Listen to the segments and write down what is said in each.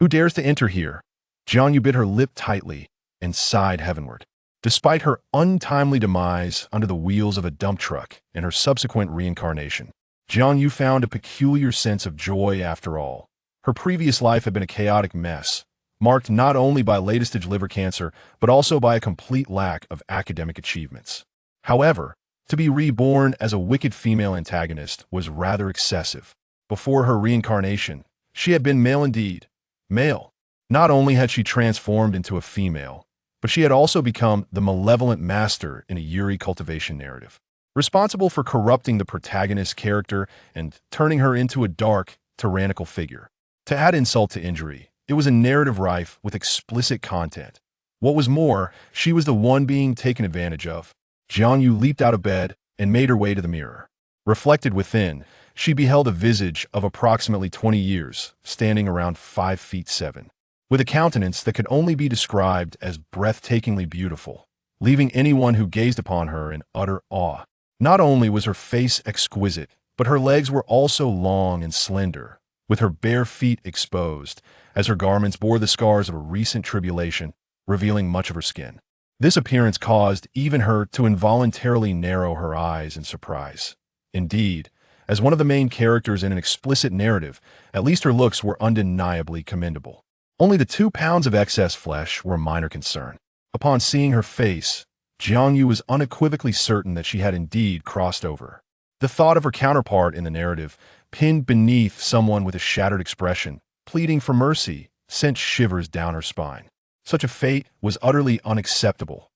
Who dares to enter here? Jianyu bit her lip tightly and sighed heavenward. Despite her untimely demise under the wheels of a dump truck and her subsequent reincarnation, Jianyu found a peculiar sense of joy after all. Her previous life had been a chaotic mess, marked not only by late-stage liver cancer, but also by a complete lack of academic achievements. However, to be reborn as a wicked female antagonist was rather excessive. Before her reincarnation, she had been male indeed. Male. Not only had she transformed into a female, but she had also become the malevolent master in a Yuri cultivation narrative, responsible for corrupting the protagonist's character and turning her into a dark, tyrannical figure. To add insult to injury, it was a narrative rife with explicit content. What was more, she was the one being taken advantage of. Jianyu leaped out of bed and made her way to the mirror. Reflected within, she beheld a visage of approximately 20 years, standing around 5'7", with a countenance that could only be described as breathtakingly beautiful, leaving anyone who gazed upon her in utter awe. Not only was her face exquisite, but her legs were also long and slender, with her bare feet exposed, as her garments bore the scars of a recent tribulation, revealing much of her skin. This appearance caused even her to involuntarily narrow her eyes in surprise. Indeed, as one of the main characters in an explicit narrative, at least her looks were undeniably commendable. Only the 2 pounds of excess flesh were a minor concern. Upon seeing her face, Jianyu was unequivocally certain that she had indeed crossed over. The thought of her counterpart in the narrative, pinned beneath someone with a shattered expression, pleading for mercy, sent shivers down her spine. Such a fate was utterly unacceptable.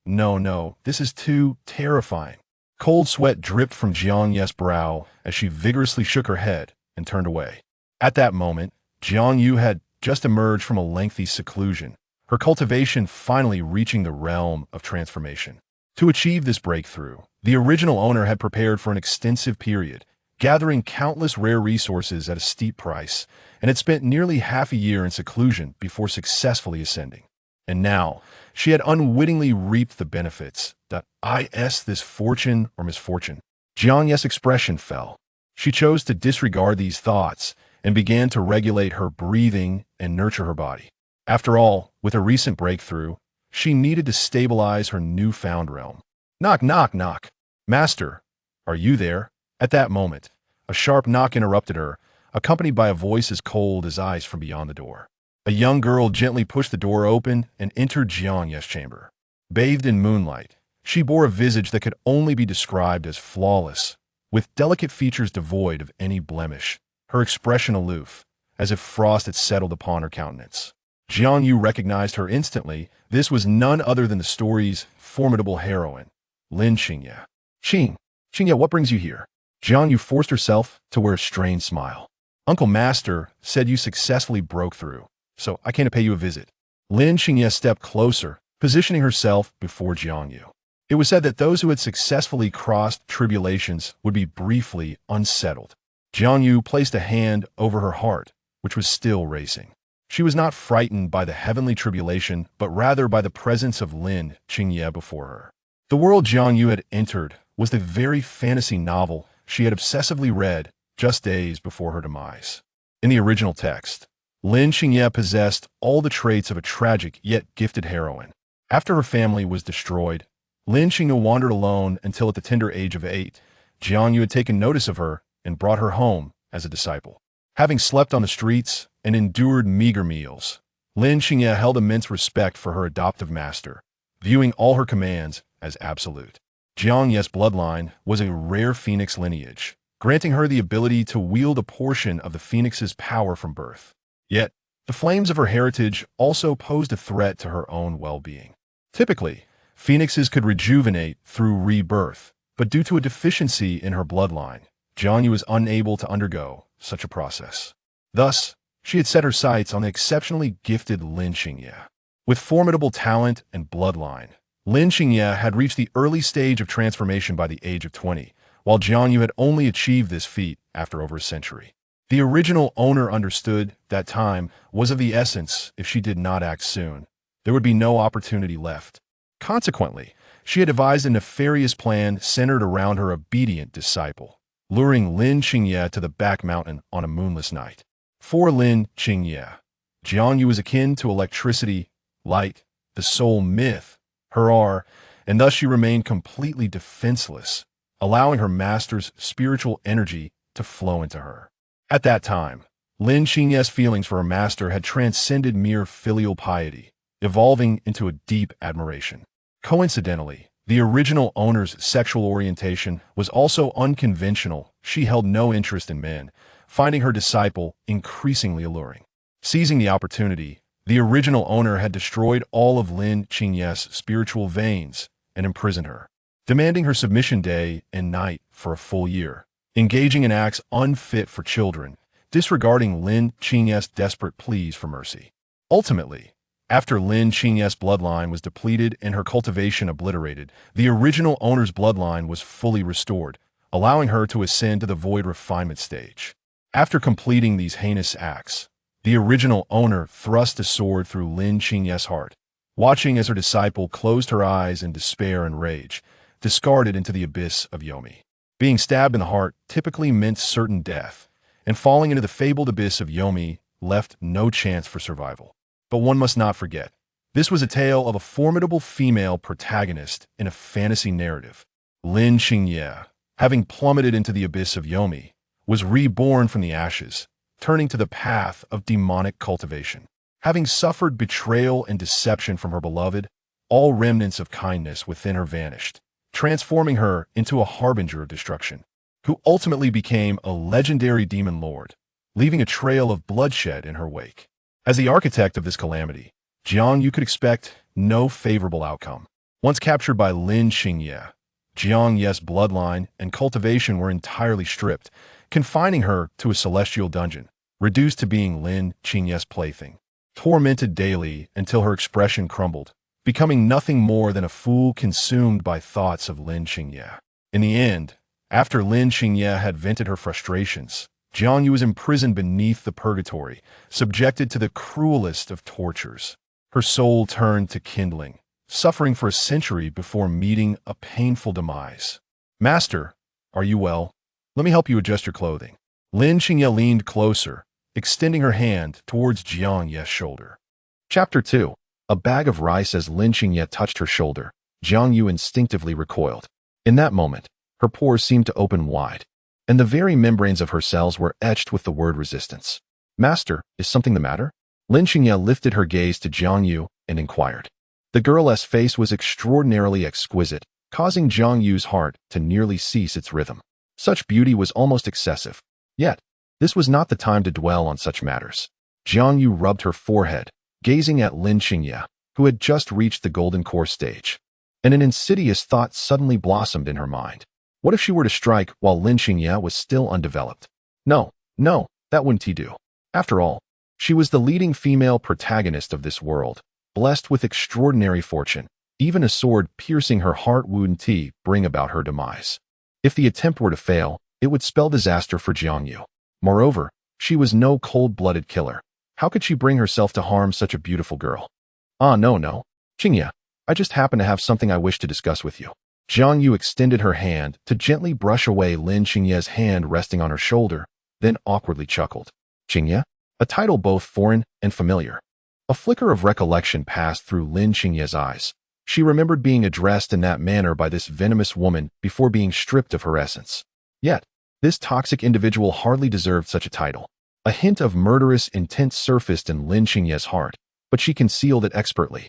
No, this is too terrifying. Cold sweat dripped from Jianyu's brow as she vigorously shook her head and turned away. At that moment, Jianyu had just emerged from a lengthy seclusion, her cultivation finally reaching the realm of transformation. To achieve this breakthrough, the original owner had prepared for an extensive period, gathering countless rare resources at a steep price, and had spent nearly half a year in seclusion before successfully ascending. And now, she had unwittingly reaped the benefits. This fortune or misfortune? Jianyu's expression fell. She chose to disregard these thoughts and began to regulate her breathing and nurture her body. After all, with a recent breakthrough, she needed to stabilize her newfound realm. Knock, knock, knock. Master, are you there? At that moment, a sharp knock interrupted her, accompanied by a voice as cold as ice from beyond the door. A young girl gently pushed the door open and entered Jianyu's chamber. Bathed in moonlight, she bore a visage that could only be described as flawless, with delicate features devoid of any blemish, her expression aloof, as if frost had settled upon her countenance. Jianyu recognized her instantly. This was none other than the story's formidable heroine, Lin Qingye. Qingye, what brings you here? Jianyu forced herself to wear a strained smile. Uncle Master said you successfully broke through, so I came to pay you a visit. Lin Qingye stepped closer, positioning herself before Jianyu. It was said that those who had successfully crossed tribulations would be briefly unsettled. Jianyu placed a hand over her heart, which was still racing. She was not frightened by the heavenly tribulation, but rather by the presence of Lin Qingye before her. The world Jianyu had entered was the very fantasy novel she had obsessively read just days before her demise. In the original text, Lin Qingye possessed all the traits of a tragic yet gifted heroine. After her family was destroyed, Lin Qingye wandered alone until at the tender age of 8, Jianyu had taken notice of her and brought her home as a disciple. Having slept on the streets and endured meager meals, Lin Qingye held immense respect for her adoptive master, viewing all her commands as absolute. Jianyu's bloodline was a rare phoenix lineage, granting her the ability to wield a portion of the phoenix's power from birth. Yet, the flames of her heritage also posed a threat to her own well-being. Typically, phoenixes could rejuvenate through rebirth, but due to a deficiency in her bloodline, Jianyu was unable to undergo such a process. Thus, she had set her sights on the exceptionally gifted Lin Qingye. With formidable talent and bloodline, Lin Qingye had reached the early stage of transformation by the age of 20, while Jianyu had only achieved this feat after over a century. The original owner understood that time was of the essence. If she did not act soon, there would be no opportunity left. Consequently, she had devised a nefarious plan centered around her obedient disciple, luring Lin Qingye to the back mountain on a moonless night. For Lin Qingye, Jiangyu is akin to electricity, light, the soul myth, her, and thus she remained completely defenseless, allowing her master's spiritual energy to flow into her. At that time, Lin Qingye's feelings for her master had transcended mere filial piety, evolving into a deep admiration. Coincidentally, the original owner's sexual orientation was also unconventional. She held no interest in men, finding her disciple increasingly alluring. Seizing the opportunity, the original owner had destroyed all of Lin Qingye's spiritual veins and imprisoned her, demanding her submission day and night for a full year, engaging in acts unfit for children, disregarding Lin Qingye's desperate pleas for mercy. Ultimately, after Lin Qingye's bloodline was depleted and her cultivation obliterated, the original owner's bloodline was fully restored, allowing her to ascend to the void refinement stage. After completing these heinous acts, the original owner thrust a sword through Lin Qingye's heart, watching as her disciple closed her eyes in despair and rage, discarded into the abyss of Yomi. Being stabbed in the heart typically meant certain death, and falling into the fabled abyss of Yomi left no chance for survival. But one must not forget, this was a tale of a formidable female protagonist in a fantasy narrative. Lin Qingye, having plummeted into the abyss of Yomi, was reborn from the ashes, turning to the path of demonic cultivation. Having suffered betrayal and deception from her beloved, all remnants of kindness within her vanished, transforming her into a harbinger of destruction, who ultimately became a legendary demon lord, leaving a trail of bloodshed in her wake. As the architect of this calamity, Jiangyu could expect no favorable outcome. Once captured by Lin Qingye, Jiangye's bloodline and cultivation were entirely stripped, confining her to a celestial dungeon, reduced to being Lin Qingye's plaything, tormented daily until her expression crumbled, becoming nothing more than a fool consumed by thoughts of Lin Qingye. In the end, after Lin Qingye had vented her frustrations, Jiangyu was imprisoned beneath the purgatory, subjected to the cruelest of tortures. Her soul turned to kindling, suffering for a century before meeting a painful demise. "Master, are you well? Let me help you adjust your clothing." Lin Qingye leaned closer, extending her hand towards Jiangye's shoulder. Chapter 2. A bag of rice. As Lin Qingye touched her shoulder, Jiangyu instinctively recoiled. In that moment, her pores seemed to open wide, and the very membranes of her cells were etched with the word resistance. "Master, is something the matter?" Lin Qingye lifted her gaze to Jiangyu and inquired. The girl's face was extraordinarily exquisite, causing Jiangyu's heart to nearly cease its rhythm. Such beauty was almost excessive. Yet, this was not the time to dwell on such matters. Jiangyu rubbed her forehead, gazing at Lin Qingye, who had just reached the golden core stage. And an insidious thought suddenly blossomed in her mind. What if she were to strike while Lin Qingye was still undeveloped? No, that wouldn't he do. After all, she was the leading female protagonist of this world, blessed with extraordinary fortune. Even a sword piercing her heart wouldn't bring about her demise. If the attempt were to fail, it would spell disaster for Jiangyu. Moreover, she was no cold-blooded killer. How could she bring herself to harm such a beautiful girl? No. Qingye, I just happen to have something I wish to discuss with you. Jiangyu extended her hand to gently brush away Lin Qingye's hand resting on her shoulder, then awkwardly chuckled. "Qingye?" A title both foreign and familiar. A flicker of recollection passed through Lin Qingye's eyes. She remembered being addressed in that manner by this venomous woman before being stripped of her essence. Yet, this toxic individual hardly deserved such a title. A hint of murderous intent surfaced in Lin Qingye's heart, but she concealed it expertly,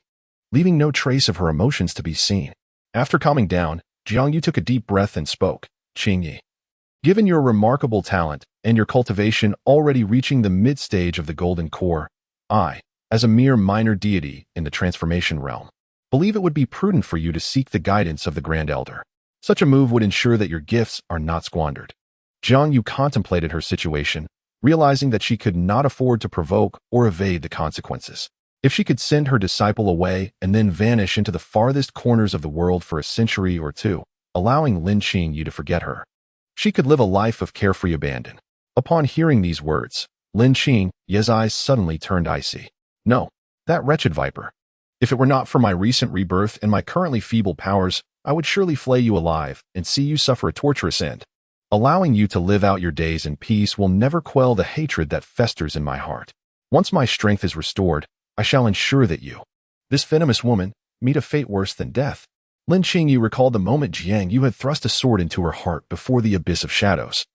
leaving no trace of her emotions to be seen. After calming down, Jiangyu took a deep breath and spoke. "Qingye, given your remarkable talent and your cultivation already reaching the mid-stage of the golden core, I, as a mere minor deity in the transformation realm, believe it would be prudent for you to seek the guidance of the Grand Elder. Such a move would ensure that your gifts are not squandered." Jiangyu contemplated her situation, realizing that she could not afford to provoke or evade the consequences. If she could send her disciple away and then vanish into the farthest corners of the world for a century or two, allowing Lin Qingye to forget her, she could live a life of carefree abandon. Upon hearing these words, Lin Qingye's eyes suddenly turned icy. "No, that wretched viper. If it were not for my recent rebirth and my currently feeble powers, I would surely flay you alive and see you suffer a torturous end. Allowing you to live out your days in peace will never quell the hatred that festers in my heart." Once my strength is restored, I shall ensure that you, this venomous woman, meet a fate worse than death. Lin Qingyu recalled the moment Jiang Yu had thrust a sword into her heart before the abyss of shadows.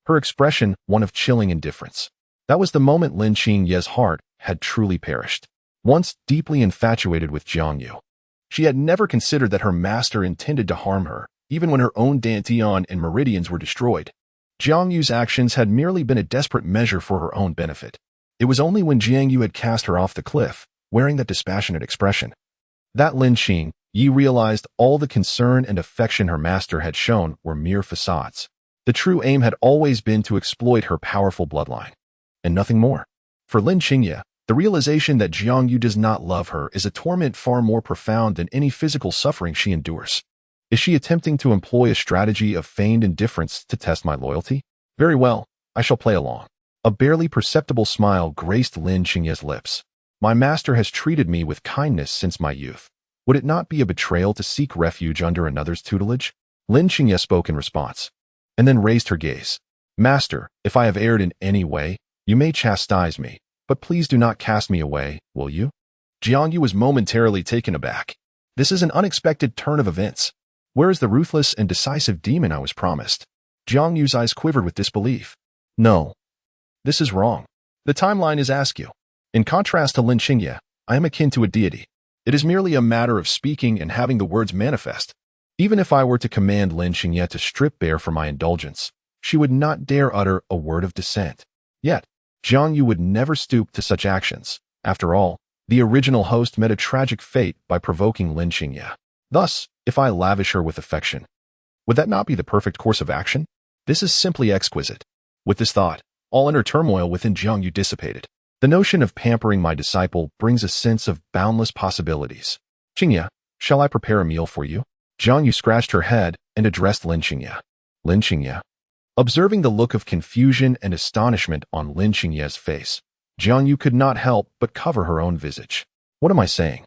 Her expression, one of chilling indifference. That was the moment Lin Qingye's heart had truly perished. Once deeply infatuated with Jiang Yu, she had never considered that her master intended to harm her, even when her own dantian and meridians were destroyed. Jiang Yu's actions had merely been a desperate measure for her own benefit. It was only when Jiang Yu had cast her off the cliff, wearing that dispassionate expression, that Lin Qingye realized all the concern and affection her master had shown were mere facades. The true aim had always been to exploit her powerful bloodline, and nothing more. For Lin Qingye, the realization that Jiang Yu does not love her is a torment far more profound than any physical suffering she endures. Is she attempting to employ a strategy of feigned indifference to test my loyalty? Very well, I shall play along. A barely perceptible smile graced Lin Qingye's lips. My master has treated me with kindness since my youth. Would it not be a betrayal to seek refuge under another's tutelage? Lin Qingye spoke in response, and then raised her gaze. Master, if I have erred in any way, you may chastise me, but please do not cast me away, will you? Jiang Yu was momentarily taken aback. This is an unexpected turn of events. Where is the ruthless and decisive demon I was promised? Jiang Yu's eyes quivered with disbelief. No. This is wrong. The timeline is askew. In contrast to Lin Qingye, I am akin to a deity. It is merely a matter of speaking and having the words manifest. Even if I were to command Lin Qingye to strip bare for my indulgence, she would not dare utter a word of dissent. Yet, Jiang Yu would never stoop to such actions. After all, the original host met a tragic fate by provoking Lin Qingye. Thus, if I lavish her with affection, would that not be the perfect course of action? This is simply exquisite. With this thought, all inner turmoil within Jiang Yu dissipated. The notion of pampering my disciple brings a sense of boundless possibilities. Qingye, shall I prepare a meal for you? Jiang Yu scratched her head and addressed Lin Qingye. Lin Qingye. Observing the look of confusion and astonishment on Lin Qingye's face, Jiang Yu could not help but cover her own visage. What am I saying?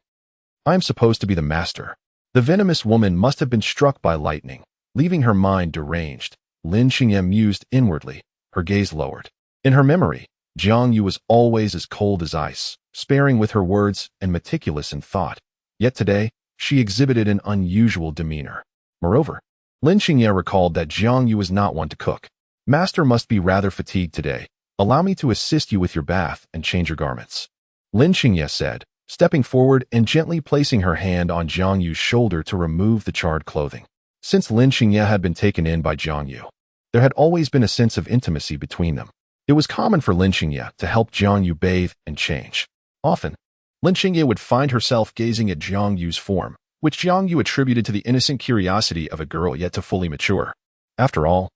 I am supposed to be the master. The venomous woman must have been struck by lightning, leaving her mind deranged. Lin Qingye mused inwardly, her gaze lowered. In her memory, Jiang Yu was always as cold as ice, sparing with her words and meticulous in thought. Yet today, she exhibited an unusual demeanor. Moreover, Lin Qingye recalled that Jiang Yu was not one to cook. Master must be rather fatigued today. Allow me to assist you with your bath and change your garments. Lin Qingye said, stepping forward and gently placing her hand on Jiang Yu's shoulder to remove the charred clothing. Since Lin Qingye had been taken in by Jiang Yu, there had always been a sense of intimacy between them. It was common for Lin Qingye to help Jiang Yu bathe and change. Often, Lin Qingye would find herself gazing at Jiang Yu's form, which Jiang Yu attributed to the innocent curiosity of a girl yet to fully mature. After all,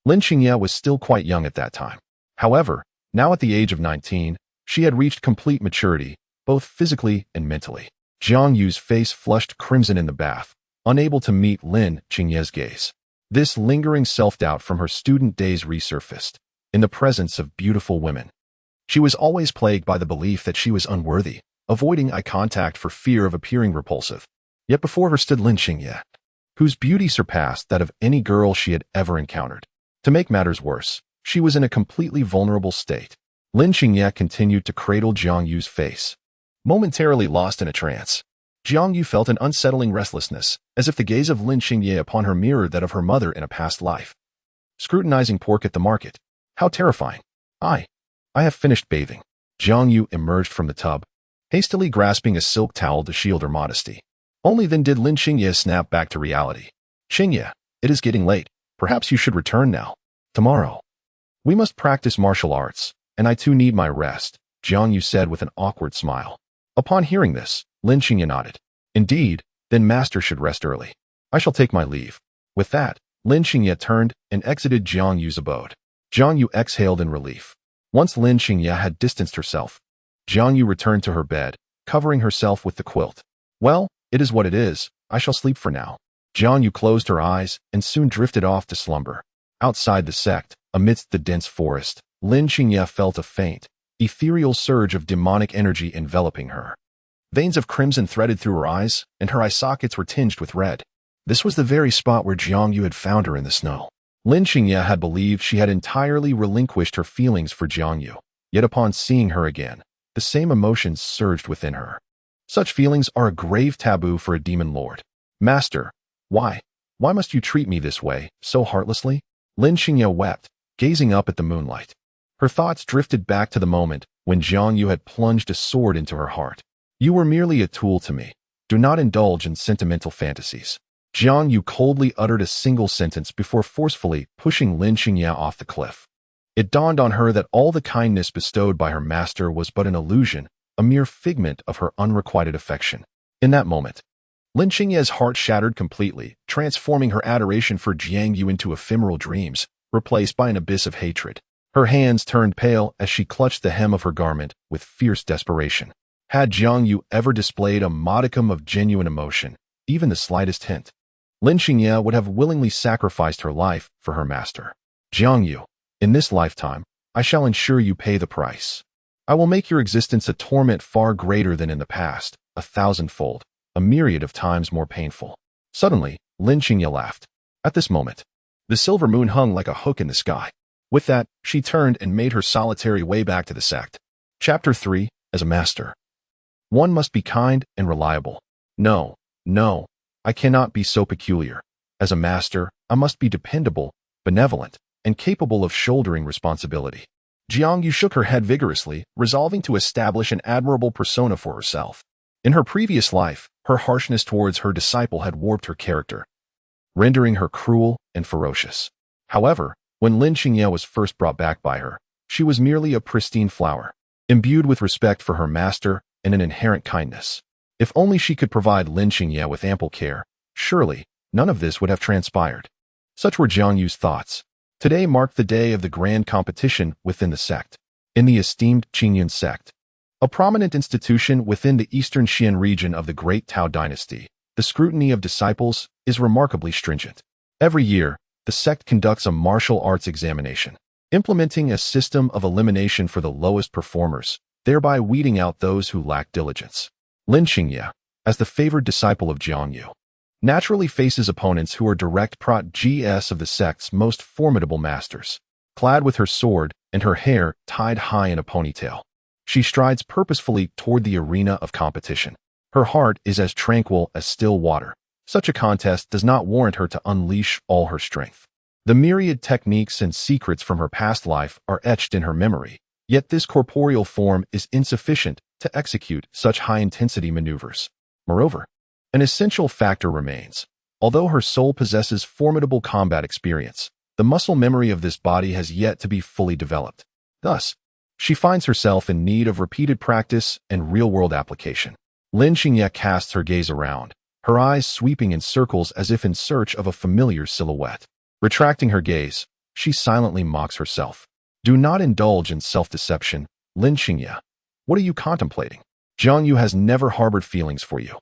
Lin Qingye was still quite young at that time. However, now at the age of 19, she had reached complete maturity, both physically and mentally. Jiang Yu's face flushed crimson in the bath, unable to meet Lin Qingye's gaze. This lingering self-doubt from her student days resurfaced. In the presence of beautiful women, she was always plagued by the belief that she was unworthy, avoiding eye contact for fear of appearing repulsive. Yet before her stood Lin Qingye, whose beauty surpassed that of any girl she had ever encountered. To make matters worse, she was in a completely vulnerable state. Lin Qingye continued to cradle Jiang Yu's face. Momentarily lost in a trance, Jiang Yu felt an unsettling restlessness, as if the gaze of Lin Qingye upon her mirrored that of her mother in a past life. Scrutinizing pork at the market. How terrifying. I have finished bathing. Jiang Yu emerged from the tub, hastily grasping a silk towel to shield her modesty. Only then did Lin Qingye snap back to reality. Qingye, it is getting late. Perhaps you should return now. Tomorrow. We must practice martial arts, and I too need my rest, Jiang Yu said with an awkward smile. Upon hearing this, Lin Qingye nodded. Indeed, then master should rest early. I shall take my leave. With that, Lin Qingye turned and exited Jiang Yu's abode. Jiang Yu exhaled in relief. Once Lin Qingye had distanced herself, Jiang Yu returned to her bed, covering herself with the quilt. Well, it is what it is. I shall sleep for now. Jiang Yu closed her eyes and soon drifted off to slumber. Outside the sect, amidst the dense forest, Lin Qingye felt a faint, ethereal surge of demonic energy enveloping her. Veins of crimson threaded through her eyes, and her eye sockets were tinged with red. This was the very spot where Jiang Yu had found her in the snow. Lin Qingye had believed she had entirely relinquished her feelings for Jiang Yu. Yet upon seeing her again, the same emotions surged within her. Such feelings are a grave taboo for a demon lord. Master, why? Why must you treat me this way, so heartlessly? Lin Xingye wept, gazing up at the moonlight. Her thoughts drifted back to the moment when Jiang Yu had plunged a sword into her heart. You were merely a tool to me. Do not indulge in sentimental fantasies. Jiang Yu coldly uttered a single sentence before forcefully pushing Lin Xingye off the cliff. It dawned on her that all the kindness bestowed by her master was but an illusion, a mere figment of her unrequited affection. In that moment, Lin Xingye's heart shattered completely, transforming her adoration for Jiang Yu into ephemeral dreams, replaced by an abyss of hatred. Her hands turned pale as she clutched the hem of her garment with fierce desperation. Had Jiang Yu ever displayed a modicum of genuine emotion, even the slightest hint, Lin Xingye would have willingly sacrificed her life for her master. Jiang Yu, in this lifetime, I shall ensure you pay the price. I will make your existence a torment far greater than in the past, 1,000-fold, a myriad of times more painful. Suddenly, Lin Xingye laughed. At this moment, the silver moon hung like a hook in the sky. With that, she turned and made her solitary way back to the sect. Chapter 3, As a Master. One must be kind and reliable. No, I cannot be so peculiar. As a master, I must be dependable, benevolent, and capable of shouldering responsibility. Jiang Yu shook her head vigorously, resolving to establish an admirable persona for herself. In her previous life, her harshness towards her disciple had warped her character, rendering her cruel and ferocious. However, when Lin Xingye was first brought back by her, she was merely a pristine flower, imbued with respect for her master and an inherent kindness. If only she could provide Lin Xingye with ample care, surely none of this would have transpired. Such were Jiang Yu's thoughts. Today marked the day of the grand competition within the sect. In the esteemed Qingyun sect, a prominent institution within the eastern Xian region of the Great Tao Dynasty, the scrutiny of disciples is remarkably stringent. Every year, the sect conducts a martial arts examination, implementing a system of elimination for the lowest performers, thereby weeding out those who lack diligence. Lin Xingye, as the favored disciple of Jiang Yu, naturally faces opponents who are direct protégés of the sect's most formidable masters. Clad with her sword and her hair tied high in a ponytail, she strides purposefully toward the arena of competition. Her heart is as tranquil as still water. Such a contest does not warrant her to unleash all her strength. The myriad techniques and secrets from her past life are etched in her memory, yet this corporeal form is insufficient to execute such high-intensity maneuvers. Moreover, an essential factor remains. Although her soul possesses formidable combat experience, the muscle memory of this body has yet to be fully developed. Thus, she finds herself in need of repeated practice and real-world application. Lin Xingye casts her gaze around, her eyes sweeping in circles as if in search of a familiar silhouette. Retracting her gaze, she silently mocks herself. Do not indulge in self-deception, Lin Xingye. What are you contemplating? Jiang Yu has never harbored feelings for you.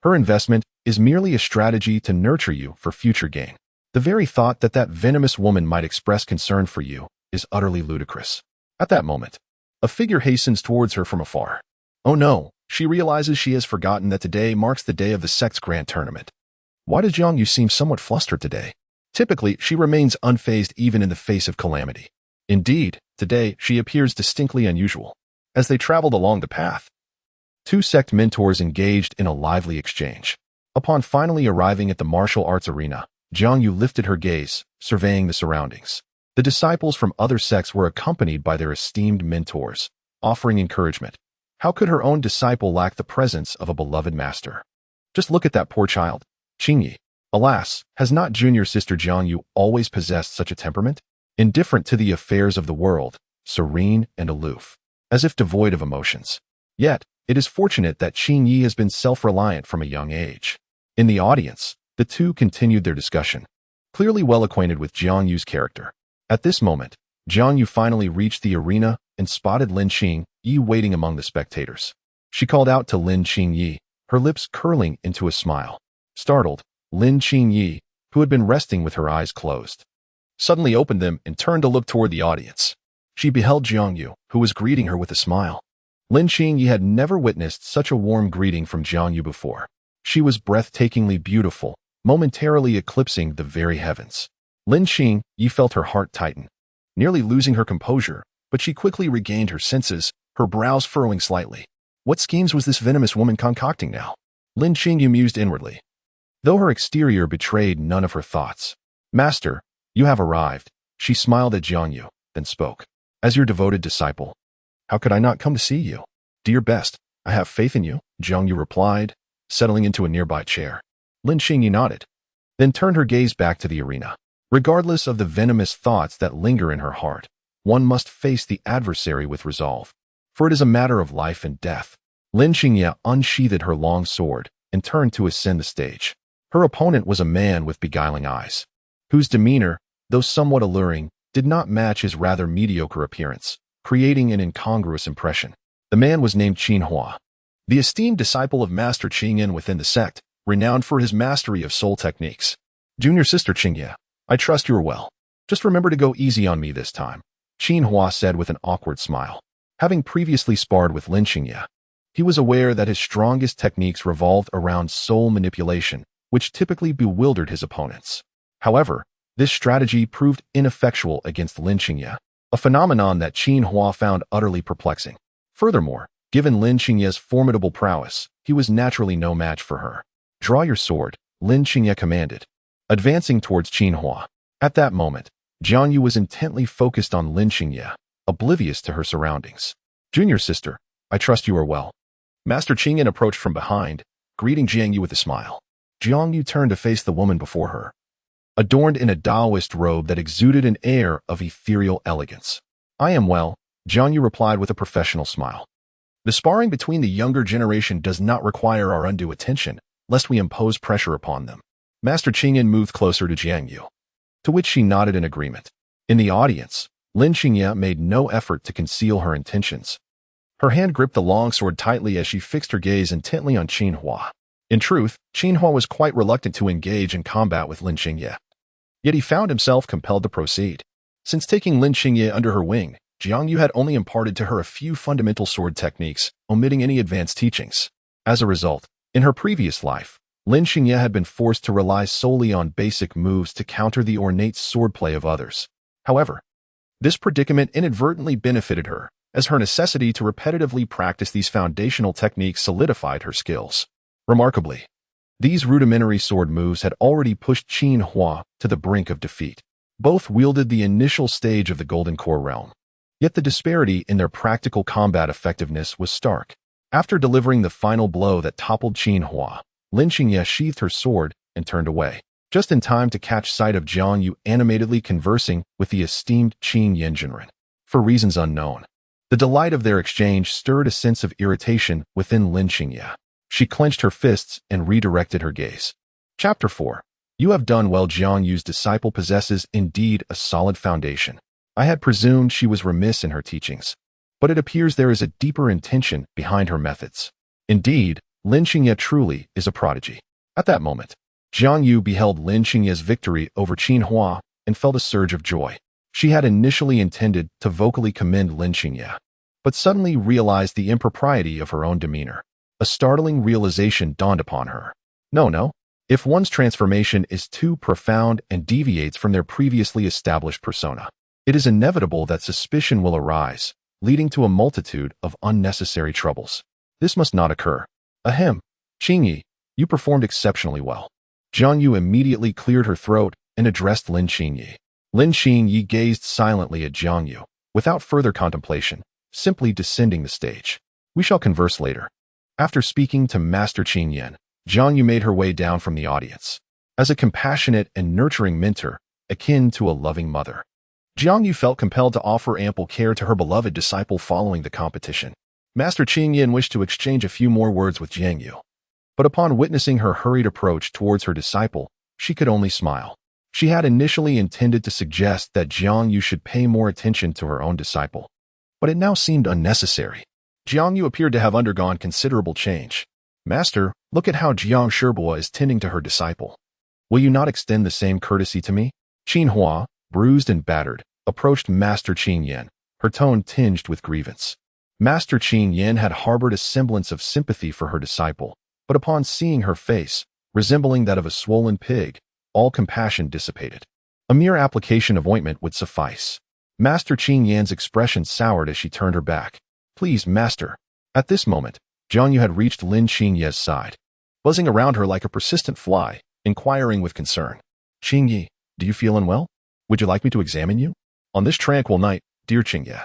Her investment is merely a strategy to nurture you for future gain. The very thought that venomous woman might express concern for you is utterly ludicrous. At that moment, a figure hastens towards her from afar. Oh no, she realizes she has forgotten that today marks the day of the sect's grand tournament. Why does Jiang Yu seem somewhat flustered today? Typically, she remains unfazed even in the face of calamity. Indeed, today she appears distinctly unusual. As they traveled along the path, two sect mentors engaged in a lively exchange. Upon finally arriving at the martial arts arena, Jiang Yu lifted her gaze, surveying the surroundings. The disciples from other sects were accompanied by their esteemed mentors, offering encouragement. How could her own disciple lack the presence of a beloved master? Just look at that poor child, Qingyi. Alas, has not junior sister Jiang Yu always possessed such a temperament? Indifferent to the affairs of the world, serene and aloof, as if devoid of emotions. Yet, it is fortunate that Qingyi has been self-reliant from a young age. In the audience, the two continued their discussion, clearly well acquainted with Jiang Yu's character. At this moment, Jiang Yu finally reached the arena and spotted Lin Xingye waiting among the spectators. She called out to Lin Xingye, her lips curling into a smile. Startled, Lin Xingye, who had been resting with her eyes closed, suddenly opened them and turned to look toward the audience. She beheld Jiang Yu, who was greeting her with a smile. Lin Xingye had never witnessed such a warm greeting from Jiang Yu before. She was breathtakingly beautiful, momentarily eclipsing the very heavens. Lin Xingye felt her heart tighten. Nearly losing her composure, but she quickly regained her senses, her brows furrowing slightly. What schemes was this venomous woman concocting now? Lin Qingyu mused inwardly, though her exterior betrayed none of her thoughts. Master, you have arrived. She smiled at Jiang Yu, then spoke. As your devoted disciple, how could I not come to see you? Do your best. I have faith in you, Jiang Yu replied, settling into a nearby chair. Lin Qingyu nodded, then turned her gaze back to the arena. Regardless of the venomous thoughts that linger in her heart, one must face the adversary with resolve, for it is a matter of life and death. Lin Qingyu unsheathed her long sword and turned to ascend the stage. Her opponent was a man with beguiling eyes, whose demeanor, though somewhat alluring, did not match his rather mediocre appearance, creating an incongruous impression. The man was named Qin Hua, the esteemed disciple of Master Qingyan within the sect, renowned for his mastery of soul techniques. Junior sister Qingye, I trust you are well. Just remember to go easy on me this time, Qin Hua said with an awkward smile. Having previously sparred with Lin Qingye, he was aware that his strongest techniques revolved around soul manipulation, which typically bewildered his opponents. However, this strategy proved ineffectual against Lin Qingye, a phenomenon that Qin Hua found utterly perplexing. Furthermore, given Lin Qingye's formidable prowess, he was naturally no match for her. Draw your sword, Lin Qingye commanded, advancing towards Qin Hua. At that moment, Jiang Yu was intently focused on Lin Qingye, oblivious to her surroundings. Junior sister, I trust you are well. Master Qingyan approached from behind, greeting Jiang Yu with a smile. Jiang Yu turned to face the woman before her, adorned in a Taoist robe that exuded an air of ethereal elegance. I am well, Jiang Yu replied with a professional smile. The sparring between the younger generation does not require our undue attention, lest we impose pressure upon them. Master Qingyan moved closer to Jiang Yu, to which she nodded in agreement. In the audience, Lin Qingye made no effort to conceal her intentions. Her hand gripped the longsword tightly as she fixed her gaze intently on Qin Hua. In truth, Qin Hua was quite reluctant to engage in combat with Lin Qingye. Yet he found himself compelled to proceed. Since taking Lin Qingye under her wing, Jiang Yu had only imparted to her a few fundamental sword techniques, omitting any advanced teachings. As a result, in her previous life, Lin Qingye had been forced to rely solely on basic moves to counter the ornate swordplay of others. However, this predicament inadvertently benefited her, as her necessity to repetitively practice these foundational techniques solidified her skills. Remarkably, these rudimentary sword moves had already pushed Qin Hua to the brink of defeat. Both wielded the initial stage of the Golden Core realm. Yet the disparity in their practical combat effectiveness was stark. After delivering the final blow that toppled Qin Hua, Lin Qingye sheathed her sword and turned away, just in time to catch sight of Jiang Yu animatedly conversing with the esteemed Qin Yanjinren. For reasons unknown, the delight of their exchange stirred a sense of irritation within Lin Qingye. She clenched her fists and redirected her gaze. Chapter 4. You have done well. Jiang Yu's disciple possesses indeed a solid foundation. I had presumed she was remiss in her teachings, but it appears there is a deeper intention behind her methods. Indeed, Lin Qingye truly is a prodigy. At that moment, Jiang Yu beheld Lin Qingye's victory over Qin Hua and felt a surge of joy. She had initially intended to vocally commend Lin Qingye, but suddenly realized the impropriety of her own demeanor. A startling realization dawned upon her. No. If one's transformation is too profound and deviates from their previously established persona, it is inevitable that suspicion will arise, leading to a multitude of unnecessary troubles. This must not occur. Ahem. Qingyi, you performed exceptionally well. Jiang Yu immediately cleared her throat and addressed Lin Qingyi. Lin Qingyi gazed silently at Jiang Yu, without further contemplation, simply descending the stage. We shall converse later. After speaking to Master Qingyan, Jiang Yu made her way down from the audience. As a compassionate and nurturing mentor, akin to a loving mother, Jiang Yu felt compelled to offer ample care to her beloved disciple following the competition. Master Qingyan wished to exchange a few more words with Jiang Yu, but upon witnessing her hurried approach towards her disciple, she could only smile. She had initially intended to suggest that Jiang Yu should pay more attention to her own disciple, but it now seemed unnecessary. Jiang Yu appeared to have undergone considerable change. Master, look at how Jiang Shibua is tending to her disciple. Will you not extend the same courtesy to me? Qin Hua, bruised and battered, approached Master Qingyan, her tone tinged with grievance. Master Qingyan had harbored a semblance of sympathy for her disciple, but upon seeing her face, resembling that of a swollen pig, all compassion dissipated. A mere application of ointment would suffice. Master Qing Yan's expression soured as she turned her back. Please, master. At this moment, Jiang Yu had reached Lin Qingye's side, buzzing around her like a persistent fly, inquiring with concern. Qingye, do you feel unwell? Would you like me to examine you? On this tranquil night, dear Qingye,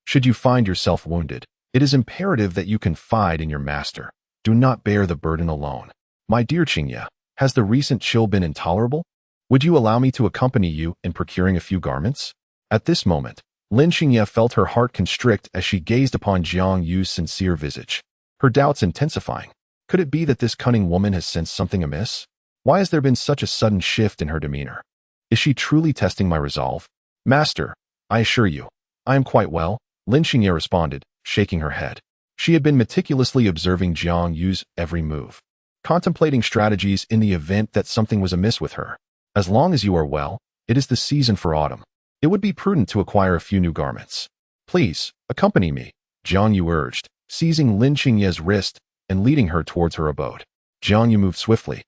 should you find yourself wounded, it is imperative that you confide in your master. Do not bear the burden alone. My dear Qingye, has the recent chill been intolerable? Would you allow me to accompany you in procuring a few garments? At this moment, Lin Qingye felt her heart constrict as she gazed upon Jiang Yu's sincere visage, her doubts intensifying. Could it be that this cunning woman has sensed something amiss? Why has there been such a sudden shift in her demeanor? Is she truly testing my resolve? Master, I assure you, I am quite well, Lin Qingye responded, shaking her head. She had been meticulously observing Jiang Yu's every move, contemplating strategies in the event that something was amiss with her. As long as you are well, it is the season for autumn. It would be prudent to acquire a few new garments. Please, accompany me, Jiang Yu urged, seizing Lin Qingye's wrist and leading her towards her abode. Jiang Yu moved swiftly,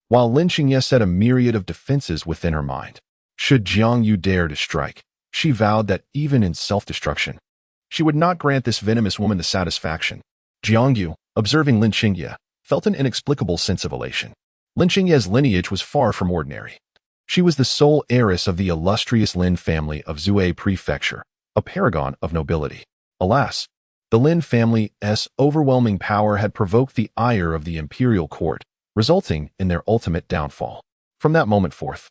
while Lin Qingye set a myriad of defenses within her mind. Should Jiang Yu dare to strike, she vowed that even in self-destruction, she would not grant this venomous woman the satisfaction. Jiang Yu, observing Lin Qingye, felt an inexplicable sense of elation. Lin Qingye's lineage was far from ordinary. She was the sole heiress of the illustrious Lin family of Zhuai Prefecture, a paragon of nobility. Alas, the Lin family's overwhelming power had provoked the ire of the imperial court, resulting in their ultimate downfall. From that moment forth,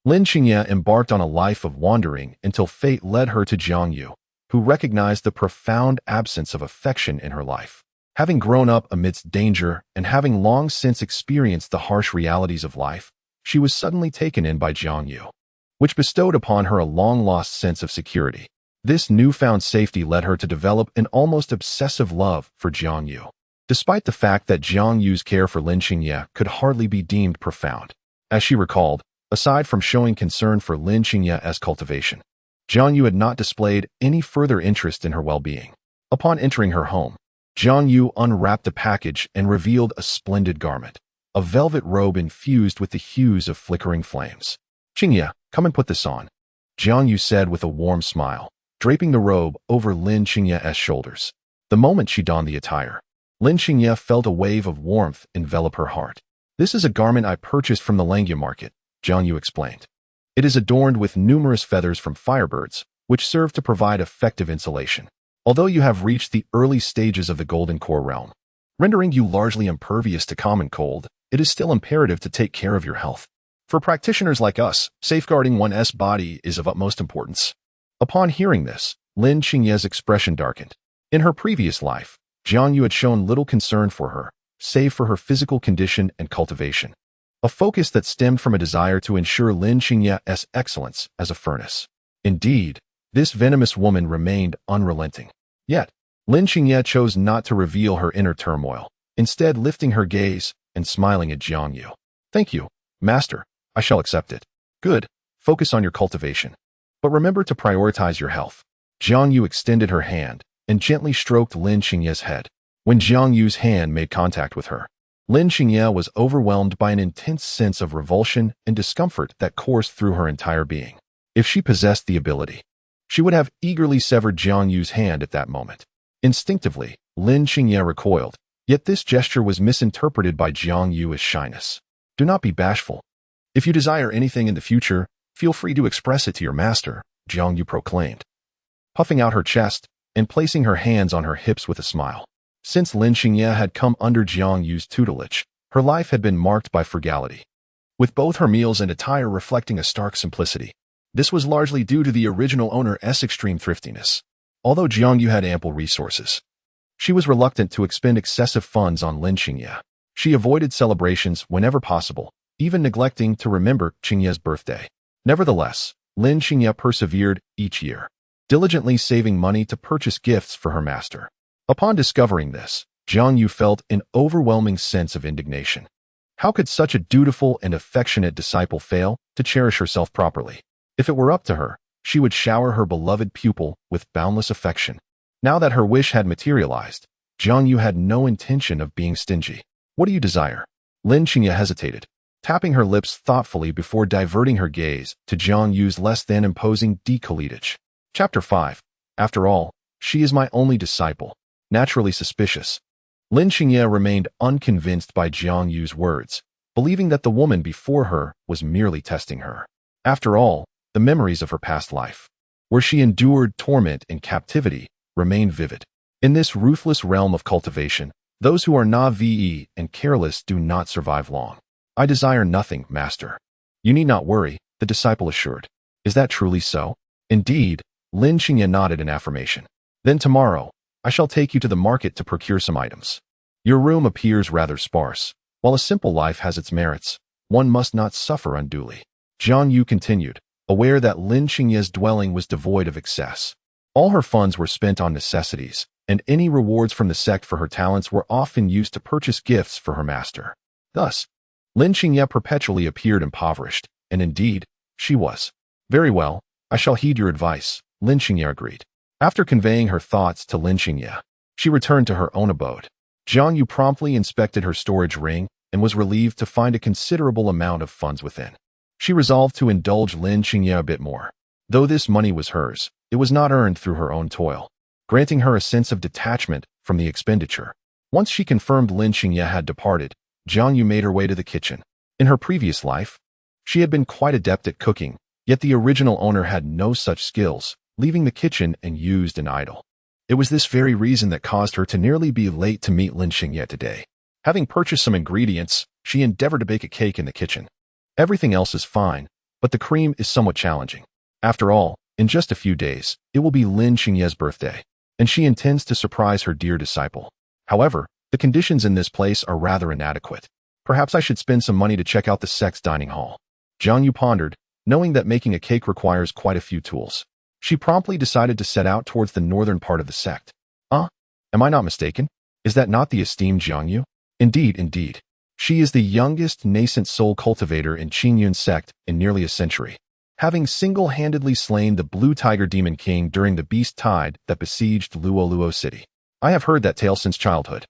Lin Qingye embarked on a life of wandering until fate led her to Jiang Yu, who recognized the profound absence of affection in her life. Having grown up amidst danger and having long since experienced the harsh realities of life, she was suddenly taken in by Jiang Yu, which bestowed upon her a long-lost sense of security. This newfound safety led her to develop an almost obsessive love for Jiang Yu, despite the fact that Jiang Yu's care for Lin Qingye could hardly be deemed profound. As she recalled, aside from showing concern for Lin Qingye's cultivation, Jiang Yu had not displayed any further interest in her well-being. Upon entering her home, Jiang Yu unwrapped a package and revealed a splendid garment, a velvet robe infused with the hues of flickering flames. Qingye, come and put this on, Jiang Yu said with a warm smile, draping the robe over Lin Qingye's shoulders. The moment she donned the attire, Lin Qingye felt a wave of warmth envelop her heart. This is a garment I purchased from the Langya market, Jiang Yu explained. It is adorned with numerous feathers from firebirds, which serve to provide effective insulation. Although you have reached the early stages of the Golden Core realm, rendering you largely impervious to common cold, it is still imperative to take care of your health. For practitioners like us, safeguarding one's body is of utmost importance. Upon hearing this, Lin Qingye's expression darkened. In her previous life, Jiang Yu had shown little concern for her, save for her physical condition and cultivation, a focus that stemmed from a desire to ensure Lin Qingye's excellence as a furnace. Indeed, this venomous woman remained unrelenting. Yet, Lin Qingye chose not to reveal her inner turmoil, instead lifting her gaze and smiling at Jiang Yu. Thank you, master. I shall accept it. Good. Focus on your cultivation. But remember to prioritize your health. Jiang Yu extended her hand and gently stroked Lin Qingye's head. When Jiang Yu's hand made contact with her, Lin Qingye was overwhelmed by an intense sense of revulsion and discomfort that coursed through her entire being. If she possessed the ability, she would have eagerly severed Jiang Yu's hand at that moment. Instinctively, Lin Qingye recoiled, yet this gesture was misinterpreted by Jiang Yu as shyness. Do not be bashful. If you desire anything in the future, feel free to express it to your master, Jiang Yu proclaimed, puffing out her chest and placing her hands on her hips with a smile. Since Lin Qingye had come under Jiang Yu's tutelage, her life had been marked by frugality, with both her meals and attire reflecting a stark simplicity. This was largely due to the original owner's extreme thriftiness. Although Jiang Yu had ample resources, she was reluctant to expend excessive funds on Lin Qingye. She avoided celebrations whenever possible, even neglecting to remember Qingye's birthday. Nevertheless, Lin Qingye persevered each year, diligently saving money to purchase gifts for her master. Upon discovering this, Jiang Yu felt an overwhelming sense of indignation. How could such a dutiful and affectionate disciple fail to cherish herself properly? If it were up to her, she would shower her beloved pupil with boundless affection. Now that her wish had materialized, Jiang Yu had no intention of being stingy. What do you desire? Lin Qingye hesitated, tapping her lips thoughtfully before diverting her gaze to Jiang Yu's less than imposing decolletage. Chapter 5. After all, she is my only disciple. Naturally suspicious. Lin Xingye remained unconvinced by Jiang Yu's words, believing that the woman before her was merely testing her. After all, the memories of her past life, where she endured torment and captivity, remain vivid. In this ruthless realm of cultivation, those who are naive and careless do not survive long. I desire nothing, master. You need not worry, the disciple assured. Is that truly so? Indeed, Lin Xingye nodded in affirmation. Then tomorrow, I shall take you to the market to procure some items. Your room appears rather sparse. While a simple life has its merits, one must not suffer unduly. Jiang Yu continued, aware that Lin Xingye's dwelling was devoid of excess. All her funds were spent on necessities, and any rewards from the sect for her talents were often used to purchase gifts for her master. Thus, Lin Xingye perpetually appeared impoverished, and indeed, she was. Very well, I shall heed your advice, Lin Xingye agreed. After conveying her thoughts to Lin Xingye, she returned to her own abode. Jiang Yu promptly inspected her storage ring and was relieved to find a considerable amount of funds within. She resolved to indulge Lin Xingye a bit more. Though this money was hers, it was not earned through her own toil, granting her a sense of detachment from the expenditure. Once she confirmed Lin Xingye had departed, Jiang Yu made her way to the kitchen. In her previous life, she had been quite adept at cooking, yet the original owner had no such skills, leaving the kitchen unused and idle. It was this very reason that caused her to nearly be late to meet Lin Xingye today. Having purchased some ingredients, she endeavored to bake a cake in the kitchen. Everything else is fine, but the cream is somewhat challenging. After all, in just a few days, it will be Lin Xingye's birthday, and she intends to surprise her dear disciple. However, the conditions in this place are rather inadequate. Perhaps I should spend some money to check out the sect's dining hall. Jiang Yu pondered, knowing that making a cake requires quite a few tools. She promptly decided to set out towards the northern part of the sect. Am I not mistaken? Is that not the esteemed Jiang Yu? Indeed. She is the youngest nascent soul cultivator in Qingyun sect in nearly a century, having single-handedly slain the Blue Tiger Demon King during the beast tide that besieged Luoluo City. I have heard that tale since childhood.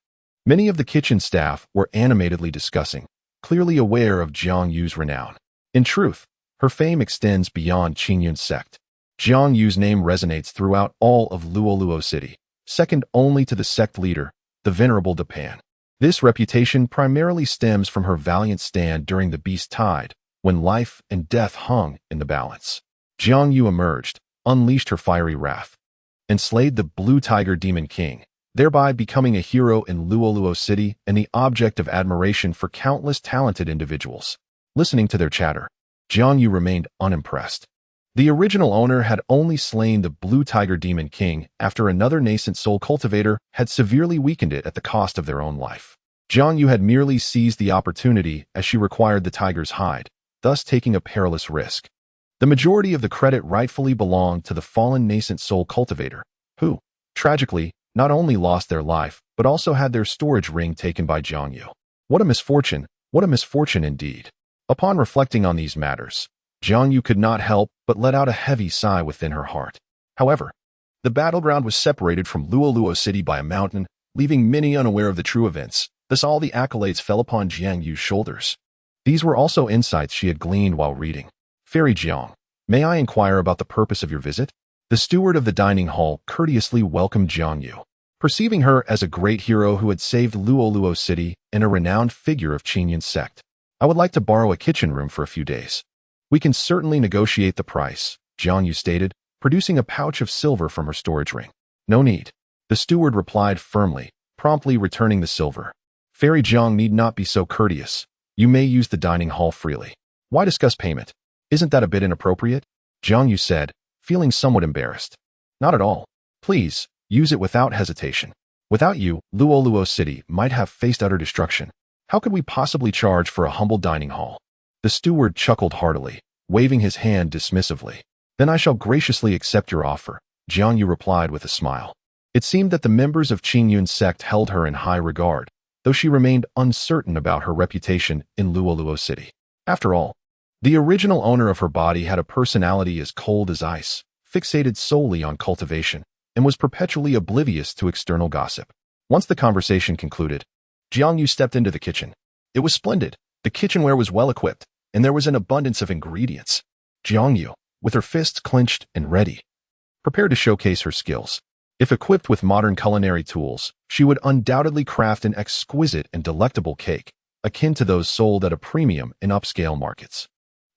Many of the kitchen staff were animatedly discussing, clearly aware of Jiang Yu's renown. In truth, her fame extends beyond Qingyun sect. Jiang Yu's name resonates throughout all of Luoluo City, second only to the sect leader, the Venerable Depan. This reputation primarily stems from her valiant stand during the beast tide, when life and death hung in the balance. Jiang Yu emerged, unleashed her fiery wrath, and slayed the Blue Tiger Demon King, thereby becoming a hero in Luoluo City and the object of admiration for countless talented individuals. Listening to their chatter, Jiang Yu remained unimpressed. The original owner had only slain the Blue Tiger Demon King after another nascent soul cultivator had severely weakened it at the cost of their own life. Jiang Yu had merely seized the opportunity as she required the tiger's hide, thus taking a perilous risk. The majority of the credit rightfully belonged to the fallen nascent soul cultivator, who, tragically, not only lost their life, but also had their storage ring taken by Jiang Yu. What a misfortune indeed. Upon reflecting on these matters, Jiang Yu could not help but let out a heavy sigh within her heart. However, the battleground was separated from Luoluo City by a mountain, leaving many unaware of the true events. Thus all the accolades fell upon Jiang Yu's shoulders. These were also insights she had gleaned while reading. Fairy Jiang, may I inquire about the purpose of your visit? The steward of the dining hall courteously welcomed Jiang Yu, perceiving her as a great hero who had saved Luoluo City and a renowned figure of Qingyun sect. I would like to borrow a kitchen room for a few days. We can certainly negotiate the price, Jiang Yu stated, producing a pouch of silver from her storage ring. No need. The steward replied firmly, promptly returning the silver. Fairy Jiang need not be so courteous. You may use the dining hall freely. Why discuss payment? Isn't that a bit inappropriate? Jiang Yu said, feeling somewhat embarrassed. Not at all. Please, use it without hesitation. Without you, Luoluo City might have faced utter destruction. How could we possibly charge for a humble dining hall? The steward chuckled heartily, waving his hand dismissively. Then I shall graciously accept your offer, Jiang Yu replied with a smile. It seemed that the members of Qingyun sect held her in high regard, though she remained uncertain about her reputation in Luoluo City. After all, the original owner of her body had a personality as cold as ice, fixated solely on cultivation, and was perpetually oblivious to external gossip. Once the conversation concluded, Jiang Yu stepped into the kitchen. It was splendid. The kitchenware was well equipped, and there was an abundance of ingredients. Jiang Yu, with her fists clenched and ready, prepared to showcase her skills. If equipped with modern culinary tools, she would undoubtedly craft an exquisite and delectable cake, akin to those sold at a premium in upscale markets.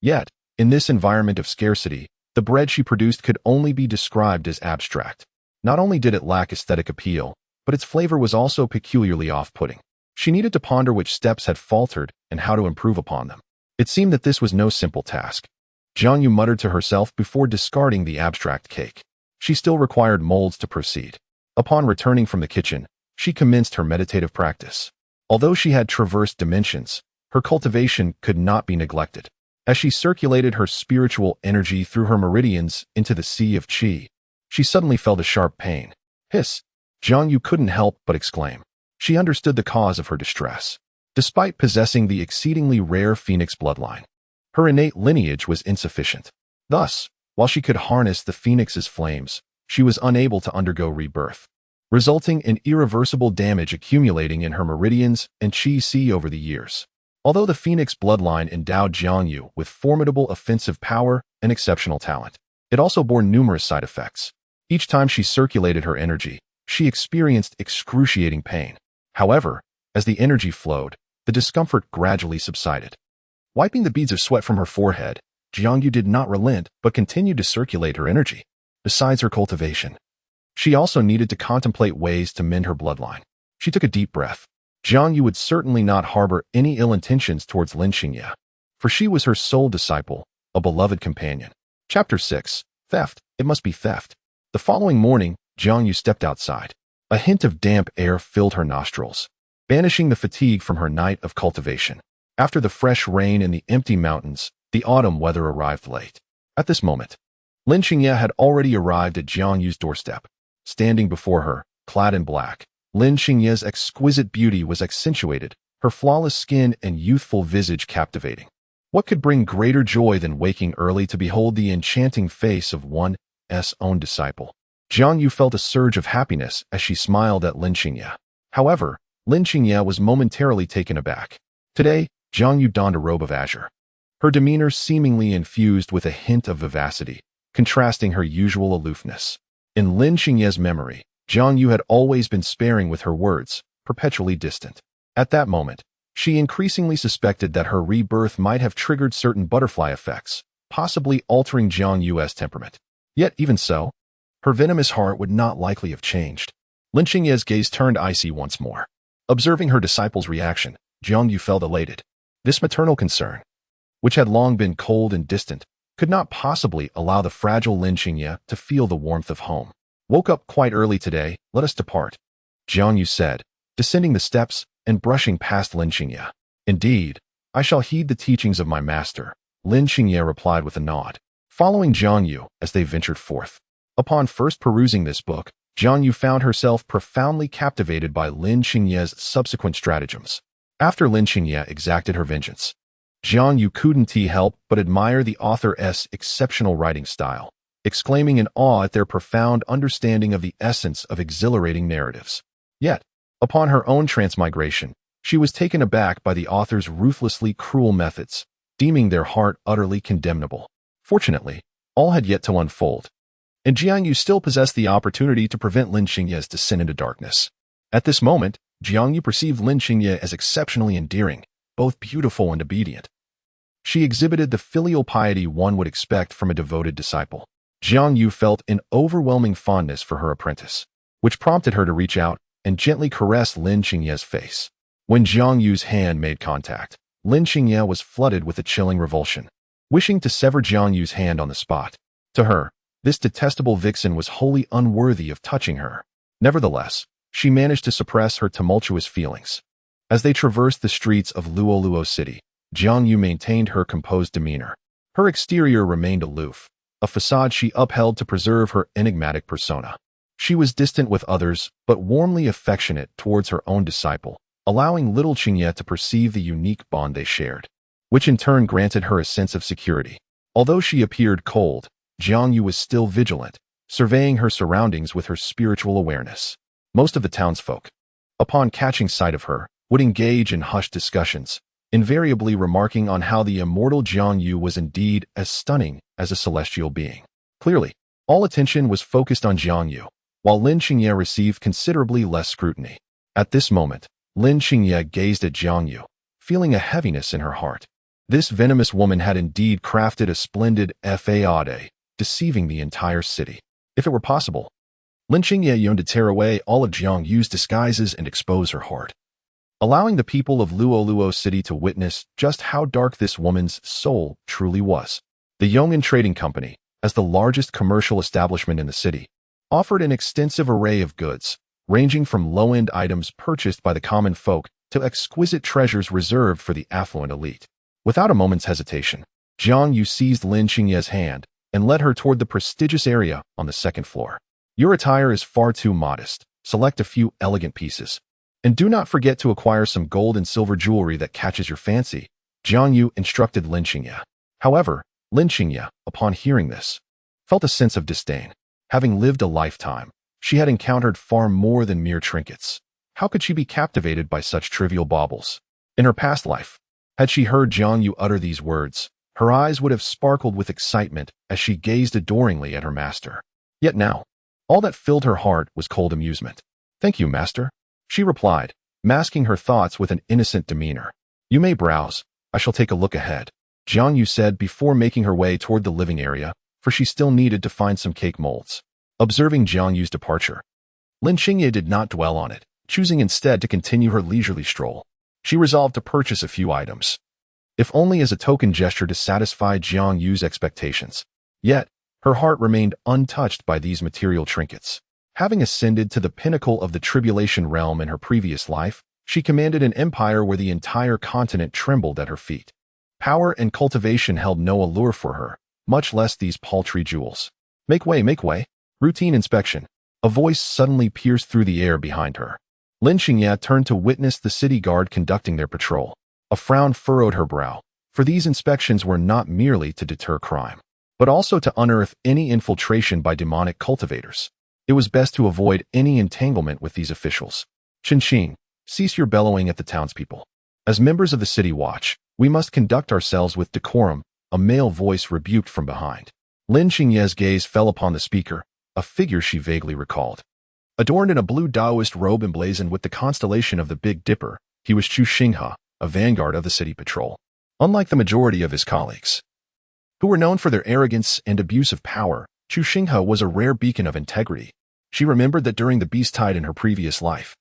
Yet, in this environment of scarcity, the bread she produced could only be described as abstract. Not only did it lack aesthetic appeal, but its flavor was also peculiarly off-putting. She needed to ponder which steps had faltered and how to improve upon them. It seemed that this was no simple task. Jiangyu muttered to herself before discarding the abstract cake. She still required molds to proceed. Upon returning from the kitchen, she commenced her meditative practice. Although she had traversed dimensions, her cultivation could not be neglected. As she circulated her spiritual energy through her meridians into the sea of qi, she suddenly felt a sharp pain. Hiss! Jiangyu couldn't help but exclaim. She understood the cause of her distress. Despite possessing the exceedingly rare phoenix bloodline, her innate lineage was insufficient. Thus, while she could harness the phoenix's flames, she was unable to undergo rebirth, resulting in irreversible damage accumulating in her meridians and qi sea over the years. Although the phoenix bloodline endowed Jiangyu with formidable offensive power and exceptional talent, it also bore numerous side effects. Each time she circulated her energy, she experienced excruciating pain. However, as the energy flowed, the discomfort gradually subsided. Wiping the beads of sweat from her forehead, Jiangyu did not relent but continued to circulate her energy. Besides her cultivation, she also needed to contemplate ways to mend her bloodline. She took a deep breath. Jiangyu would certainly not harbor any ill intentions towards Lin Xingye, for she was her sole disciple, a beloved companion. Chapter 6. Theft. It must be theft. The following morning, Jiangyu stepped outside. A hint of damp air filled her nostrils, banishing the fatigue from her night of cultivation. After the fresh rain in the empty mountains, the autumn weather arrived late. At this moment, Lin Xingye had already arrived at Jiangyu's doorstep. Standing before her, clad in black, Lin Xingye's exquisite beauty was accentuated, her flawless skin and youthful visage captivating. What could bring greater joy than waking early to behold the enchanting face of one's own disciple? Jiangyu felt a surge of happiness as she smiled at Lin Xingye. However, Lin Xingye was momentarily taken aback. Today, Jiangyu donned a robe of azure, her demeanor seemingly infused with a hint of vivacity, contrasting her usual aloofness. In Lin Xingye's memory, Jiangyu had always been sparing with her words, perpetually distant. At that moment, she increasingly suspected that her rebirth might have triggered certain butterfly effects, possibly altering Jiangyu's temperament. Yet even so, her venomous heart would not likely have changed. Lin Xingye's gaze turned icy once more. Observing her disciple's reaction, Jiangyu felt elated. This maternal concern, which had long been cold and distant, could not possibly allow the fragile Lin Xingye to feel the warmth of home. Woke up quite early today, let us depart, Jiangyu said, descending the steps and brushing past Lin Xingye. Indeed, I shall heed the teachings of my master, Lin Xingye replied with a nod, following Jiangyu as they ventured forth. Upon first perusing this book, Jiangyu found herself profoundly captivated by Lin Xingye's subsequent stratagems. After Lin Xingye exacted her vengeance, Jiangyu couldn't help but admire the author's exceptional writing style, exclaiming in awe at their profound understanding of the essence of exhilarating narratives. Yet, upon her own transmigration, she was taken aback by the author's ruthlessly cruel methods, deeming their heart utterly condemnable. Fortunately, all had yet to unfold, and Jiangyu still possessed the opportunity to prevent Lin Xingye's descent into darkness. At this moment, Jiangyu perceived Lin Xingye as exceptionally endearing, both beautiful and obedient. She exhibited the filial piety one would expect from a devoted disciple. Jiangyu felt an overwhelming fondness for her apprentice, which prompted her to reach out and gently caress Lin Xingye's face. When Jiangyu's hand made contact, Lin Xingye was flooded with a chilling revulsion, wishing to sever Jiangyu's hand on the spot. To her, this detestable vixen was wholly unworthy of touching her. Nevertheless, she managed to suppress her tumultuous feelings. As they traversed the streets of Luoluo City, Jiangyu maintained her composed demeanor. Her exterior remained aloof, a facade she upheld to preserve her enigmatic persona. She was distant with others, but warmly affectionate towards her own disciple, allowing little Xingye to perceive the unique bond they shared, which in turn granted her a sense of security. Although she appeared cold, Jiangyu was still vigilant, surveying her surroundings with her spiritual awareness. Most of the townsfolk, upon catching sight of her, would engage in hushed discussions, invariably remarking on how the immortal Jiangyu was indeed as stunning as a celestial being. Clearly, All attention was focused on Jiang Yu, while Lin Xingye received considerably less scrutiny. At this moment, Lin Xingye gazed at Jiang Yu, feeling a heaviness in her heart. This venomous woman had indeed crafted a splendid fade, deceiving the entire city. If it were possible, Lin Xingye yearned to tear away all of Jiang Yu's disguises and expose her heart, allowing the people of Luoluo City to witness just how dark this woman's soul truly was. The Yong'an Trading Company, as the largest commercial establishment in the city, offered an extensive array of goods, ranging from low-end items purchased by the common folk to exquisite treasures reserved for the affluent elite. Without a moment's hesitation, Jiang Yu seized Lin Xingye's hand and led her toward the prestigious area on the second floor. Your attire is far too modest. Select a few elegant pieces. And do not forget to acquire some gold and silver jewelry that catches your fancy, Jiang Yu instructed Lin Xingye. However, Lin Xingye, upon hearing this, felt a sense of disdain. Having lived a lifetime, she had encountered far more than mere trinkets. How could she be captivated by such trivial baubles? In her past life, had she heard Jiang Yu utter these words, her eyes would have sparkled with excitement as she gazed adoringly at her master. Yet now, all that filled her heart was cold amusement. Thank you, master, she replied, masking her thoughts with an innocent demeanor. You may browse. I shall take a look ahead, Jiang Yu said before making her way toward the living area, for she still needed to find some cake molds. Observing Jiang Yu's departure, Lin Xingye did not dwell on it, choosing instead to continue her leisurely stroll. She resolved to purchase a few items, if only as a token gesture to satisfy Jiang Yu's expectations. Yet, her heart remained untouched by these material trinkets. Having ascended to the pinnacle of the tribulation realm in her previous life, she commanded an empire where the entire continent trembled at her feet. Power and cultivation held no allure for her, much less these paltry jewels. Make way, make way. Routine inspection. A voice suddenly pierced through the air behind her. Lin Xingye turned to witness the city guard conducting their patrol. A frown furrowed her brow, for these inspections were not merely to deter crime, but also to unearth any infiltration by demonic cultivators. It was best to avoid any entanglement with these officials. Qin, cease your bellowing at the townspeople. As members of the city watch, we must conduct ourselves with decorum, a male voice rebuked from behind. Lin Xingye's gaze fell upon the speaker, a figure she vaguely recalled. Adorned in a blue Taoist robe emblazoned with the constellation of the Big Dipper, he was Chu Xinghe, a vanguard of the city patrol. Unlike the majority of his colleagues, who were known for their arrogance and abuse of power, Chu Xinghe was a rare beacon of integrity. She remembered that during the beast tide in her previous life,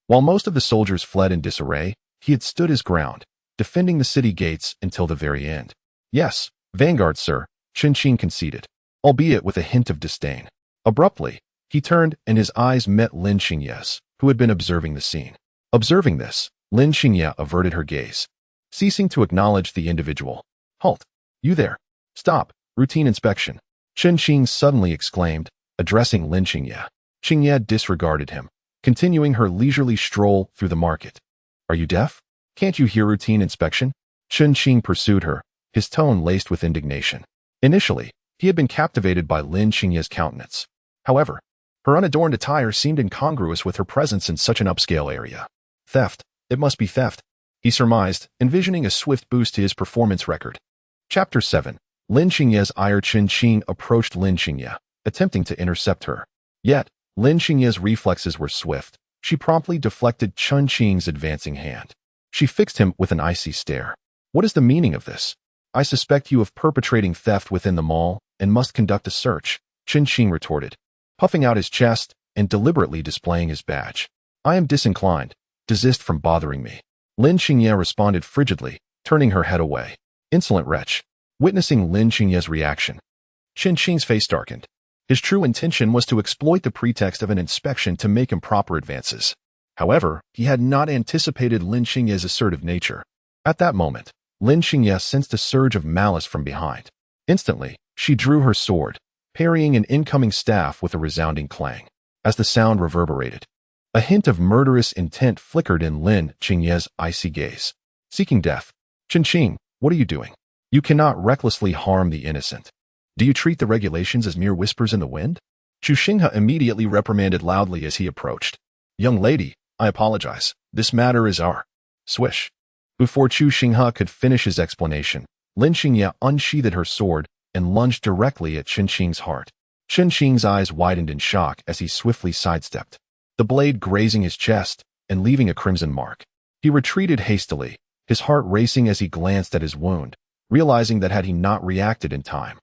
while most of the soldiers fled in disarray, he had stood his ground, defending the city gates until the very end. Yes, vanguard, sir, Qin conceded, albeit with a hint of disdain. Abruptly, he turned and his eyes met Lin Xingye's, who had been observing the scene. Observing this, Lin Xingye averted her gaze, ceasing to acknowledge the individual. Halt! You there! Stop! Routine inspection! Qin suddenly exclaimed, addressing Lin Xingye. Xingye disregarded him, continuing her leisurely stroll through the market. Are you deaf? Can't you hear routine inspection? Qin pursued her, his tone laced with indignation. Initially, he had been captivated by Lin Xingye's countenance. However, her unadorned attire seemed incongruous with her presence in such an upscale area. Theft. It must be theft, he surmised, envisioning a swift boost to his performance record. Chapter 7. Lin Xingye's ire. Qin approached Lin Xingye, attempting to intercept her. Yet, Lin Xingye's reflexes were swift. She promptly deflected Qin's advancing hand. She fixed him with an icy stare. What is the meaning of this? I suspect you of perpetrating theft within the mall and must conduct a search, Qin retorted, puffing out his chest and deliberately displaying his badge. I am disinclined. Desist from bothering me. Lin Xingye responded frigidly, turning her head away. Insolent wretch. Witnessing Lin Xingye's reaction, Qin's face darkened. His true intention was to exploit the pretext of an inspection to make improper advances. However, he had not anticipated Lin Xingye's assertive nature. At that moment, Lin Xingye sensed a surge of malice from behind. Instantly, she drew her sword, parrying an incoming staff with a resounding clang. As the sound reverberated, a hint of murderous intent flickered in Lin Xingye's icy gaze. Seeking death. Qin, what are you doing? You cannot recklessly harm the innocent. Do you treat the regulations as mere whispers in the wind? Chu Xinghe immediately reprimanded loudly as he approached. Young lady, I apologize. This matter is our. Swish. Before Chu Xinghe could finish his explanation, Lin Xingye unsheathed her sword and lunged directly at Qin's heart. Chen Qing's eyes widened in shock as he swiftly sidestepped, the blade grazing his chest and leaving a crimson mark. He retreated hastily, his heart racing as he glanced at his wound, realizing that had he not reacted in time,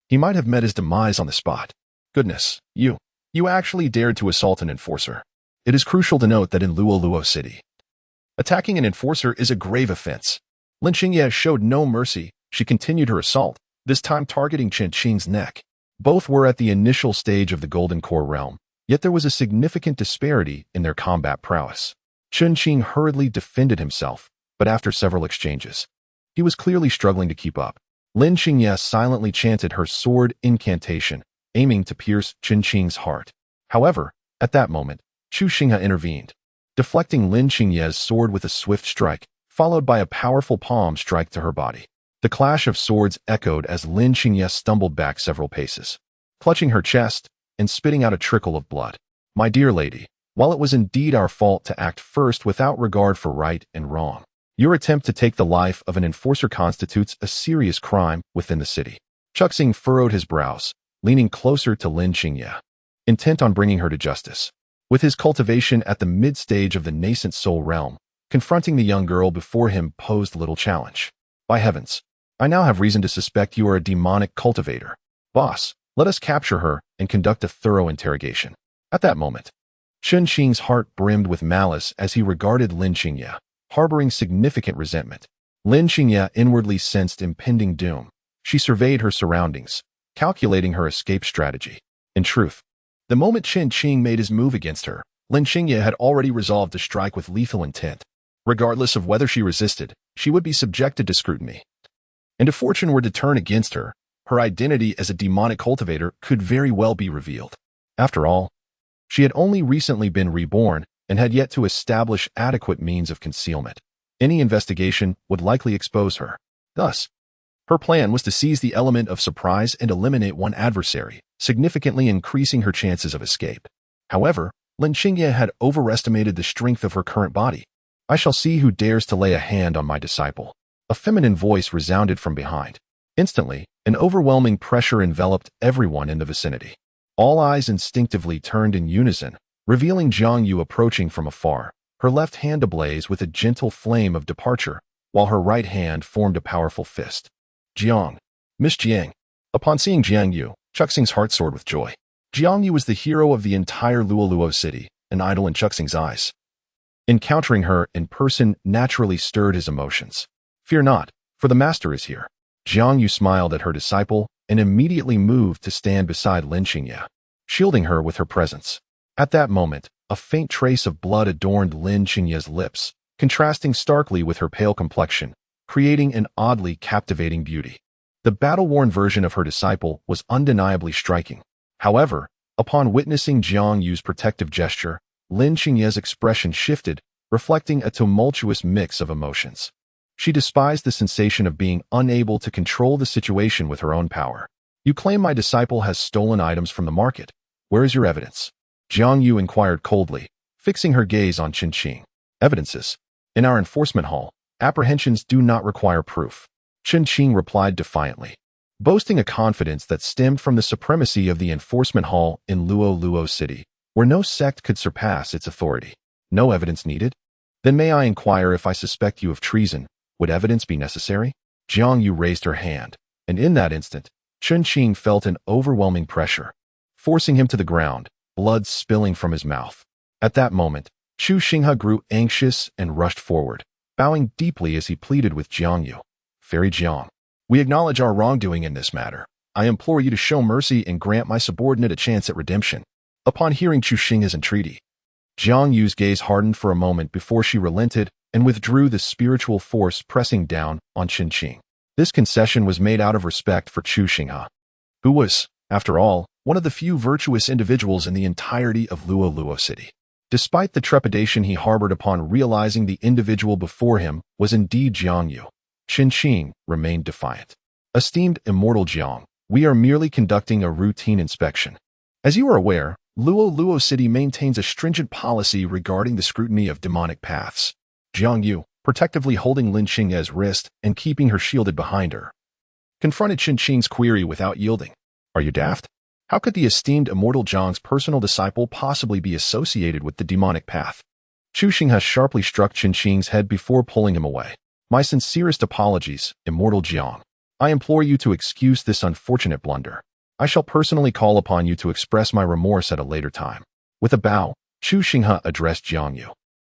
he might have met his demise on the spot. Goodness, you actually dared to assault an enforcer. It is crucial to note that in Luoluo City, attacking an enforcer is a grave offense. Lin Xingye showed no mercy. She continued her assault, this time targeting Chen Qing's neck. Both were at the initial stage of the Golden Core realm, yet there was a significant disparity in their combat prowess. Chen Qing hurriedly defended himself, but after several exchanges, he was clearly struggling to keep up. Lin Xingye silently chanted her sword incantation, aiming to pierce Chen Qing's heart. However, at that moment, Chu Xinghe intervened, deflecting Lin Xingye's sword with a swift strike, followed by a powerful palm strike to her body. The clash of swords echoed as Lin Xingye stumbled back several paces, clutching her chest and spitting out a trickle of blood. My dear lady, while it was indeed our fault to act first without regard for right and wrong, your attempt to take the life of an enforcer constitutes a serious crime within the city. Chuxing furrowed his brows, leaning closer to Lin Xingye, intent on bringing her to justice. With his cultivation at the mid-stage of the nascent soul realm, confronting the young girl before him posed little challenge. By heavens, I now have reason to suspect you are a demonic cultivator. Boss, let us capture her and conduct a thorough interrogation. At that moment, Chen Qing's heart brimmed with malice as he regarded Lin Xingye, harboring significant resentment. Lin Xingye inwardly sensed impending doom. She surveyed her surroundings, calculating her escape strategy. In truth, the moment Chen Qing made his move against her, Lin Xingye had already resolved to strike with lethal intent. Regardless of whether she resisted, she would be subjected to scrutiny. And if fortune were to turn against her, her identity as a demonic cultivator could very well be revealed. After all, she had only recently been reborn and had yet to establish adequate means of concealment. Any investigation would likely expose her. Thus, her plan was to seize the element of surprise and eliminate one adversary, significantly increasing her chances of escape. However, Lin Xingye had overestimated the strength of her current body. I shall see who dares to lay a hand on my disciple. A feminine voice resounded from behind. Instantly, an overwhelming pressure enveloped everyone in the vicinity. All eyes instinctively turned in unison, revealing Jiang Yu approaching from afar, her left hand ablaze with a gentle flame of departure, while her right hand formed a powerful fist. Jiang, Miss Jiang. Upon seeing Jiang Yu, Chuxing's heart soared with joy. Jiang Yu was the hero of the entire Luoluo city, an idol in Chuxing's eyes. Encountering her in person naturally stirred his emotions. Fear not, for the master is here. Jiang Yu smiled at her disciple and immediately moved to stand beside Lin Xingye, shielding her with her presence. At that moment, a faint trace of blood adorned Lin Xingye's lips, contrasting starkly with her pale complexion, creating an oddly captivating beauty. The battle-worn version of her disciple was undeniably striking. However, upon witnessing Jiang Yu's protective gesture, Lin Xingye's expression shifted, reflecting a tumultuous mix of emotions. She despised the sensation of being unable to control the situation with her own power. You claim my disciple has stolen items from the market. Where is your evidence? Jiang Yu inquired coldly, fixing her gaze on Chen Qing. Evidences. In our enforcement hall, apprehensions do not require proof. Chen Qing replied defiantly, boasting a confidence that stemmed from the supremacy of the enforcement hall in Luoluo City, where no sect could surpass its authority. No evidence needed? Then may I inquire if I suspect you of treason? Would evidence be necessary? Jiang Yu raised her hand, and in that instant, Chen Qing felt an overwhelming pressure, forcing him to the ground, blood spilling from his mouth. At that moment, Chu Xinghe grew anxious and rushed forward, bowing deeply as he pleaded with Jiang Yu. Fairy Jiang, we acknowledge our wrongdoing in this matter. I implore you to show mercy and grant my subordinate a chance at redemption. Upon hearing Chu Xinghe's entreaty, Jiang Yu's gaze hardened for a moment before she relented and withdrew the spiritual force pressing down on Chen Qing. This concession was made out of respect for Chu Xinghe, who was, after all, one of the few virtuous individuals in the entirety of Luoluo City. Despite the trepidation he harbored upon realizing the individual before him was indeed Jiang Yu, Chen Qing remained defiant. Esteemed Immortal Jiang, we are merely conducting a routine inspection. As you are aware, Luoluo City maintains a stringent policy regarding the scrutiny of demonic paths. Jiang Yu, protectively holding Lin Xingye's wrist and keeping her shielded behind her, confronted Chen Qing's query without yielding. Are you daft? How could the esteemed immortal Zhang's personal disciple possibly be associated with the demonic path? Chu Xinghe sharply struck Qin Shing's head before pulling him away. My sincerest apologies, immortal Jiang. I implore you to excuse this unfortunate blunder. I shall personally call upon you to express my remorse at a later time. With a bow, Chu Xinghe addressed Jiang Yu.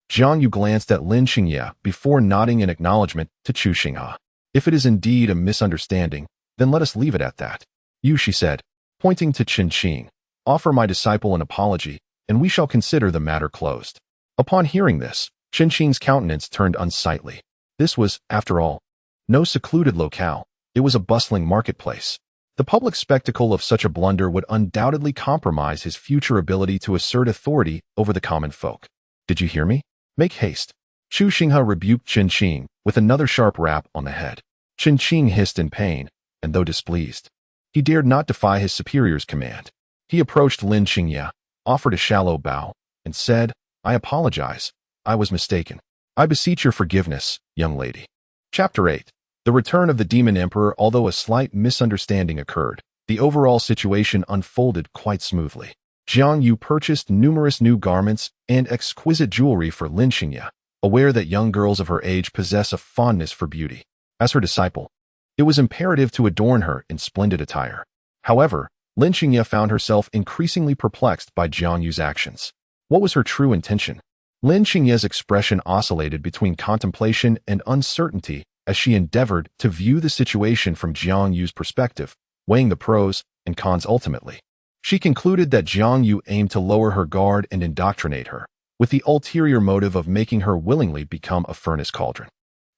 Jiang Yu glanced at Lin Xingye before nodding in acknowledgement to Chu Xinghe. If it is indeed a misunderstanding, then let us leave it at that. You, she said, pointing to Qin Xing, offer my disciple an apology, and we shall consider the matter closed. Upon hearing this, Qin Xing's countenance turned unsightly. This was, after all, no secluded locale. It was a bustling marketplace. The public spectacle of such a blunder would undoubtedly compromise his future ability to assert authority over the common folk. Did you hear me? Make haste. Chu Xinghe rebuked Qin Xing with another sharp rap on the head. Qin Xing hissed in pain, and though displeased, he dared not defy his superior's command. He approached Lin Xingye, offered a shallow bow, and said, I apologize. I was mistaken. I beseech your forgiveness, young lady. Chapter 8. The return of the Demon Emperor. Although a slight misunderstanding occurred, the overall situation unfolded quite smoothly. Jiang Yu purchased numerous new garments and exquisite jewelry for Lin Xingye, aware that young girls of her age possess a fondness for beauty. As her disciple, it was imperative to adorn her in splendid attire. However, Lin Xingye found herself increasingly perplexed by Jiang Yu's actions. What was her true intention? Lin Xingye's expression oscillated between contemplation and uncertainty as she endeavored to view the situation from Jiang Yu's perspective, weighing the pros and cons ultimately. She concluded that Jiang Yu aimed to lower her guard and indoctrinate her, with the ulterior motive of making her willingly become a furnace cauldron.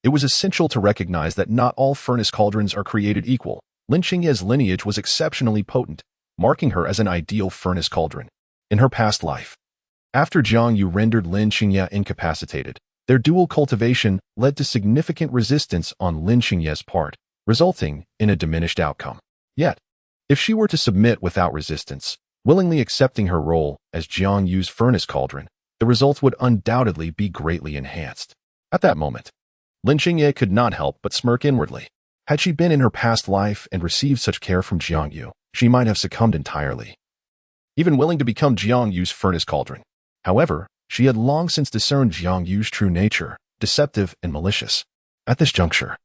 It was essential to recognize that not all furnace cauldrons are created equal. Lin Xingye's lineage was exceptionally potent, marking her as an ideal furnace cauldron. In her past life, after Jiang Yu rendered Lin Xingye incapacitated, their dual cultivation led to significant resistance on Lin Xingye's part, resulting in a diminished outcome. Yet, if she were to submit without resistance, willingly accepting her role as Jiang Yu's furnace cauldron, the results would undoubtedly be greatly enhanced. At that moment, Lin Xingye could not help but smirk inwardly. Had she been in her past life and received such care from Jiang Yu, she might have succumbed entirely, even willing to become Jiang Yu's furnace cauldron. However, she had long since discerned Jiang Yu's true nature, deceptive and malicious. At this juncture,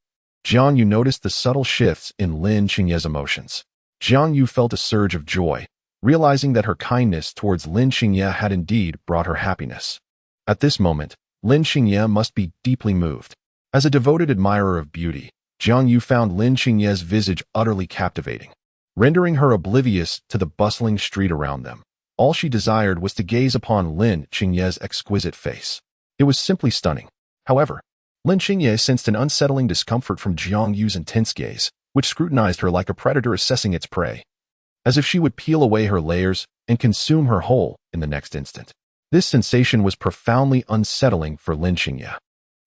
Jiang Yu noticed the subtle shifts in Lin Xingye's emotions. Jiang Yu felt a surge of joy, realizing that her kindness towards Lin Xingye had indeed brought her happiness. At this moment, Lin Xingye must be deeply moved. As a devoted admirer of beauty, Jiang Yu found Lin Xingye's visage utterly captivating, rendering her oblivious to the bustling street around them. All she desired was to gaze upon Lin Xingye's exquisite face. It was simply stunning. However, Lin Xingye sensed an unsettling discomfort from Jiang Yu's intense gaze, which scrutinized her like a predator assessing its prey, as if she would peel away her layers and consume her whole in the next instant. This sensation was profoundly unsettling for Lin Xingye.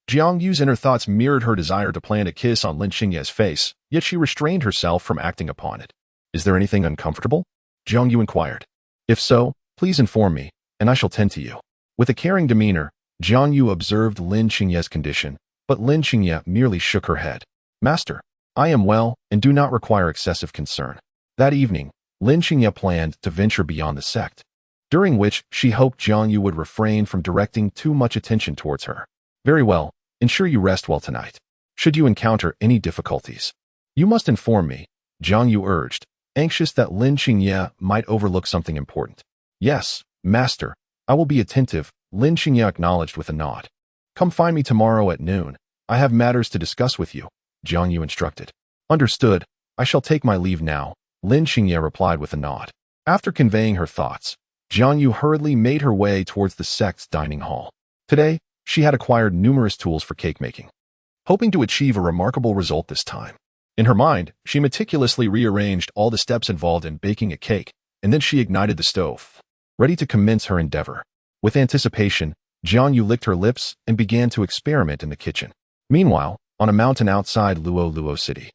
Jiang Yu's inner thoughts mirrored her desire to plant a kiss on Lin Xingye's face, yet she restrained herself from acting upon it. Is there anything uncomfortable? Jiang Yu inquired. If so, please inform me, and I shall tend to you. With a caring demeanor, Jiang Yu observed Lin Xingye's condition, but Lin Xingye merely shook her head. Master, I am well and do not require excessive concern. That evening, Lin Xingye planned to venture beyond the sect, during which she hoped Jiang Yu would refrain from directing too much attention towards her. Very well, ensure you rest well tonight. Should you encounter any difficulties, you must inform me, Jiang Yu urged, anxious that Lin Xingye might overlook something important. Yes, master, I will be attentive, Lin Xingye acknowledged with a nod. Come find me tomorrow at noon. I have matters to discuss with you, Jiang Yu instructed. Understood, I shall take my leave now, Lin Xingye replied with a nod. After conveying her thoughts, Jiang Yu hurriedly made her way towards the sect's dining hall. Today, she had acquired numerous tools for cake making, hoping to achieve a remarkable result this time. In her mind, she meticulously rearranged all the steps involved in baking a cake, and then she ignited the stove, ready to commence her endeavor. With anticipation, Jiang Yu licked her lips and began to experiment in the kitchen. Meanwhile, on a mountain outside Luo City,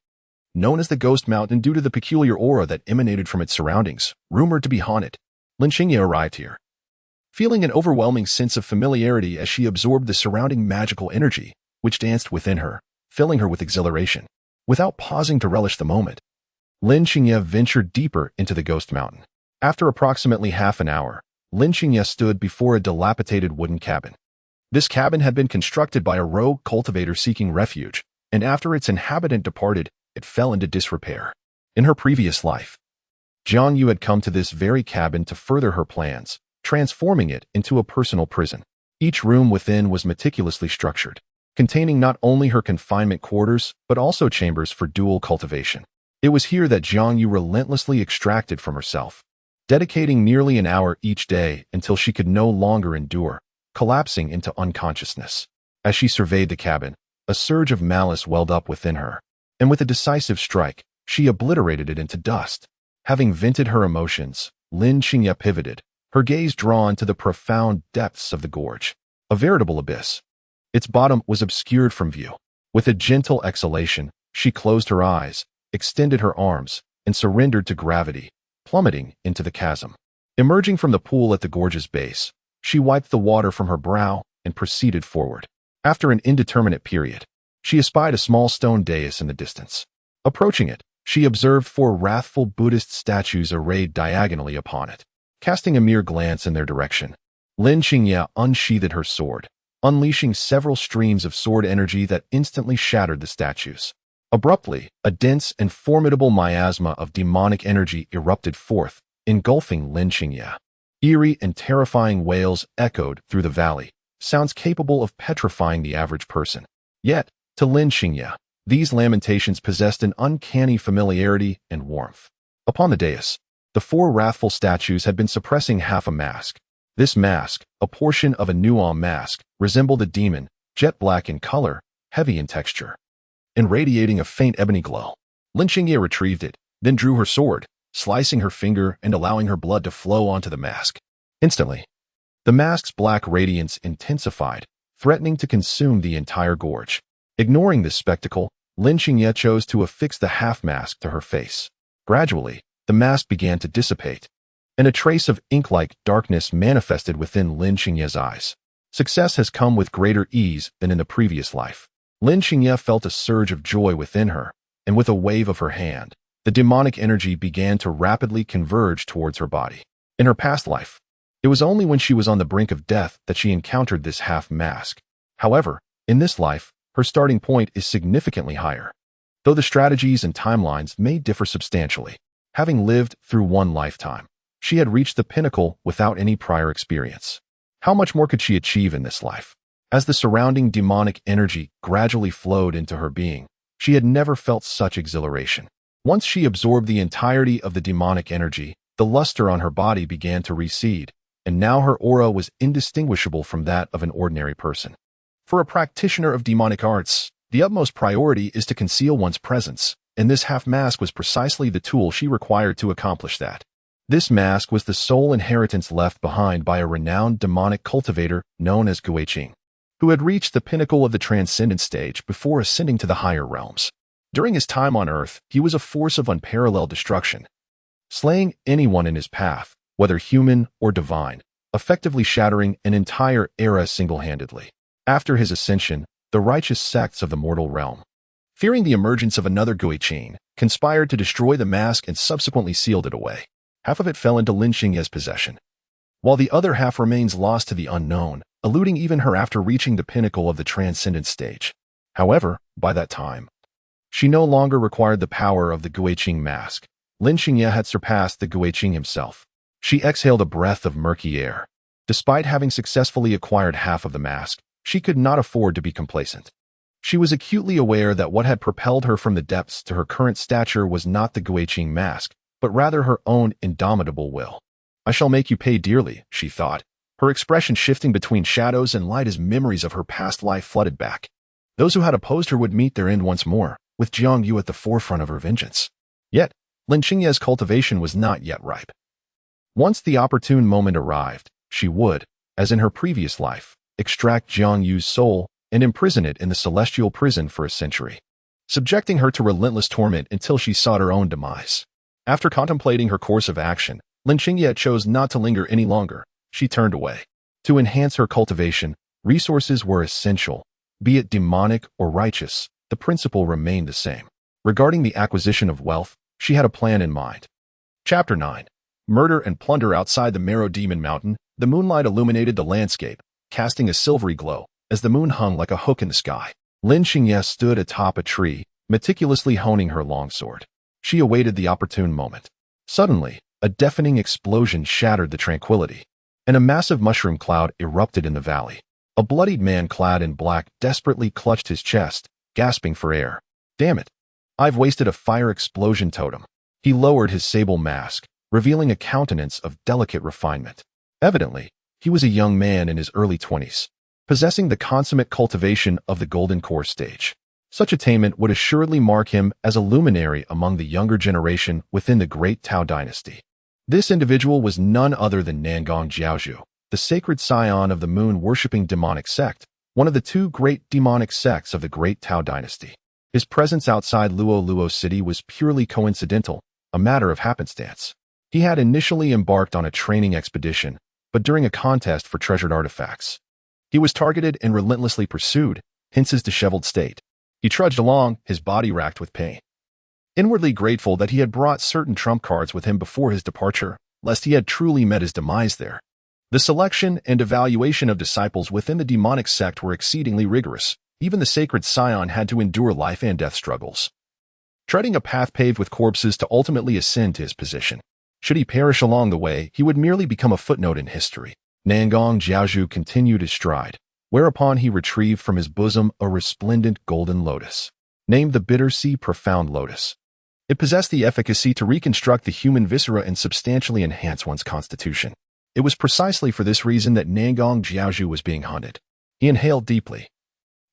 known as the Ghost Mountain due to the peculiar aura that emanated from its surroundings, rumored to be haunted, Lin Xingye arrived here, feeling an overwhelming sense of familiarity as she absorbed the surrounding magical energy, which danced within her, filling her with exhilaration. Without pausing to relish the moment, Lin Xingye ventured deeper into the Ghost Mountain. After approximately half an hour, Lin Qingye stood before a dilapidated wooden cabin. This cabin had been constructed by a rogue cultivator seeking refuge, and after its inhabitant departed, it fell into disrepair. In her previous life, Jiang Yu had come to this very cabin to further her plans, transforming it into a personal prison. Each room within was meticulously structured, containing not only her confinement quarters, but also chambers for dual cultivation. It was here that Jiang Yu relentlessly extracted from herself, dedicating nearly an hour each day until she could no longer endure, collapsing into unconsciousness. As she surveyed the cabin, a surge of malice welled up within her, and with a decisive strike, she obliterated it into dust. Having vented her emotions, Lin Qingye pivoted, her gaze drawn to the profound depths of the gorge, a veritable abyss. Its bottom was obscured from view. With a gentle exhalation, she closed her eyes, extended her arms, and surrendered to gravity, plummeting into the chasm. Emerging from the pool at the gorge's base, she wiped the water from her brow and proceeded forward. After an indeterminate period, she espied a small stone dais in the distance. Approaching it, she observed 4 wrathful Buddhist statues arrayed diagonally upon it. Casting a mere glance in their direction, Lin Qingye unsheathed her sword, unleashing several streams of sword energy that instantly shattered the statues. Abruptly, a dense and formidable miasma of demonic energy erupted forth, engulfing Lin Qingye. Eerie and terrifying wails echoed through the valley, sounds capable of petrifying the average person. Yet, to Lin Qingye, these lamentations possessed an uncanny familiarity and warmth. Upon the dais, the 4 wrathful statues had been suppressing half a mask. This mask, a portion of a Nuam mask, resembled a demon, jet black in color, heavy in texture, and radiating a faint ebony glow. Lin Qingye retrieved it, then drew her sword, slicing her finger and allowing her blood to flow onto the mask. Instantly, the mask's black radiance intensified, threatening to consume the entire gorge. Ignoring this spectacle, Lin Qingye chose to affix the half-mask to her face. Gradually, the mask began to dissipate, and a trace of ink-like darkness manifested within Lin Qingye's eyes. Success has come with greater ease than in the previous life. Lin Qingye felt a surge of joy within her, and with a wave of her hand, the demonic energy began to rapidly converge towards her body. In her past life, it was only when she was on the brink of death that she encountered this half-mask. However, in this life, her starting point is significantly higher, though the strategies and timelines may differ substantially. Having lived through one lifetime, she had reached the pinnacle without any prior experience. How much more could she achieve in this life? As the surrounding demonic energy gradually flowed into her being, she had never felt such exhilaration. Once she absorbed the entirety of the demonic energy, the luster on her body began to recede, and now her aura was indistinguishable from that of an ordinary person. For a practitioner of demonic arts, the utmost priority is to conceal one's presence, and this half-mask was precisely the tool she required to accomplish that. This mask was the sole inheritance left behind by a renowned demonic cultivator known as Guiqing, who had reached the pinnacle of the transcendent stage before ascending to the higher realms. During his time on Earth, he was a force of unparalleled destruction, slaying anyone in his path, whether human or divine, effectively shattering an entire era single-handedly. After his ascension, the righteous sects of the mortal realm, fearing the emergence of another Guiqing, conspired to destroy the mask and subsequently sealed it away. Half of it fell into Lin Qingye's possession, while the other half remains lost to the unknown, eluding even her after reaching the pinnacle of the transcendent stage. However, by that time, she no longer required the power of the Guiqing mask. Lin Qingye had surpassed the Guiqing himself. She exhaled a breath of murky air. Despite having successfully acquired half of the mask, she could not afford to be complacent. She was acutely aware that what had propelled her from the depths to her current stature was not the Guiqing mask, but rather her own indomitable will. "I shall make you pay dearly," she thought, her expression shifting between shadows and light as memories of her past life flooded back. Those who had opposed her would meet their end once more, with Jiang Yu at the forefront of her vengeance. Yet, Lin Qingye's cultivation was not yet ripe. Once the opportune moment arrived, she would, as in her previous life, extract Jiang Yu's soul and imprison it in the celestial prison for a century, subjecting her to relentless torment until she sought her own demise. After contemplating her course of action, Lin Qingye chose not to linger any longer. She turned away. To enhance her cultivation, resources were essential. Be it demonic or righteous, the principle remained the same. Regarding the acquisition of wealth, she had a plan in mind. Chapter 9. murder and plunder outside the Marrow Demon Mountain. The moonlight illuminated the landscape, casting a silvery glow as the moon hung like a hook in the sky. Lin Xingye stood atop a tree, meticulously honing her longsword. She awaited the opportune moment. Suddenly, a deafening explosion shattered the tranquility, and a massive mushroom cloud erupted in the valley. A bloodied man clad in black desperately clutched his chest, gasping for air. Damn it! I've wasted a fire explosion totem. He lowered his sable mask, revealing a countenance of delicate refinement. Evidently, he was a young man in his early 20s, possessing the consummate cultivation of the Golden Core stage. Such attainment would assuredly mark him as a luminary among the younger generation within the Great Tao Dynasty. This individual was none other than Nangong Jiaozhu, the sacred scion of the moon-worshipping demonic sect, one of the two great demonic sects of the Great Tao Dynasty. His presence outside Luo City was purely coincidental, a matter of happenstance. He had initially embarked on a training expedition, but during a contest for treasured artifacts. He was targeted and relentlessly pursued, hence his disheveled state. He trudged along, his body racked with pain. Inwardly grateful that he had brought certain trump cards with him before his departure, lest he had truly met his demise there. The selection and evaluation of disciples within the demonic sect were exceedingly rigorous. Even the sacred scion had to endure life and death struggles, treading a path paved with corpses to ultimately ascend to his position. Should he perish along the way, he would merely become a footnote in history. Nangong Jiaozhu continued his stride, whereupon he retrieved from his bosom a resplendent golden lotus, named the Bitter Sea Profound Lotus. It possessed the efficacy to reconstruct the human viscera and substantially enhance one's constitution. It was precisely for this reason that Nangong Jiaozhu was being hunted. He inhaled deeply,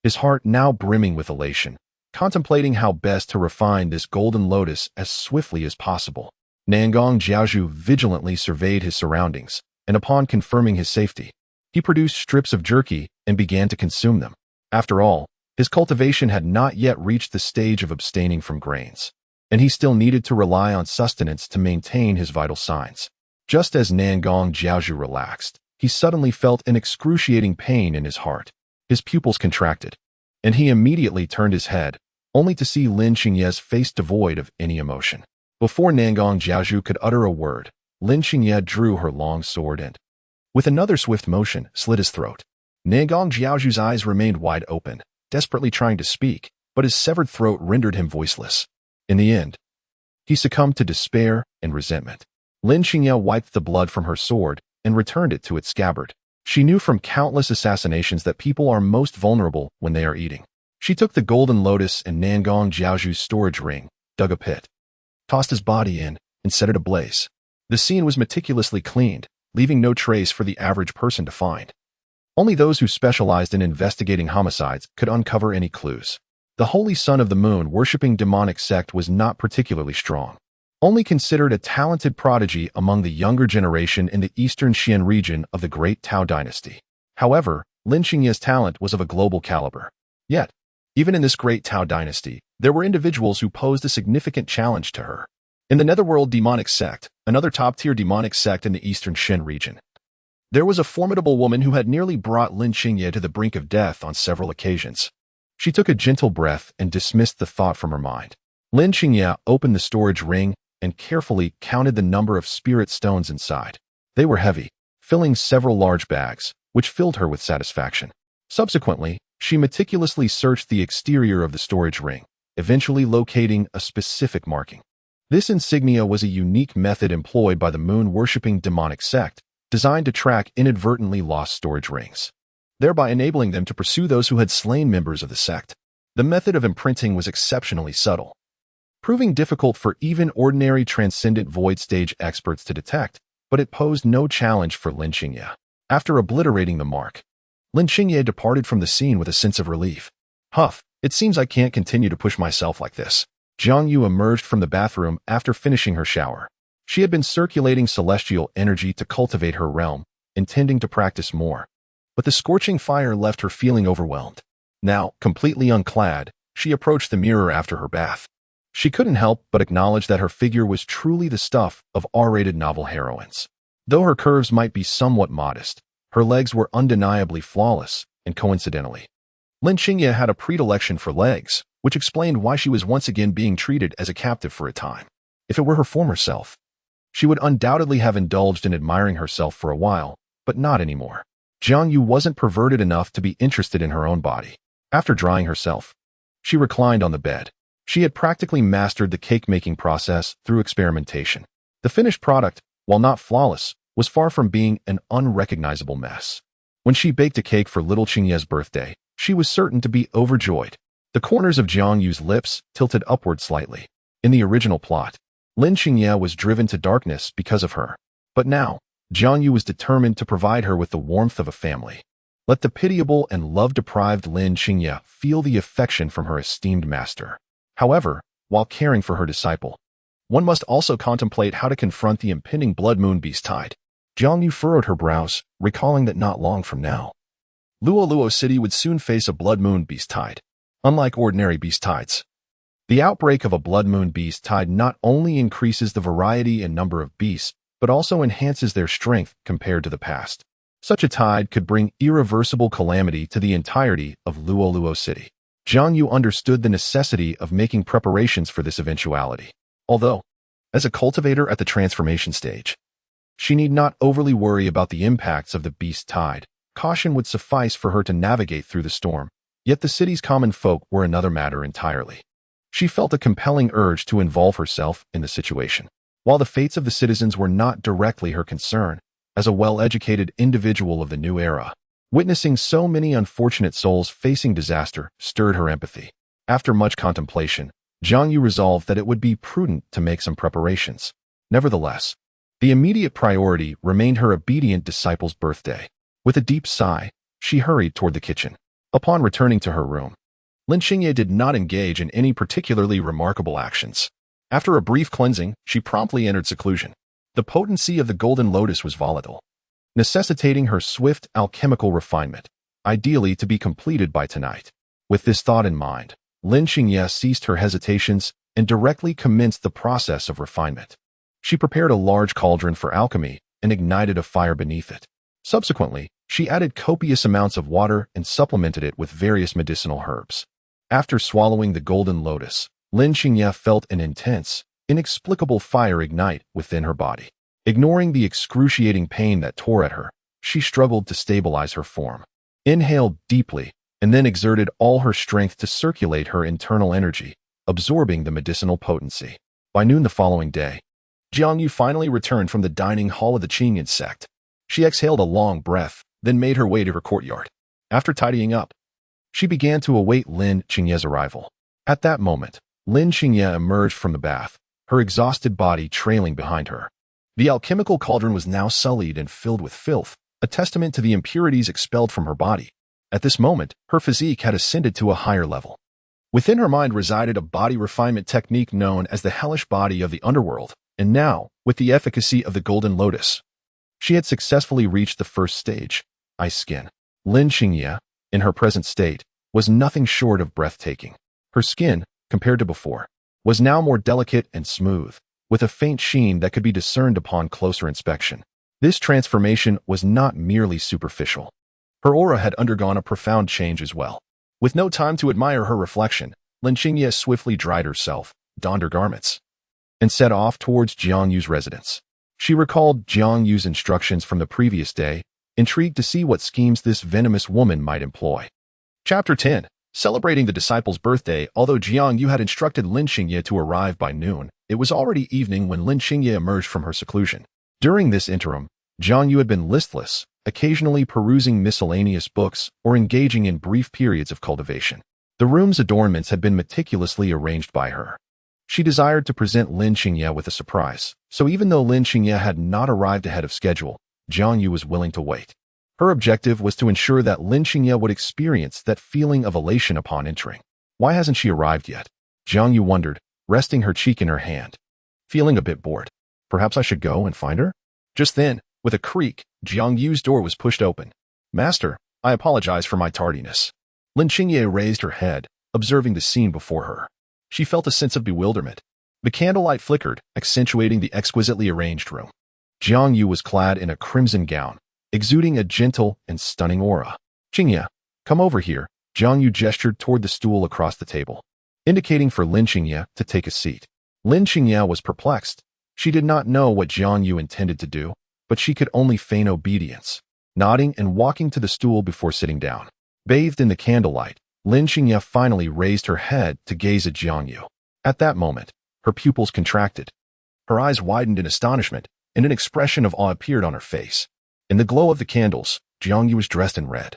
his heart now brimming with elation, contemplating how best to refine this golden lotus as swiftly as possible. Nangong Jiaozhu vigilantly surveyed his surroundings, and upon confirming his safety, he produced strips of jerky and began to consume them. After all, his cultivation had not yet reached the stage of abstaining from grains, and he still needed to rely on sustenance to maintain his vital signs. Just as Nangong Jiaozhu relaxed, he suddenly felt an excruciating pain in his heart. His pupils contracted, and he immediately turned his head, only to see Lin Xingye's face devoid of any emotion. Before Nangong Jiaozhu could utter a word, Lin Xingye drew her long sword and, with another swift motion, slit his throat. Nangong Jiaozhu's eyes remained wide open, desperately trying to speak, but his severed throat rendered him voiceless. In the end, he succumbed to despair and resentment. Lin Xingye wiped the blood from her sword and returned it to its scabbard. She knew from countless assassinations that people are most vulnerable when they are eating. She took the golden lotus and Nangong Jiaozhu's storage ring, dug a pit, tossed his body in, and set it ablaze. The scene was meticulously cleaned, leaving no trace for the average person to find. Only those who specialized in investigating homicides could uncover any clues. The Holy Son of the Moon worshipping demonic sect was not particularly strong. Only considered a talented prodigy among the younger generation in the eastern Xian region of the Great Tao Dynasty. However, Lin Xingye's talent was of a global caliber. Yet, even in this Great Tao Dynasty, there were individuals who posed a significant challenge to her. In the Netherworld Demonic Sect, another top-tier demonic sect in the eastern Xian region, there was a formidable woman who had nearly brought Lin Xingye to the brink of death on several occasions. She took a gentle breath and dismissed the thought from her mind. Lin Xingye opened the storage ring and carefully counted the number of spirit stones inside. They were heavy, filling several large bags, which filled her with satisfaction. Subsequently, she meticulously searched the exterior of the storage ring, eventually locating a specific marking. This insignia was a unique method employed by the moon-worshipping demonic sect, designed to track inadvertently lost storage rings, thereby enabling them to pursue those who had slain members of the sect. The method of imprinting was exceptionally subtle, proving difficult for even ordinary transcendent void stage experts to detect, but it posed no challenge for Lin Xingye. After obliterating the mark, Lin Xingye departed from the scene with a sense of relief. Huff, it seems I can't continue to push myself like this. Jiang Yu emerged from the bathroom after finishing her shower. She had been circulating celestial energy to cultivate her realm, intending to practice more. But the scorching fire left her feeling overwhelmed. Now, completely unclad, she approached the mirror after her bath. She couldn't help but acknowledge that her figure was truly the stuff of R-rated novel heroines. Though her curves might be somewhat modest, her legs were undeniably flawless, and coincidentally, Lin Xingye had a predilection for legs, which explained why she was once again being treated as a captive for a time. If it were her former self, She would undoubtedly have indulged in admiring herself for a while, but not anymore. Jiang Yu wasn't perverted enough to be interested in her own body. After drying herself, she reclined on the bed. She had practically mastered the cake-making process through experimentation. The finished product, while not flawless, was far from being an unrecognizable mess. When she baked a cake for little Qingye's birthday, she was certain to be overjoyed. The corners of Jiang Yu's lips tilted upward slightly. In the original plot, Lin Qingye was driven to darkness because of her. But now, Jiang Yu was determined to provide her with the warmth of a family. Let the pitiable and love-deprived Lin Qingye feel the affection from her esteemed master. However, while caring for her disciple, one must also contemplate how to confront the impending blood moon beast tide. Jiang Yu furrowed her brows, recalling that not long from now, Luoluo City would soon face a blood moon beast tide. Unlike ordinary beast tides, the outbreak of a blood moon beast tide not only increases the variety and number of beasts, but also enhances their strength compared to the past. Such a tide could bring irreversible calamity to the entirety of Luoluo City. Jiang Yu understood the necessity of making preparations for this eventuality. Although, as a cultivator at the transformation stage, she need not overly worry about the impacts of the beast tide. Caution would suffice for her to navigate through the storm. Yet the city's common folk were another matter entirely. She felt a compelling urge to involve herself in the situation. While the fates of the citizens were not directly her concern, as a well-educated individual of the new era, witnessing so many unfortunate souls facing disaster stirred her empathy. After much contemplation, Jiang Yu resolved that it would be prudent to make some preparations. Nevertheless, the immediate priority remained her obedient disciple's birthday. With a deep sigh, she hurried toward the kitchen. Upon returning to her room, Lin Qingye did not engage in any particularly remarkable actions. After a brief cleansing, she promptly entered seclusion. The potency of the golden lotus was volatile, necessitating her swift alchemical refinement, ideally to be completed by tonight. With this thought in mind, Lin Qingye ceased her hesitations and directly commenced the process of refinement. She prepared a large cauldron for alchemy and ignited a fire beneath it. Subsequently, she added copious amounts of water and supplemented it with various medicinal herbs. After swallowing the golden lotus, Lin Qingye felt an intense, inexplicable fire ignite within her body. Ignoring the excruciating pain that tore at her, she struggled to stabilize her form. Inhaled deeply, and then exerted all her strength to circulate her internal energy, absorbing the medicinal potency. By noon the following day, Jiang Yu finally returned from the dining hall of the Qingyan sect. She exhaled a long breath, then made her way to her courtyard. After tidying up, she began to await Lin Qingye's arrival. At that moment, Lin Qingye emerged from the bath, her exhausted body trailing behind her. The alchemical cauldron was now sullied and filled with filth, a testament to the impurities expelled from her body. At this moment, her physique had ascended to a higher level. Within her mind resided a body refinement technique known as the hellish body of the underworld, and now, with the efficacy of the golden lotus, she had successfully reached the first stage, ice skin. Lin Qingye, in her present state, was nothing short of breathtaking. Her skin, compared to before, was now more delicate and smooth, with a faint sheen that could be discerned upon closer inspection. This transformation was not merely superficial. Her aura had undergone a profound change as well. With no time to admire her reflection, Lin Qingye swiftly dried herself, donned her garments, and set off towards Jiang Yu's residence. She recalled Jiang Yu's instructions from the previous day, intrigued to see what schemes this venomous woman might employ. Chapter 10. Celebrating the disciple's birthday. Although Jiang Yu had instructed Lin Qingye to arrive by noon, it was already evening when Lin Qingye emerged from her seclusion. During this interim, Jiang Yu had been listless, occasionally perusing miscellaneous books or engaging in brief periods of cultivation. The room's adornments had been meticulously arranged by her. She desired to present Lin Qingye with a surprise, so even though Lin Qingye had not arrived ahead of schedule, Jiang Yu was willing to wait. Her objective was to ensure that Lin Qingye would experience that feeling of elation upon entering. Why hasn't she arrived yet? Jiang Yu wondered, resting her cheek in her hand. Feeling a bit bored. Perhaps I should go and find her? Just then, with a creak, Jiang Yu's door was pushed open. Master, I apologize for my tardiness. Lin Qingye raised her head, observing the scene before her. She felt a sense of bewilderment. The candlelight flickered, accentuating the exquisitely arranged room. Jiang Yu was clad in a crimson gown, exuding a gentle and stunning aura. Qingye, come over here. Jiang Yu gestured toward the stool across the table, indicating for Lin Qingye to take a seat. Lin Qingye was perplexed. She did not know what Jiang Yu intended to do, but she could only feign obedience, nodding and walking to the stool before sitting down. Bathed in the candlelight, Lin Xingye finally raised her head to gaze at Jiang Yu. At that moment, her pupils contracted. Her eyes widened in astonishment, and an expression of awe appeared on her face. In the glow of the candles, Jiang Yu was dressed in red.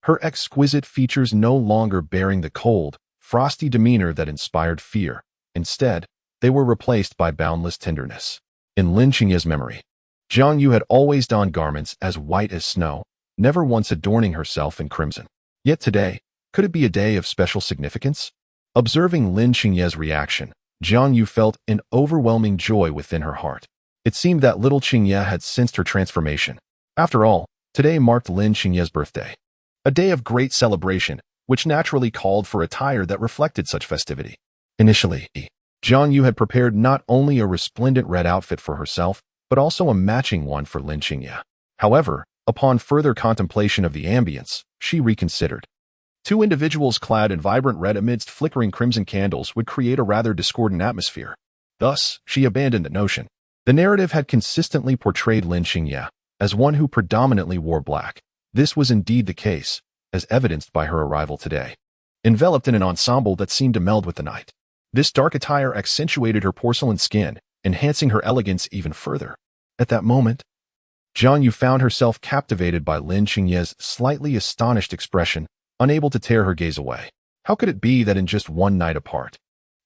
Her exquisite features no longer bearing the cold, frosty demeanor that inspired fear. Instead, they were replaced by boundless tenderness. In Lin Xingye's memory, Jiang Yu had always donned garments as white as snow, never once adorning herself in crimson. Yet today, could it be a day of special significance? Observing Lin Xingye's reaction, Jiang Yu felt an overwhelming joy within her heart. It seemed that little Xingye had sensed her transformation. After all, today marked Lin Xingye's birthday. A day of great celebration, which naturally called for attire that reflected such festivity. Initially, Jiang Yu had prepared not only a resplendent red outfit for herself, but also a matching one for Lin Xingye. However, upon further contemplation of the ambience, she reconsidered. Two individuals clad in vibrant red amidst flickering crimson candles would create a rather discordant atmosphere. Thus, she abandoned the notion. The narrative had consistently portrayed Lin Xingye as one who predominantly wore black. This was indeed the case, as evidenced by her arrival today. Enveloped in an ensemble that seemed to meld with the night, this dark attire accentuated her porcelain skin, enhancing her elegance even further. At that moment, Jiang Yu found herself captivated by Lin Xingye's slightly astonished expression, unable to tear her gaze away. How could it be that in just one night apart,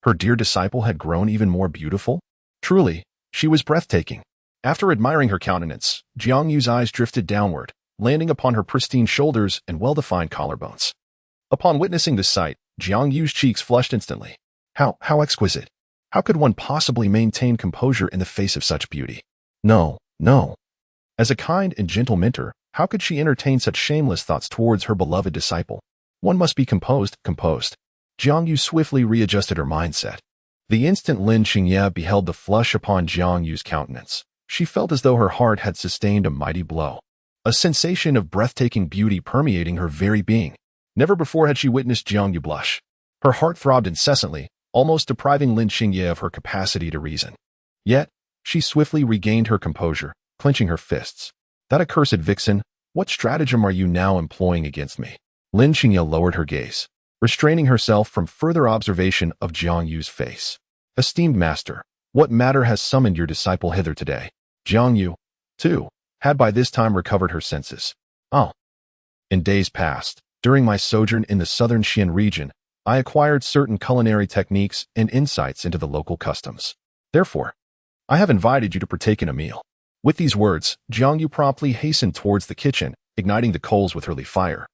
her dear disciple had grown even more beautiful? Truly, she was breathtaking. After admiring her countenance, Jiang Yu's eyes drifted downward, landing upon her pristine shoulders and well-defined collarbones. Upon witnessing this sight, Jiang Yu's cheeks flushed instantly. How exquisite! How could one possibly maintain composure in the face of such beauty? No. As a kind and gentle mentor, how could she entertain such shameless thoughts towards her beloved disciple? One must be composed. Jiang Yu swiftly readjusted her mindset. The instant Lin Xingye beheld the flush upon Jiang Yu's countenance, she felt as though her heart had sustained a mighty blow. A sensation of breathtaking beauty permeating her very being. Never before had she witnessed Jiang Yu blush. Her heart throbbed incessantly, almost depriving Lin Xingye of her capacity to reason. Yet, she swiftly regained her composure, clenching her fists. That accursed vixen, what stratagem are you now employing against me? Lin Xingye lowered her gaze, restraining herself from further observation of Jiang Yu's face. Esteemed master, what matter has summoned your disciple hither today? Jiang Yu, too, had by this time recovered her senses. In days past, during my sojourn in the southern Xian region, I acquired certain culinary techniques and insights into the local customs. Therefore, I have invited you to partake in a meal. With these words, Jiang Yu promptly hastened towards the kitchen, igniting the coals with her leaf fire,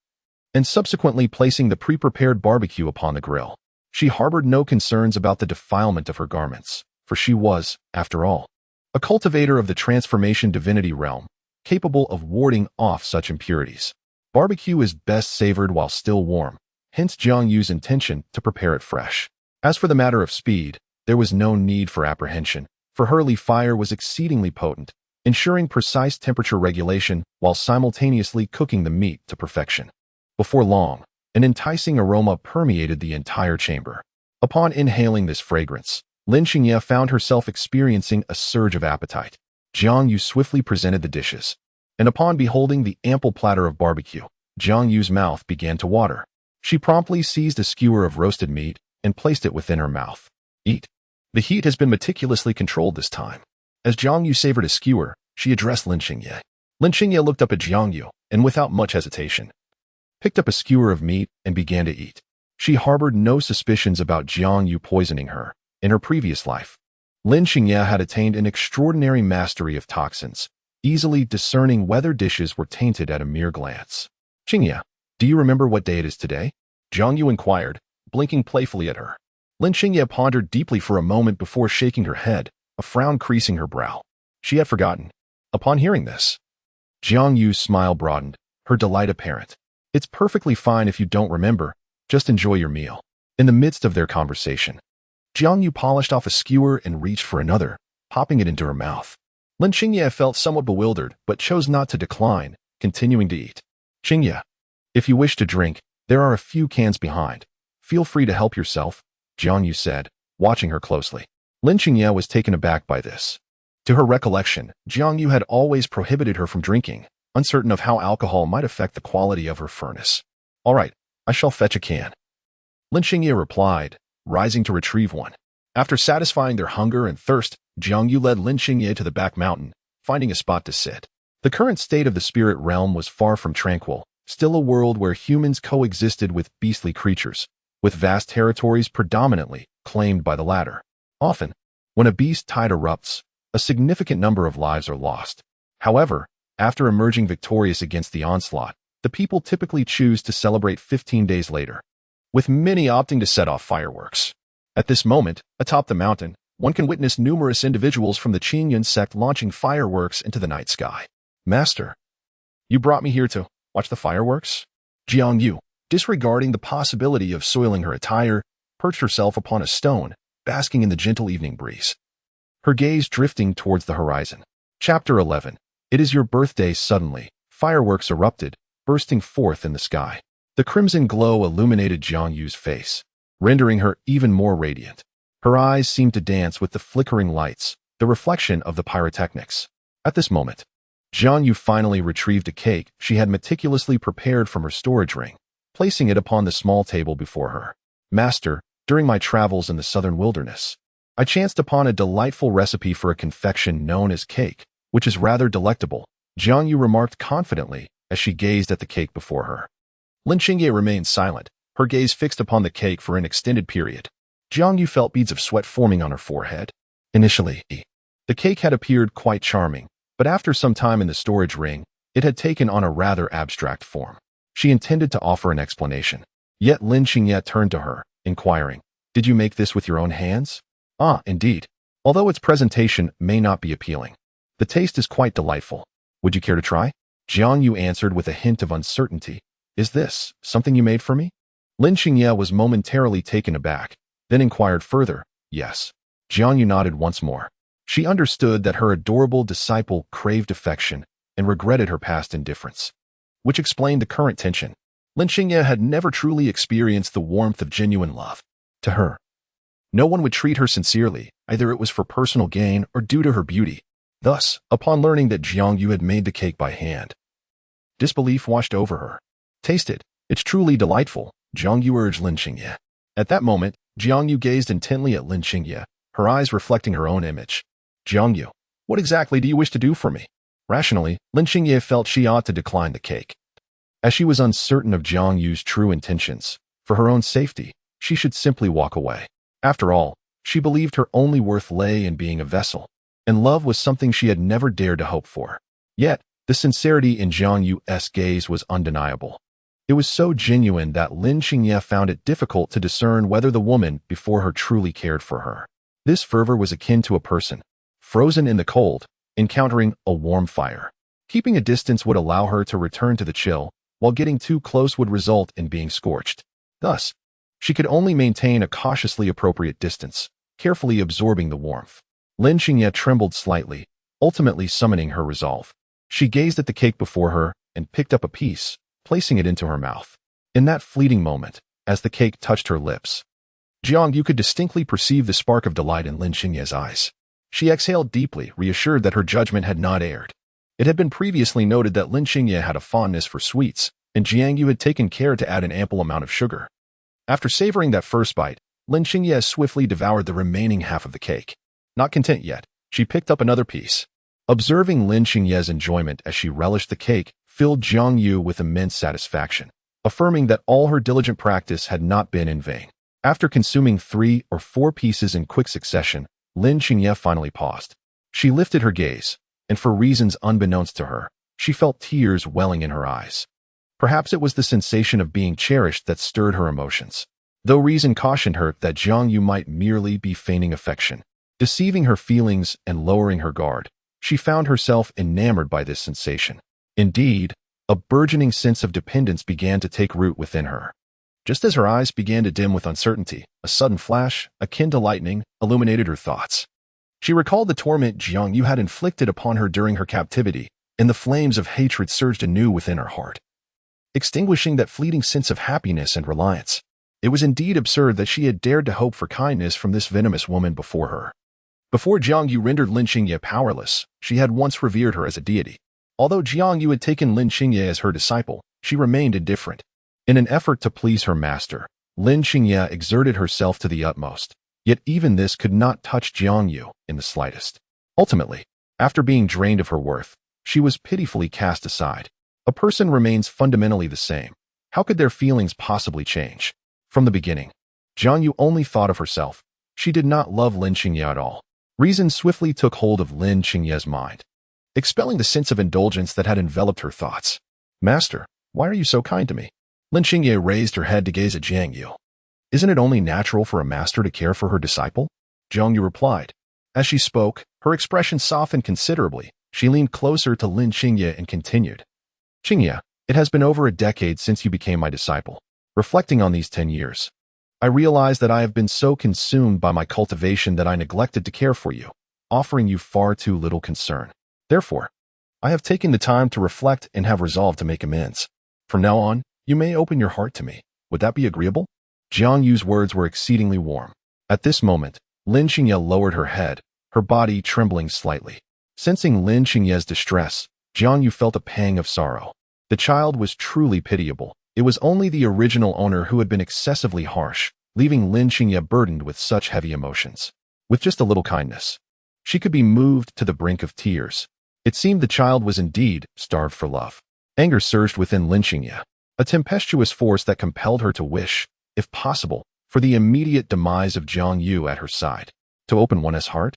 and subsequently placing the pre-prepared barbecue upon the grill. She harbored no concerns about the defilement of her garments, for she was, after all, a cultivator of the transformation divinity realm, capable of warding off such impurities. Barbecue is best savored while still warm, hence Jiang Yu's intention to prepare it fresh. As for the matter of speed, there was no need for apprehension, for her leaf fire was exceedingly potent, ensuring precise temperature regulation while simultaneously cooking the meat to perfection. Before long, an enticing aroma permeated the entire chamber. Upon inhaling this fragrance, Lin Xingye found herself experiencing a surge of appetite. Jiang Yu swiftly presented the dishes, and upon beholding the ample platter of barbecue, Jiang Yu's mouth began to water. She promptly seized a skewer of roasted meat and placed it within her mouth. Eat. The heat has been meticulously controlled this time. As Jiang Yu savored a skewer, she addressed Lin Xingye. Lin Xingye looked up at Jiang Yu, and without much hesitation, picked up a skewer of meat and began to eat. She harbored no suspicions about Jiang Yu poisoning her. In her previous life, Lin Xingye had attained an extraordinary mastery of toxins, easily discerning whether dishes were tainted at a mere glance. Xingye, do you remember what day it is today? Jiang Yu inquired, blinking playfully at her. Lin Xingye pondered deeply for a moment before shaking her head, a frown creasing her brow. She had forgotten. Upon hearing this, Jiang Yu's smile broadened, her delight apparent. It's perfectly fine if you don't remember, just enjoy your meal. In the midst of their conversation, Jiang Yu polished off a skewer and reached for another, popping it into her mouth. Lin Xingye felt somewhat bewildered, but chose not to decline, continuing to eat. Xingye, if you wish to drink, there are a few cans behind. Feel free to help yourself, Jiang Yu said, watching her closely. Lin Xingye was taken aback by this. To her recollection, Jiang Yu had always prohibited her from drinking, uncertain of how alcohol might affect the quality of her furnace. "All right, I shall fetch a can," Lin Xingye replied, rising to retrieve one. After satisfying their hunger and thirst, Jiang Yu led Lin Xingye to the back mountain, finding a spot to sit. The current state of the spirit realm was far from tranquil, still a world where humans coexisted with beastly creatures, with vast territories predominantly claimed by the latter. Often, when a beast tide erupts, a significant number of lives are lost. However, after emerging victorious against the onslaught, the people typically choose to celebrate 15 days later, with many opting to set off fireworks. At this moment, atop the mountain, one can witness numerous individuals from the Qingyun sect launching fireworks into the night sky. "Master, you brought me here to watch the fireworks?" Jiang Yu, disregarding the possibility of soiling her attire, perched herself upon a stone, basking in the gentle evening breeze, her gaze drifting towards the horizon. Chapter 11. It is your birthday. Suddenly, fireworks erupted, bursting forth in the sky. The crimson glow illuminated Jiang Yu's face, rendering her even more radiant. Her eyes seemed to dance with the flickering lights, the reflection of the pyrotechnics. At this moment, Jiang Yu finally retrieved a cake she had meticulously prepared from her storage ring, placing it upon the small table before her. "Master, during my travels in the southern wilderness, I chanced upon a delightful recipe for a confection known as cake, which is rather delectable," Jiang Yu remarked confidently as she gazed at the cake before her. Lin Xingye remained silent, her gaze fixed upon the cake for an extended period. Jiang Yu felt beads of sweat forming on her forehead. Initially, the cake had appeared quite charming, but after some time in the storage ring, it had taken on a rather abstract form. She intended to offer an explanation. Yet Lin Xingye turned to her, inquiring, "Did you make this with your own hands?" "Ah, indeed. Although its presentation may not be appealing, the taste is quite delightful. Would you care to try?" Jiang Yu answered with a hint of uncertainty. "Is this something you made for me?" Lin Xingye was momentarily taken aback, then inquired further. "Yes." Jiang Yu nodded once more. She understood that her adorable disciple craved affection and regretted her past indifference, which explained the current tension. Lin Xingye had never truly experienced the warmth of genuine love. To her, no one would treat her sincerely, either it was for personal gain or due to her beauty. Thus, upon learning that Jiang Yu had made the cake by hand, disbelief washed over her. "Taste it. It's truly delightful," Jiang Yu urged Lin Xingye. At that moment, Jiang Yu gazed intently at Lin Xingye, her eyes reflecting her own image. "Jiang Yu, what exactly do you wish to do for me?" Rationally, Lin Xingye felt she ought to decline the cake. As she was uncertain of Jiang Yu's true intentions, for her own safety, she should simply walk away. After all, she believed her only worth lay in being a vessel, and love was something she had never dared to hope for. Yet, the sincerity in Jiang Yu's gaze was undeniable. It was so genuine that Lin Xingye found it difficult to discern whether the woman before her truly cared for her. This fervor was akin to a person, frozen in the cold, encountering a warm fire. Keeping a distance would allow her to return to the chill, while getting too close would result in being scorched. Thus, she could only maintain a cautiously appropriate distance, carefully absorbing the warmth. Lin Xingye trembled slightly, ultimately summoning her resolve. She gazed at the cake before her and picked up a piece, placing it into her mouth. In that fleeting moment, as the cake touched her lips, Jiang Yu could distinctly perceive the spark of delight in Lin Xingye's eyes. She exhaled deeply, reassured that her judgment had not erred. It had been previously noted that Lin Xingye had a fondness for sweets, and Jiang Yu had taken care to add an ample amount of sugar. After savoring that first bite, Lin Xingye swiftly devoured the remaining half of the cake. Not content yet, she picked up another piece. Observing Lin Xingye's enjoyment as she relished the cake filled Jiang Yu with immense satisfaction, affirming that all her diligent practice had not been in vain. After consuming 3 or 4 pieces in quick succession, Lin Xingye finally paused. She lifted her gaze, and for reasons unbeknownst to her, she felt tears welling in her eyes. Perhaps it was the sensation of being cherished that stirred her emotions, though reason cautioned her that Jiang Yu might merely be feigning affection, deceiving her feelings and lowering her guard. She found herself enamored by this sensation. Indeed, a burgeoning sense of dependence began to take root within her. Just as her eyes began to dim with uncertainty, a sudden flash, akin to lightning, illuminated her thoughts. She recalled the torment Jiang Yu had inflicted upon her during her captivity, and the flames of hatred surged anew within her heart, extinguishing that fleeting sense of happiness and reliance. It was indeed absurd that she had dared to hope for kindness from this venomous woman before her. Before Jiang Yu rendered Lin Xingye powerless, she had once revered her as a deity. Although Jiang Yu had taken Lin Xingye as her disciple, she remained indifferent. In an effort to please her master, Lin Xingye exerted herself to the utmost, yet even this could not touch Jiang Yu in the slightest. Ultimately, after being drained of her worth, she was pitifully cast aside. A person remains fundamentally the same. How could their feelings possibly change? From the beginning, Jiang Yu only thought of herself. She did not love Lin Xingye at all. Reason swiftly took hold of Lin Xingye's mind, expelling the sense of indulgence that had enveloped her thoughts. Master, why are you so kind to me? Lin Xingye raised her head to gaze at Jiang Yu. Isn't it only natural for a master to care for her disciple? Jiang Yu replied. As she spoke, her expression softened considerably. She leaned closer to Lin Xingye and continued. Xingye, it has been over a decade since you became my disciple. Reflecting on these 10 years, I realize that I have been so consumed by my cultivation that I neglected to care for you, offering you far too little concern. Therefore, I have taken the time to reflect and have resolved to make amends. From now on, you may open your heart to me. Would that be agreeable? Jiang Yu's words were exceedingly warm. At this moment, Lin Xingye lowered her head, her body trembling slightly. Sensing Lin Xingye's distress, Jiang Yu felt a pang of sorrow. The child was truly pitiable. It was only the original owner who had been excessively harsh, leaving Lin Xingye burdened with such heavy emotions. With just a little kindness, she could be moved to the brink of tears. It seemed the child was indeed starved for love. Anger surged within Lin Xingye, a tempestuous force that compelled her to wish, if possible, for the immediate demise of Jiang Yu at her side. To open one's heart?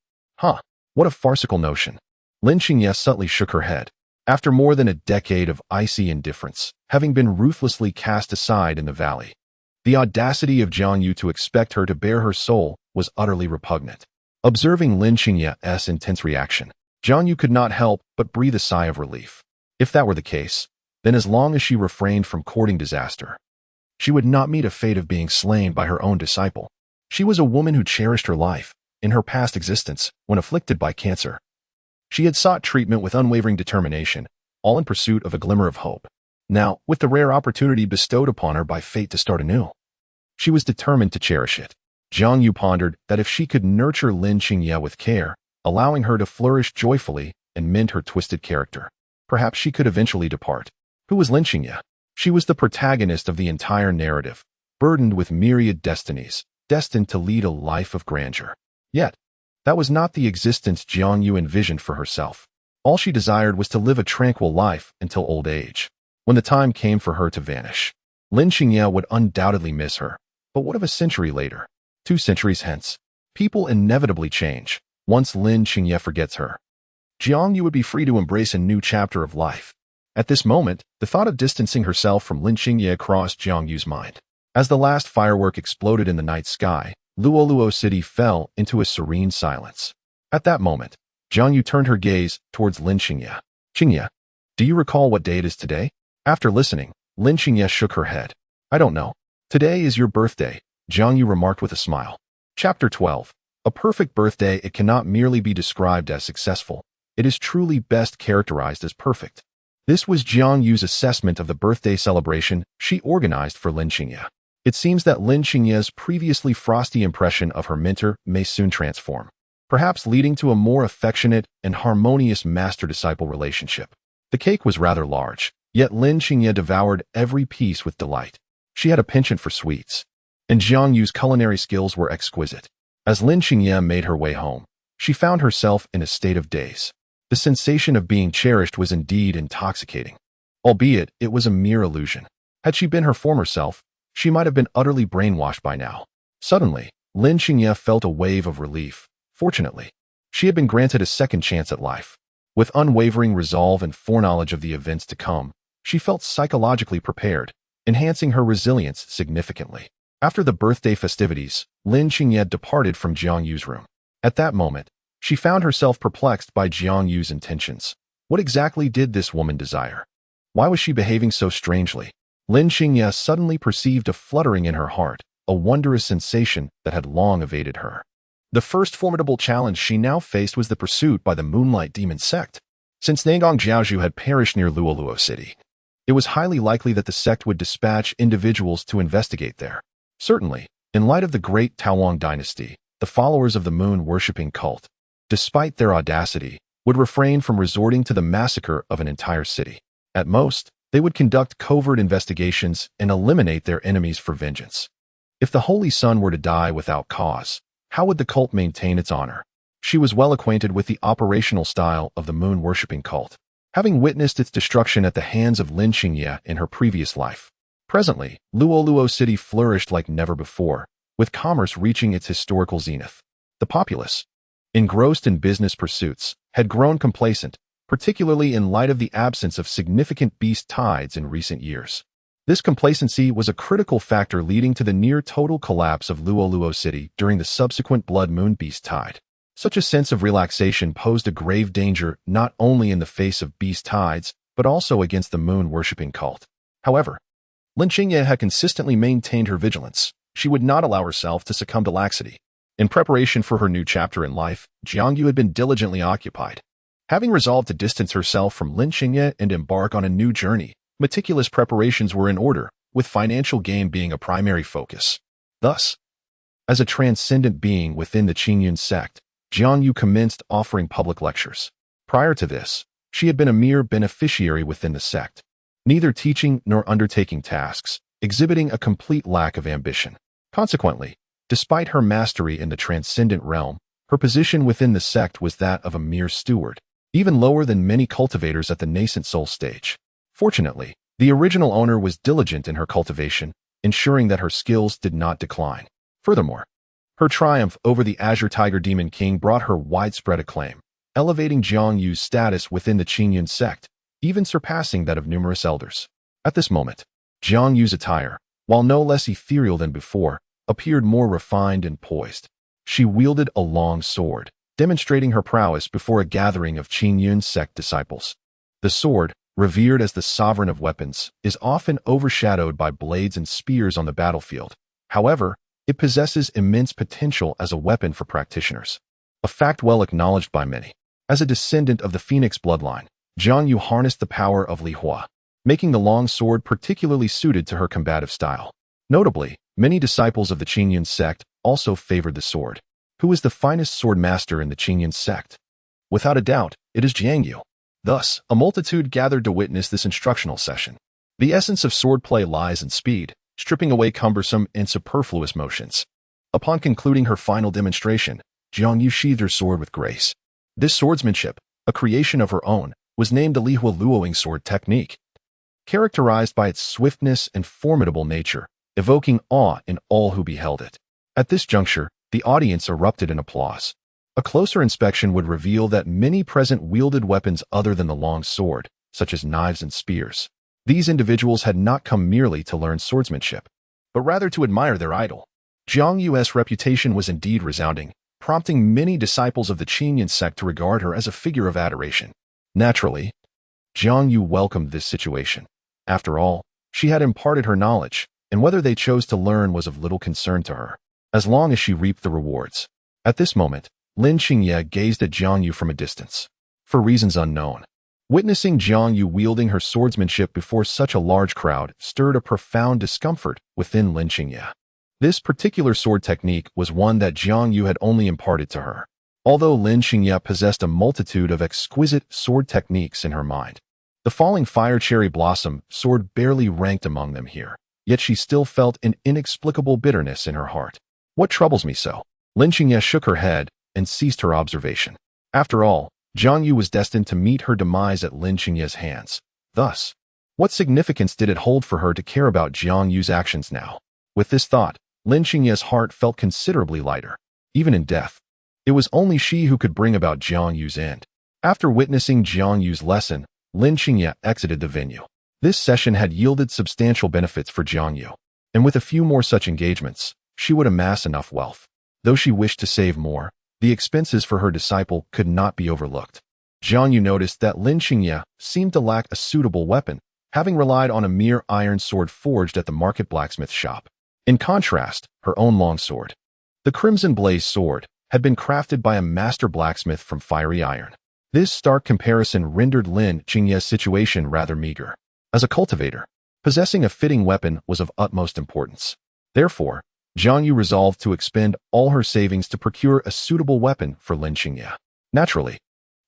What a farcical notion. Lin Xingye subtly shook her head. After more than a decade of icy indifference, having been ruthlessly cast aside in the valley, the audacity of Jiang Yu to expect her to bare her soul was utterly repugnant. Observing Lin Xingye's intense reaction, Jiang Yu could not help but breathe a sigh of relief. If that were the case, then as long as she refrained from courting disaster, she would not meet a fate of being slain by her own disciple. She was a woman who cherished her life. In her past existence, when afflicted by cancer, she had sought treatment with unwavering determination, all in pursuit of a glimmer of hope. Now, with the rare opportunity bestowed upon her by fate to start anew, she was determined to cherish it. Jiang Yu pondered that if she could nurture Lin Xingye with care, allowing her to flourish joyfully and mend her twisted character, perhaps she could eventually depart. Who was Lin Xingye? She was the protagonist of the entire narrative, burdened with myriad destinies, destined to lead a life of grandeur. Yet, that was not the existence Jiang Yu envisioned for herself. All she desired was to live a tranquil life until old age. When the time came for her to vanish, Lin Xingye would undoubtedly miss her. But what of a century later? 2 centuries hence? People inevitably change. Once Lin Xingye forgets her, Jiang Yu would be free to embrace a new chapter of life. At this moment, the thought of distancing herself from Lin Xingye crossed Jiang Yu's mind. As the last firework exploded in the night sky, Luoluo City fell into a serene silence. At that moment, Jiang Yu turned her gaze towards Lin Xingye. Xingye, do you recall what day it is today? After listening, Lin Xingye shook her head. I don't know. Today is your birthday, Jiang Yu remarked with a smile. Chapter 12. A perfect birthday, it cannot merely be described as successful. It is truly best characterized as perfect. This was Jiang Yu's assessment of the birthday celebration she organized for Lin Xingye. It seems that Lin Xingye's previously frosty impression of her mentor may soon transform, perhaps leading to a more affectionate and harmonious master-disciple relationship. The cake was rather large, yet Lin Xingye devoured every piece with delight. She had a penchant for sweets, and Jiang Yu's culinary skills were exquisite. As Lin Xingye made her way home, she found herself in a state of daze. The sensation of being cherished was indeed intoxicating, albeit it was a mere illusion. Had she been her former self, she might have been utterly brainwashed by now. Suddenly, Lin Xingye felt a wave of relief. Fortunately, she had been granted a second chance at life. With unwavering resolve and foreknowledge of the events to come, she felt psychologically prepared, enhancing her resilience significantly. After the birthday festivities, Lin Xingye departed from Jiang Yu's room. At that moment, she found herself perplexed by Jiang Yu's intentions. What exactly did this woman desire? Why was she behaving so strangely? Lin Xingye suddenly perceived a fluttering in her heart, a wondrous sensation that had long evaded her. The first formidable challenge she now faced was the pursuit by the Moonlight Demon sect. Since Nangong Jiaozhu had perished near Luoluo City, it was highly likely that the sect would dispatch individuals to investigate there. Certainly, in light of the great Taowang dynasty, the followers of the moon-worshipping cult despite their audacity, would refrain from resorting to the massacre of an entire city. At most, they would conduct covert investigations and eliminate their enemies for vengeance. If the Holy Sun were to die without cause, how would the cult maintain its honor? She was well acquainted with the operational style of the moon-worshipping cult, having witnessed its destruction at the hands of Lin Xingye in her previous life. Presently, Luoluo City flourished like never before, with commerce reaching its historical zenith. The populace, engrossed in business pursuits, had grown complacent, particularly in light of the absence of significant beast tides in recent years. This complacency was a critical factor leading to the near-total collapse of Luoluo City during the subsequent Blood Moon beast tide. Such a sense of relaxation posed a grave danger not only in the face of beast tides, but also against the moon-worshipping cult. However, Lin Xingye had consistently maintained her vigilance. She would not allow herself to succumb to laxity. In preparation for her new chapter in life, Jiangyu had been diligently occupied. Having resolved to distance herself from Lin Xingye and embark on a new journey, meticulous preparations were in order, with financial gain being a primary focus. Thus, as a transcendent being within the Qingyun sect, Jiangyu commenced offering public lectures. Prior to this, she had been a mere beneficiary within the sect, neither teaching nor undertaking tasks, exhibiting a complete lack of ambition. Consequently, despite her mastery in the transcendent realm, her position within the sect was that of a mere steward, even lower than many cultivators at the nascent soul stage. Fortunately, the original owner was diligent in her cultivation, ensuring that her skills did not decline. Furthermore, her triumph over the Azure Tiger Demon King brought her widespread acclaim, elevating Jiangyu's status within the Qingyun sect, even surpassing that of numerous elders. At this moment, Jiangyu's attire, while no less ethereal than before, appeared more refined and poised. She wielded a long sword, demonstrating her prowess before a gathering of Qingyun sect disciples. The sword, revered as the sovereign of weapons, is often overshadowed by blades and spears on the battlefield. However, it possesses immense potential as a weapon for practitioners, a fact well acknowledged by many. As a descendant of the Phoenix bloodline, Jiangyu harnessed the power of Li Hua, making the long sword particularly suited to her combative style. Notably, many disciples of the Qingyun sect also favored the sword. Who is the finest sword master in the Qingyun sect? Without a doubt, it is Jiangyu. Thus, a multitude gathered to witness this instructional session. The essence of swordplay lies in speed, stripping away cumbersome and superfluous motions. Upon concluding her final demonstration, Jiangyu sheathed her sword with grace. This swordsmanship, a creation of her own, was named the Lihua Luoing sword technique, characterized by its swiftness and formidable nature, evoking awe in all who beheld it. At this juncture, the audience erupted in applause. A closer inspection would reveal that many present wielded weapons other than the long sword, such as knives and spears. These individuals had not come merely to learn swordsmanship, but rather to admire their idol. Jiangyu's reputation was indeed resounding, prompting many disciples of the Qingyun sect to regard her as a figure of adoration. Naturally, Jiangyu welcomed this situation. After all, she had imparted her knowledge, and whether they chose to learn was of little concern to her, as long as she reaped the rewards. At this moment, Lin Xingye gazed at Jiangyu from a distance. For reasons unknown, witnessing Jiangyu wielding her swordsmanship before such a large crowd stirred a profound discomfort within Lin Xingye. This particular sword technique was one that Jiangyu had only imparted to her. Although Lin Xingye possessed a multitude of exquisite sword techniques in her mind, the falling fire cherry blossom sword barely ranked among them here, yet she still felt an inexplicable bitterness in her heart. What troubles me so? Lin Xingye shook her head and ceased her observation. After all, Jiangyu was destined to meet her demise at Lin Xingye's hands. Thus, what significance did it hold for her to care about Jiangyu's actions now? With this thought, Lin Xingye's heart felt considerably lighter. Even in death, it was only she who could bring about Jiangyu's end. After witnessing Jiangyu's lesson, Lin Xingye exited the venue. This session had yielded substantial benefits for Jiangyu, and with a few more such engagements, she would amass enough wealth. Though she wished to save more, the expenses for her disciple could not be overlooked. Jiangyu noticed that Lin Xingye seemed to lack a suitable weapon, having relied on a mere iron sword forged at the market blacksmith shop. In contrast, her own long sword, the Crimson Blaze sword, had been crafted by a master blacksmith from fiery iron. This stark comparison rendered Lin Xingye's situation rather meager. As a cultivator, possessing a fitting weapon was of utmost importance. Therefore, Jiangyu resolved to expend all her savings to procure a suitable weapon for Lin Xingye. Naturally,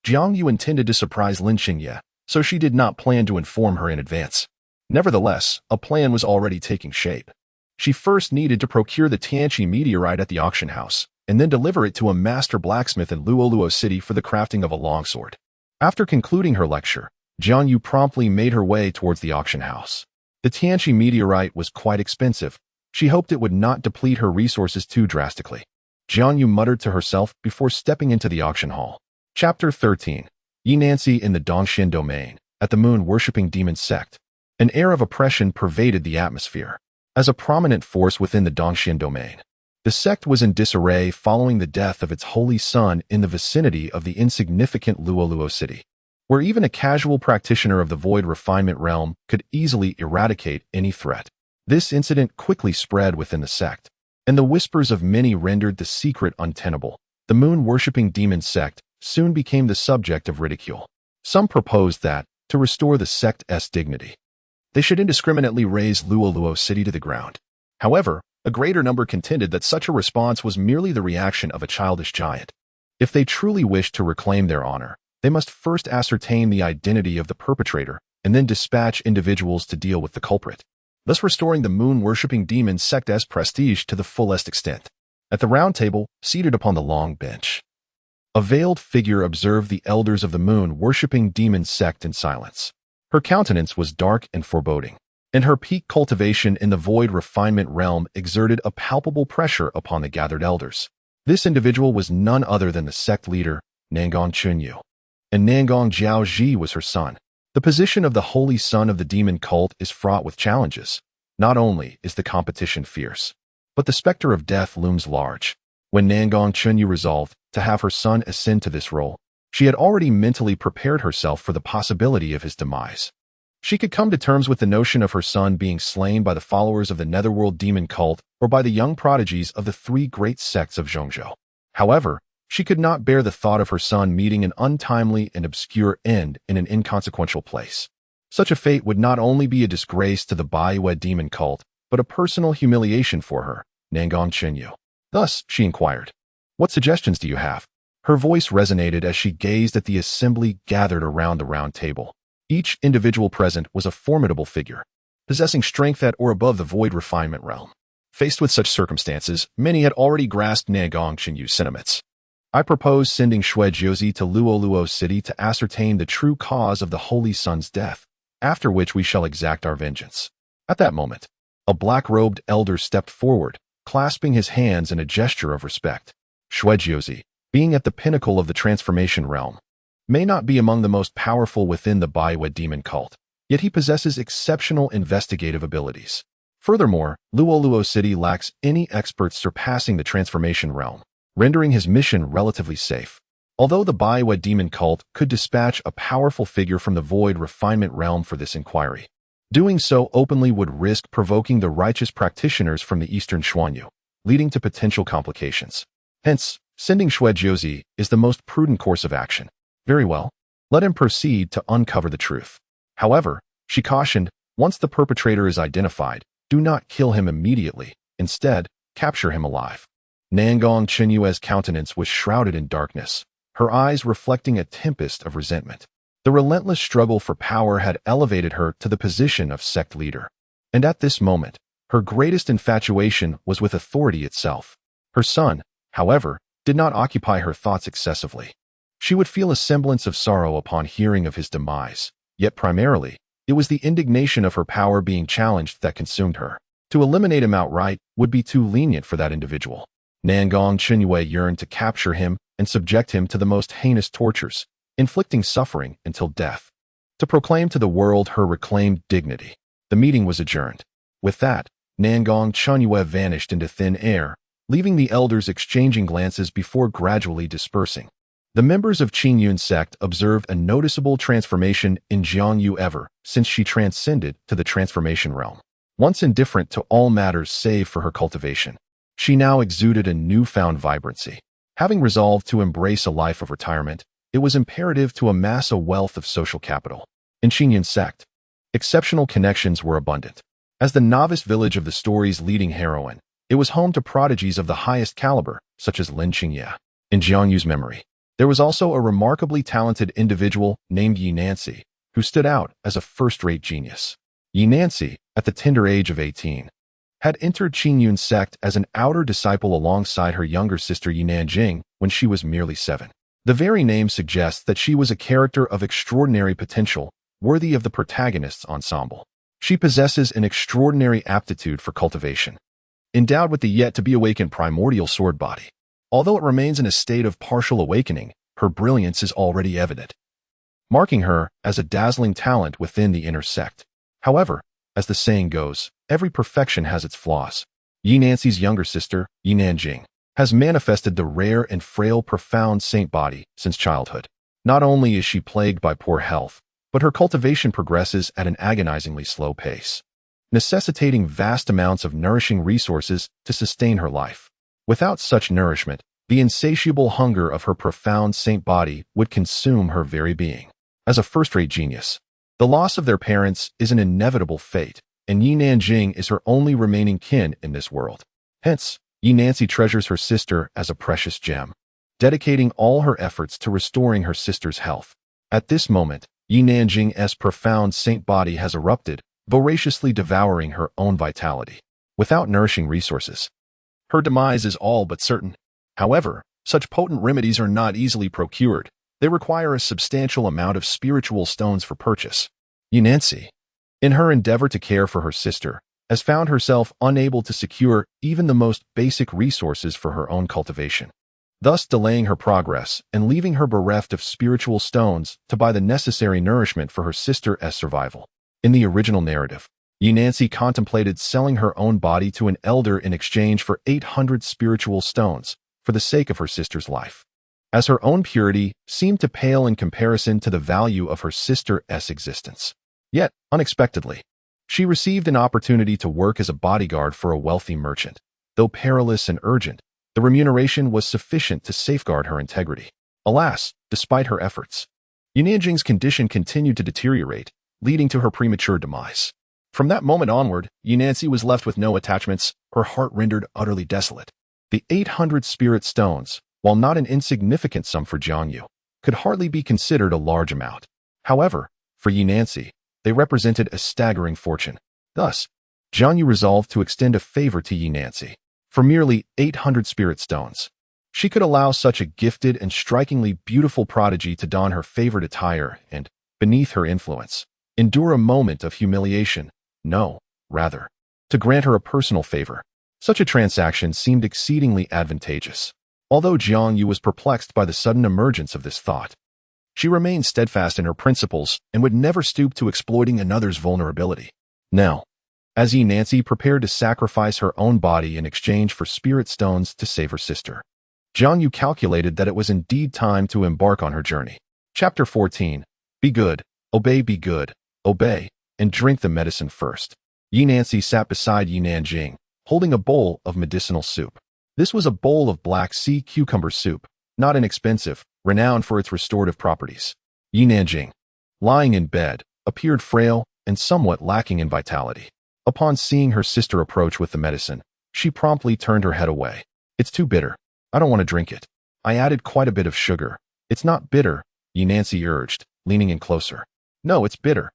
Jiang Yu intended to surprise Lin Qingye, so she did not plan to inform her in advance. Nevertheless, a plan was already taking shape. She first needed to procure the Tianqi meteorite at the auction house, and then deliver it to a master blacksmith in Luoluo City for the crafting of a longsword. After concluding her lecture, Jiang Yu promptly made her way towards the auction house. The Tianqi meteorite was quite expensive. She hoped it would not deplete her resources too drastically. Jiang Yu muttered to herself before stepping into the auction hall. Chapter 13. Yi Nancy in the Dongxian domain, at the moon-worshipping demon sect. An air of oppression pervaded the atmosphere. As a prominent force within the Dongxian domain, the sect was in disarray following the death of its holy son in the vicinity of the insignificant Luoluo City, where even a casual practitioner of the void refinement realm could easily eradicate any threat. This incident quickly spread within the sect, and the whispers of many rendered the secret untenable. The moon-worshipping demon sect soon became the subject of ridicule. Some proposed that, to restore the sect's dignity, they should indiscriminately raze Luoluo City to the ground. However, a greater number contended that such a response was merely the reaction of a childish giant. If they truly wished to reclaim their honor, they must first ascertain the identity of the perpetrator and then dispatch individuals to deal with the culprit, thus restoring the moon-worshipping demon sect's prestige to the fullest extent. At the round table, seated upon the long bench, a veiled figure observed the elders of the moon-worshipping demon sect in silence. Her countenance was dark and foreboding, and her peak cultivation in the void refinement realm exerted a palpable pressure upon the gathered elders. This individual was none other than the sect leader, Nangong Chunyu, and Nangong Jiaozhi was her son. The position of the holy son of the demon cult is fraught with challenges. Not only is the competition fierce, but the specter of death looms large. When Nangong Chunyu resolved to have her son ascend to this role, she had already mentally prepared herself for the possibility of his demise. She could come to terms with the notion of her son being slain by the followers of the netherworld demon cult or by the young prodigies of the three great sects of Zhongzhou. However, she could not bear the thought of her son meeting an untimely and obscure end in an inconsequential place. Such a fate would not only be a disgrace to the Baiwei demon cult, but a personal humiliation for her, Nangong Chunyu. Thus, she inquired, "What suggestions do you have?" Her voice resonated as she gazed at the assembly gathered around the round table. Each individual present was a formidable figure, possessing strength at or above the void refinement realm. Faced with such circumstances, many had already grasped Nangong Chunyu's sentiments. "I propose sending Shui Jiuzi to Luoluo City to ascertain the true cause of the holy son's death, after which we shall exact our vengeance." At that moment, a black-robed elder stepped forward, clasping his hands in a gesture of respect. Shui Jiuzi, being at the pinnacle of the transformation realm, may not be among the most powerful within the Baiwei demon cult, yet he possesses exceptional investigative abilities. Furthermore, Luoluo City lacks any experts surpassing the transformation realm, rendering his mission relatively safe. Although the Baiwei demon cult could dispatch a powerful figure from the void refinement realm for this inquiry, doing so openly would risk provoking the righteous practitioners from the eastern Xuanyu, leading to potential complications. Hence, sending Shui Jiuzi is the most prudent course of action. Very well, let him proceed to uncover the truth. However, she cautioned, once the perpetrator is identified, do not kill him immediately. Instead, capture him alive. Nangong Chunyu's countenance was shrouded in darkness, her eyes reflecting a tempest of resentment. The relentless struggle for power had elevated her to the position of sect leader. And at this moment, her greatest infatuation was with authority itself. Her son, however, did not occupy her thoughts excessively. She would feel a semblance of sorrow upon hearing of his demise, yet primarily, it was the indignation of her power being challenged that consumed her. To eliminate him outright would be too lenient for that individual. Nangong Chunyue yearned to capture him and subject him to the most heinous tortures, inflicting suffering until death, to proclaim to the world her reclaimed dignity. The meeting was adjourned. With that, Nangong Chunyue vanished into thin air, leaving the elders exchanging glances before gradually dispersing. The members of Qingyun sect observed a noticeable transformation in Jiang Yu ever since she transcended to the transformation realm. Once indifferent to all matters save for her cultivation, she now exuded a newfound vibrancy. Having resolved to embrace a life of retirement, it was imperative to amass a wealth of social capital. In Qingyun sect, exceptional connections were abundant. As the novice village of the story's leading heroine, it was home to prodigies of the highest caliber, such as Lin Qingye. In Jiang Yu's memory, There was also a remarkably talented individual named Yi Nancy, who stood out as a first-rate genius. Yi Nancy, at the tender age of 18, had entered Qingyun's sect as an outer disciple alongside her younger sister Yi Nanjing when she was merely 7. The very name suggests that she was a character of extraordinary potential, worthy of the protagonist's ensemble. She possesses an extraordinary aptitude for cultivation, endowed with the yet-to-be-awakened primordial sword body. Although it remains in a state of partial awakening, her brilliance is already evident, marking her as a dazzling talent within the inner sect. However, as the saying goes, every perfection has its flaws. Yi Nancy's younger sister, Yi Nanjing, has manifested the rare and frail profound saint body since childhood. Not only is she plagued by poor health, but her cultivation progresses at an agonizingly slow pace, necessitating vast amounts of nourishing resources to sustain her life. Without such nourishment, the insatiable hunger of her profound saint body would consume her very being. As a first-rate genius, the loss of their parents is an inevitable fate, and Yi Nanjing is her only remaining kin in this world. Hence, Yi Nancy treasures her sister as a precious gem, dedicating all her efforts to restoring her sister's health. At this moment, Yi Nanjing's profound saint body has erupted, voraciously devouring her own vitality. Without nourishing resources, her demise is all but certain. However, such potent remedies are not easily procured. They require a substantial amount of spiritual stones for purchase. Yi Nancy, in her endeavor to care for her sister, has found herself unable to secure even the most basic resources for her own cultivation, thus delaying her progress and leaving her bereft of spiritual stones to buy the necessary nourishment for her sister's survival. In the original narrative, Yi Nancy contemplated selling her own body to an elder in exchange for 800 spiritual stones for the sake of her sister's life, as her own purity seemed to pale in comparison to the value of her sister's existence. Yet, unexpectedly, she received an opportunity to work as a bodyguard for a wealthy merchant. Though perilous and urgent, the remuneration was sufficient to safeguard her integrity. Alas, despite her efforts, Yi Nanjing's condition continued to deteriorate, leading to her premature demise. From that moment onward, Yi Nancy was left with no attachments, her heart rendered utterly desolate. The 800 spirit stones, while not an insignificant sum for Jiangyu, could hardly be considered a large amount. However, for Yi Nancy, they represented a staggering fortune. Thus, Jiangyu resolved to extend a favor to Yi Nancy. For merely 800 spirit stones, she could allow such a gifted and strikingly beautiful prodigy to don her favorite attire and, beneath her influence, endure a moment of humiliation. No, rather, to grant her a personal favor. Such a transaction seemed exceedingly advantageous. Although Jiangyu was perplexed by the sudden emergence of this thought, she remained steadfast in her principles and would never stoop to exploiting another's vulnerability. Now, as Yi Nancy prepared to sacrifice her own body in exchange for spirit stones to save her sister, Jiangyu calculated that it was indeed time to embark on her journey. Chapter 14. Be good, obey, and drink the medicine first. Yi Nancy sat beside Yi Nanjing, holding a bowl of medicinal soup. This was a bowl of black sea cucumber soup, not inexpensive, renowned for its restorative properties. Yi Nanjing, lying in bed, appeared frail and somewhat lacking in vitality. Upon seeing her sister approach with the medicine, she promptly turned her head away. It's too bitter. I don't want to drink it. I added quite a bit of sugar. It's not bitter, Yi Nancy urged, leaning in closer. No, it's bitter.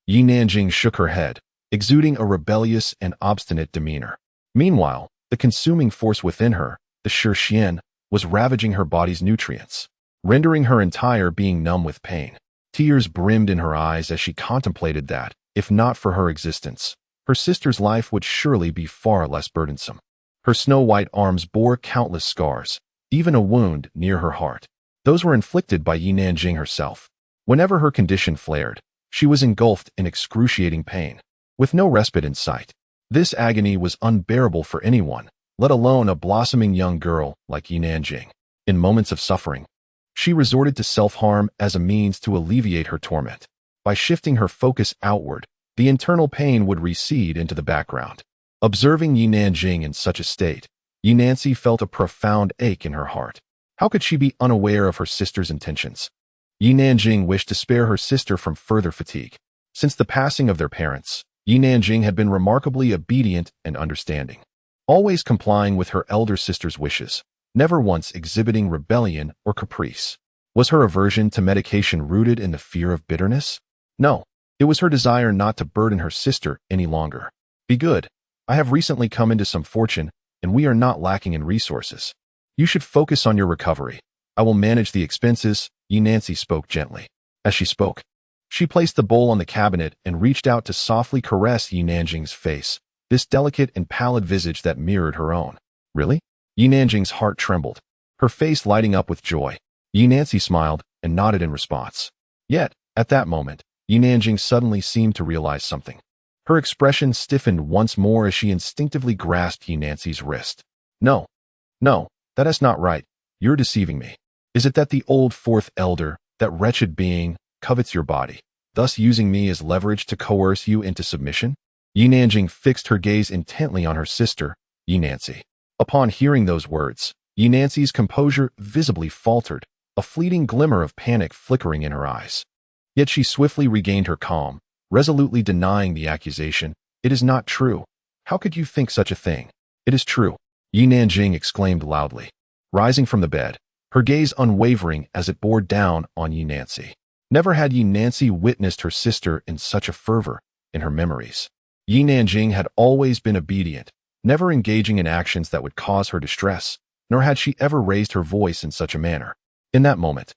Yi Nanjing shook her head, exuding a rebellious and obstinate demeanor. Meanwhile, the consuming force within her, the Shi, was ravaging her body's nutrients, rendering her entire being numb with pain. Tears brimmed in her eyes as she contemplated that, if not for her existence, her sister's life would surely be far less burdensome. Her snow-white arms bore countless scars, even a wound near her heart. Those were inflicted by Yi Nanjing herself. Whenever her condition flared, she was engulfed in excruciating pain, with no respite in sight. This agony was unbearable for anyone, let alone a blossoming young girl like Yi Nanjing. In moments of suffering, she resorted to self-harm as a means to alleviate her torment. By shifting her focus outward, the internal pain would recede into the background. Observing Yi Nanjing in such a state, Yi Nancy felt a profound ache in her heart. How could she be unaware of her sister's intentions? Yi Nanjing wished to spare her sister from further fatigue. Since the passing of their parents, Yi Nanjing had been remarkably obedient and understanding, always complying with her elder sister's wishes, never once exhibiting rebellion or caprice. Was her aversion to medication rooted in the fear of bitterness? No, it was her desire not to burden her sister any longer. Be good. I have recently come into some fortune, and we are not lacking in resources. You should focus on your recovery. I will manage the expenses, Nancy spoke gently. As she spoke, she placed the bowl on the cabinet and reached out to softly caress Nanjing's face, this delicate and pallid visage that mirrored her own. Really? Nanjing's heart trembled, her face lighting up with joy. Nancy smiled and nodded in response. Yet, at that moment, Nanjing suddenly seemed to realize something. Her expression stiffened once more as she instinctively grasped Nancy's wrist. No, that is not right. You're deceiving me. Is it that the old fourth elder, that wretched being, covets your body, thus using me as leverage to coerce you into submission? Nanjing fixed her gaze intently on her sister, Nancy. Upon hearing those words, Nancy's composure visibly faltered, a fleeting glimmer of panic flickering in her eyes. Yet she swiftly regained her calm, resolutely denying the accusation. It is not true. How could you think such a thing? It is true, Nanjing exclaimed loudly, rising from the bed, her gaze unwavering as it bore down on Nancy. Never had Nancy witnessed her sister in such a fervor in her memories. Nanjing had always been obedient, never engaging in actions that would cause her distress, nor had she ever raised her voice in such a manner. In that moment,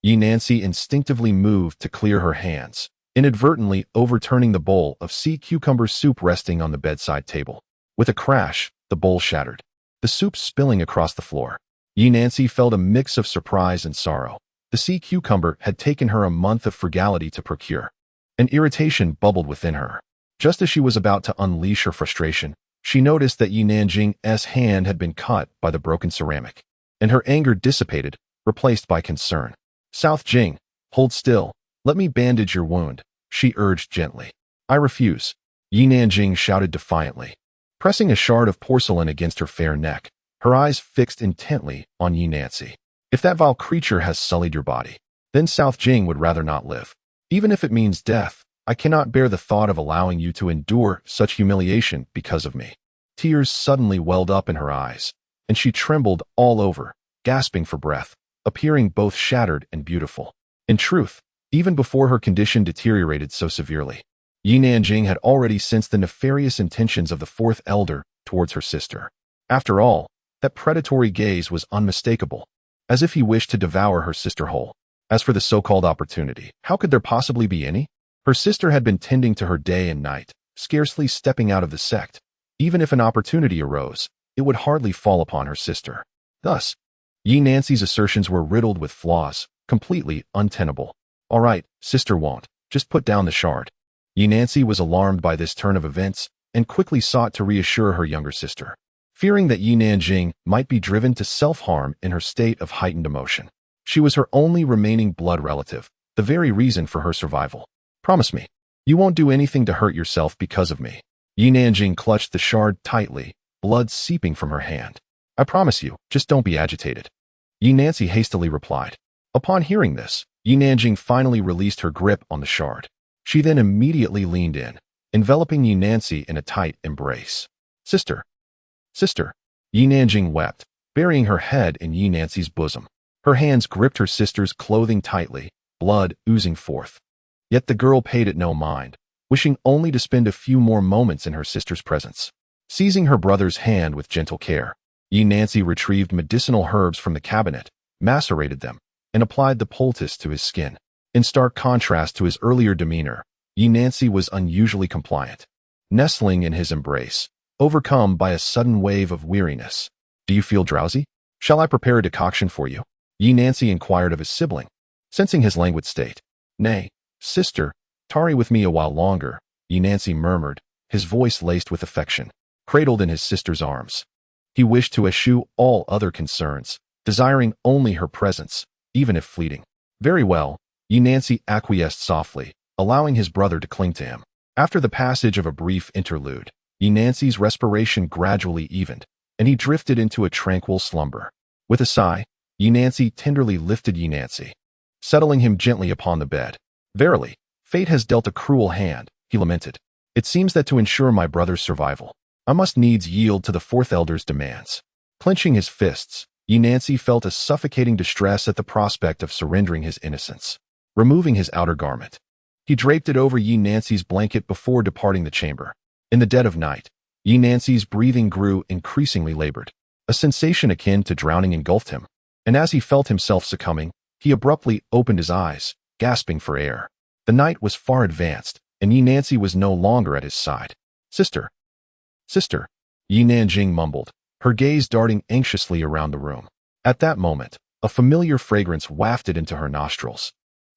Nancy instinctively moved to clear her hands, inadvertently overturning the bowl of sea cucumber soup resting on the bedside table. With a crash, the bowl shattered, the soup spilling across the floor. Nancy felt a mix of surprise and sorrow. The sea cucumber had taken her a month of frugality to procure. An irritation bubbled within her. Just as she was about to unleash her frustration, she noticed that Nanjing's hand had been cut by the broken ceramic, and her anger dissipated, replaced by concern. South Jing, hold still. Let me bandage your wound, she urged gently. I refuse, Nanjing shouted defiantly, pressing a shard of porcelain against her fair neck, her eyes fixed intently on Nancy. If that vile creature has sullied your body, then South Jing would rather not live. Even if it means death, I cannot bear the thought of allowing you to endure such humiliation because of me. Tears suddenly welled up in her eyes, and she trembled all over, gasping for breath, appearing both shattered and beautiful. In truth, even before her condition deteriorated so severely, Nanjing had already sensed the nefarious intentions of the fourth elder towards her sister. After all, that predatory gaze was unmistakable, as if he wished to devour her sister whole. As for the so-called opportunity, how could there possibly be any? Her sister had been tending to her day and night, scarcely stepping out of the sect. Even if an opportunity arose, it would hardly fall upon her sister. Thus, Nancy's assertions were riddled with flaws, completely untenable. All right, sister won't. Just put down the shard. Nancy was alarmed by this turn of events and quickly sought to reassure her younger sister, fearing that Nanjing might be driven to self-harm in her state of heightened emotion. She was her only remaining blood relative, the very reason for her survival. Promise me, you won't do anything to hurt yourself because of me. Nanjing clutched the shard tightly, blood seeping from her hand. I promise you, just don't be agitated, Nancy hastily replied. Upon hearing this, Nanjing finally released her grip on the shard. She then immediately leaned in, enveloping Nancy in a tight embrace. Sister, Nanjing wept, burying her head in Nancy's bosom. Her hands gripped her sister's clothing tightly, blood oozing forth. Yet the girl paid it no mind, wishing only to spend a few more moments in her sister's presence. Seizing her brother's hand with gentle care, Nancy retrieved medicinal herbs from the cabinet, macerated them, and applied the poultice to his skin. In stark contrast to his earlier demeanor, Nancy was unusually compliant, nestling in his embrace, overcome by a sudden wave of weariness. Do you feel drowsy? Shall I prepare a decoction for you? Nancy inquired of his sibling, sensing his languid state. Nay, sister, tarry with me a while longer, Nancy murmured, his voice laced with affection, cradled in his sister's arms. He wished to eschew all other concerns, desiring only her presence, even if fleeting. Very well, Nancy acquiesced softly, allowing his brother to cling to him. After the passage of a brief interlude, Nancy's respiration gradually evened, and he drifted into a tranquil slumber. With a sigh, Nancy tenderly lifted Nancy, settling him gently upon the bed. Verily, fate has dealt a cruel hand, he lamented. It seems that to ensure my brother's survival, I must needs yield to the fourth elder's demands. Clenching his fists, Yi Nancy felt a suffocating distress at the prospect of surrendering his innocence. Removing his outer garment, he draped it over Yi Nancy's blanket before departing the chamber. In the dead of night, Yi Nancy's breathing grew increasingly labored. A sensation akin to drowning engulfed him, and as he felt himself succumbing, he abruptly opened his eyes, gasping for air. The night was far advanced, and Yi Nancy was no longer at his side. Sister! Sister! Yi Nanjing mumbled, her gaze darting anxiously around the room. At that moment, a familiar fragrance wafted into her nostrils,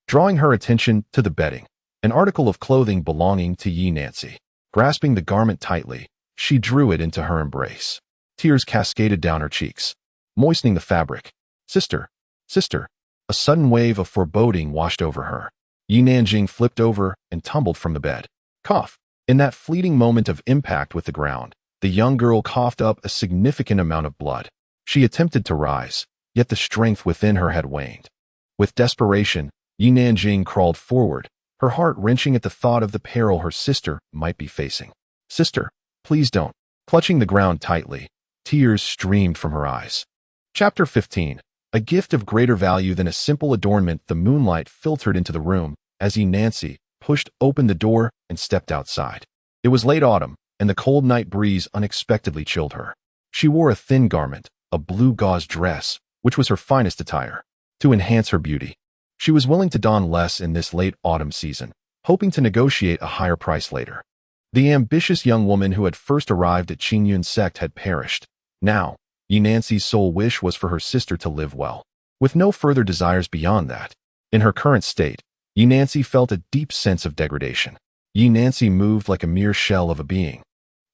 drawing her attention to the bedding, an article of clothing belonging to Yi Nancy. Grasping the garment tightly, she drew it into her embrace. Tears cascaded down her cheeks, moistening the fabric. Sister! Sister! A sudden wave of foreboding washed over her. Yi Nanjing flipped over and tumbled from the bed. Cough! In that fleeting moment of impact with the ground, the young girl coughed up a significant amount of blood. She attempted to rise, yet the strength within her had waned. With desperation, Yi Nanjing crawled forward, her heart wrenching at the thought of the peril her sister might be facing. Sister, please don't. Clutching the ground tightly, tears streamed from her eyes. Chapter 15. A gift of greater value than a simple adornment. The moonlight filtered into the room as Yi Nancy pushed open the door and stepped outside. It was late autumn, and the cold night breeze unexpectedly chilled her. She wore a thin garment, a blue gauze dress, which was her finest attire. To enhance her beauty, she was willing to don less in this late autumn season, hoping to negotiate a higher price later. The ambitious young woman who had first arrived at Qingyun's sect had perished. Now, Yi Nancy's sole wish was for her sister to live well, with no further desires beyond that. In her current state, Yi Nancy felt a deep sense of degradation. Yi Nancy moved like a mere shell of a being,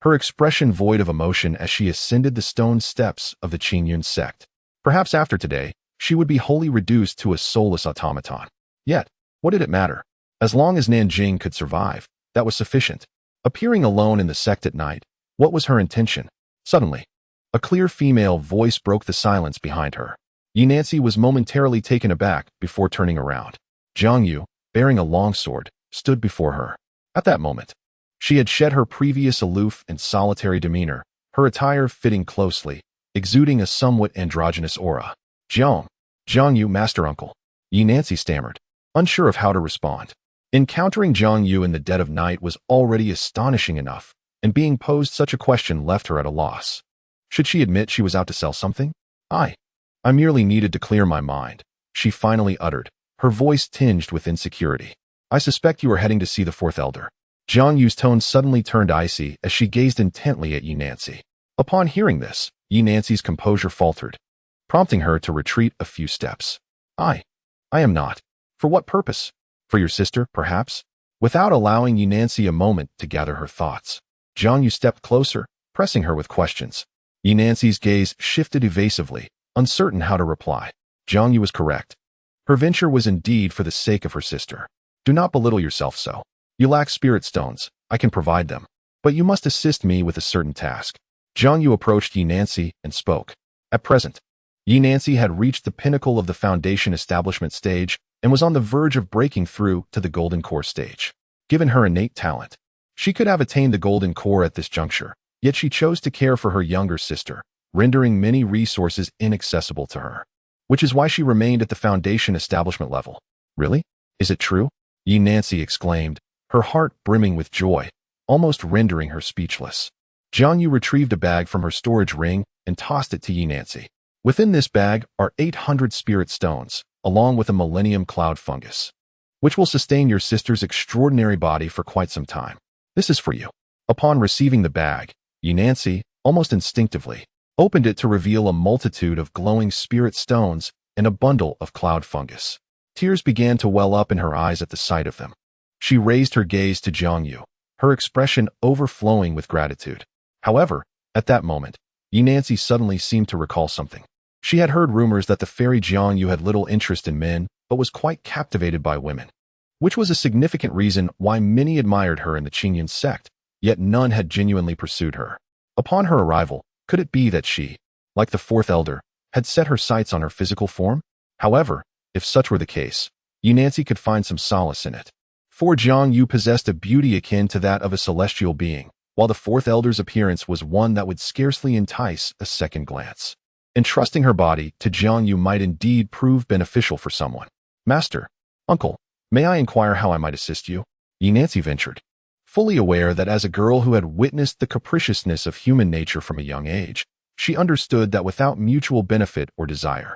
her expression void of emotion as she ascended the stone steps of the Qingyun sect. Perhaps after today, she would be wholly reduced to a soulless automaton. Yet, what did it matter? As long as Nanjing could survive, that was sufficient. Appearing alone in the sect at night, what was her intention? Suddenly, a clear female voice broke the silence behind her. Yi Nancy was momentarily taken aback before turning around. Zhang Yu, bearing a long sword, stood before her. At that moment, she had shed her previous aloof and solitary demeanor, her attire fitting closely, exuding a somewhat androgynous aura. Zhang Yu, master uncle, Yi Nancy stammered, unsure of how to respond. Encountering Zhang Yu in the dead of night was already astonishing enough, and being posed such a question left her at a loss. Should she admit she was out to sell something? I merely needed to clear my mind, she finally uttered, her voice tinged with insecurity. I suspect you are heading to see the fourth elder. Zhang Yu's tone suddenly turned icy as she gazed intently at Yi Nancy. Upon hearing this, Yi Nancy's composure faltered, prompting her to retreat a few steps. I am not. For what purpose? For your sister, perhaps? Without allowing Yi Nancy a moment to gather her thoughts, Zhang Yu stepped closer, pressing her with questions. Yi Nancy's gaze shifted evasively, uncertain how to reply. Zhang Yu was correct. Her venture was indeed for the sake of her sister. Do not belittle yourself so. You lack spirit stones. I can provide them. But you must assist me with a certain task. Zhang Yu approached Yi Nancy and spoke. At present, Yi Nancy had reached the pinnacle of the foundation establishment stage and was on the verge of breaking through to the golden core stage. Given her innate talent, she could have attained the golden core at this juncture, yet she chose to care for her younger sister, rendering many resources inaccessible to her. Which is why she remained at the foundation establishment level. Really? Is it true? Yi Nancy exclaimed, her heart brimming with joy, almost rendering her speechless. Zhang Yu retrieved a bag from her storage ring and tossed it to Yi Nancy. Within this bag are 800 spirit stones, along with a millennium cloud fungus, which will sustain your sister's extraordinary body for quite some time. This is for you. Upon receiving the bag, Yi Nancy, almost instinctively, opened it to reveal a multitude of glowing spirit stones and a bundle of cloud fungus. Tears began to well up in her eyes at the sight of them. She raised her gaze to Zhang Yu, her expression overflowing with gratitude. However, at that moment, Yi Nancy suddenly seemed to recall something. She had heard rumors that the fairy Zhang Yu had little interest in men, but was quite captivated by women, which was a significant reason why many admired her in the Qingyun sect, yet none had genuinely pursued her. Upon her arrival, could it be that she, like the fourth elder, had set her sights on her physical form? However, if such were the case, Yi Nancy could find some solace in it. For Zhang Yu possessed a beauty akin to that of a celestial being, while the fourth elder's appearance was one that would scarcely entice a second glance. Entrusting her body to Jiang Yu might indeed prove beneficial for someone. Master, uncle, may I inquire how I might assist you? Yi Nancy ventured, fully aware that as a girl who had witnessed the capriciousness of human nature from a young age, she understood that without mutual benefit or desire,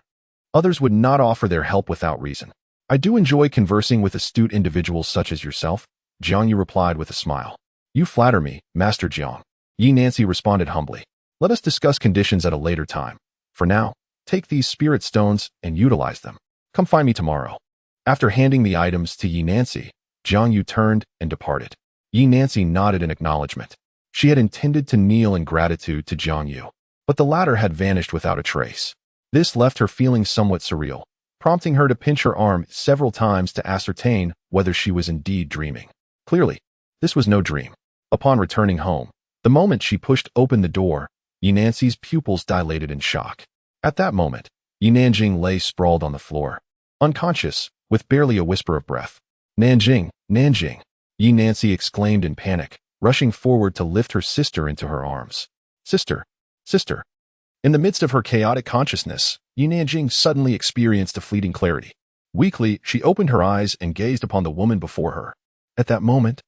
others would not offer their help without reason. I do enjoy conversing with astute individuals such as yourself, Jiang Yu replied with a smile. You flatter me, Master Jiang. Yi Nancy responded humbly. Let us discuss conditions at a later time. For now, take these spirit stones and utilize them. Come find me tomorrow. After handing the items to Yi Nancy, Jiang Yu turned and departed. Yi Nancy nodded in acknowledgement. She had intended to kneel in gratitude to Jiang Yu, but the latter had vanished without a trace. This left her feeling somewhat surreal, prompting her to pinch her arm several times to ascertain whether she was indeed dreaming. Clearly, this was no dream. Upon returning home, the moment she pushed open the door, Yi Nancy's pupils dilated in shock. At that moment, Yi Nanjing lay sprawled on the floor, unconscious, with barely a whisper of breath. Nanjing, Nanjing, Yi Nancy exclaimed in panic, rushing forward to lift her sister into her arms. Sister, sister. In the midst of her chaotic consciousness, Yi Nanjing suddenly experienced a fleeting clarity. Weakly, she opened her eyes and gazed upon the woman before her. At that moment,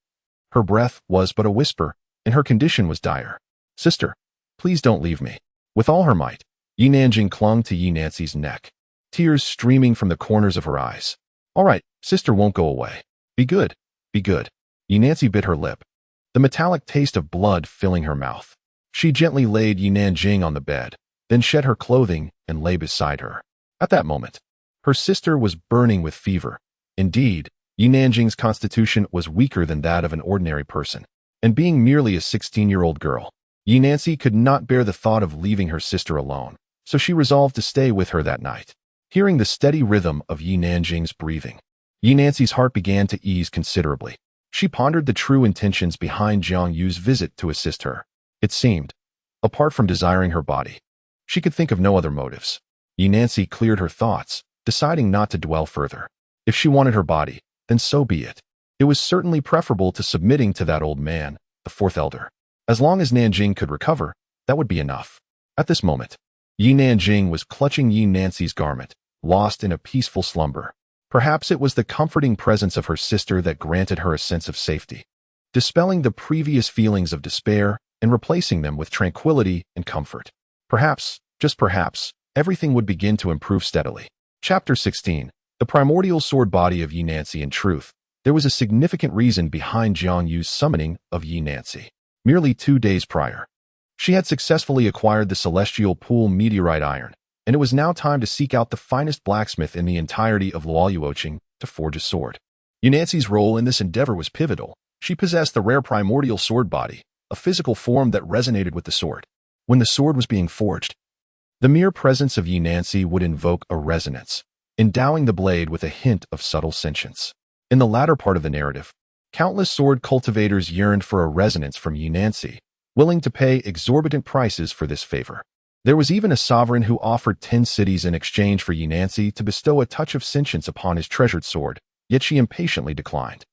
her breath was but a whisper, and her condition was dire. Sister, please don't leave me. With all her might, Yi Nanjing clung to Yi Nancy's neck, tears streaming from the corners of her eyes. All right, sister won't go away. Be good, be good. Yi Nancy bit her lip, the metallic taste of blood filling her mouth. She gently laid Yi Nanjing on the bed, then shed her clothing and lay beside her. At that moment, her sister was burning with fever. Indeed, Yi Nanjing's constitution was weaker than that of an ordinary person, and being merely a 16-year-old girl, Yi Nancy could not bear the thought of leaving her sister alone, so she resolved to stay with her that night. Hearing the steady rhythm of Yi Nanjing's breathing, Yi Nancy's heart began to ease considerably. She pondered the true intentions behind Jiang Yu's visit to assist her. It seemed, apart from desiring her body, she could think of no other motives. Yi Nancy cleared her thoughts, deciding not to dwell further. If she wanted her body, then so be it. It was certainly preferable to submitting to that old man, the fourth elder. As long as Nanjing could recover, that would be enough. At this moment, Yi Nanjing was clutching Yi Nancy's garment, lost in a peaceful slumber. Perhaps it was the comforting presence of her sister that granted her a sense of safety, dispelling the previous feelings of despair and replacing them with tranquility and comfort. Perhaps, just perhaps, everything would begin to improve steadily. Chapter 16. The primordial sword body of Yi Nancy. In truth, there was a significant reason behind Jiang Yu's summoning of Yi Nancy. Merely 2 days prior, she had successfully acquired the celestial pool meteorite iron, and it was now time to seek out the finest blacksmith in the entirety of Luoyuoqing to forge a sword. Yi Nancy's role in this endeavor was pivotal. She possessed the rare primordial sword body, a physical form that resonated with the sword. When the sword was being forged, the mere presence of Yi Nancy would invoke a resonance, endowing the blade with a hint of subtle sentience. In the latter part of the narrative, countless sword cultivators yearned for a resonance from Yi Nancy, willing to pay exorbitant prices for this favor. There was even a sovereign who offered 10 cities in exchange for Yi Nancy to bestow a touch of sentience upon his treasured sword, yet she impatiently declined.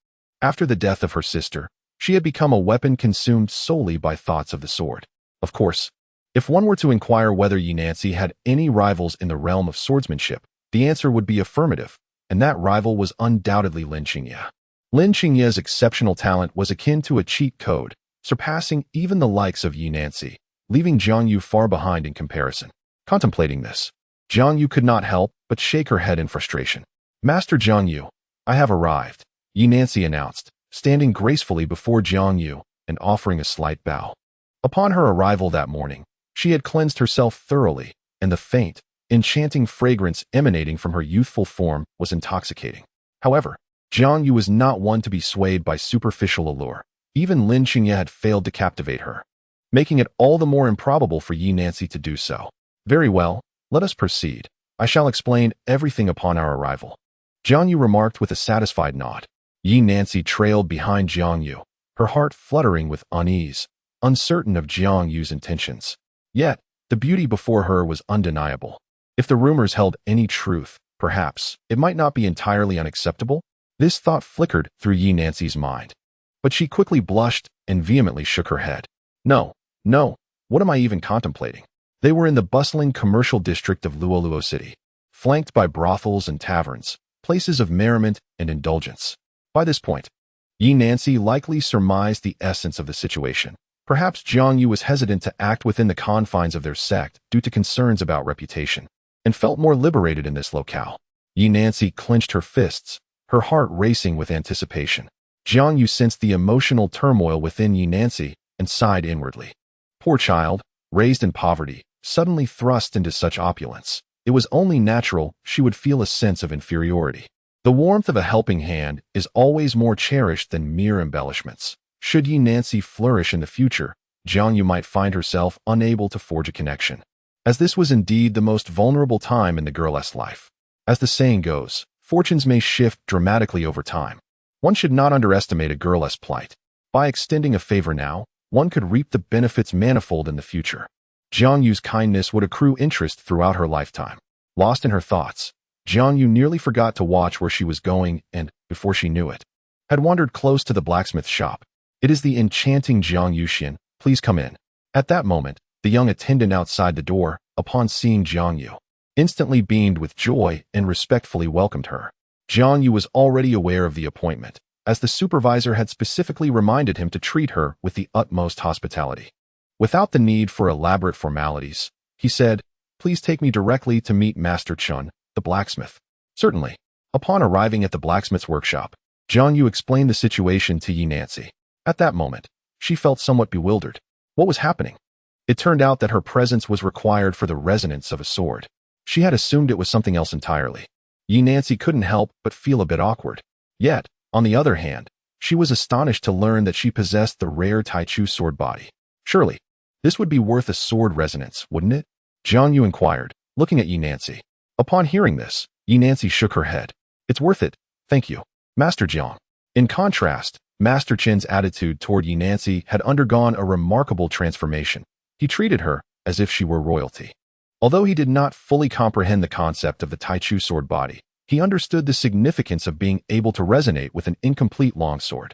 After the death of her sister, she had become a weapon consumed solely by thoughts of the sword. Of course, if one were to inquire whether Yi Nancy had any rivals in the realm of swordsmanship, the answer would be affirmative, and that rival was undoubtedly Lin Qingye. Lin Qingye's exceptional talent was akin to a cheat code, surpassing even the likes of Yi Nancy, leaving Jiang Yu far behind in comparison. Contemplating this, Jiang Yu could not help but shake her head in frustration. Master Jiang Yu, I have arrived, Yi Nancy announced, standing gracefully before Jiang Yu and offering a slight bow. Upon her arrival that morning, she had cleansed herself thoroughly, and the faint, enchanting fragrance emanating from her youthful form was intoxicating. However, Jiang Yu was not one to be swayed by superficial allure. Even Lin Qingye had failed to captivate her, making it all the more improbable for Yi Nancy to do so. Very well, let us proceed. I shall explain everything upon our arrival. Jiang Yu remarked with a satisfied nod. Yi Nancy trailed behind Jiang Yu, her heart fluttering with unease, uncertain of Jiang Yu's intentions. Yet, the beauty before her was undeniable. If the rumors held any truth, perhaps, it might not be entirely unacceptable. This thought flickered through Yi Nancy's mind. But she quickly blushed and vehemently shook her head. No, no, what am I even contemplating? They were in the bustling commercial district of Luoluo City, flanked by brothels and taverns, places of merriment and indulgence. By this point, Yi Nancy likely surmised the essence of the situation. Perhaps Jiang Yu was hesitant to act within the confines of their sect due to concerns about reputation, and felt more liberated in this locale. Yi Nancy clenched her fists, her heart racing with anticipation. Jiang Yu sensed the emotional turmoil within Yi Nancy and sighed inwardly. Poor child, raised in poverty, suddenly thrust into such opulence. It was only natural she would feel a sense of inferiority. The warmth of a helping hand is always more cherished than mere embellishments. Should Yi Nancy flourish in the future, Jiang Yu might find herself unable to forge a connection, as this was indeed the most vulnerable time in the girl's life. As the saying goes, fortunes may shift dramatically over time. One should not underestimate a girl's plight. By extending a favor now, one could reap the benefits manifold in the future. Jiang Yu's kindness would accrue interest throughout her lifetime. Lost in her thoughts, Jiang Yu nearly forgot to watch where she was going and, before she knew it, had wandered close to the blacksmith shop. "It is the enchanting Jiang Yuxian, please come in." At that moment, the young attendant outside the door, upon seeing Jiang Yu, instantly beamed with joy and respectfully welcomed her. Jiang Yu was already aware of the appointment, as the supervisor had specifically reminded him to treat her with the utmost hospitality. Without the need for elaborate formalities, he said, "Please take me directly to meet Master Chun, the blacksmith." "Certainly." Upon arriving at the blacksmith's workshop, Jiang Yu explained the situation to Yi Nancy. At that moment, she felt somewhat bewildered. What was happening? It turned out that her presence was required for the resonance of a sword. She had assumed it was something else entirely. Yi Nancy couldn't help but feel a bit awkward. Yet, on the other hand, she was astonished to learn that she possessed the rare Taichu sword body. Surely, this would be worth a sword resonance, wouldn't it? Jiang Yu inquired, looking at Yi Nancy. Upon hearing this, Yi Nancy shook her head. "It's worth it, thank you, Master Jiang." In contrast, Master Chen's attitude toward Yi Nancy had undergone a remarkable transformation. He treated her as if she were royalty. Although he did not fully comprehend the concept of the Taichu sword body, he understood the significance of being able to resonate with an incomplete longsword,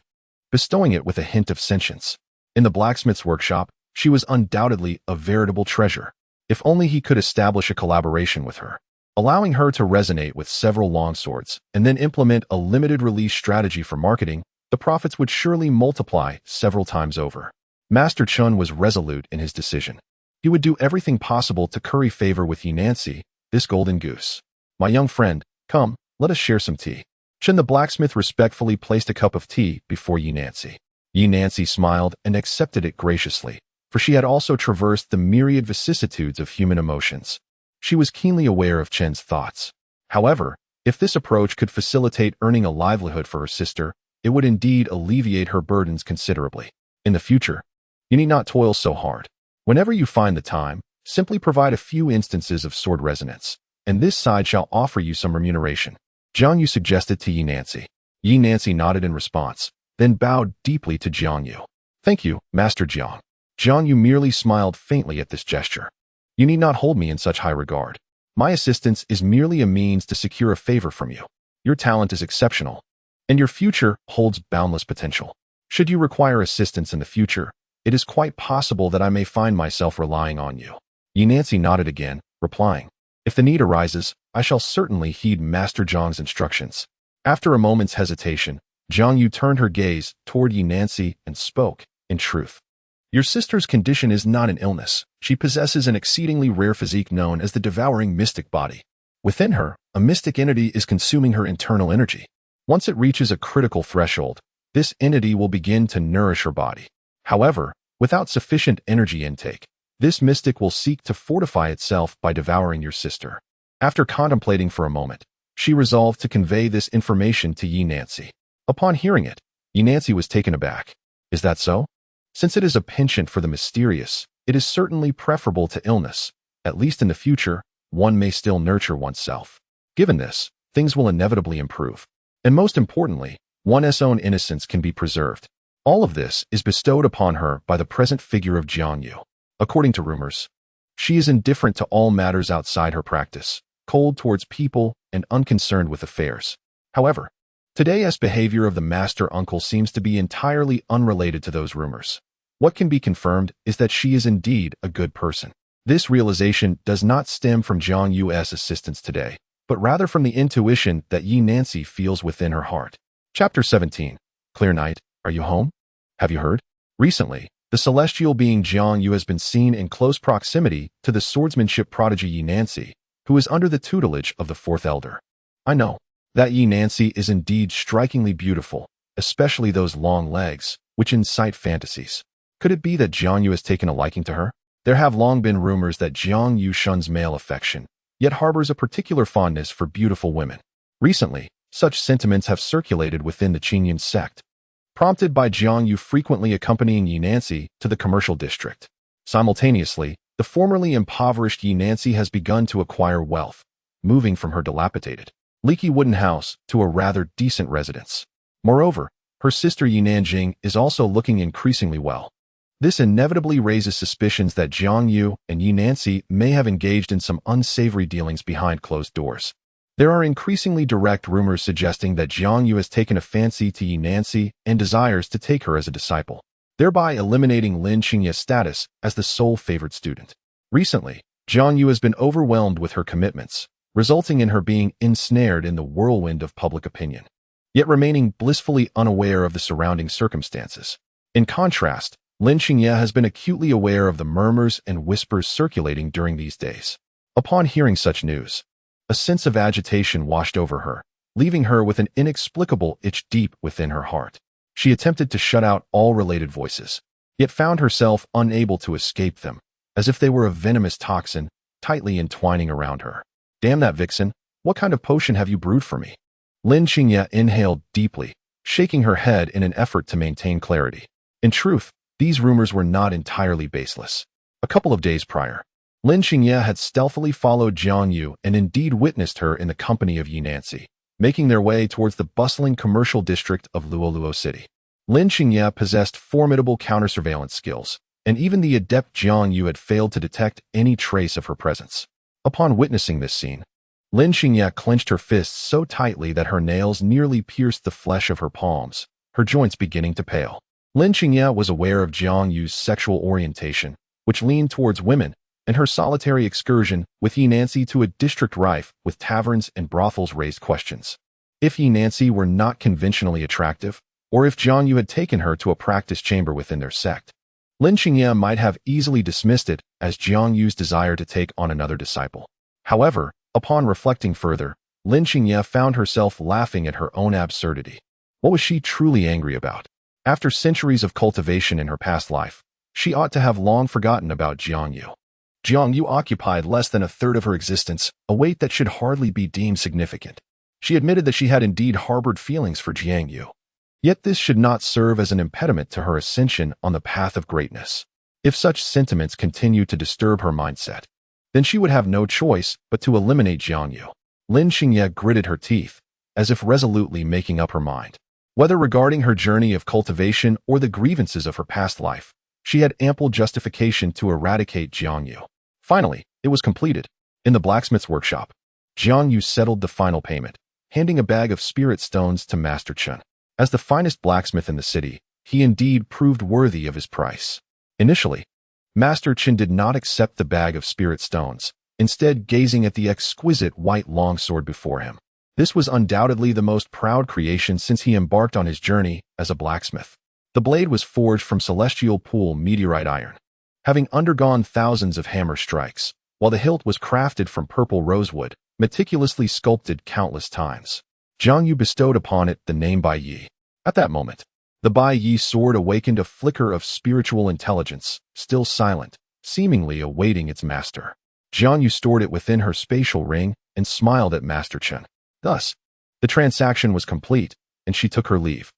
bestowing it with a hint of sentience. In the blacksmith's workshop, she was undoubtedly a veritable treasure. If only he could establish a collaboration with her, allowing her to resonate with several longswords, and then implement a limited release strategy for marketing, the profits would surely multiply several times over. Master Chun was resolute in his decision. He would do everything possible to curry favor with Yi Nancy, this golden goose. "My young friend, come, let us share some tea." Chun the blacksmith respectfully placed a cup of tea before Yi Nancy. Yi Nancy smiled and accepted it graciously, for she had also traversed the myriad vicissitudes of human emotions. She was keenly aware of Chen's thoughts. However, if this approach could facilitate earning a livelihood for her sister, it would indeed alleviate her burdens considerably. In the future, you need not toil so hard. Whenever you find the time, simply provide a few instances of sword resonance, and this side shall offer you some remuneration. Jiang Yu suggested to Yi Nancy. Yi Nancy nodded in response, then bowed deeply to Jiang Yu. "Thank you, Master Jiang." Jiang Yu merely smiled faintly at this gesture. "You need not hold me in such high regard. My assistance is merely a means to secure a favor from you. Your talent is exceptional, and your future holds boundless potential. Should you require assistance in the future, it is quite possible that I may find myself relying on you." Yi Nancy nodded again, replying, "If the need arises, I shall certainly heed Master Jiang's instructions." After a moment's hesitation, Jiang Yu turned her gaze toward Yi Nancy and spoke, "In truth, your sister's condition is not an illness. She possesses an exceedingly rare physique known as the devouring mystic body. Within her, a mystic entity is consuming her internal energy. Once it reaches a critical threshold, this entity will begin to nourish her body. However, without sufficient energy intake, this mystic will seek to fortify itself by devouring your sister." After contemplating for a moment, she resolved to convey this information to Yi Nancy. Upon hearing it, Yi Nancy was taken aback. "Is that so? Since it is a penchant for the mysterious, it is certainly preferable to illness. At least in the future, one may still nurture oneself. Given this, things will inevitably improve. And most importantly, one's own innocence can be preserved. All of this is bestowed upon her by the present figure of Jiang Yu. According to rumors, she is indifferent to all matters outside her practice, cold towards people, and unconcerned with affairs. However, today's behavior of the master uncle seems to be entirely unrelated to those rumors. What can be confirmed is that she is indeed a good person. This realization does not stem from Jiang Yu's assistance today, but rather from the intuition that Yi Nancy feels within her heart. Chapter 17. Clear Night, are you home? Have you heard? Recently, the celestial being Jiang Yu has been seen in close proximity to the swordsmanship prodigy Yi Nancy, who is under the tutelage of the fourth elder. I know that Yi Nancy is indeed strikingly beautiful, especially those long legs, which incite fantasies. Could it be that Jiang Yu has taken a liking to her? There have long been rumors that Jiang Yu shuns male affection, yet harbors a particular fondness for beautiful women. Recently, such sentiments have circulated within the Qingyan sect, prompted by Jiang Yu frequently accompanying Yi Nancy to the commercial district. Simultaneously, the formerly impoverished Yi Nancy has begun to acquire wealth, moving from her dilapidated, leaky wooden house to a rather decent residence. Moreover, her sister Yi Nanjing is also looking increasingly well. This inevitably raises suspicions that Jiang Yu and Yi Nancy may have engaged in some unsavory dealings behind closed doors. There are increasingly direct rumors suggesting that Jiang Yu has taken a fancy to Yi Nancy and desires to take her as a disciple, thereby eliminating Lin Xingye's status as the sole favored student. Recently, Jiang Yu has been overwhelmed with her commitments, resulting in her being ensnared in the whirlwind of public opinion, yet remaining blissfully unaware of the surrounding circumstances. In contrast, Lin Xingye has been acutely aware of the murmurs and whispers circulating during these days. Upon hearing such news, a sense of agitation washed over her, leaving her with an inexplicable itch deep within her heart. She attempted to shut out all related voices, yet found herself unable to escape them, as if they were a venomous toxin tightly entwining around her. Damn that vixen, what kind of potion have you brewed for me? Lin Xingye inhaled deeply, shaking her head in an effort to maintain clarity. In truth, these rumors were not entirely baseless. A couple of days prior, Lin Xingye had stealthily followed Jiang Yu and indeed witnessed her in the company of Yi Nancy, making their way towards the bustling commercial district of Luoluo City. Lin Xingye possessed formidable counter-surveillance skills, and even the adept Jiang Yu had failed to detect any trace of her presence. Upon witnessing this scene, Lin Xingye clenched her fists so tightly that her nails nearly pierced the flesh of her palms, her joints beginning to pale. Lin Xingye was aware of Jiang Yu's sexual orientation, which leaned towards women, and her solitary excursion with Yi Nancy to a district rife with taverns and brothels raised questions. If Yi Nancy were not conventionally attractive, or if Jiang Yu had taken her to a practice chamber within their sect, Lin Xingye might have easily dismissed it as Jiang Yu's desire to take on another disciple. However, upon reflecting further, Lin Xingye found herself laughing at her own absurdity. What was she truly angry about? After centuries of cultivation in her past life, she ought to have long forgotten about Jiang Yu. Jiang Yu occupied less than a third of her existence, a weight that should hardly be deemed significant. She admitted that she had indeed harbored feelings for Jiang Yu. Yet this should not serve as an impediment to her ascension on the path of greatness. If such sentiments continued to disturb her mindset, then she would have no choice but to eliminate Jiang Yu. Lin Xingye gritted her teeth, as if resolutely making up her mind. Whether regarding her journey of cultivation or the grievances of her past life, she had ample justification to eradicate Jiang Yu. Finally, it was completed. In the blacksmith's workshop, Jiang Yu settled the final payment, handing a bag of spirit stones to Master Chen. As the finest blacksmith in the city, he indeed proved worthy of his price. Initially, Master Chen did not accept the bag of spirit stones, instead gazing at the exquisite white longsword before him. This was undoubtedly the most proud creation since he embarked on his journey as a blacksmith. The blade was forged from celestial pool meteorite iron, having undergone thousands of hammer strikes, while the hilt was crafted from purple rosewood, meticulously sculpted countless times. Jiang Yu bestowed upon it the name Bai Yi. At that moment, the Bai Yi sword awakened a flicker of spiritual intelligence, still silent, seemingly awaiting its master. Jiang Yu stored it within her spatial ring and smiled at Master Chen. Thus, the transaction was complete, and she took her leave.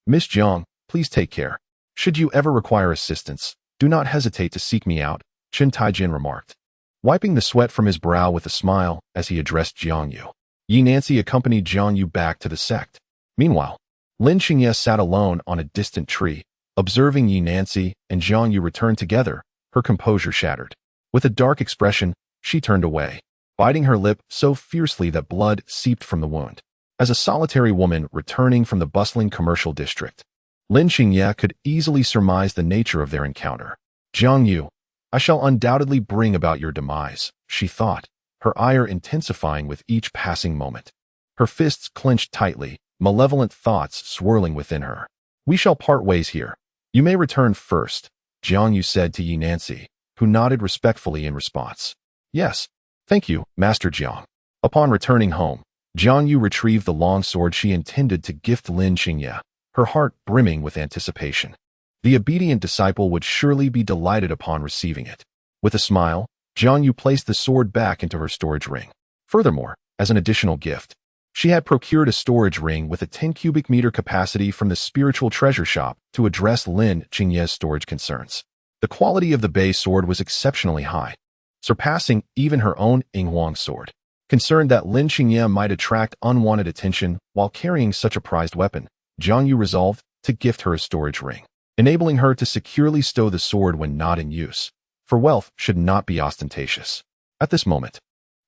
Miss Jiang, please take care. Should you ever require assistance, do not hesitate to seek me out, Chen Taijin remarked, wiping the sweat from his brow with a smile as he addressed Jiang Yu. Yi Nancy accompanied Jiang Yu back to the sect. Meanwhile, Lin Xingye sat alone on a distant tree, observing Yi Nancy and Jiang Yu return together, her composure shattered. With a dark expression, she turned away, biting her lip so fiercely that blood seeped from the wound. As a solitary woman returning from the bustling commercial district, Lin Xingye could easily surmise the nature of their encounter. Jiang Yu, I shall undoubtedly bring about your demise, she thought, her ire intensifying with each passing moment. Her fists clenched tightly, malevolent thoughts swirling within her. We shall part ways here. You may return first, Jiang Yu said to Yi Nancy, who nodded respectfully in response. Yes, thank you, Master Jiang. Upon returning home, Jiang Yu retrieved the long sword she intended to gift Lin Qingye, her heart brimming with anticipation. The obedient disciple would surely be delighted upon receiving it. With a smile, Jiang Yu placed the sword back into her storage ring. Furthermore, as an additional gift, she had procured a storage ring with a 10 cubic meter capacity from the spiritual treasure shop to address Lin Qingye's storage concerns. The quality of the Bei sword was exceptionally high, surpassing even her own Yinghuang sword. Concerned that Lin Qingye might attract unwanted attention while carrying such a prized weapon, Jiang Yu resolved to gift her a storage ring, enabling her to securely stow the sword when not in use, for wealth should not be ostentatious. At this moment,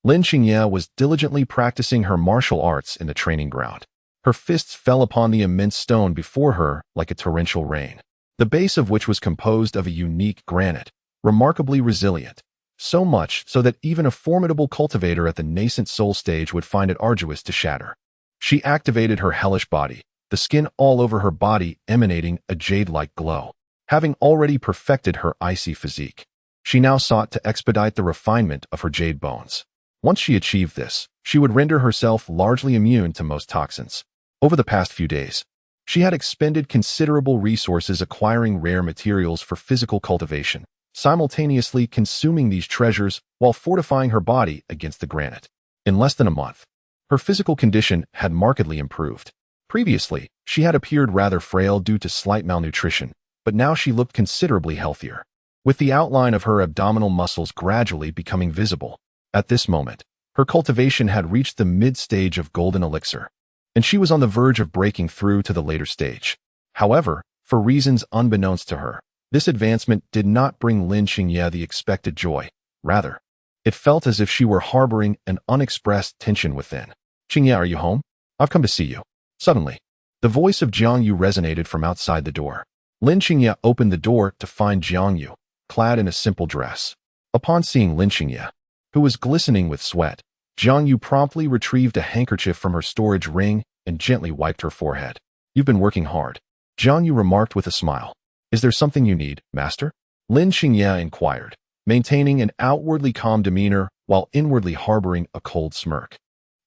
Lin Qingye was diligently practicing her martial arts in the training ground. Her fists fell upon the immense stone before her like a torrential rain, the base of which was composed of a unique granite, remarkably resilient, so much so that even a formidable cultivator at the nascent soul stage would find it arduous to shatter. She activated her hellish body, the skin all over her body emanating a jade-like glow. Having already perfected her icy physique, she now sought to expedite the refinement of her jade bones. Once she achieved this, she would render herself largely immune to most toxins. Over the past few days, she had expended considerable resources acquiring rare materials for physical cultivation, simultaneously consuming these treasures while fortifying her body against the granite. In less than a month, her physical condition had markedly improved. Previously, she had appeared rather frail due to slight malnutrition, but now she looked considerably healthier, with the outline of her abdominal muscles gradually becoming visible. At this moment, her cultivation had reached the mid-stage of golden elixir, and she was on the verge of breaking through to the later stage. However, for reasons unbeknownst to her, this advancement did not bring Lin Qingye the expected joy. Rather, it felt as if she were harboring an unexpressed tension within. Qingye, are you home? I've come to see you. Suddenly, the voice of Jiang Yu resonated from outside the door. Lin Qingye opened the door to find Jiang Yu, clad in a simple dress. Upon seeing Lin Qingye, who was glistening with sweat, Jiang Yu promptly retrieved a handkerchief from her storage ring and gently wiped her forehead. You've been working hard, Jiang Yu remarked with a smile. Is there something you need, master? Lin Qingye inquired, maintaining an outwardly calm demeanor while inwardly harboring a cold smirk.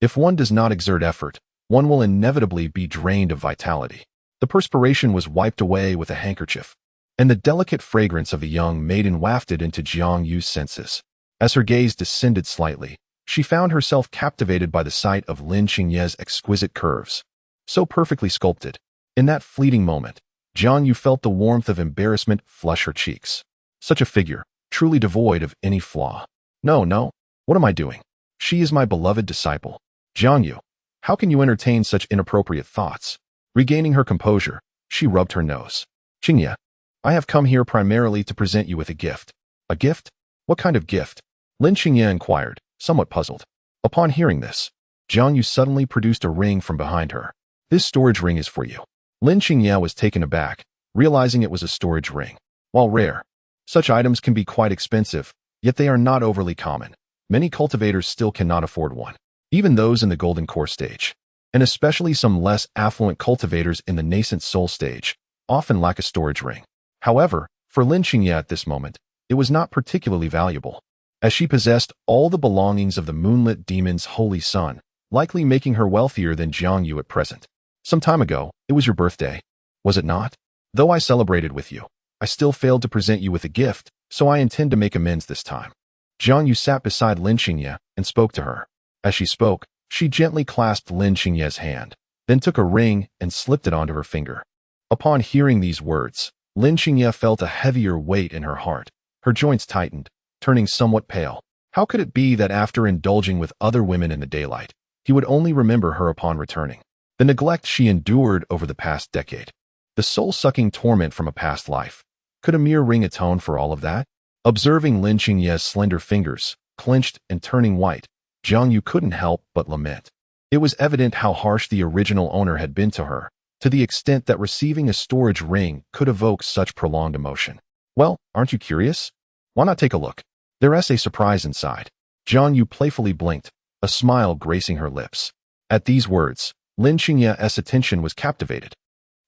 If one does not exert effort, one will inevitably be drained of vitality. The perspiration was wiped away with a handkerchief, and the delicate fragrance of the young maiden wafted into Jiang Yu's senses. As her gaze descended slightly, she found herself captivated by the sight of Lin Qingye's exquisite curves, so perfectly sculpted. In that fleeting moment, Jiang Yu felt the warmth of embarrassment flush her cheeks. Such a figure, truly devoid of any flaw. No, what am I doing? She is my beloved disciple. Jiang Yu, how can you entertain such inappropriate thoughts? Regaining her composure, she rubbed her nose. Qingye, I have come here primarily to present you with a gift. A gift? What kind of gift? Lin Qingye inquired, somewhat puzzled. Upon hearing this, Jiang Yu suddenly produced a ring from behind her. This storage ring is for you. Lin Qingye was taken aback, realizing it was a storage ring. While rare, such items can be quite expensive, yet they are not overly common. Many cultivators still cannot afford one, even those in the golden core stage, and especially some less affluent cultivators in the nascent soul stage, often lack a storage ring. However, for Lin Qingye at this moment, it was not particularly valuable, as she possessed all the belongings of the moonlit demon's holy son, likely making her wealthier than Jiang Yu at present. Some time ago, it was your birthday, was it not? Though I celebrated with you, I still failed to present you with a gift, so I intend to make amends this time. Jiang Yu sat beside Lin Qingye and spoke to her. As she spoke, she gently clasped Lin Qingye's hand, then took a ring and slipped it onto her finger. Upon hearing these words, Lin Qingye felt a heavier weight in her heart. Her joints tightened, turning somewhat pale. How could it be that after indulging with other women in the daylight, he would only remember her upon returning? The neglect she endured over the past decade, the soul-sucking torment from a past life. Could a mere ring atone for all of that? Observing Lin Qingye's slender fingers, clenched and turning white, Jiang Yu couldn't help but lament. It was evident how harsh the original owner had been to her, to the extent that receiving a storage ring could evoke such prolonged emotion. Well, aren't you curious? Why not take a look? There's a surprise inside. Jiang Yu playfully blinked, a smile gracing her lips. At these words, Lin Xingye's attention was captivated.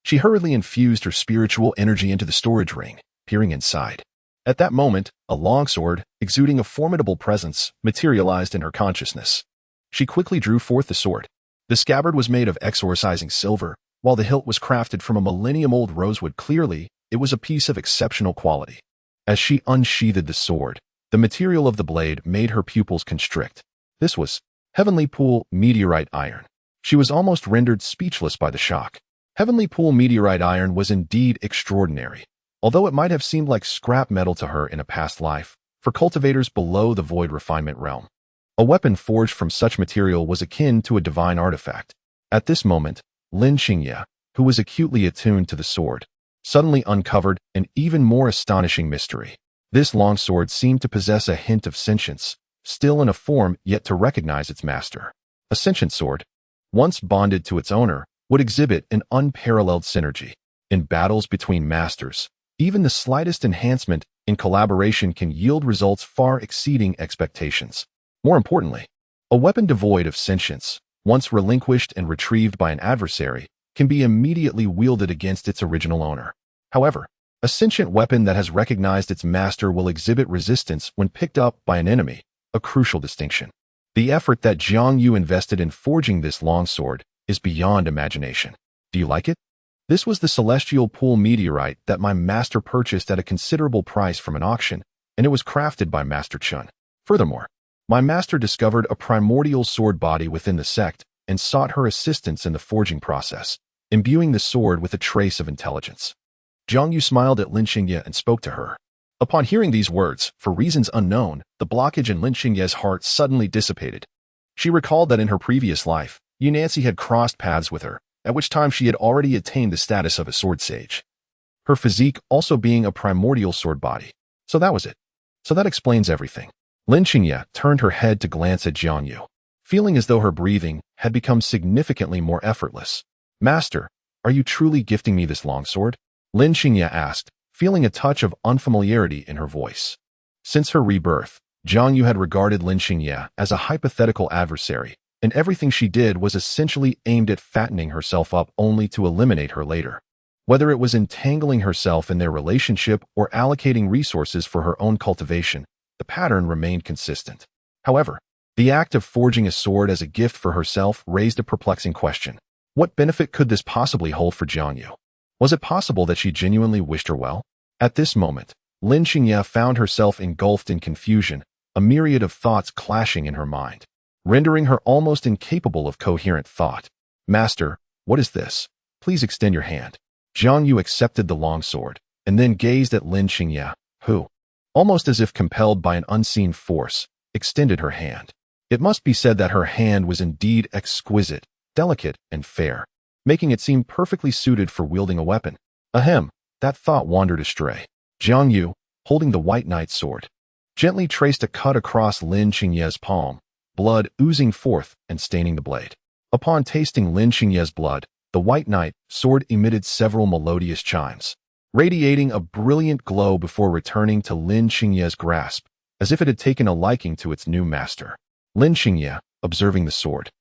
She hurriedly infused her spiritual energy into the storage ring, peering inside. At that moment, a longsword, exuding a formidable presence, materialized in her consciousness. She quickly drew forth the sword. The scabbard was made of exorcising silver, while the hilt was crafted from a millennium-old rosewood. Clearly, it was a piece of exceptional quality. As she unsheathed the sword, the material of the blade made her pupils constrict. This was Heavenly Pool meteorite iron. She was almost rendered speechless by the shock. Heavenly Pool meteorite iron was indeed extraordinary, although it might have seemed like scrap metal to her in a past life, for cultivators below the void refinement realm. A weapon forged from such material was akin to a divine artifact. At this moment, Lin Xingye, who was acutely attuned to the sword, suddenly uncovered an even more astonishing mystery. This longsword seemed to possess a hint of sentience, still in a form yet to recognize its master. A sentient sword, once bonded to its owner, would exhibit an unparalleled synergy. In battles between masters, even the slightest enhancement in collaboration can yield results far exceeding expectations. More importantly, a weapon devoid of sentience, once relinquished and retrieved by an adversary, can be immediately wielded against its original owner. However, a sentient weapon that has recognized its master will exhibit resistance when picked up by an enemy, a crucial distinction. The effort that Jiang Yu invested in forging this longsword is beyond imagination. Do you like it? This was the celestial pool meteorite that my master purchased at a considerable price from an auction, and it was crafted by Master Chun. Furthermore, my master discovered a primordial sword body within the sect and sought her assistance in the forging process, imbuing the sword with a trace of intelligence. Jiang Yu smiled at Lin Xingye and spoke to her. Upon hearing these words, for reasons unknown, the blockage in Lin Xingye's heart suddenly dissipated. She recalled that in her previous life, Yu Nancy had crossed paths with her, at which time she had already attained the status of a sword sage. Her physique also being a primordial sword body. So that was it. So that explains everything. Lin Xingye turned her head to glance at Jiang Yu, feeling as though her breathing had become significantly more effortless. Master, are you truly gifting me this longsword? Lin Xingye asked, feeling a touch of unfamiliarity in her voice. Since her rebirth, Jiang Yu had regarded Lin Xingye as a hypothetical adversary, and everything she did was essentially aimed at fattening herself up only to eliminate her later. Whether it was entangling herself in their relationship or allocating resources for her own cultivation, the pattern remained consistent. However, the act of forging a sword as a gift for herself raised a perplexing question. What benefit could this possibly hold for Jiang Yu? Was it possible that she genuinely wished her well? At this moment, Lin Xingye found herself engulfed in confusion, a myriad of thoughts clashing in her mind, rendering her almost incapable of coherent thought. Master, what is this? Please extend your hand. Jiang Yu accepted the longsword, and then gazed at Lin Xingye, who, almost as if compelled by an unseen force, extended her hand. It must be said that her hand was indeed exquisite, delicate, and fair, making it seem perfectly suited for wielding a weapon. Ahem, that thought wandered astray. Jiang Yu, holding the white knight's sword, gently traced a cut across Lin Xingye's palm, blood oozing forth and staining the blade. Upon tasting Lin Xingye's blood, the white knight sword emitted several melodious chimes, radiating a brilliant glow before returning to Lin Xingye's grasp, as if it had taken a liking to its new master. Lin Xingye, observing the sword,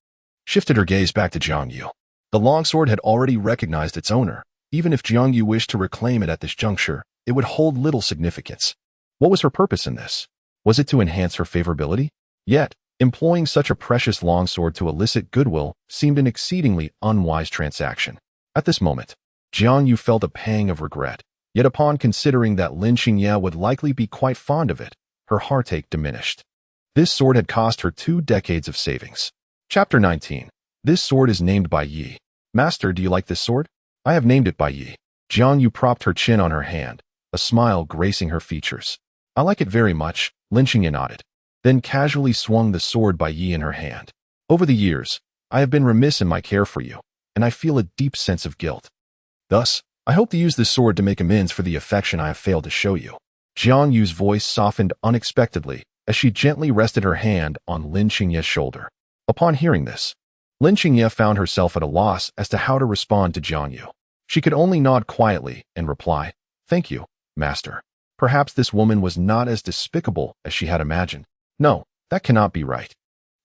shifted her gaze back to Jiang Yu. The longsword had already recognized its owner. Even if Jiang Yu wished to reclaim it at this juncture, it would hold little significance. What was her purpose in this? Was it to enhance her favorability? Yet, employing such a precious longsword to elicit goodwill seemed an exceedingly unwise transaction. At this moment, Jiang Yu felt a pang of regret, yet upon considering that Lin Xingye would likely be quite fond of it, her heartache diminished. This sword had cost her 2 decades of savings. Chapter 19. This sword is named by Yi. Master, do you like this sword? I have named it by Yi. Jiang Yu propped her chin on her hand, a smile gracing her features. I like it very much, Lin Xingye nodded, then casually swung the sword by Yi in her hand. Over the years, I have been remiss in my care for you, and I feel a deep sense of guilt. Thus, I hope to use this sword to make amends for the affection I have failed to show you. Jiang Yu's voice softened unexpectedly as she gently rested her hand on Lin Xingye's shoulder. Upon hearing this, Lin Xingye found herself at a loss as to how to respond to Jiang Yu. She could only nod quietly and reply, "Thank you, master." Perhaps this woman was not as despicable as she had imagined. No, that cannot be right.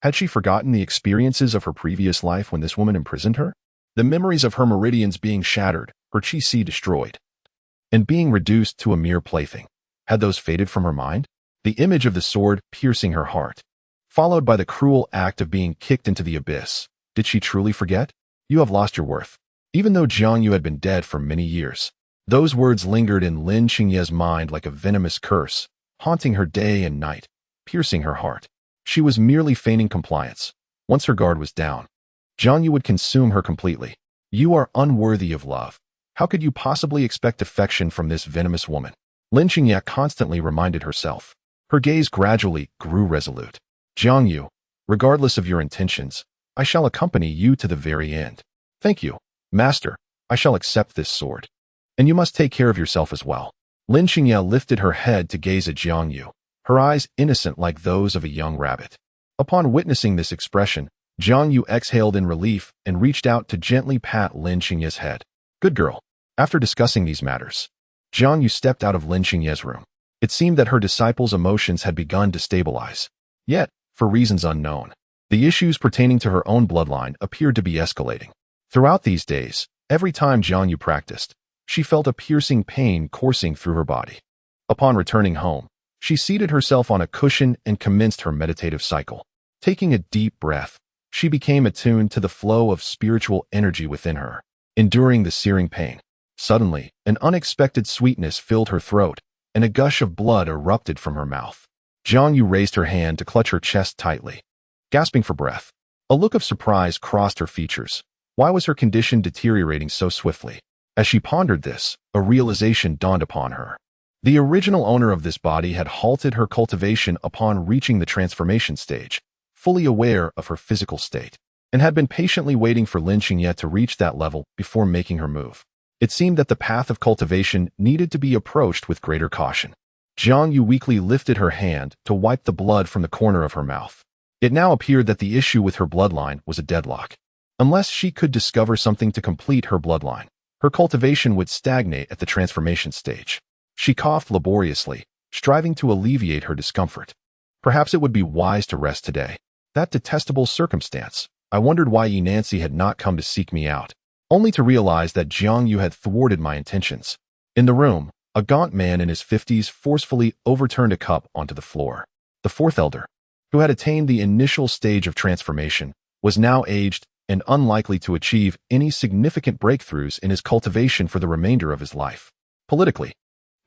Had she forgotten the experiences of her previous life when this woman imprisoned her? The memories of her meridians being shattered, her chi destroyed, and being reduced to a mere plaything. Had those faded from her mind? The image of the sword piercing her heart, followed by the cruel act of being kicked into the abyss. Did she truly forget? You have lost your worth. Even though Jiang Yu had been dead for many years, those words lingered in Lin Qingye's mind like a venomous curse, haunting her day and night, piercing her heart. She was merely feigning compliance. Once her guard was down, Jiang Yu would consume her completely. You are unworthy of love. How could you possibly expect affection from this venomous woman? Lin Qingye constantly reminded herself. Her gaze gradually grew resolute. Jiang Yu, regardless of your intentions, I shall accompany you to the very end. Thank you, master. I shall accept this sword. And you must take care of yourself as well. Lin Qingye lifted her head to gaze at Jiang Yu, her eyes innocent like those of a young rabbit. Upon witnessing this expression, Jiang Yu exhaled in relief and reached out to gently pat Lin Qingye's head. Good girl. After discussing these matters, Jiang Yu stepped out of Lin Qingye's room. It seemed that her disciple's emotions had begun to stabilize. Yet, for reasons unknown, the issues pertaining to her own bloodline appeared to be escalating. Throughout these days, every time Jiang Yu practiced, she felt a piercing pain coursing through her body. Upon returning home, she seated herself on a cushion and commenced her meditative cycle. Taking a deep breath, she became attuned to the flow of spiritual energy within her, enduring the searing pain. Suddenly, an unexpected sweetness filled her throat, and a gush of blood erupted from her mouth. Jiang Yu raised her hand to clutch her chest tightly, gasping for breath. A look of surprise crossed her features. Why was her condition deteriorating so swiftly? As she pondered this, a realization dawned upon her. The original owner of this body had halted her cultivation upon reaching the transformation stage, fully aware of her physical state, and had been patiently waiting for Lin Qingye to reach that level before making her move. It seemed that the path of cultivation needed to be approached with greater caution. Jiang Yu weakly lifted her hand to wipe the blood from the corner of her mouth. It now appeared that the issue with her bloodline was a deadlock. Unless she could discover something to complete her bloodline, her cultivation would stagnate at the transformation stage. She coughed laboriously, striving to alleviate her discomfort. Perhaps it would be wise to rest today. That detestable circumstance. I wondered why Yi Nancy had not come to seek me out, only to realize that Jiang Yu had thwarted my intentions. In the room, a gaunt man in his 50s forcefully overturned a cup onto the floor. The fourth elder, who had attained the initial stage of transformation, was now aged and unlikely to achieve any significant breakthroughs in his cultivation for the remainder of his life. Politically,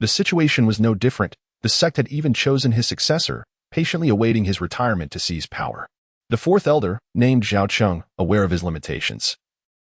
the situation was no different. The sect had even chosen his successor, patiently awaiting his retirement to seize power. The fourth elder, named Zhao Cheng, aware of his limitations,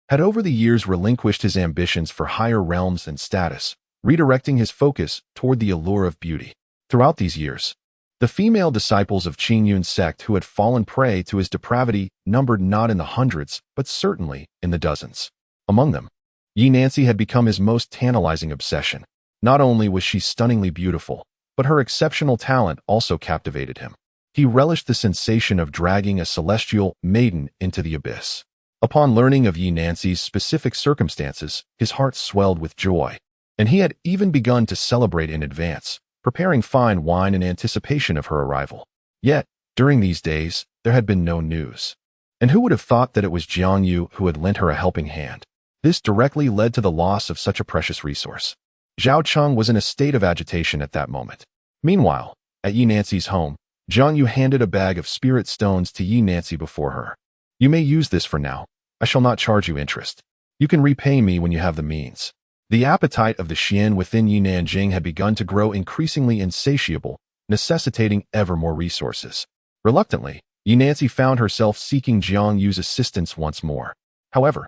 had over the years relinquished his ambitions for higher realms and status, redirecting his focus toward the allure of beauty. Throughout these years, the female disciples of Qing Yun's sect who had fallen prey to his depravity numbered not in the hundreds, but certainly in the dozens. Among them, Yi Nancy had become his most tantalizing obsession. Not only was she stunningly beautiful, but her exceptional talent also captivated him. He relished the sensation of dragging a celestial maiden into the abyss. Upon learning of Yi Nancy's specific circumstances, his heart swelled with joy, and he had even begun to celebrate in advance, preparing fine wine in anticipation of her arrival. Yet, during these days, there had been no news. And who would have thought that it was Jiang Yu who had lent her a helping hand? This directly led to the loss of such a precious resource. Zhao Cheng was in a state of agitation at that moment. Meanwhile, at Yi Nancy's home, Jiang Yu handed a bag of spirit stones to Yi Nancy before her. You may use this for now. I shall not charge you interest. You can repay me when you have the means. The appetite of the Xian within Yi Nanjing had begun to grow increasingly insatiable, necessitating ever more resources. Reluctantly, Yi Nancy found herself seeking Jiang Yu's assistance once more. However,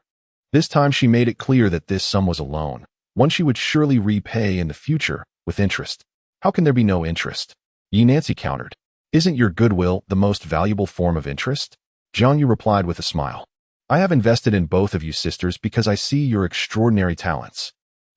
this time she made it clear that this sum was a loan, one she would surely repay in the future with interest. How can there be no interest? Yi Nancy countered. Isn't your goodwill the most valuable form of interest? Jiang Yu replied with a smile. I have invested in both of you sisters because I see your extraordinary talents.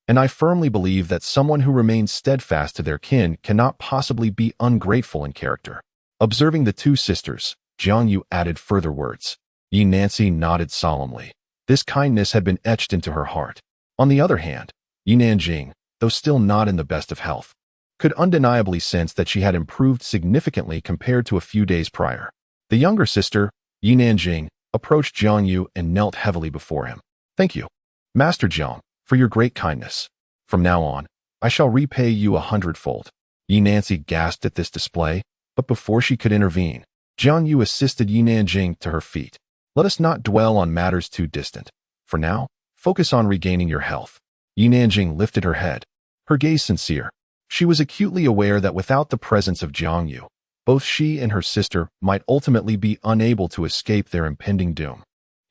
And I firmly believe that someone who remains steadfast to their kin cannot possibly be ungrateful in character. Observing the two sisters, Jiang Yu added further words. Yi Nancy nodded solemnly. This kindness had been etched into her heart. On the other hand, Yi Nanjing, though still not in the best of health, could undeniably sense that she had improved significantly compared to a few days prior. The younger sister, Yi Nanjing, approached Jiang Yu and knelt heavily before him. "Thank you, Master Jiang, for your great kindness. From now on, I shall repay you 100-fold." Yi Nancy gasped at this display, but before she could intervene, Jiang Yu assisted Yi Nanjing to her feet. "Let us not dwell on matters too distant. For now, focus on regaining your health." Yi Nanjing lifted her head, her gaze sincere. She was acutely aware that without the presence of Jiang Yu, both she and her sister might ultimately be unable to escape their impending doom.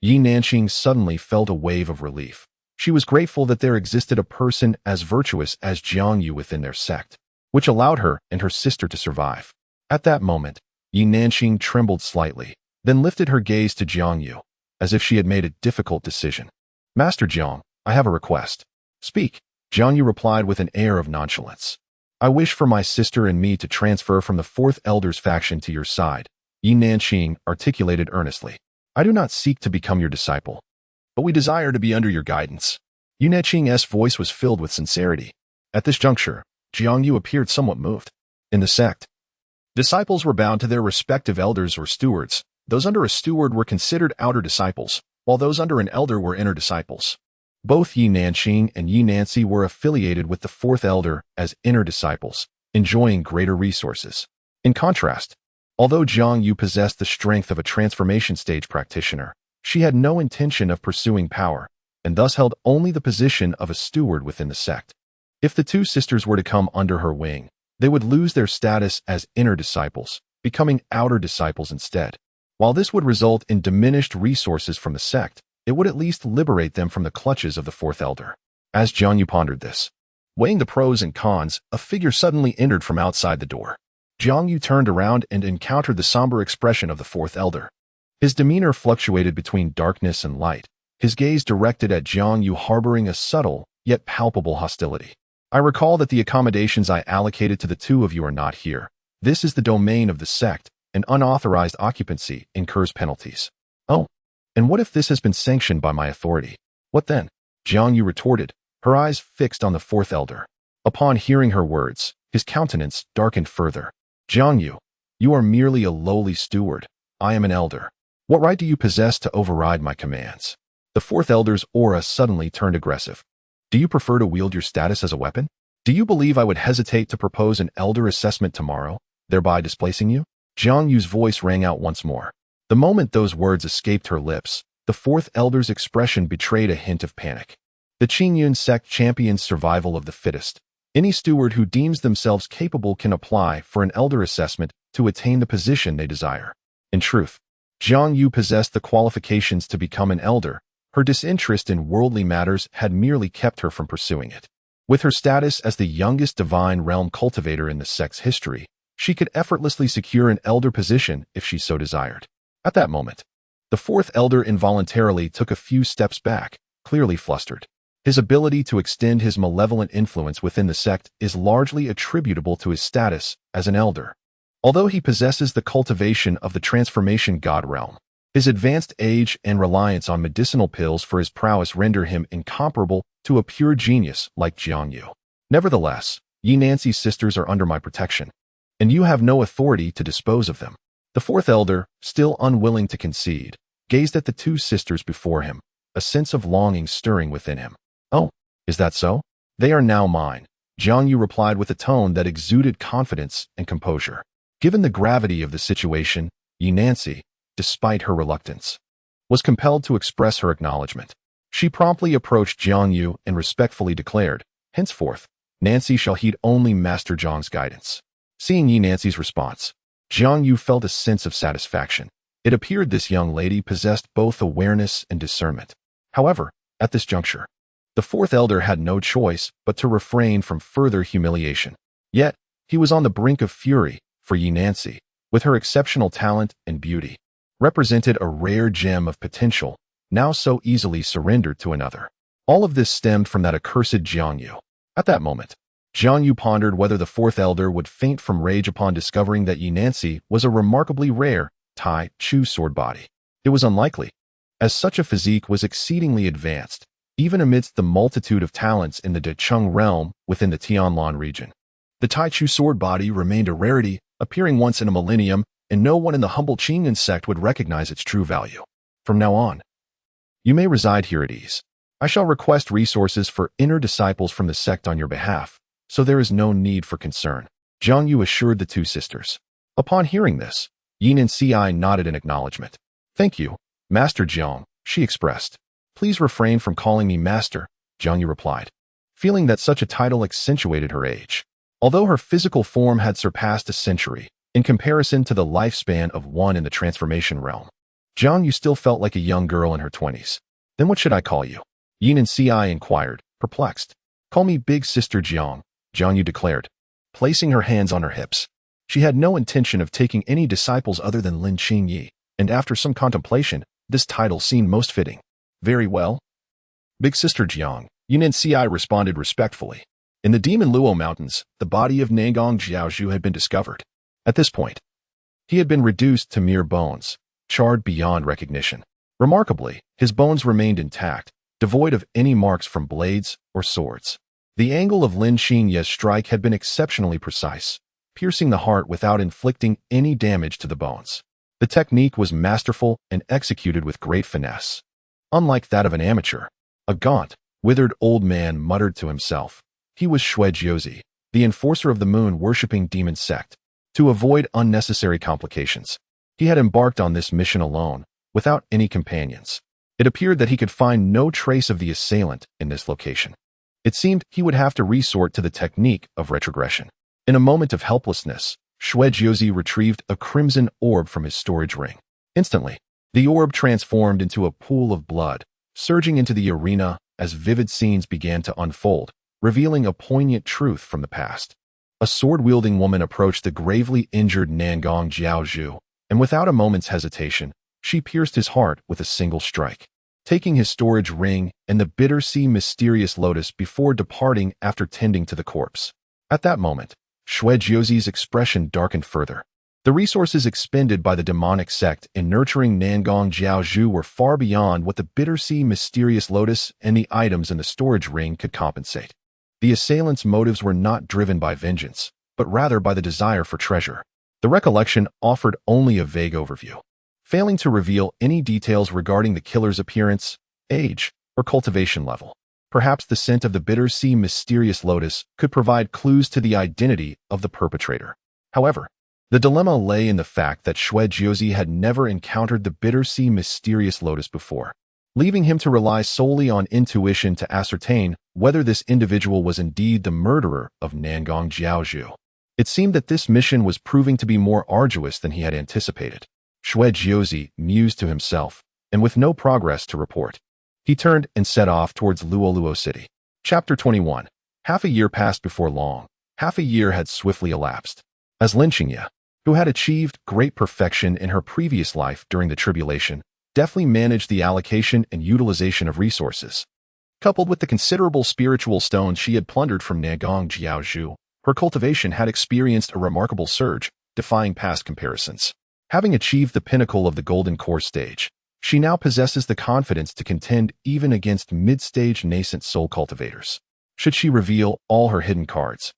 Yi Nanjing suddenly felt a wave of relief. She was grateful that there existed a person as virtuous as Jiang Yu within their sect, which allowed her and her sister to survive. At that moment, Yi Nanjing trembled slightly, then lifted her gaze to Jiang Yu, as if she had made a difficult decision. "Master Jiang, I have a request." "Speak," Jiang Yu replied with an air of nonchalance. "I wish for my sister and me to transfer from the Fourth Elder's faction to your side," Yi Nanjing articulated earnestly. "I do not seek to become your disciple, but we desire to be under your guidance." Yi Nanjing's voice was filled with sincerity. At this juncture, Jiang Yu appeared somewhat moved. In the sect, disciples were bound to their respective elders or stewards. Those under a steward were considered outer disciples, while those under an elder were inner disciples. Both Yi Nanjing and Yi Nancy were affiliated with the Fourth Elder as inner disciples, enjoying greater resources. In contrast, although Jiang Yu possessed the strength of a transformation stage practitioner, she had no intention of pursuing power, and thus held only the position of a steward within the sect. If the two sisters were to come under her wing, they would lose their status as inner disciples, becoming outer disciples instead. While this would result in diminished resources from the sect, it would at least liberate them from the clutches of the Fourth Elder. As Jiang Yu pondered this, weighing the pros and cons, a figure suddenly entered from outside the door. Jiang Yu turned around and encountered the somber expression of the Fourth Elder. His demeanor fluctuated between darkness and light, his gaze directed at Jiang Yu harboring a subtle, yet palpable hostility. "I recall that the accommodations I allocated to the two of you are not here. This is the domain of the sect, and unauthorized occupancy incurs penalties." "Oh, and what if this has been sanctioned by my authority? What then?" Jiang Yu retorted, her eyes fixed on the Fourth Elder. Upon hearing her words, his countenance darkened further. "Jiang Yu, you are merely a lowly steward. I am an elder. What right do you possess to override my commands?" The Fourth Elder's aura suddenly turned aggressive. "Do you prefer to wield your status as a weapon? Do you believe I would hesitate to propose an elder assessment tomorrow, thereby displacing you?" Jiang Yu's voice rang out once more. The moment those words escaped her lips, the Fourth Elder's expression betrayed a hint of panic. The Qingyun sect champions survival of the fittest. Any steward who deems themselves capable can apply for an elder assessment to attain the position they desire. In truth, Jiang Yu possessed the qualifications to become an elder. Her disinterest in worldly matters had merely kept her from pursuing it. With her status as the youngest divine realm cultivator in the sect's history, she could effortlessly secure an elder position if she so desired. At that moment, the Fourth Elder involuntarily took a few steps back, clearly flustered. His ability to extend his malevolent influence within the sect is largely attributable to his status as an elder. Although he possesses the cultivation of the transformation god realm, his advanced age and reliance on medicinal pills for his prowess render him incomparable to a pure genius like Jiang Yu. Nevertheless, Yi Nancy's sisters are under my protection, and you have no authority to dispose of them. The Fourth Elder, still unwilling to concede, gazed at the two sisters before him, a sense of longing stirring within him. "Oh, is that so? They are now mine," Jiang Yu replied with a tone that exuded confidence and composure. Given the gravity of the situation, Yi Nancy, despite her reluctance, was compelled to express her acknowledgement. She promptly approached Jiang Yu and respectfully declared, "Henceforth, Nancy shall heed only Master Zhang's guidance." Seeing Yi Nancy's response, Jiang Yu felt a sense of satisfaction. It appeared this young lady possessed both awareness and discernment. However, at this juncture, the Fourth Elder had no choice but to refrain from further humiliation. Yet, he was on the brink of fury, for Yi Nancy, with her exceptional talent and beauty, represented a rare gem of potential, now so easily surrendered to another. All of this stemmed from that accursed Jiang Yu. At that moment, Jiang Yu pondered whether the Fourth Elder would faint from rage upon discovering that Yi Nancy was a remarkably rare Tai Chu sword body. It was unlikely, as such a physique was exceedingly advanced, even amidst the multitude of talents in the Decheng realm within the Tianlan region. The Taichu sword body remained a rarity, appearing once in a millennium, and no one in the humble Qingyan sect would recognize its true value. From now on, you may reside here at ease. I shall request resources for inner disciples from the sect on your behalf, so there is no need for concern, Jiang Yu assured the two sisters. Upon hearing this, Yin and Si nodded in acknowledgement. Thank you, Master Jiang, she expressed. Please refrain from calling me Master, Jiang Yu replied, feeling that such a title accentuated her age. Although her physical form had surpassed a century, in comparison to the lifespan of one in the transformation realm, Jiang Yu still felt like a young girl in her 20s. Then what should I call you? Yin and Si inquired, perplexed. Call me Big Sister Jiang, Jiang Yu declared, placing her hands on her hips. She had no intention of taking any disciples other than Lin Qingyi, and after some contemplation, this title seemed most fitting. Very well. Big Sister Jiang, Yin and Si responded respectfully. In the Demon Luo Mountains, the body of Nangong Jiaozhu had been discovered. At this point, he had been reduced to mere bones, charred beyond recognition. Remarkably, his bones remained intact, devoid of any marks from blades or swords. The angle of Lin Qingye's strike had been exceptionally precise, piercing the heart without inflicting any damage to the bones. The technique was masterful and executed with great finesse. Unlike that of an amateur, a gaunt, withered old man muttered to himself. He was Xue Jiuzi, the enforcer of the moon-worshipping demon sect. To avoid unnecessary complications, he had embarked on this mission alone, without any companions. It appeared that he could find no trace of the assailant in this location. It seemed he would have to resort to the technique of retrogression. In a moment of helplessness, Xue Jiuzi retrieved a crimson orb from his storage ring. Instantly, the orb transformed into a pool of blood, surging into the arena as vivid scenes began to unfold, revealing a poignant truth from the past. A sword-wielding woman approached the gravely injured Nangong Jiaozhu, and without a moment's hesitation, she pierced his heart with a single strike, taking his storage ring and the bitter sea mysterious lotus before departing after tending to the corpse. At that moment, Xue Jiuzi's expression darkened further. The resources expended by the demonic sect in nurturing Nangong Jiaozhu were far beyond what the bitter sea mysterious lotus and the items in the storage ring could compensate. The assailants' motives were not driven by vengeance, but rather by the desire for treasure. The recollection offered only a vague overview, failing to reveal any details regarding the killer's appearance, age, or cultivation level. Perhaps the scent of the bitter sea mysterious lotus could provide clues to the identity of the perpetrator. However, the dilemma lay in the fact that Xue Jiuzi had never encountered the bitter sea mysterious lotus before, leaving him to rely solely on intuition to ascertain whether this individual was indeed the murderer of Nangong Jiaozhu. It seemed that this mission was proving to be more arduous than he had anticipated. Xue Jiuzi mused to himself, and with no progress to report, he turned and set off towards Luoluo City. Chapter 21. Half a year passed before long. Half a year had swiftly elapsed. As Lin Qingye, who had achieved great perfection in her previous life during the tribulation, deftly managed the allocation and utilization of resources. Coupled with the considerable spiritual stones she had plundered from Nangong Jiaozhu, her cultivation had experienced a remarkable surge, defying past comparisons. Having achieved the pinnacle of the golden core stage, she now possesses the confidence to contend even against mid-stage nascent soul cultivators. Should she reveal all her hidden cards,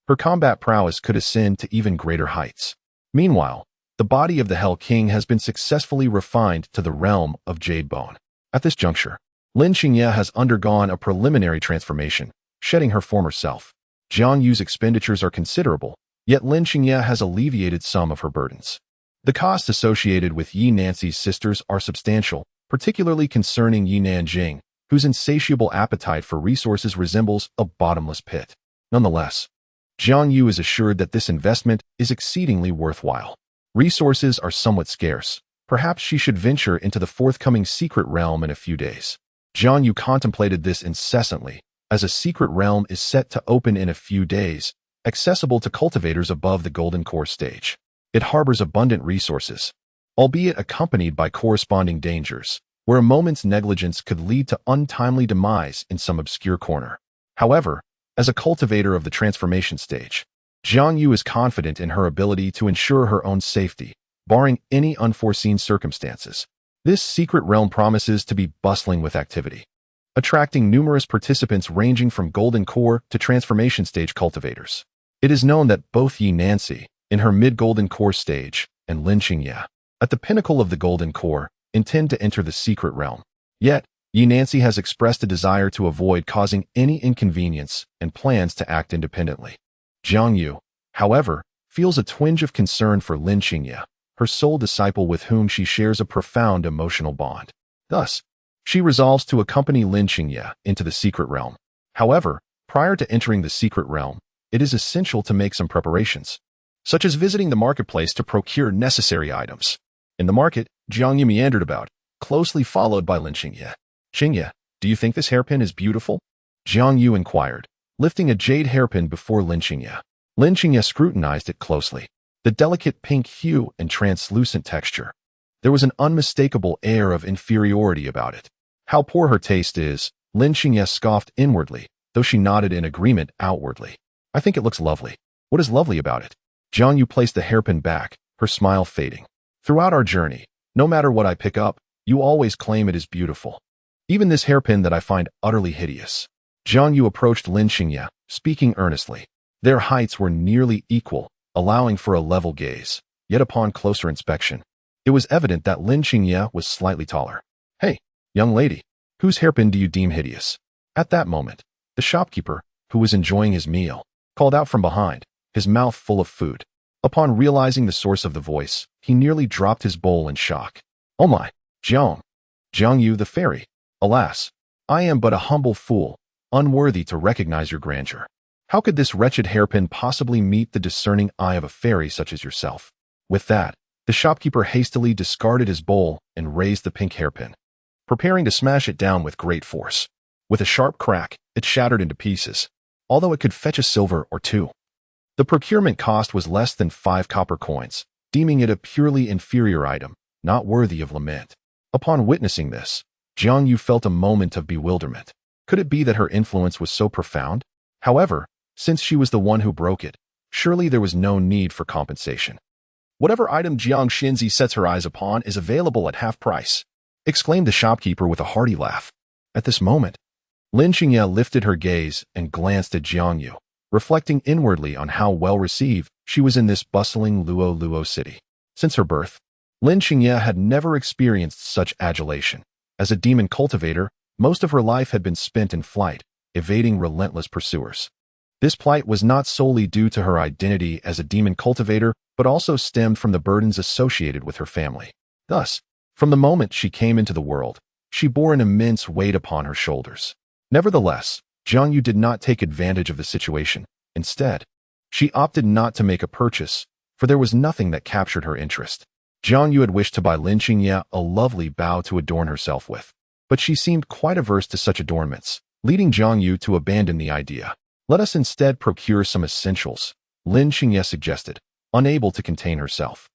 her combat prowess could ascend to even greater heights. Meanwhile, the body of the Hell King has been successfully refined to the realm of Jade Bone. At this juncture, Lin Qingye has undergone a preliminary transformation, shedding her former self. Jiang Yu's expenditures are considerable, yet Lin Qingye has alleviated some of her burdens. The costs associated with Yi Nancy's sisters are substantial, particularly concerning Yi Nanjing, whose insatiable appetite for resources resembles a bottomless pit. Nonetheless, Jiang Yu is assured that this investment is exceedingly worthwhile. Resources are somewhat scarce. Perhaps she should venture into the forthcoming secret realm in a few days. Jiang Yu contemplated this incessantly, as a secret realm is set to open in a few days, accessible to cultivators above the golden core stage. It harbors abundant resources, albeit accompanied by corresponding dangers, where a moment's negligence could lead to untimely demise in some obscure corner. However, as a cultivator of the transformation stage, Jiang Yu is confident in her ability to ensure her own safety, barring any unforeseen circumstances. This secret realm promises to be bustling with activity, attracting numerous participants ranging from golden core to transformation stage cultivators. It is known that both Yi Nancy, in her mid-golden core stage, and Lin Qingye, at the pinnacle of the golden core, intend to enter the secret realm. Yet, Yi Nancy has expressed a desire to avoid causing any inconvenience and plans to act independently. Jiang Yu, however, feels a twinge of concern for Lin Qingye, her sole disciple with whom she shares a profound emotional bond. Thus, she resolves to accompany Lin Qingye into the secret realm. However, prior to entering the secret realm, it is essential to make some preparations, such as visiting the marketplace to procure necessary items. In the market, Jiang Yu meandered about, closely followed by Lin Qingye. Qingye, do you think this hairpin is beautiful? Jiang Yu inquired, lifting a jade hairpin before Lin Qingye. Lin Qingye scrutinized it closely. The delicate pink hue and translucent texture. There was an unmistakable air of inferiority about it. How poor her taste is, Lin Qingye scoffed inwardly, though she nodded in agreement outwardly. I think it looks lovely. What is lovely about it? Jiang Yu placed the hairpin back, her smile fading. Throughout our journey, no matter what I pick up, you always claim it is beautiful. Even this hairpin that I find utterly hideous. Jiang Yu approached Lin Qingye, speaking earnestly. Their heights were nearly equal, allowing for a level gaze. Yet upon closer inspection, it was evident that Lin Qingye was slightly taller. Hey, young lady, whose hairpin do you deem hideous? At that moment, the shopkeeper, who was enjoying his meal, called out from behind, his mouth full of food. Upon realizing the source of the voice, he nearly dropped his bowl in shock. Oh my, Jiang Yu the fairy. Alas, I am but a humble fool, unworthy to recognize your grandeur. How could this wretched hairpin possibly meet the discerning eye of a fairy such as yourself? With that, the shopkeeper hastily discarded his bowl and raised the pink hairpin, preparing to smash it down with great force. With a sharp crack, it shattered into pieces, although it could fetch a silver or two. The procurement cost was less than 5 copper coins, deeming it a purely inferior item, not worthy of lament. Upon witnessing this, Jiang Yu felt a moment of bewilderment. Could it be that her influence was so profound? However, since she was the one who broke it, surely there was no need for compensation. Whatever item Jiang Xinzi sets her eyes upon is available at half price, exclaimed the shopkeeper with a hearty laugh. At this moment, Lin Qingye lifted her gaze and glanced at Jiang Yu, reflecting inwardly on how well received she was in this bustling Luo city. Since her birth, Lin Qingye had never experienced such adulation. As a demon cultivator, most of her life had been spent in flight, evading relentless pursuers. This plight was not solely due to her identity as a demon cultivator, but also stemmed from the burdens associated with her family. Thus, from the moment she came into the world, she bore an immense weight upon her shoulders. Nevertheless, Jiang Yu did not take advantage of the situation. Instead, she opted not to make a purchase, for there was nothing that captured her interest. Jiang Yu had wished to buy Lin Qingye a lovely bow to adorn herself with, but she seemed quite averse to such adornments, leading Jiang Yu to abandon the idea. Let us instead procure some essentials, Lin Qingye suggested, unable to contain herself.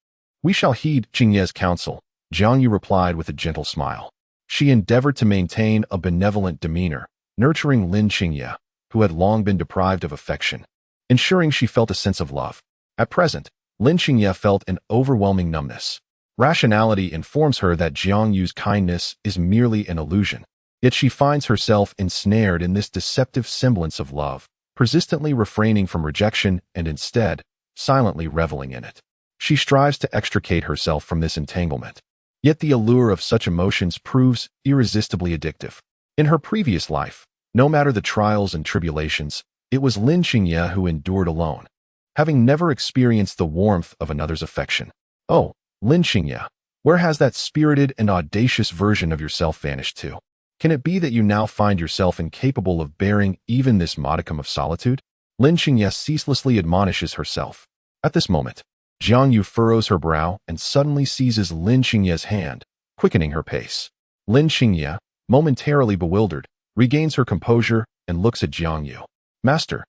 We shall heed Qingye's counsel, Jiang Yu replied with a gentle smile. She endeavored to maintain a benevolent demeanor, nurturing Lin Qingye, who had long been deprived of affection, ensuring she felt a sense of love. At present, Lin Qingye felt an overwhelming numbness. Rationality informs her that Jiang Yu's kindness is merely an illusion, yet she finds herself ensnared in this deceptive semblance of love, persistently refraining from rejection and instead, silently reveling in it. She strives to extricate herself from this entanglement. Yet the allure of such emotions proves irresistibly addictive. In her previous life, no matter the trials and tribulations, it was Lin Qingye who endured alone, having never experienced the warmth of another's affection. Oh, Lin Qingye, where has that spirited and audacious version of yourself vanished to? Can it be that you now find yourself incapable of bearing even this modicum of solitude? Lin Qingye ceaselessly admonishes herself. At this moment, Jiang Yu furrows her brow and suddenly seizes Lin Qingye's hand, quickening her pace. Lin Qingye, momentarily bewildered, regains her composure and looks at Jiang Yu. Master,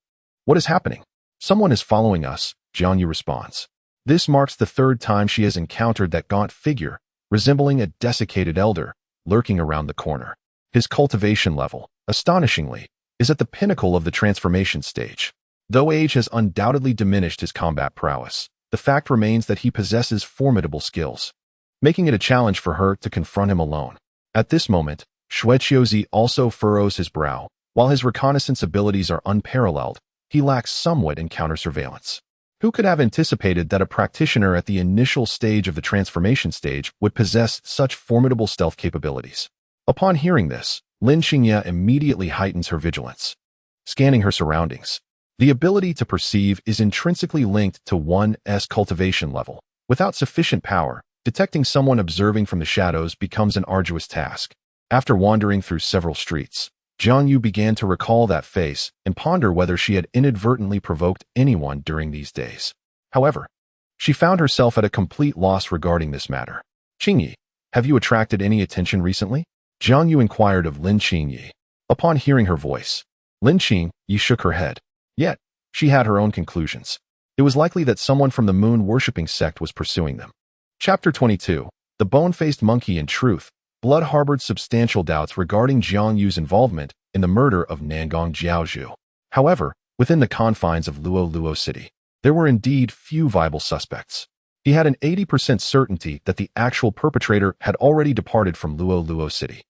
what is happening? Someone is following us, Jiang Yu responds. This marks the 3rd time she has encountered that gaunt figure, resembling a desiccated elder, lurking around the corner. His cultivation level, astonishingly, is at the pinnacle of the transformation stage. Though age has undoubtedly diminished his combat prowess, the fact remains that he possesses formidable skills, making it a challenge for her to confront him alone. At this moment, Xueqiuzi also furrows his brow. While his reconnaissance abilities are unparalleled, he lacks somewhat in counter-surveillance. Who could have anticipated that a practitioner at the initial stage of the transformation stage would possess such formidable stealth capabilities? Upon hearing this, Lin Xingye immediately heightens her vigilance, scanning her surroundings. The ability to perceive is intrinsically linked to one's cultivation level. Without sufficient power, detecting someone observing from the shadows becomes an arduous task. After wandering through several streets, Jiang Yu began to recall that face and ponder whether she had inadvertently provoked anyone during these days. However, she found herself at a complete loss regarding this matter. Qingyi, have you attracted any attention recently? Jiang Yu inquired of Lin Qingyi. Upon hearing her voice, Lin Qingyi shook her head. Yet, she had her own conclusions. It was likely that someone from the moon-worshipping sect was pursuing them. Chapter 22. The Bone-Faced Monkey. In truth, Blood harbored substantial doubts regarding Jiang Yu's involvement in the murder of Nangong Jiaozhu. However, within the confines of Luo City, there were indeed few viable suspects. He had an 80% certainty that the actual perpetrator had already departed from Luo City.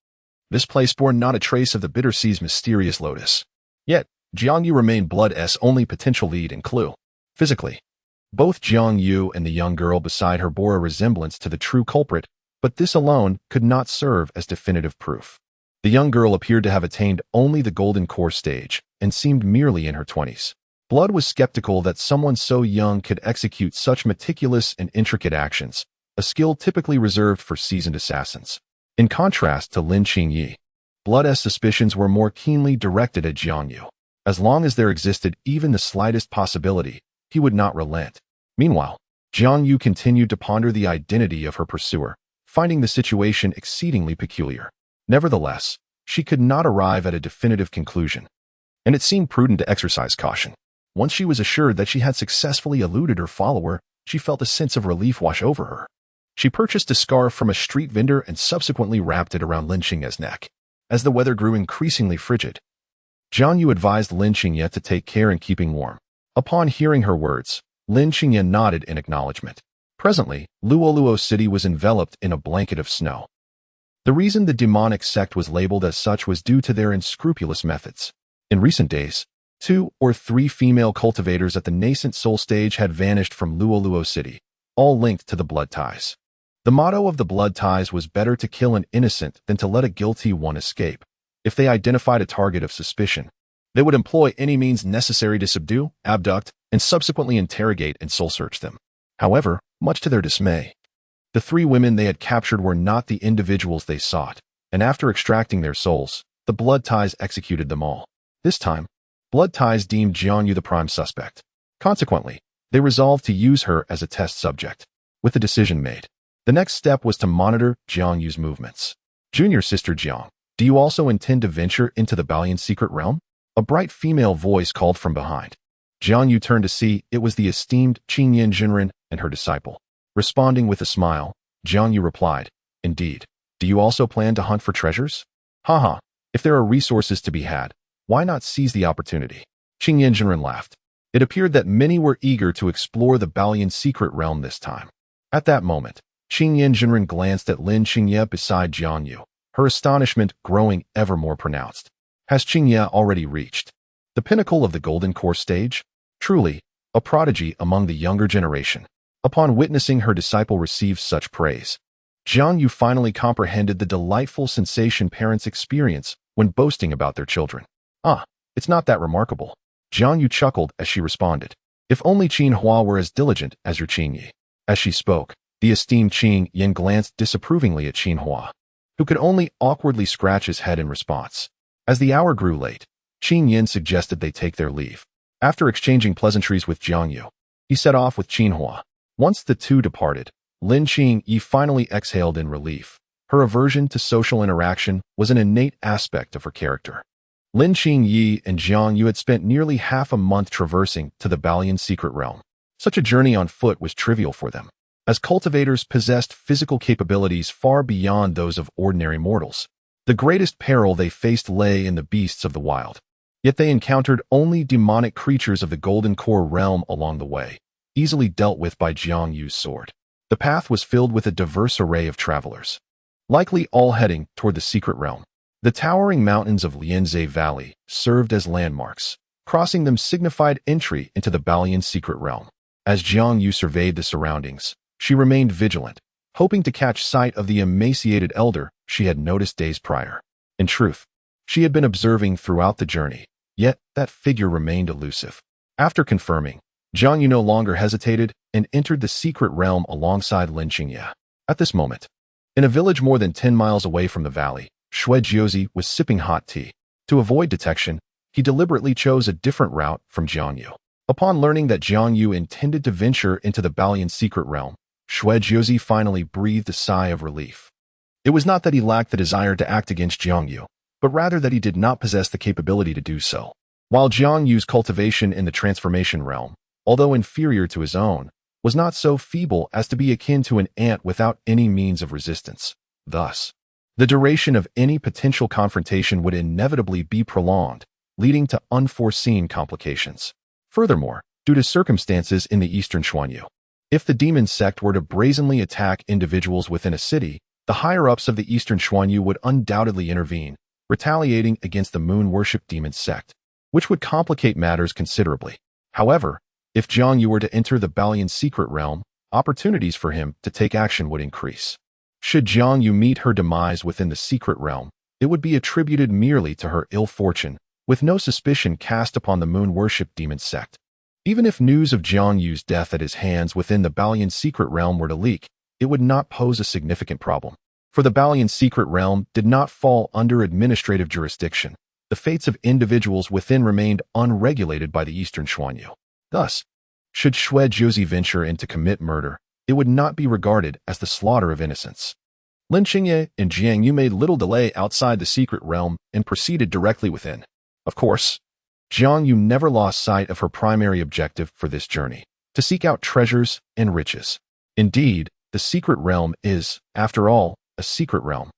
This place bore not a trace of the Bitter Sea's mysterious lotus. Yet, Jiang Yu remained Blood's only potential lead and clue. Physically, both Jiang Yu and the young girl beside her bore a resemblance to the true culprit, but this alone could not serve as definitive proof. The young girl appeared to have attained only the golden core stage and seemed merely in her 20s. Blood was skeptical that someone so young could execute such meticulous and intricate actions, a skill typically reserved for seasoned assassins. In contrast to Lin Qingyi, Blood's suspicions were more keenly directed at Jiang Yu. As long as there existed even the slightest possibility, he would not relent. Meanwhile, Jiang Yu continued to ponder the identity of her pursuer, finding the situation exceedingly peculiar. Nevertheless, she could not arrive at a definitive conclusion, and it seemed prudent to exercise caution. Once she was assured that she had successfully eluded her follower, she felt a sense of relief wash over her. She purchased a scarf from a street vendor and subsequently wrapped it around Lin Xingye's neck. As the weather grew increasingly frigid, Jiang Yu advised Lin Xingye to take care in keeping warm. Upon hearing her words, Lin Xingye nodded in acknowledgement. Presently, Luo City was enveloped in a blanket of snow. The reason the demonic sect was labeled as such was due to their unscrupulous methods. In recent days, 2 or 3 female cultivators at the nascent soul stage had vanished from Luo City, all linked to the blood ties. The motto of the blood ties was better to kill an innocent than to let a guilty one escape. If they identified a target of suspicion, they would employ any means necessary to subdue, abduct, and subsequently interrogate and soul-search them. However, much to their dismay, the 3 women they had captured were not the individuals they sought, and after extracting their souls, the blood ties executed them all. This time, blood ties deemed Jiang Yu the prime suspect. Consequently, they resolved to use her as a test subject. With the decision made, the next step was to monitor Jiang Yu's movements. Junior sister Jiang, do you also intend to venture into the Balian secret realm? A bright female voice called from behind. Jiang Yu turned to see it was the esteemed Qingyan Jinren and her disciple. Responding with a smile, Jiang Yu replied, Indeed. Do you also plan to hunt for treasures? Haha, if there are resources to be had, why not seize the opportunity? Qingyan Jinren laughed. It appeared that many were eager to explore the Balian secret realm this time. At that moment, Qingyan Jinren glanced at Lin Xingye beside Jiang Yu, her astonishment growing ever more pronounced. Has Xingye already reached the pinnacle of the golden core stage? Truly, a prodigy among the younger generation. Upon witnessing her disciple receive such praise, Jiang Yu finally comprehended the delightful sensation parents experience when boasting about their children. Ah, it's not that remarkable. Jiang Yu chuckled as she responded. If only Qin Hua were as diligent as your Qingyi. As she spoke, the esteemed Qing Yin glanced disapprovingly at Qin Hua, who could only awkwardly scratch his head in response. As the hour grew late, Qin Yin suggested they take their leave. After exchanging pleasantries with Jiang Yu, he set off with Qin Hua. Once the two departed, Lin Qingyi finally exhaled in relief. Her aversion to social interaction was an innate aspect of her character. Lin Qingyi and Jiang Yu had spent nearly half a month traversing to the Balian secret realm. Such a journey on foot was trivial for them, as cultivators possessed physical capabilities far beyond those of ordinary mortals. The greatest peril they faced lay in the beasts of the wild. Yet they encountered only demonic creatures of the Golden Core realm along the way, easily dealt with by Jiang Yu's sword. The path was filled with a diverse array of travelers, likely all heading toward the secret realm. The towering mountains of Lianzhe Valley served as landmarks, Crossing them signified entry into the Balian secret realm. As Jiang Yu surveyed the surroundings, she remained vigilant, hoping to catch sight of the emaciated elder she had noticed days prior. In truth, she had been observing throughout the journey, yet that figure remained elusive. After confirming, Jiang Yu no longer hesitated and entered the secret realm alongside Lin Qingye. At this moment, in a village more than 10 miles away from the valley, Shui Jiuzi was sipping hot tea. To avoid detection, he deliberately chose a different route from Jiang Yu. Upon learning that Jiang Yu intended to venture into the Balian secret realm, Shui Jiuzi finally breathed a sigh of relief. It was not that he lacked the desire to act against Jiang Yu, but rather that he did not possess the capability to do so. While Jiang Yu's cultivation in the transformation realm, although inferior to his own, was not so feeble as to be akin to an ant without any means of resistance. Thus, the duration of any potential confrontation would inevitably be prolonged, leading to unforeseen complications. Furthermore, due to circumstances in the eastern Xuanyu, if the demon sect were to brazenly attack individuals within a city, the higher-ups of the eastern Xuanyu would undoubtedly intervene, retaliating against the moon-worship demon sect, which would complicate matters considerably. However, if Jiang Yu were to enter the Balian secret realm, opportunities for him to take action would increase. Should Jiang Yu meet her demise within the secret realm, it would be attributed merely to her ill fortune, with no suspicion cast upon the moon-worship demon sect. Even if news of Jiang Yu's death at his hands within the Balian secret realm were to leak, it would not pose a significant problem. For the Balian secret realm did not fall under administrative jurisdiction. The fates of individuals within remained unregulated by the eastern Xuanyu. Thus, should Shui Jiuzi venture in to commit murder, it would not be regarded as the slaughter of innocents. Lin Qingye and Jiang Yu made little delay outside the secret realm and proceeded directly within. Of course, Jiang Yu never lost sight of her primary objective for this journey, to seek out treasures and riches. Indeed, the secret realm is, after all, a secret realm.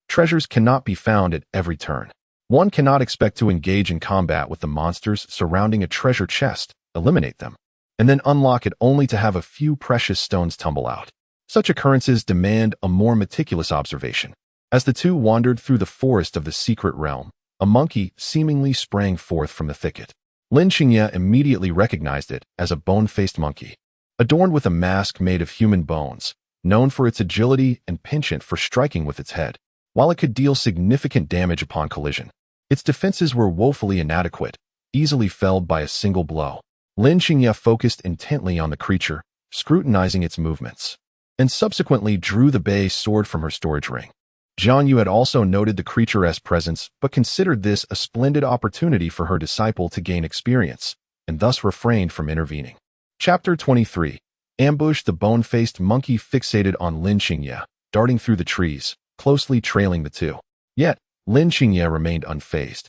Treasures cannot be found at every turn. One cannot expect to engage in combat with the monsters surrounding a treasure chest, eliminate them, and then unlock it only to have a few precious stones tumble out. Such occurrences demand a more meticulous observation. As the two wandered through the forest of the secret realm, a monkey seemingly sprang forth from the thicket. Lin Qingye immediately recognized it as a bone-faced monkey, adorned with a mask made of human bones, known for its agility and penchant for striking with its head. While it could deal significant damage upon collision, its defenses were woefully inadequate, easily felled by a single blow. Lin Qingye focused intently on the creature, scrutinizing its movements, and subsequently drew the bay sword from her storage ring. Jiang Yu had also noted the creature's presence, but considered this a splendid opportunity for her disciple to gain experience, and thus refrained from intervening. Chapter 23. Ambush. The bone-faced monkey fixated on Lin Qingye, darting through the trees, closely trailing the two. Yet, Lin Qingye remained unfazed,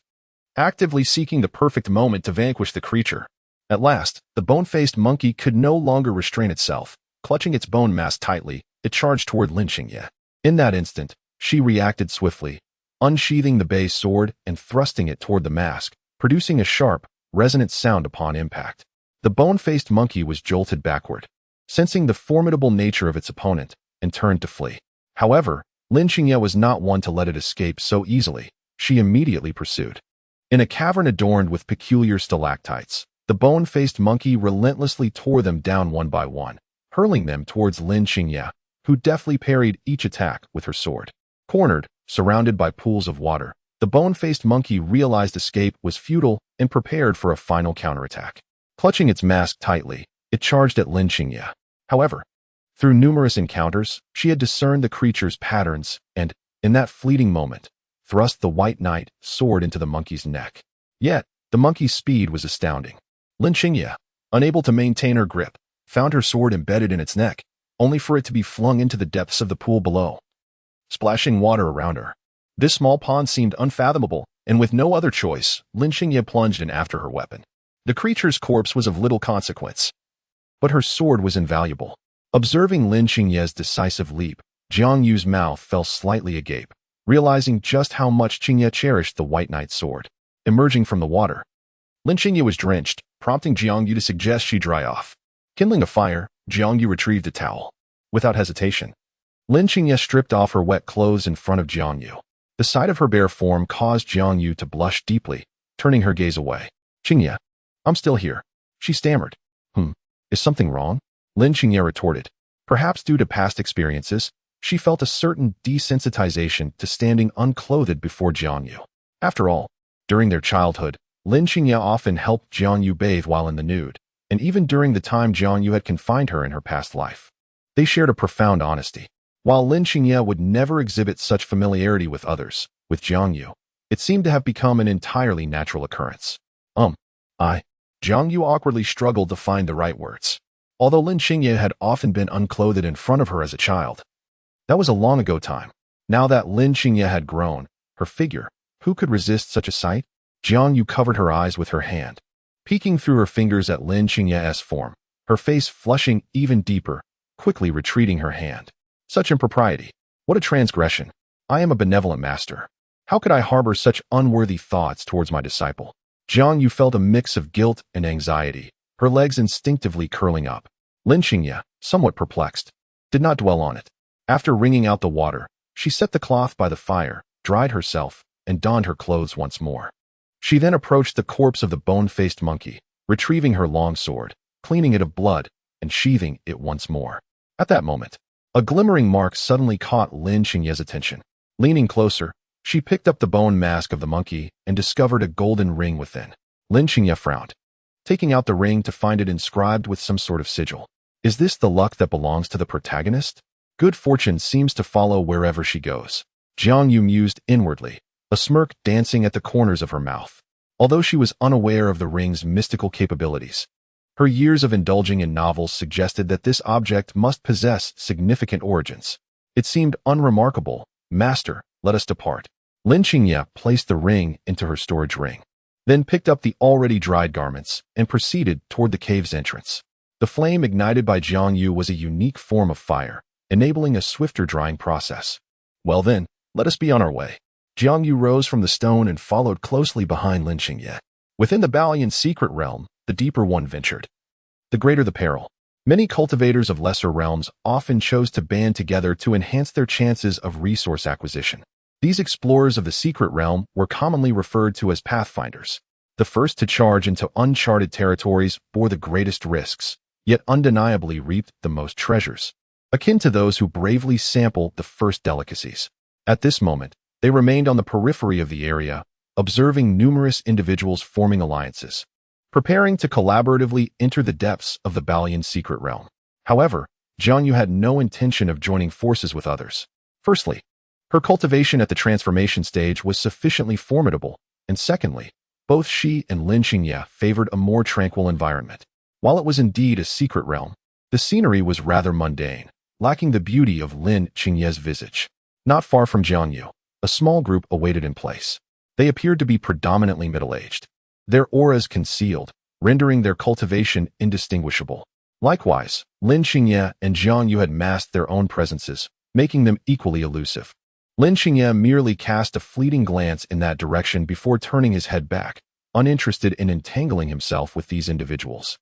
actively seeking the perfect moment to vanquish the creature. At last, the bone-faced monkey could no longer restrain itself. Clutching its bone mass tightly, it charged toward Lin Qingye. In that instant, she reacted swiftly, unsheathing the bay sword and thrusting it toward the mask, producing a sharp, resonant sound upon impact. The bone-faced monkey was jolted backward, sensing the formidable nature of its opponent, and turned to flee. However, Lin Qingye was not one to let it escape so easily. She immediately pursued. In a cavern adorned with peculiar stalactites, the bone-faced monkey relentlessly tore them down one by one, hurling them towards Lin Qingye, who deftly parried each attack with her sword. Cornered, surrounded by pools of water, the bone-faced monkey realized escape was futile and prepared for a final counterattack. Clutching its mask tightly, it charged at Lin Qingye. However, through numerous encounters, she had discerned the creature's patterns and, in that fleeting moment, thrust the white knight sword into the monkey's neck. Yet, the monkey's speed was astounding. Lin Qingye, unable to maintain her grip, found her sword embedded in its neck, only for it to be flung into the depths of the pool below, splashing water around her. This small pond seemed unfathomable, and with no other choice, Lin Qingye plunged in after her weapon. The creature's corpse was of little consequence, but her sword was invaluable. Observing Lin Qingye's decisive leap, Jiang Yu's mouth fell slightly agape, realizing just how much Qingye cherished the white knight's sword. Emerging from the water, Lin Qingye was drenched, prompting Jiang Yu to suggest she dry off. Kindling a fire, Jiang Yu retrieved a towel. Without hesitation, Lin Qingye stripped off her wet clothes in front of Jiang Yu. The sight of her bare form caused Jiang Yu to blush deeply, turning her gaze away. Qingye, I'm still here, she stammered. Is something wrong? Lin Qingye retorted. Perhaps due to past experiences, she felt a certain desensitization to standing unclothed before Jiangyu. After all, during their childhood, Lin Qingye often helped Jiangyu bathe while in the nude, and even during the time Jiangyu had confined her in her past life. They shared a profound honesty. While Lin Qingye would never exhibit such familiarity with others, with Jiangyu, it seemed to have become an entirely natural occurrence. Jiangyu awkwardly struggled to find the right words. Although Lin Qingye had often been unclothed in front of her as a child, that was a long ago time. Now that Lin Qingye had grown, her figure, who could resist such a sight? Jiangyu covered her eyes with her hand, peeking through her fingers at Lin Qingye's form, her face flushing even deeper, quickly retreating her hand. Such impropriety. What a transgression. I am a benevolent master. How could I harbor such unworthy thoughts towards my disciple? Jiangyu felt a mix of guilt and anxiety, her legs instinctively curling up. Lin Qingye, somewhat perplexed, did not dwell on it. After wringing out the water, she set the cloth by the fire, dried herself, and donned her clothes once more. She then approached the corpse of the bone-faced monkey, retrieving her long sword, cleaning it of blood, and sheathing it once more. At that moment, a glimmering mark suddenly caught Lin Qingye's attention. Leaning closer, she picked up the bone mask of the monkey and discovered a golden ring within. Lin Qingye frowned, taking out the ring to find it inscribed with some sort of sigil. Is this the luck that belongs to the protagonist? Good fortune seems to follow wherever she goes. Jiangyu mused inwardly, a smirk dancing at the corners of her mouth. Although she was unaware of the ring's mystical capabilities, her years of indulging in novels suggested that this object must possess significant origins. It seemed unremarkable. Master, let us depart. Lin Qingye placed the ring into her storage ring, then picked up the already dried garments and proceeded toward the cave's entrance. The flame ignited by Jiangyu was a unique form of fire, enabling a swifter drying process. Well then, let us be on our way. Jiangyu rose from the stone and followed closely behind Lin Qingye. Within the Baoyan secret realm, the deeper one ventured, the greater the peril. Many cultivators of lesser realms often chose to band together to enhance their chances of resource acquisition. These explorers of the secret realm were commonly referred to as pathfinders. The first to charge into uncharted territories bore the greatest risks, yet undeniably reaped the most treasures, akin to those who bravely sample the first delicacies. At this moment, they remained on the periphery of the area, observing numerous individuals forming alliances, preparing to collaboratively enter the depths of the Baoyan secret realm. However, Jiangyu had no intention of joining forces with others. Firstly, her cultivation at the transformation stage was sufficiently formidable, and secondly, both she and Lin Qingye favored a more tranquil environment. While it was indeed a secret realm, the scenery was rather mundane, lacking the beauty of Lin Qingye's visage. Not far from Jiangyu, a small group awaited in place. They appeared to be predominantly middle-aged, their auras concealed, rendering their cultivation indistinguishable. Likewise, Lin Qingye and Jiangyu had masked their own presences, making them equally elusive. Lin Qingye merely cast a fleeting glance in that direction before turning his head back, uninterested in entangling himself with these individuals.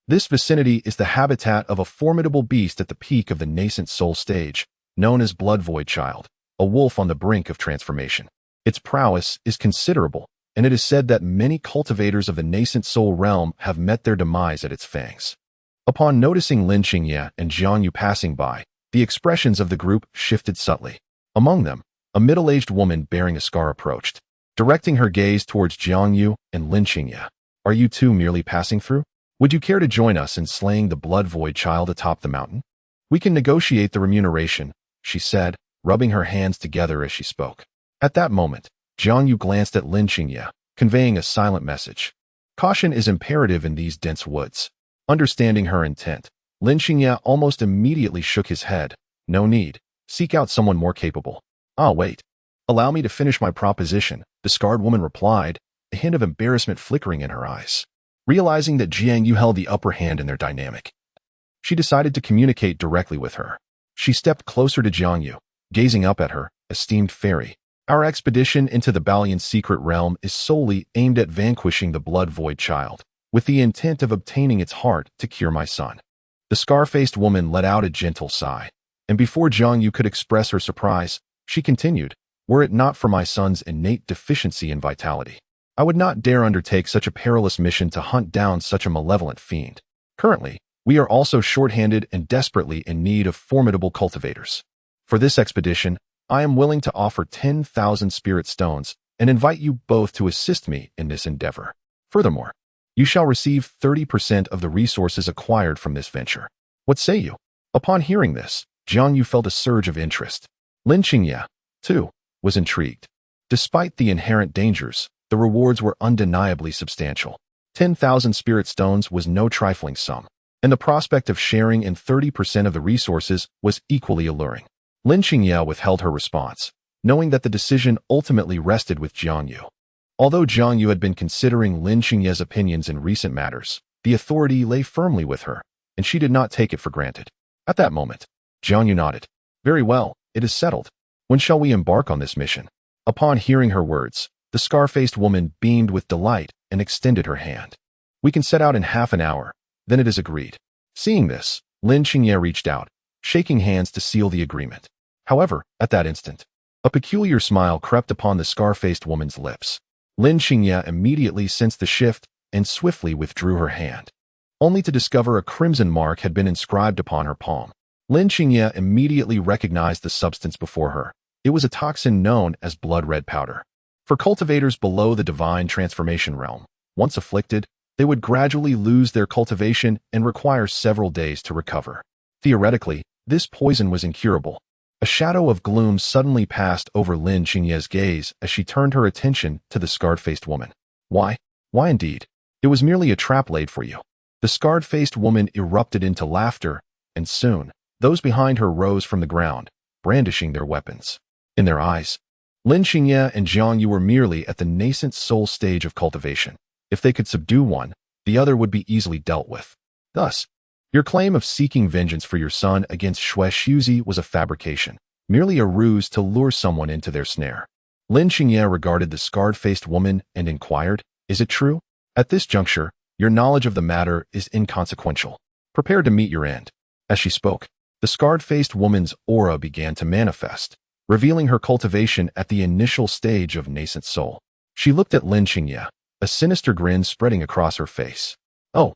This vicinity is the habitat of a formidable beast at the peak of the nascent soul stage, known as Blood Void Child, a wolf on the brink of transformation. Its prowess is considerable, and it is said that many cultivators of the nascent soul realm have met their demise at its fangs. Upon noticing Lin Qingye and Jiangyu passing by, the expressions of the group shifted subtly. Among them, a middle-aged woman bearing a scar approached, directing her gaze towards Jiangyu and Lin Qingye. Are you two merely passing through? Would you care to join us in slaying the Blood Void Child atop the mountain? We can negotiate the remuneration, she said, rubbing her hands together as she spoke. At that moment, Jiangyu glanced at Lin Qingye, conveying a silent message. Caution is imperative in these dense woods. Understanding her intent, Lin Qingye almost immediately shook his head. No need. Seek out someone more capable. Ah, wait. Allow me to finish my proposition, the scarred woman replied, a hint of embarrassment flickering in her eyes. Realizing that Jiangyu held the upper hand in their dynamic, she decided to communicate directly with her. She stepped closer to Jiangyu, gazing up at her, esteemed fairy. Our expedition into the Baoyan secret realm is solely aimed at vanquishing the Blood Void Child, with the intent of obtaining its heart to cure my son. The scar-faced woman let out a gentle sigh, and before Jiangyu could express her surprise, she continued, were it not for my son's innate deficiency in vitality, I would not dare undertake such a perilous mission to hunt down such a malevolent fiend. Currently, we are also short-handed and desperately in need of formidable cultivators. For this expedition, I am willing to offer 10,000 spirit stones and invite you both to assist me in this endeavor. Furthermore, you shall receive 30% of the resources acquired from this venture. What say you? Upon hearing this, Jiang Yu felt a surge of interest. Lin Qingye, too, was intrigued. Despite the inherent dangers, the rewards were undeniably substantial. 10,000 spirit stones was no trifling sum, and the prospect of sharing in 30% of the resources was equally alluring. Lin Qingye withheld her response, knowing that the decision ultimately rested with Jiang Yu. Although Jiang Yu had been considering Lin Qingye's opinions in recent matters, the authority lay firmly with her, and she did not take it for granted. At that moment, Jiang Yu nodded. Very well, it is settled. When shall we embark on this mission? Upon hearing her words, the scar-faced woman beamed with delight and extended her hand. We can set out in half an hour, then it is agreed. Seeing this, Lin Qingye reached out, shaking hands to seal the agreement. However, at that instant, a peculiar smile crept upon the scar-faced woman's lips. Lin Qingye immediately sensed the shift and swiftly withdrew her hand, only to discover a crimson mark had been inscribed upon her palm. Lin Qingye immediately recognized the substance before her. It was a toxin known as blood red powder. For cultivators below the divine transformation realm, once afflicted, they would gradually lose their cultivation and require several days to recover. Theoretically, this poison was incurable. A shadow of gloom suddenly passed over Lin Qingye's gaze as she turned her attention to the scarred-faced woman. Why? Why indeed? It was merely a trap laid for you. The scarred-faced woman erupted into laughter, and soon, those behind her rose from the ground, brandishing their weapons. In their eyes, Lin Qingye and Jiang Yu were merely at the nascent soul stage of cultivation. If they could subdue one, the other would be easily dealt with. Thus, your claim of seeking vengeance for your son against Xue Xuzi was a fabrication, merely a ruse to lure someone into their snare. Lin Qingye regarded the scarred-faced woman and inquired, "Is it true? At this juncture, your knowledge of the matter is inconsequential. Prepare to meet your end." As she spoke, the scarred-faced woman's aura began to manifest, revealing her cultivation at the initial stage of nascent soul. She looked at Lin Qingye, a sinister grin spreading across her face. "Oh,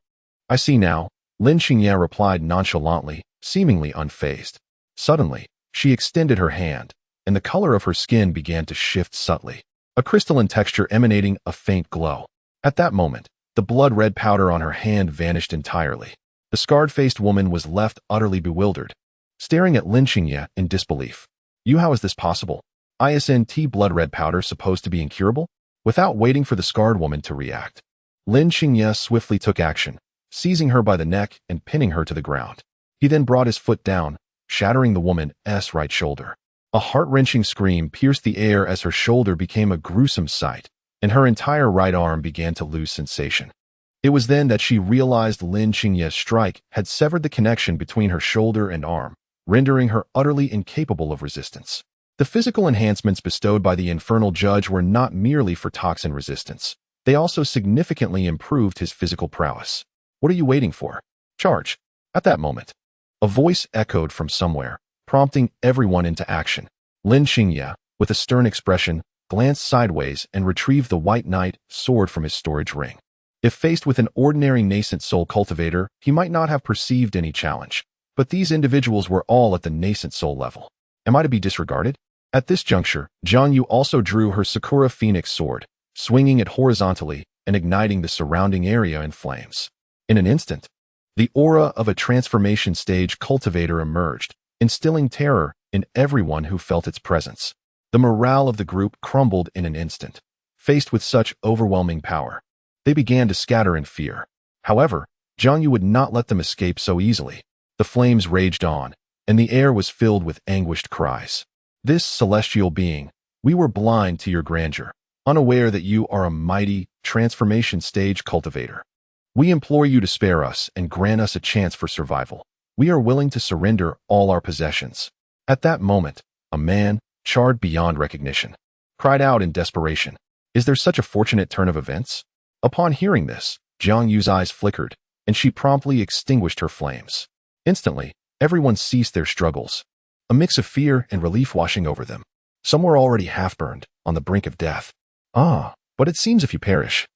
I see now," Lin Qingye replied nonchalantly, seemingly unfazed. Suddenly, she extended her hand, and the color of her skin began to shift subtly, a crystalline texture emanating a faint glow. At that moment, the blood-red powder on her hand vanished entirely. The scarred-faced woman was left utterly bewildered, staring at Lin Qingye in disbelief. How is this possible? Isn't blood-red powder supposed to be incurable? Without waiting for the scarred woman to react, Lin Qingye swiftly took action, seizing her by the neck and pinning her to the ground. He then brought his foot down, shattering the woman's right shoulder. A heart-wrenching scream pierced the air as her shoulder became a gruesome sight, and her entire right arm began to lose sensation. It was then that she realized Lin Qingye's strike had severed the connection between her shoulder and arm, rendering her utterly incapable of resistance. The physical enhancements bestowed by the infernal judge were not merely for toxin resistance. They also significantly improved his physical prowess. "What are you waiting for? Charge!" At that moment, a voice echoed from somewhere, prompting everyone into action. Lin Qingye, with a stern expression, glanced sideways and retrieved the white knight sword from his storage ring. If faced with an ordinary nascent soul cultivator, he might not have perceived any challenge, but these individuals were all at the nascent soul level. Am I to be disregarded? At this juncture, Jiang Yu also drew her Sakura Phoenix sword, swinging it horizontally and igniting the surrounding area in flames. In an instant, the aura of a transformation stage cultivator emerged, instilling terror in everyone who felt its presence. The morale of the group crumbled in an instant. Faced with such overwhelming power, they began to scatter in fear. However, Jiang Yu would not let them escape so easily. The flames raged on, and the air was filled with anguished cries. "This celestial being, we were blind to your grandeur, unaware that you are a mighty transformation stage cultivator. We implore you to spare us and grant us a chance for survival. We are willing to surrender all our possessions." At that moment, a man, charred beyond recognition, cried out in desperation. Is there such a fortunate turn of events? Upon hearing this, Jiang Yu's eyes flickered, and she promptly extinguished her flames. Instantly, everyone ceased their struggles, a mix of fear and relief washing over them. Some were already half-burned, on the brink of death. "Ah, But it seems if you perish,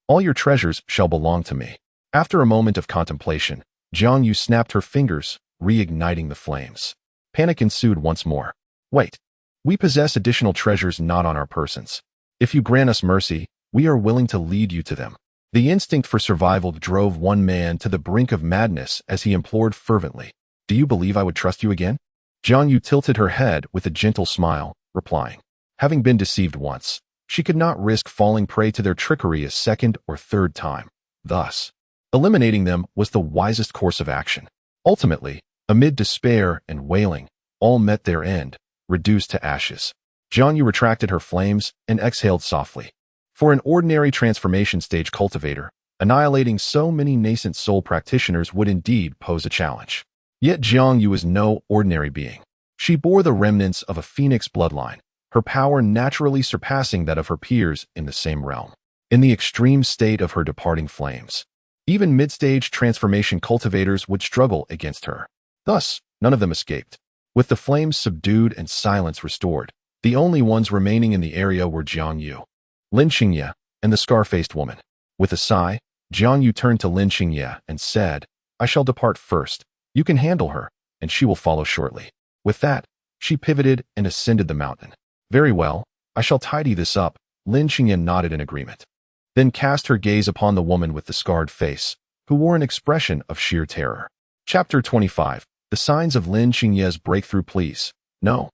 all your treasures shall belong to me. After a moment of contemplation, Jiang Yu snapped her fingers, reigniting the flames. Panic ensued once more. Wait. We possess additional treasures not on our persons. If you grant us mercy, we are willing to lead you to them. The instinct for survival drove one man to the brink of madness as he implored fervently. Do you believe I would trust you again? Jiang Yu tilted her head with a gentle smile, replying. Having been deceived once, she could not risk falling prey to their trickery a second or third time. Thus, eliminating them was the wisest course of action. Ultimately, amid despair and wailing, all met their end, reduced to ashes. Jiang Yu retracted her flames and exhaled softly. For an ordinary transformation stage cultivator, annihilating so many nascent soul practitioners would indeed pose a challenge. Yet Jiang Yu is no ordinary being. She bore the remnants of a phoenix bloodline, her power naturally surpassing that of her peers in the same realm. In the extreme state of her departing flames, even mid-stage transformation cultivators would struggle against her. Thus, none of them escaped. With the flames subdued and silence restored, the only ones remaining in the area were Jiang Yu, Lin Xingye, and the scar-faced woman. With a sigh, Jiang Yu turned to Lin Xingye and said, I shall depart first. You can handle her, and she will follow shortly. With that, she pivoted and ascended the mountain. Very well, I shall tidy this up. Lin Xingye nodded in agreement, then cast her gaze upon the woman with the scarred face, who wore an expression of sheer terror. Chapter 25. The signs of Lin Xingye's breakthrough. Please. No.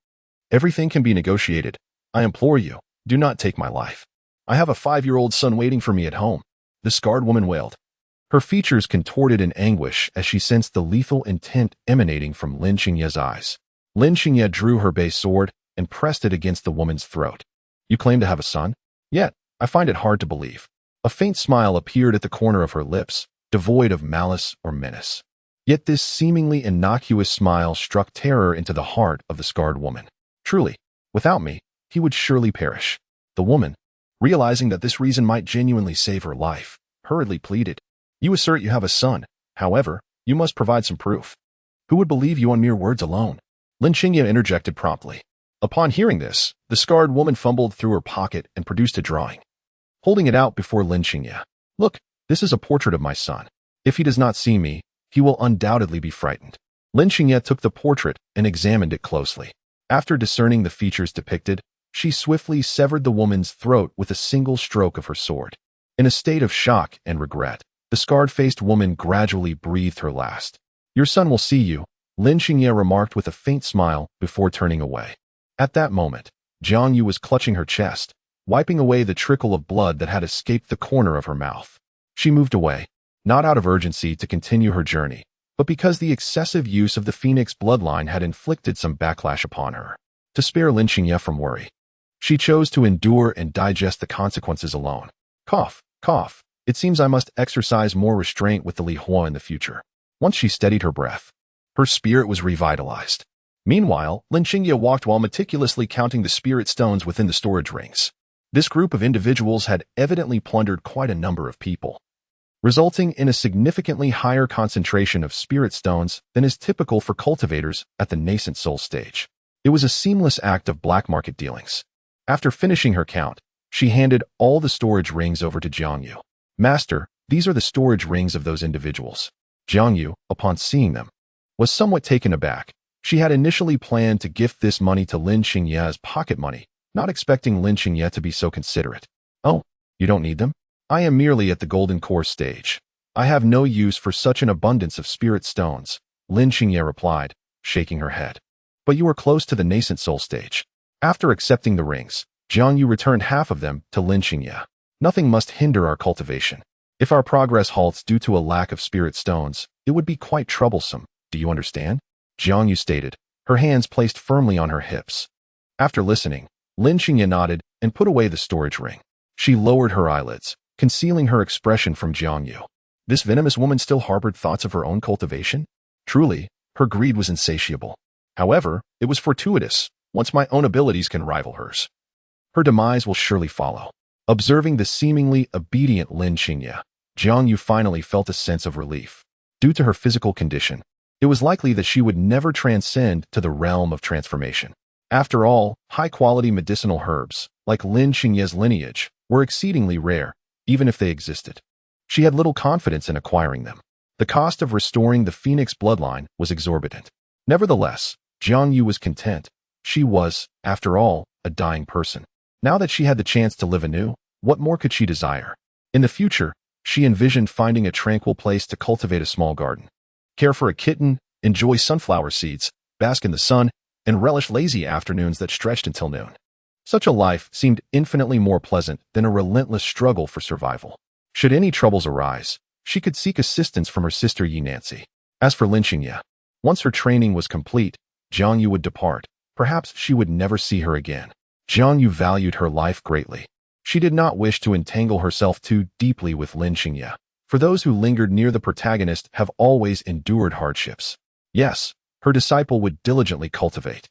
Everything can be negotiated. I implore you, do not take my life. I have a 5-year-old son waiting for me at home. The scarred woman wailed. Her features contorted in anguish as she sensed the lethal intent emanating from Lin Xingye's eyes. Lin Xingye drew her base sword and pressed it against the woman's throat. You claim to have a son? Yet, I find it hard to believe. A faint smile appeared at the corner of her lips, devoid of malice or menace. Yet this seemingly innocuous smile struck terror into the heart of the scarred woman. Truly, without me, he would surely perish. The woman, realizing that this reason might genuinely save her life, hurriedly pleaded. You assert you have a son. However, you must provide some proof. Who would believe you on mere words alone? Lin Xingye interjected promptly. Upon hearing this, the scarred woman fumbled through her pocket and produced a drawing. Holding it out before Lin Xingye. Look, this is a portrait of my son. If he does not see me, he will undoubtedly be frightened. Lin Xingye took the portrait and examined it closely. After discerning the features depicted, she swiftly severed the woman's throat with a single stroke of her sword. In a state of shock and regret, the scarred-faced woman gradually breathed her last. Your son will see you, Lin Xingye remarked with a faint smile before turning away. At that moment, Jiang Yu was clutching her chest, wiping away the trickle of blood that had escaped the corner of her mouth. She moved away, not out of urgency to continue her journey, but because the excessive use of the Phoenix bloodline had inflicted some backlash upon her. To spare Lin Xingye from worry, she chose to endure and digest the consequences alone. Cough, cough. It seems I must exercise more restraint with the Li Hua in the future. Once she steadied her breath, her spirit was revitalized. Meanwhile, Lin Xingye walked while meticulously counting the spirit stones within the storage rings. This group of individuals had evidently plundered quite a number of people, resulting in a significantly higher concentration of spirit stones than is typical for cultivators at the nascent soul stage. It was a seamless act of black market dealings. After finishing her count, she handed all the storage rings over to Jiang Yu. Master, these are the storage rings of those individuals. Jiang Yu, upon seeing them, was somewhat taken aback. She had initially planned to gift this money to Lin Xingye as pocket money, not expecting Lin Xingye to be so considerate. Oh, you don't need them? I am merely at the golden core stage. I have no use for such an abundance of spirit stones, Lin Xingye replied, shaking her head. But you are close to the nascent soul stage. After accepting the rings, Jiang Yu returned half of them to Lin Xingye. Nothing must hinder our cultivation. If our progress halts due to a lack of spirit stones, it would be quite troublesome. Do you understand? Jiang Yu stated, her hands placed firmly on her hips. After listening, Lin Xingye nodded and put away the storage ring. She lowered her eyelids, concealing her expression from Jiang Yu. This venomous woman still harbored thoughts of her own cultivation? Truly, her greed was insatiable. However, it was fortuitous. Once my own abilities can rival hers, her demise will surely follow. Observing the seemingly obedient Lin Xingye, Jiang Yu finally felt a sense of relief. Due to her physical condition, it was likely that she would never transcend to the realm of transformation. After all, high-quality medicinal herbs, like Lin Xingye's lineage, were exceedingly rare, even if they existed. She had little confidence in acquiring them. The cost of restoring the Phoenix bloodline was exorbitant. Nevertheless, Jiang Yu was content. She was, after all, a dying person. Now that she had the chance to live anew, what more could she desire? In the future, she envisioned finding a tranquil place to cultivate a small garden, care for a kitten, enjoy sunflower seeds, bask in the sun, and relish lazy afternoons that stretched until noon. Such a life seemed infinitely more pleasant than a relentless struggle for survival. Should any troubles arise, she could seek assistance from her sister Yi Nancy. As for Lin Xingye, once her training was complete, Jiang Yu would depart. Perhaps she would never see her again. Jiang Yu valued her life greatly. She did not wish to entangle herself too deeply with Lin Xingye, for those who lingered near the protagonist have always endured hardships. Yes, her disciple would diligently cultivate.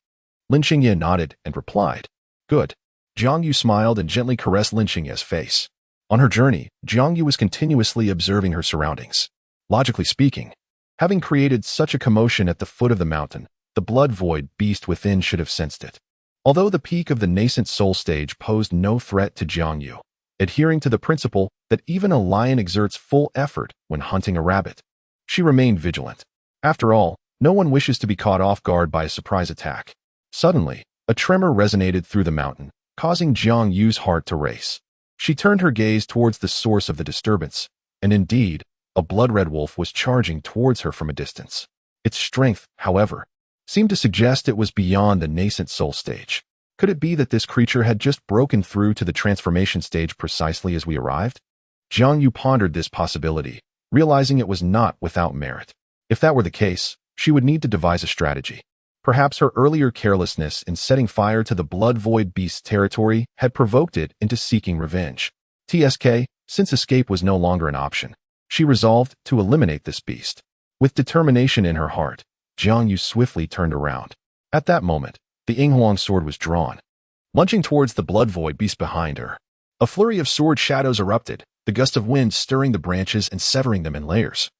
Lin Xingye nodded and replied, "Good." Jiang Yu smiled and gently caressed Lin Xingye's face. On her journey, Jiang Yu was continuously observing her surroundings. Logically speaking, having created such a commotion at the foot of the mountain, the blood-void beast within should have sensed it. Although the peak of the nascent soul stage posed no threat to Jiang Yu, adhering to the principle that even a lion exerts full effort when hunting a rabbit, she remained vigilant. After all, no one wishes to be caught off guard by a surprise attack. Suddenly, a tremor resonated through the mountain, causing Jiang Yu's heart to race. She turned her gaze towards the source of the disturbance, and indeed, a blood-red wolf was charging towards her from a distance. Its strength, however, seemed to suggest it was beyond the nascent soul stage. Could it be that this creature had just broken through to the transformation stage precisely as we arrived? Jiang Yu pondered this possibility, realizing it was not without merit. If that were the case, she would need to devise a strategy. Perhaps her earlier carelessness in setting fire to the blood-void beast's territory had provoked it into seeking revenge. Since escape was no longer an option, she resolved to eliminate this beast. With determination in her heart, Jiang Yu swiftly turned around. At that moment, the Yinghuang sword was drawn, lunging towards the blood-void beast behind her. A flurry of sword shadows erupted, the gust of wind stirring the branches and severing them in layers,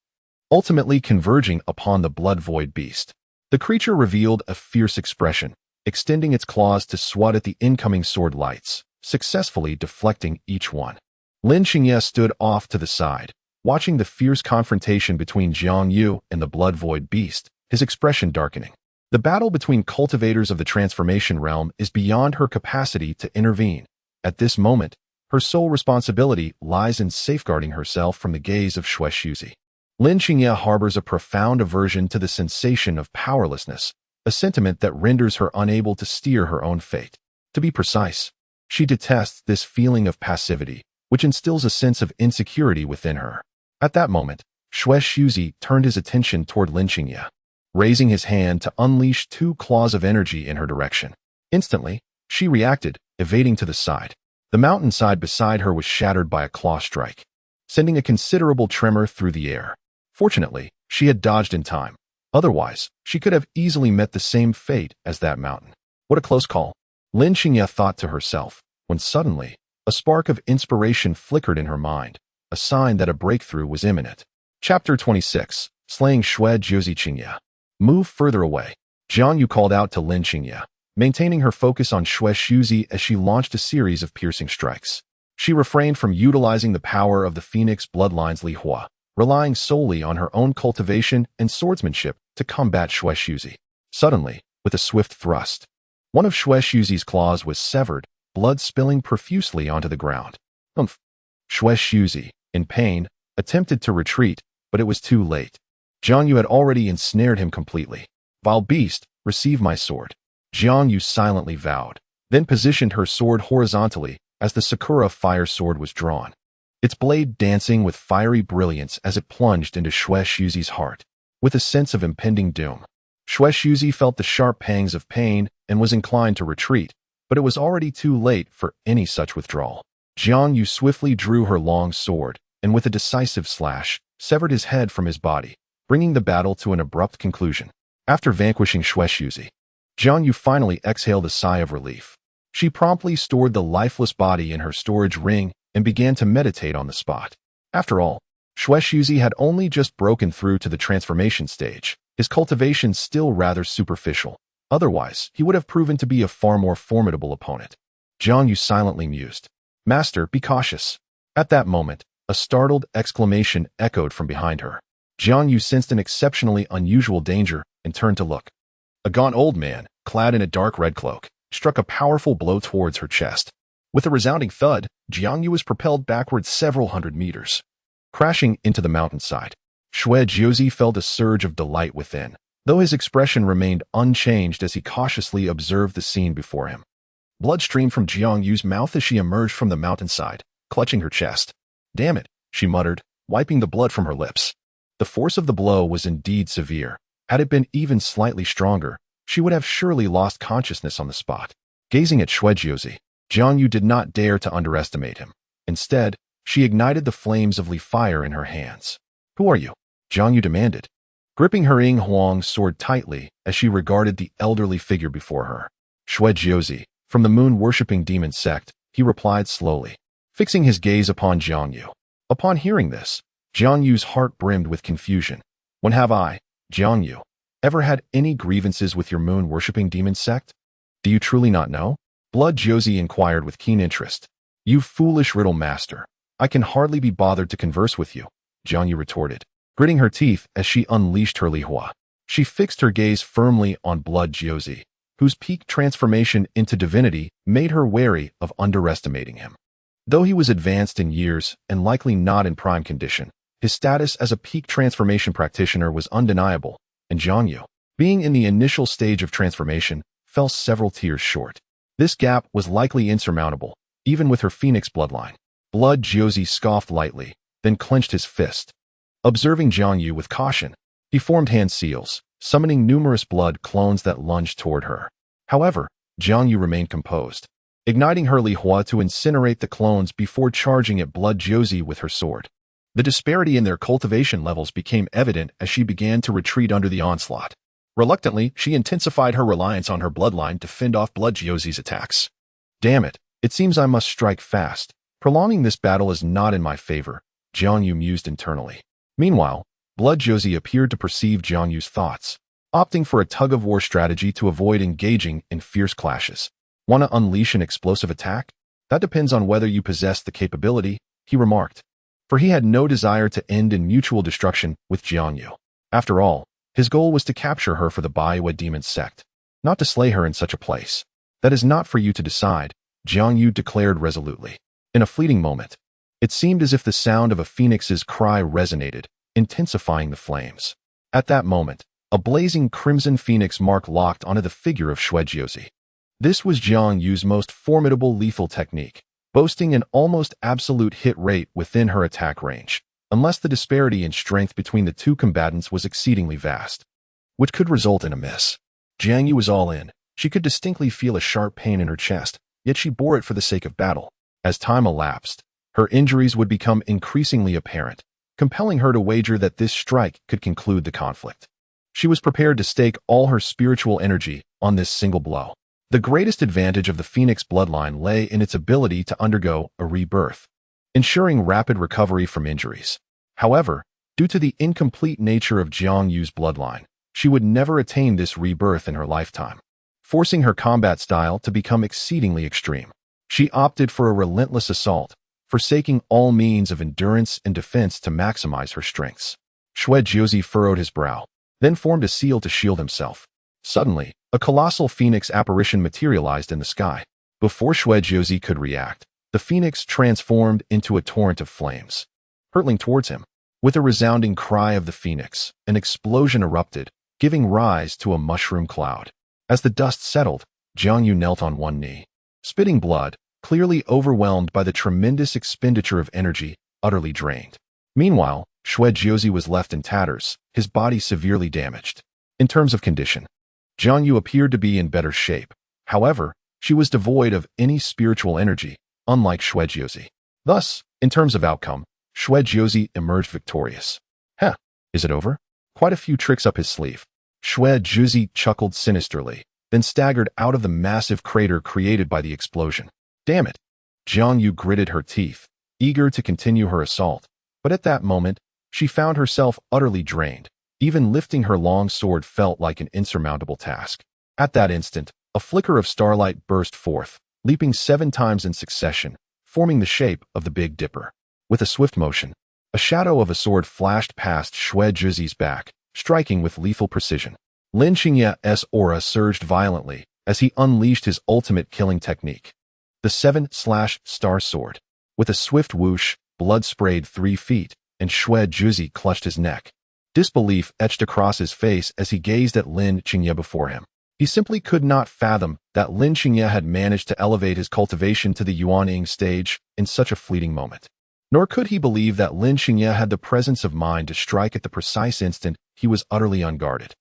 ultimately converging upon the blood-void beast. The creature revealed a fierce expression, extending its claws to swat at the incoming sword lights, successfully deflecting each one. Lin Xingye stood off to the side, watching the fierce confrontation between Jiang Yu and the blood-void beast, his expression darkening. The battle between cultivators of the transformation realm is beyond her capacity to intervene. At this moment, her sole responsibility lies in safeguarding herself from the gaze of Xuexuzi. Lin Xingye harbors a profound aversion to the sensation of powerlessness, a sentiment that renders her unable to steer her own fate. To be precise, she detests this feeling of passivity, which instills a sense of insecurity within her. At that moment, Xuexuzi turned his attention toward Lin Xingye, raising his hand to unleash two claws of energy in her direction. Instantly, she reacted, evading to the side. The mountainside beside her was shattered by a claw strike, sending a considerable tremor through the air. Fortunately, she had dodged in time. Otherwise, she could have easily met the same fate as that mountain. What a close call, Lin Xingye thought to herself, when suddenly, a spark of inspiration flickered in her mind, a sign that a breakthrough was imminent. Chapter 26, Slaying Xuexuzi. Move further away. Jiang Yu called out to Lin Xingye, maintaining her focus on Xuexuzi as she launched a series of piercing strikes. She refrained from utilizing the power of the Phoenix bloodline's Li Hua, relying solely on her own cultivation and swordsmanship to combat Xuexuzi. Suddenly, with a swift thrust, one of Xuexuzi's claws was severed, blood spilling profusely onto the ground. Xuexuzi, in pain, attempted to retreat, but it was too late. Jiang Yu had already ensnared him completely. "Vile beast, receive my sword," Jiang Yu silently vowed, then positioned her sword horizontally as the Sakura fire sword was drawn, its blade dancing with fiery brilliance as it plunged into Xuexuzi's heart. With a sense of impending doom, Xuexuzi felt the sharp pangs of pain and was inclined to retreat, but it was already too late for any such withdrawal. Jiang Yu swiftly drew her long sword, and with a decisive slash, severed his head from his body, bringing the battle to an abrupt conclusion. After vanquishing Xuexuzi, Jiang Yu finally exhaled a sigh of relief. She promptly stored the lifeless body in her storage ring and began to meditate on the spot. After all, Xuexuzi had only just broken through to the transformation stage, his cultivation still rather superficial. Otherwise, he would have proven to be a far more formidable opponent. Jiang Yu silently mused. "Master, be cautious." At that moment, a startled exclamation echoed from behind her. Jiang Yu sensed an exceptionally unusual danger and turned to look. A gaunt old man, clad in a dark red cloak, struck a powerful blow towards her chest. With a resounding thud, Jiang Yu was propelled backward several hundred meters, crashing into the mountainside. Xue Jiuzi felt a surge of delight within, though his expression remained unchanged as he cautiously observed the scene before him. Blood streamed from Jiang Yu's mouth as she emerged from the mountainside, clutching her chest. "Damn it," she muttered, wiping the blood from her lips. The force of the blow was indeed severe. Had it been even slightly stronger, she would have surely lost consciousness on the spot. Gazing at Xue Jiuzi, Jiang Yu did not dare to underestimate him. Instead, she ignited the flames of Li fire in her hands. "Who are you?" Jiang Yu demanded, gripping her Ying Huang's sword tightly as she regarded the elderly figure before her. "Xue Jiuzi, from the moon-worshipping demon sect," he replied slowly, fixing his gaze upon Jiang Yu. Upon hearing this, Jiang Yu's heart brimmed with confusion. "When have I, Jiang Yu, ever had any grievances with your moon-worshipping demon sect? Do you truly not know?" Blood Jiuzi inquired with keen interest. "You foolish riddle master, I can hardly be bothered to converse with you," Jiang Yu retorted, gritting her teeth as she unleashed her lihua. She fixed her gaze firmly on Blood Jiuzi, whose peak transformation into divinity made her wary of underestimating him. Though he was advanced in years and likely not in prime condition, his status as a peak transformation practitioner was undeniable, and Jiang Yu, being in the initial stage of transformation, fell several tiers short. This gap was likely insurmountable, even with her phoenix bloodline. Blood Jiuzi scoffed lightly, then clenched his fist. Observing Jiang Yu with caution, he formed hand seals, summoning numerous blood clones that lunged toward her. However, Jiang Yu remained composed, igniting her lihua to incinerate the clones before charging at Blood Jiuzi with her sword. The disparity in their cultivation levels became evident as she began to retreat under the onslaught. Reluctantly, she intensified her reliance on her bloodline to fend off Blood Jiuzi's attacks. "Damn it, it seems I must strike fast. Prolonging this battle is not in my favor," Jiang Yu mused internally. Meanwhile, Blood Jiuzi appeared to perceive Jiang Yu's thoughts, opting for a tug-of-war strategy to avoid engaging in fierce clashes. "Want to unleash an explosive attack? That depends on whether you possess the capability," he remarked, for he had no desire to end in mutual destruction with Jiang Yu. After all, his goal was to capture her for the Baiwa demon sect, not to slay her in such a place. "That is not for you to decide," Jiang Yu declared resolutely. In a fleeting moment, it seemed as if the sound of a phoenix's cry resonated, intensifying the flames. At that moment, a blazing crimson phoenix mark locked onto the figure of Xue Jiuzi. This was Jiang Yu's most formidable lethal technique, boasting an almost absolute hit rate within her attack range, unless the disparity in strength between the two combatants was exceedingly vast, which could result in a miss. Jiang Yu was all in. She could distinctly feel a sharp pain in her chest, yet she bore it for the sake of battle. As time elapsed, her injuries would become increasingly apparent, compelling her to wager that this strike could conclude the conflict. She was prepared to stake all her spiritual energy on this single blow. The greatest advantage of the Phoenix bloodline lay in its ability to undergo a rebirth, ensuring rapid recovery from injuries. However, due to the incomplete nature of Jiang Yu's bloodline, she would never attain this rebirth in her lifetime, forcing her combat style to become exceedingly extreme. She opted for a relentless assault, forsaking all means of endurance and defense to maximize her strengths. Xue Jiuzi furrowed his brow, then formed a seal to shield himself. Suddenly, a colossal phoenix apparition materialized in the sky. Before Xue Jiuzi could react, the phoenix transformed into a torrent of flames, hurtling towards him. With a resounding cry of the phoenix, an explosion erupted, giving rise to a mushroom cloud. As the dust settled, Jiang Yu knelt on one knee, spitting blood, clearly overwhelmed by the tremendous expenditure of energy, utterly drained. Meanwhile, Xue Jiuzi was left in tatters, his body severely damaged. In terms of condition, Jiang Yu appeared to be in better shape. However, she was devoid of any spiritual energy, unlike Xue Jiuzi. Thus, in terms of outcome, Xue Jiuzi emerged victorious. "Heh, is it over?" Quite a few tricks up his sleeve. Xue Jiuzi chuckled sinisterly, then staggered out of the massive crater created by the explosion. "Damn it!" Jiang Yu gritted her teeth, eager to continue her assault, but at that moment, she found herself utterly drained. Even lifting her long sword felt like an insurmountable task. At that instant, a flicker of starlight burst forth, leaping 7 times in succession, forming the shape of the Big Dipper. With a swift motion, a shadow of a sword flashed past Xue Zhi's back, striking with lethal precision. Lin Xingye's aura surged violently as he unleashed his ultimate killing technique, the 7/Star Sword. With a swift whoosh, blood sprayed 3 feet, and Xue Zhi clutched his neck. Disbelief etched across his face as he gazed at Lin Xingye before him. He simply could not fathom that Lin Xingye had managed to elevate his cultivation to the Yuanying stage in such a fleeting moment. Nor could he believe that Lin Xingye had the presence of mind to strike at the precise instant he was utterly unguarded.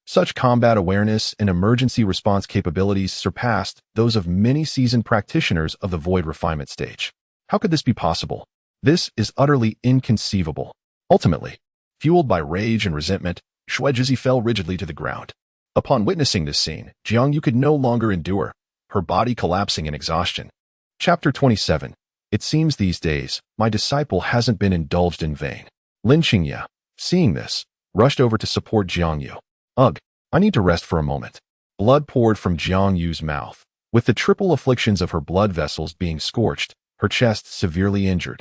Such combat awareness and emergency response capabilities surpassed those of many seasoned practitioners of the void refinement stage. How could this be possible? This is utterly inconceivable. Ultimately, fueled by rage and resentment, Xue Zhi fell rigidly to the ground. Upon witnessing this scene, Jiang Yu could no longer endure, her body collapsing in exhaustion. Chapter 27. It seems these days, my disciple hasn't been indulged in vain. Lin Xingye, seeing this, rushed over to support Jiang Yu. Ugh, I need to rest for a moment. Blood poured from Jiang Yu's mouth. With the triple afflictions of her blood vessels being scorched, her chest severely injured,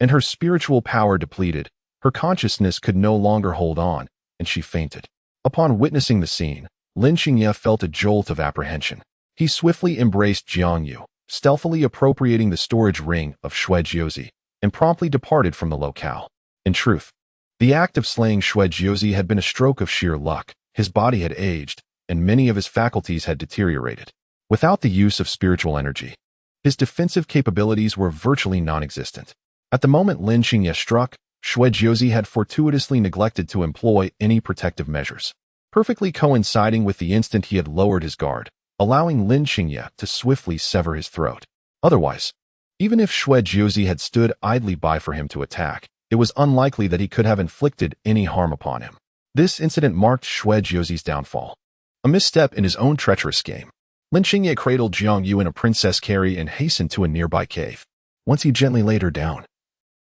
and her spiritual power depleted, her consciousness could no longer hold on, and she fainted. Upon witnessing the scene, Lin Xingye felt a jolt of apprehension. He swiftly embraced Jiang Yu, stealthily appropriating the storage ring of Xue Zhi, and promptly departed from the locale. In truth, the act of slaying Xue Zhi had been a stroke of sheer luck. His body had aged, and many of his faculties had deteriorated. Without the use of spiritual energy, his defensive capabilities were virtually non-existent. At the moment Lin Xingye struck, Xue Zhi had fortuitously neglected to employ any protective measures, perfectly coinciding with the instant he had lowered his guard, allowing Lin Xingye to swiftly sever his throat. Otherwise, even if Xue Zhi had stood idly by for him to attack, it was unlikely that he could have inflicted any harm upon him. This incident marked Xue Zhi's downfall. A misstep in his own treacherous game. Lin Xingye cradled Jiang Yu in a princess carry and hastened to a nearby cave. Once he gently laid her down,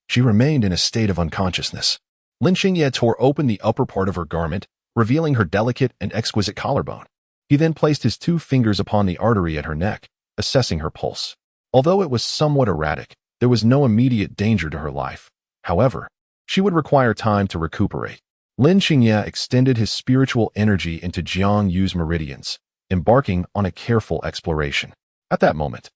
she remained in a state of unconsciousness. Lin Xingye tore open the upper part of her garment, revealing her delicate and exquisite collarbone. He then placed his 2 fingers upon the artery at her neck, assessing her pulse. Although it was somewhat erratic, there was no immediate danger to her life. However, she would require time to recuperate. Lin Xingye extended his spiritual energy into Jiang Yu's meridians, embarking on a careful exploration. At that moment,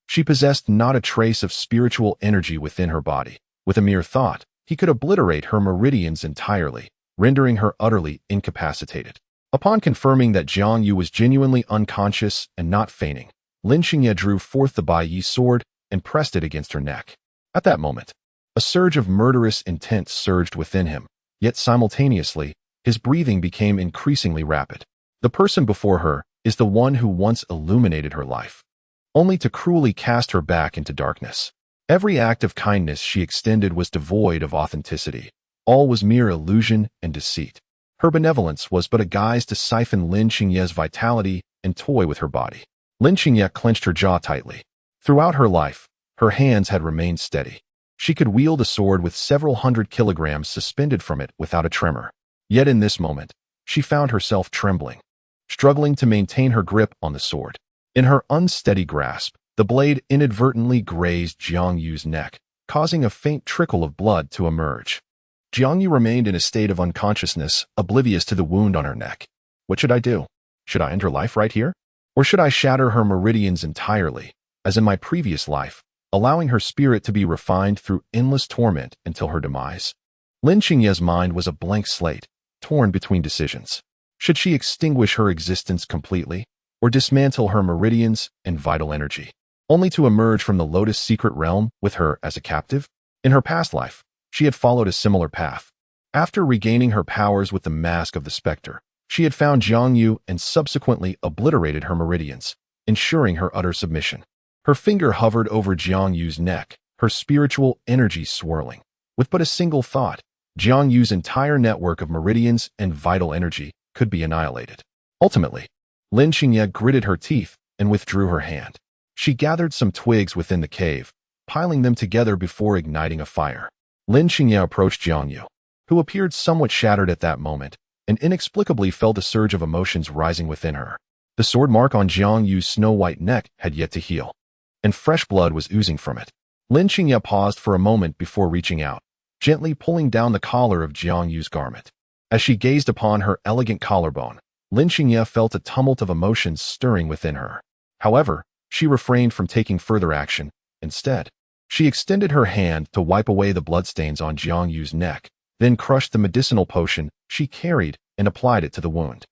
she possessed not a trace of spiritual energy within her body. With a mere thought, he could obliterate her meridians entirely, rendering her utterly incapacitated. Upon confirming that Jiang Yu was genuinely unconscious and not feigning, Lin Xingye drew forth the Bai Yi sword and pressed it against her neck. At that moment, a surge of murderous intent surged within him, yet simultaneously, his breathing became increasingly rapid. The person before her is the one who once illuminated her life, only to cruelly cast her back into darkness. Every act of kindness she extended was devoid of authenticity. All was mere illusion and deceit. Her benevolence was but a guise to siphon Lin Xingye's vitality and toy with her body. Lin Xingye clenched her jaw tightly. Throughout her life, her hands had remained steady. She could wield a sword with several hundred kilograms suspended from it without a tremor. Yet in this moment, she found herself trembling, struggling to maintain her grip on the sword. In her unsteady grasp, the blade inadvertently grazed Jiang Yu's neck, causing a faint trickle of blood to emerge. Jiang Yu remained in a state of unconsciousness, oblivious to the wound on her neck. What should I do? Should I end her life right here? Or should I shatter her meridians entirely, as in my previous life, allowing her spirit to be refined through endless torment until her demise? Lin Xingye's mind was a blank slate, torn between decisions. Should she extinguish her existence completely, or dismantle her meridians and vital energy, only to emerge from the Lotus secret realm with her as a captive? In her past life, she had followed a similar path. After regaining her powers with the mask of the specter, she had found Jiang Yu and subsequently obliterated her meridians, ensuring her utter submission. Her finger hovered over Jiang Yu's neck, her spiritual energy swirling. With but a single thought, Jiang Yu's entire network of meridians and vital energy could be annihilated. Ultimately, Lin Xingye gritted her teeth and withdrew her hand. She gathered some twigs within the cave, piling them together before igniting a fire. Lin Xingye approached Jiang Yu, who appeared somewhat shattered at that moment, and inexplicably felt a surge of emotions rising within her. The sword mark on Jiang Yu's snow-white neck had yet to heal, and fresh blood was oozing from it. Lin Qingye paused for a moment before reaching out, gently pulling down the collar of Jiang Yu's garment. As she gazed upon her elegant collarbone, Lin Qingye felt a tumult of emotions stirring within her. However, she refrained from taking further action. Instead, she extended her hand to wipe away the bloodstains on Jiang Yu's neck, then crushed the medicinal potion she carried and applied it to the wound.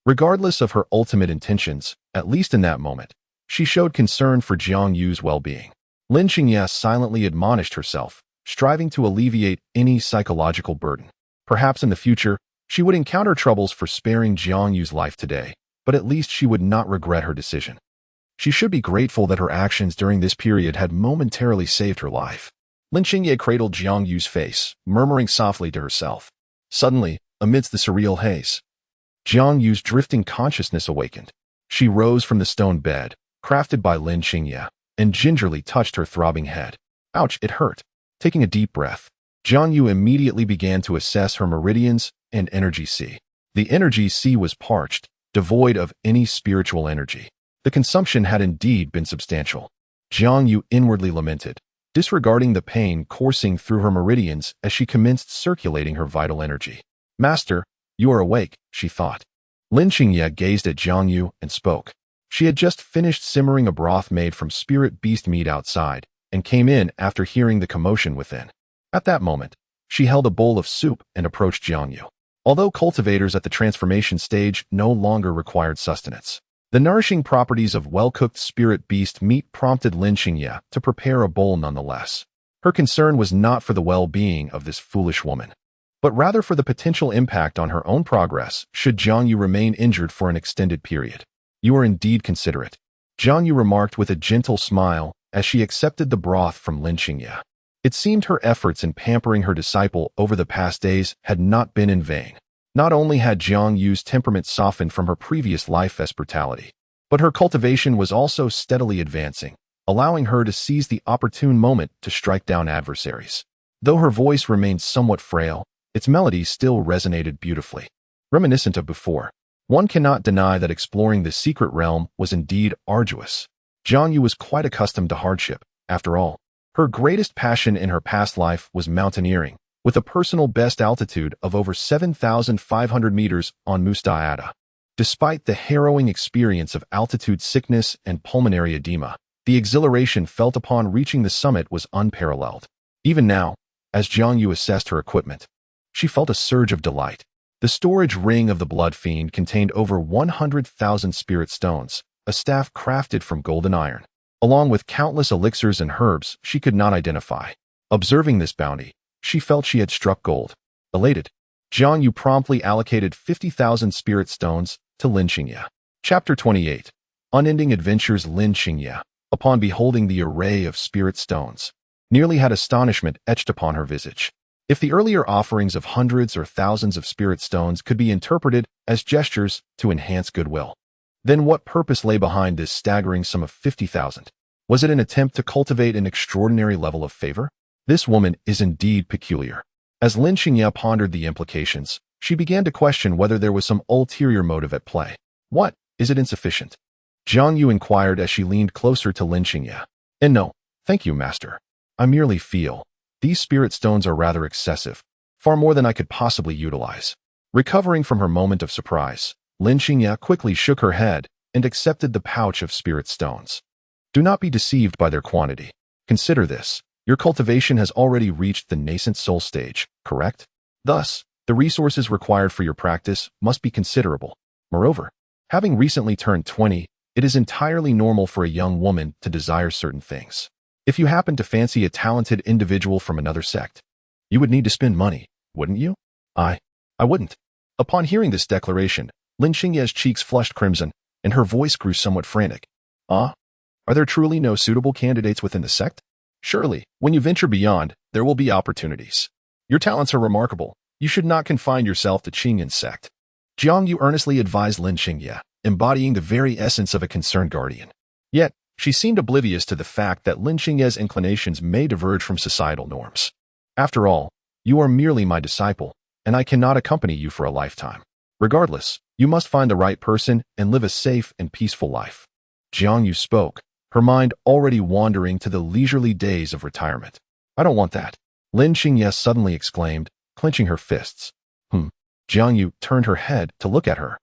Regardless of her ultimate intentions, at least in that moment, she showed concern for Jiang Yu's well-being. Lin Qingye silently admonished herself, striving to alleviate any psychological burden. Perhaps in the future, she would encounter troubles for sparing Jiang Yu's life today, but at least she would not regret her decision. She should be grateful that her actions during this period had momentarily saved her life. Lin Qingye cradled Jiang Yu's face, murmuring softly to herself. Suddenly, amidst the surreal haze, Jiang Yu's drifting consciousness awakened. She rose from the stone bed, crafted by Lin Qingye, and gingerly touched her throbbing head. Ouch, it hurt. Taking a deep breath, Jiang Yu immediately began to assess her meridians and energy sea. The energy sea was parched, devoid of any spiritual energy. The consumption had indeed been substantial. Jiang Yu inwardly lamented, disregarding the pain coursing through her meridians as she commenced circulating her vital energy. Master, you are awake, she thought. Lin Qingye gazed at Jiang Yu and spoke. She had just finished simmering a broth made from spirit beast meat outside, and came in after hearing the commotion within. At that moment, she held a bowl of soup and approached Jiang Yu. Although cultivators at the transformation stage no longer required sustenance, the nourishing properties of well-cooked spirit beast meat prompted Lin Qingye to prepare a bowl nonetheless. Her concern was not for the well-being of this foolish woman, but rather for the potential impact on her own progress should Jiang Yu remain injured for an extended period. You are indeed considerate, Jiang Yu remarked with a gentle smile as she accepted the broth from Lin Qingye. It seemed her efforts in pampering her disciple over the past days had not been in vain. Not only had Jiang Yu's temperament softened from her previous life as brutality, but her cultivation was also steadily advancing, allowing her to seize the opportune moment to strike down adversaries. Though her voice remained somewhat frail, its melody still resonated beautifully. Reminiscent of before, one cannot deny that exploring the secret realm was indeed arduous. Jiang Yu was quite accustomed to hardship, after all. Her greatest passion in her past life was mountaineering, with a personal best altitude of over 7,500 meters on Mustaada. Despite the harrowing experience of altitude sickness and pulmonary edema, the exhilaration felt upon reaching the summit was unparalleled. Even now, as Jiang Yu assessed her equipment, she felt a surge of delight. The storage ring of the Blood Fiend contained over 100,000 spirit stones, a staff crafted from golden iron, along with countless elixirs and herbs she could not identify. Observing this bounty, she felt she had struck gold. Elated, Jiang Yu promptly allocated 50,000 spirit stones to Lin Qingye. Chapter 28. Unending Adventures. Lin Qingye, upon beholding the array of spirit stones, nearly had astonishment etched upon her visage. If the earlier offerings of hundreds or thousands of spirit stones could be interpreted as gestures to enhance goodwill, then what purpose lay behind this staggering sum of 50,000? Was it an attempt to cultivate an extraordinary level of favor? This woman is indeed peculiar. As Lin Qingye pondered the implications, she began to question whether there was some ulterior motive at play. What? Is it insufficient? Jiang Yu inquired as she leaned closer to Lin Qingye. And no, thank you, master. I merely feel these spirit stones are rather excessive, far more than I could possibly utilize. Recovering from her moment of surprise, Lin Qingye quickly shook her head and accepted the pouch of spirit stones. Do not be deceived by their quantity. Consider this. Your cultivation has already reached the nascent soul stage, correct? Thus, the resources required for your practice must be considerable. Moreover, having recently turned 20, it is entirely normal for a young woman to desire certain things. If you happen to fancy a talented individual from another sect, you would need to spend money, wouldn't you? I wouldn't. Upon hearing this declaration, Lin Qingye's cheeks flushed crimson, and her voice grew somewhat frantic. Are there truly no suitable candidates within the sect? Surely, when you venture beyond, there will be opportunities. Your talents are remarkable. You should not confine yourself to Qingyan's sect. Jiang Yu earnestly advised Lin Qingye, embodying the very essence of a concerned guardian. Yet, she seemed oblivious to the fact that Lin Qingye's inclinations may diverge from societal norms. After all, you are merely my disciple, and I cannot accompany you for a lifetime. Regardless, you must find the right person and live a safe and peaceful life. Jiang Yu spoke, her mind already wandering to the leisurely days of retirement. I don't want that, Lin Qingye suddenly exclaimed, clenching her fists. Jiang Yu turned her head to look at her.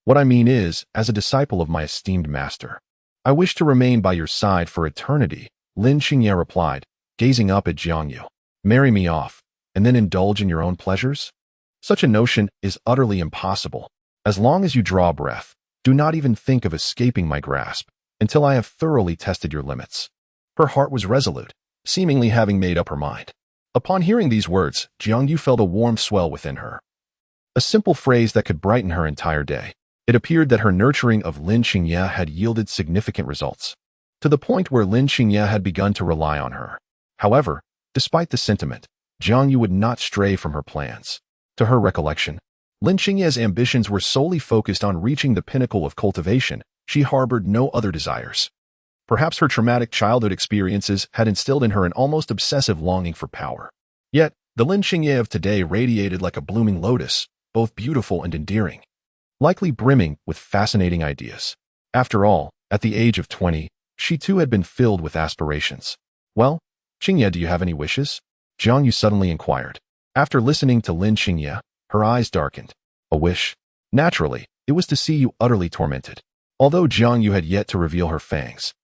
What I mean is, as a disciple of my esteemed master, I wish to remain by your side for eternity, Lin Qingye replied, gazing up at Jiang Yu. Marry me off, and then indulge in your own pleasures? Such a notion is utterly impossible. As long as you draw breath, do not even think of escaping my grasp until I have thoroughly tested your limits. Her heart was resolute, seemingly having made up her mind. Upon hearing these words, Jiang Yu felt a warm swell within her. A simple phrase that could brighten her entire day. It appeared that her nurturing of Lin Qingye had yielded significant results, to the point where Lin Qingye had begun to rely on her. However, despite the sentiment, Jiang Yu would not stray from her plans. To her recollection, Lin Qingye's ambitions were solely focused on reaching the pinnacle of cultivation. She harbored no other desires. Perhaps her traumatic childhood experiences had instilled in her an almost obsessive longing for power. Yet, the Lin Qingye of today radiated like a blooming lotus, both beautiful and endearing, likely brimming with fascinating ideas. After all, at the age of 20, she too had been filled with aspirations. Well, Qingye, do you have any wishes? Jiang Yu suddenly inquired. After listening to Lin Qingye, her eyes darkened. A wish? Naturally, it was to see you utterly tormented. Although Jiang Yu had yet to reveal her fangs,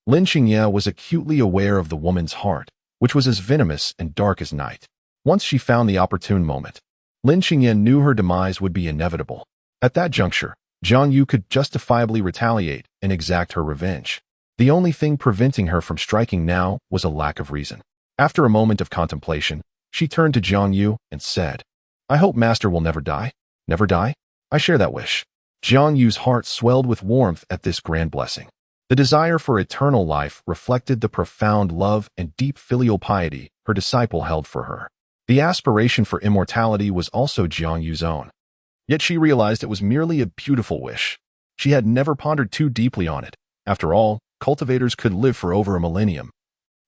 Lin Qingye was acutely aware of the woman's heart, which was as venomous and dark as night. Once she found the opportune moment, Lin Qingye knew her demise would be inevitable. At that juncture, Jiang Yu could justifiably retaliate and exact her revenge. The only thing preventing her from striking now was a lack of reason. After a moment of contemplation, she turned to Jiang Yu and said, I hope Master will never die. Never die? I share that wish. Jiang Yu's heart swelled with warmth at this grand blessing. The desire for eternal life reflected the profound love and deep filial piety her disciple held for her. The aspiration for immortality was also Jiang Yu's own. Yet she realized it was merely a beautiful wish. She had never pondered too deeply on it. After all, cultivators could live for over a millennium.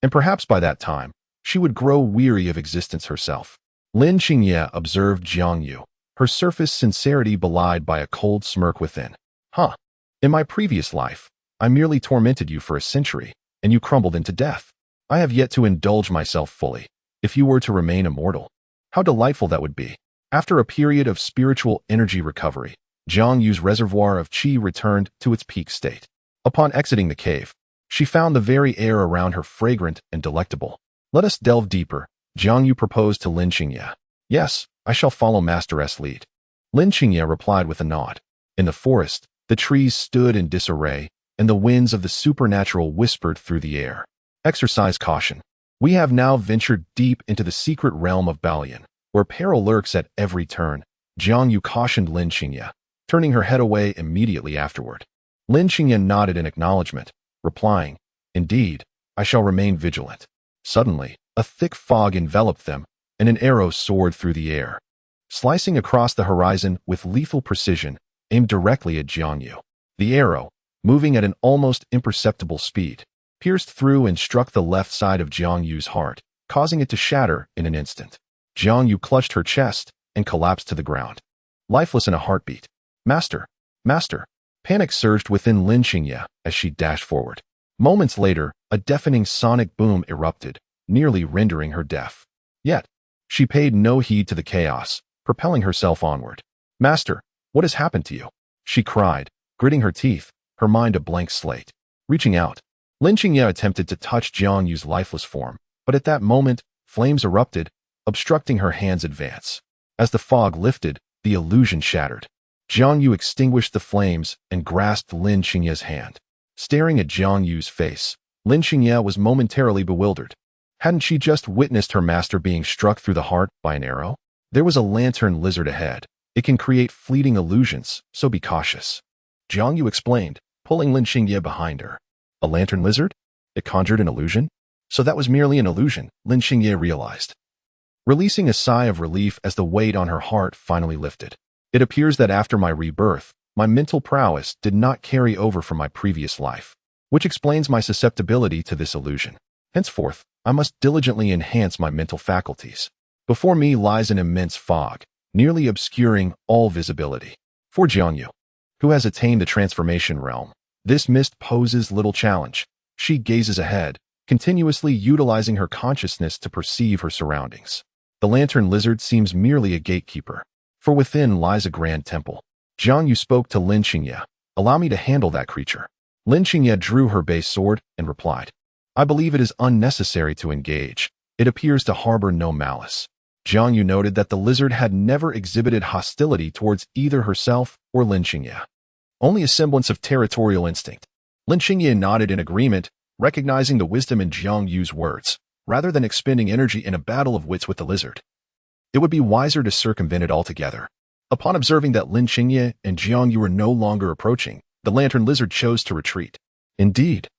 And perhaps by that time, she would grow weary of existence herself. Lin Qingye observed Jiang Yu, her surface sincerity belied by a cold smirk within. In my previous life, I merely tormented you for a century, and you crumbled into death. I have yet to indulge myself fully. If you were to remain immortal, how delightful that would be. After a period of spiritual energy recovery, Jiang Yu's reservoir of qi returned to its peak state. Upon exiting the cave, she found the very air around her fragrant and delectable. Let us delve deeper, Jiang Yu proposed to Lin Qingye. Yes, I shall follow Master's lead. Lin Qingye replied with a nod. In the forest, the trees stood in disarray, and the winds of the supernatural whispered through the air. Exercise caution. We have now ventured deep into the secret realm of Balian, where peril lurks at every turn, Jiang Yu cautioned Lin Qingye, turning her head away immediately afterward. Lin Qingye nodded in acknowledgement, replying, Indeed, I shall remain vigilant. Suddenly, a thick fog enveloped them, and an arrow soared through the air, slicing across the horizon with lethal precision, aimed directly at Jiang Yu. The arrow, moving at an almost imperceptible speed, pierced through and struck the left side of Jiang Yu's heart, causing it to shatter in an instant. Jiang Yu clutched her chest and collapsed to the ground, lifeless in a heartbeat. Master! Master! Panic surged within Lin Qingye as she dashed forward. Moments later, a deafening sonic boom erupted, nearly rendering her deaf. Yet, she paid no heed to the chaos, propelling herself onward. Master, what has happened to you? She cried, gritting her teeth, her mind a blank slate. Reaching out, Lin Qingye attempted to touch Jiang Yu's lifeless form, but at that moment, flames erupted, obstructing her hand's advance. As the fog lifted, the illusion shattered. Jiang Yu extinguished the flames and grasped Lin Qingye's hand. Staring at Jiang Yu's face, Lin Qingye was momentarily bewildered. Hadn't she just witnessed her master being struck through the heart by an arrow? There was a lantern lizard ahead. It can create fleeting illusions, so be cautious. Jiang Yu explained, pulling Lin Qingye behind her. A lantern lizard? It conjured an illusion? So that was merely an illusion, Lin Qingye realized, releasing a sigh of relief as the weight on her heart finally lifted. It appears that after my rebirth, my mental prowess did not carry over from my previous life, which explains my susceptibility to this illusion. Henceforth, I must diligently enhance my mental faculties. Before me lies an immense fog, nearly obscuring all visibility. For Jiang Yu, who has attained the transformation realm, This mist poses little challenge. She gazes ahead, continuously utilizing her consciousness to perceive her surroundings. The lantern lizard seems merely a gatekeeper, for within lies a grand temple. Jiang Yu spoke to Lin Qingye. Allow me to handle that creature. Lin Qingye drew her base sword and replied, I believe it is unnecessary to engage. It appears to harbor no malice. Jiang Yu noted that the lizard had never exhibited hostility towards either herself or Lin Qingye. Only a semblance of territorial instinct. Lin Qingye nodded in agreement, recognizing the wisdom in Jiang Yu's words. Rather than expending energy in a battle of wits with the lizard, it would be wiser to circumvent it altogether. Upon observing that Lin Qingye and Jiang Yu were no longer approaching, the lantern lizard chose to retreat. Indeed,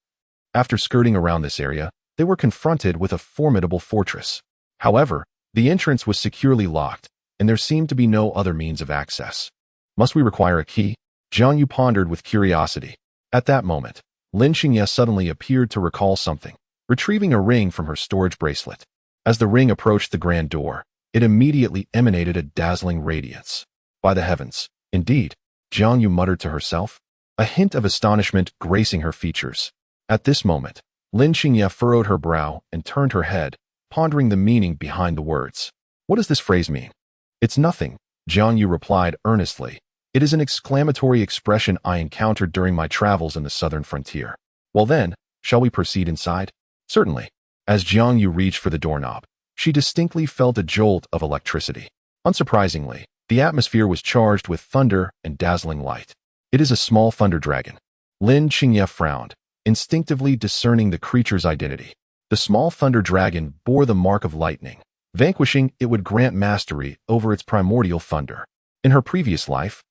after skirting around this area, they were confronted with a formidable fortress. However, the entrance was securely locked, and there seemed to be no other means of access. Must we require a key? Jiang Yu pondered with curiosity. At that moment, Lin Qingye suddenly appeared to recall something, retrieving a ring from her storage bracelet. As the ring approached the grand door, it immediately emanated a dazzling radiance. By the heavens, indeed, Jiang Yu muttered to herself, a hint of astonishment gracing her features. At this moment, Lin Qingye furrowed her brow and turned her head, pondering the meaning behind the words. What does this phrase mean? It's nothing, Jiang Yu replied earnestly. It is an exclamatory expression I encountered during my travels in the southern frontier. Well then, shall we proceed inside? Certainly. As Jiang Yu reached for the doorknob, she distinctly felt a jolt of electricity. Unsurprisingly, the atmosphere was charged with thunder and dazzling light. It is a small thunder dragon. Lin Qingye frowned, instinctively discerning the creature's identity. The small thunder dragon bore the mark of lightning. Vanquishing it would grant mastery over its primordial thunder. In her previous life,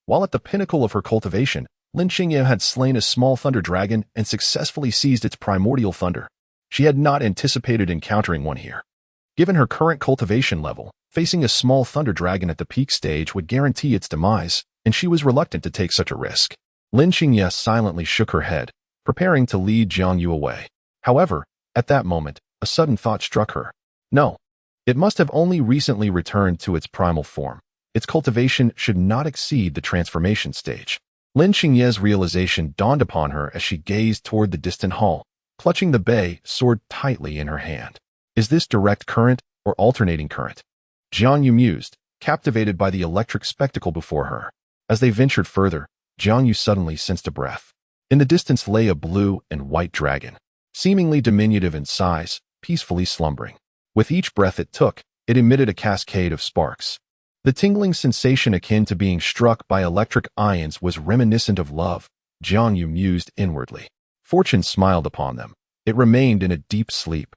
while at the pinnacle of her cultivation, Lin Qingye had slain a small thunder dragon and successfully seized its primordial thunder. She had not anticipated encountering one here. Given her current cultivation level, facing a small thunder dragon at the peak stage would guarantee its demise, and she was reluctant to take such a risk. Lin Qingye silently shook her head, preparing to lead Jiang Yu away. However, at that moment, a sudden thought struck her. No, it must have only recently returned to its primal form. Its cultivation should not exceed the transformation stage. Lin Qingye's realization dawned upon her as she gazed toward the distant hall, clutching the bay sword tightly in her hand. Is this direct current or alternating current? Jiang Yu mused, captivated by the electric spectacle before her. As they ventured further, Jiang Yu suddenly sensed a breath. In the distance lay a blue and white dragon, seemingly diminutive in size, peacefully slumbering. With each breath it took, it emitted a cascade of sparks. The tingling sensation akin to being struck by electric ions was reminiscent of love, Jiang Yu mused inwardly. Fortune smiled upon them. It remained in a deep sleep.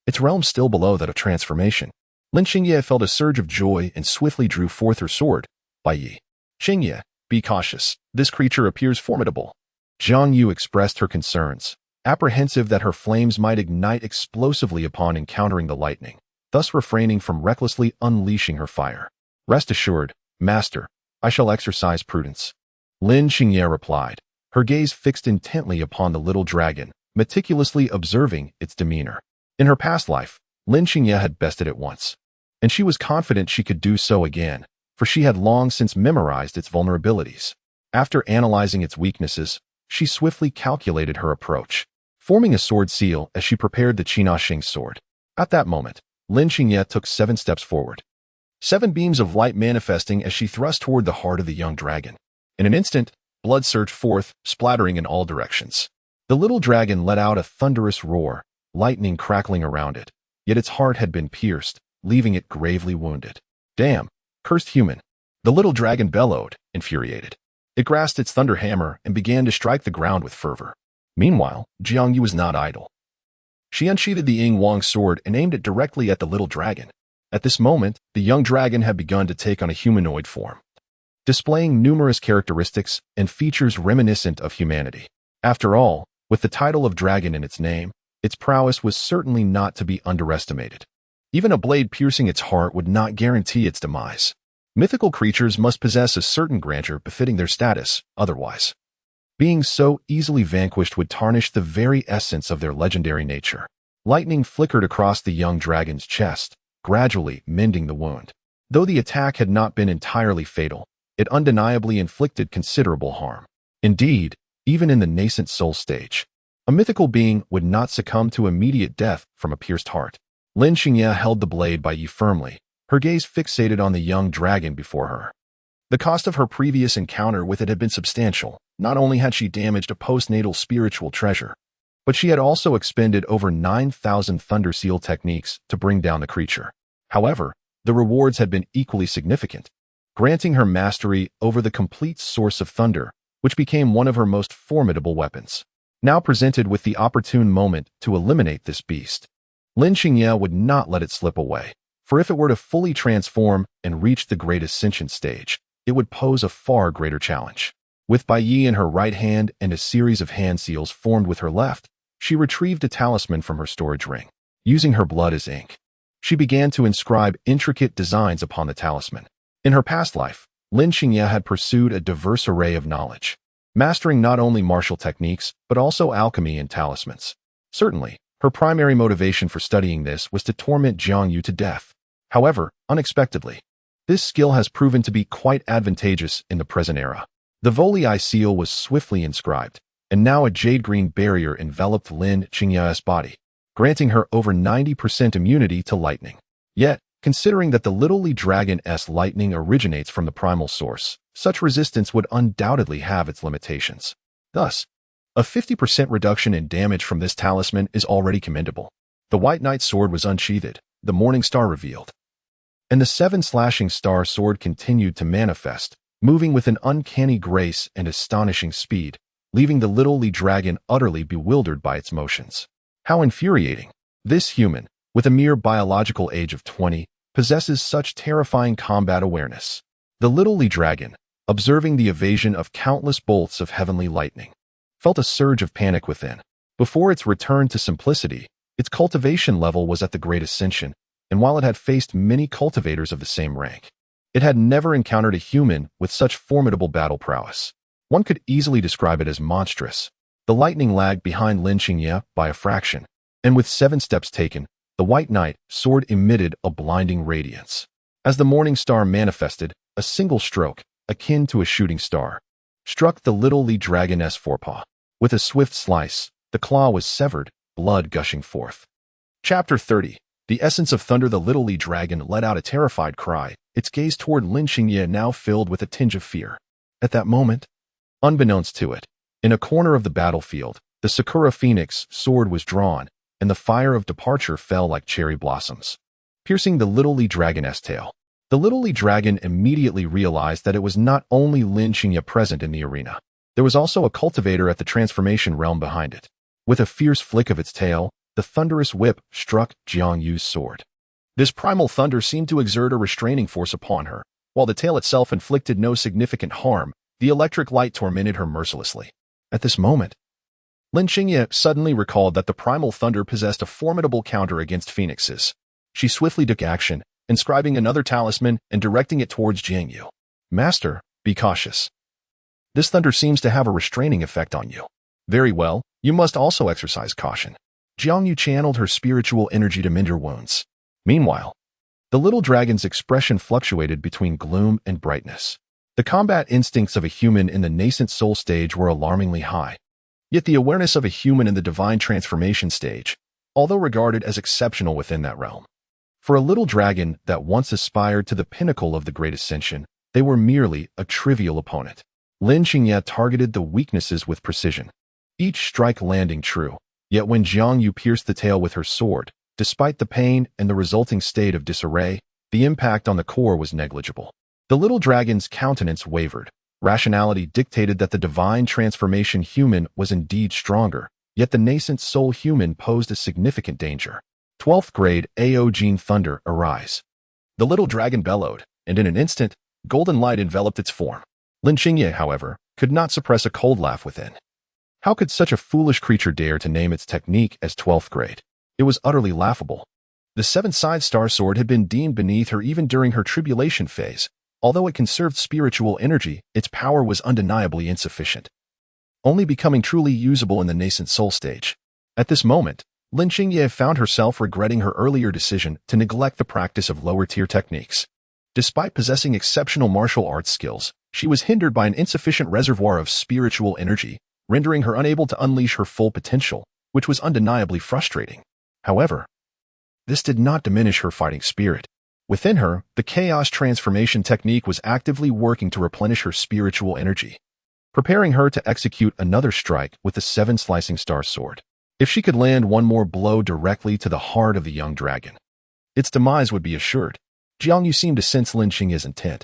Its realm still below that of transformation. Lin Qingye felt a surge of joy and swiftly drew forth her sword. Bai Yi. Qingye, be cautious. This creature appears formidable. Jiang Yu expressed her concerns, apprehensive that her flames might ignite explosively upon encountering the lightning, thus refraining from recklessly unleashing her fire. Rest assured, master, I shall exercise prudence. Lin Qingye replied, her gaze fixed intently upon the little dragon, meticulously observing its demeanor. In her past life, Lin Qingye had bested it once, and she was confident she could do so again, for she had long since memorized its vulnerabilities. After analyzing its weaknesses, she swiftly calculated her approach, forming a sword seal as she prepared the Qinashing sword. At that moment, Lin Qingye took 7 steps forward. 7 beams of light manifesting as she thrust toward the heart of the young dragon. In an instant, blood surged forth, splattering in all directions. The little dragon let out a thunderous roar, lightning crackling around it, yet its heart had been pierced, leaving it gravely wounded. Damn, cursed human! The little dragon bellowed, infuriated. It grasped its thunder hammer and began to strike the ground with fervor. Meanwhile, Jiang Yu was not idle. She unsheathed the Ying Wang sword and aimed it directly at the little dragon. At this moment, the young dragon had begun to take on a humanoid form, displaying numerous characteristics and features reminiscent of humanity. After all, with the title of dragon in its name, its prowess was certainly not to be underestimated. Even a blade piercing its heart would not guarantee its demise. Mythical creatures must possess a certain grandeur befitting their status, otherwise, being so easily vanquished would tarnish the very essence of their legendary nature. Lightning flickered across the young dragon's chest, gradually mending the wound. Though the attack had not been entirely fatal, it undeniably inflicted considerable harm. Indeed, even in the nascent soul stage. A mythical being would not succumb to immediate death from a pierced heart. Lin Xingye held the blade by Yi firmly, her gaze fixated on the young dragon before her. The cost of her previous encounter with it had been substantial. Not only had she damaged a postnatal spiritual treasure, but she had also expended over 9,000 Thunder Seal techniques to bring down the creature. However, the rewards had been equally significant, granting her mastery over the complete source of thunder, which became one of her most formidable weapons. Now presented with the opportune moment to eliminate this beast, Lin Xingye would not let it slip away, for if it were to fully transform and reach the great ascension stage, it would pose a far greater challenge. With Bai Yi in her right hand and a series of hand seals formed with her left, she retrieved a talisman from her storage ring. Using her blood as ink, she began to inscribe intricate designs upon the talisman. In her past life, Lin Xingye had pursued a diverse array of knowledge, mastering not only martial techniques, but also alchemy and talismans. Certainly, her primary motivation for studying this was to torment Jiang Yu to death. However, unexpectedly, this skill has proven to be quite advantageous in the present era. The Volii seal was swiftly inscribed, and now a jade-green barrier enveloped Lin Xingye's body, granting her over 90% immunity to lightning. Yet, considering that the Little Li Dragon's lightning originates from the primal source, such resistance would undoubtedly have its limitations. Thus, a 50% reduction in damage from this talisman is already commendable. The White Knight's sword was unsheathed, the Morning Star revealed, and the 7 slashing star sword continued to manifest, moving with an uncanny grace and astonishing speed, leaving the Little Li Dragon utterly bewildered by its motions. How infuriating! This human, with a mere biological age of 20, possesses such terrifying combat awareness. The Little Li Dragon, observing the evasion of countless bolts of heavenly lightning, felt a surge of panic within. Before its return to simplicity, its cultivation level was at the Great Ascension, and while it had faced many cultivators of the same rank, it had never encountered a human with such formidable battle prowess. One could easily describe it as monstrous. The lightning lagged behind Lin Xingye by a fraction, and with 7 steps taken, the White Knight sword emitted a blinding radiance. As the Morning Star manifested, a single stroke, akin to a shooting star, struck the Little Li Dragon's forepaw. With a swift slice, the claw was severed, blood gushing forth. Chapter 30. The Essence of Thunder. The Little Li Dragon let out a terrified cry, its gaze toward Lin Xingye now filled with a tinge of fear. At that moment, unbeknownst to it, in a corner of the battlefield, the Sakura Phoenix sword was drawn, and the fire of departure fell like cherry blossoms, piercing the Little Li Dragon's tail. The Little Li Dragon immediately realized that it was not only Lin Xingye present in the arena. There was also a cultivator at the transformation realm behind it. With a fierce flick of its tail, the thunderous whip struck Jiang Yu's sword. This primal thunder seemed to exert a restraining force upon her. While the tail itself inflicted no significant harm, the electric light tormented her mercilessly. At this moment, Lin Xingye suddenly recalled that the primal thunder possessed a formidable counter against phoenixes. She swiftly took action, inscribing another talisman and directing it towards Jiang Yu. Master, be cautious. This thunder seems to have a restraining effect on you. Very well, you must also exercise caution. Jiang Yu channeled her spiritual energy to mend her wounds. Meanwhile, the little dragon's expression fluctuated between gloom and brightness. The combat instincts of a human in the nascent soul stage were alarmingly high. Yet the awareness of a human in the divine transformation stage, although regarded as exceptional within that realm. For a little dragon that once aspired to the pinnacle of the Great Ascension, they were merely a trivial opponent. Lin Xingye targeted the weaknesses with precision, each strike landing true. Yet when Jiang Yu pierced the tail with her sword, despite the pain and the resulting state of disarray, the impact on the core was negligible. The little dragon's countenance wavered. Rationality dictated that the divine transformation human was indeed stronger, yet the nascent soul human posed a significant danger. 12th grade Aogene thunder arise. The little dragon bellowed, and in an instant, golden light enveloped its form. Lin Xingye, however, could not suppress a cold laugh within. How could such a foolish creature dare to name its technique as 12th grade? It was utterly laughable. The 7-sided star sword had been deemed beneath her even during her tribulation phase. Although it conserved spiritual energy, its power was undeniably insufficient, only becoming truly usable in the nascent soul stage. At this moment, Lin Xingye found herself regretting her earlier decision to neglect the practice of lower-tier techniques. Despite possessing exceptional martial arts skills, she was hindered by an insufficient reservoir of spiritual energy, rendering her unable to unleash her full potential, which was undeniably frustrating. However, this did not diminish her fighting spirit. Within her, the chaos transformation technique was actively working to replenish her spiritual energy, preparing her to execute another strike with the 7 slicing star sword. If she could land one more blow directly to the heart of the young dragon, its demise would be assured. Jiang Yu seemed to sense Lin Qingye's intent,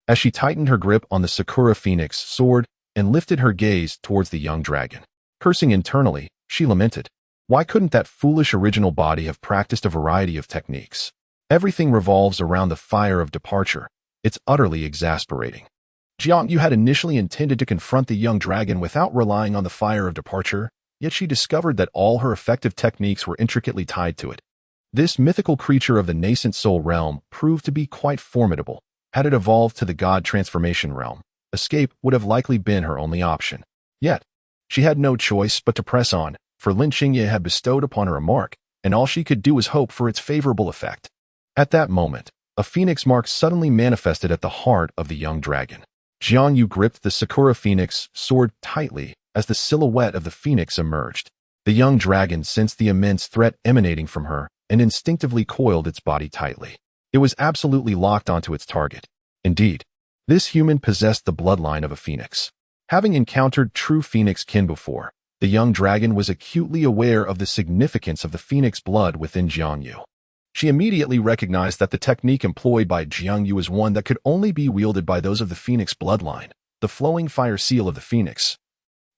as she tightened her grip on the Sakura Phoenix sword and lifted her gaze towards the young dragon. Cursing internally, she lamented, "Why couldn't that foolish original body have practiced a variety of techniques? Everything revolves around the fire of departure. It's utterly exasperating." Jiang Yu had initially intended to confront the young dragon without relying on the fire of departure, yet she discovered that all her effective techniques were intricately tied to it. This mythical creature of the nascent soul realm proved to be quite formidable. Had it evolved to the god transformation realm, escape would have likely been her only option. Yet, she had no choice but to press on, for Lin Qingye had bestowed upon her a mark, and all she could do was hope for its favorable effect. At that moment, a phoenix mark suddenly manifested at the heart of the young dragon. Jiang Yu gripped the Sakura Phoenix sword tightly as the silhouette of the phoenix emerged. The young dragon sensed the immense threat emanating from her and instinctively coiled its body tightly. It was absolutely locked onto its target. Indeed, this human possessed the bloodline of a phoenix. Having encountered true phoenix kin before, the young dragon was acutely aware of the significance of the phoenix blood within Jiang Yu. She immediately recognized that the technique employed by Jiang Yu was one that could only be wielded by those of the phoenix bloodline, the flowing fire seal of the phoenix,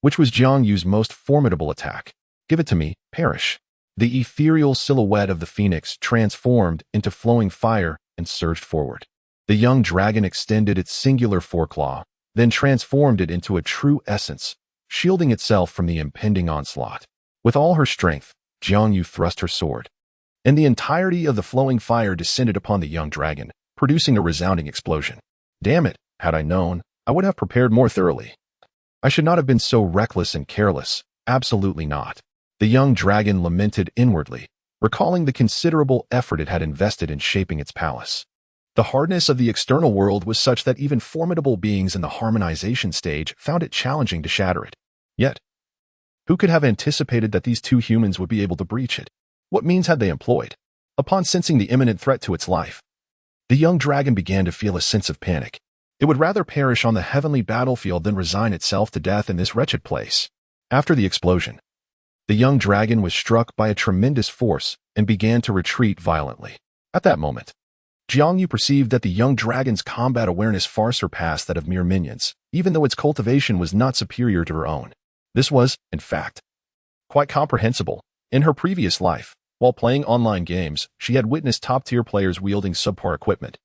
which was Jiang Yu's most formidable attack. "Give it to me, perish." The ethereal silhouette of the phoenix transformed into flowing fire and surged forward. The young dragon extended its singular foreclaw, then transformed it into a true essence, shielding itself from the impending onslaught. With all her strength, Jiang Yu thrust her sword, and the entirety of the flowing fire descended upon the young dragon, producing a resounding explosion. Damn it, had I known, I would have prepared more thoroughly. I should not have been so reckless and careless, absolutely not. The young dragon lamented inwardly, recalling the considerable effort it had invested in shaping its palace. The hardness of the external world was such that even formidable beings in the harmonization stage found it challenging to shatter it. Yet, who could have anticipated that these two humans would be able to breach it? What means had they employed? Upon sensing the imminent threat to its life, the young dragon began to feel a sense of panic. It would rather perish on the heavenly battlefield than resign itself to death in this wretched place. After the explosion, the young dragon was struck by a tremendous force and began to retreat violently. At that moment, Jiang Yu perceived that the young dragon's combat awareness far surpassed that of mere minions, even though its cultivation was not superior to her own. This was, in fact, quite comprehensible. In her previous life, while playing online games, she had witnessed top-tier players wielding subpar equipment.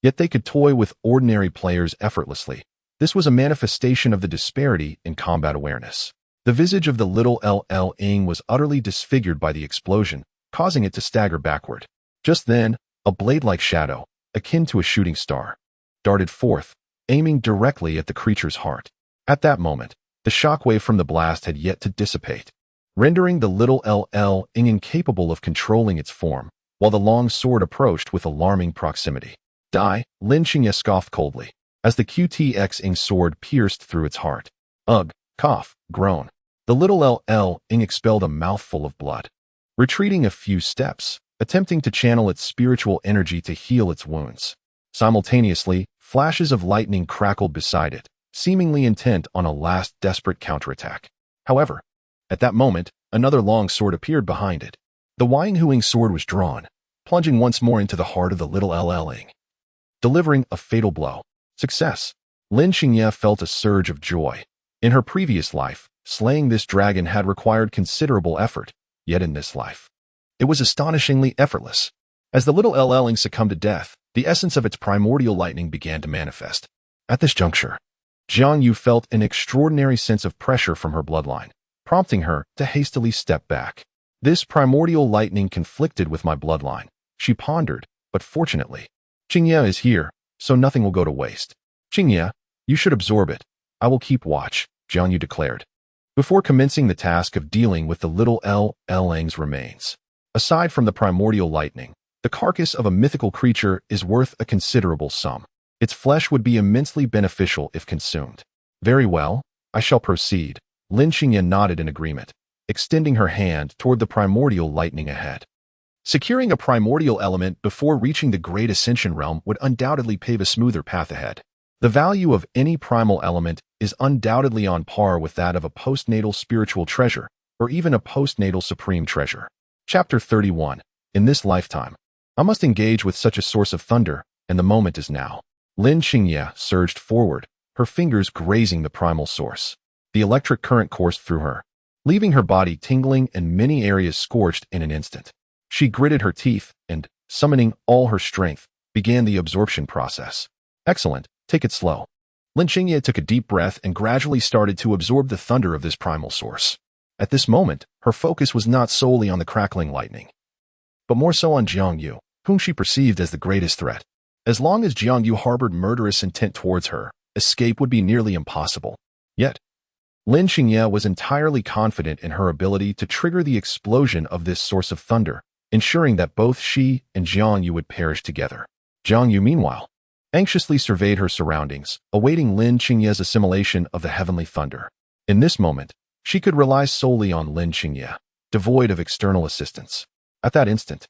Yet they could toy with ordinary players effortlessly. This was a manifestation of the disparity in combat awareness. The visage of the little Ling was utterly disfigured by the explosion, causing it to stagger backward. Just then, a blade-like shadow, akin to a shooting star, darted forth, aiming directly at the creature's heart. At that moment, the shockwave from the blast had yet to dissipate, rendering the little Ling incapable of controlling its form, while the long sword approached with alarming proximity. "Die," Lin Qingye scoffed coldly, as the QTX-ing sword pierced through its heart. Ugh, cough, groan. The little Ling expelled a mouthful of blood, retreating a few steps, attempting to channel its spiritual energy to heal its wounds. Simultaneously, flashes of lightning crackled beside it, seemingly intent on a last desperate counterattack. However, at that moment, another long sword appeared behind it. The Wang Huing sword was drawn, plunging once more into the heart of the little Ling, delivering a fatal blow. Success! Lin Qingye felt a surge of joy. In her previous life, slaying this dragon had required considerable effort, yet in this life, it was astonishingly effortless. As the little Ling succumbed to death, the essence of its primordial lightning began to manifest. At this juncture, Jiang Yu felt an extraordinary sense of pressure from her bloodline, prompting her to hastily step back. This primordial lightning conflicted with my bloodline, she pondered, but fortunately, Qingye is here, so nothing will go to waste. "Qingye, you should absorb it. I will keep watch," Jiang Yu declared, before commencing the task of dealing with the little Ling's remains. Aside from the primordial lightning, the carcass of a mythical creature is worth a considerable sum. Its flesh would be immensely beneficial if consumed. "Very well, I shall proceed," Lin Qingye nodded in agreement, extending her hand toward the primordial lightning ahead. Securing a primordial element before reaching the Great Ascension Realm would undoubtedly pave a smoother path ahead. The value of any primal element is undoubtedly on par with that of a postnatal spiritual treasure, or even a postnatal supreme treasure. Chapter 31. In this lifetime, I must engage with such a source of thunder, and the moment is now. Lin Qingye surged forward, her fingers grazing the primal source. The electric current coursed through her, leaving her body tingling and many areas scorched in an instant. She gritted her teeth and, summoning all her strength, began the absorption process. Excellent, take it slow. Lin Qingye took a deep breath and gradually started to absorb the thunder of this primal source. At this moment, her focus was not solely on the crackling lightning, but more so on Jiang Yu, whom she perceived as the greatest threat. As long as Jiang Yu harbored murderous intent towards her, escape would be nearly impossible. Yet, Lin Qingye was entirely confident in her ability to trigger the explosion of this source of thunder, ensuring that both she and Jiang Yu would perish together. Jiang Yu, meanwhile, anxiously surveyed her surroundings, awaiting Lin Qingye's assimilation of the heavenly thunder. In this moment, she could rely solely on Lin Qingye, devoid of external assistance. At that instant,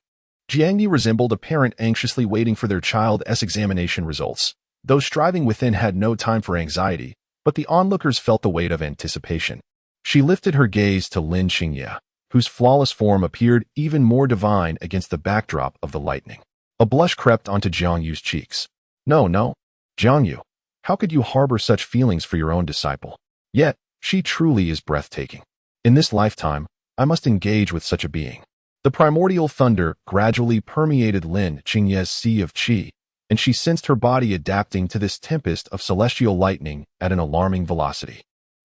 Jiang Yu resembled a parent anxiously waiting for their child's examination results. Those striving within had no time for anxiety, but the onlookers felt the weight of anticipation. She lifted her gaze to Lin Qingye, whose flawless form appeared even more divine against the backdrop of the lightning. A blush crept onto Jiang Yu's cheeks. No, Jiang Yu, how could you harbor such feelings for your own disciple? Yet, she truly is breathtaking. In this lifetime, I must engage with such a being. The primordial thunder gradually permeated Lin Qingye's sea of qi, and she sensed her body adapting to this tempest of celestial lightning at an alarming velocity.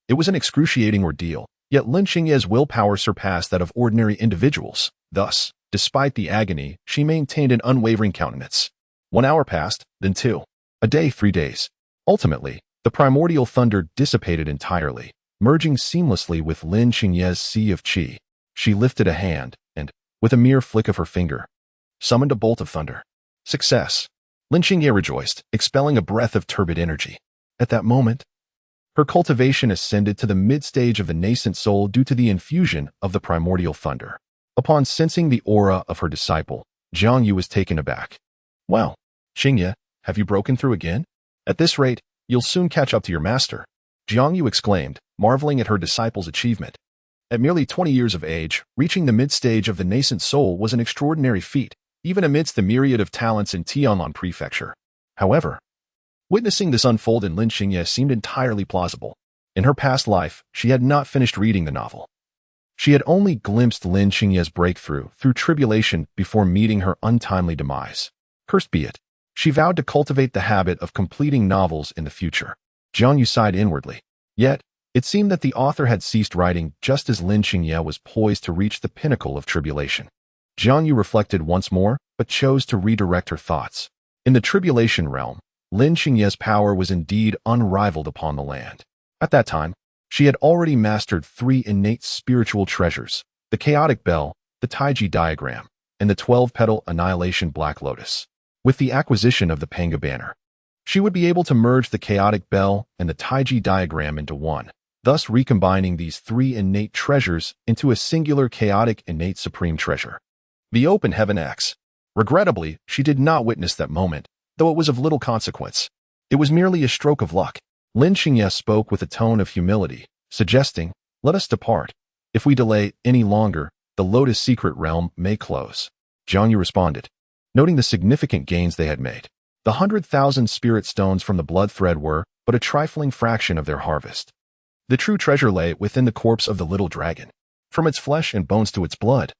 It was an excruciating ordeal, yet Lin Qingye's willpower surpassed that of ordinary individuals. Thus, despite the agony, she maintained an unwavering countenance. 1 hour passed, then 2. A day, 3 days. Ultimately, the primordial thunder dissipated entirely, merging seamlessly with Lin Qingye's sea of qi. She lifted a hand, and, with a mere flick of her finger, summoned a bolt of thunder. Success! Lin Qingye rejoiced, expelling a breath of turbid energy. At that moment, her cultivation ascended to the mid-stage of the nascent soul due to the infusion of the primordial thunder. Upon sensing the aura of her disciple, Jiang Yu was taken aback. Well, Qingye, have you broken through again? At this rate, you'll soon catch up to your master. Jiang Yu exclaimed, marveling at her disciple's achievement. At merely 20 years of age, reaching the mid-stage of the nascent soul was an extraordinary feat, even amidst the myriad of talents in Tianlan Prefecture. However, witnessing this unfold in Lin Qingye seemed entirely plausible. In her past life, she had not finished reading the novel. She had only glimpsed Lin Qingye's breakthrough through tribulation before meeting her untimely demise. Cursed be it. She vowed to cultivate the habit of completing novels in the future. Jiang Yu sighed inwardly. Yet, it seemed that the author had ceased writing just as Lin Qingye was poised to reach the pinnacle of tribulation. Jiang Yu reflected once more, but chose to redirect her thoughts. In the tribulation realm, Lin Qingye's power was indeed unrivaled upon the land. At that time, she had already mastered 3 innate spiritual treasures, the chaotic bell, the Taiji diagram, and the 12-petal annihilation black lotus. With the acquisition of the Panga banner, she would be able to merge the chaotic bell and the Taiji diagram into one, thus recombining these 3 innate treasures into a singular chaotic innate supreme treasure. The open heaven X. Regrettably, she did not witness that moment, though it was of little consequence. It was merely a stroke of luck. Lin Qingye spoke with a tone of humility, suggesting, let us depart. If we delay any longer, the Lotus secret realm may close. Jiang Yu responded, noting the significant gains they had made. The 100,000 spirit stones from the blood thread were but a trifling fraction of their harvest. The true treasure lay within the corpse of the little dragon. From its flesh and bones to its blood,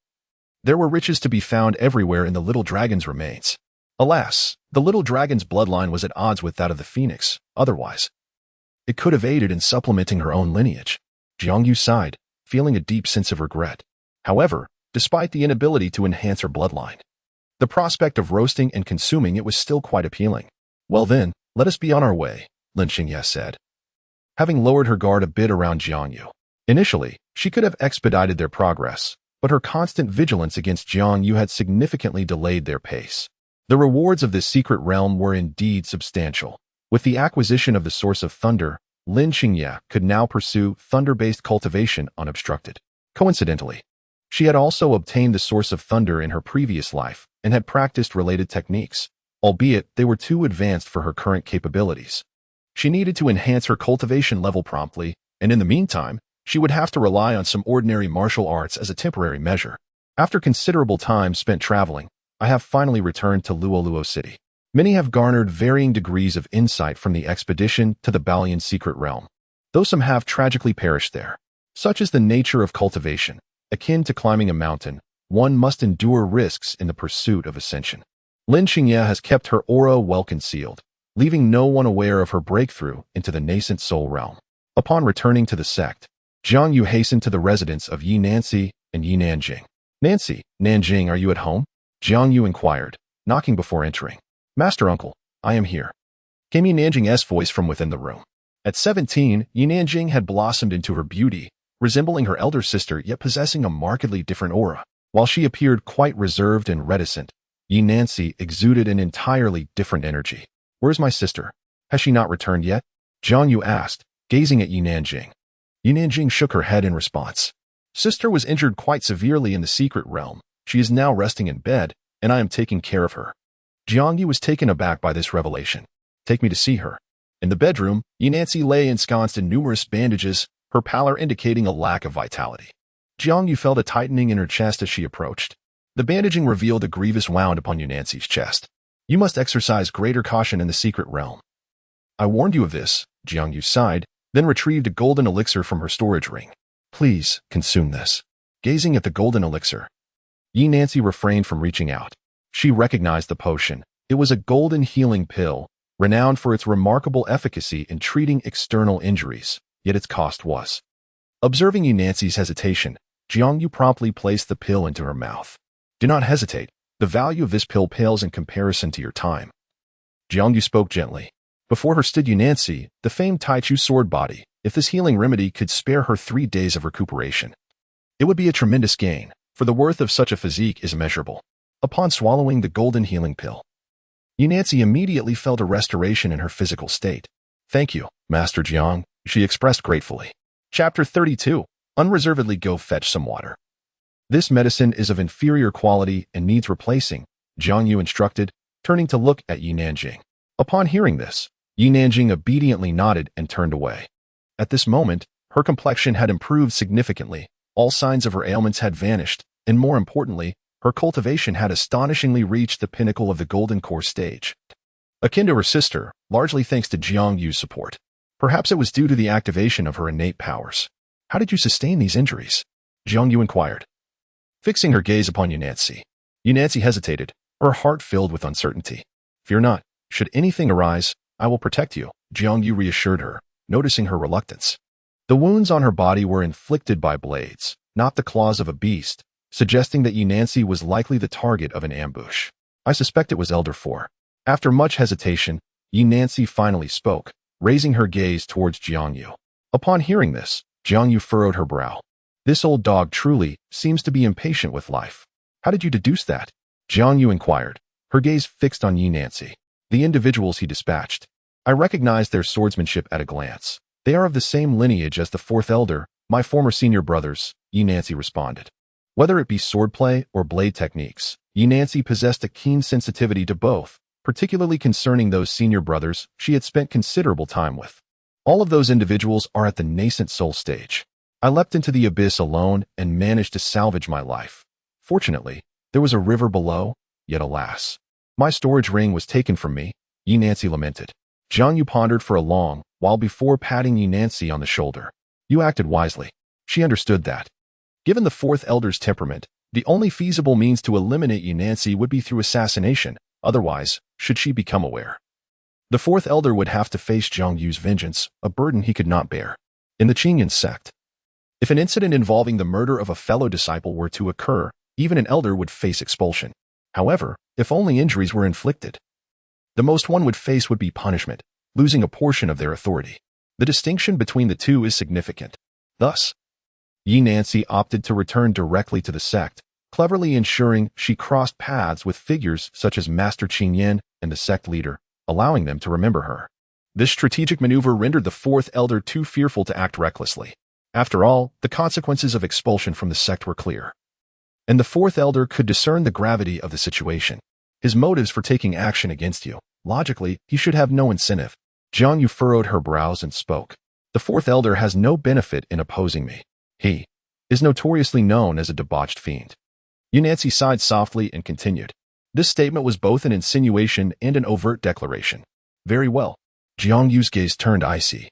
there were riches to be found everywhere in the little dragon's remains. Alas, the little dragon's bloodline was at odds with that of the phoenix. Otherwise, it could have aided in supplementing her own lineage. Jiang Yu sighed, feeling a deep sense of regret. However, despite the inability to enhance her bloodline, the prospect of roasting and consuming it was still quite appealing. Well then, let us be on our way, Lin Qingye said, having lowered her guard a bit around Jiang Yu. Initially, she could have expedited their progress, but her constant vigilance against Jiang Yu had significantly delayed their pace. The rewards of this secret realm were indeed substantial. With the acquisition of the source of thunder, Lin Qingye could now pursue thunder-based cultivation unobstructed. Coincidentally, she had also obtained the source of thunder in her previous life and had practiced related techniques, albeit they were too advanced for her current capabilities. She needed to enhance her cultivation level promptly, and in the meantime, she would have to rely on some ordinary martial arts as a temporary measure. After considerable time spent traveling, I have finally returned to Luoluo City. Many have garnered varying degrees of insight from the expedition to the Balian secret realm, though some have tragically perished there. Such is the nature of cultivation. Akin to climbing a mountain, one must endure risks in the pursuit of ascension. Lin Qingye has kept her aura well concealed, leaving no one aware of her breakthrough into the nascent soul realm. Upon returning to the sect, Jiang Yu hastened to the residence of Yi Nancy and Yi Nanjing. "Nancy, Nanjing, are you at home?" Jiang Yu inquired, knocking before entering. "Master Uncle, I am here," came Yi Nanjing's voice from within the room. At 17, Yi Nanjing had blossomed into her beauty, resembling her elder sister yet possessing a markedly different aura. While she appeared quite reserved and reticent, Yi Nancy exuded an entirely different energy. "Where's my sister? Has she not returned yet?" Jiang Yu asked, gazing at Yi Nanjing. Yi Nanjing shook her head in response. "Sister was injured quite severely in the secret realm. She is now resting in bed, and I am taking care of her." Jiang Yu was taken aback by this revelation. "Take me to see her." In the bedroom, Yi Nancy lay ensconced in numerous bandages, her pallor indicating a lack of vitality. Jiang Yu felt a tightening in her chest as she approached. The bandaging revealed a grievous wound upon Yi Nancy's chest. "You must exercise greater caution in the secret realm." "I warned you of this," Jiang Yu sighed, then retrieved a golden elixir from her storage ring. "Please, consume this." Gazing at the golden elixir, Yi Nancy refrained from reaching out. She recognized the potion. It was a golden healing pill, renowned for its remarkable efficacy in treating external injuries, yet its cost was. Observing Yi Nancy's hesitation, Jiang Yu promptly placed the pill into her mouth. "Do not hesitate. The value of this pill pales in comparison to your time." Jiang Yu spoke gently. Before her stood Yi Nancy, the famed Taichu sword body. If this healing remedy could spare her 3 days of recuperation, it would be a tremendous gain, for the worth of such a physique is immeasurable. Upon swallowing the golden healing pill, Yi Nancy immediately felt a restoration in her physical state. "Thank you, Master Jiang," she expressed gratefully. Chapter 32. Unreservedly go fetch some water. "This medicine is of inferior quality and needs replacing," Jiang Yu instructed, turning to look at Yi Nanjing. Upon hearing this, Yi Nanjing obediently nodded and turned away. At this moment, her complexion had improved significantly, all signs of her ailments had vanished, and more importantly, her cultivation had astonishingly reached the pinnacle of the golden core stage. Akin to her sister, largely thanks to Jiang Yu's support. Perhaps it was due to the activation of her innate powers. "How did you sustain these injuries?" Jiang Yu inquired. Fixing her gaze upon Yi Nancy hesitated, her heart filled with uncertainty. "Fear not. Should anything arise, I will protect you," Jiang Yu reassured her, noticing her reluctance. The wounds on her body were inflicted by blades, not the claws of a beast, suggesting that Yi Nancy was likely the target of an ambush. "I suspect it was Elder 4. After much hesitation, Yi Nancy finally spoke, raising her gaze towards Jiang Yu. Upon hearing this, Jiang Yu furrowed her brow. "This old dog truly seems to be impatient with life. How did you deduce that?" Jiang Yu inquired, her gaze fixed on Yi Nancy. "The individuals he dispatched. I recognized their swordsmanship at a glance. They are of the same lineage as the 4th elder, my former senior brothers," Yi Nancy responded. Whether it be swordplay or blade techniques, Yi Nancy possessed a keen sensitivity to both, particularly concerning those senior brothers she had spent considerable time with. All of those individuals are at the nascent soul stage. I leapt into the abyss alone and managed to salvage my life. Fortunately, there was a river below, yet alas, my storage ring was taken from me, Yi Nancy lamented. Jiang Yu pondered for a long while before patting Yi Nancy on the shoulder. "You acted wisely." She understood that, given the 4th elder's temperament, the only feasible means to eliminate Yi Nancy would be through assassination. Otherwise, should she become aware, the 4th elder would have to face Jiang Yu's vengeance, a burden he could not bear. In the Qingyan sect, if an incident involving the murder of a fellow disciple were to occur, even an elder would face expulsion. However, if only injuries were inflicted, the most one would face would be punishment, losing a portion of their authority. The distinction between the two is significant. Thus, Yi Nancy opted to return directly to the sect, cleverly ensuring she crossed paths with figures such as Master Qingyan and the sect leader, allowing them to remember her. This strategic maneuver rendered the fourth elder too fearful to act recklessly. After all, the consequences of expulsion from the sect were clear. And the fourth elder could discern the gravity of the situation. His motives for taking action against you. Logically, he should have no incentive. Jiang Yu furrowed her brows and spoke. The fourth elder has no benefit in opposing me. He is notoriously known as a debauched fiend. Nancy sighed softly and continued. This statement was both an insinuation and an overt declaration. Very well. Jiang Yu's gaze turned icy.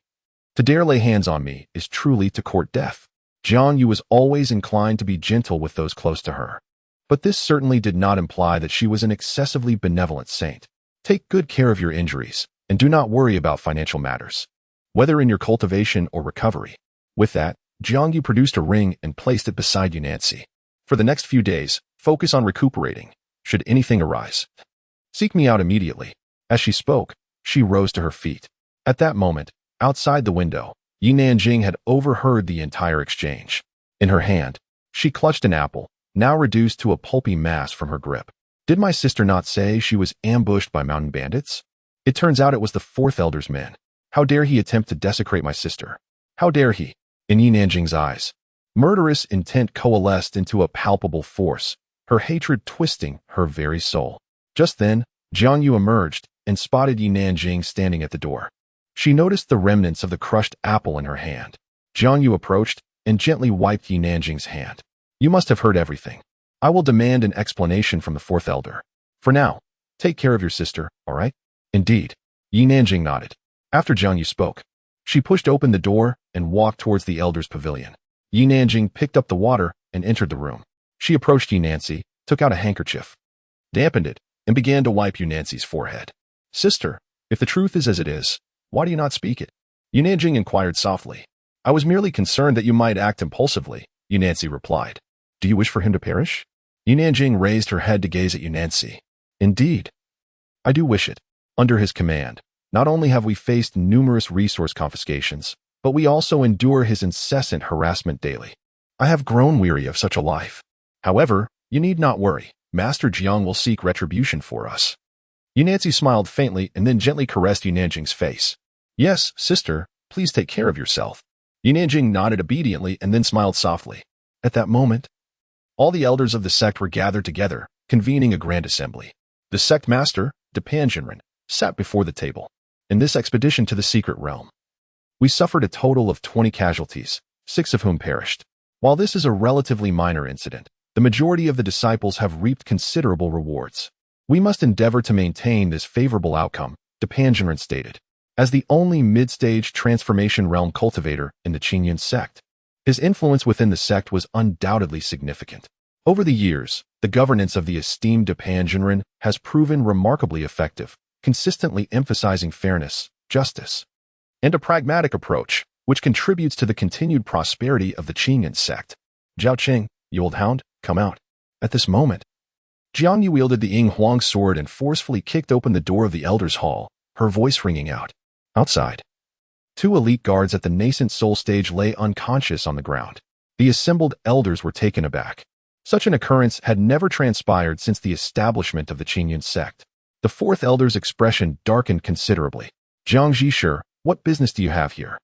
To dare lay hands on me is truly to court death. Jiang Yu was always inclined to be gentle with those close to her. But this certainly did not imply that she was an excessively benevolent saint. Take good care of your injuries, and do not worry about financial matters, whether in your cultivation or recovery. With that, Jiang Yu produced a ring and placed it beside Nancy. For the next few days, focus on recuperating. Should anything arise, seek me out immediately. As she spoke, she rose to her feet. At that moment, outside the window, Yi Nanjing had overheard the entire exchange. In her hand, she clutched an apple, now reduced to a pulpy mass from her grip. Did my sister not say she was ambushed by mountain bandits? It turns out it was the fourth elder's men. How dare he attempt to desecrate my sister? How dare he? In Yi Nanjing's eyes, murderous intent coalesced into a palpable force, her hatred twisting her very soul. Just then, Jiang Yu emerged and spotted Yi Nanjing standing at the door. She noticed the remnants of the crushed apple in her hand. Jiang Yu approached and gently wiped Yi Nanjing's hand. You must have heard everything. I will demand an explanation from the fourth elder. For now, take care of your sister, all right? Indeed. Yi Nanjing nodded. After Jiang Yu spoke, she pushed open the door and walked towards the elder's pavilion. Yi Nanjing picked up the water and entered the room. She approached Yi Nancy, took out a handkerchief, dampened it, and began to wipe Yi Nancy's forehead. Sister, if the truth is as it is, why do you not speak it? Yi Nanjing inquired softly. I was merely concerned that you might act impulsively, Yi Nancy replied. Do you wish for him to perish? Yi Nanjing raised her head to gaze at Yi Nancy. Indeed. I do wish it. Under his command, not only have we faced numerous resource confiscations, but we also endure his incessant harassment daily. I have grown weary of such a life. However, you need not worry. Master Jiang will seek retribution for us. Yi Nancy smiled faintly and then gently caressed Yi Nanjing's face. Yes, sister, please take care of yourself. Yi Nanjing nodded obediently and then smiled softly. At that moment, all the elders of the sect were gathered together, convening a grand assembly. The sect master, Depangenren, sat before the table. In this expedition to the secret realm, we suffered a total of 20 casualties, 6 of whom perished. While this is a relatively minor incident, the majority of the disciples have reaped considerable rewards. We must endeavor to maintain this favorable outcome, Depangenren stated. As the only mid-stage transformation realm cultivator in the Qingyun sect, his influence within the sect was undoubtedly significant. Over the years, the governance of the esteemed Depangenren has proven remarkably effective, consistently emphasizing fairness, justice, and a pragmatic approach, which contributes to the continued prosperity of the Qingyun sect. Zhao Qing, you old hound, come out. At this moment, Jiang Yu wielded the Ying Huang sword and forcefully kicked open the door of the Elder's Hall, her voice ringing out. Outside, 2 elite guards at the nascent soul stage lay unconscious on the ground. The assembled elders were taken aback. Such an occurrence had never transpired since the establishment of the Qingyun sect. The fourth elder's expression darkened considerably. Jiang Zhisher, what business do you have here?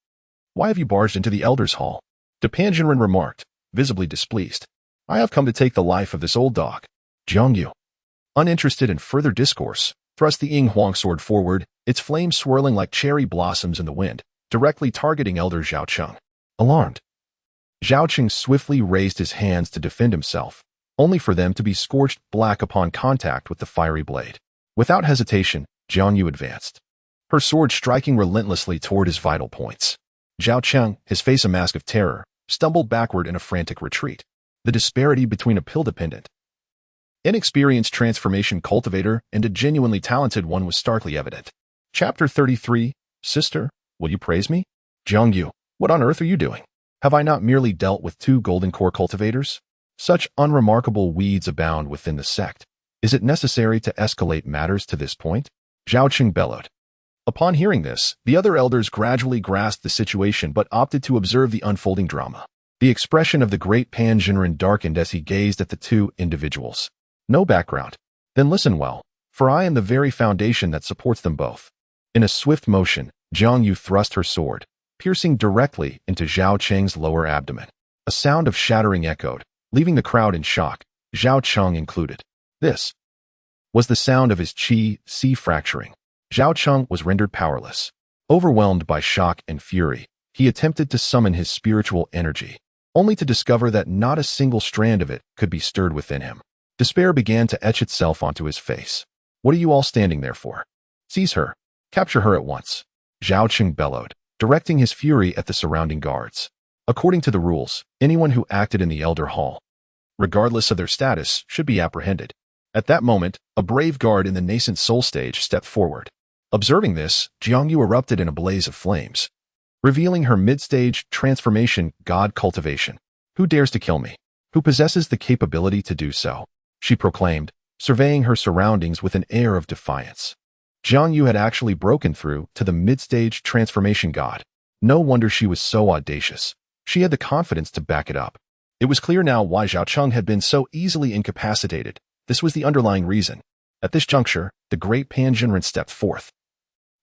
Why have you barged into the Elder's Hall? Depangenren remarked, visibly displeased. I have come to take the life of this old dog. Jiang Yu, uninterested in further discourse, thrust the Ying Huang sword forward, its flame swirling like cherry blossoms in the wind, directly targeting Elder Zhao Cheng. Alarmed, Zhao Cheng swiftly raised his hands to defend himself, only for them to be scorched black upon contact with the fiery blade. Without hesitation, Jiang Yu advanced, her sword striking relentlessly toward his vital points. Zhao Cheng, his face a mask of terror, stumbled backward in a frantic retreat. The disparity between a pill-dependent, inexperienced transformation cultivator and a genuinely talented one was starkly evident. Chapter 33, Sister, will you praise me? Jiang Yu, what on earth are you doing? Have I not merely dealt with 2 golden core cultivators? Such unremarkable weeds abound within the sect. Is it necessary to escalate matters to this point? Zhao Qing bellowed. Upon hearing this, the other elders gradually grasped the situation but opted to observe the unfolding drama. The expression of the great Pangenren darkened as he gazed at the 2 individuals. No background. Then listen well, for I am the very foundation that supports them both. In a swift motion, Jiang Yu thrust her sword, piercing directly into Zhao Cheng's lower abdomen. A sound of shattering echoed, leaving the crowd in shock, Zhao Cheng included. This was the sound of his qi fracturing. Zhao Cheng was rendered powerless. Overwhelmed by shock and fury, he attempted to summon his spiritual energy, only to discover that not a single strand of it could be stirred within him. Despair began to etch itself onto his face. What are you all standing there for? Seize her. Capture her at once. Zhao Cheng bellowed, directing his fury at the surrounding guards. According to the rules, anyone who acted in the Elder Hall, regardless of their status, should be apprehended. At that moment, a brave guard in the nascent soul stage stepped forward. Observing this, Jiang Yu erupted in a blaze of flames, revealing her mid-stage transformation god cultivation. Who dares to kill me? Who possesses the capability to do so? She proclaimed, surveying her surroundings with an air of defiance. Jiang Yu had actually broken through to the mid-stage transformation god. No wonder she was so audacious. She had the confidence to back it up. It was clear now why Zhao Cheng had been so easily incapacitated. This was the underlying reason. At this juncture, the great Pan Jinren stepped forth,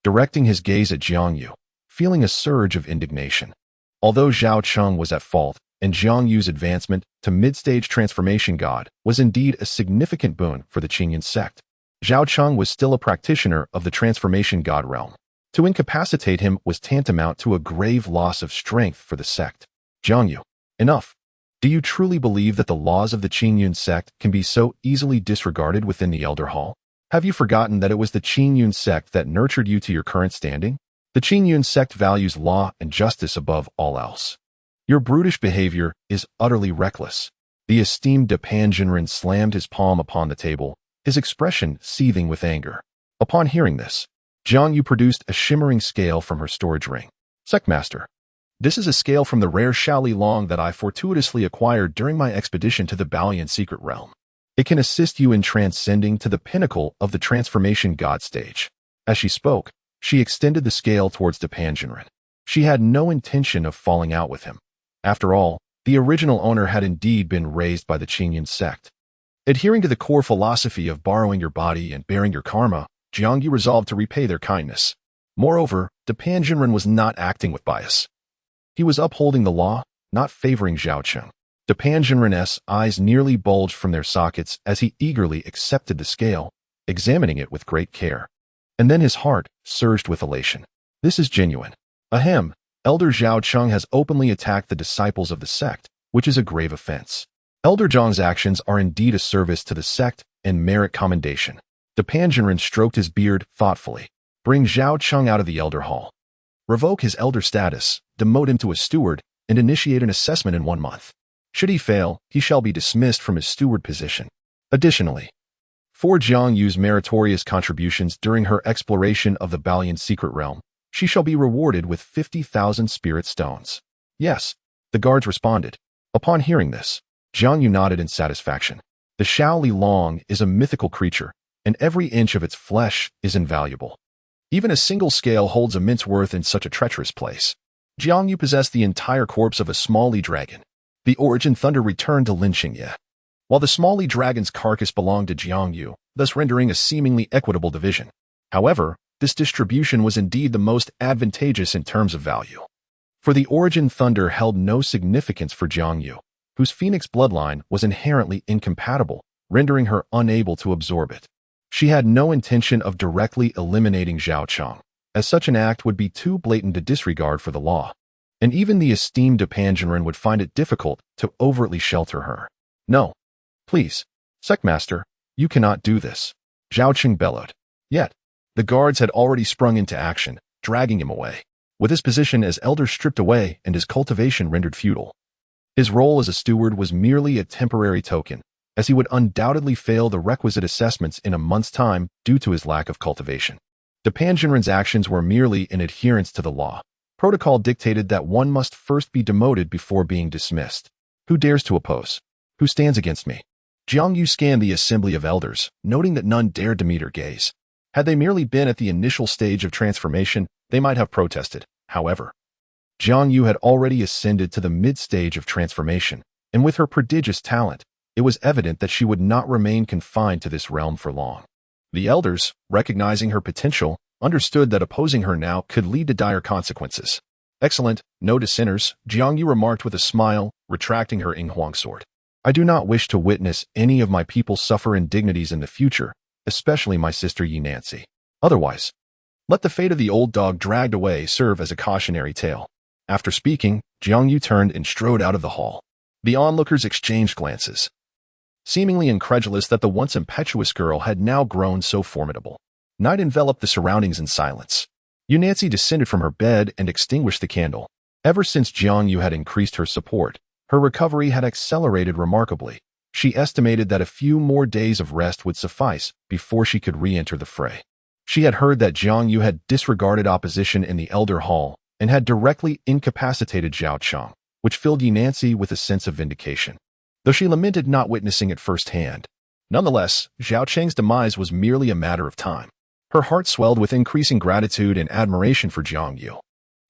directing his gaze at Jiang Yu, feeling a surge of indignation. Although Zhao Cheng was at fault, and Jiang Yu's advancement to mid-stage transformation god was indeed a significant boon for the Qingyun sect, Zhao Cheng was still a practitioner of the transformation god realm. To incapacitate him was tantamount to a grave loss of strength for the sect. Jiang Yu, enough. Do you truly believe that the laws of the Qingyun sect can be so easily disregarded within the Elder Hall? Have you forgotten that it was the Qingyun sect that nurtured you to your current standing? The Qingyun sect values law and justice above all else. Your brutish behavior is utterly reckless. The esteemed Pan Jinren slammed his palm upon the table, his expression seething with anger. Upon hearing this, Jiang Yu produced a shimmering scale from her storage ring. Sectmaster, this is a scale from the rare Shaoli Long that I fortuitously acquired during my expedition to the Balian secret realm. It can assist you in transcending to the pinnacle of the transformation god stage. As she spoke, she extended the scale towards Pan Jinren. She had no intention of falling out with him. After all, the original owner had indeed been raised by the Qingyun sect. Adhering to the core philosophy of borrowing your body and bearing your karma, Jiang Yu resolved to repay their kindness. Moreover, Pan Jinren was not acting with bias. He was upholding the law, not favoring Zhao Cheng. Pan Jinren's eyes nearly bulged from their sockets as he eagerly accepted the scale, examining it with great care. And then his heart surged with elation. This is genuine. Ahem, Elder Zhao Cheng has openly attacked the disciples of the sect, which is a grave offense. Elder Zhang's actions are indeed a service to the sect and merit commendation. Pan Jinren stroked his beard thoughtfully. Bring Zhao Cheng out of the Elder Hall. Revoke his elder status, demote him to a steward, and initiate an assessment in 1 month. Should he fail, he shall be dismissed from his steward position. Additionally, for Jiang Yu's meritorious contributions during her exploration of the Balian secret realm, she shall be rewarded with 50,000 spirit stones. Yes, the guards responded. Upon hearing this, Jiang Yu nodded in satisfaction. The Shaoli Long is a mythical creature, and every inch of its flesh is invaluable. Even a single scale holds immense worth in such a treacherous place. Jiang Yu possessed the entire corpse of a Smalley dragon. The Origin Thunder returned to Lin Xingye, while the Smalley dragon's carcass belonged to Jiang Yu, thus rendering a seemingly equitable division. However, this distribution was indeed the most advantageous in terms of value. For the Origin Thunder held no significance for Jiang Yu, whose Phoenix bloodline was inherently incompatible, rendering her unable to absorb it. She had no intention of directly eliminating Zhao Cheng, as such an act would be too blatant a disregard for the law, and even the esteemed Pan Jinren would find it difficult to overtly shelter her. No. Please, Sectmaster, you cannot do this. Zhao Cheng bellowed. Yet, the guards had already sprung into action, dragging him away. With his position as elder stripped away and his cultivation rendered futile, his role as a steward was merely a temporary token, as he would undoubtedly fail the requisite assessments in a month's time due to his lack of cultivation. Pan Jinren's actions were merely in adherence to the law. Protocol dictated that one must first be demoted before being dismissed. Who dares to oppose? Who stands against me? Jiang Yu scanned the assembly of elders, noting that none dared to meet her gaze. Had they merely been at the initial stage of transformation, they might have protested. However, Jiang Yu had already ascended to the mid-stage of transformation, and with her prodigious talent, it was evident that she would not remain confined to this realm for long. The elders, recognizing her potential, understood that opposing her now could lead to dire consequences. Excellent, no dissenters, Jiang Yu remarked with a smile, retracting her Yinghuang sword. I do not wish to witness any of my people suffer indignities in the future, especially my sister Yi Nancy. Otherwise, let the fate of the old dog dragged away serve as a cautionary tale. After speaking, Jiang Yu turned and strode out of the hall. The onlookers exchanged glances, seemingly incredulous that the once impetuous girl had now grown so formidable. Night enveloped the surroundings in silence. Yi Nancy descended from her bed and extinguished the candle. Ever since Jiang Yu had increased her support, her recovery had accelerated remarkably. She estimated that a few more days of rest would suffice before she could re-enter the fray. She had heard that Jiang Yu had disregarded opposition in the Elder Hall and had directly incapacitated Zhao Cheng, which filled Yi Nancy with a sense of vindication. Though she lamented not witnessing it firsthand, nonetheless, Zhao Cheng's demise was merely a matter of time. Her heart swelled with increasing gratitude and admiration for Jiang Yu.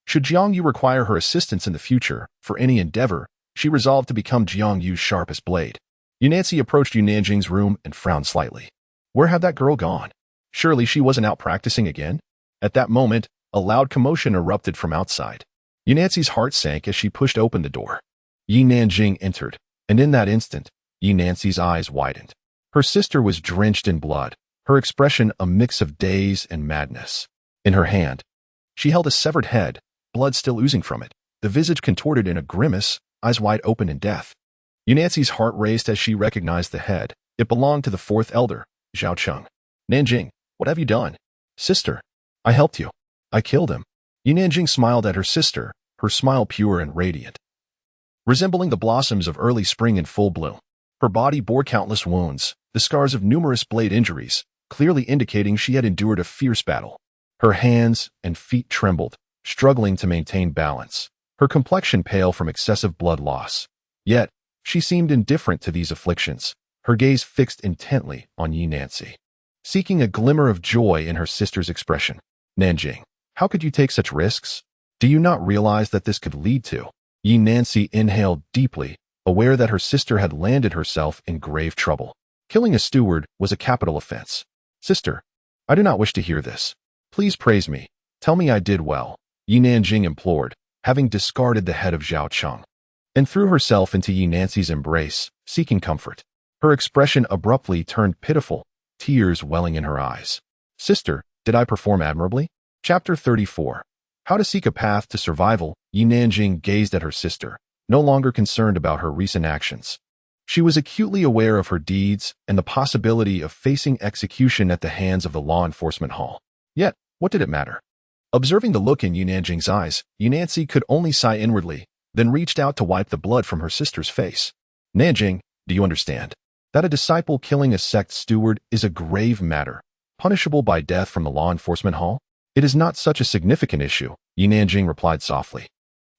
Should Jiang Yu require her assistance in the future for any endeavor, she resolved to become Jiang Yu's sharpest blade. Yi Nancy approached Yu Nanjing's room and frowned slightly. Where had that girl gone? Surely she wasn't out practicing again? At that moment, a loud commotion erupted from outside. Yu Nancy's heart sank as she pushed open the door. Yi Nanjing entered, and in that instant, Yi Nancy's eyes widened. Her sister was drenched in blood, her expression a mix of daze and madness. In her hand, she held a severed head, blood still oozing from it, the visage contorted in a grimace, eyes wide open in death. Yi Nancy's heart raced as she recognized the head. It belonged to the fourth elder, Zhao Cheng. Nanjing, what have you done? Sister, I helped you. I killed him. Yi Nanjing smiled at her sister, her smile pure and radiant, resembling the blossoms of early spring in full bloom. Her body bore countless wounds, the scars of numerous blade injuries, clearly indicating she had endured a fierce battle. Her hands and feet trembled, struggling to maintain balance, her complexion pale from excessive blood loss. Yet, she seemed indifferent to these afflictions, her gaze fixed intently on Yi Nancy, seeking a glimmer of joy in her sister's expression. Nanjing, how could you take such risks? Do you not realize that this could lead to? Yi Nancy inhaled deeply, aware that her sister had landed herself in grave trouble. Killing a steward was a capital offense. Sister, I do not wish to hear this. Please praise me. Tell me I did well, Yi Nanjing implored, having discarded the head of Zhao Cheng, and threw herself into Yi Nancy's embrace, seeking comfort. Her expression abruptly turned pitiful, tears welling in her eyes. Sister, did I perform admirably? Chapter 34. How to seek a path to survival. Yi Nanjing gazed at her sister, no longer concerned about her recent actions. She was acutely aware of her deeds and the possibility of facing execution at the hands of the law enforcement hall. Yet, what did it matter? Observing the look in Yi Nanjing's eyes, Yi Nancy could only sigh inwardly, then reached out to wipe the blood from her sister's face. Nanjing, do you understand that a disciple killing a sect steward is a grave matter, punishable by death from the law enforcement hall? It is not such a significant issue, Yi Nanjing replied softly.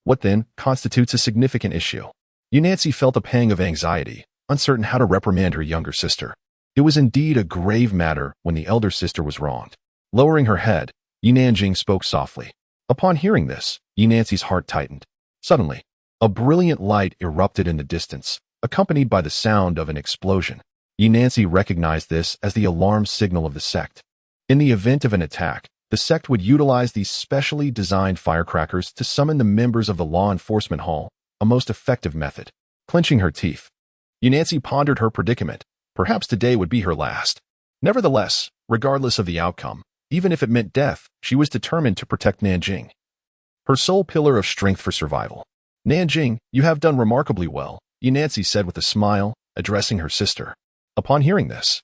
What then constitutes a significant issue? Yi Nancy felt a pang of anxiety, uncertain how to reprimand her younger sister. It was indeed a grave matter when the elder sister was wronged. Lowering her head, Yi Nanjing spoke softly. Upon hearing this, Yi Nancy's heart tightened. Suddenly, a brilliant light erupted in the distance, accompanied by the sound of an explosion. Yi Nancy recognized this as the alarm signal of the sect. In the event of an attack, the sect would utilize these specially designed firecrackers to summon the members of the law enforcement hall, a most effective method. Clenching her teeth, Yi Nancy pondered her predicament. Perhaps today would be her last. Nevertheless, regardless of the outcome, even if it meant death, she was determined to protect Nanjing, her sole pillar of strength for survival. Nanjing, you have done remarkably well, Yi Nancy said with a smile, addressing her sister. Upon hearing this,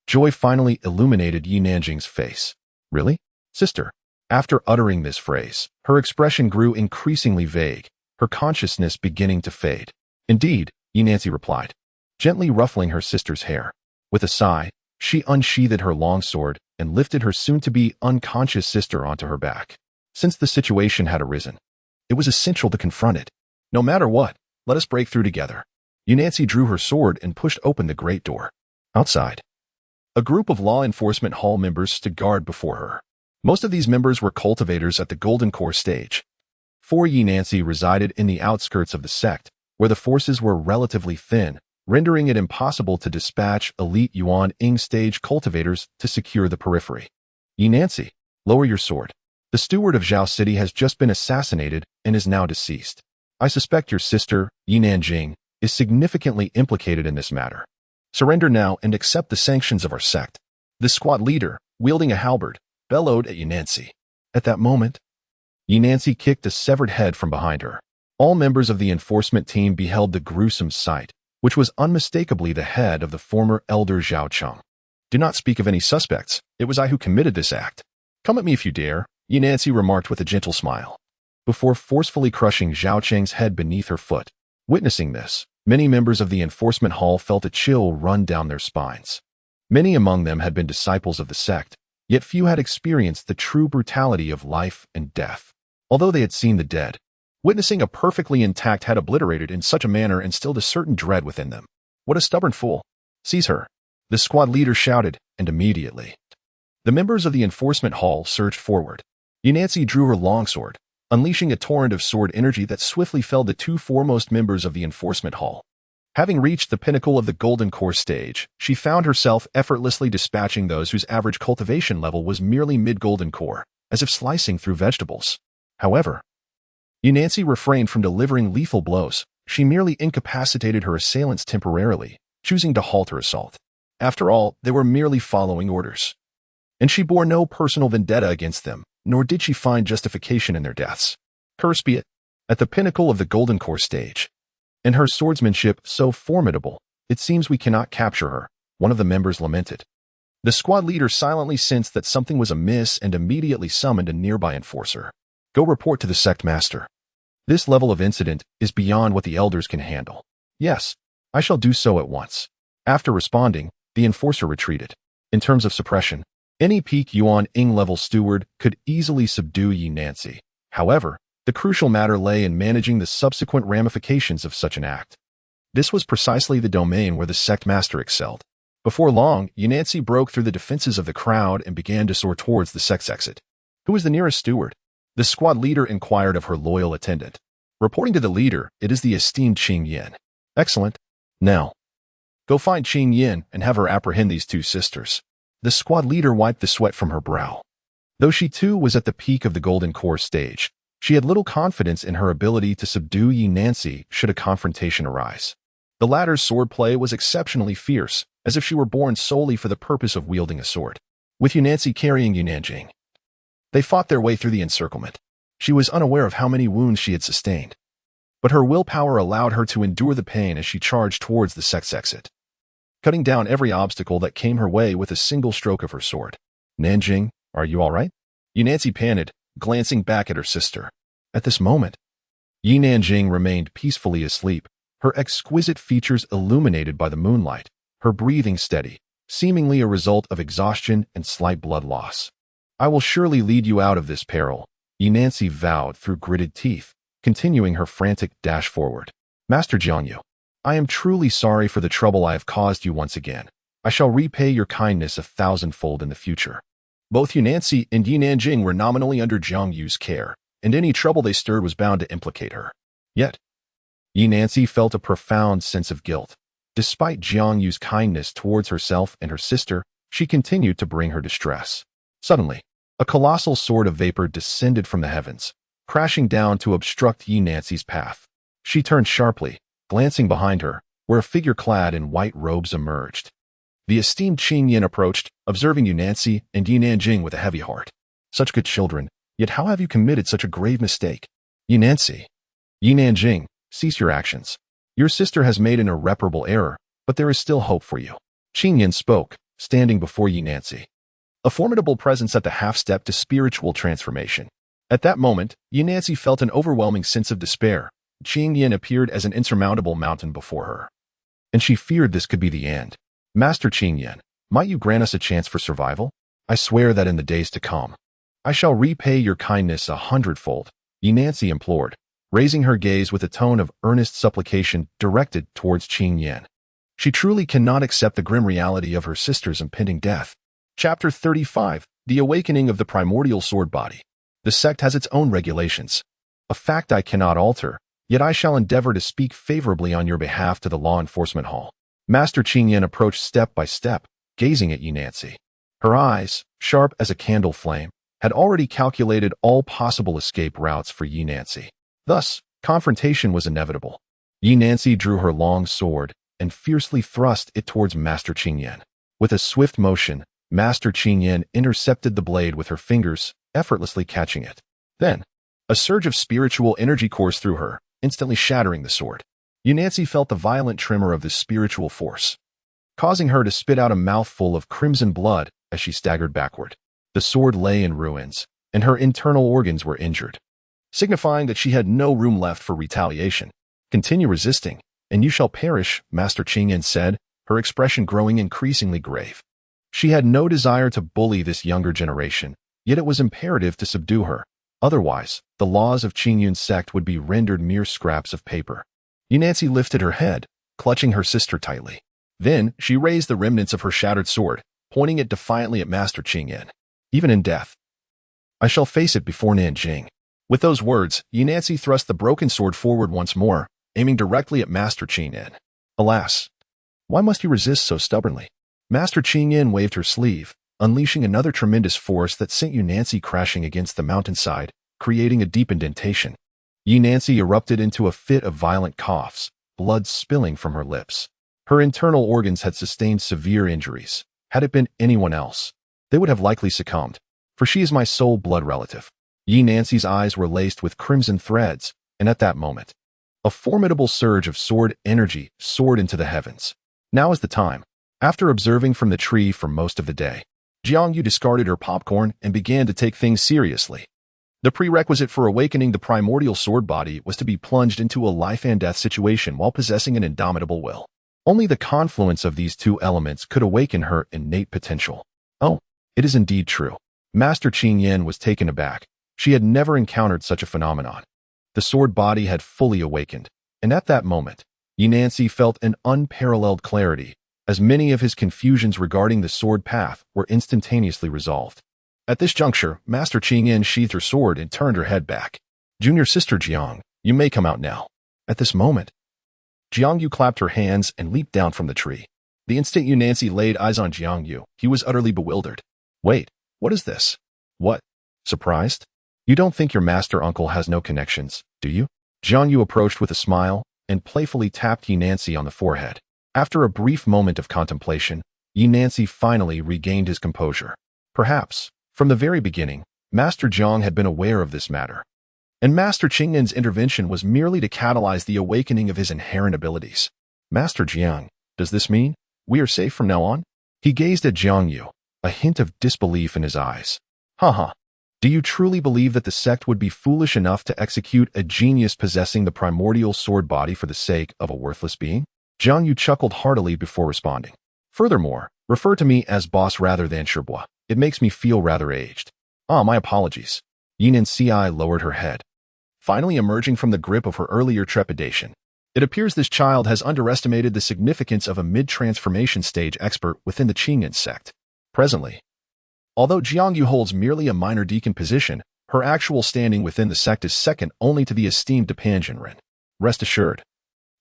joy finally illuminated Yi Nanjing's face. Really? Sister. After uttering this phrase, her expression grew increasingly vague, her consciousness beginning to fade. Indeed, Yi Nancy replied, gently ruffling her sister's hair. With a sigh, she unsheathed her longsword and lifted her soon-to-be unconscious sister onto her back. Since the situation had arisen, it was essential to confront it. No matter what, let us break through together. Yi Nancy drew her sword and pushed open the great door. Outside, a group of law enforcement hall members stood guard before her. Most of these members were cultivators at the Golden Core stage. For Yi Nancy resided in the outskirts of the sect, where the forces were relatively thin, rendering it impossible to dispatch elite Yuan Ing stage cultivators to secure the periphery. Yi Nancy, Lower your sword. The steward of Zhao City has just been assassinated and is now deceased. I suspect your sister, Yinan Jing, is significantly implicated in this matter. Surrender now and accept the sanctions of our sect. The squad leader, wielding a halberd, bellowed at Yinancy. At that moment, Yinancy kicked a severed head from behind her. All members of the enforcement team beheld the gruesome sight, which was unmistakably the head of the former elder Zhao Cheng. Do not speak of any suspects. It was I who committed this act. Come at me if you dare, Yinancy remarked with a gentle smile, before forcefully crushing Zhao Cheng's head beneath her foot. Witnessing this, many members of the enforcement hall felt a chill run down their spines. Many among them had been disciples of the sect, yet few had experienced the true brutality of life and death. Although they had seen the dead, witnessing a perfectly intact head obliterated in such a manner instilled a certain dread within them. What a stubborn fool! Seize her! The squad leader shouted, and immediately, the members of the enforcement hall surged forward. Yinancy drew her longsword, unleashing a torrent of sword energy that swiftly felled the two foremost members of the enforcement hall. Having reached the pinnacle of the Golden Core stage, she found herself effortlessly dispatching those whose average cultivation level was merely mid-Golden Core, as if slicing through vegetables. However, Yinancy refrained from delivering lethal blows. She merely incapacitated her assailants temporarily, choosing to halt her assault. After all, they were merely following orders. And she bore no personal vendetta against them, nor did she find justification in their deaths. Curse be it, at the pinnacle of the Golden Core stage, and her swordsmanship so formidable, it seems we cannot capture her, one of the members lamented. The squad leader silently sensed that something was amiss and immediately summoned a nearby enforcer. Go report to the sect master. This level of incident is beyond what the elders can handle. Yes, I shall do so at once. After responding, the enforcer retreated. In terms of suppression, any peak Yuan Ing level steward could easily subdue Yinancy. However, the crucial matter lay in managing the subsequent ramifications of such an act. This was precisely the domain where the sect master excelled. Before long, Yinancy broke through the defenses of the crowd and began to soar towards the sect's exit. Who was the nearest steward? The squad leader inquired of her loyal attendant. Reporting to the leader, it is the esteemed Qing Yin. Excellent. Now, go find Qing Yin and have her apprehend these two sisters. The squad leader wiped the sweat from her brow. Though she too was at the peak of the Golden Core stage, she had little confidence in her ability to subdue Yinancy should a confrontation arise. The latter's swordplay was exceptionally fierce, as if she were born solely for the purpose of wielding a sword. With Yinancy carrying Yunanjing, they fought their way through the encirclement. She was unaware of how many wounds she had sustained, but her willpower allowed her to endure the pain as she charged towards the sect's exit, cutting down every obstacle that came her way with a single stroke of her sword. Nanjing, are you all right? Yunancy panted, glancing back at her sister. At this moment, Yinanjing remained peacefully asleep, her exquisite features illuminated by the moonlight, her breathing steady, seemingly a result of exhaustion and slight blood loss. I will surely lead you out of this peril, Yinancy vowed through gritted teeth, continuing her frantic dash forward. Master Jiangyu, I am truly sorry for the trouble I have caused you once again. I shall repay your kindness 1,000-fold in the future. Both Yunancy and Yinanjing were nominally under Jiangyu's care, and any trouble they stirred was bound to implicate her. Yet, Yinancy felt a profound sense of guilt. Despite Jiangyu's kindness towards herself and her sister, she continued to bring her distress. Suddenly, a colossal sword of vapor descended from the heavens, crashing down to obstruct Yinancy's path. She turned sharply, glancing behind her, where a figure clad in white robes emerged. The esteemed Qing Yin approached, observing Yunancy and Yinanjing with a heavy heart. Such good children, yet how have you committed such a grave mistake? Yunancy. Yinanjing, cease your actions. Your sister has made an irreparable error, but there is still hope for you. Qing Yin spoke, standing before Yunancy, a formidable presence at the half-step to spiritual transformation. At that moment, Yunancy felt an overwhelming sense of despair. Qing Yin appeared as an insurmountable mountain before her, and she feared this could be the end. Master Qing Yin, might you grant us a chance for survival? I swear that in the days to come, I shall repay your kindness 100-fold, Yunancy implored, raising her gaze with a tone of earnest supplication directed towards Qing Yin. She truly cannot accept the grim reality of her sister's impending death. Chapter 35, The Awakening of the Primordial Sword Body. The sect has its own regulations, a fact I cannot alter, yet I shall endeavor to speak favorably on your behalf to the law enforcement hall. Master Qing Yin approached step by step, gazing at Yunancy. Her eyes, sharp as a candle flame, had already calculated all possible escape routes for Yi Nancy. Thus, confrontation was inevitable. Yi Nancy drew her long sword and fiercely thrust it towards Master Qingyan. With a swift motion, Master Qingyan intercepted the blade with her fingers, effortlessly catching it. Then, a surge of spiritual energy coursed through her, instantly shattering the sword. Yi Nancy felt the violent tremor of this spiritual force, causing her to spit out a mouthful of crimson blood as she staggered backward. The sword lay in ruins, and her internal organs were injured, signifying that she had no room left for retaliation. "Continue resisting, and you shall perish," Master Qingyan said, her expression growing increasingly grave. She had no desire to bully this younger generation, yet it was imperative to subdue her. Otherwise, the laws of Qingyun's sect would be rendered mere scraps of paper. Yi Nancy lifted her head, clutching her sister tightly. Then, she raised the remnants of her shattered sword, pointing it defiantly at Master Qingyan. "Even in death, I shall face it before Nanjing." With those words, Yi Nancy thrust the broken sword forward once more, aiming directly at Master Qingyan. Alas, why must he resist so stubbornly? Master Qingyan waved her sleeve, unleashing another tremendous force that sent Yi Nancy crashing against the mountainside, creating a deep indentation. Yi Nancy erupted into a fit of violent coughs, blood spilling from her lips. Her internal organs had sustained severe injuries. Had it been anyone else, they would have likely succumbed, for she is my sole blood relative. Yi Nancy's eyes were laced with crimson threads, and at that moment, a formidable surge of sword energy soared into the heavens. Now is the time. After observing from the tree for most of the day, Jiangyu discarded her popcorn and began to take things seriously. The prerequisite for awakening the primordial sword body was to be plunged into a life-and-death situation while possessing an indomitable will. Only the confluence of these two elements could awaken her innate potential. Oh, it is indeed true. Master Qingyan was taken aback. She had never encountered such a phenomenon. The sword body had fully awakened, and at that moment, Yi Nancy felt an unparalleled clarity, as many of his confusions regarding the sword path were instantaneously resolved. At this juncture, Master Qingyan sheathed her sword and turned her head back. "Junior sister Jiang, you may come out now." At this moment, Jiangyu clapped her hands and leaped down from the tree. The instant Yi Nancy laid eyes on Jiangyu, he was utterly bewildered. "Wait, what is this?" "What? Surprised? You don't think your master uncle has no connections, do you?" Jiangyu approached with a smile and playfully tapped Yi Nancy on the forehead. After a brief moment of contemplation, Yi Nancy finally regained his composure. Perhaps, from the very beginning, Master Jiang had been aware of this matter, and Master Qingyan's intervention was merely to catalyze the awakening of his inherent abilities. "Master Jiang, does this mean we are safe from now on?" He gazed at Jiangyu, a hint of disbelief in his eyes. Haha. Do you truly believe that the sect would be foolish enough to execute a genius possessing the primordial sword body for the sake of a worthless being? Jiangyu chuckled heartily before responding. "Furthermore, refer to me as boss rather than Sherbois. It makes me feel rather aged." "Ah, my apologies." Yi Nancy lowered her head, finally emerging from the grip of her earlier trepidation. It appears this child has underestimated the significance of a mid-transformation stage expert within the Qingyan sect. Presently, although Jiangyu holds merely a minor deacon position, her actual standing within the sect is second only to the esteemed Dipanjinren. Rest assured,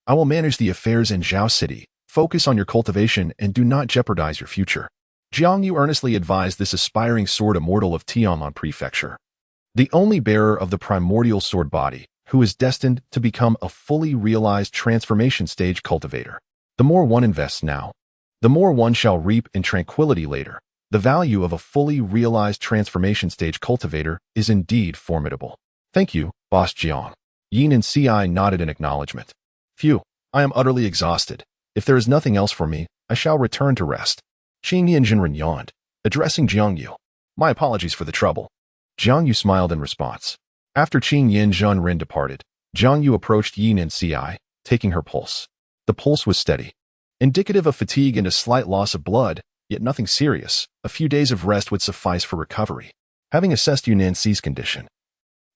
I will manage the affairs in Zhao City. Focus on your cultivation and do not jeopardize your future. Jiangyu earnestly advised this aspiring sword immortal of Tianlan Prefecture, the only bearer of the primordial sword body, who is destined to become a fully realized transformation stage cultivator. The more one invests now, the more one shall reap in tranquility later. The value of a fully realized transformation stage cultivator is indeed formidable. Thank you, Boss Jiang. Yi Nancy nodded in acknowledgement. Phew, I am utterly exhausted. If there is nothing else for me, I shall return to rest. Qing Jinren yawned, addressing Jiangyu. My apologies for the trouble. Jiangyu smiled in response. After Qing Jinren departed, Jiangyu approached Yi Nancy, taking her pulse. The pulse was steady, indicative of fatigue and a slight loss of blood, yet nothing serious. A few days of rest would suffice for recovery. Having assessed Yi Nancy's condition,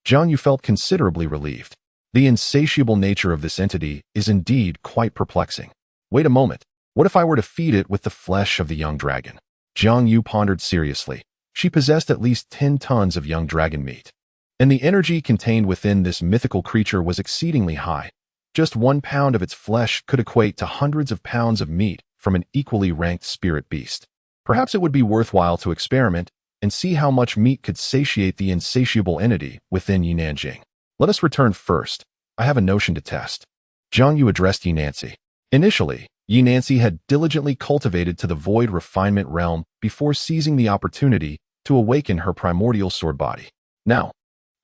Jiangyu felt considerably relieved. The insatiable nature of this entity is indeed quite perplexing. Wait a moment. What if I were to feed it with the flesh of the young dragon? Jiangyu pondered seriously. She possessed at least 10 tons of young dragon meat, and the energy contained within this mythical creature was exceedingly high. Just 1 pound of its flesh could equate to hundreds of pounds of meat from an equally ranked spirit beast. Perhaps it would be worthwhile to experiment and see how much meat could satiate the insatiable entity within Yi Nanjing. Let us return first. I have a notion to test. Jiang Yu addressed Yi Nancy. Initially, Yi Nancy had diligently cultivated to the void refinement realm before seizing the opportunity to awaken her primordial sword body. Now,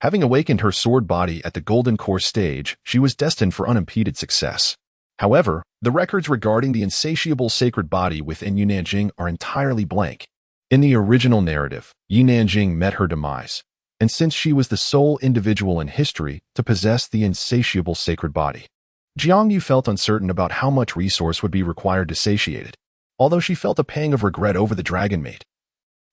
having awakened her sword body at the Golden Core stage, she was destined for unimpeded success. However, the records regarding the insatiable sacred body within Yi Nanjing are entirely blank. In the original narrative, Yi Nanjing met her demise, and since she was the sole individual in history to possess the insatiable sacred body, Jiang Yu felt uncertain about how much resource would be required to satiate it, although she felt a pang of regret over the dragon mate.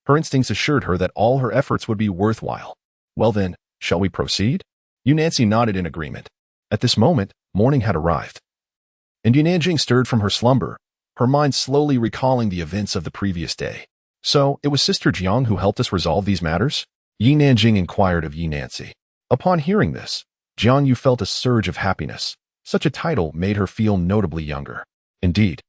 Her instincts assured her that all her efforts would be worthwhile. Well then, shall we proceed? Yu Nancy nodded in agreement. At this moment, morning had arrived, and Yi Nanjing stirred from her slumber, her mind slowly recalling the events of the previous day. So, it was Sister Jiang who helped us resolve these matters? Yi Nanjing inquired of Yi Nancy. Upon hearing this, Jiang Yu felt a surge of happiness. Such a title made her feel notably younger. Indeed,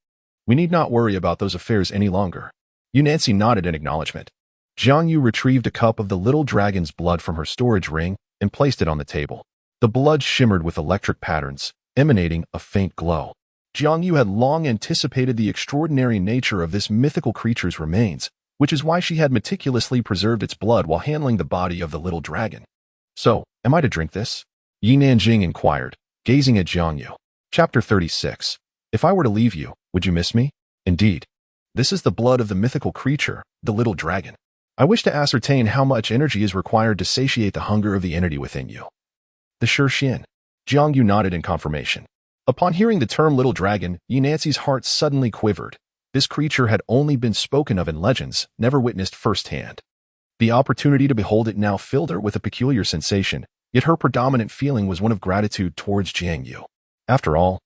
we need not worry about those affairs any longer. Yi Nancy nodded in acknowledgement. Jiang Yu retrieved a cup of the little dragon's blood from her storage ring and placed it on the table. The blood shimmered with electric patterns, emanating a faint glow. Jiang Yu had long anticipated the extraordinary nature of this mythical creature's remains, which is why she had meticulously preserved its blood while handling the body of the little dragon. So, am I to drink this? Yi Nanjing inquired, gazing at Jiang Yu. Chapter 36. If I were to leave you, would you miss me? Indeed. This is the blood of the mythical creature, the little dragon. I wish to ascertain how much energy is required to satiate the hunger of the entity within you. The Shi. Jiang Yu nodded in confirmation. Upon hearing the term little dragon, Yi Nancy's heart suddenly quivered. This creature had only been spoken of in legends, never witnessed firsthand. The opportunity to behold it now filled her with a peculiar sensation, yet her predominant feeling was one of gratitude towards Jiang Yu. After all,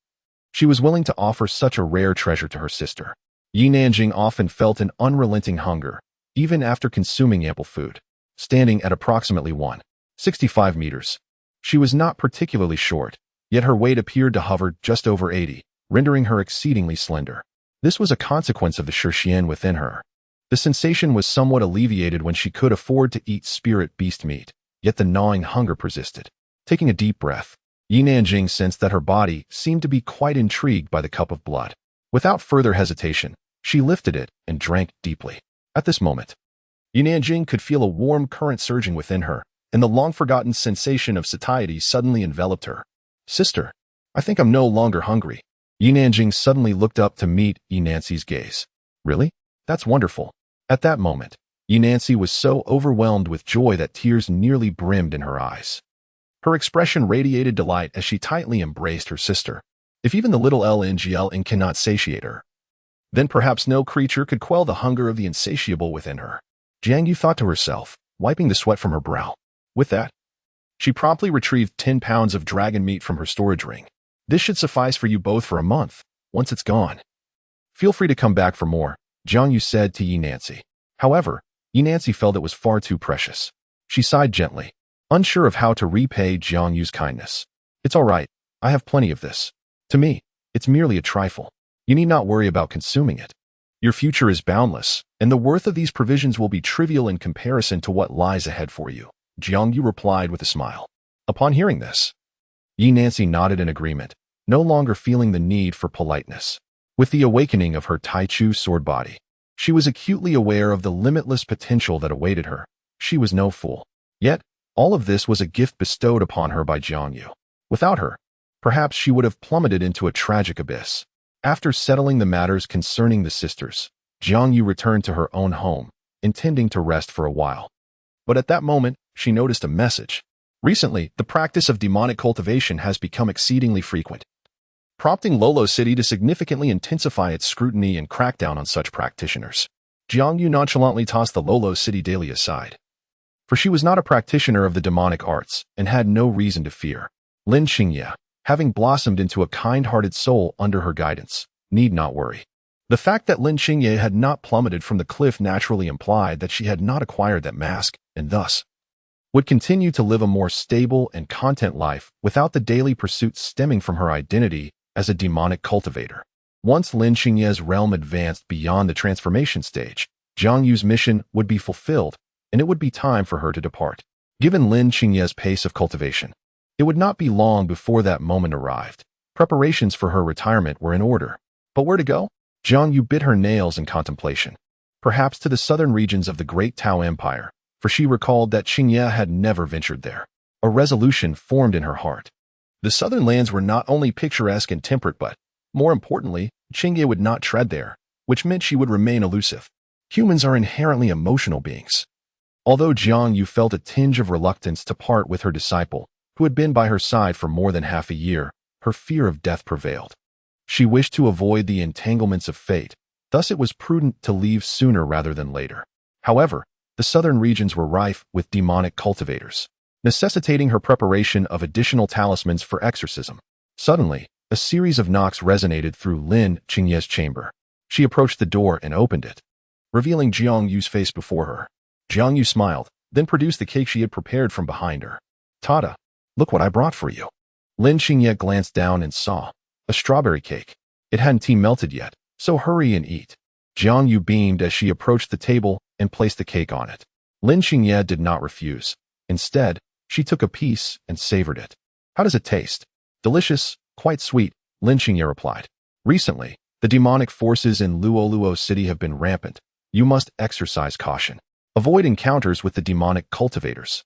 she was willing to offer such a rare treasure to her sister. Yi Nanjing often felt an unrelenting hunger, even after consuming ample food. Standing at approximately 165 meters, she was not particularly short, yet her weight appeared to hover just over 80, rendering her exceedingly slender. This was a consequence of the Shi within her. The sensation was somewhat alleviated when she could afford to eat spirit beast meat, yet the gnawing hunger persisted. Taking a deep breath, Yi Nanjing sensed that her body seemed to be quite intrigued by the cup of blood. Without further hesitation, she lifted it and drank deeply. At this moment, Yi Nanjing could feel a warm current surging within her, and the long-forgotten sensation of satiety suddenly enveloped her. Sister, I think I'm no longer hungry. Yi Nanjing suddenly looked up to meet Yi Nancy's gaze. Really? That's wonderful. At that moment, Yi Nancy was so overwhelmed with joy that tears nearly brimmed in her eyes. Her expression radiated delight as she tightly embraced her sister. If even the little LNGL cannot satiate her, then perhaps no creature could quell the hunger of the insatiable within her. Jiang Yu thought to herself, wiping the sweat from her brow. With that, she promptly retrieved 10 pounds of dragon meat from her storage ring. This should suffice for you both for a month. Once it's gone, feel free to come back for more, Jiang Yu said to Yi Nancy. However, Yi Nancy felt it was far too precious. She sighed gently, unsure of how to repay Jiang Yu's kindness. It's all right. I have plenty of this. To me, it's merely a trifle. You need not worry about consuming it. Your future is boundless, and the worth of these provisions will be trivial in comparison to what lies ahead for you, Jiang Yu replied with a smile. Upon hearing this, Yi Nancy nodded in agreement, no longer feeling the need for politeness. With the awakening of her Taichu sword body, she was acutely aware of the limitless potential that awaited her. She was no fool. Yet, all of this was a gift bestowed upon her by Jiang Yu. Without her, perhaps she would have plummeted into a tragic abyss. After settling the matters concerning the sisters, Jiang Yu returned to her own home, intending to rest for a while. But at that moment, she noticed a message. Recently, the practice of demonic cultivation has become exceedingly frequent, prompting Lolo City to significantly intensify its scrutiny and crackdown on such practitioners. Jiang Yu nonchalantly tossed the Lolo City daily aside, for she was not a practitioner of the demonic arts and had no reason to fear. Lin Xingye, having blossomed into a kind-hearted soul under her guidance, need not worry. The fact that Lin Xingye had not plummeted from the cliff naturally implied that she had not acquired that mask, and thus would continue to live a more stable and content life without the daily pursuits stemming from her identity as a demonic cultivator. Once Lin Xingye's realm advanced beyond the transformation stage, Jiang Yu's mission would be fulfilled, and it would be time for her to depart. Given Lin Qingye's pace of cultivation, it would not be long before that moment arrived. Preparations for her retirement were in order. But where to go? Jiang Yu bit her nails in contemplation. Perhaps to the southern regions of the great Tao Empire, for she recalled that Qingye had never ventured there. A resolution formed in her heart. The southern lands were not only picturesque and temperate but, more importantly, Qingye would not tread there, which meant she would remain elusive. Humans are inherently emotional beings. Although Jiang Yu felt a tinge of reluctance to part with her disciple, who had been by her side for more than half a year, her fear of death prevailed. She wished to avoid the entanglements of fate, thus it was prudent to leave sooner rather than later. However, the southern regions were rife with demonic cultivators, necessitating her preparation of additional talismans for exorcism. Suddenly, a series of knocks resonated through Lin Qingye's chamber. She approached the door and opened it, revealing Jiang Yu's face before her. Jiang Yu smiled, then produced the cake she had prepared from behind her. "Tada, look what I brought for you." Lin Qingye glanced down and saw a strawberry cake. It hadn't melted yet, so hurry and eat. Jiang Yu beamed as she approached the table and placed the cake on it. Lin Qingye did not refuse. Instead, she took a piece and savored it. "How does it taste?" "Delicious, quite sweet," Lin Qingye replied. "Recently, the demonic forces in Luoluo City have been rampant. You must exercise caution. Avoid encounters with the demonic cultivators,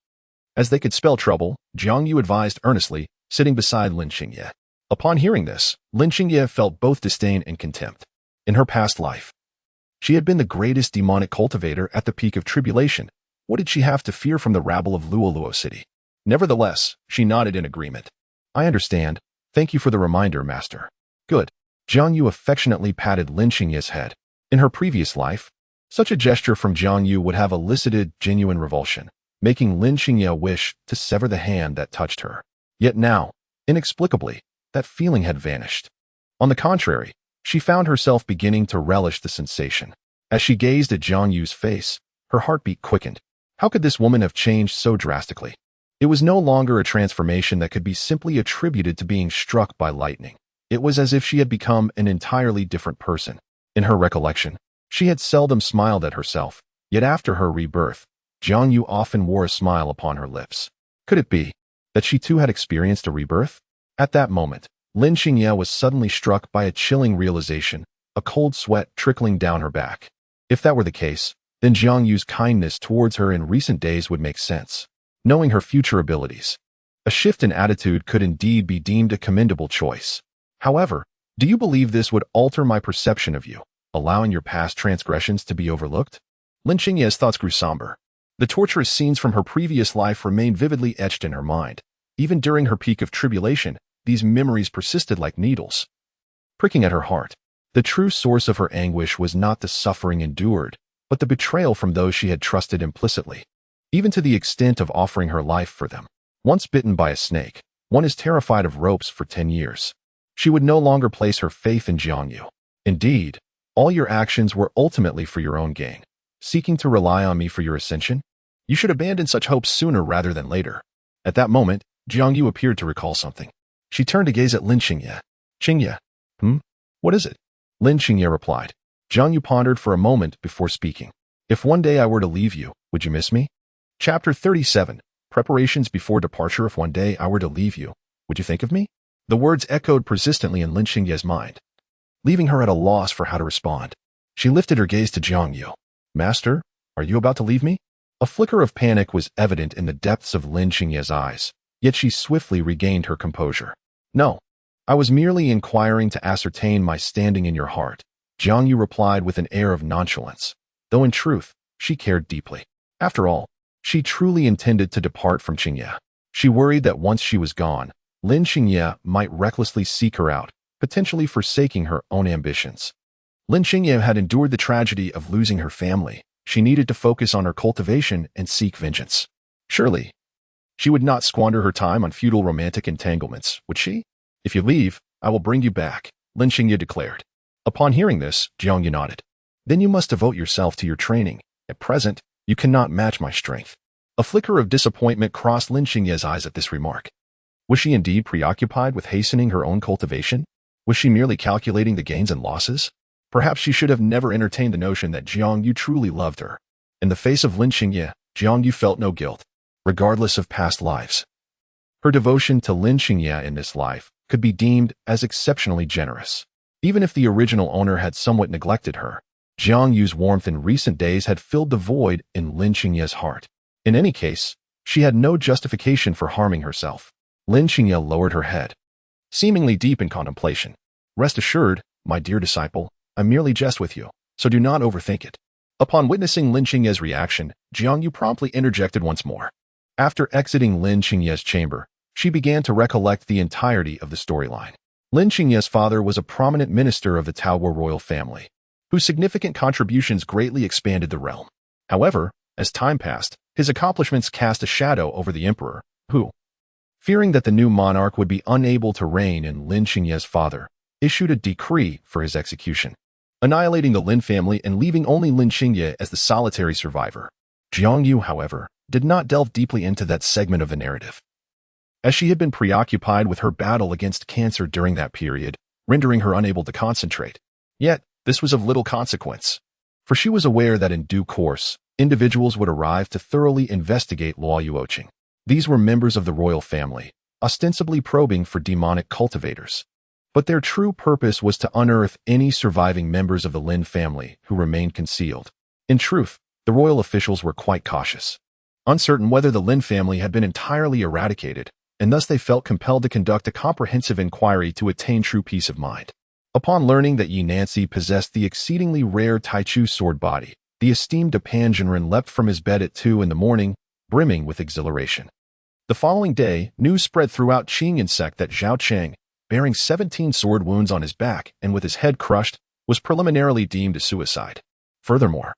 as they could spell trouble," Jiang Yu advised earnestly, sitting beside Lin Qingye. Upon hearing this, Lin Qingye felt both disdain and contempt. In her past life, she had been the greatest demonic cultivator at the peak of tribulation. What did she have to fear from the rabble of Luoluo City? Nevertheless, she nodded in agreement. "I understand. Thank you for the reminder, Master." "Good." Jiang Yu affectionately patted Lin Qingye's head. In her previous life, such a gesture from Jiang Yu would have elicited genuine revulsion, making Lin Qingye wish to sever the hand that touched her. Yet now, inexplicably, that feeling had vanished. On the contrary, she found herself beginning to relish the sensation. As she gazed at Jiang Yu's face, her heartbeat quickened. How could this woman have changed so drastically? It was no longer a transformation that could be simply attributed to being struck by lightning. It was as if she had become an entirely different person. In her recollection, she had seldom smiled at herself, yet after her rebirth, Jiang Yu often wore a smile upon her lips. Could it be that she too had experienced a rebirth? At that moment, Lin Qingye was suddenly struck by a chilling realization, a cold sweat trickling down her back. If that were the case, then Jiang Yu's kindness towards her in recent days would make sense. Knowing her future abilities, a shift in attitude could indeed be deemed a commendable choice. However, do you believe this would alter my perception of you, allowing your past transgressions to be overlooked? Lin Qingye's thoughts grew somber. The torturous scenes from her previous life remained vividly etched in her mind. Even during her peak of tribulation, these memories persisted like needles, pricking at her heart. The true source of her anguish was not the suffering endured, but the betrayal from those she had trusted implicitly, even to the extent of offering her life for them. Once bitten by a snake, one is terrified of ropes for 10 years. She would no longer place her faith in Jiang Yu. "Indeed, all your actions were ultimately for your own gain, seeking to rely on me for your ascension? You should abandon such hopes sooner rather than later." At that moment, Jiang Yu appeared to recall something. She turned to gaze at Lin Qingye. "Qingye, what is it?" Lin Qingye replied. Jiang Yu pondered for a moment before speaking. "If one day I were to leave you, would you miss me?" Chapter 37, Preparations before departure. "If one day I were to leave you, would you think of me?" The words echoed persistently in Lin Qingye's mind, leaving her at a loss for how to respond. She lifted her gaze to Jiang Yu. "Master, are you about to leave me?" A flicker of panic was evident in the depths of Lin Qingye's eyes, yet she swiftly regained her composure. "No, I was merely inquiring to ascertain my standing in your heart," Jiang Yu replied with an air of nonchalance, though in truth, she cared deeply. After all, she truly intended to depart from Qingye. She worried that once she was gone, Lin Qingye might recklessly seek her out, potentially forsaking her own ambitions. Lin Qingye had endured the tragedy of losing her family. She needed to focus on her cultivation and seek vengeance. Surely, she would not squander her time on futile romantic entanglements, would she? "If you leave, I will bring you back," Lin Qingye declared. Upon hearing this, Jiang Yu nodded. "Then you must devote yourself to your training. At present, you cannot match my strength." A flicker of disappointment crossed Lin Qingye's eyes at this remark. Was she indeed preoccupied with hastening her own cultivation? Was she merely calculating the gains and losses? Perhaps she should have never entertained the notion that Jiang Yu truly loved her. In the face of Lin Qingye, Jiang Yu felt no guilt, regardless of past lives. Her devotion to Lin Xingye in this life could be deemed as exceptionally generous. Even if the original owner had somewhat neglected her, Jiang Yu's warmth in recent days had filled the void in Lin Xingye's heart. In any case, she had no justification for harming herself. Lin Xingye lowered her head, seemingly deep in contemplation. Rest assured, my dear disciple, I merely jest with you, so do not overthink it. Upon witnessing Lin Xingye's reaction, Jiang Yu promptly interjected once more. After exiting Lin Xingye's chamber, she began to recollect the entirety of the storyline. Lin Xingye's father was a prominent minister of the Taoguo royal family, whose significant contributions greatly expanded the realm. However, as time passed, his accomplishments cast a shadow over the emperor, who, fearing that the new monarch would be unable to reign in Lin Xingye's father, issued a decree for his execution, annihilating the Lin family and leaving only Lin Xingye as the solitary survivor. Jiang Yu, however, did not delve deeply into that segment of the narrative, as she had been preoccupied with her battle against cancer during that period, rendering her unable to concentrate. Yet, this was of little consequence, for she was aware that in due course, individuals would arrive to thoroughly investigate Luo Yuoqing. These were members of the royal family, ostensibly probing for demonic cultivators. But their true purpose was to unearth any surviving members of the Lin family who remained concealed. In truth, the royal officials were quite cautious, uncertain whether the Lin family had been entirely eradicated, and thus they felt compelled to conduct a comprehensive inquiry to attain true peace of mind. Upon learning that Yi Nancy possessed the exceedingly rare Taichu sword body, the esteemed Depanjinren leapt from his bed at 2 a.m, brimming with exhilaration. The following day, news spread throughout Qingyun sect that Zhao Cheng, bearing 17 sword wounds on his back and with his head crushed, was preliminarily deemed a suicide. Furthermore,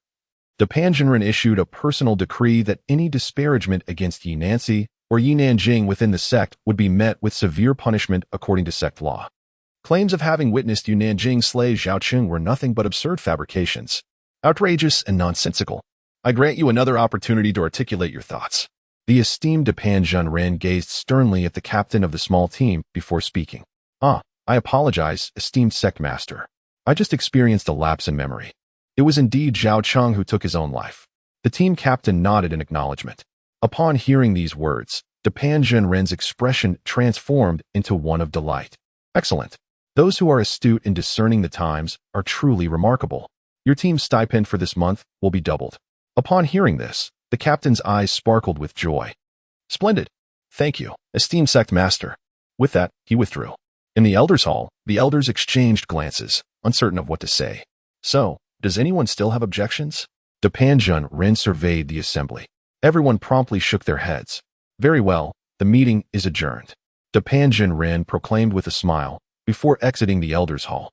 Depanjinren issued a personal decree that any disparagement against Yi Nancy or Yi Nanjing within the sect would be met with severe punishment according to sect law. Claims of having witnessed Yu Nanjing slay Zhao Cheng were nothing but absurd fabrications, outrageous and nonsensical. I grant you another opportunity to articulate your thoughts. The esteemed Depanjinren gazed sternly at the captain of the small team before speaking. I apologize, esteemed sect master. I just experienced a lapse in memory. It was indeed Zhao Cheng who took his own life. The team captain nodded in acknowledgement. Upon hearing these words, Depanjinren's expression transformed into one of delight. Excellent. Those who are astute in discerning the times are truly remarkable. Your team's stipend for this month will be doubled. Upon hearing this, the captain's eyes sparkled with joy. Splendid. Thank you, esteemed sect master. With that, he withdrew. In the elders' hall, the elders exchanged glances, uncertain of what to say. So, does anyone still have objections? Depanjinren surveyed the assembly. Everyone promptly shook their heads. Very well, the meeting is adjourned. Depanjinren proclaimed with a smile, before exiting the elders' hall.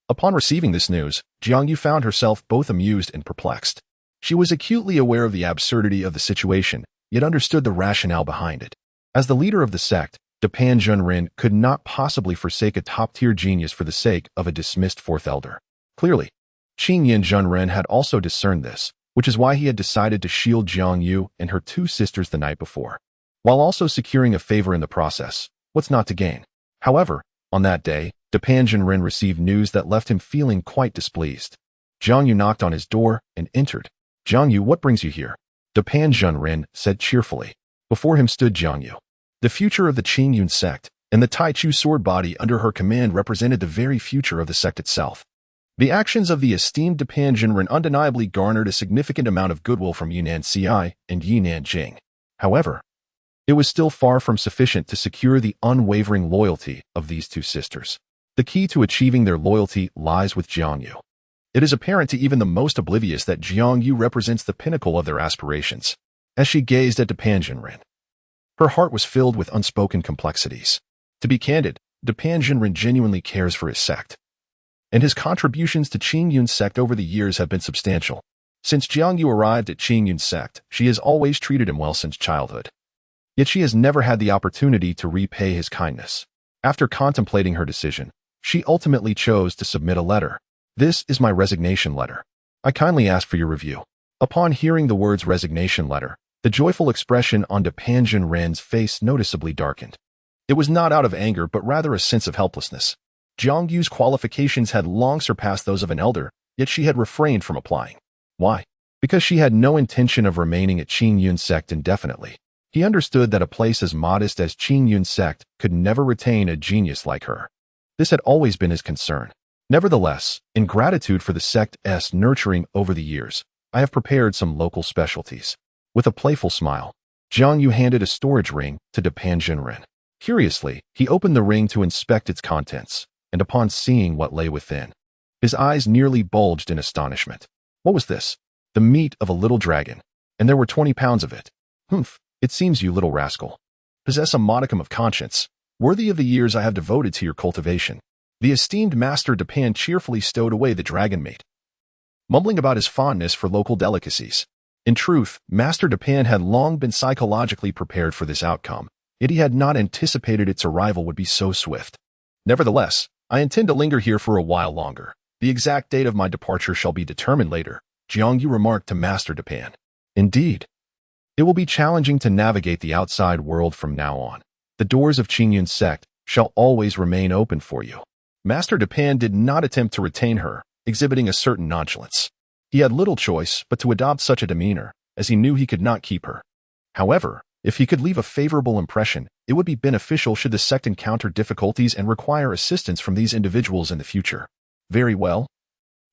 Upon receiving this news, Jiang Yu found herself both amused and perplexed. She was acutely aware of the absurdity of the situation, yet understood the rationale behind it. As the leader of the sect, Depanjinren could not possibly forsake a top-tier genius for the sake of a dismissed fourth elder. Clearly, Qingyun Junren had also discerned this, which is why he had decided to shield Jiang Yu and her 2 sisters the night before, while also securing a favor in the process. What's not to gain? However, on that day, Depanjinren received news that left him feeling quite displeased. Jiang Yu knocked on his door and entered. Jiang Yu, what brings you here? Depanjinren said cheerfully. Before him stood Jiang Yu. The future of the Qingyun sect and the Taichu sword body under her command represented the very future of the sect itself. The actions of the esteemed Depanjinren undeniably garnered a significant amount of goodwill from Yi Nanci and Yi Nanjing. However, it was still far from sufficient to secure the unwavering loyalty of these 2 sisters. The key to achieving their loyalty lies with Jiang Yu. It is apparent to even the most oblivious that Jiang Yu represents the pinnacle of their aspirations. As she gazed at Depanjinren, her heart was filled with unspoken complexities. To be candid, Depanjinren genuinely cares for his sect, and his contributions to Qingyun sect over the years have been substantial. Since Jiang Yu arrived at Qingyun sect, she has always treated him well since childhood. Yet she has never had the opportunity to repay his kindness. After contemplating her decision, she ultimately chose to submit a letter. This is my resignation letter. I kindly ask for your review. Upon hearing the words resignation letter, the joyful expression on Depanjinren's face noticeably darkened. It was not out of anger but rather a sense of helplessness. Jiang Yu's qualifications had long surpassed those of an elder, yet she had refrained from applying. Why? because she had no intention of remaining at Qing Yun's sect indefinitely. He understood that a place as modest as Qing Yun's sect could never retain a genius like her. This had always been his concern. Nevertheless, in gratitude for the sect's nurturing over the years, I have prepared some local specialties. With a playful smile, Jiang Yu handed a storage ring to Depan Jinren. Curiously, he opened the ring to inspect its contents, and upon seeing what lay within, his eyes nearly bulged in astonishment. What was this? The meat of a little dragon, and there were 20 pounds of it. Humph, it seems you little rascal possess a modicum of conscience, worthy of the years I have devoted to your cultivation. The esteemed Master Depan cheerfully stowed away the dragon meat, mumbling about his fondness for local delicacies. In truth, Master Depan had long been psychologically prepared for this outcome, yet he had not anticipated its arrival would be so swift. Nevertheless, I intend to linger here for a while longer. The exact date of my departure shall be determined later, Jiang Yu remarked to Master Depan. Indeed, it will be challenging to navigate the outside world from now on. The doors of Qing Yun's sect shall always remain open for you. Master Depan did not attempt to retain her, exhibiting a certain nonchalance. He had little choice but to adopt such a demeanor, as he knew he could not keep her. However, if he could leave a favorable impression, it would be beneficial should the sect encounter difficulties and require assistance from these individuals in the future. Very well.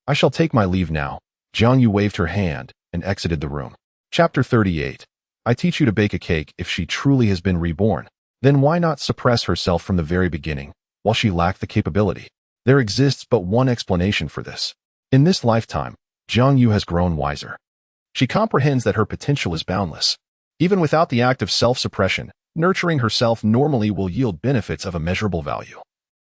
I shall take my leave now. Jiang Yu waved her hand and exited the room. Chapter 38. I teach you to bake a cake. If she truly has been reborn, then why not suppress herself from the very beginning, while she lacked the capability? There exists but one explanation for this. In this lifetime, Jiang Yu has grown wiser. She comprehends that her potential is boundless. Even without the act of self-suppression, nurturing herself normally will yield benefits of immeasurable value,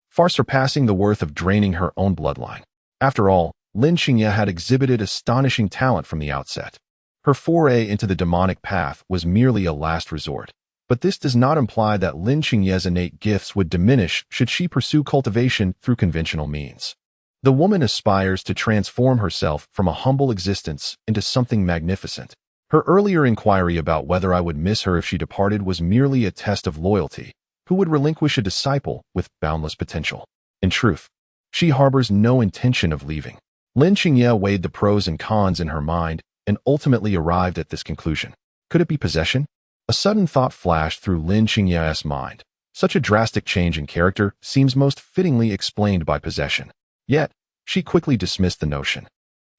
far surpassing the worth of draining her own bloodline. After all, Lin Xingye had exhibited astonishing talent from the outset. Her foray into the demonic path was merely a last resort, but this does not imply that Lin Xingye's innate gifts would diminish should she pursue cultivation through conventional means. The woman aspires to transform herself from a humble existence into something magnificent. Her earlier inquiry about whether I would miss her if she departed was merely a test of loyalty. Who would relinquish a disciple with boundless potential? In truth, she harbors no intention of leaving. Lin Xingye weighed the pros and cons in her mind and ultimately arrived at this conclusion. Could it be possession? A sudden thought flashed through Lin Xingye's mind. Such a drastic change in character seems most fittingly explained by possession. Yet, she quickly dismissed the notion.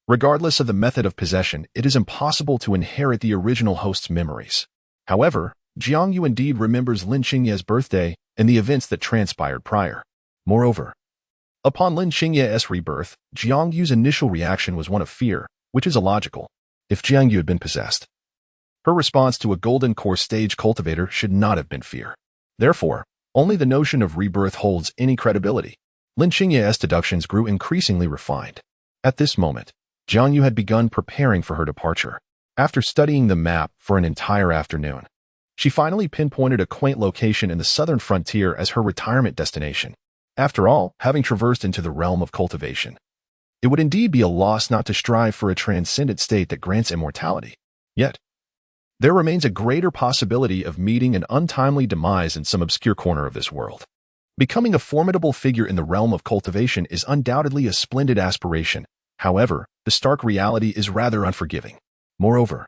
Regardless of the method of possession, it is impossible to inherit the original host's memories. However, Jiang Yu indeed remembers Lin Xingye's birthday and the events that transpired prior. Moreover, upon Lin Xingye's rebirth, Jiang Yu's initial reaction was one of fear, which is illogical. If Jiang Yu had been possessed, her response to a golden core stage cultivator should not have been fear. Therefore, only the notion of rebirth holds any credibility. Lin Xingye's deductions grew increasingly refined. At this moment, Jiang Yu had begun preparing for her departure. After studying the map for an entire afternoon, she finally pinpointed a quaint location in the southern frontier as her retirement destination. After all, having traversed into the realm of cultivation, it would indeed be a loss not to strive for a transcendent state that grants immortality. Yet, there remains a greater possibility of meeting an untimely demise in some obscure corner of this world. Becoming a formidable figure in the realm of cultivation is undoubtedly a splendid aspiration. However, the stark reality is rather unforgiving. Moreover,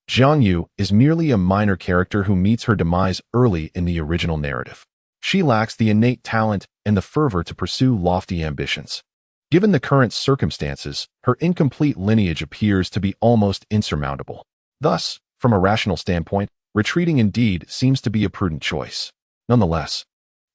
Jiang Yu is merely a minor character who meets her demise early in the original narrative. She lacks the innate talent and the fervor to pursue lofty ambitions. Given the current circumstances, her incomplete lineage appears to be almost insurmountable. Thus, from a rational standpoint, retreating indeed seems to be a prudent choice. Nonetheless,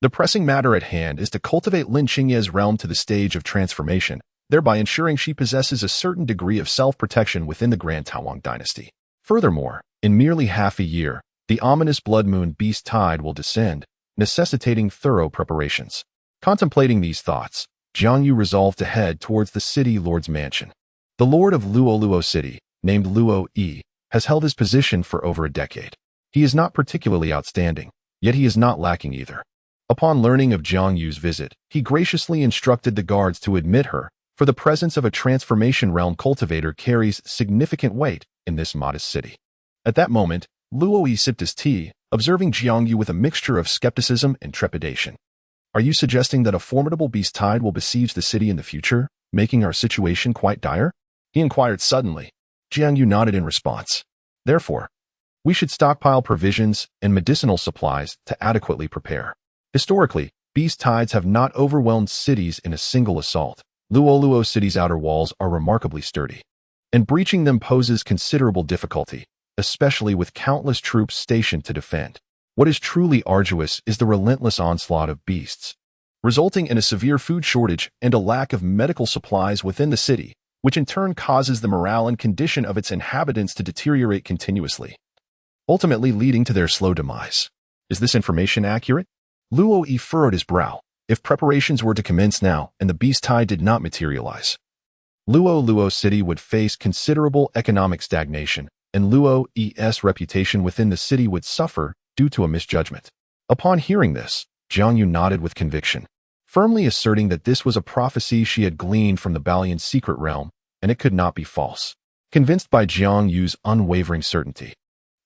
the pressing matter at hand is to cultivate Lin Xingye's realm to the stage of transformation, thereby ensuring she possesses a certain degree of self-protection within the Grand Tawang dynasty. Furthermore, in merely half a year, the ominous blood moon beast tide will descend, necessitating thorough preparations. Contemplating these thoughts, Jiang Yu resolved to head towards the city lord's mansion. The lord of Luo City, named Luo Yi, has held his position for over a decade. He is not particularly outstanding, yet he is not lacking either. Upon learning of Jiang Yu's visit, he graciously instructed the guards to admit her, for the presence of a transformation realm cultivator carries significant weight in this modest city. At that moment, Luo Yi sipped his tea, observing Jiang Yu with a mixture of skepticism and trepidation. Are you suggesting that a formidable beast tide will besiege the city in the future, making our situation quite dire? He inquired suddenly. Jiang Yu nodded in response. Therefore, we should stockpile provisions and medicinal supplies to adequately prepare. Historically, beast tides have not overwhelmed cities in a single assault. Luoluo City's outer walls are remarkably sturdy, and breaching them poses considerable difficulty, especially with countless troops stationed to defend. What is truly arduous is the relentless onslaught of beasts, resulting in a severe food shortage and a lack of medical supplies within the city, which in turn causes the morale and condition of its inhabitants to deteriorate continuously, ultimately leading to their slow demise. Is this information accurate? Luo Yi furrowed his brow. If preparations were to commence now and the beast tide did not materialize, Luo City would face considerable economic stagnation, and Luo Yi's reputation within the city would suffer due to a misjudgment. Upon hearing this, Jiang Yu nodded with conviction, firmly asserting that this was a prophecy she had gleaned from the Balian secret realm, and it could not be false. Convinced by Jiang Yu's unwavering certainty,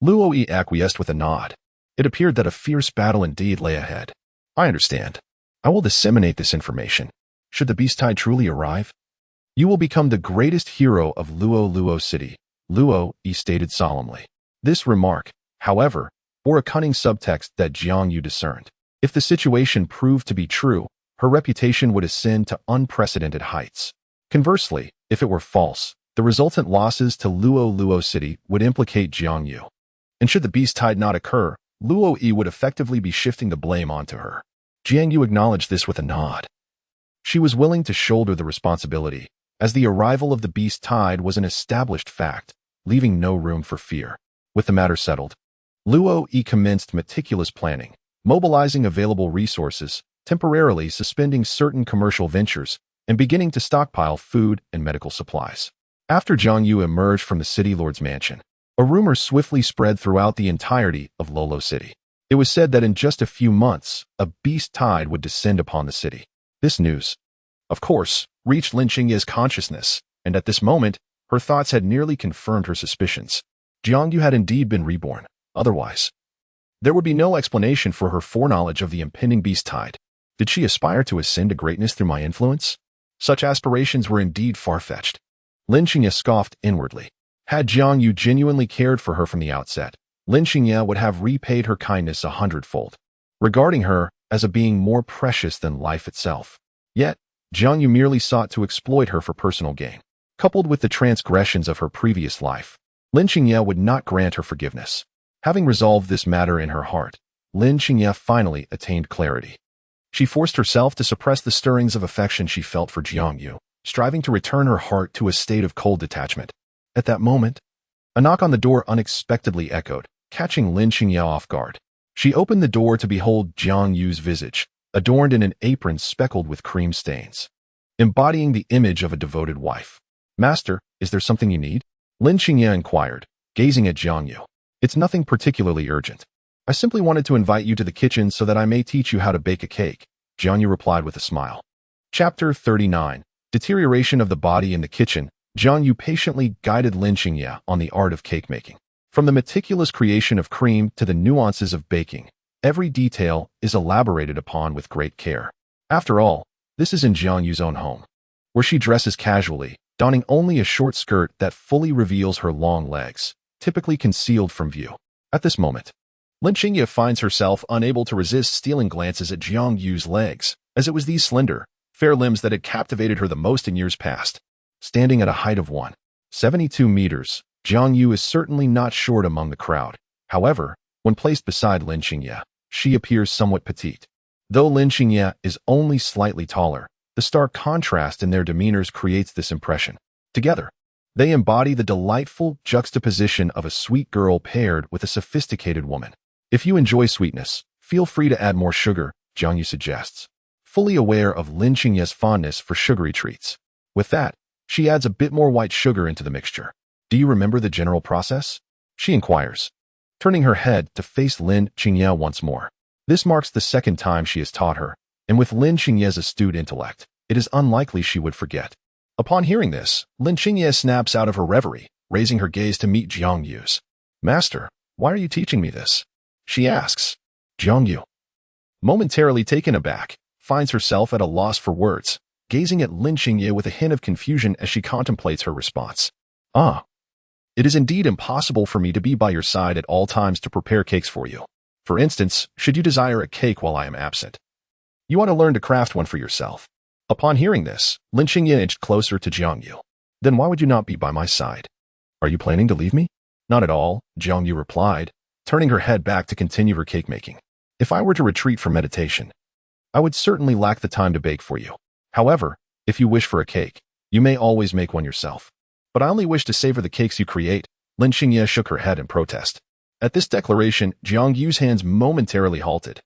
Luo Yi acquiesced with a nod. It appeared that a fierce battle indeed lay ahead. I understand. I will disseminate this information. Should the beast tide truly arrive, you will become the greatest hero of Luo City, Luo Yi stated solemnly. This remark, however, bore a cunning subtext that Jiang Yu discerned. If the situation proved to be true, her reputation would ascend to unprecedented heights. Conversely, if it were false, the resultant losses to Luo City would implicate Jiang Yu. And should the beast tide not occur, Luo Yi would effectively be shifting the blame onto her. Jiang Yu acknowledged this with a nod. She was willing to shoulder the responsibility, as the arrival of the beast tide was an established fact, leaving no room for fear. With the matter settled, Luo Yi commenced meticulous planning, mobilizing available resources, temporarily suspending certain commercial ventures, and beginning to stockpile food and medical supplies. After Jiang Yu emerged from the city lord's mansion, a rumor swiftly spread throughout the entirety of Luo City. It was said that in just a few months, a beast tide would descend upon the city. This news, of course, reached Lin Qingye's consciousness, and at this moment, her thoughts had nearly confirmed her suspicions. Jiang Yu had indeed been reborn. Otherwise, there would be no explanation for her foreknowledge of the impending beast tide. Did she aspire to ascend to greatness through my influence? Such aspirations were indeed far-fetched. Lin Qingye scoffed inwardly. Had Jiang Yu genuinely cared for her from the outset, Lin Qingye would have repaid her kindness 100-fold, regarding her as a being more precious than life itself. Yet, Jiang Yu merely sought to exploit her for personal gain. Coupled with the transgressions of her previous life, Lin Qingye would not grant her forgiveness. Having resolved this matter in her heart, Lin Qingye finally attained clarity. She forced herself to suppress the stirrings of affection she felt for Jiang Yu, striving to return her heart to a state of cold detachment. At that moment, a knock on the door unexpectedly echoed, catching Lin Qingye off guard. She opened the door to behold Jiang Yu's visage, adorned in an apron speckled with cream stains, embodying the image of a devoted wife. Master, is there something you need? Lin Qingye inquired, gazing at Jiang Yu. It's nothing particularly urgent. I simply wanted to invite you to the kitchen so that I may teach you how to bake a cake, Jiang Yu replied with a smile. Chapter 39. Deterioration of the body in the kitchen. Jiang Yu patiently guided Lin Qingye on the art of cake making. From the meticulous creation of cream to the nuances of baking, every detail is elaborated upon with great care. After all, this is in Jiang Yu's own home, where she dresses casually, donning only a short skirt that fully reveals her long legs, typically concealed from view. At this moment, Lin Qingye finds herself unable to resist stealing glances at Jiang Yu's legs, as it was these slender, fair limbs that had captivated her the most in years past. Standing at a height of 1.72 meters, Jiang Yu is certainly not short among the crowd. However, when placed beside Lin Qingye, she appears somewhat petite. Though Lin Qingye is only slightly taller, the stark contrast in their demeanors creates this impression. Together, they embody the delightful juxtaposition of a sweet girl paired with a sophisticated woman. If you enjoy sweetness, feel free to add more sugar, Jiang Yu suggests, fully aware of Lin Qingye's fondness for sugary treats. With that, she adds a bit more white sugar into the mixture. Do you remember the general process? She inquires, turning her head to face Lin Qingye once more. This marks the second time she has taught her, and with Lin Qingye's astute intellect, it is unlikely she would forget. Upon hearing this, Lin Qingye snaps out of her reverie, raising her gaze to meet Jiang Yu's. Master, why are you teaching me this? She asks. Jiang Yu, momentarily taken aback, finds herself at a loss for words, gazing at Lin Qingye with a hint of confusion as she contemplates her response. Ah, It is indeed impossible for me to be by your side at all times to prepare cakes for you. For instance, should you desire a cake while I am absent, you want to learn to craft one for yourself." Upon hearing this, Lin Qingye inched closer to Jiang Yu. "Then why would you not be by my side? Are you planning to leave me?" "Not at all," Jiang Yu replied, turning her head back to continue her cake making. "If I were to retreat for meditation, I would certainly lack the time to bake for you. However, if you wish for a cake, you may always make one yourself." "But I only wish to savor the cakes you create." Lin Qingye shook her head in protest. At this declaration, Jiang Yu's hands momentarily halted.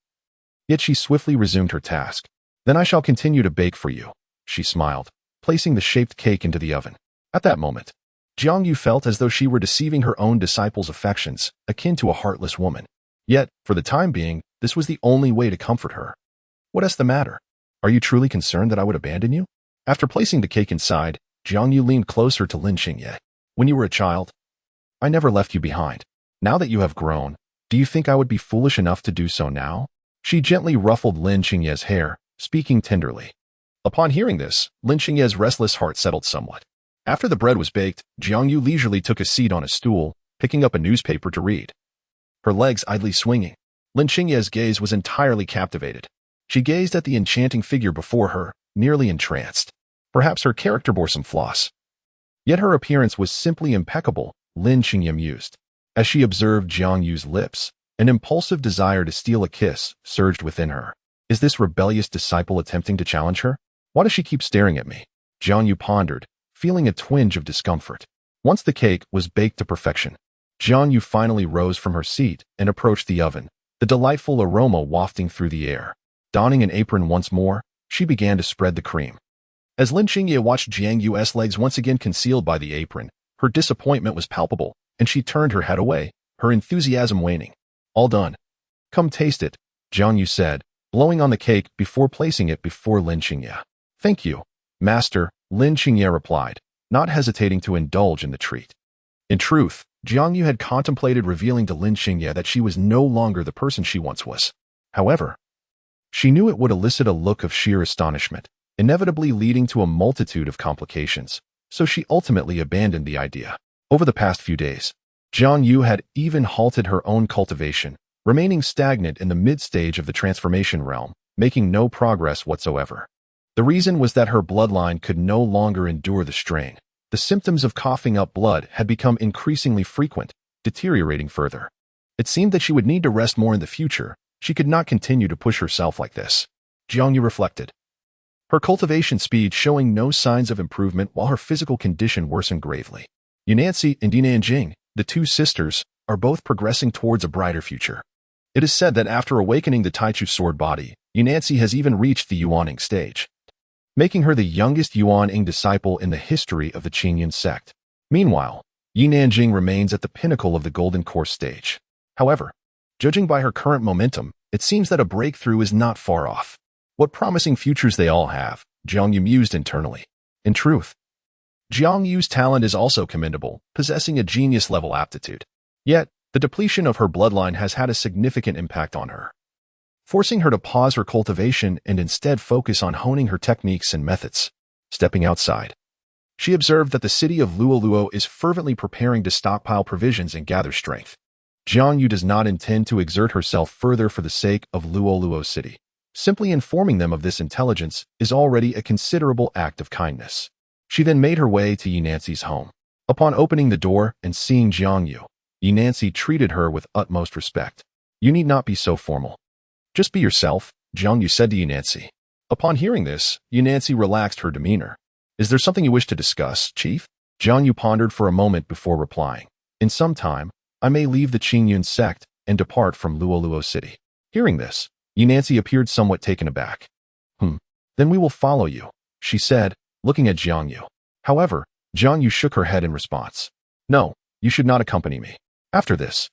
Yet she swiftly resumed her task. "Then I shall continue to bake for you," she smiled, placing the shaped cake into the oven. At that moment, Jiang Yu felt as though she were deceiving her own disciple's affections, akin to a heartless woman. Yet, for the time being, this was the only way to comfort her. "What is the matter? Are you truly concerned that I would abandon you?" After placing the cake inside, Jiang Yu leaned closer to Lin Qingye. "When you were a child, I never left you behind. Now that you have grown, do you think I would be foolish enough to do so now?" She gently ruffled Lin Qingye's hair, speaking tenderly. Upon hearing this, Lin Qingye's restless heart settled somewhat. After the bread was baked, Jiang Yu leisurely took a seat on a stool, picking up a newspaper to read. Her legs idly swinging, Lin Qingye's gaze was entirely captivated. She gazed at the enchanting figure before her, nearly entranced. Perhaps her character bore some flaws. Yet her appearance was simply impeccable, Lin Qingye mused. As she observed Jiang Yu's lips, an impulsive desire to steal a kiss surged within her. Is this rebellious disciple attempting to challenge her? Why does she keep staring at me? Jiang Yu pondered, feeling a twinge of discomfort. Once the cake was baked to perfection, Jiang Yu finally rose from her seat and approached the oven, the delightful aroma wafting through the air. Donning an apron once more, she began to spread the cream. As Lin Qingye watched Jiang Yu's legs once again concealed by the apron, her disappointment was palpable, and she turned her head away, her enthusiasm waning. "All done. Come taste it," Jiang Yu said, blowing on the cake before placing it before Lin Qingye. "Thank you, Master," Lin Qingye replied, not hesitating to indulge in the treat. In truth, Jiang Yu had contemplated revealing to Lin Qingye that she was no longer the person she once was. However, she knew it would elicit a look of sheer astonishment, inevitably leading to a multitude of complications, so she ultimately abandoned the idea. Over the past few days, Jiang Yu had even halted her own cultivation, remaining stagnant in the mid-stage of the transformation realm, making no progress whatsoever. The reason was that her bloodline could no longer endure the strain. The symptoms of coughing up blood had become increasingly frequent, deteriorating further. It seemed that she would need to rest more in the future. She could not continue to push herself like this. Jiang Yu reflected, her cultivation speed showing no signs of improvement while her physical condition worsened gravely. Yunancy and Dinanjing, the two sisters, are both progressing towards a brighter future. It is said that after awakening the Taichu sword body, Yunancy has even reached the Yuaning stage, making her the youngest Yuaning disciple in the history of the Qingyun sect. Meanwhile, Yinanjing remains at the pinnacle of the Golden Course stage. However, judging by her current momentum, it seems that a breakthrough is not far off. What promising futures they all have, Jiang Yu mused internally. In truth, Jiang Yu's talent is also commendable, possessing a genius-level aptitude. Yet, the depletion of her bloodline has had a significant impact on her, forcing her to pause her cultivation and instead focus on honing her techniques and methods. Stepping outside, she observed that the city of Luoluo is fervently preparing to stockpile provisions and gather strength. Jiang Yu does not intend to exert herself further for the sake of Luoluo City. Simply informing them of this intelligence is already a considerable act of kindness. She then made her way to Yinancy's home. Upon opening the door and seeing Jiang Yu, Yinancy treated her with utmost respect. "You need not be so formal. Just be yourself," Jiang Yu said to Yunancy. Upon hearing this, Yunancy relaxed her demeanor. "Is there something you wish to discuss, Chief?" Jiang Yu pondered for a moment before replying. "In some time, I may leave the Qingyun sect and depart from Luoluo City." Hearing this, Yunancy appeared somewhat taken aback. Then we will follow you," she said, looking at Jiang Yu. However, Jiang Yu shook her head in response. "No, you should not accompany me. After this,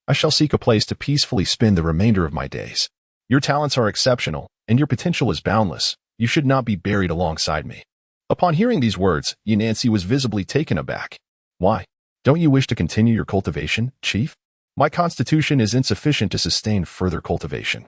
I shall seek a place to peacefully spend the remainder of my days. Your talents are exceptional, and your potential is boundless. You should not be buried alongside me." Upon hearing these words, Yunancy was visibly taken aback. "Why? Don't you wish to continue your cultivation, Chief?" "My constitution is insufficient to sustain further cultivation.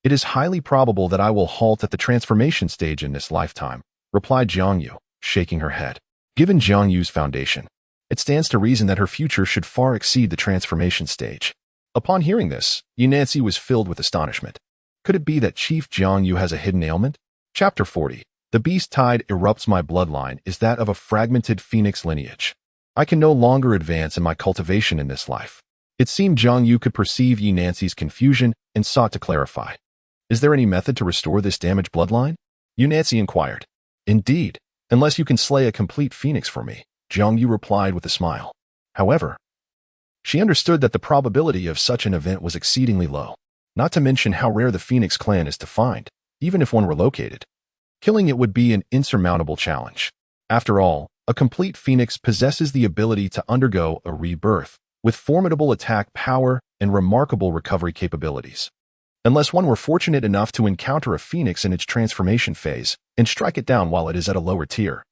It is highly probable that I will halt at the transformation stage in this lifetime," replied Jiang Yu, shaking her head. Given Jiang Yu's foundation, It stands to reason that her future should far exceed the transformation stage. Upon hearing this, Nancy was filled with astonishment. Could it be that Chief Jiang Yu has a hidden ailment? Chapter 40. The beast tide erupts. My bloodline is that of a fragmented phoenix lineage. I can no longer advance in my cultivation in this life. It seemed Jiang Yu could perceive Nancy's confusion and sought to clarify. Is there any method to restore this damaged bloodline? Nancy inquired. Indeed, unless you can slay a complete phoenix for me, Jiang Yu replied with a smile. However, she understood that the probability of such an event was exceedingly low, not to mention how rare the Phoenix clan is to find, even if one were located. Killing it would be an insurmountable challenge. After all, a complete phoenix possesses the ability to undergo a rebirth, with formidable attack power and remarkable recovery capabilities. Unless one were fortunate enough to encounter a phoenix in its transformation phase and strike it down while it is at a lower tier.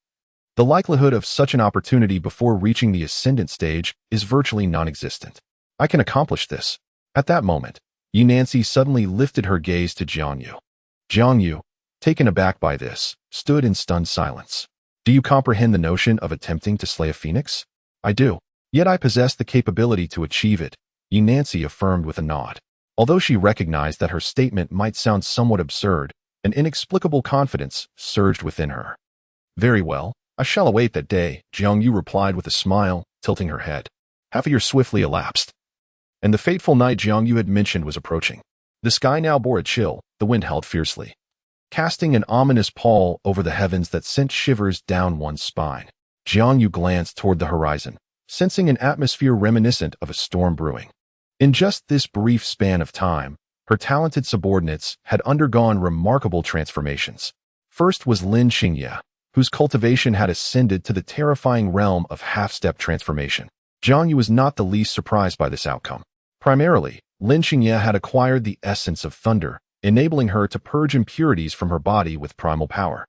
The likelihood of such an opportunity before reaching the ascendant stage is virtually non-existent. I can accomplish this. At that moment, Nancy suddenly lifted her gaze to Jiang Yu. Jiang Yu, taken aback by this, stood in stunned silence. Do you comprehend the notion of attempting to slay a phoenix? I do. Yet I possess the capability to achieve it, Nancy affirmed with a nod. Although she recognized that her statement might sound somewhat absurd, an inexplicable confidence surged within her. Very well, I shall await that day, Jiang Yu replied with a smile, tilting her head. Half a year swiftly elapsed, and the fateful night Jiang Yu had mentioned was approaching. The sky now bore a chill, the wind howled fiercely, casting an ominous pall over the heavens that sent shivers down one's spine. Jiang Yu glanced toward the horizon, sensing an atmosphere reminiscent of a storm brewing. In just this brief span of time, her talented subordinates had undergone remarkable transformations. First was Lin Xingye, whose cultivation had ascended to the terrifying realm of half-step transformation. Jiang Yu was not the least surprised by this outcome. Primarily, Lin Xingye had acquired the essence of thunder, enabling her to purge impurities from her body with primal power,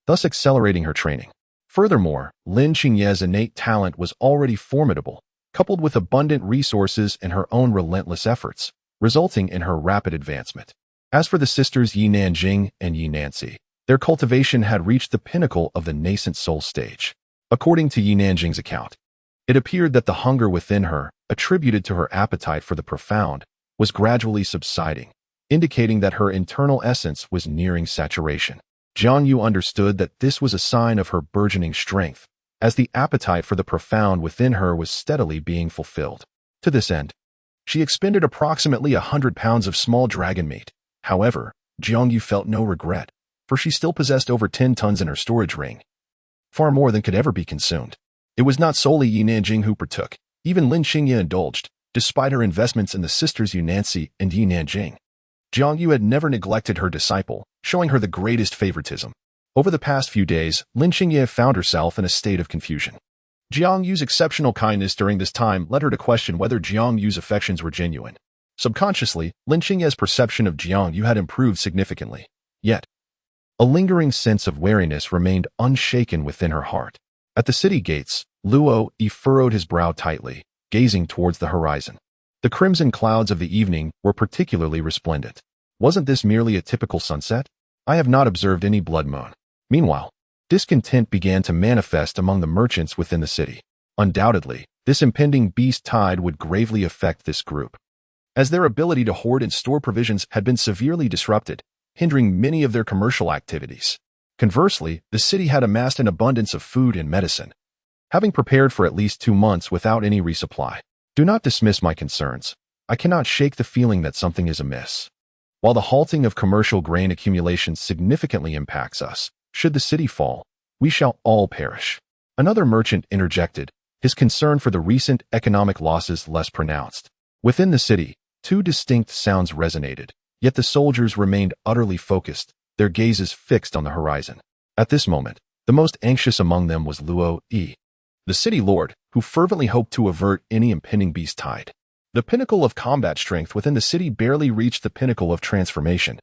thus accelerating her training. Furthermore, Lin Xingye's innate talent was already formidable, coupled with abundant resources and her own relentless efforts, resulting in her rapid advancement. As for the sisters Yi Nanjing and Yi Nancy, their cultivation had reached the pinnacle of the nascent soul stage. According to Yi Nanjing's account, it appeared that the hunger within her, attributed to her appetite for the profound, was gradually subsiding, indicating that her internal essence was nearing saturation. Jiang Yu understood that this was a sign of her burgeoning strength, as the appetite for the profound within her was steadily being fulfilled. To this end, she expended approximately 100 pounds of small dragon meat. However, Jiang Yu felt no regret, for she still possessed over 10 tons in her storage ring, far more than could ever be consumed. It was not solely Yi Nanjing who partook. Even Lin Xingye indulged, despite her investments in the sisters Yu Nancy and Yi Nanjing. Jiang Yu had never neglected her disciple, showing her the greatest favoritism. Over the past few days, Lin Xingye found herself in a state of confusion. Jiang Yu's exceptional kindness during this time led her to question whether Jiang Yu's affections were genuine. Subconsciously, Lin Xingye's perception of Jiang Yu had improved significantly. Yet, a lingering sense of wariness remained unshaken within her heart. At the city gates, Luo Yi furrowed his brow tightly, gazing towards the horizon. The crimson clouds of the evening were particularly resplendent. Wasn't this merely a typical sunset? I have not observed any blood moon. Meanwhile, discontent began to manifest among the merchants within the city. Undoubtedly, this impending beast tide would gravely affect this group, as their ability to hoard and store provisions had been severely disrupted, hindering many of their commercial activities. Conversely, the city had amassed an abundance of food and medicine, having prepared for at least 2 months without any resupply. Do not dismiss my concerns. I cannot shake the feeling that something is amiss. While the halting of commercial grain accumulation significantly impacts us, should the city fall, we shall all perish. Another merchant interjected, his concern for the recent economic losses less pronounced. Within the city, 2 distinct sounds resonated, yet the soldiers remained utterly focused, their gazes fixed on the horizon. At this moment, the most anxious among them was Luo Yi, the city lord, who fervently hoped to avert any impending beast tide. The pinnacle of combat strength within the city barely reached the pinnacle of transformation.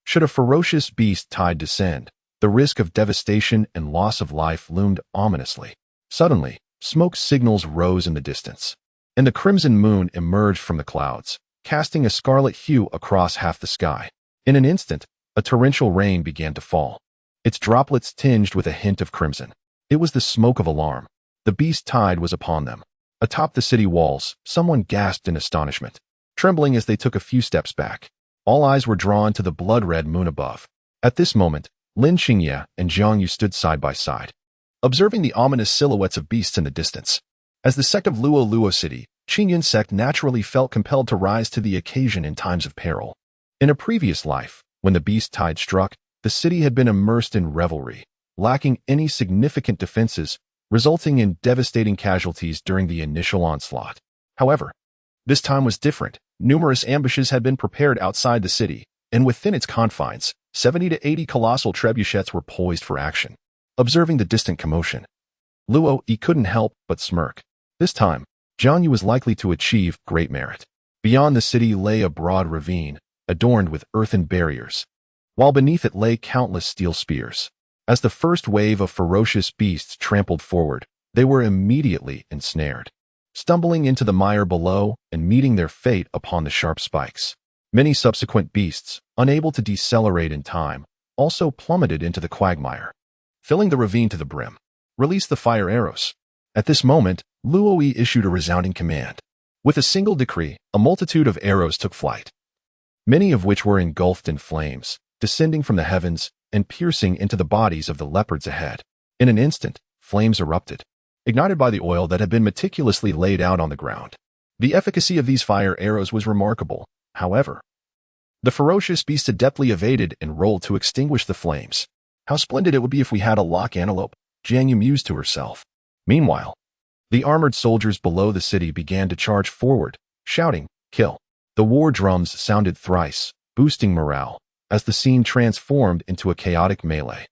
Should a ferocious beast tide descend, the risk of devastation and loss of life loomed ominously. Suddenly, smoke signals rose in the distance, and the crimson moon emerged from the clouds, casting a scarlet hue across half the sky. In an instant, a torrential rain began to fall, its droplets tinged with a hint of crimson. It was the smoke of alarm. The beast tide was upon them. Atop the city walls, someone gasped in astonishment, trembling as they took a few steps back. All eyes were drawn to the blood-red moon above. At this moment, Lin Xingye and Jiang Yu stood side by side, observing the ominous silhouettes of beasts in the distance. As the sect of Luo City, Qingyun sect naturally felt compelled to rise to the occasion in times of peril. In a previous life, when the beast tide struck, the city had been immersed in revelry, lacking any significant defenses, resulting in devastating casualties during the initial onslaught. However, this time was different. Numerous ambushes had been prepared outside the city, and within its confines, 70 to 80 colossal trebuchets were poised for action. Observing the distant commotion, Luo Yi couldn't help but smirk. This time, Jiang Yu was likely to achieve great merit. Beyond the city lay a broad ravine, adorned with earthen barriers, while beneath it lay countless steel spears. As the first wave of ferocious beasts trampled forward, they were immediately ensnared, stumbling into the mire below and meeting their fate upon the sharp spikes. Many subsequent beasts, unable to decelerate in time, also plummeted into the quagmire, filling the ravine to the brim. Release the fire arrows. At this moment, Luo Yi issued a resounding command. With a single decree, a multitude of arrows took flight, many of which were engulfed in flames, descending from the heavens and piercing into the bodies of the leopards ahead. In an instant, flames erupted, ignited by the oil that had been meticulously laid out on the ground. The efficacy of these fire arrows was remarkable. However, the ferocious beasts adeptly evaded and rolled to extinguish the flames. How splendid it would be if we had a lock antelope, Jiang Yu mused to herself. Meanwhile, the armored soldiers below the city began to charge forward, shouting, "Kill!" The war drums sounded thrice, boosting morale, as the scene transformed into a chaotic melee.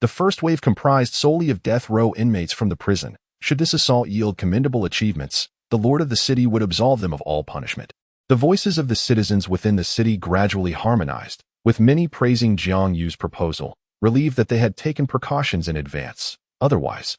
The first wave comprised solely of death row inmates from the prison. Should this assault yield commendable achievements, the lord of the city would absolve them of all punishment. The voices of the citizens within the city gradually harmonized, with many praising Jiang Yu's proposal, relieved that they had taken precautions in advance. Otherwise,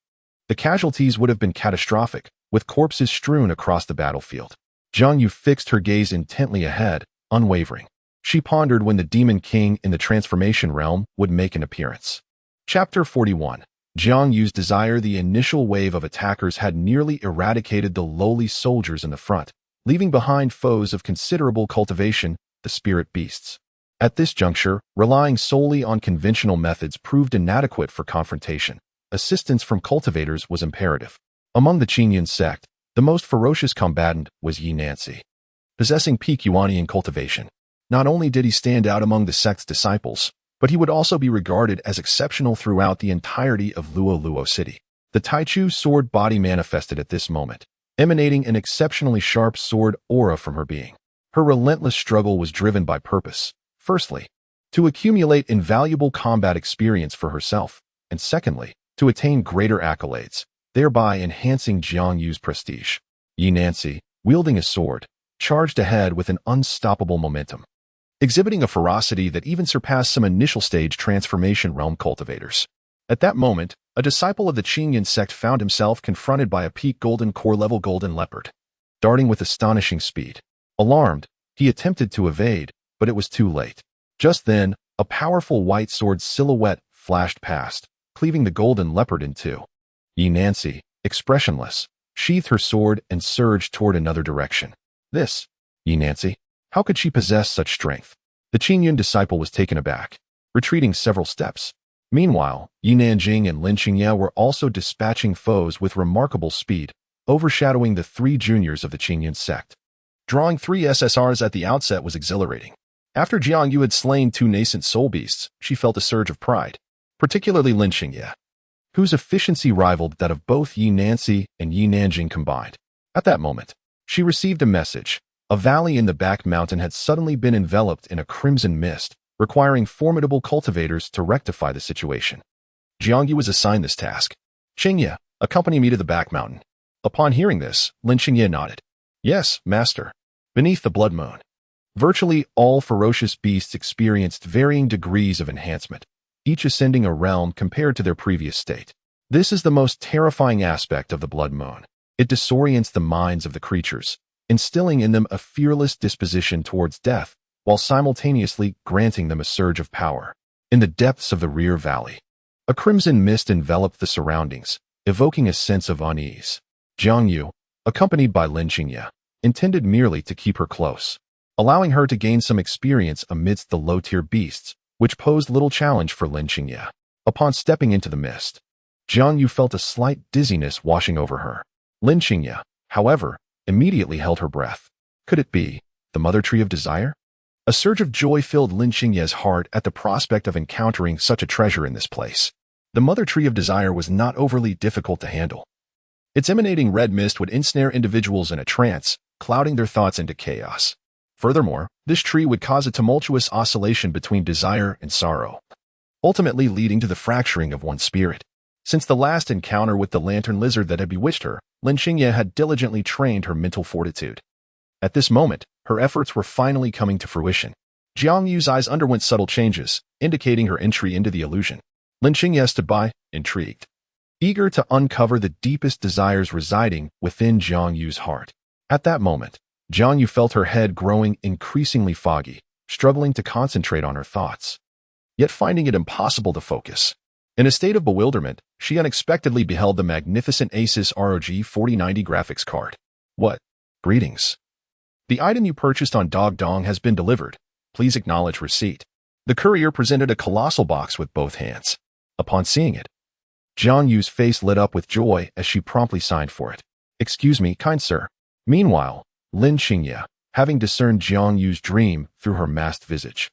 the casualties would have been catastrophic, with corpses strewn across the battlefield. Jiang Yu fixed her gaze intently ahead, unwavering. She pondered when the Demon King in the transformation realm would make an appearance. Chapter 41. Jiang Yu's desire. The initial wave of attackers had nearly eradicated the lowly soldiers in the front, leaving behind foes of considerable cultivation, the spirit beasts. At this juncture, relying solely on conventional methods proved inadequate for confrontation. Assistance from cultivators was imperative. Among the Qingyun sect, the most ferocious combatant was Yi Nancy. Possessing peak Yuanian cultivation, not only did he stand out among the sect's disciples, but he would also be regarded as exceptional throughout the entirety of Luo City. The Taichu sword body manifested at this moment, emanating an exceptionally sharp sword aura from her being. Her relentless struggle was driven by purpose. Firstly, to accumulate invaluable combat experience for herself, and secondly, to attain greater accolades, thereby enhancing Jiang Yu's prestige. Yi Nancy, wielding a sword, charged ahead with an unstoppable momentum, exhibiting a ferocity that even surpassed some initial stage transformation realm cultivators. At that moment, a disciple of the Qingyun sect found himself confronted by a peak golden core level golden leopard, darting with astonishing speed. Alarmed, he attempted to evade, but it was too late. Just then, a powerful white sword silhouette flashed past, cleaving the golden leopard in two. Yi Nancy, expressionless, sheathed her sword and surged toward another direction. This, Yi Nancy, how could she possess such strength? The Qingyun disciple was taken aback, retreating several steps. Meanwhile, Yi Nanjing and Lin Xingye were also dispatching foes with remarkable speed, overshadowing the three juniors of the Qingyun sect. Drawing 3 SSRs at the outset was exhilarating. After Jiang Yu had slain 2 nascent soul beasts, she felt a surge of pride, particularly Lin Xingye, whose efficiency rivaled that of both Yi Nancy and Yi Nanjing combined. At that moment, she received a message. A valley in the back mountain had suddenly been enveloped in a crimson mist, requiring formidable cultivators to rectify the situation. Jiang Yu was assigned this task. Xingye, accompany me to the back mountain. Upon hearing this, Lin Xingye nodded. Yes, master. Beneath the blood moon, virtually all ferocious beasts experienced varying degrees of enhancement, each ascending a realm compared to their previous state. This is the most terrifying aspect of the blood moon. It disorients the minds of the creatures, instilling in them a fearless disposition towards death, while simultaneously granting them a surge of power. In the depths of the rear valley, a crimson mist enveloped the surroundings, evoking a sense of unease. Jiang Yu, accompanied by Lin Qingye, intended merely to keep her close, allowing her to gain some experience amidst the low-tier beasts, which posed little challenge for Lin Qingye. Upon stepping into the mist, Jiang Yu felt a slight dizziness washing over her. Lin Qingye, however, immediately held her breath. Could it be the Mother Tree of Desire? A surge of joy filled Lin Qingye's heart at the prospect of encountering such a treasure in this place. The Mother Tree of Desire was not overly difficult to handle. Its emanating red mist would ensnare individuals in a trance, clouding their thoughts into chaos. Furthermore, this tree would cause a tumultuous oscillation between desire and sorrow, ultimately leading to the fracturing of one's spirit. Since the last encounter with the lantern lizard that had bewitched her, Lin Qingye had diligently trained her mental fortitude. At this moment, her efforts were finally coming to fruition. Jiang Yu's eyes underwent subtle changes, indicating her entry into the illusion. Lin Qingye stood by, intrigued, eager to uncover the deepest desires residing within Jiang Yu's heart. At that moment, Jiang Yu felt her head growing increasingly foggy, struggling to concentrate on her thoughts, yet finding it impossible to focus. In a state of bewilderment, she unexpectedly beheld the magnificent Asus ROG 4090 graphics card. What? Greetings. The item you purchased on Dog Dong has been delivered. Please acknowledge receipt. The courier presented a colossal box with both hands. Upon seeing it, Jiang Yu's face lit up with joy as she promptly signed for it. Excuse me, kind sir. Meanwhile, Lin Qingye, having discerned Jiang Yu's dream through her masked visage,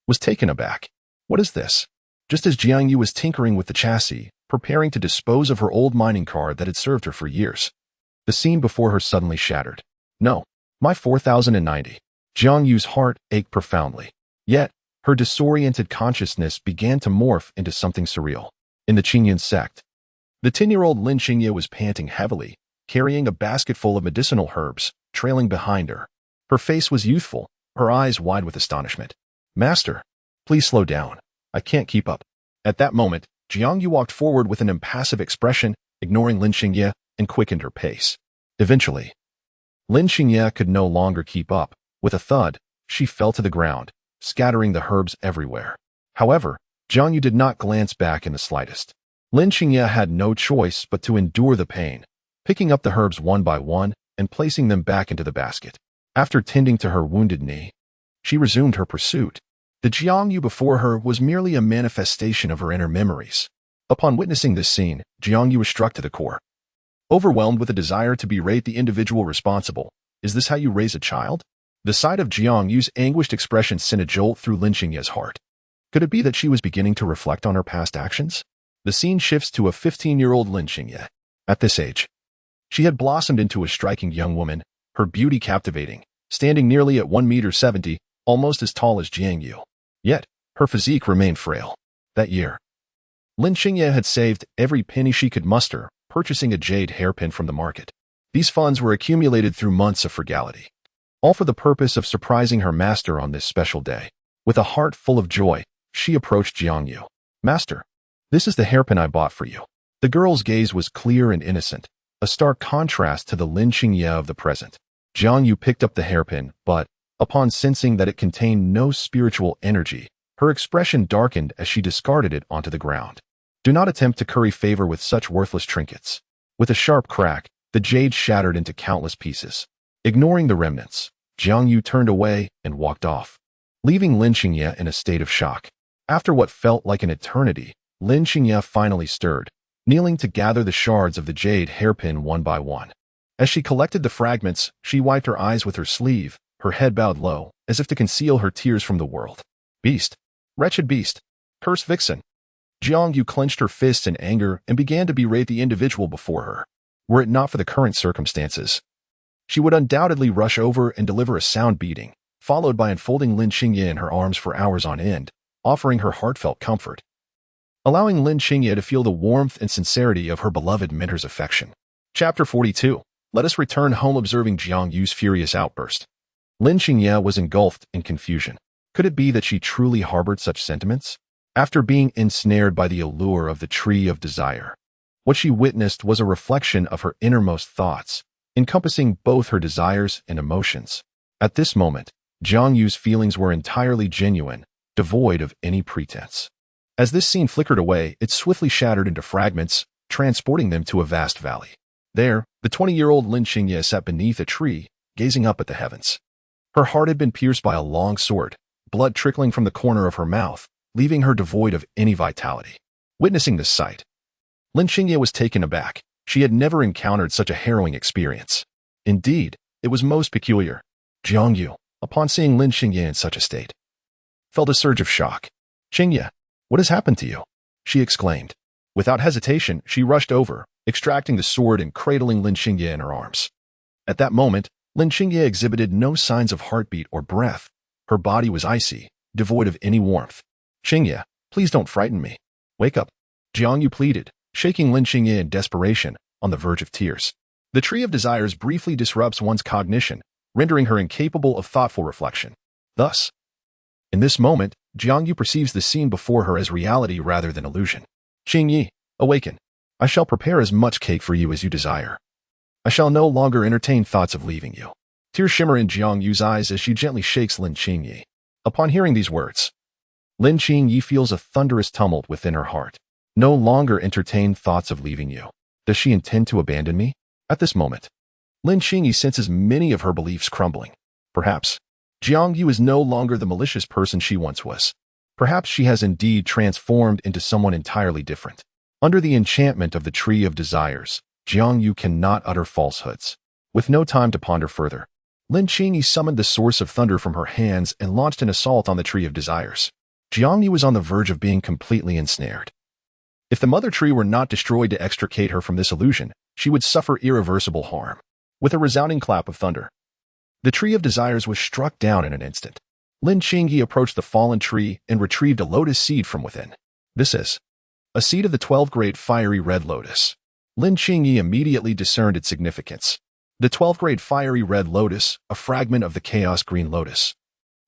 was taken aback. What is this? Just as Jiang Yu was tinkering with the chassis, preparing to dispose of her old mining car that had served her for years, the scene before her suddenly shattered. No, my 4090. Jiang Yu's heart ached profoundly. Yet, her disoriented consciousness began to morph into something surreal. In the Qingyan sect, the 10-year-old Lin Qingye was panting heavily, carrying a basket full of medicinal herbs, trailing behind her. Her face was youthful, her eyes wide with astonishment. Master, please slow down. I can't keep up. At that moment, Jiang Yu walked forward with an impassive expression, ignoring Lin Qingye, and quickened her pace. Eventually, Lin Qingye could no longer keep up. With a thud, she fell to the ground, scattering the herbs everywhere. However, Jiang Yu did not glance back in the slightest. Lin Qingye had no choice but to endure the pain, picking up the herbs one by one and placing them back into the basket. After tending to her wounded knee, she resumed her pursuit. The Jiang Yu before her was merely a manifestation of her inner memories. Upon witnessing this scene, Jiang Yu was struck to the core. Overwhelmed with a desire to berate the individual responsible, is this how you raise a child? The sight of Jiang Yu's anguished expression sent a jolt through Lin Qingye's heart. Could it be that she was beginning to reflect on her past actions? The scene shifts to a 15-year-old Lin Qingye. At this age, she had blossomed into a striking young woman, her beauty captivating, standing nearly at 1.70 meters, almost as tall as Jiang Yu. Yet, her physique remained frail. That year, Lin Qingye had saved every penny she could muster, purchasing a jade hairpin from the market. These funds were accumulated through months of frugality, all for the purpose of surprising her master on this special day. With a heart full of joy, she approached Jiang Yu. Master, this is the hairpin I bought for you. The girl's gaze was clear and innocent, a stark contrast to the Lin Qingye of the present. Jiang Yu picked up the hairpin, but, upon sensing that it contained no spiritual energy, her expression darkened as she discarded it onto the ground. Do not attempt to curry favor with such worthless trinkets. With a sharp crack, the jade shattered into countless pieces. Ignoring the remnants, Jiang Yu turned away and walked off, leaving Lin Qingye in a state of shock. After what felt like an eternity, Lin Qingye finally stirred, kneeling to gather the shards of the jade hairpin one by one. As she collected the fragments, she wiped her eyes with her sleeve, her head bowed low, as if to conceal her tears from the world. Beast! Wretched beast! Cursed vixen! Jiang Yu clenched her fists in anger and began to berate the individual before her. Were it not for the current circumstances, she would undoubtedly rush over and deliver a sound beating, followed by enfolding Lin Qingye in her arms for hours on end, offering her heartfelt comfort, allowing Lin Qingye to feel the warmth and sincerity of her beloved mentor's affection. Chapter 42. Let us return home observing Jiang Yu's furious outburst. Lin Qingye was engulfed in confusion. Could it be that she truly harbored such sentiments? After being ensnared by the allure of the Tree of Desire, what she witnessed was a reflection of her innermost thoughts, encompassing both her desires and emotions. At this moment, Jiang Yu's feelings were entirely genuine, devoid of any pretense. As this scene flickered away, it swiftly shattered into fragments, transporting them to a vast valley. There, the 20-year-old Lin Xingye sat beneath a tree, gazing up at the heavens. Her heart had been pierced by a long sword, blood trickling from the corner of her mouth, leaving her devoid of any vitality. Witnessing this sight, Lin Xingye was taken aback. She had never encountered such a harrowing experience. Indeed, it was most peculiar. Jiangyu, upon seeing Lin Xingye in such a state, felt a surge of shock. "Xingye, what has happened to you?" she exclaimed. Without hesitation, she rushed over, extracting the sword and cradling Lin Xingye in her arms. At that moment, Lin Xingye exhibited no signs of heartbeat or breath. Her body was icy, devoid of any warmth. "Xingye, please don't frighten me. Wake up," Jiangyu pleaded, shaking Lin Xingye in desperation, on the verge of tears. The Tree of Desires briefly disrupts one's cognition, rendering her incapable of thoughtful reflection. Thus, in this moment, Jiangyu perceives the scene before her as reality rather than illusion. "Xingye, awaken. I shall prepare as much cake for you as you desire. I shall no longer entertain thoughts of leaving you." Tears shimmer in Jiangyu's eyes as she gently shakes Lin Xingye. Upon hearing these words, Lin Xingye feels a thunderous tumult within her heart. No longer entertain thoughts of leaving you. Does she intend to abandon me? At this moment, Lin Xingye senses many of her beliefs crumbling. Perhaps Jiangyu is no longer the malicious person she once was. Perhaps she has indeed transformed into someone entirely different. Under the enchantment of the Tree of Desires, Jiangyu cannot utter falsehoods. With no time to ponder further, Lin Xingye summoned the source of thunder from her hands and launched an assault on the Tree of Desires. Jiangyu was on the verge of being completely ensnared. If the mother tree were not destroyed to extricate her from this illusion, she would suffer irreversible harm. With a resounding clap of thunder, the Tree of Desires was struck down in an instant. Lin Xingye approached the fallen tree and retrieved a lotus seed from within. This is a seed of the 12th-grade fiery red lotus. Lin Xingye immediately discerned its significance. The 12th-grade fiery red lotus, a fragment of the chaos green lotus,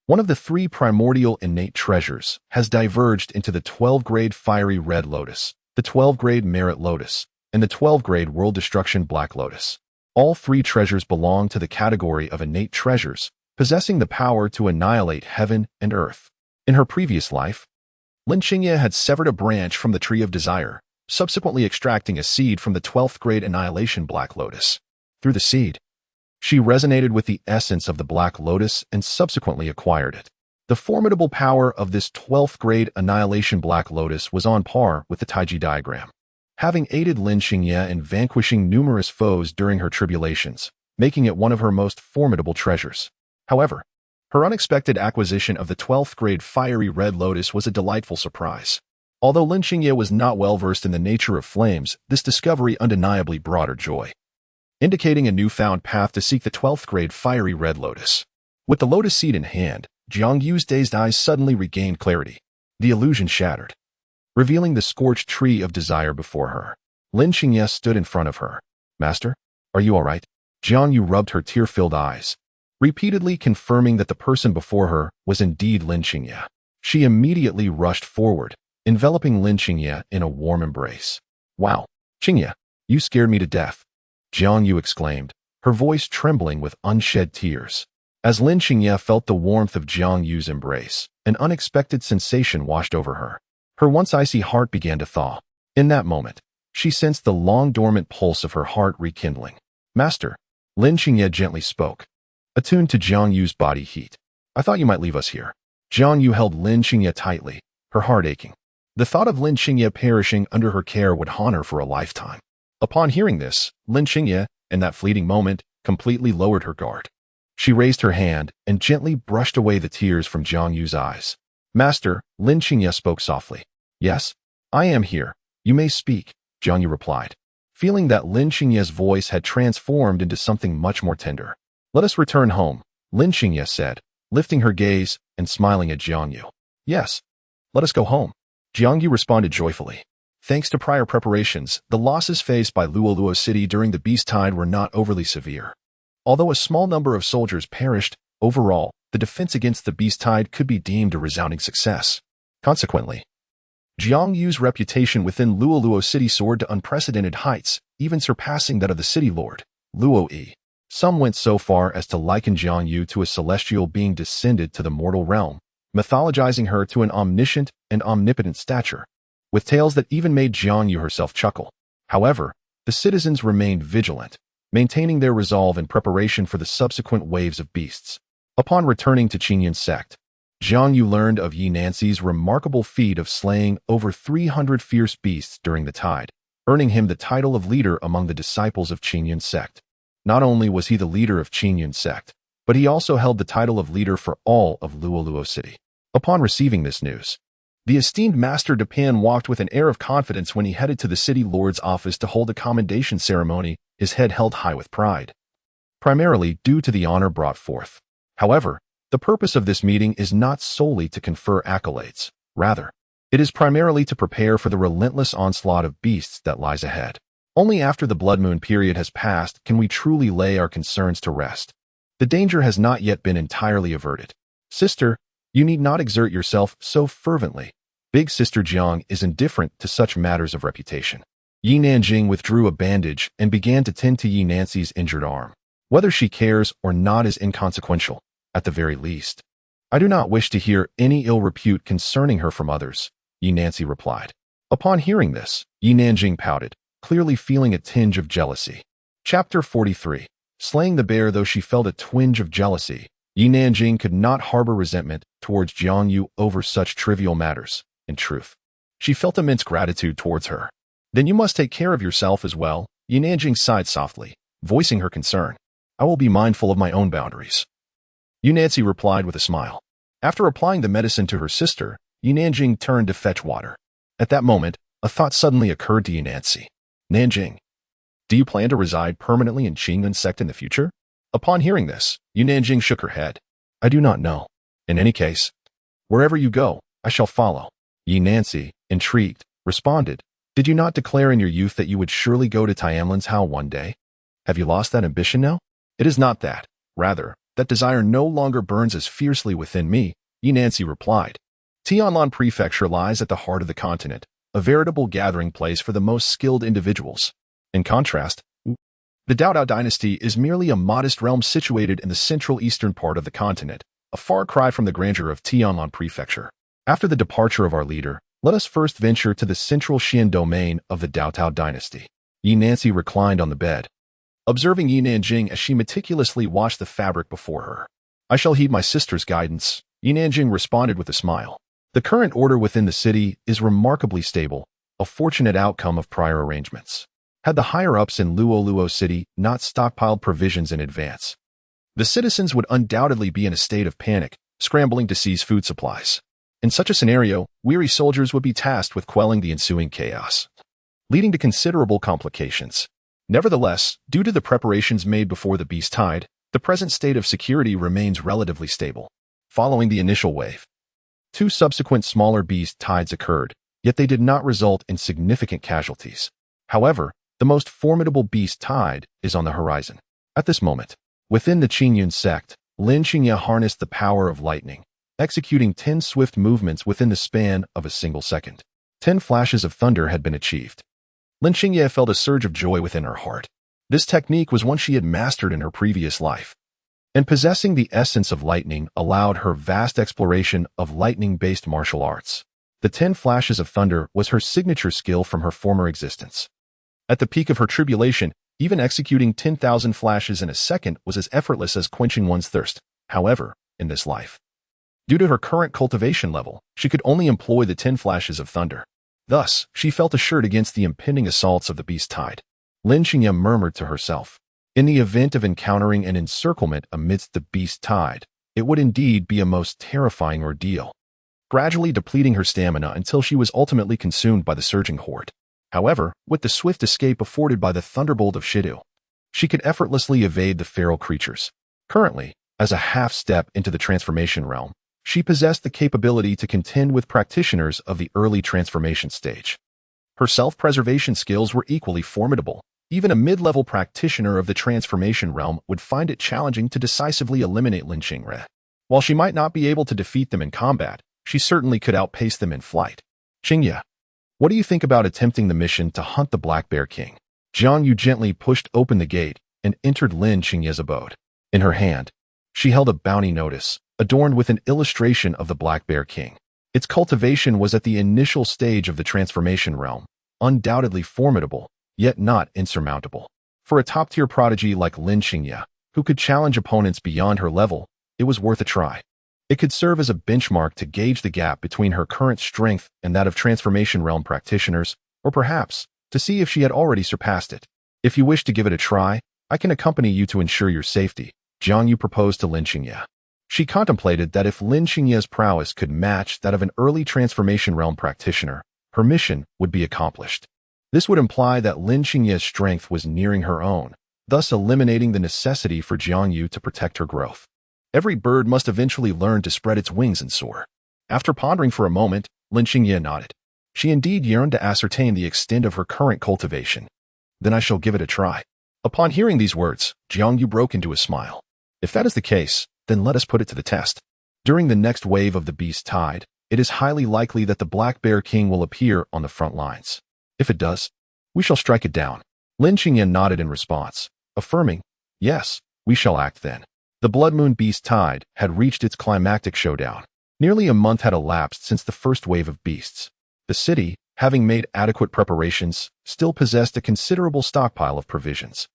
one of the 3 primordial innate treasures, has diverged into the 12th-grade fiery red lotus, the 12th-grade merit lotus, and the 12th-grade world destruction black lotus. All 3 treasures belong to the category of innate treasures, possessing the power to annihilate heaven and earth. In her previous life, Lin Xingye had severed a branch from the Tree of Desire, subsequently extracting a seed from the 12th-grade annihilation black lotus. Through the seed, she resonated with the essence of the black lotus and subsequently acquired it. The formidable power of this 12th-grade annihilation black lotus was on par with the Taiji diagram, having aided Lin Xingye in vanquishing numerous foes during her tribulations, making it one of her most formidable treasures. However, her unexpected acquisition of the 12th-grade fiery red lotus was a delightful surprise. Although Lin Xingye was not well versed in the nature of flames, this discovery undeniably brought her joy, indicating a newfound path to seek the 12th-grade fiery red lotus. With the lotus seed in hand, Jiangyu's dazed eyes suddenly regained clarity. The illusion shattered, revealing the scorched Tree of Desire before her. Lin Xingye stood in front of her. "Master, are you all right?" Jiangyu rubbed her tear-filled eyes, repeatedly confirming that the person before her was indeed Lin Xingye. She immediately rushed forward, enveloping Lin Xingye in a warm embrace. "Wow, Xingye, you scared me to death," Jiangyu exclaimed, her voice trembling with unshed tears. As Lin Xingye felt the warmth of Jiangyu's embrace, an unexpected sensation washed over her. Her once icy heart began to thaw. In that moment, she sensed the long-dormant pulse of her heart rekindling. "Master," Lin Xingye gently spoke, attuned to Jiangyu's body heat. "I thought you might leave us here." Jiangyu held Lin Xingye tightly, her heart aching. The thought of Lin Xingye perishing under her care would haunt her for a lifetime. Upon hearing this, Lin Xingye, in that fleeting moment, completely lowered her guard. She raised her hand and gently brushed away the tears from Jiangyu's eyes. "Master," Lin Xingye spoke softly. "Yes, I am here. You may speak," Jiangyu replied, feeling that Lin Xingye's voice had transformed into something much more tender. "Let us return home," Lin Xingye said, lifting her gaze and smiling at Jiangyu. "Yes, let us go home," Jiangyu responded joyfully. Thanks to prior preparations, the losses faced by Luoluo City during the Beast Tide were not overly severe. Although a small number of soldiers perished, overall, the defense against the Beast Tide could be deemed a resounding success. Consequently, Jiangyu's reputation within Luoluo City soared to unprecedented heights, even surpassing that of the city lord, Luo Yi. Some went so far as to liken Jiangyu to a celestial being descended to the mortal realm, mythologizing her to an omniscient and omnipotent stature, with tales that even made Jiangyu herself chuckle. However, the citizens remained vigilant, maintaining their resolve in preparation for the subsequent waves of beasts. Upon returning to Qingyun sect, Jiang Yu learned of Yi Nancy's remarkable feat of slaying over 300 fierce beasts during the tide, earning him the title of leader among the disciples of Qingyun sect. Not only was he the leader of Qingyun sect, but he also held the title of leader for all of Luoluo City. Upon receiving this news, the esteemed Master Depan walked with an air of confidence when he headed to the city lord's office to hold a commendation ceremony, his head held high with pride, primarily due to the honor brought forth. However, the purpose of this meeting is not solely to confer accolades. Rather, it is primarily to prepare for the relentless onslaught of beasts that lies ahead. Only after the blood moon period has passed can we truly lay our concerns to rest. The danger has not yet been entirely averted. Sister, you need not exert yourself so fervently. Big Sister Jiang is indifferent to such matters of reputation. Yi Nanjing withdrew a bandage and began to tend to Yi Nancy's injured arm. Whether she cares or not is inconsequential, at the very least. I do not wish to hear any ill repute concerning her from others, Yi Nancy replied. Upon hearing this, Yi Nanjing pouted, clearly feeling a tinge of jealousy. Chapter 43. Slaying the bear. Though she felt a twinge of jealousy, Yi Nanjing could not harbor resentment towards Jiang Yu over such trivial matters. In truth, she felt immense gratitude towards her. Then you must take care of yourself as well, Yi Nanjing sighed softly, voicing her concern. I will be mindful of my own boundaries. Yi Nancy replied with a smile. After applying the medicine to her sister, Yi Nanjing turned to fetch water. At that moment, a thought suddenly occurred to Yi Nancy. Nanjing, do you plan to reside permanently in Qingyun sect in the future? Upon hearing this, Yi Nanjing shook her head. I do not know. In any case, wherever you go, I shall follow. Yi Nancy, intrigued, responded, did you not declare in your youth that you would surely go to Tianlan's Hao one day? Have you lost that ambition now? It is not that. Rather, that desire no longer burns as fiercely within me, Yi Nancy replied. Tianlan Prefecture lies at the heart of the continent, a veritable gathering place for the most skilled individuals. In contrast, the Daodao dynasty is merely a modest realm situated in the central eastern part of the continent, a far cry from the grandeur of Tianlan Prefecture. After the departure of our leader, let us first venture to the central Xian domain of the Daotao dynasty. Yi Nancy reclined on the bed, observing Yi Nanjing as she meticulously washed the fabric before her. I shall heed my sister's guidance, Yi Nanjing responded with a smile. The current order within the city is remarkably stable, a fortunate outcome of prior arrangements. Had the higher-ups in Luoluo City not stockpiled provisions in advance, the citizens would undoubtedly be in a state of panic, scrambling to seize food supplies. In such a scenario, weary soldiers would be tasked with quelling the ensuing chaos, leading to considerable complications. Nevertheless, due to the preparations made before the beast tide, the present state of security remains relatively stable. Following the initial wave, 2 subsequent smaller beast tides occurred, yet they did not result in significant casualties. However, the most formidable beast tide is on the horizon. At this moment, within the Qingyun sect, Lin Qingye harnessed the power of lightning, executing 10 swift movements within the span of a single second. 10 flashes of thunder had been achieved. Lin Qingye felt a surge of joy within her heart. This technique was one she had mastered in her previous life, and possessing the essence of lightning allowed her vast exploration of lightning-based martial arts. The 10 flashes of thunder was her signature skill from her former existence. At the peak of her tribulation, even executing 10,000 flashes in a second was as effortless as quenching one's thirst. However, in this life, due to her current cultivation level, she could only employ the 10 flashes of thunder. Thus, she felt assured against the impending assaults of the beast tide. Lin Qingye murmured to herself, in the event of encountering an encirclement amidst the beast tide, it would indeed be a most terrifying ordeal, gradually depleting her stamina until she was ultimately consumed by the surging horde. However, with the swift escape afforded by the thunderbolt of Shidu, she could effortlessly evade the feral creatures. Currently, as a half-step into the transformation realm, she possessed the capability to contend with practitioners of the early transformation stage. Her self-preservation skills were equally formidable. Even a mid-level practitioner of the transformation realm would find it challenging to decisively eliminate Lin Qingye. While she might not be able to defeat them in combat, she certainly could outpace them in flight. Qingye, what do you think about attempting the mission to hunt the Black Bear King? Jiang Yu gently pushed open the gate and entered Lin Qingye's abode. In her hand, she held a bounty notice, adorned with an illustration of the Black Bear King. Its cultivation was at the initial stage of the transformation realm, undoubtedly formidable, yet not insurmountable. For a top-tier prodigy like Lin Xingye, who could challenge opponents beyond her level, it was worth a try. It could serve as a benchmark to gauge the gap between her current strength and that of Transformation Realm practitioners, or perhaps to see if she had already surpassed it. If you wish to give it a try, I can accompany you to ensure your safety, Jiang Yu proposed to Lin Xingye. She contemplated that if Lin Xingye's prowess could match that of an early Transformation Realm practitioner, her mission would be accomplished. This would imply that Lin Xingye's strength was nearing her own, thus eliminating the necessity for Jiang Yu to protect her growth. Every bird must eventually learn to spread its wings and soar. After pondering for a moment, Lin Xingye nodded. She indeed yearned to ascertain the extent of her current cultivation. Then I shall give it a try. Upon hearing these words, Jiang Yu broke into a smile. If that is the case, then let us put it to the test. During the next wave of the beast tide, it is highly likely that the Black Bear King will appear on the front lines. If it does, we shall strike it down. Lin Xingye nodded in response, affirming, yes, we shall act then. The Blood Moon Beast Tide had reached its climactic showdown. Nearly a month had elapsed since the first wave of beasts. The city, having made adequate preparations, still possessed a considerable stockpile of provisions.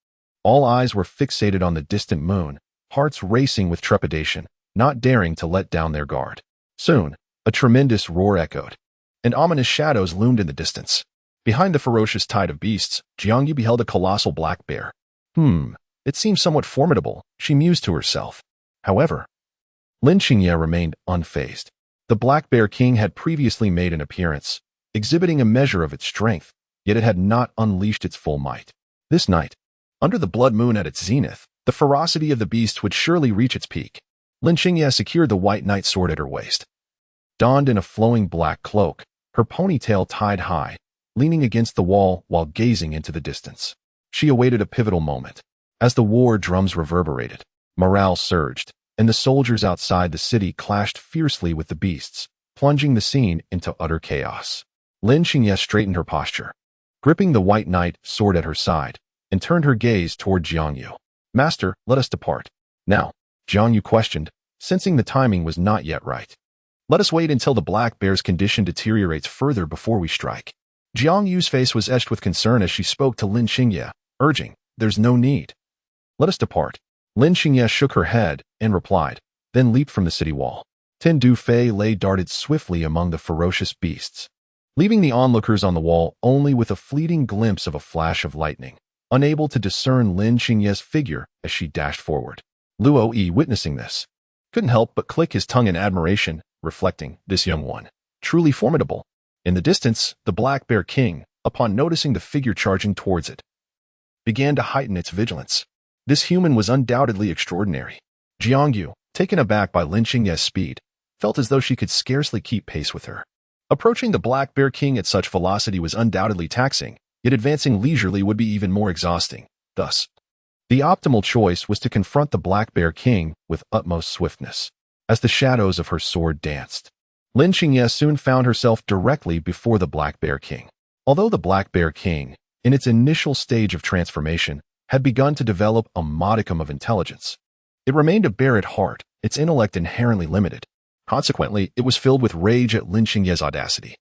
All eyes were fixated on the distant moon, hearts racing with trepidation, not daring to let down their guard. Soon, a tremendous roar echoed, and ominous shadows loomed in the distance. Behind the ferocious tide of beasts, Jiang Yu beheld a colossal black bear. It seems somewhat formidable, she mused to herself. However, Lin Xingye remained unfazed. The Black Bear King had previously made an appearance, exhibiting a measure of its strength, yet it had not unleashed its full might. This night, under the blood moon at its zenith, the ferocity of the beast would surely reach its peak. Lin Xingye secured the white knight sword at her waist. Donned in a flowing black cloak, her ponytail tied high, leaning against the wall while gazing into the distance. She awaited a pivotal moment. As the war drums reverberated, morale surged, and the soldiers outside the city clashed fiercely with the beasts, plunging the scene into utter chaos. Lin Xingye straightened her posture, gripping the white knight sword at her side, and turned her gaze toward Jiang Yu. Master, let us depart. Now, Jiang Yu questioned, sensing the timing was not yet right. Let us wait until the black bear's condition deteriorates further before we strike. Jiang Yu's face was etched with concern as she spoke to Lin Xingye, urging, there's no need. Let us depart. Lin Xingye shook her head and replied, then leaped from the city wall. Ten Du Fei lay darted swiftly among the ferocious beasts, leaving the onlookers on the wall only with a fleeting glimpse of a flash of lightning, unable to discern Lin Xingye's figure as she dashed forward. Luo Yi, witnessing this, couldn't help but click his tongue in admiration, reflecting, this young one, truly formidable. In the distance, the Black Bear King, upon noticing the figure charging towards it, began to heighten its vigilance. This human was undoubtedly extraordinary. Jiang Yu, taken aback by Lin Xingye's speed, felt as though she could scarcely keep pace with her. Approaching the Black Bear King at such velocity was undoubtedly taxing, yet advancing leisurely would be even more exhausting. Thus, the optimal choice was to confront the Black Bear King with utmost swiftness. As the shadows of her sword danced, Lin Xingye soon found herself directly before the Black Bear King. Although the Black Bear King, in its initial stage of transformation, had begun to develop a modicum of intelligence, it remained a bear at heart, its intellect inherently limited. Consequently, it was filled with rage at Lin Xingye's audacity.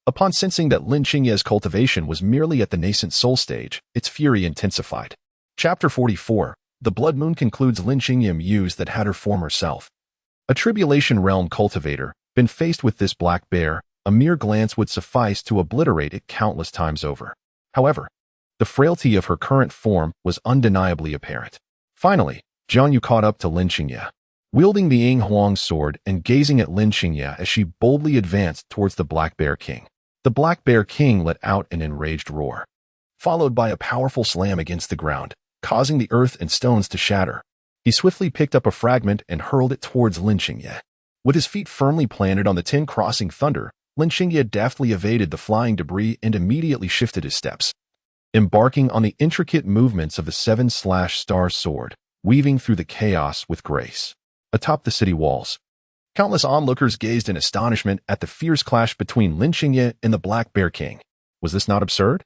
Upon sensing that Lin Xingye's cultivation was merely at the nascent soul stage, its fury intensified. Chapter 44. The Blood Moon concludes. Lin Xingye mused that had her former self, a Tribulation Realm cultivator, been faced with this black bear, a mere glance would suffice to obliterate it countless times over. However, the frailty of her current form was undeniably apparent. Finally, Jiang Yu caught up to Lin Xingye, wielding the Ying Huang sword and gazing at Lin Xingye as she boldly advanced towards the Black Bear King. The Black Bear King let out an enraged roar, followed by a powerful slam against the ground, causing the earth and stones to shatter. He swiftly picked up a fragment and hurled it towards Lin Xingye. With his feet firmly planted on the tin crossing thunder, Lin Xingye deftly evaded the flying debris and immediately shifted his steps, embarking on the intricate movements of the seven-slash-star sword, weaving through the chaos with grace. Atop the city walls, countless onlookers gazed in astonishment at the fierce clash between Lin Xingye and the Black Bear King. Was this not absurd?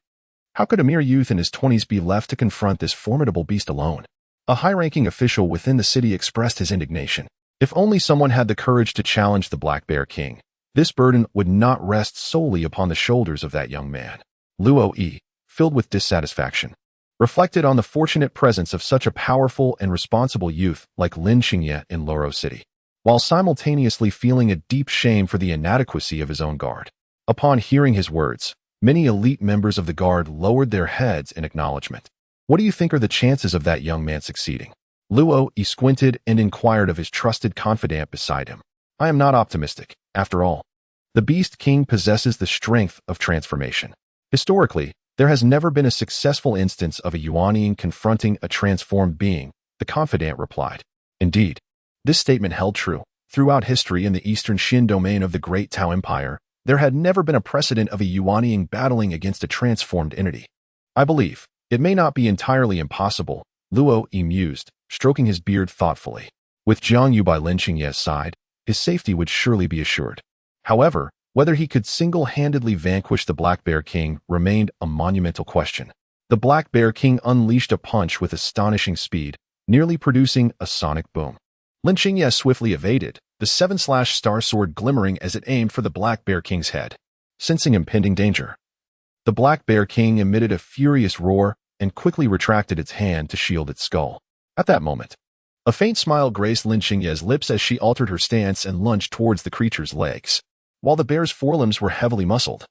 How could a mere youth in his 20s be left to confront this formidable beast alone? A high-ranking official within the city expressed his indignation. If only someone had the courage to challenge the Black Bear King, this burden would not rest solely upon the shoulders of that young man. Luo Yi, filled with dissatisfaction, reflected on the fortunate presence of such a powerful and responsible youth like Lin Xingye in Loro City, while simultaneously feeling a deep shame for the inadequacy of his own guard. Upon hearing his words, many elite members of the guard lowered their heads in acknowledgement. What do you think are the chances of that young man succeeding? Luo Yi squinted and inquired of his trusted confidant beside him. I am not optimistic. After all, the Beast King possesses the strength of transformation. Historically, there has never been a successful instance of a Yuanian confronting a transformed being, the confidant replied. Indeed, this statement held true. Throughout history in the eastern Xin domain of the Great Tao Empire, there had never been a precedent of a Yuanian battling against a transformed entity. I believe it may not be entirely impossible, Luo Yi mused, stroking his beard thoughtfully. With Jiang Yu by Lin Xingye's side, his safety would surely be assured. However, whether he could single-handedly vanquish the Black Bear King remained a monumental question. The Black Bear King unleashed a punch with astonishing speed, nearly producing a sonic boom. Lin Xingye swiftly evaded, the seven-slash-star sword glimmering as it aimed for the Black Bear King's head. Sensing impending danger, the Black Bear King emitted a furious roar and quickly retracted its hand to shield its skull. At that moment, a faint smile graced Lin Xingye's lips as she altered her stance and lunged towards the creature's legs. While the bear's forelimbs were heavily muscled,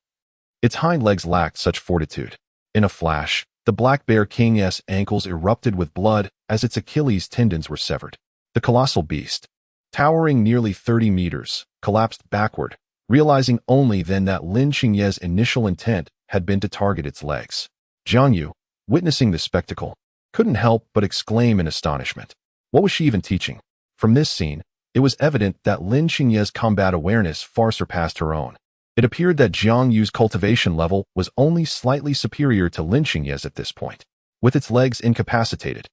its hind legs lacked such fortitude. In a flash, the Black Bear King's ankles erupted with blood as its Achilles tendons were severed. The colossal beast, towering nearly 30 meters, collapsed backward, realizing only then that Lin Xingye's initial intent had been to target its legs. Jiang Yu, witnessing the spectacle, couldn't help but exclaim in astonishment. What was she even teaching? From this scene, it was evident that Lin Xingye's combat awareness far surpassed her own. It appeared that Jiang Yu's cultivation level was only slightly superior to Lin Xingye's at this point. With its legs incapacitated,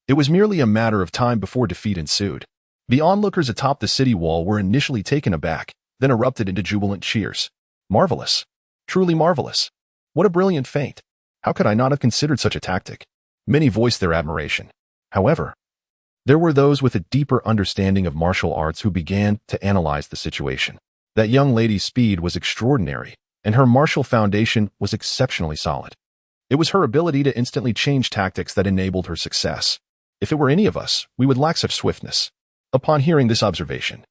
it was merely a matter of time before defeat ensued. The onlookers atop the city wall were initially taken aback, then erupted into jubilant cheers. Marvelous. Truly marvelous. What a brilliant feint. How could I not have considered such a tactic? Many voiced their admiration. However, there were those with a deeper understanding of martial arts who began to analyze the situation. That young lady's speed was extraordinary, and her martial foundation was exceptionally solid. It was her ability to instantly change tactics that enabled her success. If it were any of us, we would lack such swiftness. Upon hearing this observation,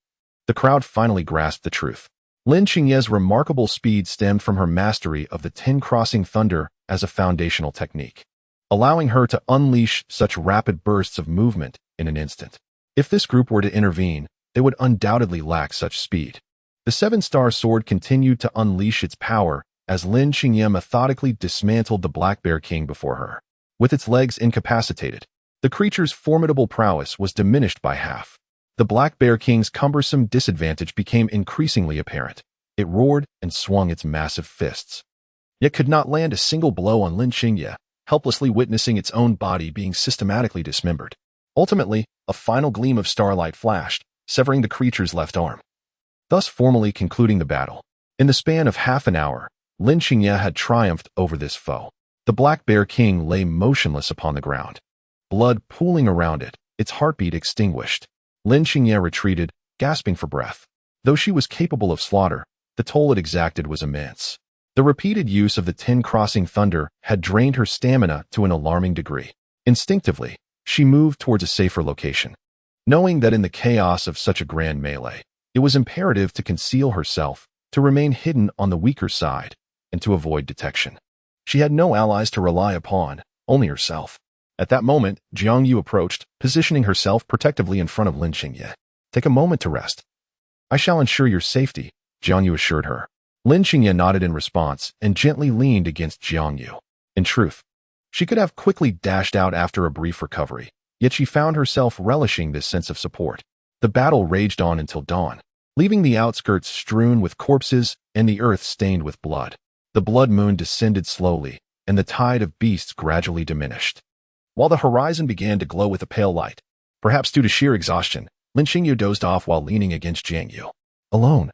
the crowd finally grasped the truth. Lin Xingye's remarkable speed stemmed from her mastery of the 10-crossing thunder as a foundational technique, allowing her to unleash such rapid bursts of movement in an instant. If this group were to intervene, they would undoubtedly lack such speed. The seven-star sword continued to unleash its power as Lin Xingye methodically dismantled the Black Bear King before her. With its legs incapacitated, the creature's formidable prowess was diminished by half. The Black Bear King's cumbersome disadvantage became increasingly apparent. It roared and swung its massive fists, yet could not land a single blow on Lin Xingye, helplessly witnessing its own body being systematically dismembered. Ultimately, a final gleam of starlight flashed, severing the creature's left arm, thus formally concluding the battle. In the span of half an hour, Lin Xingye had triumphed over this foe. The Black Bear King lay motionless upon the ground, blood pooling around it, its heartbeat extinguished. Lin Xingye retreated, gasping for breath. Though she was capable of slaughter, the toll it exacted was immense. The repeated use of the 10-crossing thunder had drained her stamina to an alarming degree. Instinctively, she moved towards a safer location, knowing that in the chaos of such a grand melee, it was imperative to conceal herself, to remain hidden on the weaker side, and to avoid detection. She had no allies to rely upon, only herself. At that moment, Jiang Yu approached, positioning herself protectively in front of Lin Xingye. Take a moment to rest. I shall ensure your safety, Jiang Yu assured her. Lin Xingye nodded in response and gently leaned against Jiang Yu. In truth, she could have quickly dashed out after a brief recovery, yet she found herself relishing this sense of support. The battle raged on until dawn, leaving the outskirts strewn with corpses and the earth stained with blood. The blood moon descended slowly, and the tide of beasts gradually diminished, while the horizon began to glow with a pale light. Perhaps due to sheer exhaustion, Lin Xingye dozed off while leaning against Jiang Yu. Alone,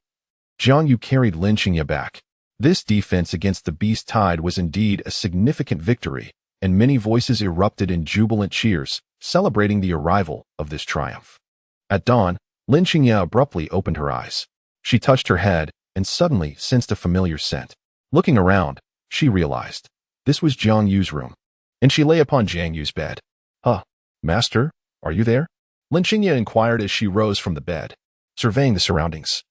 Jiang Yu carried Lin Xingye back. This defense against the beast tide was indeed a significant victory, and many voices erupted in jubilant cheers, celebrating the arrival of this triumph. At dawn, Lin Xingye abruptly opened her eyes. She touched her head and suddenly sensed a familiar scent. Looking around, she realized This was Jiang Yu's room, and she lay upon Jiang Yu's bed. "Huh, master, are you there?" Lin Qingye inquired as she rose from the bed, surveying the surroundings.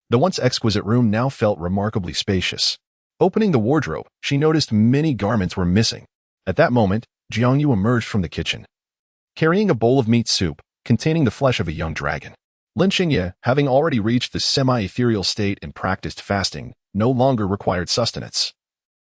The once exquisite room now felt remarkably spacious. Opening the wardrobe, she noticed many garments were missing. At that moment, Jiang Yu emerged from the kitchen, carrying a bowl of meat soup containing the flesh of a young dragon. Lin Qingye, having already reached the semi-ethereal state and practiced fasting, no longer required sustenance.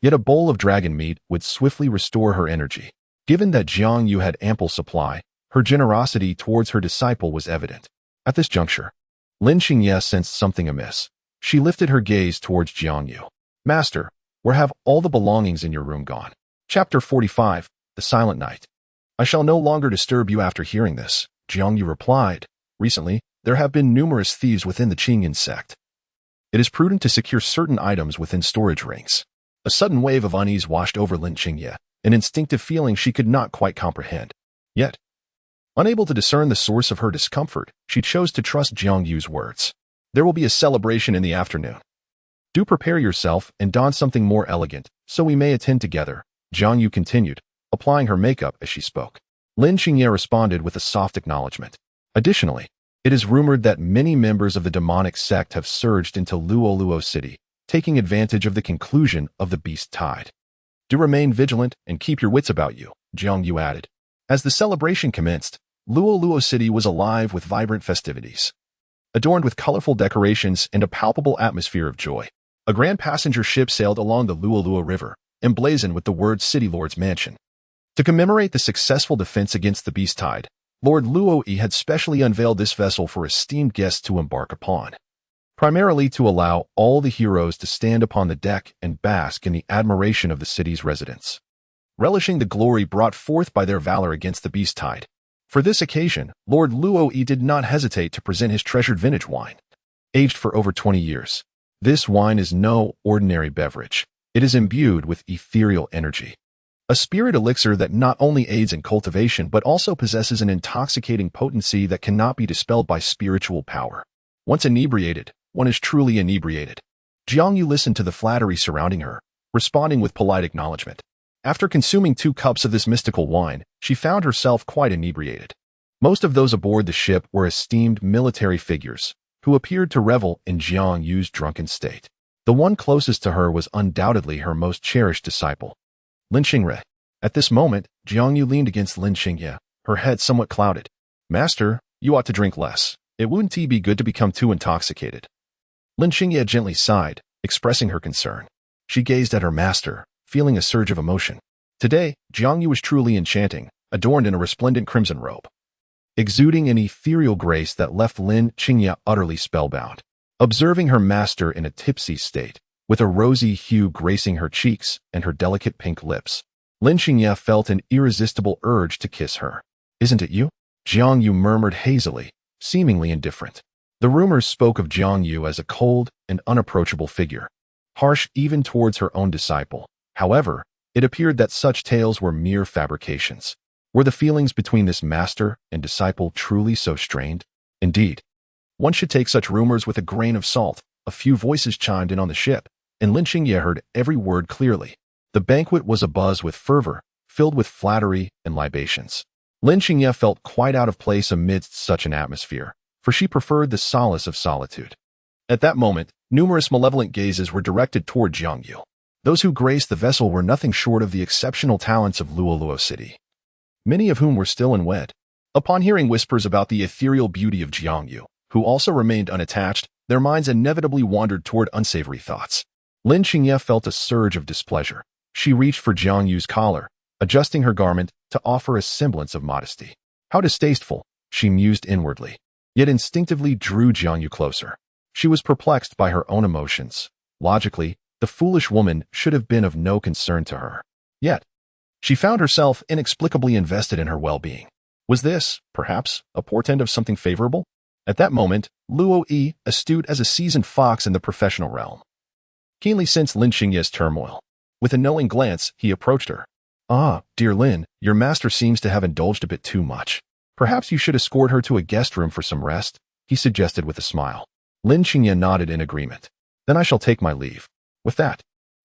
Yet a bowl of dragon meat would swiftly restore her energy. Given that Jiang Yu had ample supply, her generosity towards her disciple was evident. At this juncture, Lin Qingye sensed something amiss. She lifted her gaze towards Jiang Yu. "Master, where have all the belongings in your room gone?" Chapter 45, The Silent Night. "I shall no longer disturb you after hearing this," Jiang Yu replied. "Recently, there have been numerous thieves within the Qingyan sect. It is prudent to secure certain items within storage rings." A sudden wave of unease washed over Lin Qingye, an instinctive feeling she could not quite comprehend. Yet, unable to discern the source of her discomfort, she chose to trust Jiang Yu's words. "There will be a celebration in the afternoon. Do prepare yourself and don something more elegant, so we may attend together," Jiang Yu continued, applying her makeup as she spoke. Lin Qingye responded with a soft acknowledgement. Additionally, it is rumored that many members of the demonic sect have surged into Luoluo City, taking advantage of the conclusion of the beast tide. "Do remain vigilant and keep your wits about you," Jiang Yu added. As the celebration commenced, Luoluo City was alive with vibrant festivities. Adorned with colorful decorations and a palpable atmosphere of joy, a grand passenger ship sailed along the Luoluo River, emblazoned with the words City Lord's Mansion. To commemorate the successful defense against the beast tide, Lord Luo Yi had specially unveiled this vessel for esteemed guests to embark upon, primarily to allow all the heroes to stand upon the deck and bask in the admiration of the city's residents, relishing the glory brought forth by their valor against the beast tide. For this occasion, Lord Luo Yi did not hesitate to present his treasured vintage wine. Aged for over 20 years, this wine is no ordinary beverage. It is imbued with ethereal energy, a spirit elixir that not only aids in cultivation but also possesses an intoxicating potency that cannot be dispelled by spiritual power. Once inebriated, one is truly inebriated. Jiang Yu listened to the flattery surrounding her, responding with polite acknowledgement. After consuming 2 cups of this mystical wine, she found herself quite inebriated. Most of those aboard the ship were esteemed military figures, who appeared to revel in Jiang Yu's drunken state. The one closest to her was undoubtedly her most cherished disciple, Lin Qingye. At this moment, Jiang Yu leaned against Lin Qingye, her head somewhat clouded. "Master, you ought to drink less. It wouldn't be good to become too intoxicated." Lin Qingye gently sighed, expressing her concern. She gazed at her master, feeling a surge of emotion. Today, Jiang Yu was truly enchanting, adorned in a resplendent crimson robe, exuding an ethereal grace that left Lin Qingye utterly spellbound. Observing her master in a tipsy state, with a rosy hue gracing her cheeks and her delicate pink lips, Lin Qingye felt an irresistible urge to kiss her. "Isn't it you?" Jiang Yu murmured hazily, seemingly indifferent. The rumors spoke of Jiang Yu as a cold and unapproachable figure, harsh even towards her own disciple. However, it appeared that such tales were mere fabrications. Were the feelings between this master and disciple truly so strained? Indeed, one should take such rumors with a grain of salt. A few voices chimed in on the ship, and Lin Qingye heard every word clearly. The banquet was abuzz with fervor, filled with flattery and libations. Lin Qingye felt quite out of place amidst such an atmosphere, for she preferred the solace of solitude. At that moment, numerous malevolent gazes were directed toward Jiang Yu. Those who graced the vessel were nothing short of the exceptional talents of Luoluo City, many of whom were still unwed. Upon hearing whispers about the ethereal beauty of Jiang Yu, who also remained unattached, their minds inevitably wandered toward unsavory thoughts. Lin Qingye felt a surge of displeasure. She reached for Jiang Yu's collar, adjusting her garment to offer a semblance of modesty. How distasteful, she mused inwardly, yet instinctively drew Jiang Yu closer. She was perplexed by her own emotions. Logically, the foolish woman should have been of no concern to her. Yet, she found herself inexplicably invested in her well-being. Was this, perhaps, a portent of something favorable? At that moment, Luo Yi, astute as a seasoned fox in the professional realm, keenly sensed Lin Qingye's turmoil. With a knowing glance, he approached her. "Ah, dear Lin, your master seems to have indulged a bit too much. Perhaps you should escort her to a guest room for some rest," he suggested with a smile. Lin Qingye nodded in agreement. "Then I shall take my leave." With that,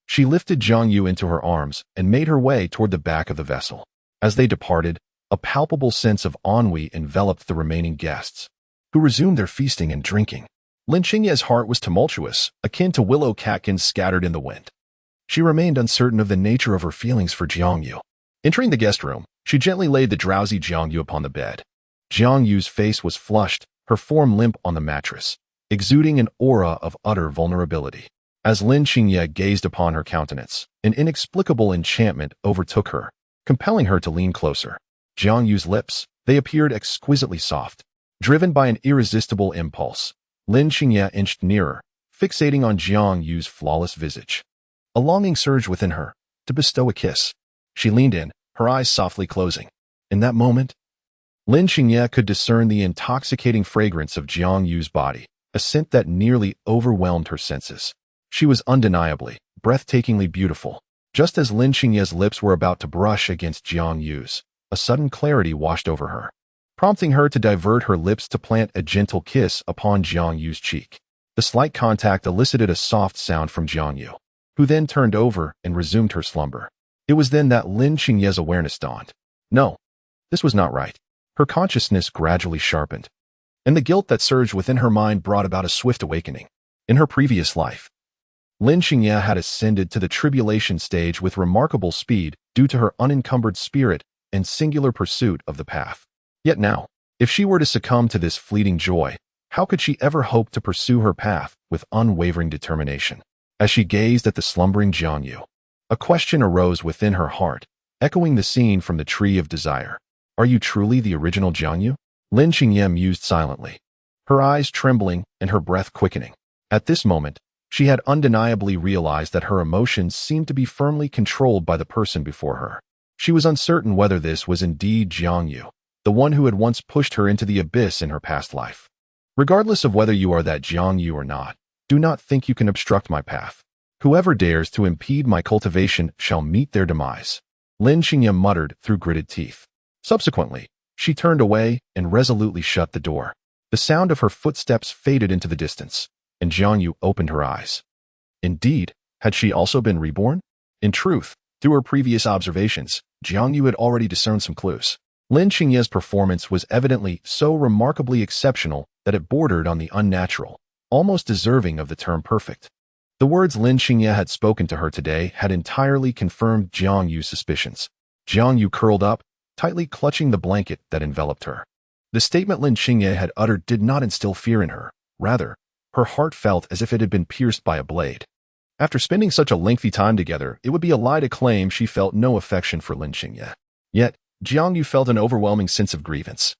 She lifted Jiang Yu into her arms and made her way toward the back of the vessel. As they departed, a palpable sense of ennui enveloped the remaining guests, who resumed their feasting and drinking. Lin Qingye's heart was tumultuous, akin to willow catkins scattered in the wind. She remained uncertain of the nature of her feelings for Jiang Yu. Entering the guest room, she gently laid the drowsy Jiang Yu upon the bed. Jiang Yu's face was flushed, her form limp on the mattress, exuding an aura of utter vulnerability. As Lin Qingye gazed upon her countenance, an inexplicable enchantment overtook her, compelling her to lean closer. Jiang Yu's lips, they appeared exquisitely soft. Driven by an irresistible impulse, Lin Qingye inched nearer, fixating on Jiang Yu's flawless visage. A longing surged within her, to bestow a kiss. She leaned in, her eyes softly closing. In that moment, Lin Qingye could discern the intoxicating fragrance of Jiang Yu's body, a scent that nearly overwhelmed her senses. She was undeniably, breathtakingly beautiful. Just as Lin Qingye's lips were about to brush against Jiang Yu's, a sudden clarity washed over her, prompting her to divert her lips to plant a gentle kiss upon Jiang Yu's cheek. The slight contact elicited a soft sound from Jiang Yu, who then turned over and resumed her slumber. It was then that Lin Qingye's awareness dawned. No, this was not right. Her consciousness gradually sharpened, and the guilt that surged within her mind brought about a swift awakening. In her previous life, Lin Qingye had ascended to the tribulation stage with remarkable speed due to her unencumbered spirit and singular pursuit of the path. Yet now, if she were to succumb to this fleeting joy, how could she ever hope to pursue her path with unwavering determination? As she gazed at the slumbering Jiang Yu, a question arose within her heart, echoing the scene from the Tree of Desire. Are you truly the original Jiang Yu? Lin Qingye mused silently, her eyes trembling and her breath quickening. At this moment, she had undeniably realized that her emotions seemed to be firmly controlled by the person before her. She was uncertain whether this was indeed Jiang Yu, the one who had once pushed her into the abyss in her past life. Regardless of whether you are that Jiang Yu or not, do not think you can obstruct my path. Whoever dares to impede my cultivation shall meet their demise. Lin Qingye muttered through gritted teeth. Subsequently, she turned away and resolutely shut the door. The sound of her footsteps faded into the distance, and Jiang Yu opened her eyes. Indeed, had she also been reborn? In truth, through her previous observations, Jiang Yu had already discerned some clues. Lin Qingye's performance was evidently so remarkably exceptional that it bordered on the unnatural, almost deserving of the term perfect. The words Lin Qingye had spoken to her today had entirely confirmed Jiang Yu's suspicions. Jiang Yu curled up, tightly clutching the blanket that enveloped her. The statement Lin Qingye had uttered did not instill fear in her. Rather, her heart felt as if it had been pierced by a blade. After spending such a lengthy time together, it would be a lie to claim she felt no affection for Lin Qingye. Yet, Jiang Yu felt an overwhelming sense of grievance.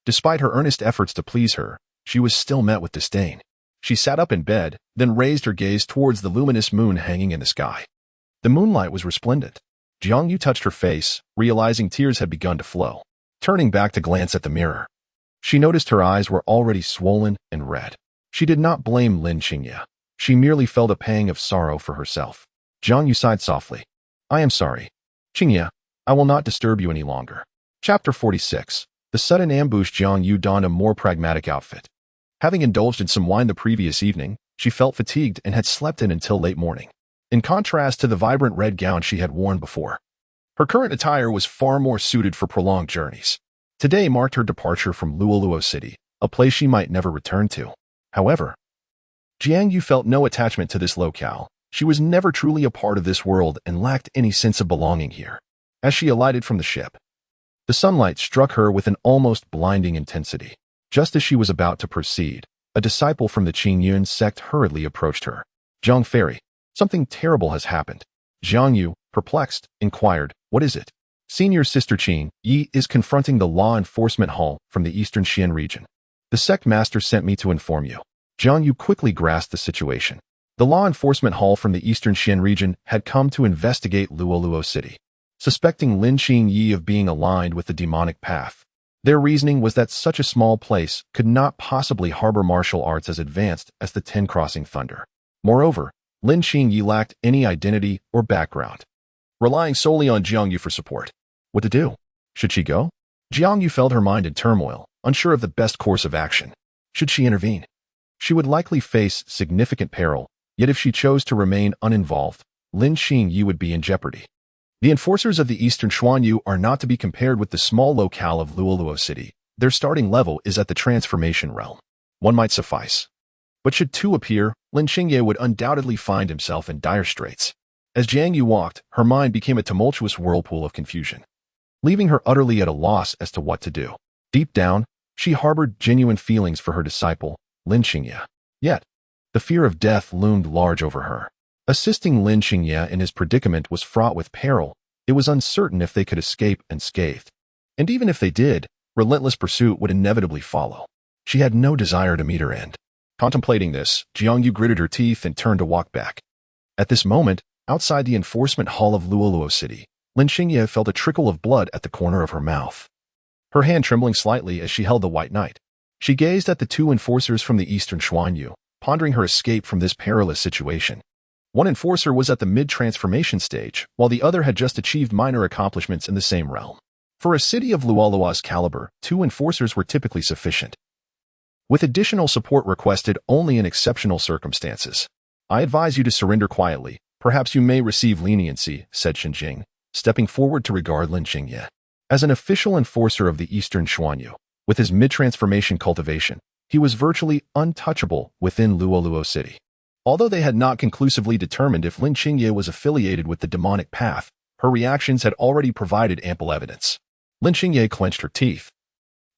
Despite her earnest efforts to please her, she was still met with disdain. She sat up in bed, then raised her gaze towards the luminous moon hanging in the sky. The moonlight was resplendent. Jiang Yu touched her face, realizing tears had begun to flow. Turning back to glance at the mirror, she noticed her eyes were already swollen and red. She did not blame Lin Qingye. She merely felt a pang of sorrow for herself. Jiang Yu sighed softly. I am sorry. Qingye, I will not disturb you any longer. Chapter 46. The sudden ambush. Jiang Yu donned a more pragmatic outfit. Having indulged in some wine the previous evening, she felt fatigued and had slept in until late morning. In contrast to the vibrant red gown she had worn before, her current attire was far more suited for prolonged journeys. Today marked her departure from Luoluo City, a place she might never return to. However, Jiang Yu felt no attachment to this locale. She was never truly a part of this world and lacked any sense of belonging here. As she alighted from the ship, the sunlight struck her with an almost blinding intensity. Just as she was about to proceed, a disciple from the Qingyun sect hurriedly approached her. Zhang Fairy, something terrible has happened. Jiang Yu, perplexed, inquired, what is it? Senior Sister Qin Yi is confronting the law enforcement hall from the Eastern Xian region. The sect master sent me to inform you. Jiang Yu quickly grasped the situation. The law enforcement hall from the Eastern Xian region had come to investigate Luoluo City, suspecting Lin Qing Yi of being aligned with the demonic path. Their reasoning was that such a small place could not possibly harbor martial arts as advanced as the Ten Crossing Thunder. Moreover, Lin Qing Yi lacked any identity or background, relying solely on Jiang Yu for support. What to do? Should she go? Jiang Yu felt her mind in turmoil, unsure of the best course of action. Should she intervene? She would likely face significant peril, yet if she chose to remain uninvolved, Lin Xingye would be in jeopardy. The enforcers of the Eastern Xuanyu are not to be compared with the small locale of Luoluo City. Their starting level is at the transformation realm. One might suffice. But should two appear, Lin Xingye would undoubtedly find himself in dire straits. As Jiang Yu walked, her mind became a tumultuous whirlpool of confusion, leaving her utterly at a loss as to what to do. Deep down, she harbored genuine feelings for her disciple, Lin Xingye. Yet, the fear of death loomed large over her. Assisting Lin Xingye in his predicament was fraught with peril. It was uncertain if they could escape unscathed. And even if they did, relentless pursuit would inevitably follow. She had no desire to meet her end. Contemplating this, Jiang Yu gritted her teeth and turned to walk back. At this moment, outside the enforcement hall of Luoluo City, Lin Xingye felt a trickle of blood at the corner of her mouth, her hand trembling slightly as she held the white knight. She gazed at the two enforcers from the Eastern Xuanyu, pondering her escape from this perilous situation. One enforcer was at the mid-transformation stage, while the other had just achieved minor accomplishments in the same realm. For a city of Luoluo's caliber, two enforcers were typically sufficient, with additional support requested only in exceptional circumstances. I advise you to surrender quietly. Perhaps you may receive leniency, said Shenjing, stepping forward to regard Lin Xingye. As an official enforcer of the Eastern Xuanyu, with his mid-transformation cultivation, he was virtually untouchable within Luoluo City. Although they had not conclusively determined if Lin Xingye was affiliated with the demonic path, her reactions had already provided ample evidence. Lin Xingye clenched her teeth,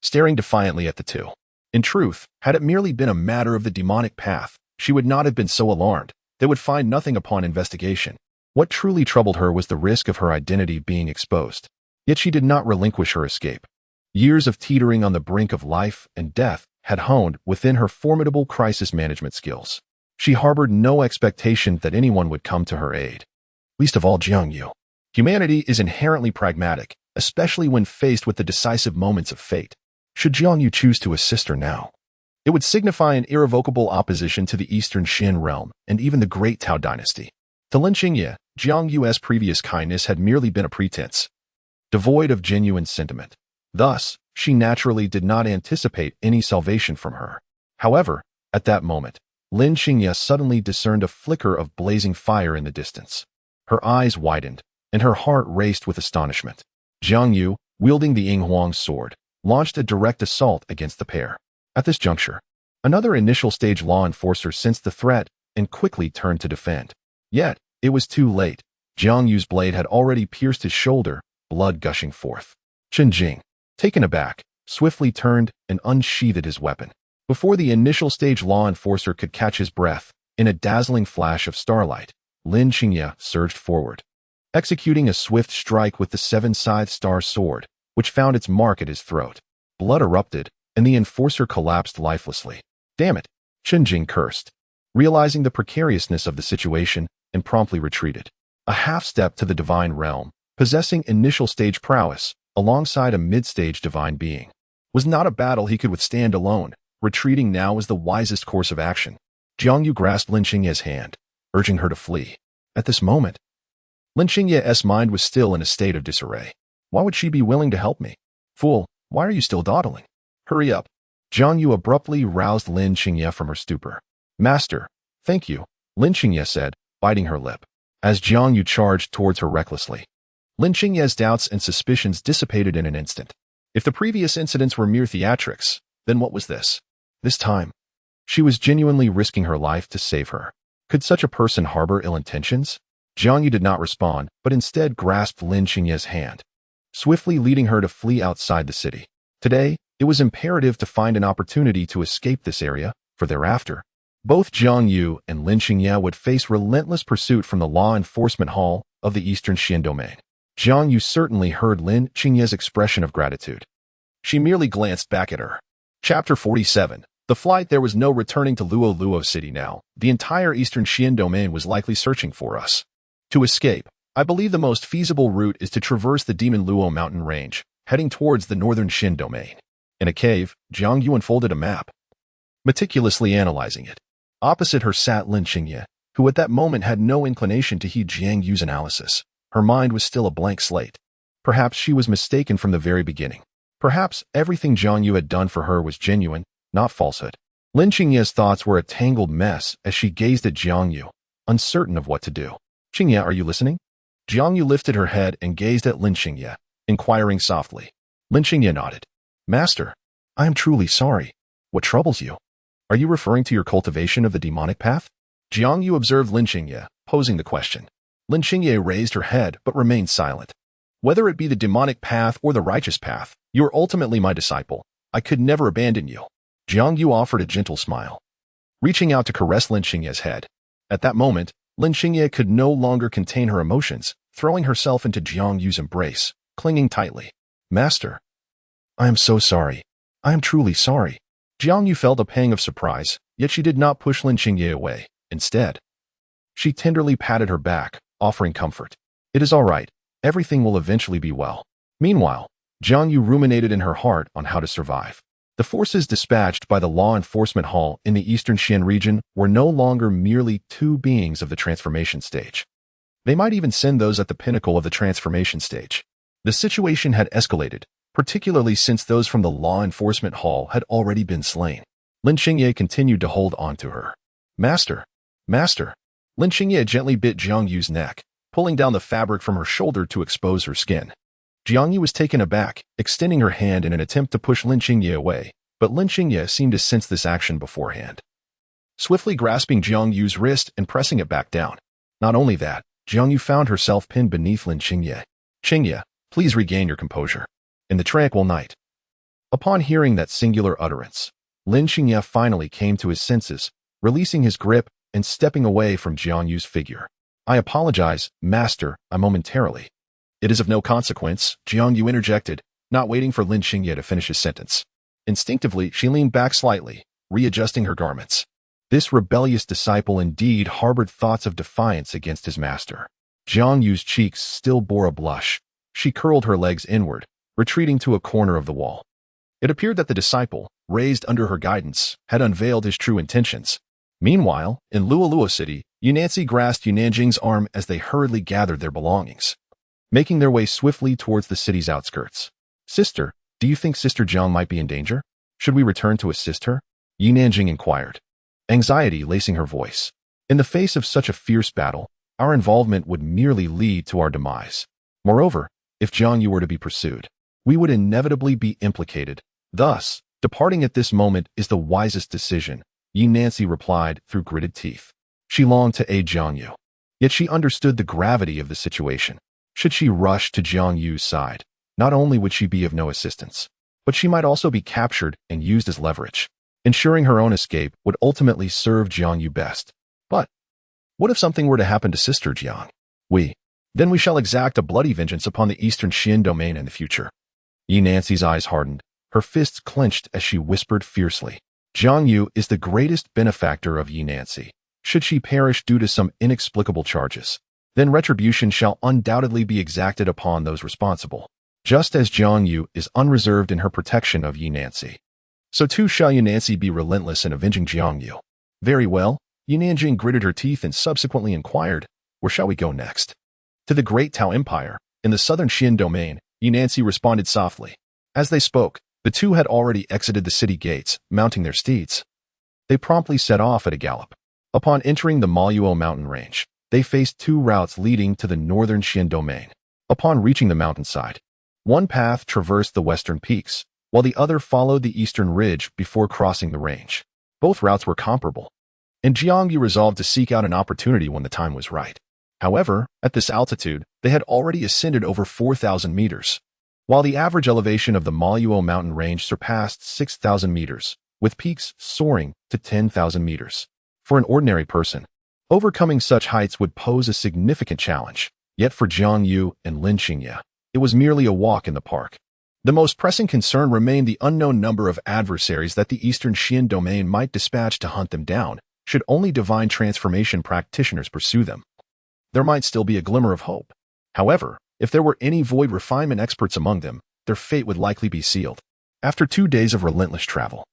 staring defiantly at the two. In truth, had it merely been a matter of the demonic path, she would not have been so alarmed. They would find nothing upon investigation. What truly troubled her was the risk of her identity being exposed. Yet she did not relinquish her escape. Years of teetering on the brink of life and death had honed within her formidable crisis management skills. She harbored no expectation that anyone would come to her aid, least of all Jiang Yu. Humanity is inherently pragmatic, especially when faced with the decisive moments of fate. Should Jiang Yu choose to assist her now, it would signify an irrevocable opposition to the Eastern Xin realm and even the Great Tao dynasty. To Lin Xingye, Jiang Yu's previous kindness had merely been a pretense, devoid of genuine sentiment. Thus, she naturally did not anticipate any salvation from her. However, at that moment, Lin Xingye suddenly discerned a flicker of blazing fire in the distance. Her eyes widened, and her heart raced with astonishment. Jiang Yu, wielding the Yinghuang's sword, launched a direct assault against the pair. At this juncture, another initial stage law enforcer sensed the threat and quickly turned to defend. Yet, it was too late. Jiang Yu's blade had already pierced his shoulder, blood gushing forth. Chen Jing, taken aback, swiftly turned and unsheathed his weapon. Before the initial stage law enforcer could catch his breath, in a dazzling flash of starlight, Lin Xingye surged forward, executing a swift strike with the seven-scythed star sword, which found its mark at his throat. Blood erupted, and the enforcer collapsed lifelessly. Damn it, Chen Jing cursed, realizing the precariousness of the situation, and promptly retreated. A half-step to the divine realm, possessing initial stage prowess, alongside a mid-stage divine being, was not a battle he could withstand alone. Retreating now was the wisest course of action. Jiang Yu grasped Lin Xingye's hand, urging her to flee. At this moment, Lin Xingye's mind was still in a state of disarray. Why would she be willing to help me? Fool, why are you still dawdling? Hurry up. Jiang Yu abruptly roused Lin Xingye from her stupor. Master, thank you, Lin Xingye said, biting her lip, as Jiang Yu charged towards her recklessly. Lin Xingye's doubts and suspicions dissipated in an instant. If the previous incidents were mere theatrics, then what was this? This time, she was genuinely risking her life to save her. Could such a person harbor ill intentions? Jiang Yu did not respond, but instead grasped Lin Xingye's hand, swiftly leading her to flee outside the city. Today, it was imperative to find an opportunity to escape this area, for thereafter, both Jiang Yu and Lin Xingye would face relentless pursuit from the law enforcement hall of the Eastern Xian domain. Jiang Yu certainly heard Lin Xingye's expression of gratitude. She merely glanced back at her. Chapter 47. The flight. There was no returning to Luoluo City now. The entire Eastern Xian domain was likely searching for us. To escape, I believe the most feasible route is to traverse the Demon Luo mountain range, heading towards the northern Xin domain. In a cave, Jiang Yu unfolded a map, meticulously analyzing it. Opposite her sat Lin Xingye, who at that moment had no inclination to heed Jiang Yu's analysis. Her mind was still a blank slate. Perhaps she was mistaken from the very beginning. Perhaps everything Jiang Yu had done for her was genuine, not falsehood. Lin Xingye's thoughts were a tangled mess as she gazed at Jiang Yu, uncertain of what to do. Xingye, are you listening? Jiang Yu lifted her head and gazed at Lin Xingye, inquiring softly. Lin Xingye nodded. Master, I am truly sorry. What troubles you? Are you referring to your cultivation of the demonic path? Jiang Yu observed Lin Xingye, posing the question. Lin Xingye raised her head but remained silent. Whether it be the demonic path or the righteous path, you are ultimately my disciple. I could never abandon you. Jiang Yu offered a gentle smile, reaching out to caress Lin Xingye's head. At that moment, Lin Xingye could no longer contain her emotions, throwing herself into Jiang Yu's embrace, clinging tightly. Master, I am so sorry. I am truly sorry. Jiang Yu felt a pang of surprise, yet she did not push Lin Xingye away. Instead, she tenderly patted her back, offering comfort. It is all right. Everything will eventually be well. Meanwhile, Jiang Yu ruminated in her heart on how to survive. The forces dispatched by the law enforcement hall in the eastern Xian region were no longer merely two beings of the transformation stage. They might even send those at the pinnacle of the transformation stage. The situation had escalated, particularly since those from the law enforcement hall had already been slain. Lin Xingye continued to hold on to her. Master! Master! Lin Xingye gently bit Jiang Yu's neck, pulling down the fabric from her shoulder to expose her skin. Jiang Yu was taken aback, extending her hand in an attempt to push Lin Xingye away, but Lin Xingye seemed to sense this action beforehand, swiftly grasping Jiang Yu's wrist and pressing it back down. Not only that, Jiang Yu found herself pinned beneath Lin Xingye. Xingye, please regain your composure. In the tranquil night. Upon hearing that singular utterance, Lin Xingye finally came to his senses, releasing his grip and stepping away from Jiang Yu's figure. I apologize, Master, I momentarily. It is of no consequence, Jiang Yu interjected, not waiting for Lin Xingye to finish his sentence. Instinctively, she leaned back slightly, readjusting her garments. This rebellious disciple indeed harbored thoughts of defiance against his master. Jiang Yu's cheeks still bore a blush. She curled her legs inward, retreating to a corner of the wall. It appeared that the disciple, raised under her guidance, had unveiled his true intentions. Meanwhile, in Luolua City, Yunancy grasped Yunanjing's arm as they hurriedly gathered their belongings, making their way swiftly towards the city's outskirts. Sister, do you think Sister Jiang might be in danger? Should we return to assist her? Yunanjing inquired, anxiety lacing her voice. In the face of such a fierce battle, our involvement would merely lead to our demise. Moreover, if Jiang Yu were to be pursued, we would inevitably be implicated. Thus, departing at this moment is the wisest decision, Yunancy replied through gritted teeth. She longed to aid Jiang Yu, yet she understood the gravity of the situation. Should she rush to Jiang Yu's side, not only would she be of no assistance, but she might also be captured and used as leverage. Ensuring her own escape would ultimately serve Jiang Yu best. But what if something were to happen to Sister Jiang? Then we shall exact a bloody vengeance upon the eastern Xian domain in the future. Yunancy's eyes hardened, her fists clenched as she whispered fiercely. Jiang Yu is the greatest benefactor of Yunancy. Should she perish due to some inexplicable charges, then retribution shall undoubtedly be exacted upon those responsible. Just as Jiang Yu is unreserved in her protection of Yunancy, so too shall Yunancy be relentless in avenging Jiang Yu. Very well, Yunanjing gritted her teeth and subsequently inquired, where shall we go next? To the Great Tao Empire, in the southern Xian domain, Yunancy responded softly. As they spoke, the two had already exited the city gates, mounting their steeds. They promptly set off at a gallop. Upon entering the Maluo mountain range, they faced two routes leading to the northern Xian domain. Upon reaching the mountainside, one path traversed the western peaks, while the other followed the eastern ridge before crossing the range. Both routes were comparable, and Jiang Yu resolved to seek out an opportunity when the time was right. However, at this altitude, they had already ascended over 4,000 meters, while the average elevation of the Maluo mountain range surpassed 6,000 meters, with peaks soaring to 10,000 meters. For an ordinary person, overcoming such heights would pose a significant challenge. Yet for Jiang Yu and Lin Xingye, it was merely a walk in the park. The most pressing concern remained the unknown number of adversaries that the eastern Xian domain might dispatch to hunt them down, should only divine transformation practitioners pursue them. There might still be a glimmer of hope. However, if there were any void refinement experts among them, their fate would likely be sealed. After 2 days of relentless travel,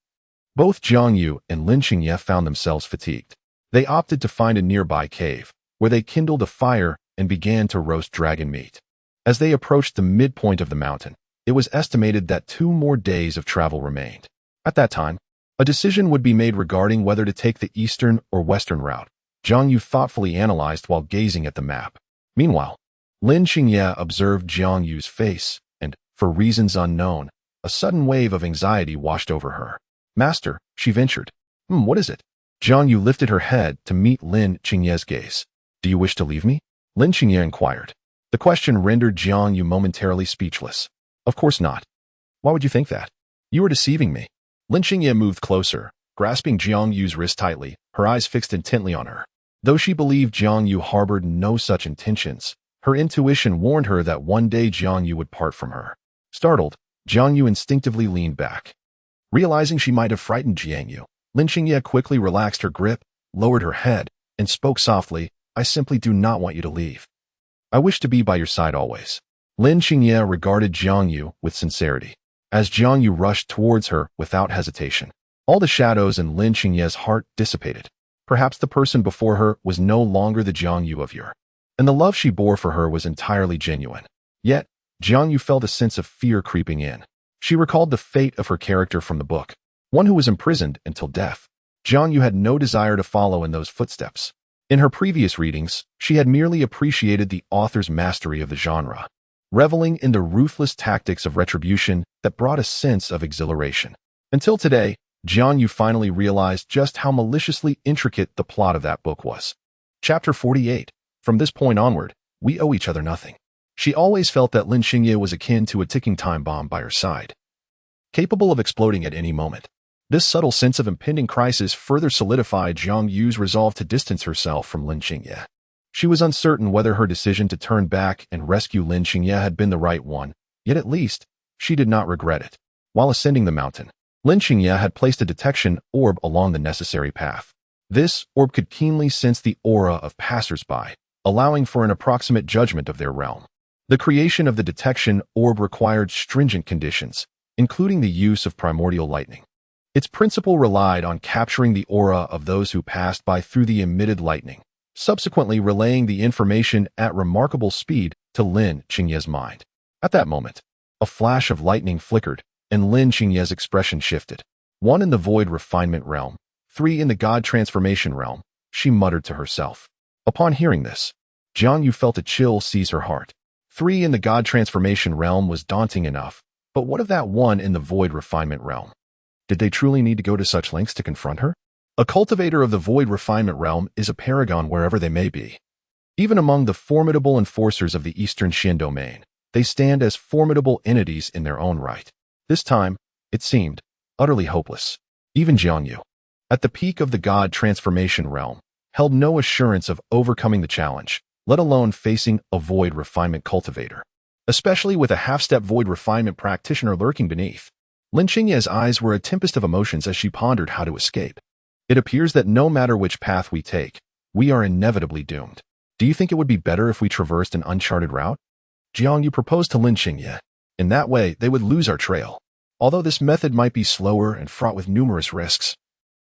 both Jiang Yu and Lin Xingye found themselves fatigued. They opted to find a nearby cave, where they kindled a fire and began to roast dragon meat. As they approached the midpoint of the mountain, it was estimated that 2 more days of travel remained. At that time, a decision would be made regarding whether to take the eastern or western route. Jiang Yu thoughtfully analyzed while gazing at the map. Meanwhile, Lin Qingye observed Jiang Yu's face, and, for reasons unknown, a sudden wave of anxiety washed over her. "Master," she ventured. What is it?" Jiang Yu lifted her head to meet Lin Qingye's gaze. "Do you wish to leave me?" Lin Qingye inquired. The question rendered Jiang Yu momentarily speechless. "Of course not. Why would you think that? You are deceiving me." Lin Qingye moved closer, grasping Jiang Yu's wrist tightly, her eyes fixed intently on her. Though she believed Jiang Yu harbored no such intentions, her intuition warned her that one day Jiang Yu would part from her. Startled, Jiang Yu instinctively leaned back. Realizing she might have frightened Jiang Yu, Lin Qingye quickly relaxed her grip, lowered her head, and spoke softly, "I simply do not want you to leave. I wish to be by your side always." Lin Qingye regarded Jiang Yu with sincerity, as Jiang Yu rushed towards her without hesitation. All the shadows in Lin Qingye's heart dissipated. Perhaps the person before her was no longer the Jiang Yu of yore, and the love she bore for her was entirely genuine. Yet, Jiang Yu felt a sense of fear creeping in. She recalled the fate of her character from the book, one who was imprisoned until death. Jiang Yu had no desire to follow in those footsteps. In her previous readings, she had merely appreciated the author's mastery of the genre, reveling in the ruthless tactics of retribution that brought a sense of exhilaration. Until today, Jiang Yu finally realized just how maliciously intricate the plot of that book was. Chapter 48. From this point onward, we owe each other nothing. She always felt that Lin Qingye was akin to a ticking time bomb by her side, capable of exploding at any moment. This subtle sense of impending crisis further solidified Jiang Yu's resolve to distance herself from Lin Qingye. She was uncertain whether her decision to turn back and rescue Lin Qingye had been the right one, yet at least, she did not regret it. While ascending the mountain, Lin Qingye had placed a detection orb along the necessary path. This orb could keenly sense the aura of passers-by, allowing for an approximate judgment of their realm. The creation of the detection orb required stringent conditions, including the use of primordial lightning. Its principle relied on capturing the aura of those who passed by through the emitted lightning, subsequently relaying the information at remarkable speed to Lin Qingye's mind. At that moment, a flash of lightning flickered, and Lin Qingye's expression shifted. 1 in the void refinement realm, 3 in the god transformation realm, she muttered to herself. Upon hearing this, Jiang Yu felt a chill seize her heart. 3 in the god transformation realm was daunting enough, but what of that 1 in the void refinement realm? Did they truly need to go to such lengths to confront her? A cultivator of the void refinement realm is a paragon wherever they may be. Even among the formidable enforcers of the Eastern Shin domain, they stand as formidable entities in their own right. This time, it seemed, utterly hopeless. Even Jiang Yu, at the peak of the god transformation realm, held no assurance of overcoming the challenge, let alone facing a void refinement cultivator. Especially with a half-step void refinement practitioner lurking beneath. Lin Qingye's eyes were a tempest of emotions as she pondered how to escape. It appears that no matter which path we take, we are inevitably doomed. Do you think it would be better if we traversed an uncharted route? Jiang Yu proposed to Lin Qingye. In that way, they would lose our trail. Although this method might be slower and fraught with numerous risks,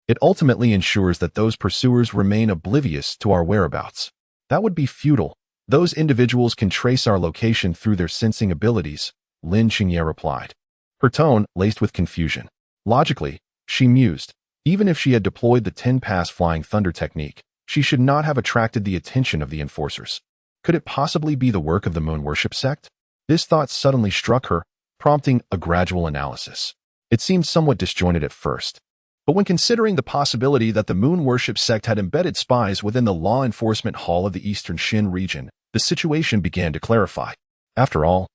it ultimately ensures that those pursuers remain oblivious to our whereabouts. That would be futile. Those individuals can trace our location through their sensing abilities, Lin Qingye replied, her tone laced with confusion. Logically, she mused, even if she had deployed the 10-pass flying thunder technique, she should not have attracted the attention of the enforcers. Could it possibly be the work of the moon worship sect? This thought suddenly struck her, prompting a gradual analysis. It seemed somewhat disjointed at first, but when considering the possibility that the moon worship sect had embedded spies within the law enforcement hall of the Eastern Shin region, the situation began to clarify. After all,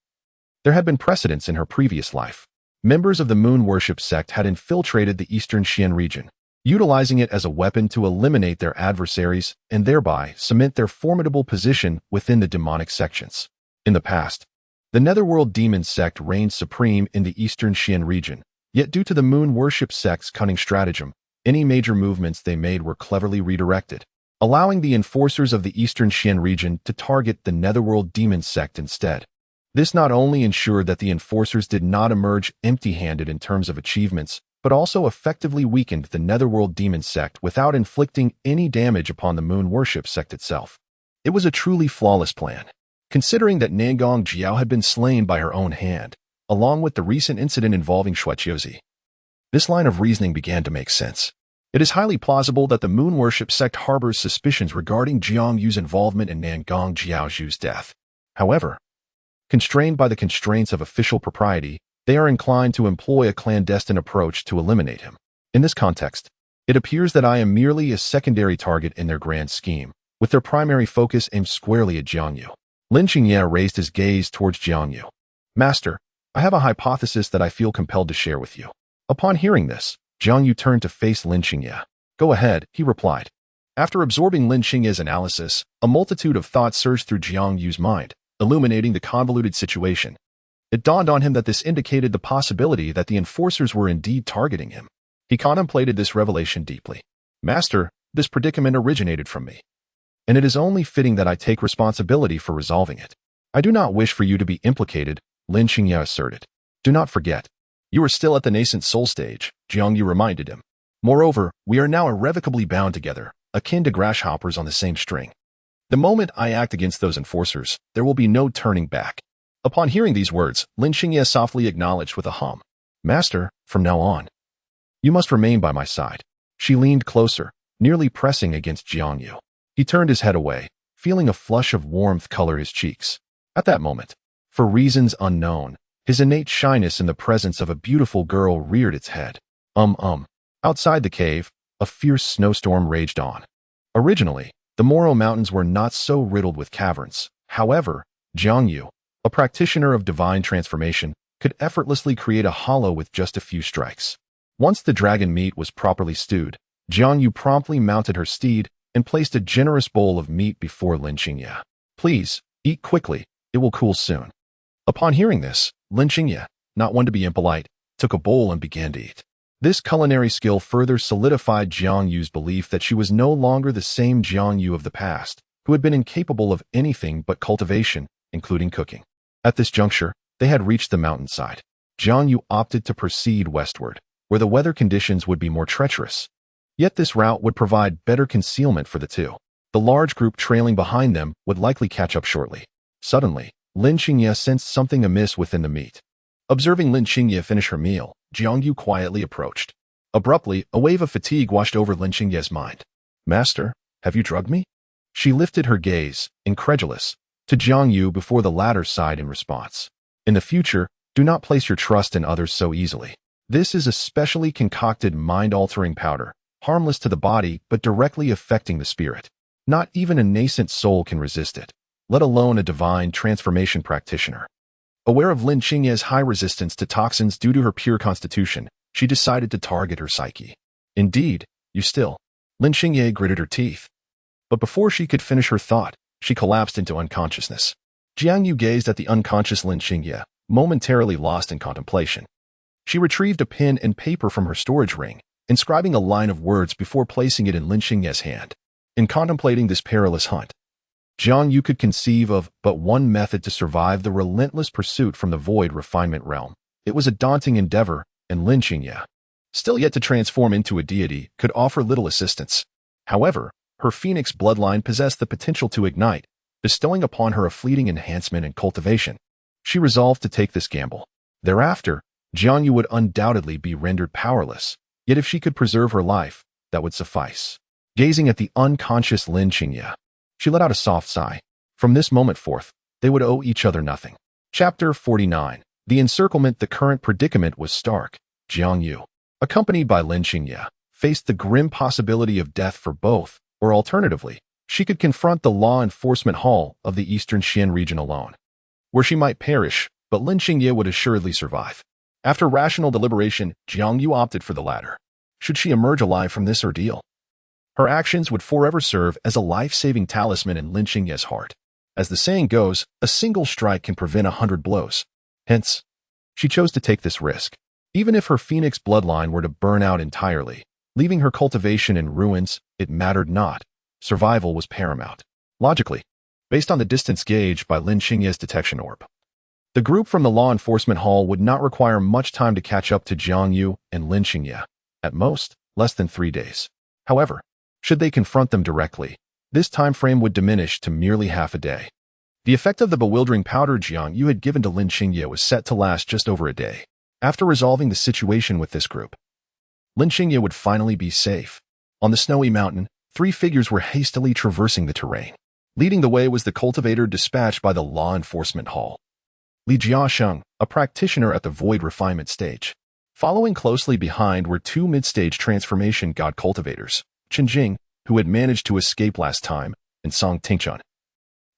there had been precedents in her previous life. Members of the moon worship sect had infiltrated the Eastern Shin region, utilizing it as a weapon to eliminate their adversaries and thereby cement their formidable position within the demonic sections. In the past, the Netherworld Demon sect reigned supreme in the Eastern Shin region, yet due to the moon worship sect's cunning stratagem, any major movements they made were cleverly redirected, allowing the enforcers of the Eastern Shin region to target the Netherworld Demon sect instead. This not only ensured that the enforcers did not emerge empty-handed in terms of achievements, but also effectively weakened the Netherworld Demon sect without inflicting any damage upon the moon worship sect itself. It was a truly flawless plan, considering that Nangong Jiao had been slain by her own hand, along with the recent incident involving Shuaiqiuzi. This line of reasoning began to make sense. It is highly plausible that the Moon Worship sect harbors suspicions regarding Jiang Yu's involvement in Nangong Jiaozhu's death. However, constrained by the constraints of official propriety, they are inclined to employ a clandestine approach to eliminate him. In this context, it appears that I am merely a secondary target in their grand scheme, with their primary focus aimed squarely at Jiang Yu. Lin Xingye raised his gaze towards Jiang Yu. Master, I have a hypothesis that I feel compelled to share with you. Upon hearing this, Jiang Yu turned to face Lin Xingye. Go ahead, he replied. After absorbing Lin Xingye's analysis, a multitude of thoughts surged through Jiang Yu's mind, illuminating the convoluted situation. It dawned on him that this indicated the possibility that the enforcers were indeed targeting him. He contemplated this revelation deeply. Master, this predicament originated from me, and it is only fitting that I take responsibility for resolving it. I do not wish for you to be implicated, Lin Xingye asserted. Do not forget, you are still at the nascent soul stage, Jiang Yu reminded him. Moreover, we are now irrevocably bound together, akin to grasshoppers on the same string. The moment I act against those enforcers, there will be no turning back. Upon hearing these words, Lin Xingye softly acknowledged with a hum. Master, from now on, you must remain by my side. She leaned closer, nearly pressing against Jiang Yu. He turned his head away, feeling a flush of warmth color his cheeks. At that moment, for reasons unknown, his innate shyness in the presence of a beautiful girl reared its head. Outside the cave, a fierce snowstorm raged on. Originally, the Moro Mountains were not so riddled with caverns. However, Jiang Yu, a practitioner of divine transformation, could effortlessly create a hollow with just a few strikes. Once the dragon meat was properly stewed, Jiang Yu promptly mounted her steed and placed a generous bowl of meat before Lin Xingye. Please, eat quickly, it will cool soon. Upon hearing this, Lin Xingye, not one to be impolite, took a bowl and began to eat. This culinary skill further solidified Jiang Yu's belief that she was no longer the same Jiang Yu of the past, who had been incapable of anything but cultivation, including cooking. At this juncture, they had reached the mountainside. Jiang Yu opted to proceed westward, where the weather conditions would be more treacherous. Yet this route would provide better concealment for the two. The large group trailing behind them would likely catch up shortly. Suddenly, Lin Xingye sensed something amiss within the meat. Observing Lin Xingye finish her meal, Jiang Yu quietly approached. Abruptly, a wave of fatigue washed over Lin Xingye's mind. Master, have you drugged me? She lifted her gaze, incredulous, to Jiang Yu before the latter sighed in response. In the future, do not place your trust in others so easily. This is a specially concocted mind-altering powder, harmless to the body but directly affecting the spirit. Not even a nascent soul can resist it, let alone a divine transformation practitioner. Aware of Lin Xingye's high resistance to toxins due to her pure constitution, she decided to target her psyche. Indeed, you still. Lin Xingye gritted her teeth. But before she could finish her thought, she collapsed into unconsciousness. Jiang Yu gazed at the unconscious Lin Xingye, momentarily lost in contemplation. She retrieved a pen and paper from her storage ring, inscribing a line of words before placing it in Lin Xingye's hand. In contemplating this perilous hunt, Jiang Yu could conceive of but one method to survive the relentless pursuit from the void refinement realm. It was a daunting endeavor, and Lin Xingye, still yet to transform into a deity, could offer little assistance. However, her phoenix bloodline possessed the potential to ignite, bestowing upon her a fleeting enhancement in cultivation. She resolved to take this gamble. Thereafter, Jiang Yu would undoubtedly be rendered powerless, yet if she could preserve her life, that would suffice. Gazing at the unconscious Lin Xingye, she let out a soft sigh. From this moment forth, they would owe each other nothing. Chapter 49. The encirclement. The current predicament was stark. Jiang Yu, accompanied by Lin Xingye, faced the grim possibility of death for both, or alternatively, she could confront the law enforcement hall of the Eastern Xian region alone, where she might perish, but Lin Xingye would assuredly survive. After rational deliberation, Jiang Yu opted for the latter. Should she emerge alive from this ordeal, her actions would forever serve as a life-saving talisman in Lin Xingye's heart. As the saying goes, a single strike can prevent 100 blows. Hence, she chose to take this risk. Even if her phoenix bloodline were to burn out entirely, leaving her cultivation in ruins, it mattered not. Survival was paramount. Logically, based on the distance gauged by Lin Xingye's detection orb, the group from the law enforcement hall would not require much time to catch up to Jiang Yu and Lin Xingye. At most, less than 3 days. However, should they confront them directly, this time frame would diminish to merely half a day. The effect of the bewildering powder Jiang Yu had given to Lin Xingye was set to last just over a day. After resolving the situation with this group, Lin Xingye would finally be safe. On the snowy mountain, 3 figures were hastily traversing the terrain. Leading the way was the cultivator dispatched by the law enforcement hall, Li Jiasheng, a practitioner at the void refinement stage. Following closely behind were 2 mid-stage transformation god cultivators, Chen Jing, who had managed to escape last time, and Song Tingchun,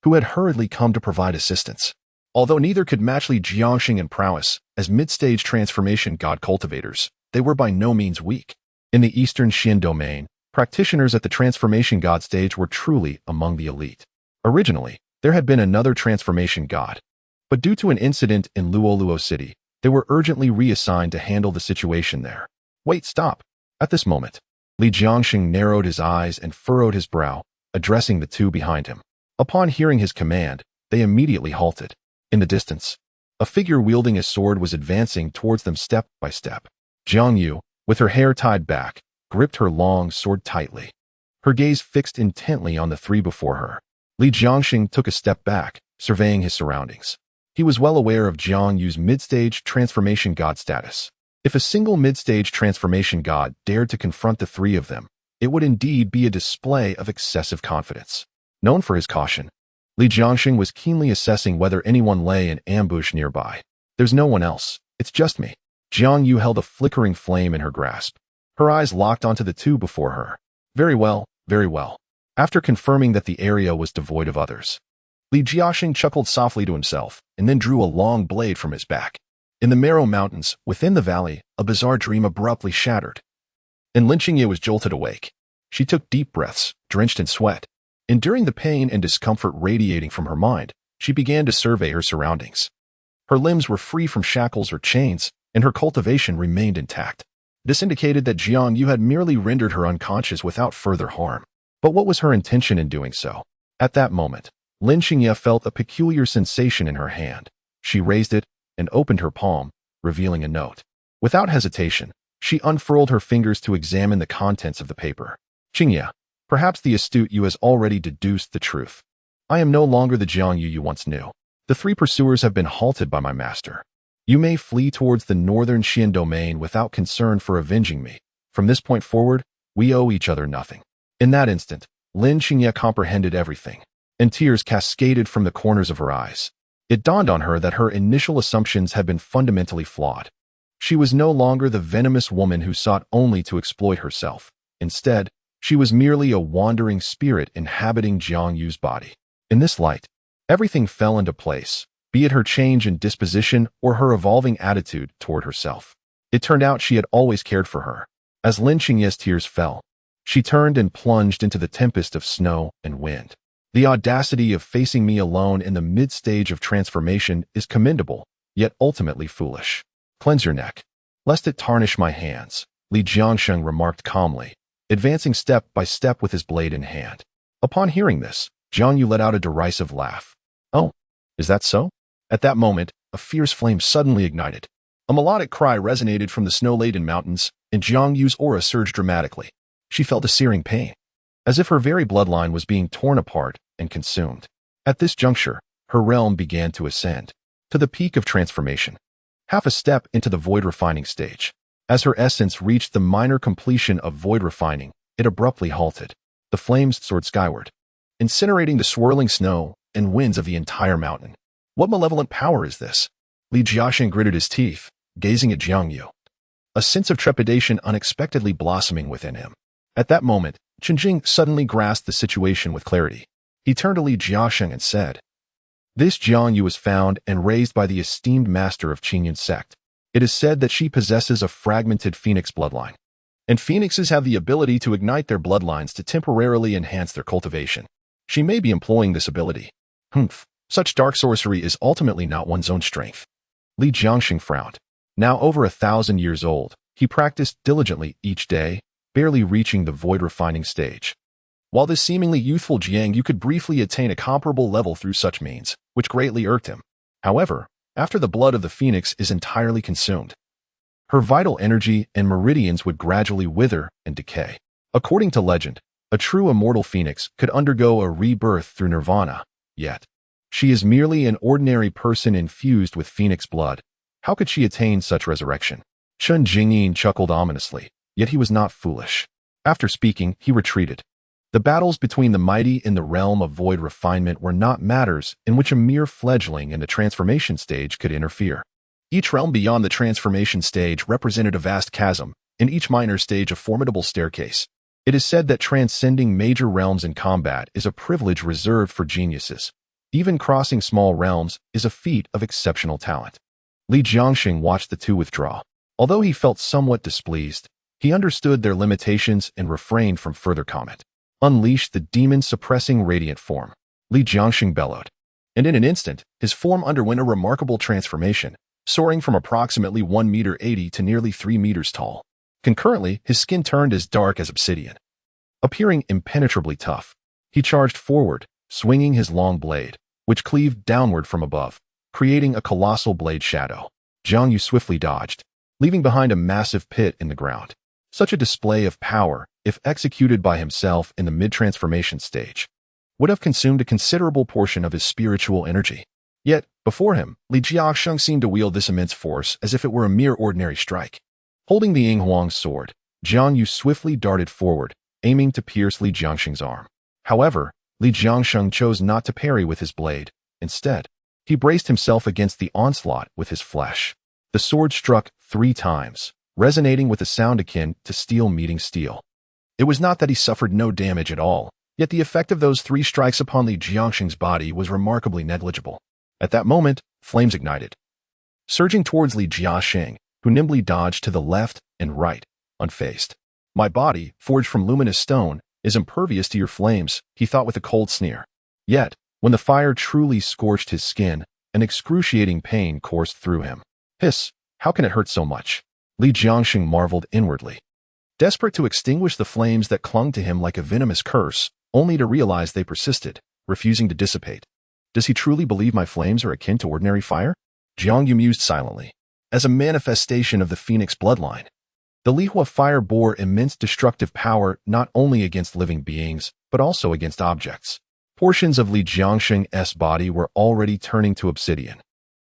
who had hurriedly come to provide assistance. Although neither could match Li Jiangxing in prowess as mid-stage transformation god cultivators, they were by no means weak. In the Eastern Xin domain, practitioners at the transformation god stage were truly among the elite. Originally, there had been another transformation god, but due to an incident in Luoluo City, they were urgently reassigned to handle the situation there. Wait, stop. At this moment, Li Jiangxing narrowed his eyes and furrowed his brow, addressing the 2 behind him. Upon hearing his command, they immediately halted. In the distance, a figure wielding a sword was advancing towards them step by step. Jiang Yu, with her hair tied back, gripped her long sword tightly. Her gaze fixed intently on the 3 before her. Li Jiangxing took a step back, surveying his surroundings. He was well aware of Jiang Yu's mid-stage transformation god status. If a single mid-stage transformation god dared to confront the 3 of them, it would indeed be a display of excessive confidence. Known for his caution, Li Jiangxing was keenly assessing whether anyone lay in ambush nearby. There's no one else. It's just me. Jiang Yu held a flickering flame in her grasp. Her eyes locked onto the 2 before her. Very well, very well. After confirming that the area was devoid of others, Li Jiaxing chuckled softly to himself and then drew a long blade from his back. In the Marrow Mountains, within the valley, a bizarre dream abruptly shattered, and Lin Xingye was jolted awake. She took deep breaths, drenched in sweat. Enduring the pain and discomfort radiating from her mind, she began to survey her surroundings. Her limbs were free from shackles or chains, and her cultivation remained intact. This indicated that Jiang Yu had merely rendered her unconscious without further harm. But what was her intention in doing so? At that moment, Lin Xingye felt a peculiar sensation in her hand. She raised it and opened her palm, revealing a note. Without hesitation, she unfurled her fingers to examine the contents of the paper. Xingye, perhaps the astute you has already deduced the truth. I am no longer the Jiang Yu you once knew. The 3 pursuers have been halted by my master. You may flee towards the northern Xian domain without concern for avenging me. From this point forward, we owe each other nothing. In that instant, Lin Xingye comprehended everything, and tears cascaded from the corners of her eyes. It dawned on her that her initial assumptions had been fundamentally flawed. She was no longer the venomous woman who sought only to exploit herself. Instead, she was merely a wandering spirit inhabiting Jiang Yu's body. In this light, everything fell into place, be it her change in disposition or her evolving attitude toward herself. It turned out she had always cared for her. As Lin Xingye's tears fell, she turned and plunged into the tempest of snow and wind. The audacity of facing me alone in the mid-stage of transformation is commendable, yet ultimately foolish. Cleanse your neck, lest it tarnish my hands, Li Jiangsheng remarked calmly, advancing step by step with his blade in hand. Upon hearing this, Jiang Yu let out a derisive laugh. Oh, is that so? At that moment, a fierce flame suddenly ignited. A melodic cry resonated from the snow-laden mountains, and Jiang Yu's aura surged dramatically. She felt a searing pain, as if her very bloodline was being torn apart and consumed. At this juncture, her realm began to ascend to the peak of transformation, half a step into the void refining stage. As her essence reached the minor completion of void refining, it abruptly halted. The flames soared skyward, incinerating the swirling snow and winds of the entire mountain. What malevolent power is this? Li Jiaxing gritted his teeth, gazing at Jiang Yu, a sense of trepidation unexpectedly blossoming within him. At that moment, Chenjing suddenly grasped the situation with clarity. He turned to Li Jiaxing and said, "This Jiang Yu was found and raised by the esteemed master of Qingyun sect. It is said that she possesses a fragmented phoenix bloodline, and phoenixes have the ability to ignite their bloodlines to temporarily enhance their cultivation. She may be employing this ability. Such dark sorcery is ultimately not one's own strength." Li Jiangxing frowned. Now over 1,000 years old, he practiced diligently each day, barely reaching the void refining stage. While this seemingly youthful Jiang Yu could briefly attain a comparable level through such means, which greatly irked him. However, after the blood of the phoenix is entirely consumed, her vital energy and meridians would gradually wither and decay. According to legend, a true immortal phoenix could undergo a rebirth through nirvana, yet she is merely an ordinary person infused with phoenix blood. How could she attain such resurrection? Chun Jingyin chuckled ominously. Yet he was not foolish. After speaking, he retreated. The battles between the mighty in the realm of void refinement were not matters in which a mere fledgling in the transformation stage could interfere. Each realm beyond the transformation stage represented a vast chasm, and each minor stage a formidable staircase. It is said that transcending major realms in combat is a privilege reserved for geniuses. Even crossing small realms is a feat of exceptional talent. Li Jiangxing watched the two withdraw. Although he felt somewhat displeased, he understood their limitations and refrained from further comment. Unleashed the demon-suppressing radiant form. Li Jiangxing bellowed. And in an instant, his form underwent a remarkable transformation, soaring from approximately 1 meter 80 to nearly 3 meters tall. Concurrently, his skin turned as dark as obsidian. Appearing impenetrably tough, he charged forward, swinging his long blade, which cleaved downward from above, creating a colossal blade shadow. Jiang Yu swiftly dodged, leaving behind a massive pit in the ground. Such a display of power, if executed by himself in the mid-transformation stage, would have consumed a considerable portion of his spiritual energy. Yet, before him, Li Jiangxing seemed to wield this immense force as if it were a mere ordinary strike. Holding the Yinghuang's sword, Jiang Yu swiftly darted forward, aiming to pierce Li Jiangxing's arm. However, Li Jiangxing chose not to parry with his blade. Instead, he braced himself against the onslaught with his flesh. The sword struck 3 times, resonating with a sound akin to steel meeting steel. It was not that he suffered no damage at all, yet the effect of those 3 strikes upon Li Jiangxing's body was remarkably negligible. At that moment, flames ignited. Surging towards Li Jiangxing, who nimbly dodged to the left and right, unfazed. My body, forged from luminous stone, is impervious to your flames, he thought with a cold sneer. Yet, when the fire truly scorched his skin, an excruciating pain coursed through him. Hiss, how can it hurt so much? Li Jiangxing marveled inwardly. Desperate to extinguish the flames that clung to him like a venomous curse, only to realize they persisted, refusing to dissipate. Does he truly believe my flames are akin to ordinary fire? Jiang Yu mused silently. As a manifestation of the phoenix bloodline, the Lihua fire bore immense destructive power not only against living beings, but also against objects. Portions of Li Jiangxing's body were already turning to obsidian.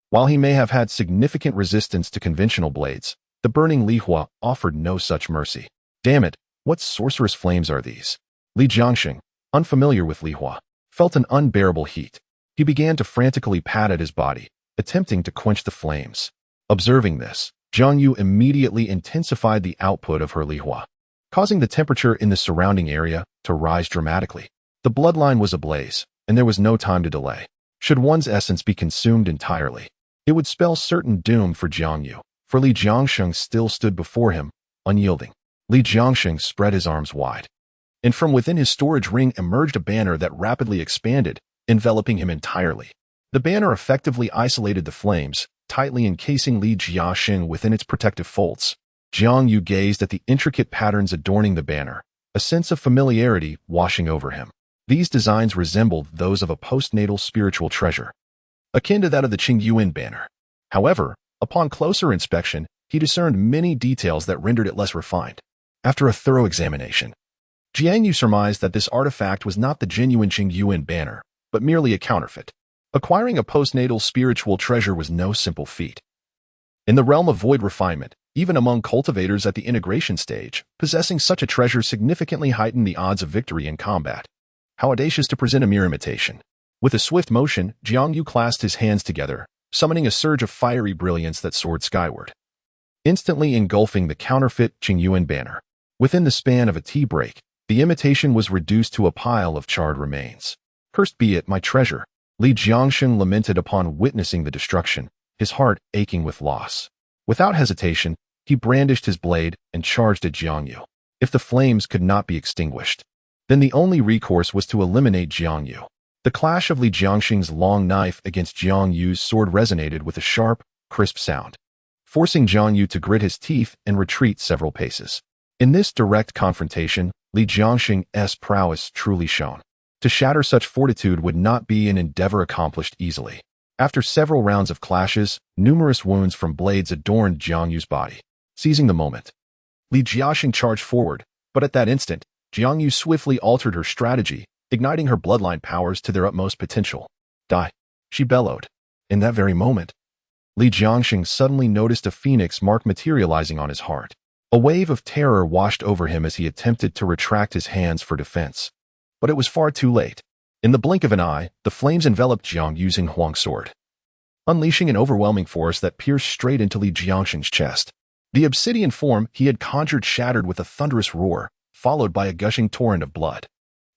While he may have had significant resistance to conventional blades, the burning Lihua offered no such mercy. Damn it, what sorcerous flames are these? Li Jiangxing, unfamiliar with Lihua, felt an unbearable heat. He began to frantically pat at his body, attempting to quench the flames. Observing this, Jiang Yu immediately intensified the output of her Lihua, causing the temperature in the surrounding area to rise dramatically. The bloodline was ablaze, and there was no time to delay. Should one's essence be consumed entirely, it would spell certain doom for Jiang Yu, for Li Jiangxing still stood before him, unyielding. Li Jiangxing spread his arms wide, and from within his storage ring emerged a banner that rapidly expanded, enveloping him entirely. The banner effectively isolated the flames, tightly encasing Li Jiangxing within its protective folds. Jiang Yu gazed at the intricate patterns adorning the banner, a sense of familiarity washing over him. These designs resembled those of a postnatal spiritual treasure, akin to that of the Qingyuan banner. However, upon closer inspection, he discerned many details that rendered it less refined. After a thorough examination, Jiang Yu surmised that this artifact was not the genuine Qingyuan banner, but merely a counterfeit. Acquiring a postnatal spiritual treasure was no simple feat. In the realm of void refinement, even among cultivators at the integration stage, possessing such a treasure significantly heightened the odds of victory in combat. How audacious to present a mere imitation. With a swift motion, Jiang Yu clasped his hands together, summoning a surge of fiery brilliance that soared skyward, instantly engulfing the counterfeit Qingyuan banner. Within the span of a tea break, the imitation was reduced to a pile of charred remains. Cursed be it, my treasure, Li Jiangxing lamented upon witnessing the destruction, his heart aching with loss. Without hesitation, he brandished his blade and charged at Jiang Yu. If the flames could not be extinguished, then the only recourse was to eliminate Jiang Yu. The clash of Li Jiangxing's long knife against Jiang Yu's sword resonated with a sharp, crisp sound, forcing Jiang Yu to grit his teeth and retreat several paces. In this direct confrontation, Li Jiangxing's prowess truly shone. To shatter such fortitude would not be an endeavor accomplished easily. After several rounds of clashes, numerous wounds from blades adorned Jiang Yu's body. Seizing the moment, Li Jiangxing charged forward, but at that instant, Jiang Yu swiftly altered her strategy, igniting her bloodline powers to their utmost potential. Die, she bellowed. In that very moment, Li Jiangxing suddenly noticed a phoenix mark materializing on his heart. A wave of terror washed over him as he attempted to retract his hands for defense. But it was far too late. In the blink of an eye, the flames enveloped Jiang using Huang's sword, unleashing an overwhelming force that pierced straight into Li Jiangxing's chest. The obsidian form he had conjured shattered with a thunderous roar, followed by a gushing torrent of blood.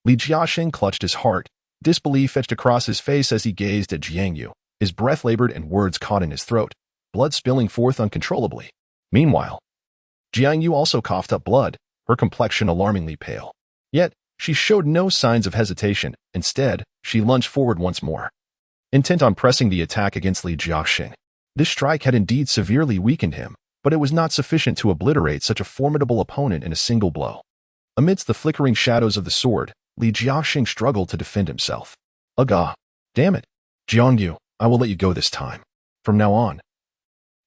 Li Jiangxing clutched his heart, disbelief etched across his face as he gazed at Jiang Yu. His breath labored and words caught in his throat, blood spilling forth uncontrollably. Meanwhile, Jiang Yu also coughed up blood, her complexion alarmingly pale. Yet, she showed no signs of hesitation. Instead, she lunged forward once more, intent on pressing the attack against Li Jiangxing. This strike had indeed severely weakened him, but it was not sufficient to obliterate such a formidable opponent in a single blow. Amidst the flickering shadows of the sword, Li Jiangxing struggled to defend himself. Ugh! Damn it! Jiang Yu, I will let you go this time. From now on,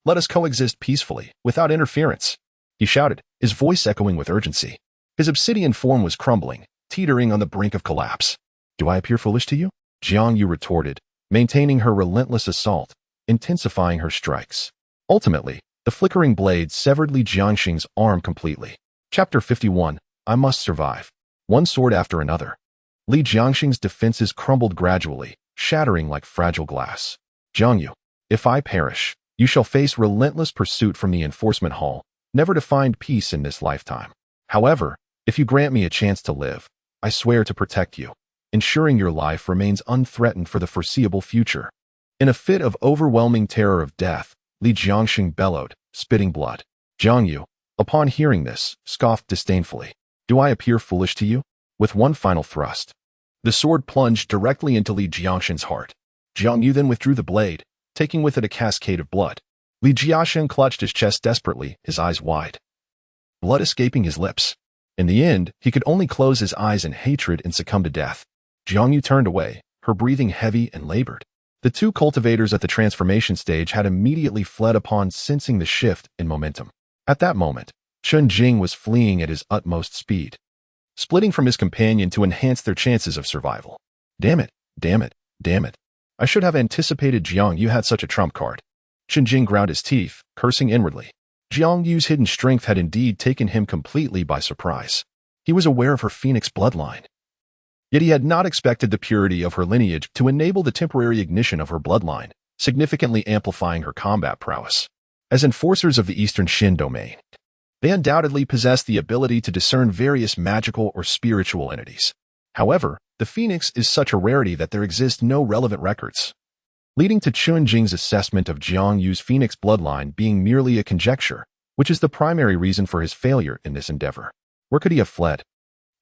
let us coexist peacefully, without interference, he shouted, his voice echoing with urgency. His obsidian form was crumbling, teetering on the brink of collapse. Do I appear foolish to you? Jiang Yu retorted, maintaining her relentless assault, intensifying her strikes. Ultimately, the flickering blade severed Li Jiangxing's arm completely. Chapter 51, I Must Survive. One sword after another. Li Jiangxing's defenses crumbled gradually, shattering like fragile glass. Jiang Yu, if I perish, you shall face relentless pursuit from the enforcement hall, never to find peace in this lifetime. However, if you grant me a chance to live, I swear to protect you, ensuring your life remains unthreatened for the foreseeable future. In a fit of overwhelming terror of death, Li Jiangxing bellowed, spitting blood. Jiang Yu, upon hearing this, scoffed disdainfully. Do I appear foolish to you? With one final thrust, the sword plunged directly into Li Jiangxing's heart. Jiang Yu then withdrew the blade, taking with it a cascade of blood. Li Jiangxing clutched his chest desperately, his eyes wide, blood escaping his lips. In the end, he could only close his eyes in hatred and succumb to death. Jiang Yu turned away, her breathing heavy and labored. The two cultivators at the transformation stage had immediately fled upon sensing the shift in momentum. At that moment, Chun Jing was fleeing at his utmost speed, splitting from his companion to enhance their chances of survival. Damn it, damn it, damn it. I should have anticipated Jiang Yu had such a trump card. Chun Jing ground his teeth, cursing inwardly. Jiang Yu's hidden strength had indeed taken him completely by surprise. He was aware of her phoenix bloodline, yet he had not expected the purity of her lineage to enable the temporary ignition of her bloodline, significantly amplifying her combat prowess. As enforcers of the Eastern Shin domain, they undoubtedly possess the ability to discern various magical or spiritual entities. However, the phoenix is such a rarity that there exist no relevant records, leading to Chun Jing's assessment of Jiang Yu's phoenix bloodline being merely a conjecture, which is the primary reason for his failure in this endeavor. Where could he have fled?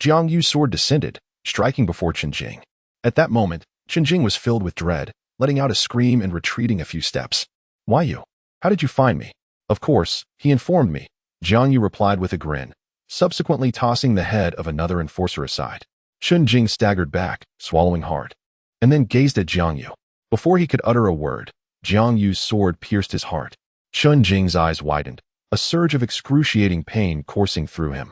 Jiang Yu's sword descended, striking before Chun Jing. At that moment, Chun Jing was filled with dread, letting out a scream and retreating a few steps. Why you? How did you find me? Of course, he informed me, Jiang Yu replied with a grin, subsequently tossing the head of another enforcer aside. Chun Jing staggered back, swallowing hard, and then gazed at Jiang Yu. Before he could utter a word, Jiang Yu's sword pierced his heart. Chun Jing's eyes widened, a surge of excruciating pain coursing through him.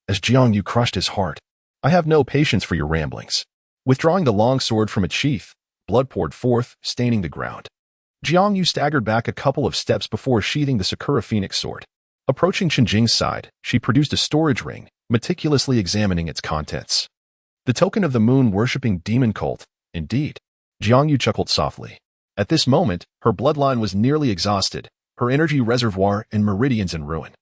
As Jiang Yu crushed his heart, I have no patience for your ramblings. Withdrawing the long sword from its sheath, blood poured forth, staining the ground. Jiang Yu staggered back a couple of steps before sheathing the Sakura Phoenix sword. Approaching Chun Jing's side, she produced a storage ring, meticulously examining its contents. The token of the moon-worshipping demon cult, indeed. Jiang Yu chuckled softly. At this moment, her bloodline was nearly exhausted, her energy reservoir and meridians in ruin.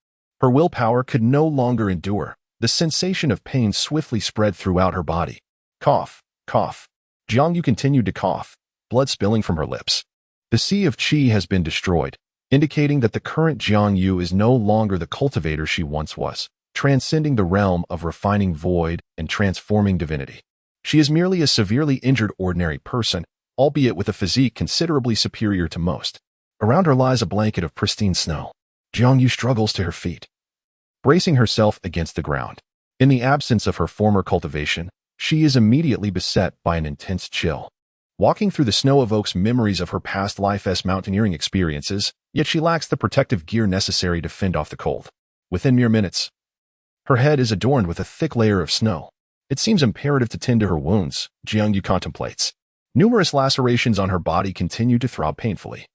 Her willpower could no longer endure. The sensation of pain swiftly spread throughout her body. Cough, cough. Jiang Yu continued to cough, blood spilling from her lips. The sea of qi has been destroyed, indicating that the current Jiang Yu is no longer the cultivator she once was, transcending the realm of refining void and transforming divinity. She is merely a severely injured ordinary person, albeit with a physique considerably superior to most. Around her lies a blanket of pristine snow. Jiang Yu struggles to her feet, bracing herself against the ground. In the absence of her former cultivation, she is immediately beset by an intense chill. Walking through the snow evokes memories of her past life's mountaineering experiences, yet she lacks the protective gear necessary to fend off the cold. Within mere minutes, her head is adorned with a thick layer of snow. It seems imperative to tend to her wounds, Jiang Yu contemplates. Numerous lacerations on her body continue to throb painfully,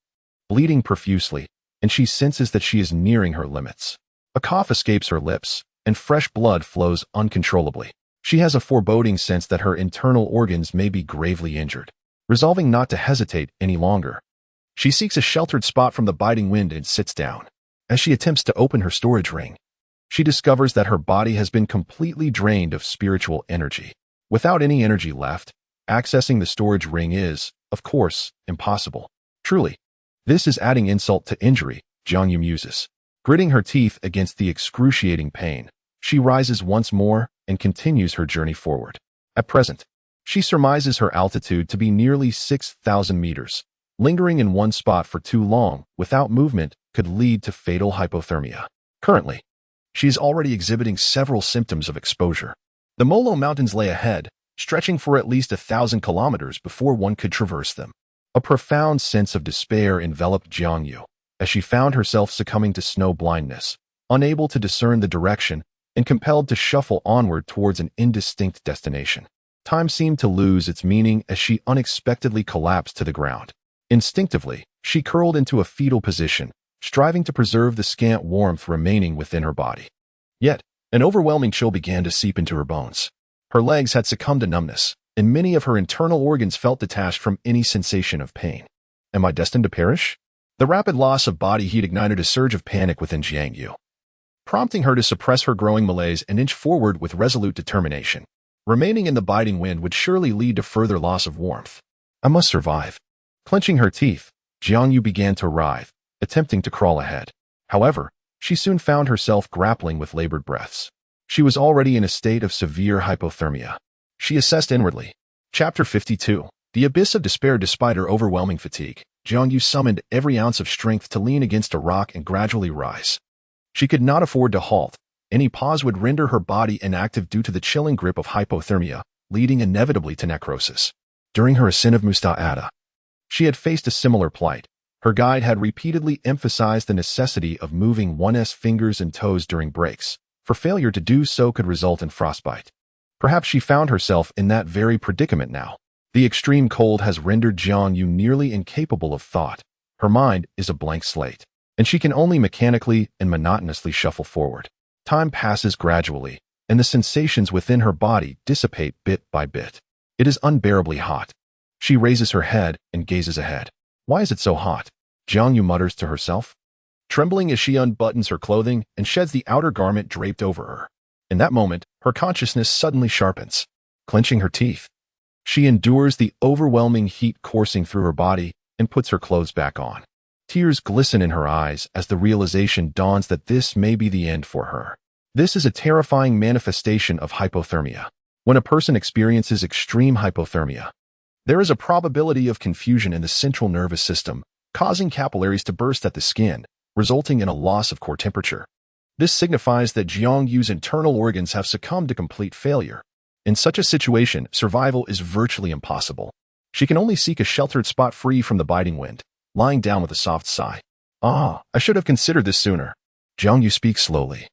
bleeding profusely, and she senses that she is nearing her limits. A cough escapes her lips, and fresh blood flows uncontrollably. She has a foreboding sense that her internal organs may be gravely injured. Resolving not to hesitate any longer, she seeks a sheltered spot from the biting wind and sits down. As she attempts to open her storage ring, she discovers that her body has been completely drained of spiritual energy. Without any energy left, accessing the storage ring is, of course, impossible. Truly, this is adding insult to injury, Jiangyu muses. Gritting her teeth against the excruciating pain, she rises once more and continues her journey forward. At present, she surmises her altitude to be nearly 6,000 meters. Lingering in one spot for too long without movement could lead to fatal hypothermia. Currently, she is already exhibiting several symptoms of exposure. The Molo Mountains lay ahead, stretching for at least 1,000 kilometers before one could traverse them. A profound sense of despair enveloped Jiangyu as she found herself succumbing to snow blindness, unable to discern the direction and compelled to shuffle onward towards an indistinct destination. Time seemed to lose its meaning as she unexpectedly collapsed to the ground. Instinctively, she curled into a fetal position, striving to preserve the scant warmth remaining within her body. Yet, an overwhelming chill began to seep into her bones. Her legs had succumbed to numbness, and many of her internal organs felt detached from any sensation of pain. Am I destined to perish? The rapid loss of body heat ignited a surge of panic within Jiangyu, prompting her to suppress her growing malaise and inch forward with resolute determination. Remaining in the biting wind would surely lead to further loss of warmth. I must survive. Clenching her teeth, Jiangyu began to writhe, attempting to crawl ahead. However, she soon found herself grappling with labored breaths. She was already in a state of severe hypothermia. She assessed inwardly. Chapter 52. The abyss of despair. Despite her overwhelming fatigue, Jiangyu summoned every ounce of strength to lean against a rock and gradually rise. She could not afford to halt. Any pause would render her body inactive due to the chilling grip of hypothermia, leading inevitably to necrosis. During her ascent of Musta'ada, she had faced a similar plight. Her guide had repeatedly emphasized the necessity of moving one's fingers and toes during breaks, for failure to do so could result in frostbite. Perhaps she found herself in that very predicament now. The extreme cold has rendered Jiangyu nearly incapable of thought. Her mind is a blank slate, and she can only mechanically and monotonously shuffle forward. Time passes gradually, and the sensations within her body dissipate bit by bit. It is unbearably hot. She raises her head and gazes ahead. Why is it so hot? Jiangyu mutters to herself, trembling as she unbuttons her clothing and sheds the outer garment draped over her. In that moment, her consciousness suddenly sharpens. Clenching her teeth, she endures the overwhelming heat coursing through her body and puts her clothes back on. Tears glisten in her eyes as the realization dawns that this may be the end for her. This is a terrifying manifestation of hypothermia. When a person experiences extreme hypothermia, there is a probability of confusion in the central nervous system, causing capillaries to burst at the skin, resulting in a loss of core temperature. This signifies that Jiangyu's internal organs have succumbed to complete failure. In such a situation, survival is virtually impossible. She can only seek a sheltered spot free from the biting wind, lying down with a soft sigh. I should have considered this sooner. Jiangyu speaks slowly,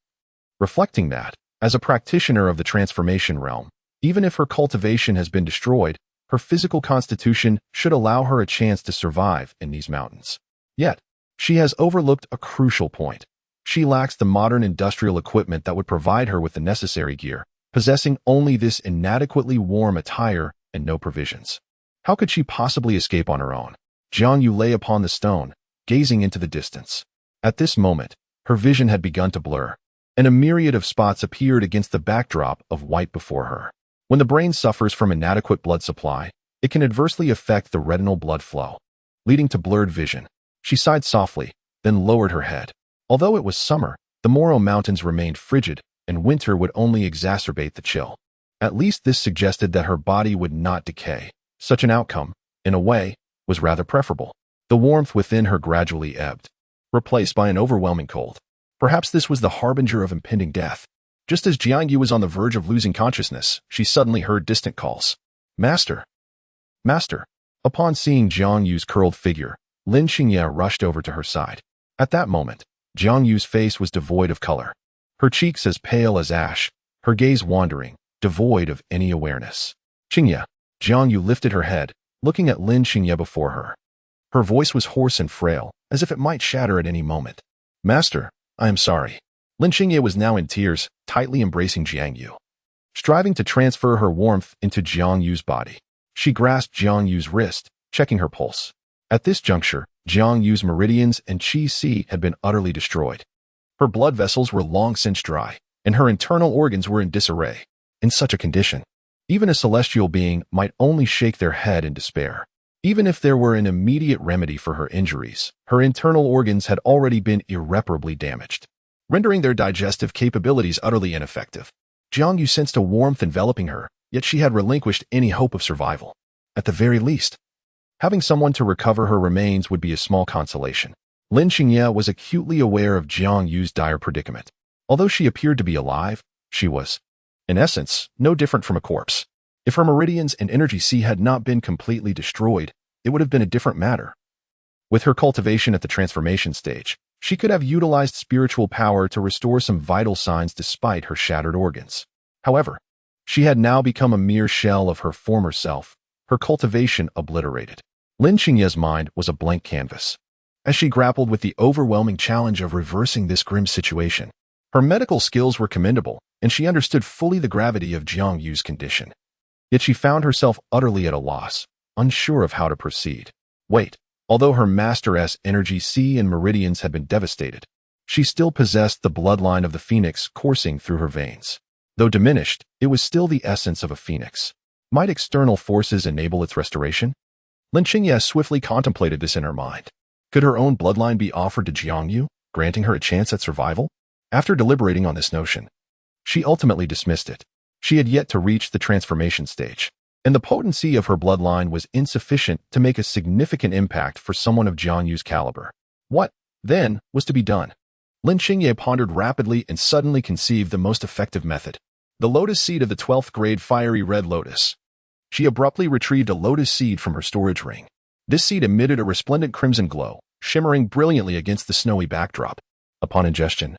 reflecting that, as a practitioner of the transformation realm, even if her cultivation has been destroyed, her physical constitution should allow her a chance to survive in these mountains. Yet, she has overlooked a crucial point. She lacks the modern industrial equipment that would provide her with the necessary gear, possessing only this inadequately warm attire and no provisions. How could she possibly escape on her own? Jiangyu lay upon the stone, gazing into the distance. At this moment, her vision had begun to blur, and a myriad of spots appeared against the backdrop of white before her. When the brain suffers from inadequate blood supply, it can adversely affect the retinal blood flow, leading to blurred vision. She sighed softly, then lowered her head. Although it was summer, the Moro Mountains remained frigid, and winter would only exacerbate the chill. At least this suggested that her body would not decay. Such an outcome, in a way, was rather preferable. The warmth within her gradually ebbed, replaced by an overwhelming cold. Perhaps this was the harbinger of impending death. Just as Jiangyu was on the verge of losing consciousness, she suddenly heard distant calls. Master! Master! Upon seeing Jiangyu's curled figure, Lin Xingye rushed over to her side. At that moment, Jiangyu's face was devoid of color. Her cheeks as pale as ash, her gaze wandering, devoid of any awareness. Xingye! Jiangyu lifted her head, looking at Lin Xingye before her. Her voice was hoarse and frail, as if it might shatter at any moment. Master, I am sorry. Lin Xingye was now in tears, tightly embracing Jiang Yu, striving to transfer her warmth into Jiang Yu's body. She grasped Jiang Yu's wrist, checking her pulse. At this juncture, Jiang Yu's meridians and qi had been utterly destroyed. Her blood vessels were long since dry, and her internal organs were in disarray. In such a condition, even a celestial being might only shake their head in despair. Even if there were an immediate remedy for her injuries, her internal organs had already been irreparably damaged, rendering their digestive capabilities utterly ineffective. Jiang Yu sensed a warmth enveloping her, yet she had relinquished any hope of survival. At the very least, having someone to recover her remains would be a small consolation. Lin Xingye was acutely aware of Jiang Yu's dire predicament. Although she appeared to be alive, she was, in essence, no different from a corpse. If her meridians and energy qi had not been completely destroyed, it would have been a different matter. With her cultivation at the transformation stage, she could have utilized spiritual power to restore some vital signs despite her shattered organs. However, she had now become a mere shell of her former self, her cultivation obliterated. Lin Xingye's mind was a blank canvas. As she grappled with the overwhelming challenge of reversing this grim situation, her medical skills were commendable, and she understood fully the gravity of Jiang Yu's condition. Yet she found herself utterly at a loss, unsure of how to proceed. Wait, although her master's energy qi and meridians had been devastated, she still possessed the bloodline of the phoenix coursing through her veins. Though diminished, it was still the essence of a phoenix. Might external forces enable its restoration? Lin Xingye swiftly contemplated this in her mind. Could her own bloodline be offered to Jiang Yu, granting her a chance at survival? After deliberating on this notion, she ultimately dismissed it. She had yet to reach the transformation stage, and the potency of her bloodline was insufficient to make a significant impact for someone of Jiang Yu's caliber. What, then, was to be done? Lin Xingye pondered rapidly and suddenly conceived the most effective method. The lotus seed of the 12th grade fiery red lotus. She abruptly retrieved a lotus seed from her storage ring. This seed emitted a resplendent crimson glow, shimmering brilliantly against the snowy backdrop. Upon ingestion,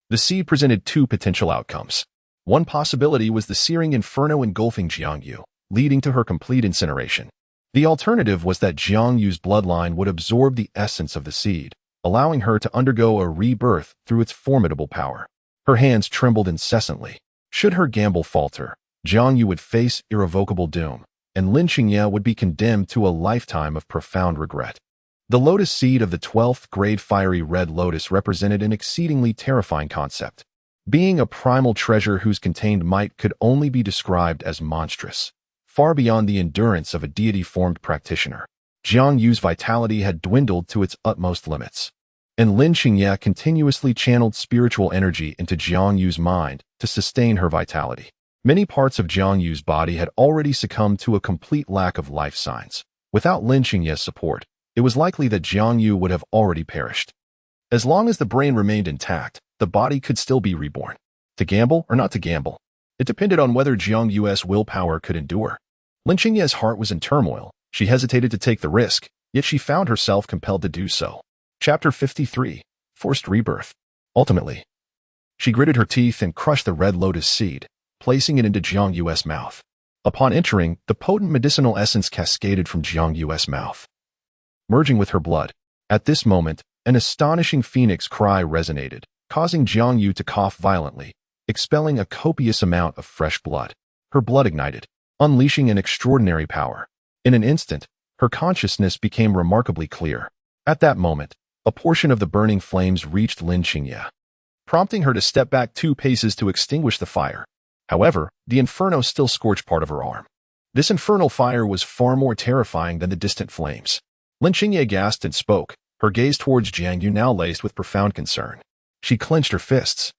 the seed presented two potential outcomes. One possibility was the searing inferno engulfing Jiang Yu, leading to her complete incineration. The alternative was that Jiang Yu's bloodline would absorb the essence of the seed, allowing her to undergo a rebirth through its formidable power. Her hands trembled incessantly. Should her gamble falter, Jiang Yu would face irrevocable doom, and Lin Xingye would be condemned to a lifetime of profound regret. The lotus seed of the 12th grade fiery red lotus represented an exceedingly terrifying concept. Being a primal treasure whose contained might could only be described as monstrous, far beyond the endurance of a deity-formed practitioner. Jiang Yu's vitality had dwindled to its utmost limits, and Lin Xingye continuously channeled spiritual energy into Jiang Yu's mind to sustain her vitality. Many parts of Jiang Yu's body had already succumbed to a complete lack of life signs. Without Lin Xingye's support, it was likely that Jiang Yu would have already perished. As long as the brain remained intact, the body could still be reborn. To gamble or not to gamble, it depended on whether Jiang Yu's willpower could endure. Lin Xingye's heart was in turmoil. She hesitated to take the risk, yet she found herself compelled to do so. Chapter 53. Forced Rebirth. Ultimately, she gritted her teeth and crushed the red lotus seed, placing it into Jiang Yu's mouth. Upon entering, the potent medicinal essence cascaded from Jiang Yu's mouth, merging with her blood. At this moment, an astonishing phoenix cry resonated, causing Jiang Yu to cough violently, expelling a copious amount of fresh blood. Her blood ignited, unleashing an extraordinary power. In an instant, her consciousness became remarkably clear. At that moment, a portion of the burning flames reached Lin Xingye, prompting her to step back 2 paces to extinguish the fire. However, the inferno still scorched part of her arm. This infernal fire was far more terrifying than the distant flames. Lin Xingye gasped and spoke, her gaze towards Jiang Yu now laced with profound concern. She clenched her fists.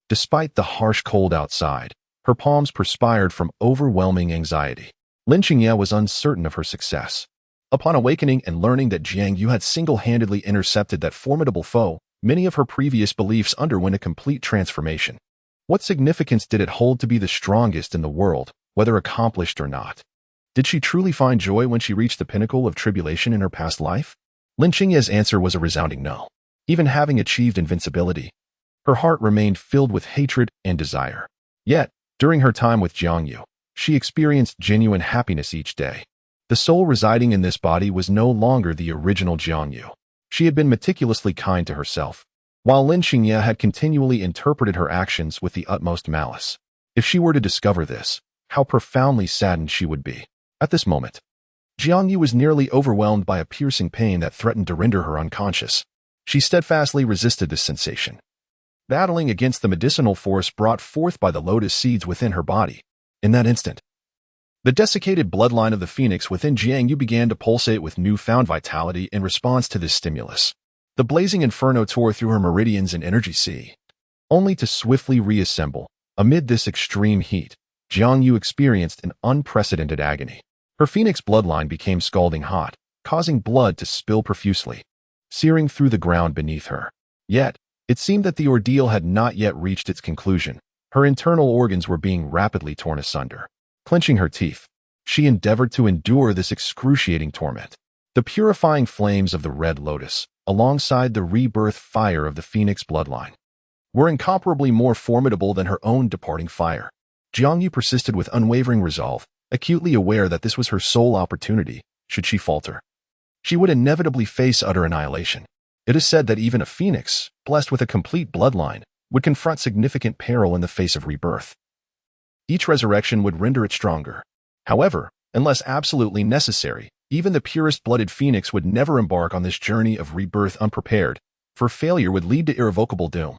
Despite the harsh cold outside, her palms perspired from overwhelming anxiety. Lin Xingye was uncertain of her success. Upon awakening and learning that Jiang Yu had single-handedly intercepted that formidable foe, many of her previous beliefs underwent a complete transformation. What significance did it hold to be the strongest in the world, whether accomplished or not? Did she truly find joy when she reached the pinnacle of tribulation in her past life? Lin Xingye's answer was a resounding no. Even having achieved invincibility, her heart remained filled with hatred and desire. Yet, during her time with Jiang Yu, she experienced genuine happiness each day. The soul residing in this body was no longer the original Jiang Yu. She had been meticulously kind to herself, while Lin Xingye had continually interpreted her actions with the utmost malice. If she were to discover this, how profoundly saddened she would be. At this moment, Jiang Yu was nearly overwhelmed by a piercing pain that threatened to render her unconscious. She steadfastly resisted this sensation, battling against the medicinal force brought forth by the lotus seeds within her body. In that instant, the desiccated bloodline of the phoenix within Jiang Yu began to pulsate with newfound vitality in response to this stimulus. The blazing inferno tore through her meridians and energy sea, only to swiftly reassemble. Amid this extreme heat, Jiang Yu experienced an unprecedented agony. Her phoenix bloodline became scalding hot, causing blood to spill profusely, searing through the ground beneath her. Yet, it seemed that the ordeal had not yet reached its conclusion. Her internal organs were being rapidly torn asunder. Clenching her teeth, she endeavored to endure this excruciating torment. The purifying flames of the red lotus, alongside the rebirth fire of the phoenix bloodline, were incomparably more formidable than her own departing fire. Jiang Yu persisted with unwavering resolve, acutely aware that this was her sole opportunity. Should she falter, she would inevitably face utter annihilation. It is said that even a phoenix, blessed with a complete bloodline, would confront significant peril in the face of rebirth. Each resurrection would render it stronger. However, unless absolutely necessary, even the purest-blooded phoenix would never embark on this journey of rebirth unprepared, for failure would lead to irrevocable doom.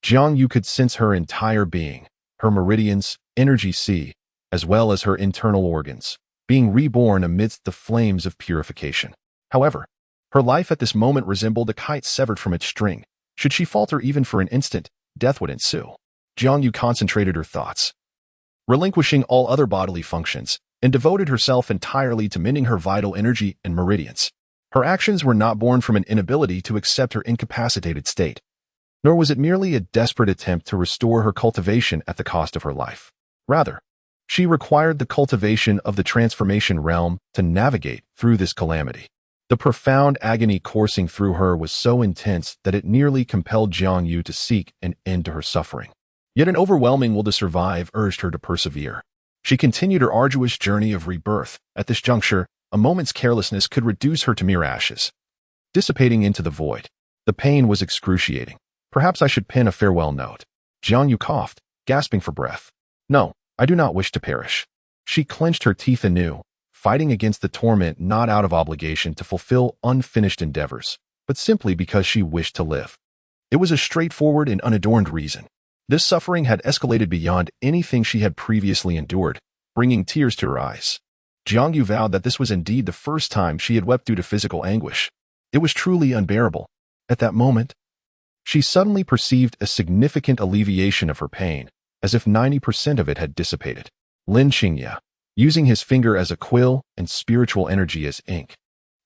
Jiang Yu could sense her entire being, her meridians, energy sea, as well as her internal organs, being reborn amidst the flames of purification. However, her life at this moment resembled a kite severed from its string. Should she falter even for an instant, death would ensue. Jiang Yu concentrated her thoughts, relinquishing all other bodily functions, and devoted herself entirely to mending her vital energy and meridians. Her actions were not born from an inability to accept her incapacitated state, nor was it merely a desperate attempt to restore her cultivation at the cost of her life. Rather, she required the cultivation of the transformation realm to navigate through this calamity. The profound agony coursing through her was so intense that it nearly compelled Jiang Yu to seek an end to her suffering. Yet an overwhelming will to survive urged her to persevere. She continued her arduous journey of rebirth. At this juncture, a moment's carelessness could reduce her to mere ashes, dissipating into the void. The pain was excruciating. Perhaps I should pen a farewell note. Jiang Yu coughed, gasping for breath. No, I do not wish to perish. She clenched her teeth anew, fighting against the torment not out of obligation to fulfill unfinished endeavors, but simply because she wished to live. It was a straightforward and unadorned reason. This suffering had escalated beyond anything she had previously endured, bringing tears to her eyes. Jiang Yu vowed that this was indeed the first time she had wept due to physical anguish. It was truly unbearable. At that moment, she suddenly perceived a significant alleviation of her pain, as if 90% of it had dissipated. Lin Xingye, using his finger as a quill and spiritual energy as ink,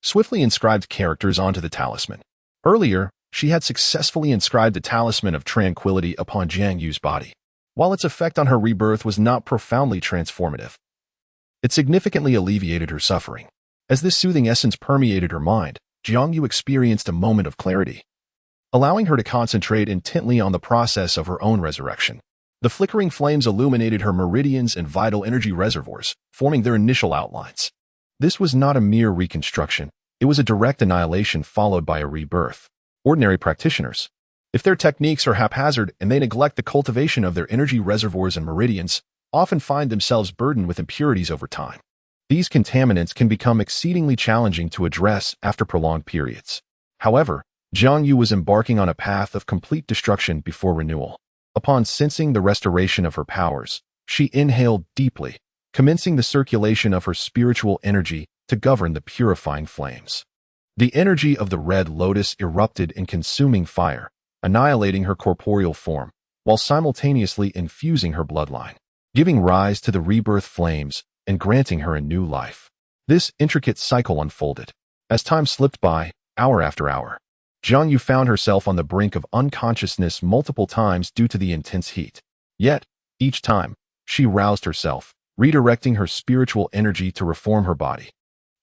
swiftly inscribed characters onto the talisman. Earlier, she had successfully inscribed the talisman of tranquility upon Jiang Yu's body. While its effect on her rebirth was not profoundly transformative, it significantly alleviated her suffering. As this soothing essence permeated her mind, Jiang Yu experienced a moment of clarity, allowing her to concentrate intently on the process of her own resurrection. The flickering flames illuminated her meridians and vital energy reservoirs, forming their initial outlines. This was not a mere reconstruction. It was a direct annihilation followed by a rebirth. Ordinary practitioners, if their techniques are haphazard and they neglect the cultivation of their energy reservoirs and meridians, often find themselves burdened with impurities over time. These contaminants can become exceedingly challenging to address after prolonged periods. However, Jiang Yu was embarking on a path of complete destruction before renewal. Upon sensing the restoration of her powers, she inhaled deeply, commencing the circulation of her spiritual energy to govern the purifying flames. The energy of the red lotus erupted in consuming fire, annihilating her corporeal form, while simultaneously infusing her bloodline, giving rise to the rebirth flames and granting her a new life. This intricate cycle unfolded. As time slipped by, hour after hour, Jiang Yu found herself on the brink of unconsciousness multiple times due to the intense heat. Yet, each time, she roused herself, redirecting her spiritual energy to reform her body.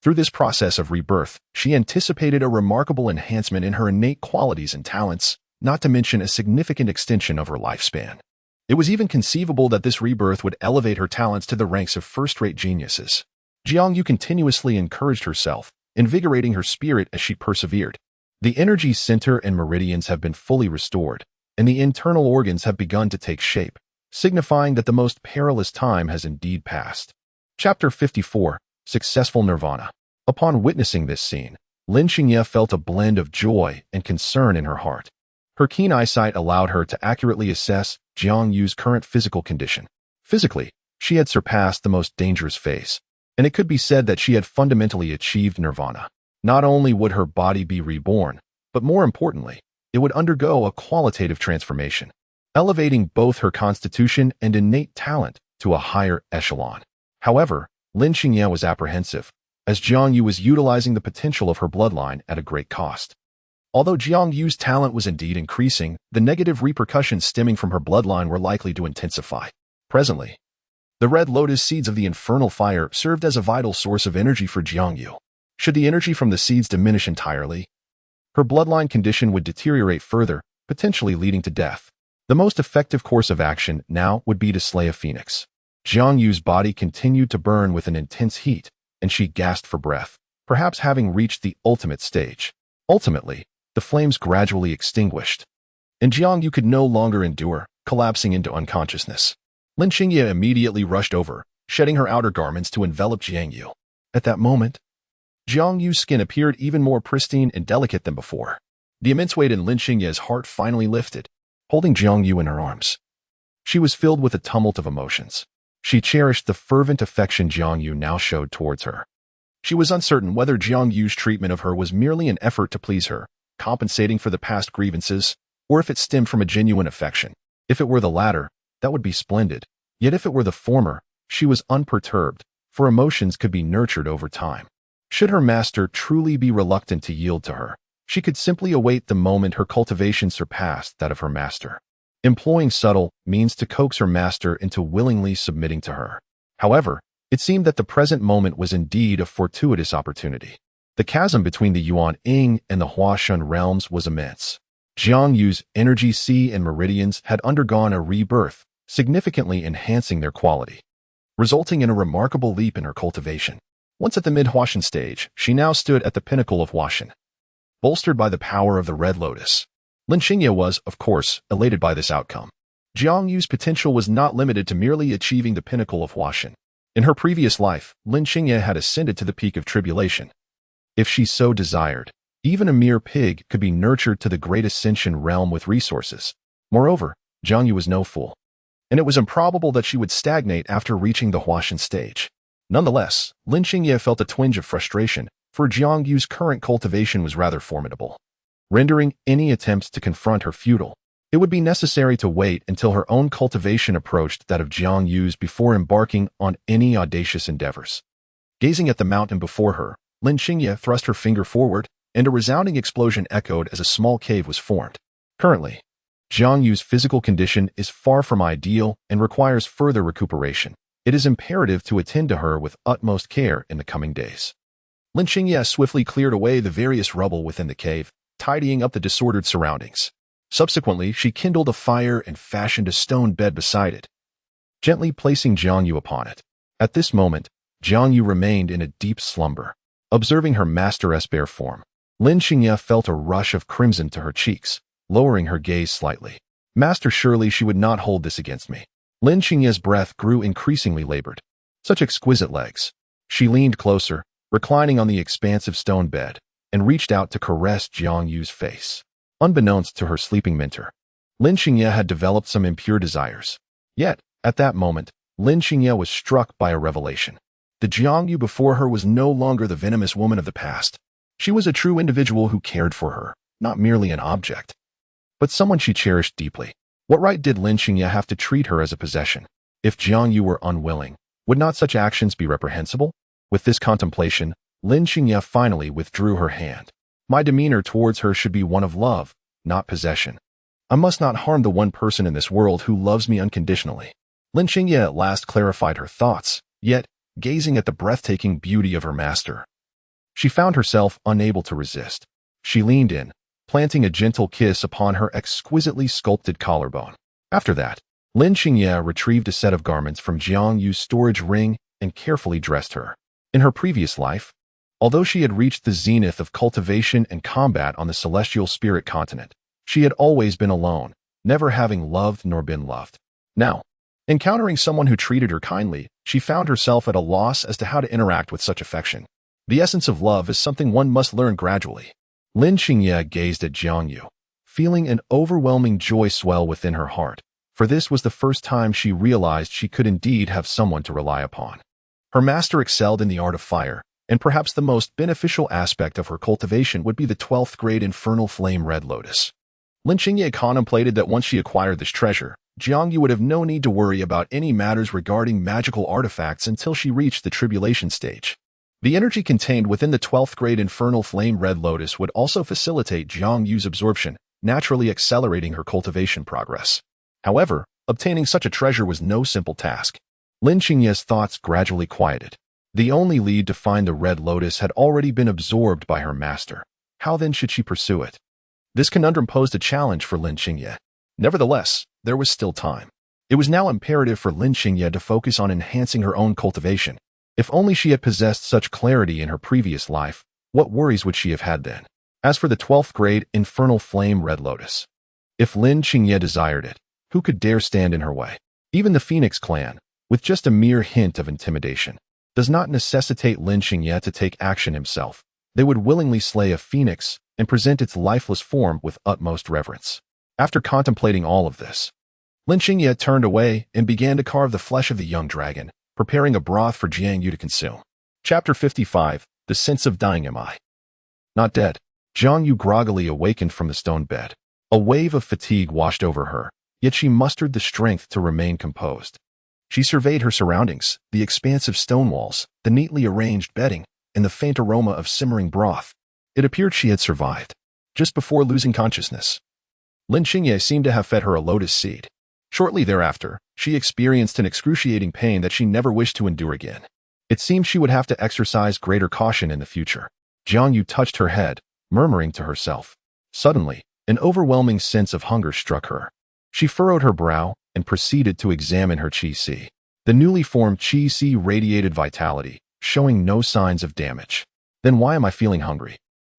Through this process of rebirth, she anticipated a remarkable enhancement in her innate qualities and talents, not to mention a significant extension of her lifespan. It was even conceivable that this rebirth would elevate her talents to the ranks of first-rate geniuses. Jiang Yu continuously encouraged herself, invigorating her spirit as she persevered. The energy center and meridians have been fully restored, and the internal organs have begun to take shape, signifying that the most perilous time has indeed passed. Chapter 54. Successful Nirvana. Upon witnessing this scene, Lin Xingye felt a blend of joy and concern in her heart. Her keen eyesight allowed her to accurately assess Jiang Yu's current physical condition. Physically, she had surpassed the most dangerous phase, and it could be said that she had fundamentally achieved nirvana. Not only would her body be reborn, but more importantly, it would undergo a qualitative transformation, elevating both her constitution and innate talent to a higher echelon. However, Lin Xingye was apprehensive, as Jiang Yu was utilizing the potential of her bloodline at a great cost. Although Jiang Yu's talent was indeed increasing, the negative repercussions stemming from her bloodline were likely to intensify. Presently, the red lotus seeds of the infernal fire served as a vital source of energy for Jiang Yu. Should the energy from the seeds diminish entirely, her bloodline condition would deteriorate further, potentially leading to death. The most effective course of action now would be to slay a phoenix. Jiang Yu's body continued to burn with an intense heat, and she gasped for breath, perhaps having reached the ultimate stage. Ultimately, the flames gradually extinguished, and Jiang Yu could no longer endure, collapsing into unconsciousness. Lin Xingye immediately rushed over, shedding her outer garments to envelop Jiang Yu. At that moment, Jiang Yu's skin appeared even more pristine and delicate than before. The immense weight in Lin Xingye's heart finally lifted, holding Jiang Yu in her arms. She was filled with a tumult of emotions. She cherished the fervent affection Jiang Yu now showed towards her. She was uncertain whether Jiang Yu's treatment of her was merely an effort to please her, compensating for the past grievances, or if it stemmed from a genuine affection. If it were the latter, that would be splendid. Yet if it were the former, she was unperturbed, for emotions could be nurtured over time. Should her master truly be reluctant to yield to her, she could simply await the moment her cultivation surpassed that of her master, employing subtle means to coax her master into willingly submitting to her. However, it seemed that the present moment was indeed a fortuitous opportunity. The chasm between the Yuan-Ing and the Huashan realms was immense. Jiang Yu's energy sea and meridians had undergone a rebirth, significantly enhancing their quality, resulting in a remarkable leap in her cultivation. Once at the mid-Huashan stage, she now stood at the pinnacle of Huashan. Bolstered by the power of the Red Lotus, Lin Xingye was, of course, elated by this outcome. Jiang Yu's potential was not limited to merely achieving the pinnacle of Huashan. In her previous life, Lin Xingye had ascended to the peak of tribulation. If she so desired, even a mere pig could be nurtured to the great ascension realm with resources. Moreover, Jiang Yu was no fool, and it was improbable that she would stagnate after reaching the Huashan stage. Nonetheless, Lin Xingye felt a twinge of frustration, for Jiang Yu's current cultivation was rather formidable, rendering any attempt to confront her futile. It would be necessary to wait until her own cultivation approached that of Jiang Yu's before embarking on any audacious endeavors. Gazing at the mountain before her, Lin Xingye thrust her finger forward, and a resounding explosion echoed as a small cave was formed. Currently, Jiang Yu's physical condition is far from ideal and requires further recuperation. It is imperative to attend to her with utmost care in the coming days. Lin Xingye swiftly cleared away the various rubble within the cave, tidying up the disordered surroundings. Subsequently, she kindled a fire and fashioned a stone bed beside it, gently placing Jiang Yu upon it. At this moment, Jiang Yu remained in a deep slumber. Observing her master's bare form, Lin Xingye felt a rush of crimson to her cheeks, lowering her gaze slightly. Master, surely she would not hold this against me. Lin Xingye's breath grew increasingly labored. Such exquisite legs. She leaned closer, reclining on the expansive stone bed, and reached out to caress Jiang Yu's face. Unbeknownst to her sleeping mentor, Lin Xingye had developed some impure desires. Yet, at that moment, Lin Xingye was struck by a revelation. The Jiang Yu before her was no longer the venomous woman of the past. She was a true individual who cared for her, not merely an object, but someone she cherished deeply. What right did Lin Xingye have to treat her as a possession? If Jiang Yu were unwilling, would not such actions be reprehensible? With this contemplation, Lin Xingye finally withdrew her hand. My demeanor towards her should be one of love, not possession. I must not harm the one person in this world who loves me unconditionally. Lin Xingye at last clarified her thoughts, yet, gazing at the breathtaking beauty of her master, she found herself unable to resist. She leaned in, planting a gentle kiss upon her exquisitely sculpted collarbone. After that, Lin Xingye retrieved a set of garments from Jiang Yu's storage ring and carefully dressed her. In her previous life, Although she had reached the zenith of cultivation and combat on the celestial spirit continent, she had always been alone, never having loved nor been loved. Now, encountering someone who treated her kindly, she found herself at a loss as to how to interact with such affection. The essence of love is something one must learn gradually. Lin Qingye gazed at Jiang Yu, feeling an overwhelming joy swell within her heart, for this was the first time she realized she could indeed have someone to rely upon. Her master excelled in the art of fire, and perhaps the most beneficial aspect of her cultivation would be the 12th grade infernal flame red lotus. Lin Qingye contemplated that once she acquired this treasure, Jiang Yu would have no need to worry about any matters regarding magical artifacts until she reached the tribulation stage. The energy contained within the 12th grade infernal flame red lotus would also facilitate Jiang Yu's absorption, naturally accelerating her cultivation progress. However, obtaining such a treasure was no simple task. Lin Qingye's thoughts gradually quieted. The only lead to find the red lotus had already been absorbed by her master. How then should she pursue it? This conundrum posed a challenge for Lin Qingye. Nevertheless, there was still time. It was now imperative for Lin Qingye to focus on enhancing her own cultivation. If only she had possessed such clarity in her previous life, what worries would she have had then? As for the 12th grade infernal flame red lotus, if Lin Qingye desired it, who could dare stand in her way? Even the Phoenix clan, with just a mere hint of intimidation, does not necessitate Lin Qingye to take action himself. They would willingly slay a phoenix and present its lifeless form with utmost reverence. After contemplating all of this, Lin Qingye turned away and began to carve the flesh of the young dragon, preparing a broth for Jiang Yu to consume. Chapter 55. The Sense of Dying Am I? Not dead. Jiang Yu groggily awakened from the stone bed. A wave of fatigue washed over her, yet she mustered the strength to remain composed. She surveyed her surroundings, the expansive stone walls, the neatly arranged bedding, and the faint aroma of simmering broth. It appeared she had survived. Just before losing consciousness, Lin Qingye seemed to have fed her a lotus seed. Shortly thereafter, she experienced an excruciating pain that she never wished to endure again. It seemed she would have to exercise greater caution in the future. Jiang Yu touched her head, murmuring to herself. Suddenly, an overwhelming sense of hunger struck her. She furrowed her brow and proceeded to examine her qi. The newly formed qi radiated vitality, showing no signs of damage. Then why am I feeling hungry?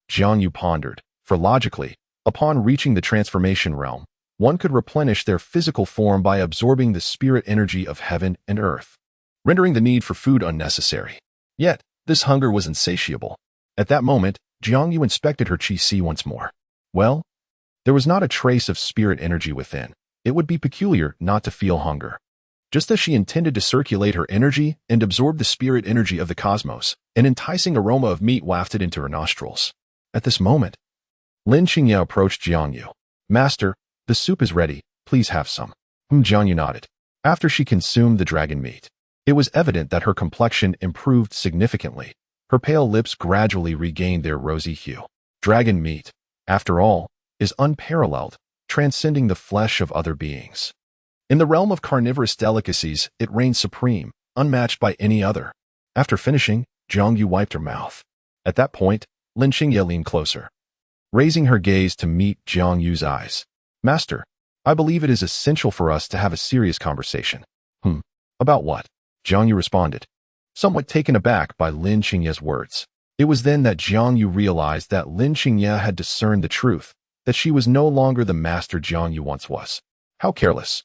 Jiang Yu pondered, for logically, upon reaching the transformation realm, one could replenish their physical form by absorbing the spirit energy of heaven and earth, rendering the need for food unnecessary. Yet, this hunger was insatiable. At that moment, Jiang Yu inspected her qi once more. Well, there was not a trace of spirit energy within. It would be peculiar not to feel hunger. Just as she intended to circulate her energy and absorb the spirit energy of the cosmos, an enticing aroma of meat wafted into her nostrils. At this moment, Lin Qingye approached Jiang Yu. Master, the soup is ready, please have some. Jiang Yu nodded. After she consumed the dragon meat, it was evident that her complexion improved significantly. Her pale lips gradually regained their rosy hue. Dragon meat, after all, is unparalleled, transcending the flesh of other beings. In the realm of carnivorous delicacies, it reigns supreme, unmatched by any other. After finishing, Jiang Yu wiped her mouth. At that point, Lin Qingye leaned closer, raising her gaze to meet Jiang Yu's eyes. Master, I believe it is essential for us to have a serious conversation. About what? Jiang Yu responded, somewhat taken aback by Lin Qingye's words. It was then that Jiang Yu realized that Lin Qingye had discerned the truth, that she was no longer the master Jiang Yu once was. How careless.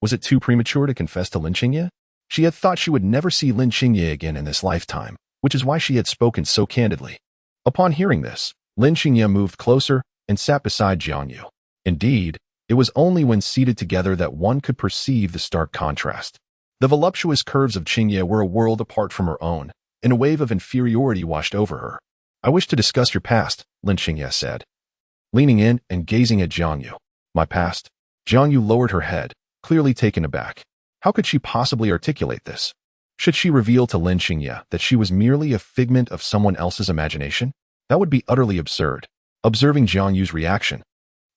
Was it too premature to confess to Lin Qingye? She had thought she would never see Lin Qingye again in this lifetime, which is why she had spoken so candidly. Upon hearing this, Lin Qingye moved closer and sat beside Jiang Yu. Indeed, it was only when seated together that one could perceive the stark contrast. The voluptuous curves of Qingye were a world apart from her own, and a wave of inferiority washed over her. I wish to discuss your past, Lin Qingye said, leaning in and gazing at Jiang Yu. My past? Jiang Yu lowered her head, clearly taken aback. How could she possibly articulate this? Should she reveal to Lin Qingye that she was merely a figment of someone else's imagination? That would be utterly absurd. Observing Jiang Yu's reaction,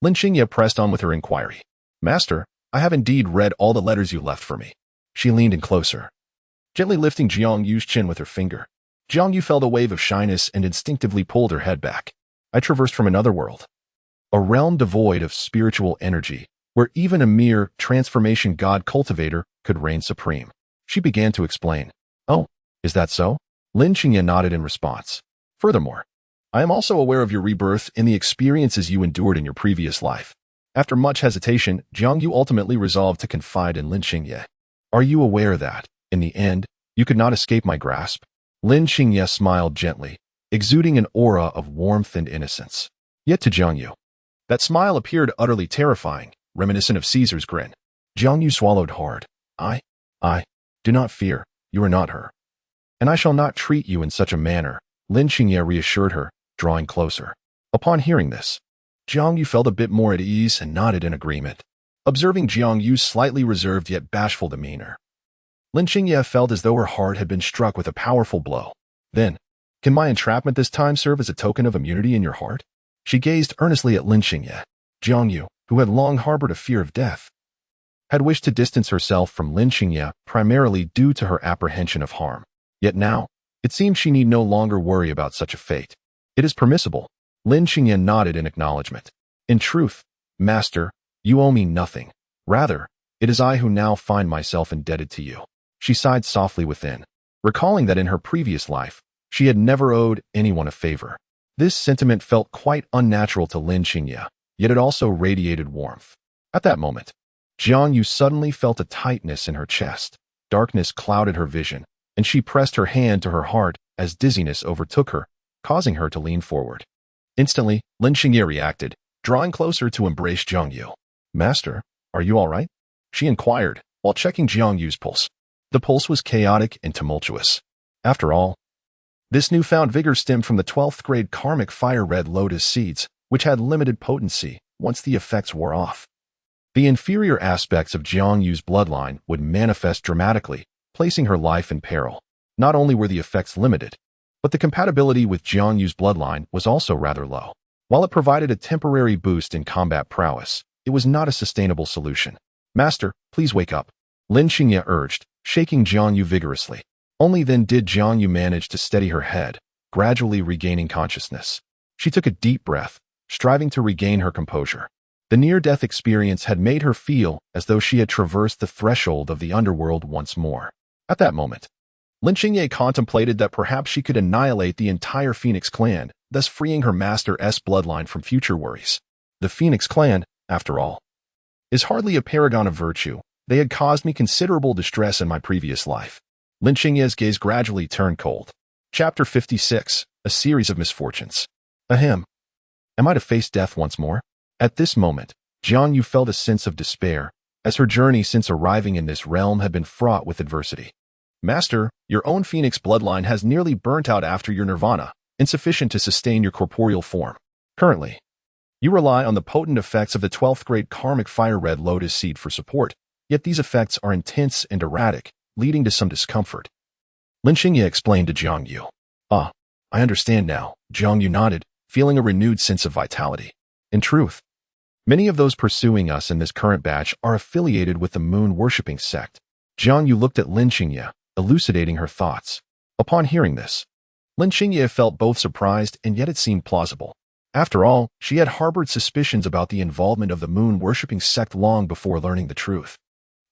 Lin Qingye pressed on with her inquiry. Master, I have indeed read all the letters you left for me. She leaned in closer, gently lifting Jiang Yu's chin with her finger. Jiang Yu felt a wave of shyness and instinctively pulled her head back. I traversed from another world, a realm devoid of spiritual energy, where even a mere transformation god cultivator could reign supreme. She began to explain. Oh, is that so? Lin Qingye nodded in response. Furthermore, I am also aware of your rebirth and the experiences you endured in your previous life. After much hesitation, Jiang Yu ultimately resolved to confide in Lin Xingye. Are you aware that, in the end, you could not escape my grasp? Lin Xingye smiled gently, exuding an aura of warmth and innocence. Yet to Jiang Yu, that smile appeared utterly terrifying, reminiscent of Caesar's grin. Jiang Yu swallowed hard. I, do not fear, you are not her. And I shall not treat you in such a manner, Lin Xingye reassured her, drawing closer. Upon hearing this, Jiang Yu felt a bit more at ease and nodded in agreement. Observing Jiang Yu's slightly reserved yet bashful demeanor, Lin Xingye felt as though her heart had been struck with a powerful blow. Then, can my entrapment this time serve as a token of immunity in your heart? She gazed earnestly at Lin Xingye. Jiang Yu, who had long harbored a fear of death, had wished to distance herself from Lin Xingye primarily due to her apprehension of harm. Yet now, it seemed she need no longer worry about such a fate. It is permissible. Lin Xingye nodded in acknowledgement. In truth, Master, you owe me nothing. Rather, it is I who now find myself indebted to you. She sighed softly within, recalling that in her previous life, she had never owed anyone a favor. This sentiment felt quite unnatural to Lin Xingye, yet it also radiated warmth. At that moment, Jiang Yu suddenly felt a tightness in her chest. Darkness clouded her vision, and she pressed her hand to her heart as dizziness overtook her, causing her to lean forward. Instantly, Lin Xingye reacted, drawing closer to embrace Jiang Yu. Master, are you all right? She inquired, while checking Jiang Yu's pulse. The pulse was chaotic and tumultuous. After all, this newfound vigor stemmed from the 12th grade karmic fire red lotus seeds, which had limited potency once the effects wore off. The inferior aspects of Jiang Yu's bloodline would manifest dramatically, placing her life in peril. Not only were the effects limited, but the compatibility with Jiang Yu's bloodline was also rather low. While it provided a temporary boost in combat prowess, it was not a sustainable solution. Master, please wake up, Lin Xingye urged, shaking Jiang Yu vigorously. Only then did Jiang Yu manage to steady her head, gradually regaining consciousness. She took a deep breath, striving to regain her composure. The near-death experience had made her feel as though she had traversed the threshold of the underworld once more. At that moment, Lin Xingye contemplated that perhaps she could annihilate the entire Phoenix clan, thus freeing her master's bloodline from future worries. The Phoenix clan, after all, is hardly a paragon of virtue. They had caused me considerable distress in my previous life. Lin Xingye's gaze gradually turned cold. Chapter 56, A Series of Misfortunes. Ahem. Am I to face death once more? At this moment, Jiang Yu felt a sense of despair, as her journey since arriving in this realm had been fraught with adversity. Master, your own Phoenix bloodline has nearly burnt out after your nirvana, insufficient to sustain your corporeal form. Currently, you rely on the potent effects of the 12th grade karmic fire red lotus seed for support, yet these effects are intense and erratic, leading to some discomfort. Lin Xingye explained to Jiang Yu. Ah, I understand now, Jiang Yu nodded, feeling a renewed sense of vitality. In truth, many of those pursuing us in this current batch are affiliated with the moon-worshipping sect. Jiang Yu looked at Lin Xingye, elucidating her thoughts. Upon hearing this, Lin Xingye felt both surprised and yet it seemed plausible. After all, she had harbored suspicions about the involvement of the moon-worshipping sect long before learning the truth.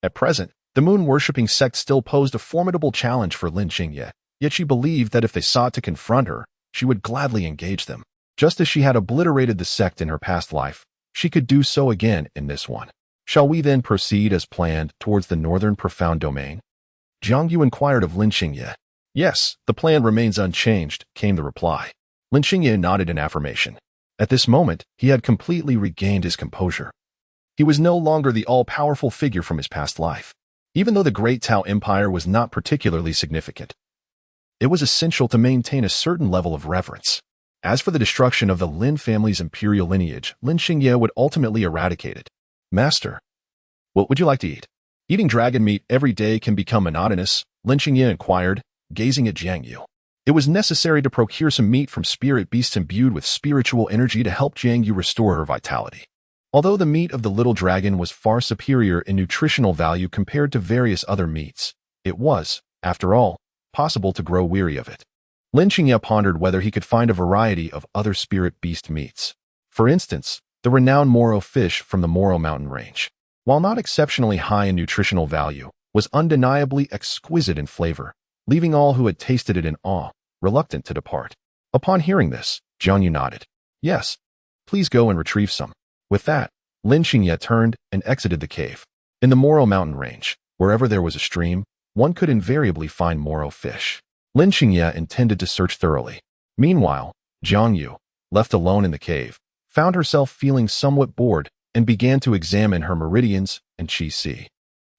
At present, the moon-worshipping sect still posed a formidable challenge for Lin Xingye, yet she believed that if they sought to confront her, she would gladly engage them. Just as she had obliterated the sect in her past life, she could do so again in this one. Shall we then proceed as planned towards the northern profound domain? Jiang Yu inquired of Lin Xingye. Yes, the plan remains unchanged, came the reply. Lin Xingye nodded in affirmation. At this moment, he had completely regained his composure. He was no longer the all-powerful figure from his past life. Even though the Great Tao Empire was not particularly significant, it was essential to maintain a certain level of reverence. As for the destruction of the Lin family's imperial lineage, Lin Xingye would ultimately eradicate it. Master, what would you like to eat? Eating dragon meat every day can become monotonous, Lin Xingye inquired, gazing at Jiang Yu. It was necessary to procure some meat from spirit beasts imbued with spiritual energy to help Jiang Yu restore her vitality. Although the meat of the little dragon was far superior in nutritional value compared to various other meats, it was, after all, possible to grow weary of it. Lin Xingye pondered whether he could find a variety of other spirit beast meats. For instance, the renowned Moro fish from the Moro mountain range, while not exceptionally high in nutritional value, was undeniably exquisite in flavor, leaving all who had tasted it in awe, reluctant to depart. Upon hearing this, Jiang Yu nodded. Yes, please go and retrieve some. With that, Lin Xingye turned and exited the cave. In the Moro mountain range, wherever there was a stream, one could invariably find Moro fish. Lin Xingye intended to search thoroughly. Meanwhile, Jiang Yu, left alone in the cave, found herself feeling somewhat bored and began to examine her meridians and qi si.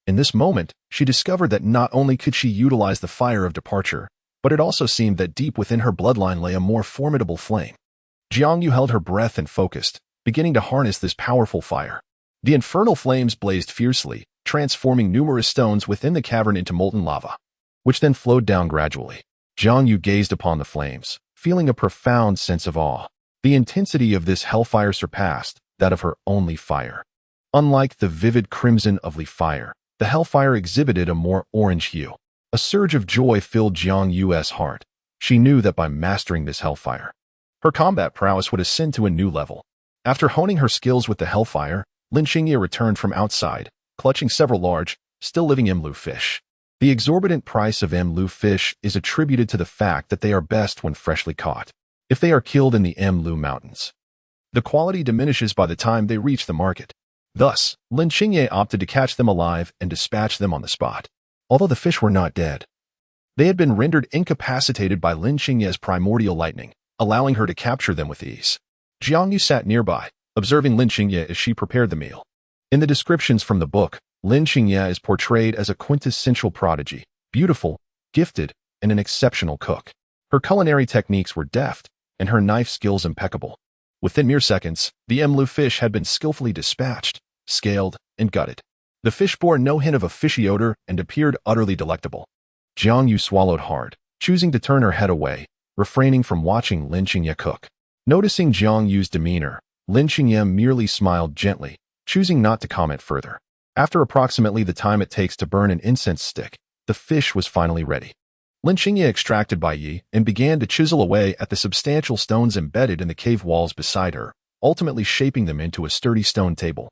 In this moment, she discovered that not only could she utilize the fire of departure, but it also seemed that deep within her bloodline lay a more formidable flame. Jiang Yu held her breath and focused, beginning to harness this powerful fire. The infernal flames blazed fiercely, transforming numerous stones within the cavern into molten lava, which then flowed down gradually. Jiang Yu gazed upon the flames, feeling a profound sense of awe. The intensity of this hellfire surpassed that of her only fire. Unlike the vivid crimson of Li fire, the hellfire exhibited a more orange hue. A surge of joy filled Jiang Yu's heart. She knew that by mastering this hellfire, her combat prowess would ascend to a new level. After honing her skills with the hellfire, Lin Xingye returned from outside, clutching several large, still-living Emlu fish. The exorbitant price of Emlu fish is attributed to the fact that they are best when freshly caught. If they are killed in the Emlu mountains, the quality diminishes by the time they reach the market. Thus, Lin Xingye opted to catch them alive and dispatch them on the spot. Although the fish were not dead, they had been rendered incapacitated by Lin Xingye's primordial lightning, allowing her to capture them with ease. Jiang Yu sat nearby, observing Lin Xingye as she prepared the meal. In the descriptions from the book, Lin Xingye is portrayed as a quintessential prodigy, beautiful, gifted, and an exceptional cook. Her culinary techniques were deft, and her knife skills impeccable. Within mere seconds, the Emlu fish had been skillfully dispatched, scaled, and gutted. The fish bore no hint of a fishy odor and appeared utterly delectable. Jiang Yu swallowed hard, choosing to turn her head away, refraining from watching Lin Xingye cook. Noticing Jiang Yu's demeanor, Lin Xingye merely smiled gently, choosing not to comment further. After approximately the time it takes to burn an incense stick, the fish was finally ready. Lin Xingye extracted Bai Yi and began to chisel away at the substantial stones embedded in the cave walls beside her, ultimately shaping them into a sturdy stone table.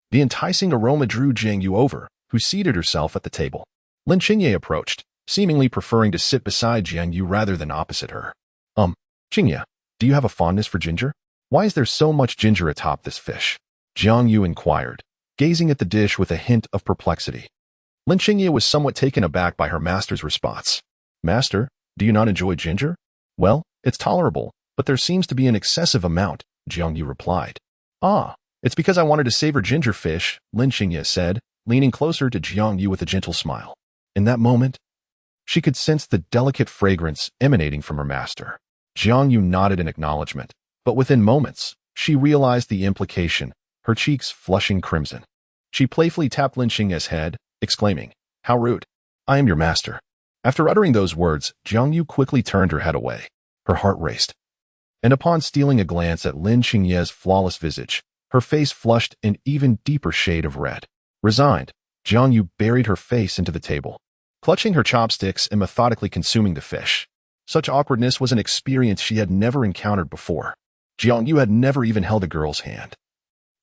The enticing aroma drew Jiang Yu over, who seated herself at the table. Lin Xingye approached, seemingly preferring to sit beside Jiang Yu rather than opposite her. Xingye, do you have a fondness for ginger? Why is there so much ginger atop this fish? Jiang Yu inquired, gazing at the dish with a hint of perplexity. Lin Xingye was somewhat taken aback by her master's response. Master, do you not enjoy ginger? Well, it's tolerable, but there seems to be an excessive amount, Jiang Yu replied. It's because I wanted to savor ginger fish, Lin Xingye said, leaning closer to Jiang Yu with a gentle smile. In that moment, she could sense the delicate fragrance emanating from her master. Jiang Yu nodded in acknowledgement, but within moments, she realized the implication, her cheeks flushing crimson. She playfully tapped Lin Xingye's head, exclaiming, "How rude! I am your master." After uttering those words, Jiang Yu quickly turned her head away. Her heart raced. And upon stealing a glance at Lin Xingye's flawless visage, her face flushed an even deeper shade of red. Resigned, Jiang Yu buried her face into the table, clutching her chopsticks and methodically consuming the fish. Such awkwardness was an experience she had never encountered before. Jiang Yu had never even held a girl's hand,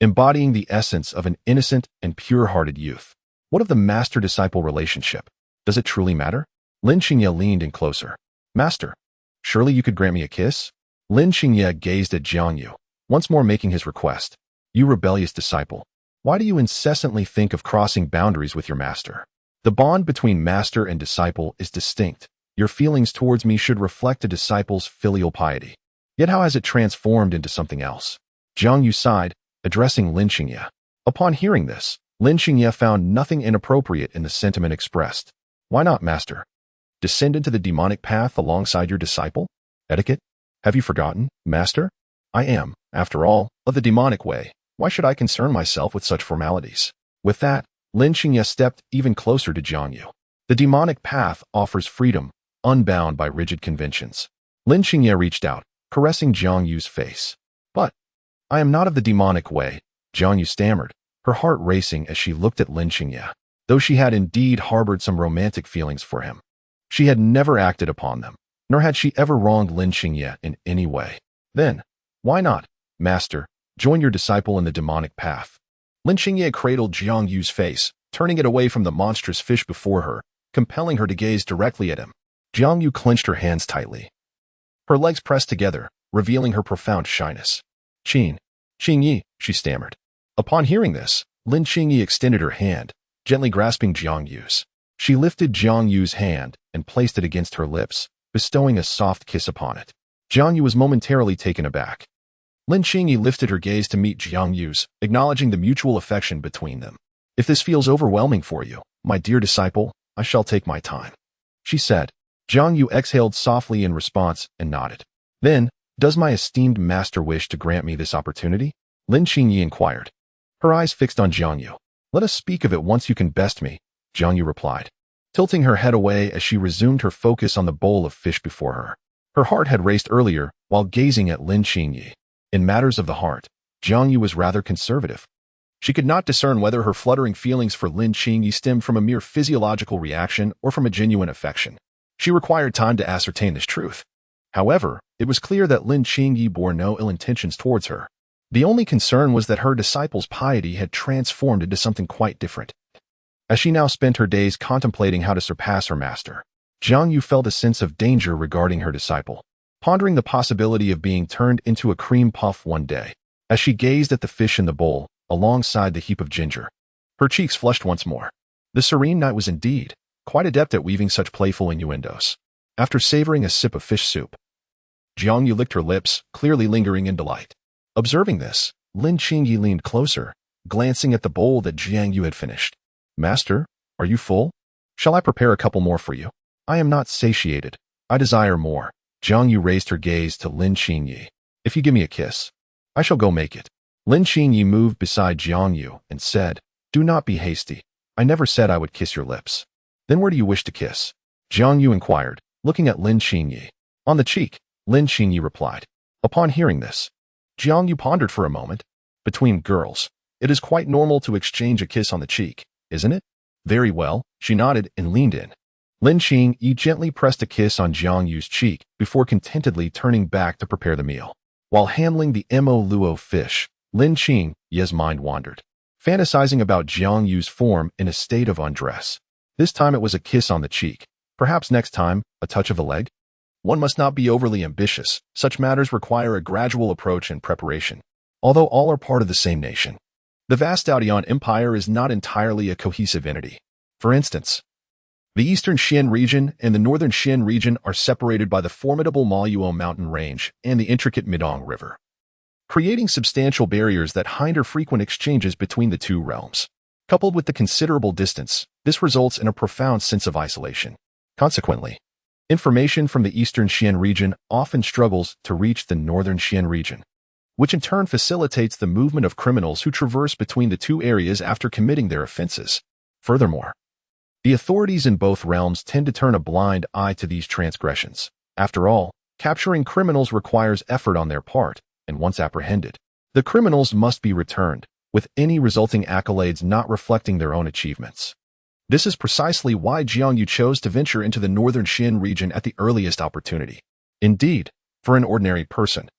embodying the essence of an innocent and pure-hearted youth. What of the master-disciple relationship? Does it truly matter? Lin Xingye leaned in closer. Master, surely you could grant me a kiss? Lin Xingye gazed at Jiang Yu, once more making his request. You rebellious disciple, why do you incessantly think of crossing boundaries with your master? The bond between master and disciple is distinct. Your feelings towards me should reflect a disciple's filial piety. Yet how has it transformed into something else? Jiang Yu sighed, addressing Lin Xingye. Upon hearing this, Lin Xingye found nothing inappropriate in the sentiment expressed. Why not, master? Descend into the demonic path alongside your disciple? Etiquette? Have you forgotten, master? I am, after all, of the demonic way. Why should I concern myself with such formalities? With that, Lin Xingye stepped even closer to Jiang Yu. The demonic path offers freedom, unbound by rigid conventions. Lin Xingye reached out, caressing Jiang Yu's face. But, I am not of the demonic way, Jiang Yu stammered, her heart racing as she looked at Lin Xingye. Though she had indeed harbored some romantic feelings for him, she had never acted upon them, nor had she ever wronged Lin Xingye in any way. Then, why not, master, join your disciple in the demonic path? Lin Xingye cradled Jiang Yu's face, turning it away from the monstrous fish before her, compelling her to gaze directly at him. Jiang Yu clenched her hands tightly. Her legs pressed together, revealing her profound shyness. Qingyi, she stammered. Upon hearing this, Lin Qingyi extended her hand, gently grasping Jiang Yu's. She lifted Jiang Yu's hand and placed it against her lips, bestowing a soft kiss upon it. Jiang Yu was momentarily taken aback. Lin Qingyi lifted her gaze to meet Jiang Yu's, acknowledging the mutual affection between them. If this feels overwhelming for you, my dear disciple, I shall take my time, she said. Jiang Yu exhaled softly in response and nodded. Then, does my esteemed master wish to grant me this opportunity? Lin Qingyi inquired. Her eyes fixed on Jiang Yu. Let us speak of it once you can best me, Jiang Yu replied, tilting her head away as she resumed her focus on the bowl of fish before her. Her heart had raced earlier while gazing at Lin Qingyi. In matters of the heart, Jiang Yu was rather conservative. She could not discern whether her fluttering feelings for Lin Qingyi stemmed from a mere physiological reaction or from a genuine affection. She required time to ascertain this truth. However, it was clear that Lin Qingyi bore no ill intentions towards her. The only concern was that her disciple's piety had transformed into something quite different. As she now spent her days contemplating how to surpass her master, Jiang Yu felt a sense of danger regarding her disciple, pondering the possibility of being turned into a cream puff one day. As she gazed at the fish in the bowl, alongside the heap of ginger, her cheeks flushed once more. The serene knight was indeed quite adept at weaving such playful innuendos. After savoring a sip of fish soup, Jiang Yu licked her lips, clearly lingering in delight. Observing this, Lin Qingyi leaned closer, glancing at the bowl that Jiang Yu had finished. Master, are you full? Shall I prepare a couple more for you? I am not satiated. I desire more. Jiang Yu raised her gaze to Lin Qingyi. If you give me a kiss, I shall go make it. Lin Qingyi moved beside Jiang Yu and said, Do not be hasty. I never said I would kiss your lips. Then where do you wish to kiss? Jiang Yu inquired, looking at Lin Qingyi. On the cheek, Lin Qingyi replied. Upon hearing this, Jiang Yu pondered for a moment. Between girls, it is quite normal to exchange a kiss on the cheek, isn't it? Very well, she nodded and leaned in. Lin Qingyi gently pressed a kiss on Jiang Yu's cheek before contentedly turning back to prepare the meal. While handling the mo luo fish, Lin Qingyi's mind wandered, fantasizing about Jiang Yu's form in a state of undress. This time it was a kiss on the cheek. Perhaps next time, a touch of a leg? One must not be overly ambitious. Such matters require a gradual approach and preparation. Although all are part of the same nation, the vast Daodian Empire is not entirely a cohesive entity. For instance, the eastern Xin region and the northern Xin region are separated by the formidable Maluo mountain range and the intricate Midong River, creating substantial barriers that hinder frequent exchanges between the two realms. Coupled with the considerable distance, this results in a profound sense of isolation. Consequently, information from the eastern Xian region often struggles to reach the northern Xian region, which in turn facilitates the movement of criminals who traverse between the two areas after committing their offenses. Furthermore, the authorities in both realms tend to turn a blind eye to these transgressions. After all, capturing criminals requires effort on their part, and once apprehended, the criminals must be returned, with any resulting accolades not reflecting their own achievements. This is precisely why Jiang Yu chose to venture into the northern Xin region at the earliest opportunity. Indeed, for an ordinary person,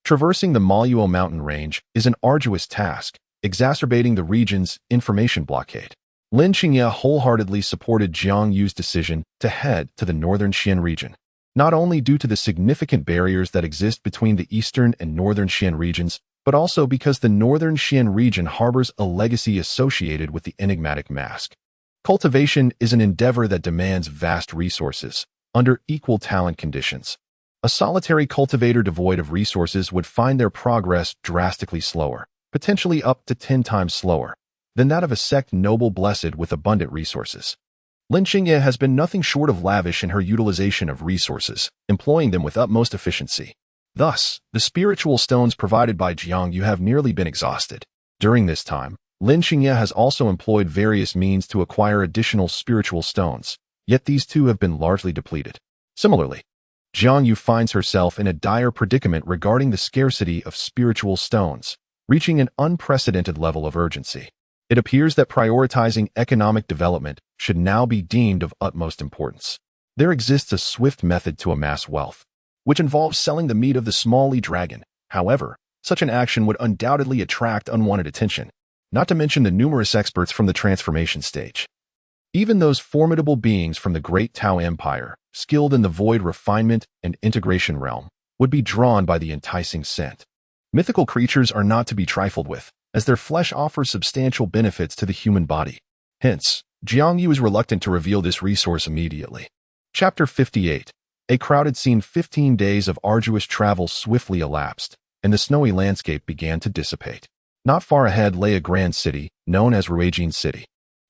traversing the Maluo mountain range is an arduous task, exacerbating the region's information blockade. Lin Qingyi wholeheartedly supported Jiang Yu's decision to head to the northern Xian region, not only due to the significant barriers that exist between the eastern and northern Xian regions, but also because the northern Xian region harbors a legacy associated with the enigmatic mask. Cultivation is an endeavor that demands vast resources under equal talent conditions. A solitary cultivator devoid of resources would find their progress drastically slower, potentially up to 10 times slower, than that of a sect noble blessed with abundant resources. Lin Qingyi has been nothing short of lavish in her utilization of resources, employing them with utmost efficiency. Thus, the spiritual stones provided by Jiang Yu have nearly been exhausted. During this time, Lin Qingyi has also employed various means to acquire additional spiritual stones, yet these too have been largely depleted. Similarly, Jiang Yu finds herself in a dire predicament regarding the scarcity of spiritual stones, reaching an unprecedented level of urgency. It appears that prioritizing economic development should now be deemed of utmost importance. There exists a swift method to amass wealth, which involves selling the meat of the small dragon. However, such an action would undoubtedly attract unwanted attention, not to mention the numerous experts from the transformation stage. Even those formidable beings from the great Tao Empire skilled in the void refinement and integration realm, would be drawn by the enticing scent. Mythical creatures are not to be trifled with, as their flesh offers substantial benefits to the human body. Hence, Jiang Yu is reluctant to reveal this resource immediately. Chapter 58. A crowded scene. 15 days of arduous travel swiftly elapsed, and the snowy landscape began to dissipate. Not far ahead lay a grand city, known as Ruijin City.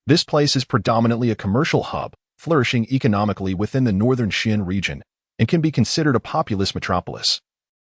This place is predominantly a commercial hub, flourishing economically within the northern Xin region, and can be considered a populous metropolis.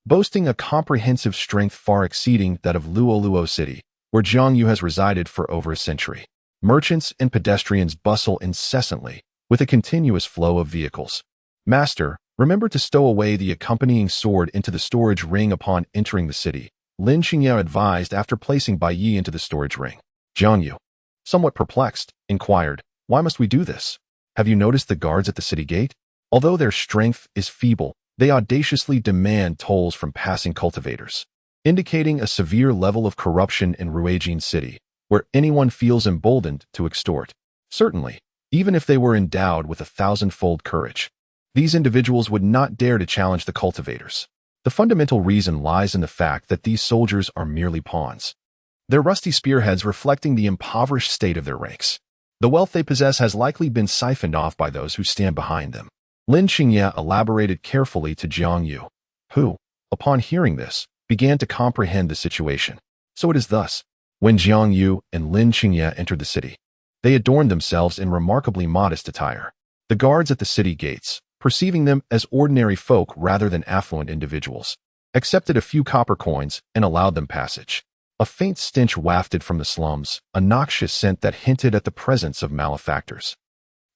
Boasting a comprehensive strength far exceeding that of Luoluo City, where Jiang Yu has resided for over a century. Merchants and pedestrians bustle incessantly, with a continuous flow of vehicles. Master, remember to stow away the accompanying sword into the storage ring upon entering the city, Lin Xingye advised after placing Bai Yi into the storage ring. Jiang Yu, somewhat perplexed, inquired, "Why must we do this? Have you noticed the guards at the city gate? Although their strength is feeble, they audaciously demand tolls from passing cultivators, indicating a severe level of corruption in Ruijin City, where anyone feels emboldened to extort. Certainly, even if they were endowed with 1,000-fold courage, these individuals would not dare to challenge the cultivators. The fundamental reason lies in the fact that these soldiers are merely pawns, their rusty spearheads reflecting the impoverished state of their ranks. The wealth they possess has likely been siphoned off by those who stand behind them." Lin Xingye elaborated carefully to Jiang Yu, who, upon hearing this, began to comprehend the situation. So it is thus. When Jiang Yu and Lin Xingye entered the city, they adorned themselves in remarkably modest attire. The guards at the city gates, perceiving them as ordinary folk rather than affluent individuals, accepted a few copper coins and allowed them passage. A faint stench wafted from the slums, a noxious scent that hinted at the presence of malefactors.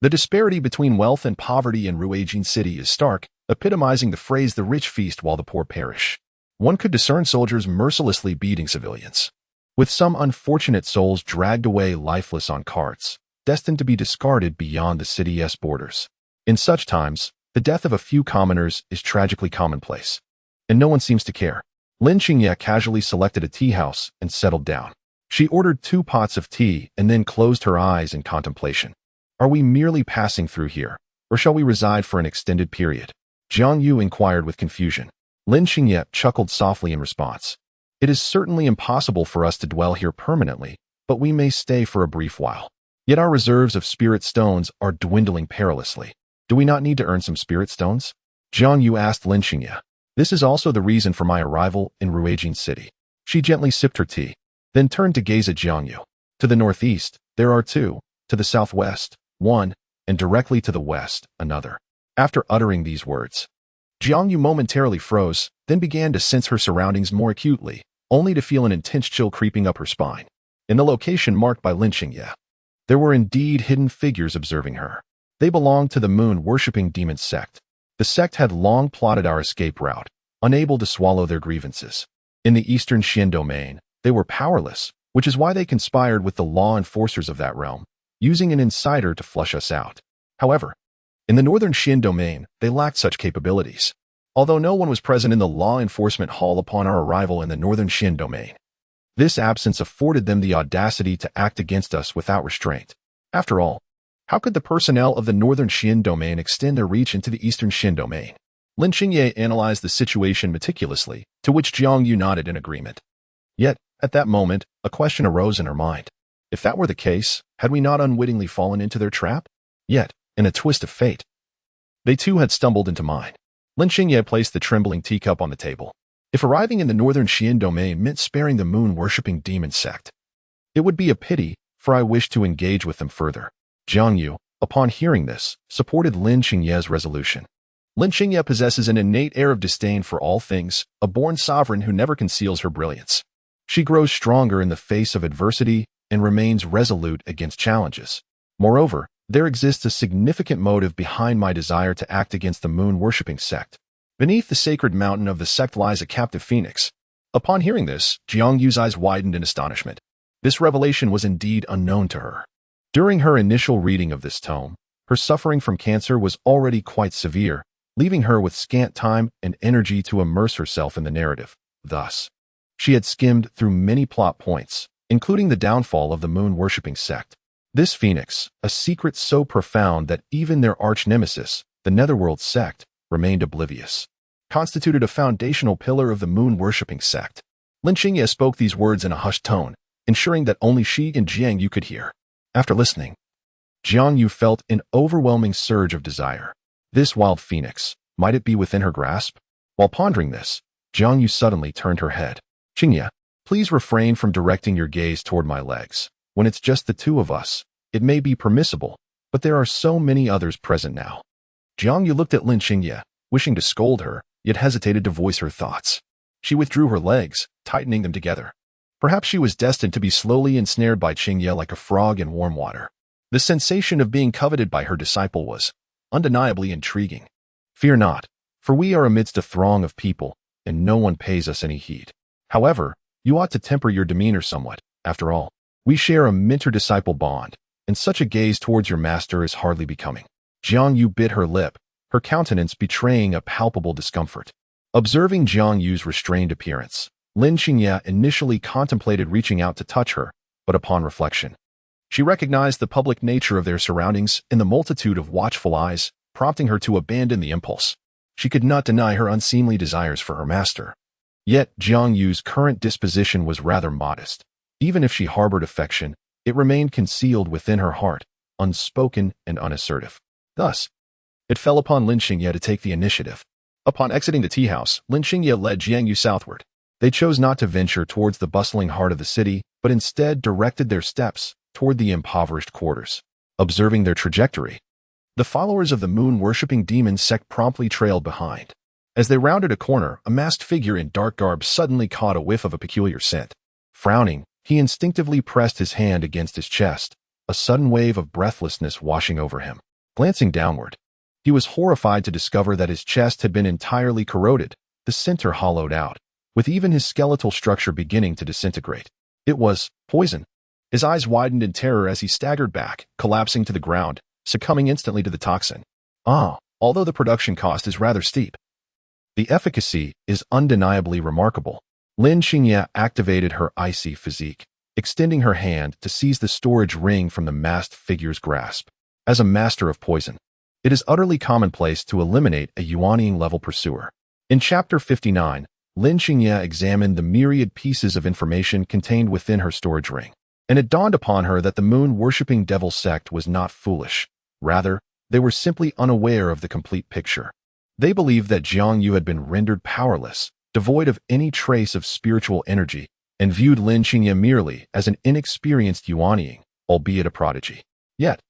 The disparity between wealth and poverty in Ruijin City is stark, epitomizing the phrase "the rich feast while the poor perish." One could discern soldiers mercilessly beating civilians, with some unfortunate souls dragged away lifeless on carts, destined to be discarded beyond the city's borders. In such times, the death of a few commoners is tragically commonplace, and no one seems to care. Lin Xingye casually selected a tea house and settled down. She ordered 2 pots of tea and then closed her eyes in contemplation. Are we merely passing through here, or shall we reside for an extended period? Jiang Yu inquired with confusion. Lin Xingye chuckled softly in response. It is certainly impossible for us to dwell here permanently, but we may stay for a brief while. Yet our reserves of spirit stones are dwindling perilously. Do we not need to earn some spirit stones? Jiang Yu asked Lin Xingye. This is also the reason for my arrival in Ruijin City. She gently sipped her tea, then turned to gaze at Jiang Yu. To the northeast, there are 2, to the southwest, 1, and directly to the west, another. After uttering these words, Jiang Yu momentarily froze, then began to sense her surroundings more acutely, only to feel an intense chill creeping up her spine. In the location marked by Lin Xingye, there were indeed hidden figures observing her. They belonged to the moon-worshipping demon sect. The sect had long plotted our escape route, unable to swallow their grievances. In the eastern Xin domain, they were powerless, which is why they conspired with the law enforcers of that realm, using an insider to flush us out. However, in the northern Xin domain, they lacked such capabilities. Although no one was present in the law enforcement hall upon our arrival in the northern Xin domain, this absence afforded them the audacity to act against us without restraint. After all, how could the personnel of the northern Xin domain extend their reach into the eastern Xin domain? Lin Xingye analyzed the situation meticulously, to which Jiang Yu nodded in agreement. Yet, at that moment, a question arose in her mind. If that were the case, had we not unwittingly fallen into their trap? Yet, in a twist of fate, they too had stumbled into mine. Lin Xingye placed the trembling teacup on the table. If arriving in the northern Xian domain meant sparing the moon-worshipping demon sect, it would be a pity, for I wished to engage with them further. Jiang Yu, upon hearing this, supported Lin Xingye's resolution. Lin Xingye possesses an innate air of disdain for all things, a born sovereign who never conceals her brilliance. She grows stronger in the face of adversity and remains resolute against challenges. Moreover, there exists a significant motive behind my desire to act against the moon-worshipping sect. Beneath the sacred mountain of the sect lies a captive phoenix. Upon hearing this, Jiang Yu's eyes widened in astonishment. This revelation was indeed unknown to her. During her initial reading of this tome, her suffering from cancer was already quite severe, leaving her with scant time and energy to immerse herself in the narrative. Thus, she had skimmed through many plot points, including the downfall of the moon-worshipping sect. This phoenix, a secret so profound that even their arch-nemesis, the Netherworld sect remained oblivious. Constituted a foundational pillar of the moon-worshipping sect. Lin Xingye spoke these words in a hushed tone, ensuring that only she and Jiang Yu could hear. After listening, Jiang Yu felt an overwhelming surge of desire. This wild phoenix, might it be within her grasp? While pondering this, Jiang Yu suddenly turned her head. Xingye, please refrain from directing your gaze toward my legs. When it's just the two of us, it may be permissible, but there are so many others present now. Jiang Yu looked at Lin Xingye, wishing to scold her, yet hesitated to voice her thoughts. She withdrew her legs, tightening them together. Perhaps she was destined to be slowly ensnared by Xingye like a frog in warm water. The sensation of being coveted by her disciple was undeniably intriguing. Fear not, for we are amidst a throng of people, and no one pays us any heed. However, you ought to temper your demeanor somewhat. After all, we share a mentor-disciple bond, and such a gaze towards your master is hardly becoming. Jiang Yu bit her lip, her countenance betraying a palpable discomfort. Observing Jiang Yu's restrained appearance, Lin Xingye initially contemplated reaching out to touch her, but upon reflection, she recognized the public nature of their surroundings and the multitude of watchful eyes, prompting her to abandon the impulse. She could not deny her unseemly desires for her master. Yet Jiang Yu's current disposition was rather modest. Even if she harbored affection, it remained concealed within her heart, unspoken and unassertive. Thus, it fell upon Lin Xingye to take the initiative. Upon exiting the tea house, Lin Xingye led Jiang Yu southward. They chose not to venture towards the bustling heart of the city, but instead directed their steps toward the impoverished quarters. Observing their trajectory, the followers of the moon-worshipping demon sect promptly trailed behind. As they rounded a corner, a masked figure in dark garb suddenly caught a whiff of a peculiar scent. Frowning, he instinctively pressed his hand against his chest, a sudden wave of breathlessness washing over him. Glancing downward, he was horrified to discover that his chest had been entirely corroded, the center hollowed out, with even his skeletal structure beginning to disintegrate. It was poison. His eyes widened in terror as he staggered back, collapsing to the ground, succumbing instantly to the toxin. Although the production cost is rather steep, the efficacy is undeniably remarkable. Lin Xingye activated her icy physique, extending her hand to seize the storage ring from the masked figure's grasp. As a master of poison, it is utterly commonplace to eliminate a Yuanying-level pursuer. In Chapter 59, Lin Xingye examined the myriad pieces of information contained within her storage ring, and it dawned upon her that the moon-worshipping devil sect was not foolish. Rather, they were simply unaware of the complete picture. They believed that Jiang Yu had been rendered powerless, devoid of any trace of spiritual energy, and viewed Lin Xingye merely as an inexperienced Yuanying, albeit a prodigy. Yet,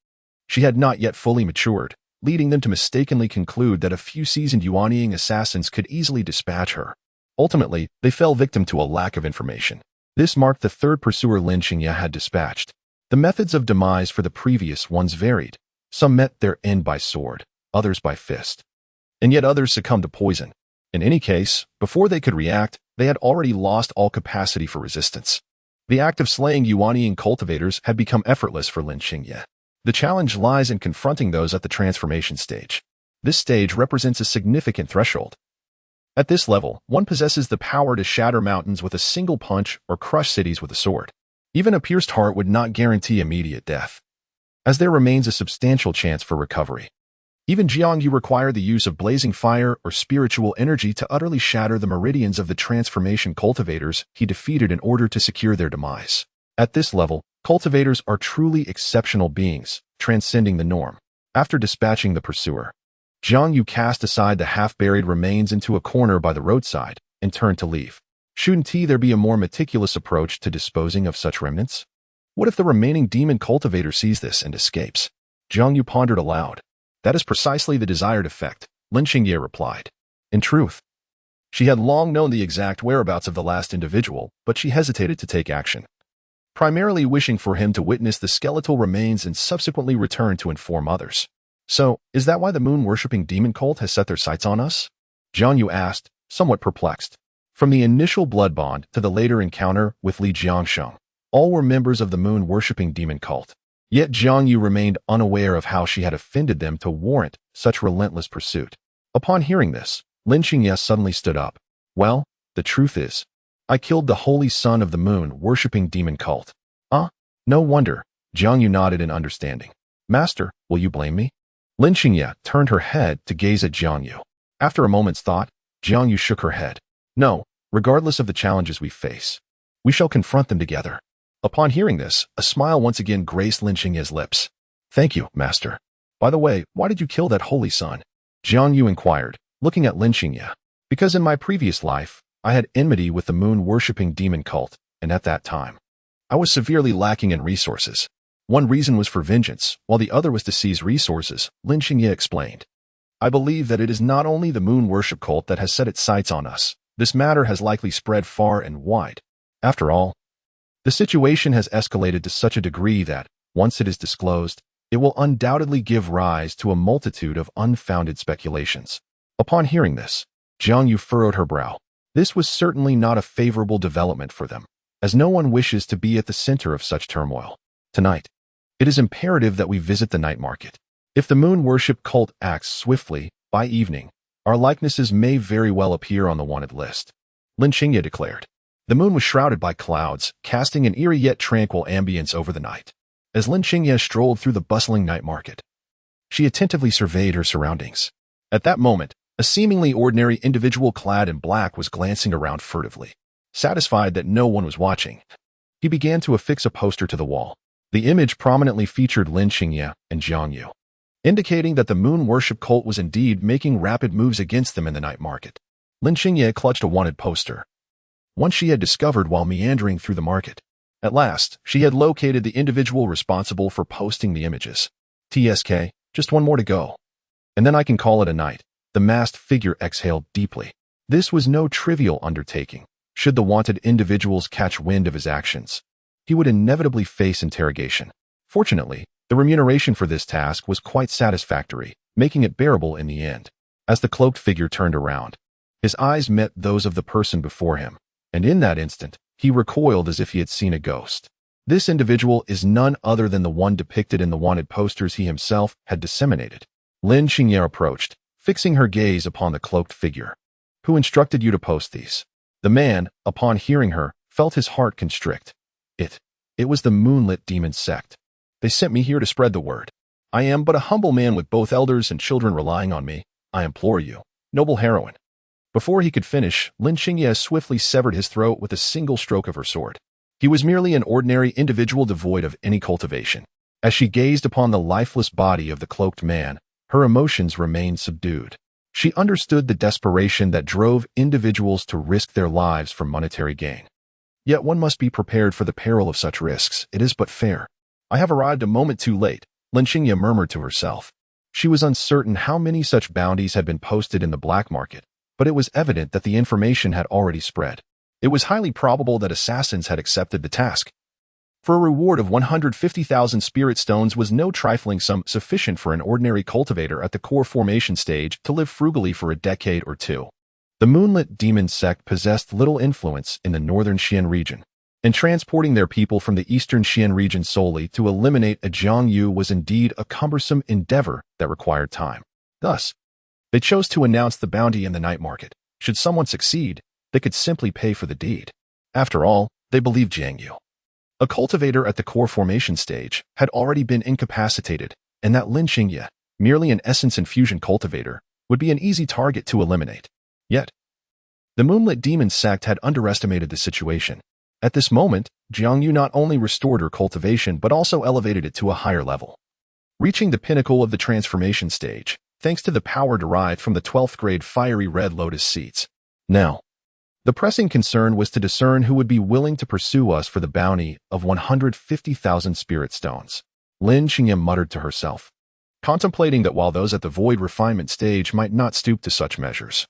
she had not yet fully matured, leading them to mistakenly conclude that a few seasoned Yuanying assassins could easily dispatch her. Ultimately, they fell victim to a lack of information. This marked the third pursuer Lin Xingye had dispatched. The methods of demise for the previous ones varied. Some met their end by sword, others by fist, and yet others succumbed to poison. In any case, before they could react, they had already lost all capacity for resistance. The act of slaying Yuanying cultivators had become effortless for Lin Xingye. The challenge lies in confronting those at the transformation stage. This stage represents a significant threshold. At this level, one possesses the power to shatter mountains with a single punch or crush cities with a sword. Even a pierced heart would not guarantee immediate death, as there remains a substantial chance for recovery. Even Jiang Yu required the use of blazing fire or spiritual energy to utterly shatter the meridians of the transformation cultivators he defeated in order to secure their demise. At this level, cultivators are truly exceptional beings, transcending the norm. After dispatching the pursuer, Jiang Yu cast aside the half-buried remains into a corner by the roadside and turned to leave. Shouldn't there be a more meticulous approach to disposing of such remnants? What if the remaining demon cultivator sees this and escapes? Jiang Yu pondered aloud. That is precisely the desired effect, Lin Xingye replied. In truth, she had long known the exact whereabouts of the last individual, but she hesitated to take action, primarily wishing for him to witness the skeletal remains and subsequently return to inform others. So, is that why the moon-worshipping demon cult has set their sights on us? Jiang Yu asked, somewhat perplexed. From the initial blood bond to the later encounter with Li Jiangsheng, all were members of the moon-worshipping demon cult. Yet Jiang Yu remained unaware of how she had offended them to warrant such relentless pursuit. Upon hearing this, Lin Xingye suddenly stood up. Well, the truth is, I killed the holy son of the moon-worshipping demon cult. No wonder, Jiang Yu nodded in understanding. Master, will you blame me? Lin Xingye turned her head to gaze at Jiang Yu. After a moment's thought, Jiang Yu shook her head. No, regardless of the challenges we face, we shall confront them together. Upon hearing this, a smile once again graced Lin Xingye's lips. Thank you, master. By the way, why did you kill that holy son? Jiang Yu inquired, looking at Lin Xingye. Because in my previous life, I had enmity with the moon-worshipping demon cult, and at that time, I was severely lacking in resources. One reason was for vengeance, while the other was to seize resources, Lin Xingye explained. I believe that it is not only the moon worship cult that has set its sights on us. This matter has likely spread far and wide. After all, the situation has escalated to such a degree that, once it is disclosed, it will undoubtedly give rise to a multitude of unfounded speculations. Upon hearing this, Jiang Yu furrowed her brow. This was certainly not a favorable development for them, as no one wishes to be at the center of such turmoil. Tonight, it is imperative that we visit the night market. If the moon worship cult acts swiftly, by evening, our likenesses may very well appear on the wanted list, Lin Xingye declared. The moon was shrouded by clouds, casting an eerie yet tranquil ambience over the night. As Lin Xingye strolled through the bustling night market, she attentively surveyed her surroundings. At that moment, a seemingly ordinary individual clad in black was glancing around furtively. Satisfied that no one was watching, he began to affix a poster to the wall. The image prominently featured Lin Xingye and Jiang Yu, indicating that the moon worship cult was indeed making rapid moves against them in the night market. Lin Xingye clutched a wanted poster, one she had discovered while meandering through the market. At last, she had located the individual responsible for posting the images. TSK, just one more to go. And then I can call it a night. The masked figure exhaled deeply. This was no trivial undertaking. Should the wanted individuals catch wind of his actions, he would inevitably face interrogation. Fortunately, the remuneration for this task was quite satisfactory, making it bearable in the end. As the cloaked figure turned around, his eyes met those of the person before him, and in that instant, he recoiled as if he had seen a ghost. This individual is none other than the one depicted in the wanted posters he himself had disseminated. Lin Xingye approached, fixing her gaze upon the cloaked figure. Who instructed you to post these? The man, upon hearing her, felt his heart constrict. It was the moonlit demon sect. They sent me here to spread the word. I am but a humble man with both elders and children relying on me. I implore you, noble heroine. Before he could finish, Lin Xingye swiftly severed his throat with a single stroke of her sword. He was merely an ordinary individual devoid of any cultivation. As she gazed upon the lifeless body of the cloaked man, her emotions remained subdued. She understood the desperation that drove individuals to risk their lives for monetary gain. Yet one must be prepared for the peril of such risks. It is but fair. I have arrived a moment too late, Lin Xingye murmured to herself. She was uncertain how many such bounties had been posted in the black market, but it was evident that the information had already spread. It was highly probable that assassins had accepted the task. For a reward of 150,000 spirit stones was no trifling sum, sufficient for an ordinary cultivator at the core formation stage to live frugally for a decade or two. The moonlit demon sect possessed little influence in the northern Xian region, and transporting their people from the eastern Xian region solely to eliminate a Jiang Yu was indeed a cumbersome endeavor that required time. Thus, they chose to announce the bounty in the night market. Should someone succeed, they could simply pay for the deed. After all, they believed Jiang Yu, a cultivator at the core formation stage, had already been incapacitated, and that Lin Xingye, merely an essence infusion cultivator, would be an easy target to eliminate. Yet, the moonlit demon sect had underestimated the situation. At this moment, Jiang Yu not only restored her cultivation but also elevated it to a higher level, reaching the pinnacle of the transformation stage, thanks to the power derived from the 12th grade fiery red lotus seeds. Now, the pressing concern was to discern who would be willing to pursue us for the bounty of 150,000 spirit stones. Lin Xingye muttered to herself, contemplating that while those at the void refinement stage might not stoop to such measures,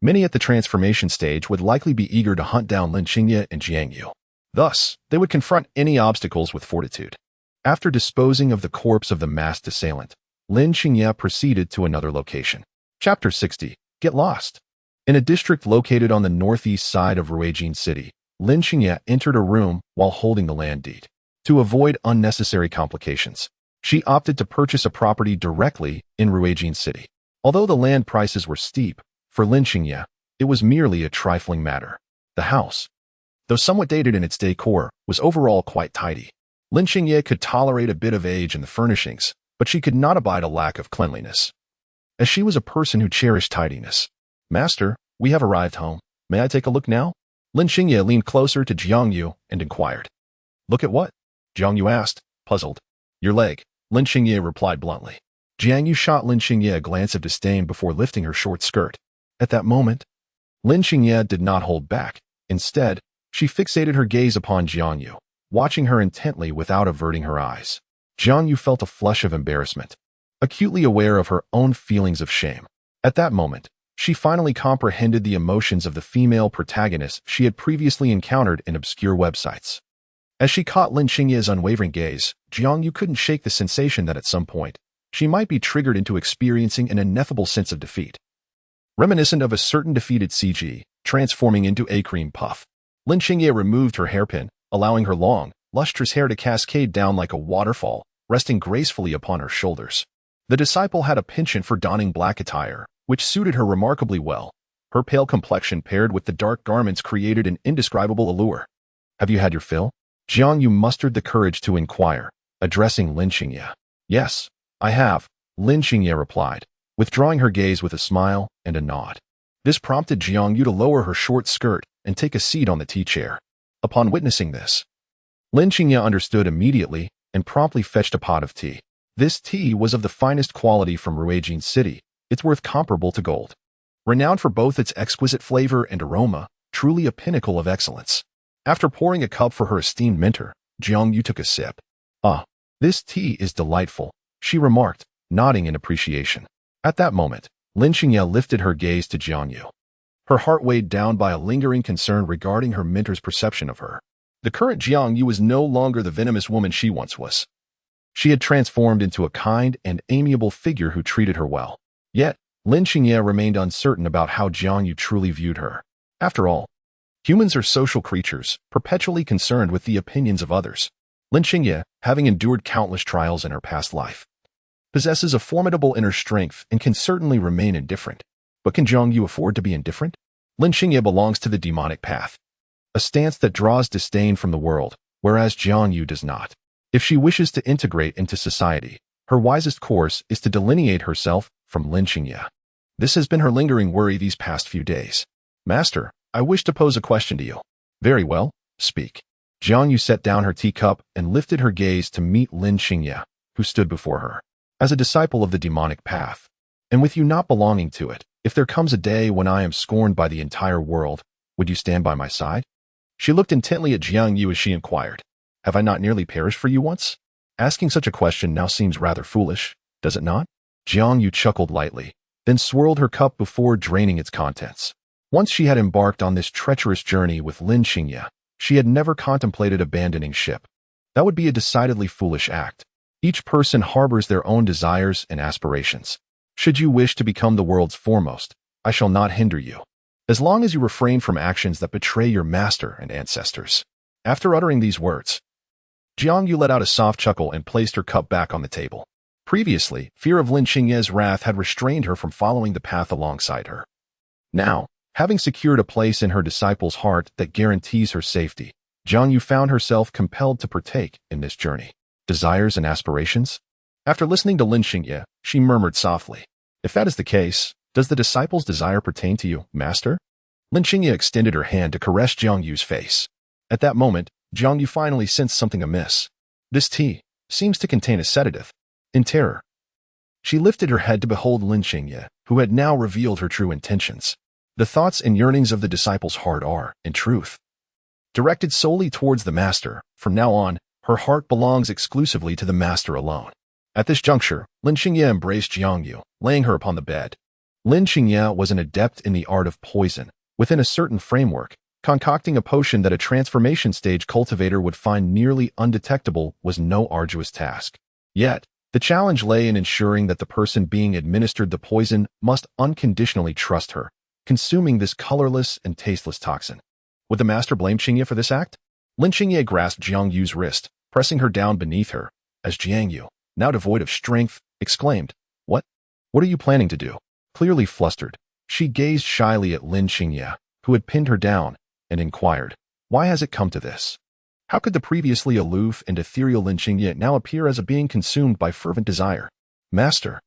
many at the transformation stage would likely be eager to hunt down Lin Xingye and Jiang Yu. Thus, they would confront any obstacles with fortitude. After disposing of the corpse of the masked assailant, Lin Xingye proceeded to another location. Chapter 60. Get Lost. In a district located on the northeast side of Ruijin City, Lin Xingye entered a room while holding the land deed. To avoid unnecessary complications, she opted to purchase a property directly in Ruijin City. Although the land prices were steep, for Lin Xingye, it was merely a trifling matter. The house, though somewhat dated in its decor, was overall quite tidy. Lin Xingye could tolerate a bit of age in the furnishings, but she could not abide a lack of cleanliness, as she was a person who cherished tidiness. "Master, we have arrived home. May I take a look now?" Lin Xingye leaned closer to Jiang Yu and inquired. "Look at what?" Jiang Yu asked, puzzled. "Your leg," Lin Xingye replied bluntly. Jiang Yu shot Lin Xingye a glance of disdain before lifting her short skirt. At that moment, Lin Xingye did not hold back. Instead, she fixated her gaze upon Jiang Yu, watching her intently without averting her eyes. Jiang Yu felt a flush of embarrassment, acutely aware of her own feelings of shame. At that moment, she finally comprehended the emotions of the female protagonist she had previously encountered in obscure websites. As she caught Lin Xingye's unwavering gaze, Jiang Yu couldn't shake the sensation that at some point, she might be triggered into experiencing an ineffable sense of defeat. Reminiscent of a certain defeated CG, transforming into a cream puff. Lin Xingye removed her hairpin, allowing her long, lustrous hair to cascade down like a waterfall, resting gracefully upon her shoulders. The disciple had a penchant for donning black attire, which suited her remarkably well. Her pale complexion paired with the dark garments created an indescribable allure. "Have you had your fill?" Jiang Yu mustered the courage to inquire, addressing Lin Xingye. "Yes, I have," Lin Xingye replied, withdrawing her gaze with a smile and a nod. This prompted Jiang Yu to lower her short skirt and take a seat on the tea chair. Upon witnessing this, Lin Xingye understood immediately and promptly fetched a pot of tea. This tea was of the finest quality from Ruijin City, its worth comparable to gold. Renowned for both its exquisite flavor and aroma, truly a pinnacle of excellence. After pouring a cup for her esteemed mentor, Jiang Yu took a sip. "Ah, this tea is delightful," she remarked, nodding in appreciation. At that moment, Lin Xingye lifted her gaze to Jiang Yu. Her heart weighed down by a lingering concern regarding her mentor's perception of her. The current Jiang Yu was no longer the venomous woman she once was. She had transformed into a kind and amiable figure who treated her well. Yet, Lin Xingye remained uncertain about how Jiang Yu truly viewed her. After all, humans are social creatures, perpetually concerned with the opinions of others. Lin Xingye, having endured countless trials in her past life, possesses a formidable inner strength and can certainly remain indifferent. But can Jiang Yu afford to be indifferent? Lin Xingye belongs to the demonic path, a stance that draws disdain from the world, whereas Jiang Yu does not. If she wishes to integrate into society, her wisest course is to delineate herself from Lin Xingye. This has been her lingering worry these past few days. "Master, I wish to pose a question to you." "Very well, speak." Jiang Yu set down her teacup and lifted her gaze to meet Lin Xingye, who stood before her. "As a disciple of the demonic path, and with you not belonging to it, if there comes a day when I am scorned by the entire world, would you stand by my side?" She looked intently at Jiang Yu as she inquired, "Have I not nearly perished for you once?" Asking such a question now seems rather foolish, does it not? Jiang Yu chuckled lightly, then swirled her cup before draining its contents. Once she had embarked on this treacherous journey with Lin Xingye, she had never contemplated abandoning ship. That would be a decidedly foolish act. Each person harbors their own desires and aspirations. Should you wish to become the world's foremost, I shall not hinder you, as long as you refrain from actions that betray your master and ancestors. After uttering these words, Jiang Yu let out a soft chuckle and placed her cup back on the table. Previously, fear of Lin Xingye's wrath had restrained her from following the path alongside her. Now, having secured a place in her disciple's heart that guarantees her safety, Jiang Yu found herself compelled to partake in this journey. Desires and aspirations? After listening to Lin Xingye, she murmured softly, "If that is the case, does the disciple's desire pertain to you, master?" Lin Xingye extended her hand to caress Jiang Yu's face. At that moment, Jiang Yu finally sensed something amiss. This tea seems to contain a sedative. In terror, she lifted her head to behold Lin Xingye, who had now revealed her true intentions. The thoughts and yearnings of the disciple's heart are, in truth, directed solely towards the master. From now on, her heart belongs exclusively to the master alone. At this juncture, Lin Xingye embraced Jiang Yu, laying her upon the bed. Lin Xingye was an adept in the art of poison. Within a certain framework, concocting a potion that a transformation stage cultivator would find nearly undetectable was no arduous task. Yet, the challenge lay in ensuring that the person being administered the poison must unconditionally trust her, consuming this colorless and tasteless toxin. Would the master blame Xingye for this act? Lin Xingye grasped Jiang Yu's wrist, pressing her down beneath her, as Jiang Yu, now devoid of strength, exclaimed, "What? What are you planning to do?" Clearly flustered, she gazed shyly at Lin Xingye, who had pinned her down, and inquired, "Why has it come to this? How could the previously aloof and ethereal Lin Qingye now appear as a being consumed by fervent desire? Master,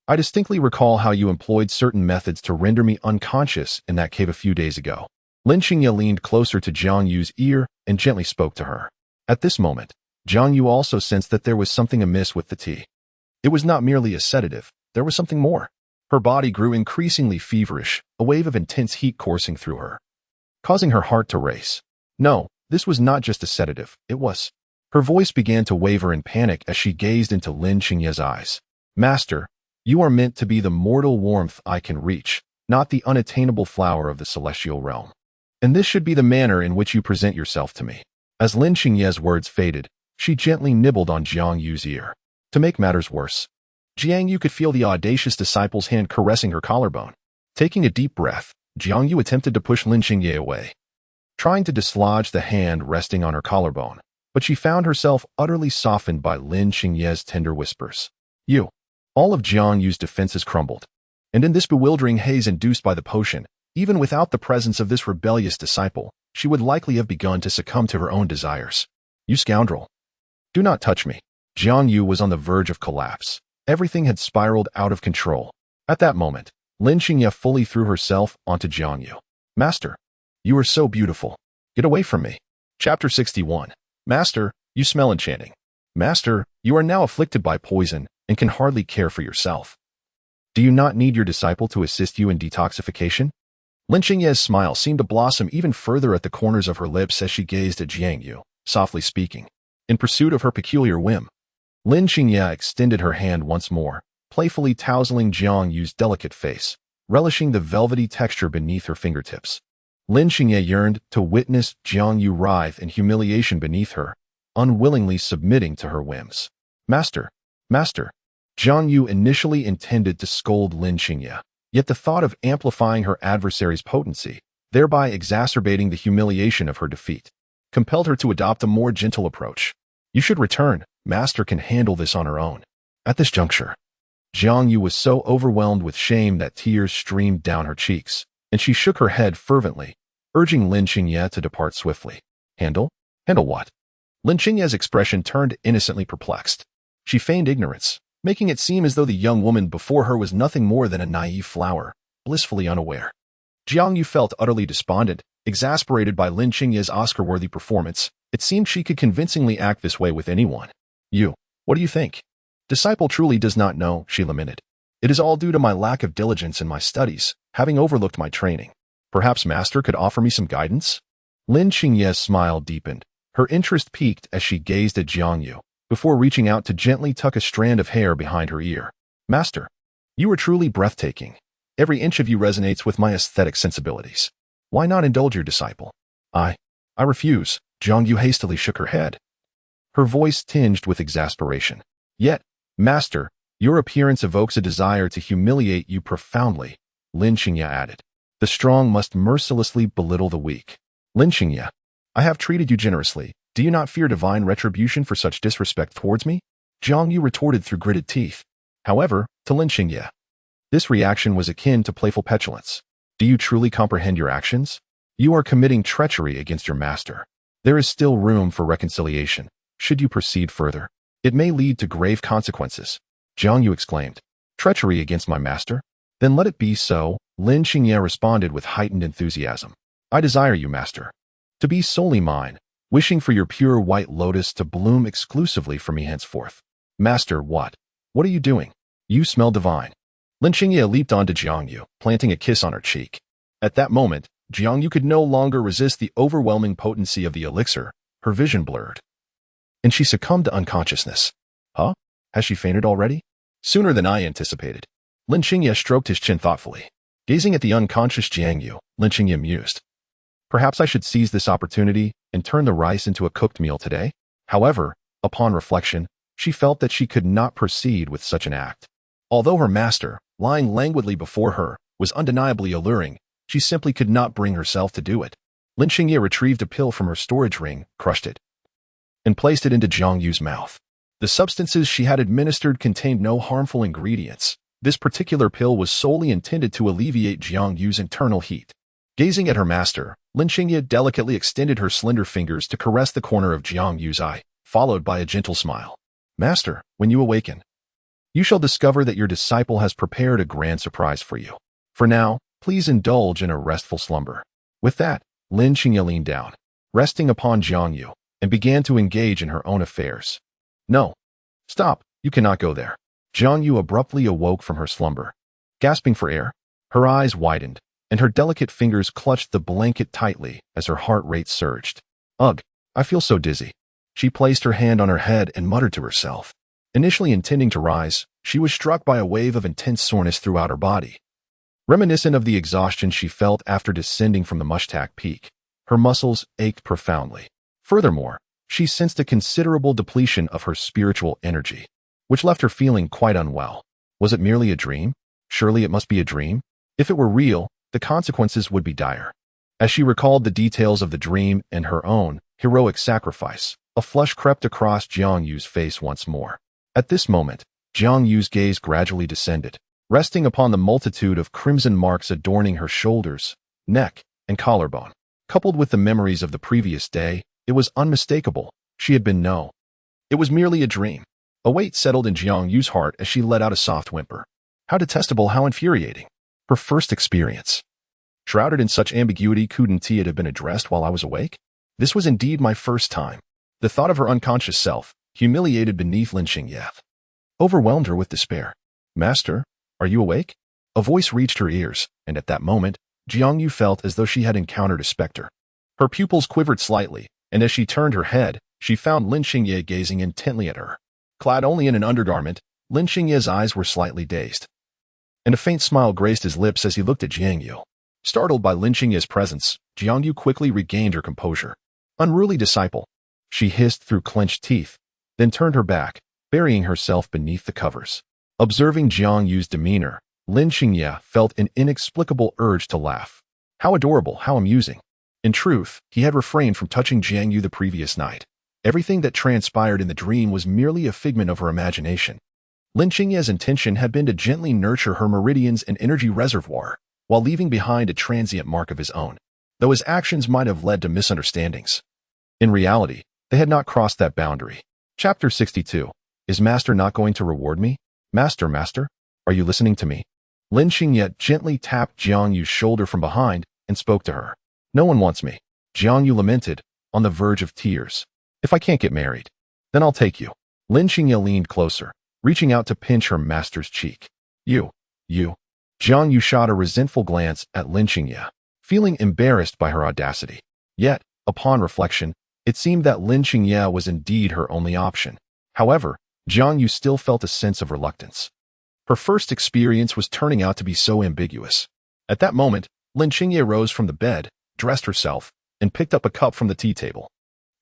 I distinctly recall how you employed certain methods to render me unconscious in that cave a few days ago. Lin Qingye leaned closer to Jiang Yu's ear and gently spoke to her. At this moment, Jiang Yu also sensed that there was something amiss with the tea. It was not merely a sedative, there was something more. Her body grew increasingly feverish, a wave of intense heat coursing through her, causing her heart to race. No, this was not just a sedative, it was. Her voice began to waver in panic as she gazed into Lin Qingye's eyes. Master, you are meant to be the mortal warmth I can reach, not the unattainable flower of the celestial realm. And this should be the manner in which you present yourself to me. As Lin Qingye's words faded, she gently nibbled on Jiang Yu's ear. To make matters worse, Jiang Yu could feel the audacious disciple's hand caressing her collarbone. Taking a deep breath, Jiang Yu attempted to push Lin Qingye away, trying to dislodge the hand resting on her collarbone, but she found herself utterly softened by Lin Qingye's tender whispers. You. All of Jiang Yu's defenses crumbled, and in this bewildering haze induced by the potion, even without the presence of this rebellious disciple, she would likely have begun to succumb to her own desires. You scoundrel. Do not touch me. Jiang Yu was on the verge of collapse. Everything had spiraled out of control. At that moment, Lin Qingye fully threw herself onto Jiang Yu. Master, you are so beautiful. Get away from me. Chapter 61. Master, you smell enchanting. Master, you are now afflicted by poison and can hardly care for yourself. Do you not need your disciple to assist you in detoxification? Lin Qingye's smile seemed to blossom even further at the corners of her lips as she gazed at Jiang Yu, softly speaking. In pursuit of her peculiar whim, Lin Qingye extended her hand once more, playfully tousling Jiang Yu's delicate face, relishing the velvety texture beneath her fingertips. Lin Qingye yearned to witness Jiang Yu writhe in humiliation beneath her, unwillingly submitting to her whims. Master, Jiang Yu initially intended to scold Lin Qingye, yet the thought of amplifying her adversary's potency, thereby exacerbating the humiliation of her defeat, compelled her to adopt a more gentle approach. You should return. Master can handle this on her own. At this juncture, Jiang Yu was so overwhelmed with shame that tears streamed down her cheeks, and she shook her head fervently, urging Lin Qingye to depart swiftly. Handle? Handle what? Lin Qingye's expression turned innocently perplexed. She feigned ignorance, making it seem as though the young woman before her was nothing more than a naive flower, blissfully unaware. Jiang Yu felt utterly despondent, exasperated by Lin Qingye's Oscar-worthy performance. It seemed she could convincingly act this way with anyone. You, what do you think? Disciple truly does not know, she lamented. It is all due to my lack of diligence in my studies, having overlooked my training. Perhaps Master could offer me some guidance? Lin Qingye's smile deepened. Her interest peaked as she gazed at Jiang Yu, before reaching out to gently tuck a strand of hair behind her ear. Master, you are truly breathtaking. Every inch of you resonates with my aesthetic sensibilities. Why not indulge your disciple? I refuse. Jiang Yu hastily shook her head, her voice tinged with exasperation. Yet, Master, your appearance evokes a desire to humiliate you profoundly, Lin Qingye added. The strong must mercilessly belittle the weak. Lin Qingye, I have treated you generously. Do you not fear divine retribution for such disrespect towards me? Jiang Yu retorted through gritted teeth. However, to Lin Qingye, this reaction was akin to playful petulance. Do you truly comprehend your actions? You are committing treachery against your master. There is still room for reconciliation. Should you proceed further, it may lead to grave consequences. Jiang Yu exclaimed. Treachery against my master? Then let it be so, Lin Qingye responded with heightened enthusiasm. I desire you, master, to be solely mine, wishing for your pure white lotus to bloom exclusively for me henceforth. Master, what? What are you doing? You smell divine. Lin Qingye leaped onto Jiang Yu, planting a kiss on her cheek. At that moment, Jiang Yu could no longer resist the overwhelming potency of the elixir. Her vision blurred, and she succumbed to unconsciousness. Huh? Has she fainted already? Sooner than I anticipated. Lin Qingye stroked his chin thoughtfully. Gazing at the unconscious Jiang Yu, Lin Qingye mused. Perhaps I should seize this opportunity and turn the rice into a cooked meal today? However, upon reflection, she felt that she could not proceed with such an act. Although her master, lying languidly before her, was undeniably alluring, she simply could not bring herself to do it. Lin Qingye retrieved a pill from her storage ring, crushed it, and placed it into Jiang Yu's mouth. The substances she had administered contained no harmful ingredients. This particular pill was solely intended to alleviate Jiang Yu's internal heat. Gazing at her master, Lin Xingye delicately extended her slender fingers to caress the corner of Jiang Yu's eye, followed by a gentle smile. Master, when you awaken, you shall discover that your disciple has prepared a grand surprise for you. For now, please indulge in a restful slumber. With that, Lin Xingye leaned down, resting upon Jiang Yu, and began to engage in her own affairs. No. Stop, you cannot go there. Jiang Yu abruptly awoke from her slumber. Gasping for air, her eyes widened, and her delicate fingers clutched the blanket tightly as her heart rate surged. Ugh, I feel so dizzy. She placed her hand on her head and muttered to herself. Initially intending to rise, she was struck by a wave of intense soreness throughout her body. Reminiscent of the exhaustion she felt after descending from the Mushtak Peak, her muscles ached profoundly. Furthermore, she sensed a considerable depletion of her spiritual energy, which left her feeling quite unwell. Was it merely a dream? Surely it must be a dream. If it were real, the consequences would be dire. As she recalled the details of the dream and her own heroic sacrifice, a flush crept across Jiang Yu's face once more. At this moment, Jiang Yu's gaze gradually descended, resting upon the multitude of crimson marks adorning her shoulders, neck, and collarbone. Coupled with the memories of the previous day, it was unmistakable. She had been no. It was merely a dream. A weight settled in Jiang Yu's heart as she let out a soft whimper. How detestable, how infuriating. Her first experience. Shrouded in such ambiguity, couldn't it have been addressed while I was awake? This was indeed my first time. The thought of her unconscious self, humiliated beneath Lin Xingye, overwhelmed her with despair. Master, are you awake? A voice reached her ears, and at that moment, Jiang Yu felt as though she had encountered a specter. Her pupils quivered slightly, and as she turned her head, she found Lin Xingye gazing intently at her. Clad only in an undergarment, Lin Xingye's eyes were slightly dazed, and a faint smile graced his lips as he looked at Jiang Yu. Startled by Lin Xingye's presence, Jiang Yu quickly regained her composure. Unruly disciple, she hissed through clenched teeth, then turned her back, burying herself beneath the covers. Observing Jiang Yu's demeanor, Lin Xingye felt an inexplicable urge to laugh. How adorable, how amusing. In truth, he had refrained from touching Jiang Yu the previous night. Everything that transpired in the dream was merely a figment of her imagination. Lin Xingye's intention had been to gently nurture her meridians and energy reservoir, while leaving behind a transient mark of his own, though his actions might have led to misunderstandings. In reality, they had not crossed that boundary. Chapter 62. Is Master not going to reward me? Master, are you listening to me? Lin Xingye gently tapped Jiang Yu's shoulder from behind and spoke to her. No one wants me. Jiang Yu lamented, on the verge of tears. If I can't get married, then I'll take you. Lin Xingye leaned closer, reaching out to pinch her master's cheek. You. Jiang Yu shot a resentful glance at Lin Xingye, feeling embarrassed by her audacity. Yet, upon reflection, it seemed that Lin Xingye was indeed her only option. However, Jiang Yu still felt a sense of reluctance. Her first experience was turning out to be so ambiguous. At that moment, Lin Xingye rose from the bed, dressed herself, and picked up a cup from the tea table.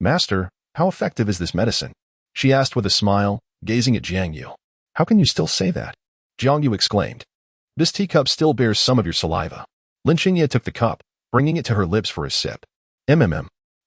Master, how effective is this medicine? She asked with a smile, gazing at Jiang Yu. How can you still say that? Jiang Yu exclaimed. This teacup still bears some of your saliva. Lin Xingye took the cup, bringing it to her lips for a sip.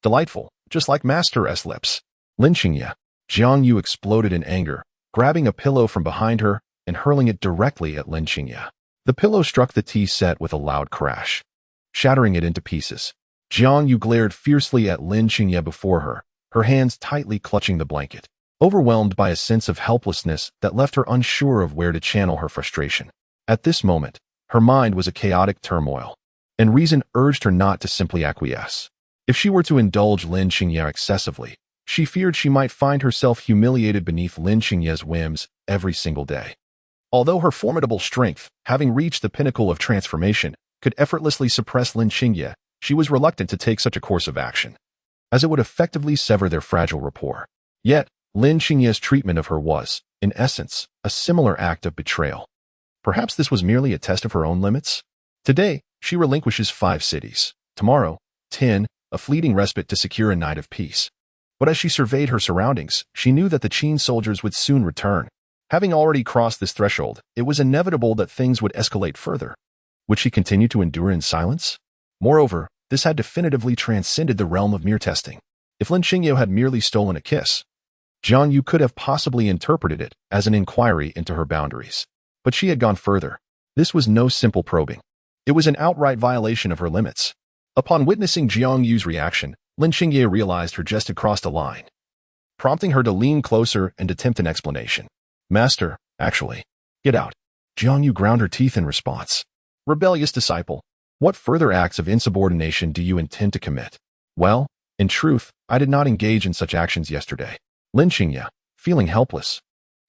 Delightful, just like Master's lips. Lin Xingye. Jiang Yu exploded in anger, grabbing a pillow from behind her and hurling it directly at Lin Xingye. The pillow struck the tea set with a loud crash, shattering it into pieces. Jiang Yu glared fiercely at Lin Xingye before her, her hands tightly clutching the blanket, overwhelmed by a sense of helplessness that left her unsure of where to channel her frustration. At this moment, her mind was a chaotic turmoil, and reason urged her not to simply acquiesce. If she were to indulge Lin Xingye excessively, she feared she might find herself humiliated beneath Lin Xingye's whims every single day. Although her formidable strength, having reached the pinnacle of transformation, could effortlessly suppress Lin Xingye, she was reluctant to take such a course of action, as it would effectively sever their fragile rapport. Yet, Lin Xingye's treatment of her was, in essence, a similar act of betrayal. Perhaps this was merely a test of her own limits? Today, she relinquishes 5 cities. Tomorrow, 10, a fleeting respite to secure a night of peace. But as she surveyed her surroundings, she knew that the Qin soldiers would soon return. Having already crossed this threshold, it was inevitable that things would escalate further. Would she continue to endure in silence? Moreover, this had definitively transcended the realm of mere testing. If Lin Xingye had merely stolen a kiss, Jiang Yu could have possibly interpreted it as an inquiry into her boundaries. But she had gone further. This was no simple probing. It was an outright violation of her limits. Upon witnessing Jiang Yu's reaction, Lin Xingye realized her jest had crossed a line, prompting her to lean closer and attempt an explanation. Master, actually, get out. Jiang Yu ground her teeth in response. Rebellious disciple, what further acts of insubordination do you intend to commit? Well, in truth, I did not engage in such actions yesterday. Lin Xingye, feeling helpless,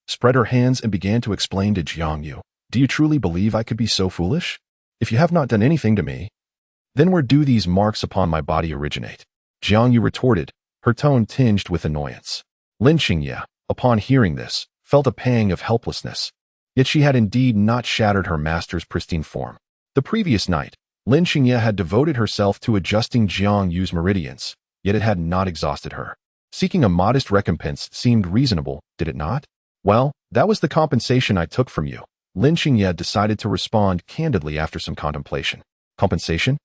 spread her hands and began to explain to Jiang Yu. Do you truly believe I could be so foolish? If you have not done anything to me, then where do these marks upon my body originate? Jiang Yu retorted, her tone tinged with annoyance. Lin Xingye, upon hearing this, felt a pang of helplessness. Yet she had indeed not shattered her master's pristine form. The previous night, Lin Xingye had devoted herself to adjusting Jiang Yu's meridians, yet it had not exhausted her. Seeking a modest recompense seemed reasonable, did it not? Well, that was the compensation I took from you. Lin Xingye decided to respond candidly after some contemplation. Compensation?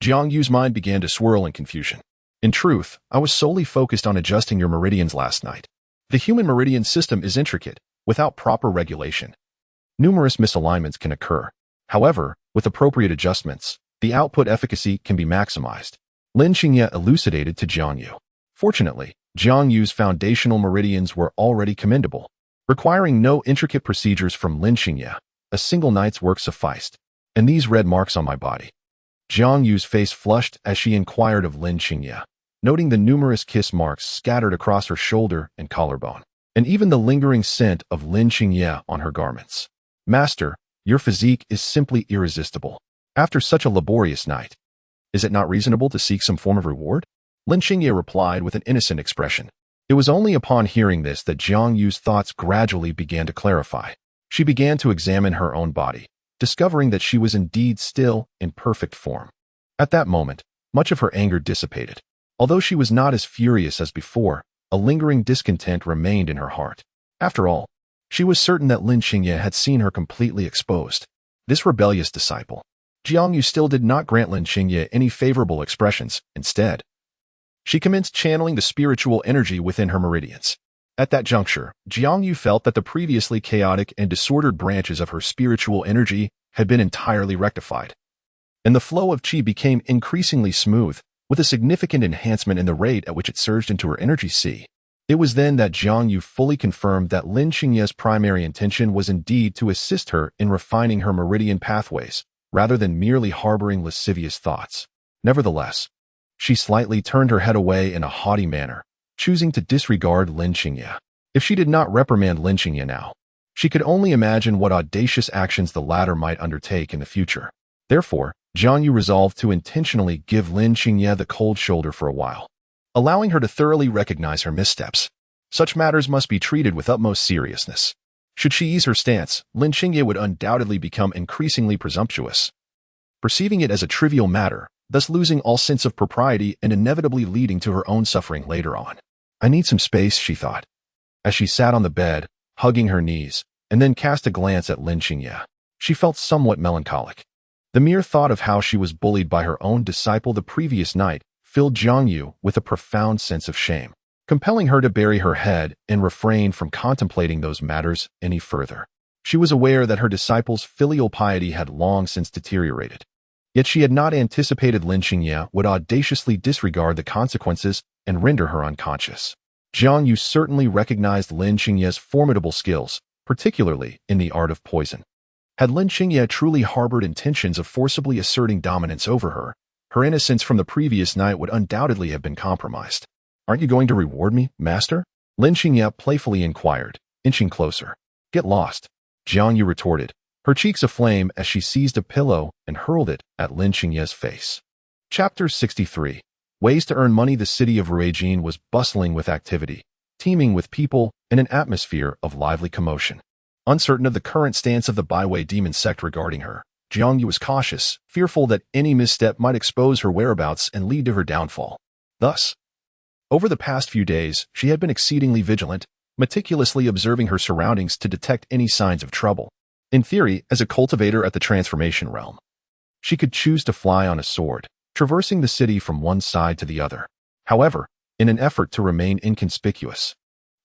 Jiang Yu's mind began to swirl in confusion. In truth, I was solely focused on adjusting your meridians last night. The human meridian system is intricate, without proper regulation. Numerous misalignments can occur. However, with appropriate adjustments, the output efficacy can be maximized. Lin Xingye elucidated to Jiang Yu. Fortunately, Jiang Yu's foundational meridians were already commendable. Requiring no intricate procedures from Lin Xingye, a single night's work sufficed. And these red marks on my body. Jiang Yu's face flushed as she inquired of Lin Xingye, noting the numerous kiss marks scattered across her shoulder and collarbone, and even the lingering scent of Lin Xingye on her garments. Master, your physique is simply irresistible. After such a laborious night, is it not reasonable to seek some form of reward? Lin Xingye replied with an innocent expression. It was only upon hearing this that Jiang Yu's thoughts gradually began to clarify. She began to examine her own body, discovering that she was indeed still in perfect form. At that moment, much of her anger dissipated. Although she was not as furious as before, a lingering discontent remained in her heart. After all, she was certain that Lin Xingye had seen her completely exposed. This rebellious disciple. Jiang Yu still did not grant Lin Xingye any favorable expressions. Instead, she commenced channeling the spiritual energy within her meridians. At that juncture, Jiang Yu felt that the previously chaotic and disordered branches of her spiritual energy had been entirely rectified, and the flow of qi became increasingly smooth, with a significant enhancement in the rate at which it surged into her energy sea. It was then that Jiang Yu fully confirmed that Lin Xingye's primary intention was indeed to assist her in refining her meridian pathways, rather than merely harboring lascivious thoughts. Nevertheless, she slightly turned her head away in a haughty manner, choosing to disregard Lin Xingye. If she did not reprimand Lin Xingye now, she could only imagine what audacious actions the latter might undertake in the future. Therefore, Jiang Yu resolved to intentionally give Lin Xingye the cold shoulder for a while, allowing her to thoroughly recognize her missteps. Such matters must be treated with utmost seriousness. Should she ease her stance, Lin Xingye would undoubtedly become increasingly presumptuous, perceiving it as a trivial matter, thus losing all sense of propriety and inevitably leading to her own suffering later on. I need some space, she thought, as she sat on the bed, hugging her knees, and then cast a glance at Lin Xingye. She felt somewhat melancholic. The mere thought of how she was bullied by her own disciple the previous night filled Jiang Yu with a profound sense of shame, compelling her to bury her head and refrain from contemplating those matters any further. She was aware that her disciple's filial piety had long since deteriorated. Yet she had not anticipated Lin Xingye would audaciously disregard the consequences and render her unconscious. Jiang Yu certainly recognized Lin Xingye's formidable skills, particularly in the art of poison. Had Lin Xingye truly harbored intentions of forcibly asserting dominance over her, her innocence from the previous night would undoubtedly have been compromised. Aren't you going to reward me, master? Lin Xingye playfully inquired, inching closer. Get lost, Jiang Yu retorted, her cheeks aflame as she seized a pillow and hurled it at Lin Xingye's face. Chapter 63. Ways to earn money. The city of Ruijin was bustling with activity, teeming with people and an atmosphere of lively commotion. Uncertain of the current stance of the Baiwei demon sect regarding her, Jiang Yu was cautious, fearful that any misstep might expose her whereabouts and lead to her downfall. Thus, over the past few days, she had been exceedingly vigilant, meticulously observing her surroundings to detect any signs of trouble. In theory, as a cultivator at the transformation realm, she could choose to fly on a sword, traversing the city from one side to the other. However, in an effort to remain inconspicuous,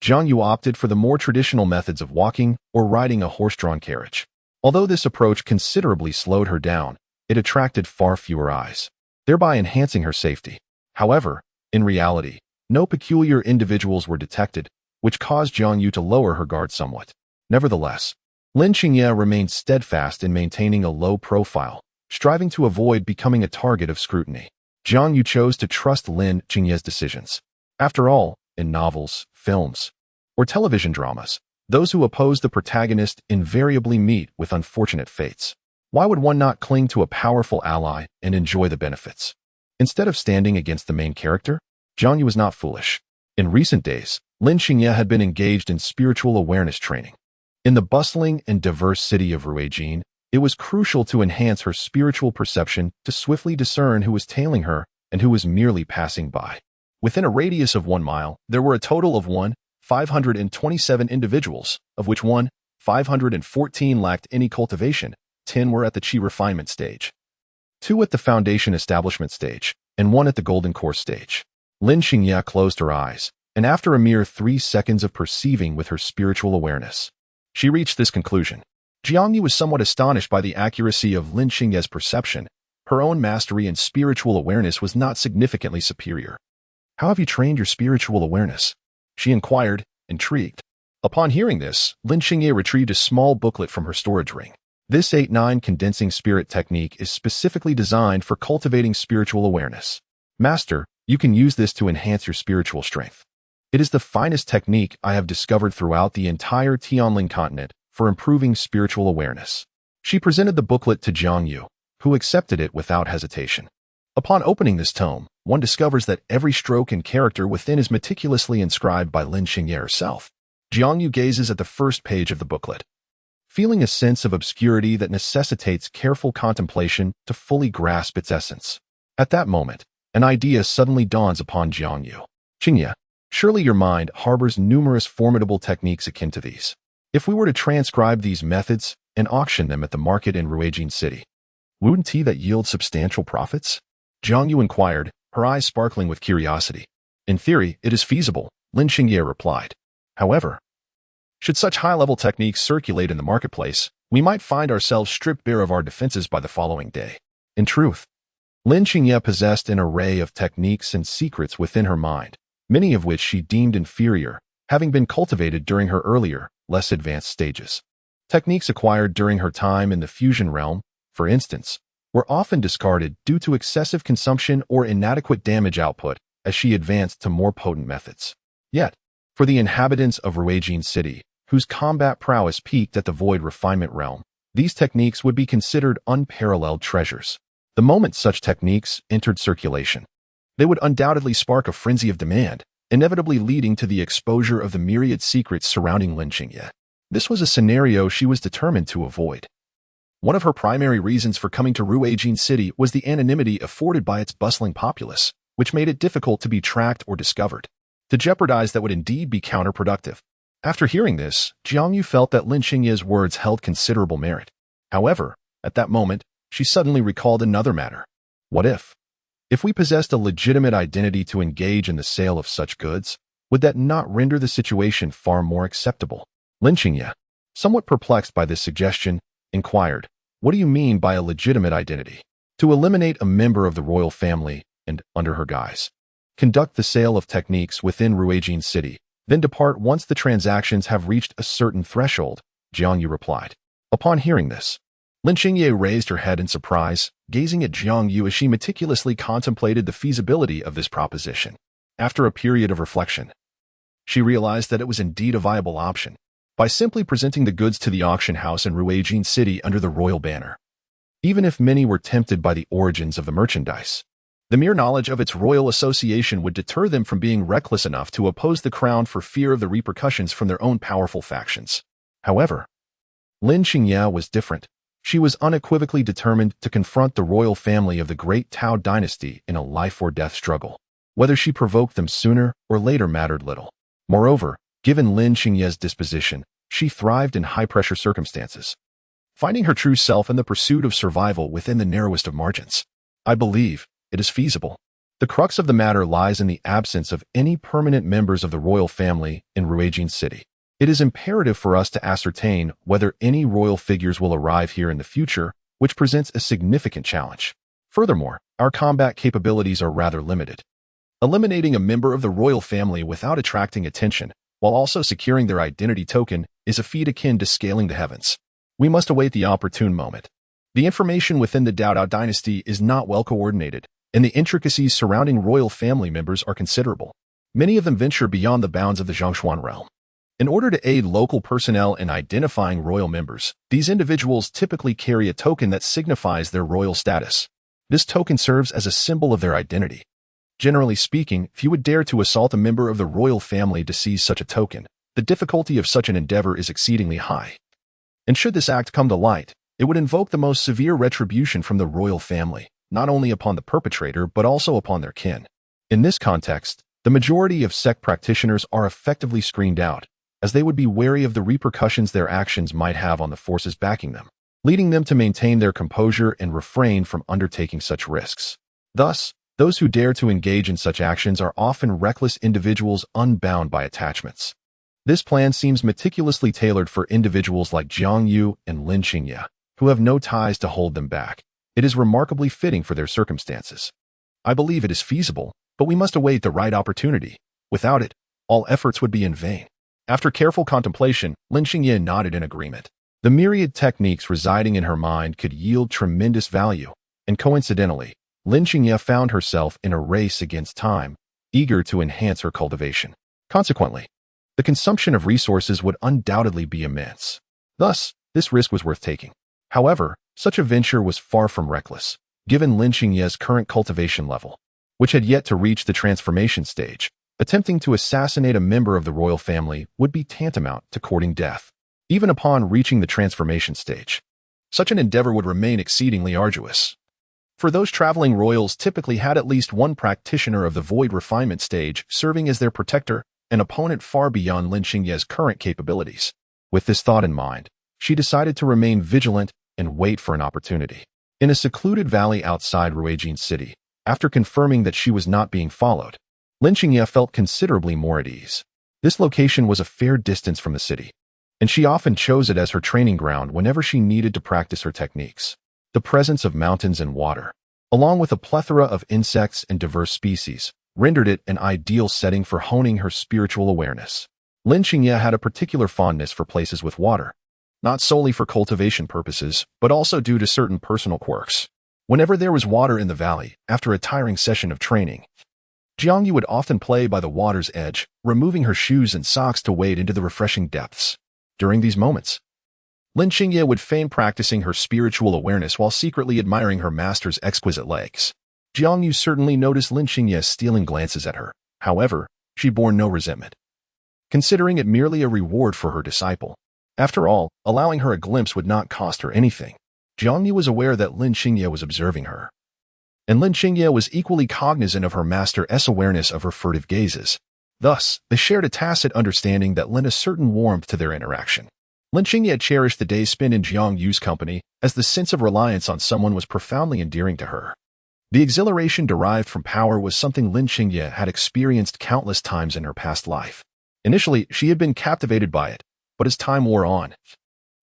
Jiang Yu opted for the more traditional methods of walking or riding a horse-drawn carriage. Although this approach considerably slowed her down, it attracted far fewer eyes. thereby enhancing her safety. However, in reality, no peculiar individuals were detected, which caused Jiang Yu to lower her guard somewhat. Nevertheless, Lin Qingye remained steadfast in maintaining a low profile, striving to avoid becoming a target of scrutiny. Jiang Yu chose to trust Lin Qingye's decisions. After all, in novels, films, or television dramas, those who oppose the protagonist invariably meet with unfortunate fates. Why would one not cling to a powerful ally and enjoy the benefits? Instead of standing against the main character, Jiang Yu was not foolish. In recent days, Lin Qingye had been engaged in spiritual awareness training. In the bustling and diverse city of Ruijin, it was crucial to enhance her spiritual perception to swiftly discern who was tailing her and who was merely passing by. Within a radius of 1 mile, there were a total of 527 individuals, of which 514 lacked any cultivation, 10 were at the Qi refinement stage, 2 at the foundation establishment stage, and 1 at the golden core stage. Lin Qingye closed her eyes, and after a mere 3 seconds of perceiving with her spiritual awareness, she reached this conclusion. Jiang Yu was somewhat astonished by the accuracy of Lin Qingye's perception. Her own mastery in spiritual awareness was not significantly superior. "How have you trained your spiritual awareness?" she inquired, intrigued. Upon hearing this, Lin Qingye retrieved a small booklet from her storage ring. This 8-9 condensing spirit technique is specifically designed for cultivating spiritual awareness. Master, you can use this to enhance your spiritual strength. It is the finest technique I have discovered throughout the entire Tianling continent for improving spiritual awareness. She presented the booklet to Jiang Yu, who accepted it without hesitation. Upon opening this tome, one discovers that every stroke and character within is meticulously inscribed by Lin Qingye herself. Jiang Yu gazes at the first page of the booklet, feeling a sense of obscurity that necessitates careful contemplation to fully grasp its essence. At that moment, an idea suddenly dawns upon Jiang Yu. "Qingye, surely your mind harbors numerous formidable techniques akin to these. If we were to transcribe these methods and auction them at the market in Ruijin City, wouldn't that yield substantial profits?" Jiang Yu inquired, her eyes sparkling with curiosity. "In theory, it is feasible," Lin Qingye replied. "However, should such high-level techniques circulate in the marketplace, we might find ourselves stripped bare of our defenses by the following day." In truth, Lin Qingye possessed an array of techniques and secrets within her mind, many of which she deemed inferior, having been cultivated during her earlier, less advanced stages. Techniques acquired during her time in the fusion realm, for instance, were often discarded due to excessive consumption or inadequate damage output as she advanced to more potent methods. Yet, for the inhabitants of Ruijin City, whose combat prowess peaked at the void refinement realm, these techniques would be considered unparalleled treasures. The moment such techniques entered circulation, they would undoubtedly spark a frenzy of demand, inevitably leading to the exposure of the myriad secrets surrounding Lin Qingye. This was a scenario she was determined to avoid. One of her primary reasons for coming to Ruijin City was the anonymity afforded by its bustling populace, which made it difficult to be tracked or discovered. To jeopardize that would indeed be counterproductive. After hearing this, Jiang Yu felt that Lin Qingye's words held considerable merit. However, at that moment, she suddenly recalled another matter. What if we possessed a legitimate identity to engage in the sale of such goods, would that not render the situation far more acceptable? Lin Qingye, somewhat perplexed by this suggestion, inquired, "What do you mean by a legitimate identity?" "To eliminate a member of the royal family and, under her guise, conduct the sale of techniques within Ruijin City, then depart once the transactions have reached a certain threshold," Jiang Yu replied. Upon hearing this, Lin Qingye raised her head in surprise, gazing at Jiang Yu as she meticulously contemplated the feasibility of this proposition. After a period of reflection, she realized that it was indeed a viable option. By simply presenting the goods to the auction house in Ruijin City under the royal banner, even if many were tempted by the origins of the merchandise, the mere knowledge of its royal association would deter them from being reckless enough to oppose the crown for fear of the repercussions from their own powerful factions. However, Lin Qingye was different. She was unequivocally determined to confront the royal family of the great Tao dynasty in a life-or-death struggle. Whether she provoked them sooner or later mattered little. Moreover, given Lin Qingye's disposition, she thrived in high-pressure circumstances, finding her true self in the pursuit of survival within the narrowest of margins. "I believe it is feasible. The crux of the matter lies in the absence of any permanent members of the royal family in Ruijin City. It is imperative for us to ascertain whether any royal figures will arrive here in the future, which presents a significant challenge. Furthermore, our combat capabilities are rather limited. Eliminating a member of the royal family without attracting attention, while also securing their identity token, is a feat akin to scaling the heavens. We must await the opportune moment. The information within the Dao dynasty is not well coordinated, and the intricacies surrounding royal family members are considerable. Many of them venture beyond the bounds of the Zhongshuan realm. In order to aid local personnel in identifying royal members, these individuals typically carry a token that signifies their royal status. This token serves as a symbol of their identity. Generally speaking, few would dare to assault a member of the royal family to seize such a token. The difficulty of such an endeavor is exceedingly high. And should this act come to light, it would invoke the most severe retribution from the royal family, not only upon the perpetrator but also upon their kin. In this context, the majority of sect practitioners are effectively screened out, as they would be wary of the repercussions their actions might have on the forces backing them, leading them to maintain their composure and refrain from undertaking such risks. Thus, those who dare to engage in such actions are often reckless individuals unbound by attachments. This plan seems meticulously tailored for individuals like Jiang Yu and Lin Xingye, who have no ties to hold them back. It is remarkably fitting for their circumstances. I believe it is feasible, but we must await the right opportunity. Without it, all efforts would be in vain. After careful contemplation, Lin Xingye nodded in agreement. The myriad techniques residing in her mind could yield tremendous value, and coincidentally, Lin Xingye found herself in a race against time, eager to enhance her cultivation. Consequently, the consumption of resources would undoubtedly be immense. Thus, this risk was worth taking. However, such a venture was far from reckless, given Lin Xingye's current cultivation level, which had yet to reach the transformation stage. Attempting to assassinate a member of the royal family would be tantamount to courting death. Even upon reaching the transformation stage, such an endeavor would remain exceedingly arduous. For those traveling royals typically had at least one practitioner of the void refinement stage serving as their protector, an opponent far beyond Lin Xingye's current capabilities. With this thought in mind, she decided to remain vigilant and wait for an opportunity. In a secluded valley outside Ruijin City, after confirming that she was not being followed, Lin Xingye felt considerably more at ease. This location was a fair distance from the city, and she often chose it as her training ground whenever she needed to practice her techniques. The presence of mountains and water, along with a plethora of insects and diverse species, rendered it an ideal setting for honing her spiritual awareness. Lin Xingye had a particular fondness for places with water, not solely for cultivation purposes, but also due to certain personal quirks. Whenever there was water in the valley, after a tiring session of training, Jiang Yu would often play by the water's edge, removing her shoes and socks to wade into the refreshing depths. During these moments, Lin Xingye would feign practicing her spiritual awareness while secretly admiring her master's exquisite legs. Jiang Yu certainly noticed Lin Xingye stealing glances at her. However, she bore no resentment, considering it merely a reward for her disciple. After all, allowing her a glimpse would not cost her anything. Jiang Yu was aware that Lin Xingye was observing her, and Lin Xingye was equally cognizant of her master's awareness of her furtive gazes. Thus, they shared a tacit understanding that lent a certain warmth to their interaction. Lin Xingye cherished the days spent in Jiang Yu's company, as the sense of reliance on someone was profoundly endearing to her. The exhilaration derived from power was something Lin Xingye had experienced countless times in her past life. Initially, she had been captivated by it, but as time wore on,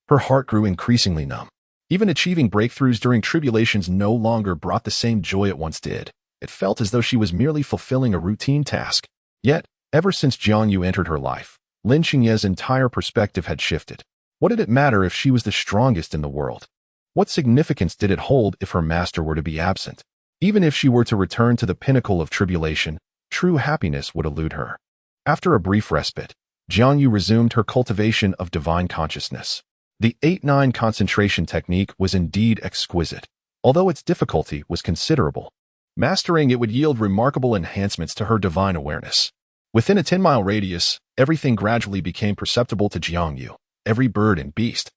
her heart grew increasingly numb. Even achieving breakthroughs during tribulations no longer brought the same joy it once did. It felt as though she was merely fulfilling a routine task. Yet, ever since Jiang Yu entered her life, Lin Xingye's entire perspective had shifted. What did it matter if she was the strongest in the world? What significance did it hold if her master were to be absent? Even if she were to return to the pinnacle of tribulation, true happiness would elude her. After a brief respite, Jiang Yu resumed her cultivation of divine consciousness. The 8-9 concentration technique was indeed exquisite, although its difficulty was considerable. Mastering it would yield remarkable enhancements to her divine awareness. Within a 10-mile radius, everything gradually became perceptible to Jiang Yu. Every bird and beast,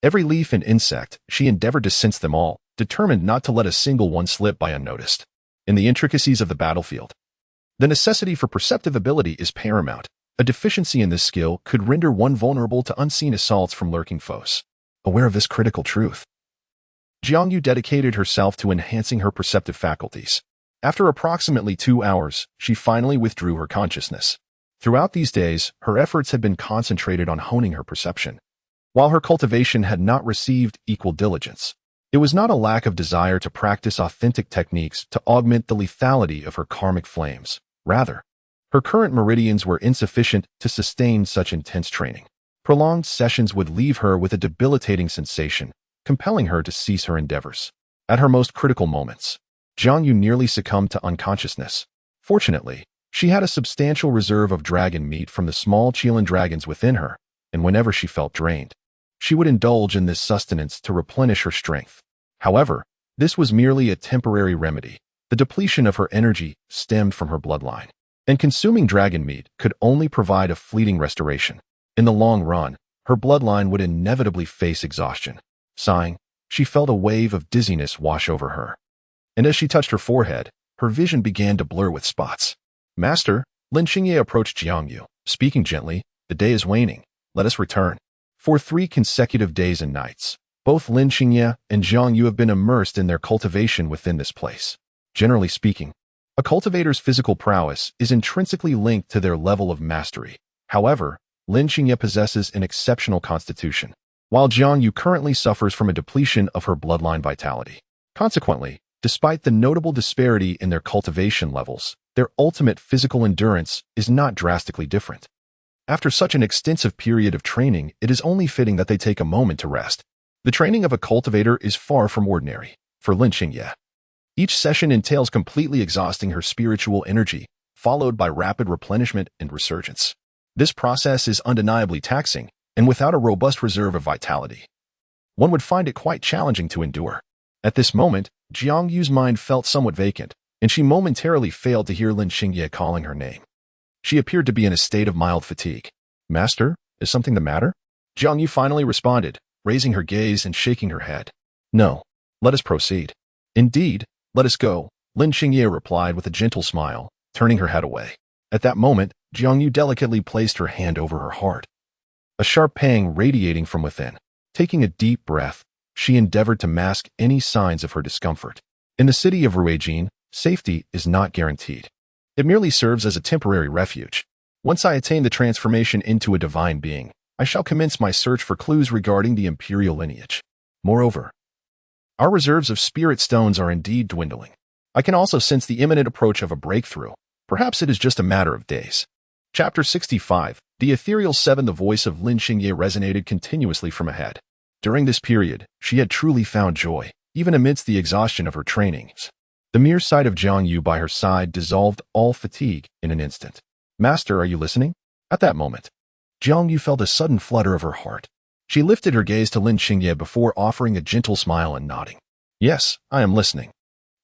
every leaf and insect, she endeavored to sense them all, determined not to let a single one slip by unnoticed. In the intricacies of the battlefield, the necessity for perceptive ability is paramount. A deficiency in this skill could render one vulnerable to unseen assaults from lurking foes. Aware of this critical truth, Jiang Yu dedicated herself to enhancing her perceptive faculties. After approximately 2 hours, she finally withdrew her consciousness. Throughout these days, her efforts had been concentrated on honing her perception, while her cultivation had not received equal diligence. It was not a lack of desire to practice authentic techniques to augment the lethality of her karmic flames. Rather, her current meridians were insufficient to sustain such intense training. Prolonged sessions would leave her with a debilitating sensation, compelling her to cease her endeavors. At her most critical moments, Jiang Yu nearly succumbed to unconsciousness. Fortunately, she had a substantial reserve of dragon meat from the small Qilin dragons within her, and whenever she felt drained, she would indulge in this sustenance to replenish her strength. However, this was merely a temporary remedy. The depletion of her energy stemmed from her bloodline, and consuming dragon meat could only provide a fleeting restoration. In the long run, her bloodline would inevitably face exhaustion. Sighing, she felt a wave of dizziness wash over her. And as she touched her forehead, her vision began to blur with spots. Master, Lin Xingye approached Jiang Yu, speaking gently, "The day is waning. Let us return." For 3 consecutive days and nights, both Lin Xingye and Jiang Yu have been immersed in their cultivation within this place. Generally speaking, a cultivator's physical prowess is intrinsically linked to their level of mastery. However, Lin Xingye possesses an exceptional constitution, while Jiang Yu currently suffers from a depletion of her bloodline vitality. Consequently, despite the notable disparity in their cultivation levels, their ultimate physical endurance is not drastically different. After such an extensive period of training, it is only fitting that they take a moment to rest. The training of a cultivator is far from ordinary. For Lin Xingye, each session entails completely exhausting her spiritual energy, followed by rapid replenishment and resurgence. This process is undeniably taxing, and without a robust reserve of vitality, one would find it quite challenging to endure. At this moment, Jiang Yu's mind felt somewhat vacant, and she momentarily failed to hear Lin Xingye calling her name. She appeared to be in a state of mild fatigue. "Master, is something the matter?" Jiang Yu finally responded, raising her gaze and shaking her head. "No, let us proceed." "Indeed, let us go," Lin Xingye replied with a gentle smile, turning her head away. At that moment, Jiang Yu delicately placed her hand over her heart, a sharp pang radiating from within. Taking a deep breath, she endeavored to mask any signs of her discomfort. In the city of Ruijin, safety is not guaranteed. It merely serves as a temporary refuge. Once I attain the transformation into a divine being, I shall commence my search for clues regarding the imperial lineage. Moreover, our reserves of spirit stones are indeed dwindling. I can also sense the imminent approach of a breakthrough. Perhaps it is just a matter of days. Chapter 65. The Ethereal Seven. The voice of Lin Xingye resonated continuously from ahead. During this period, she had truly found joy, even amidst the exhaustion of her trainings. The mere sight of Jiang Yu by her side dissolved all fatigue in an instant. "Master, are you listening?" At that moment, Jiang Yu felt a sudden flutter of her heart. She lifted her gaze to Lin Xingye before offering a gentle smile and nodding. "Yes, I am listening."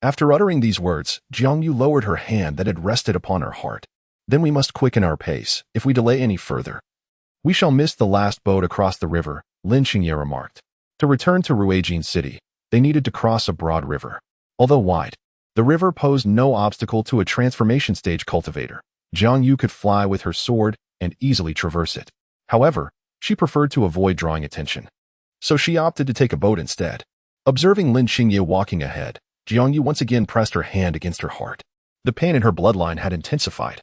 After uttering these words, Jiang Yu lowered her hand that had rested upon her heart. "Then we must quicken our pace. If we delay any further, we shall miss the last boat across the river," Lin Xingye remarked. To return to Ruijin City, they needed to cross a broad river. Although wide, the river posed no obstacle to a transformation stage cultivator. Jiang Yu could fly with her sword and easily traverse it. However, she preferred to avoid drawing attention, so she opted to take a boat instead. Observing Lin Xingye walking ahead, Jiang Yu once again pressed her hand against her heart. The pain in her bloodline had intensified,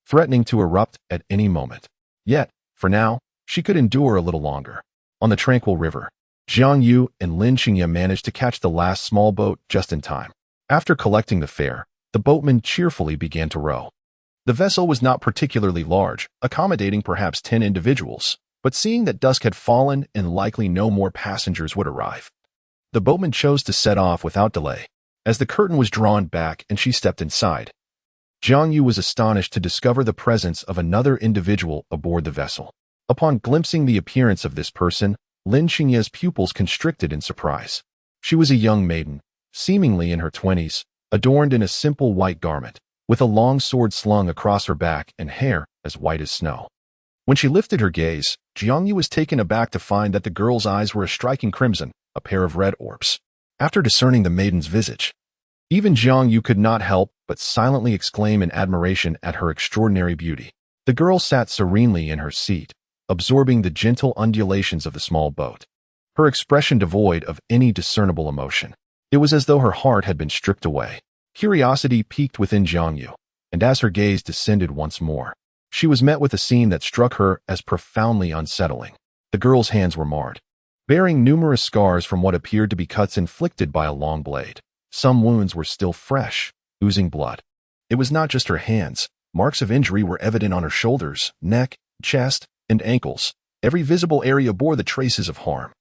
threatening to erupt at any moment. Yet, for now, she could endure a little longer. On the tranquil river, Jiang Yu and Lin Xingye managed to catch the last small boat just in time. After collecting the fare, the boatman cheerfully began to row. The vessel was not particularly large, accommodating perhaps 10 individuals, but seeing that dusk had fallen and likely no more passengers would arrive, the boatman chose to set off without delay. As the curtain was drawn back and she stepped inside, Jiang Yu was astonished to discover the presence of another individual aboard the vessel. Upon glimpsing the appearance of this person, Lin Xingye's pupils constricted in surprise. She was a young maiden, seemingly in her 20s, adorned in a simple white garment, with a long sword slung across her back and hair as white as snow. When she lifted her gaze, Jiang Yu was taken aback to find that the girl's eyes were a striking crimson, a pair of red orbs. After discerning the maiden's visage, even Jiang Yu could not help but silently exclaim in admiration at her extraordinary beauty. The girl sat serenely in her seat, absorbing the gentle undulations of the small boat, her expression devoid of any discernible emotion. It was as though her heart had been stripped away. Curiosity piqued within Jiang Yu, and as her gaze descended once more, she was met with a scene that struck her as profoundly unsettling. The girl's hands were marred, bearing numerous scars from what appeared to be cuts inflicted by a long blade. Some wounds were still fresh, oozing blood. It was not just her hands. Marks of injury were evident on her shoulders, neck, chest, and ankles. Every visible area bore the traces of harm.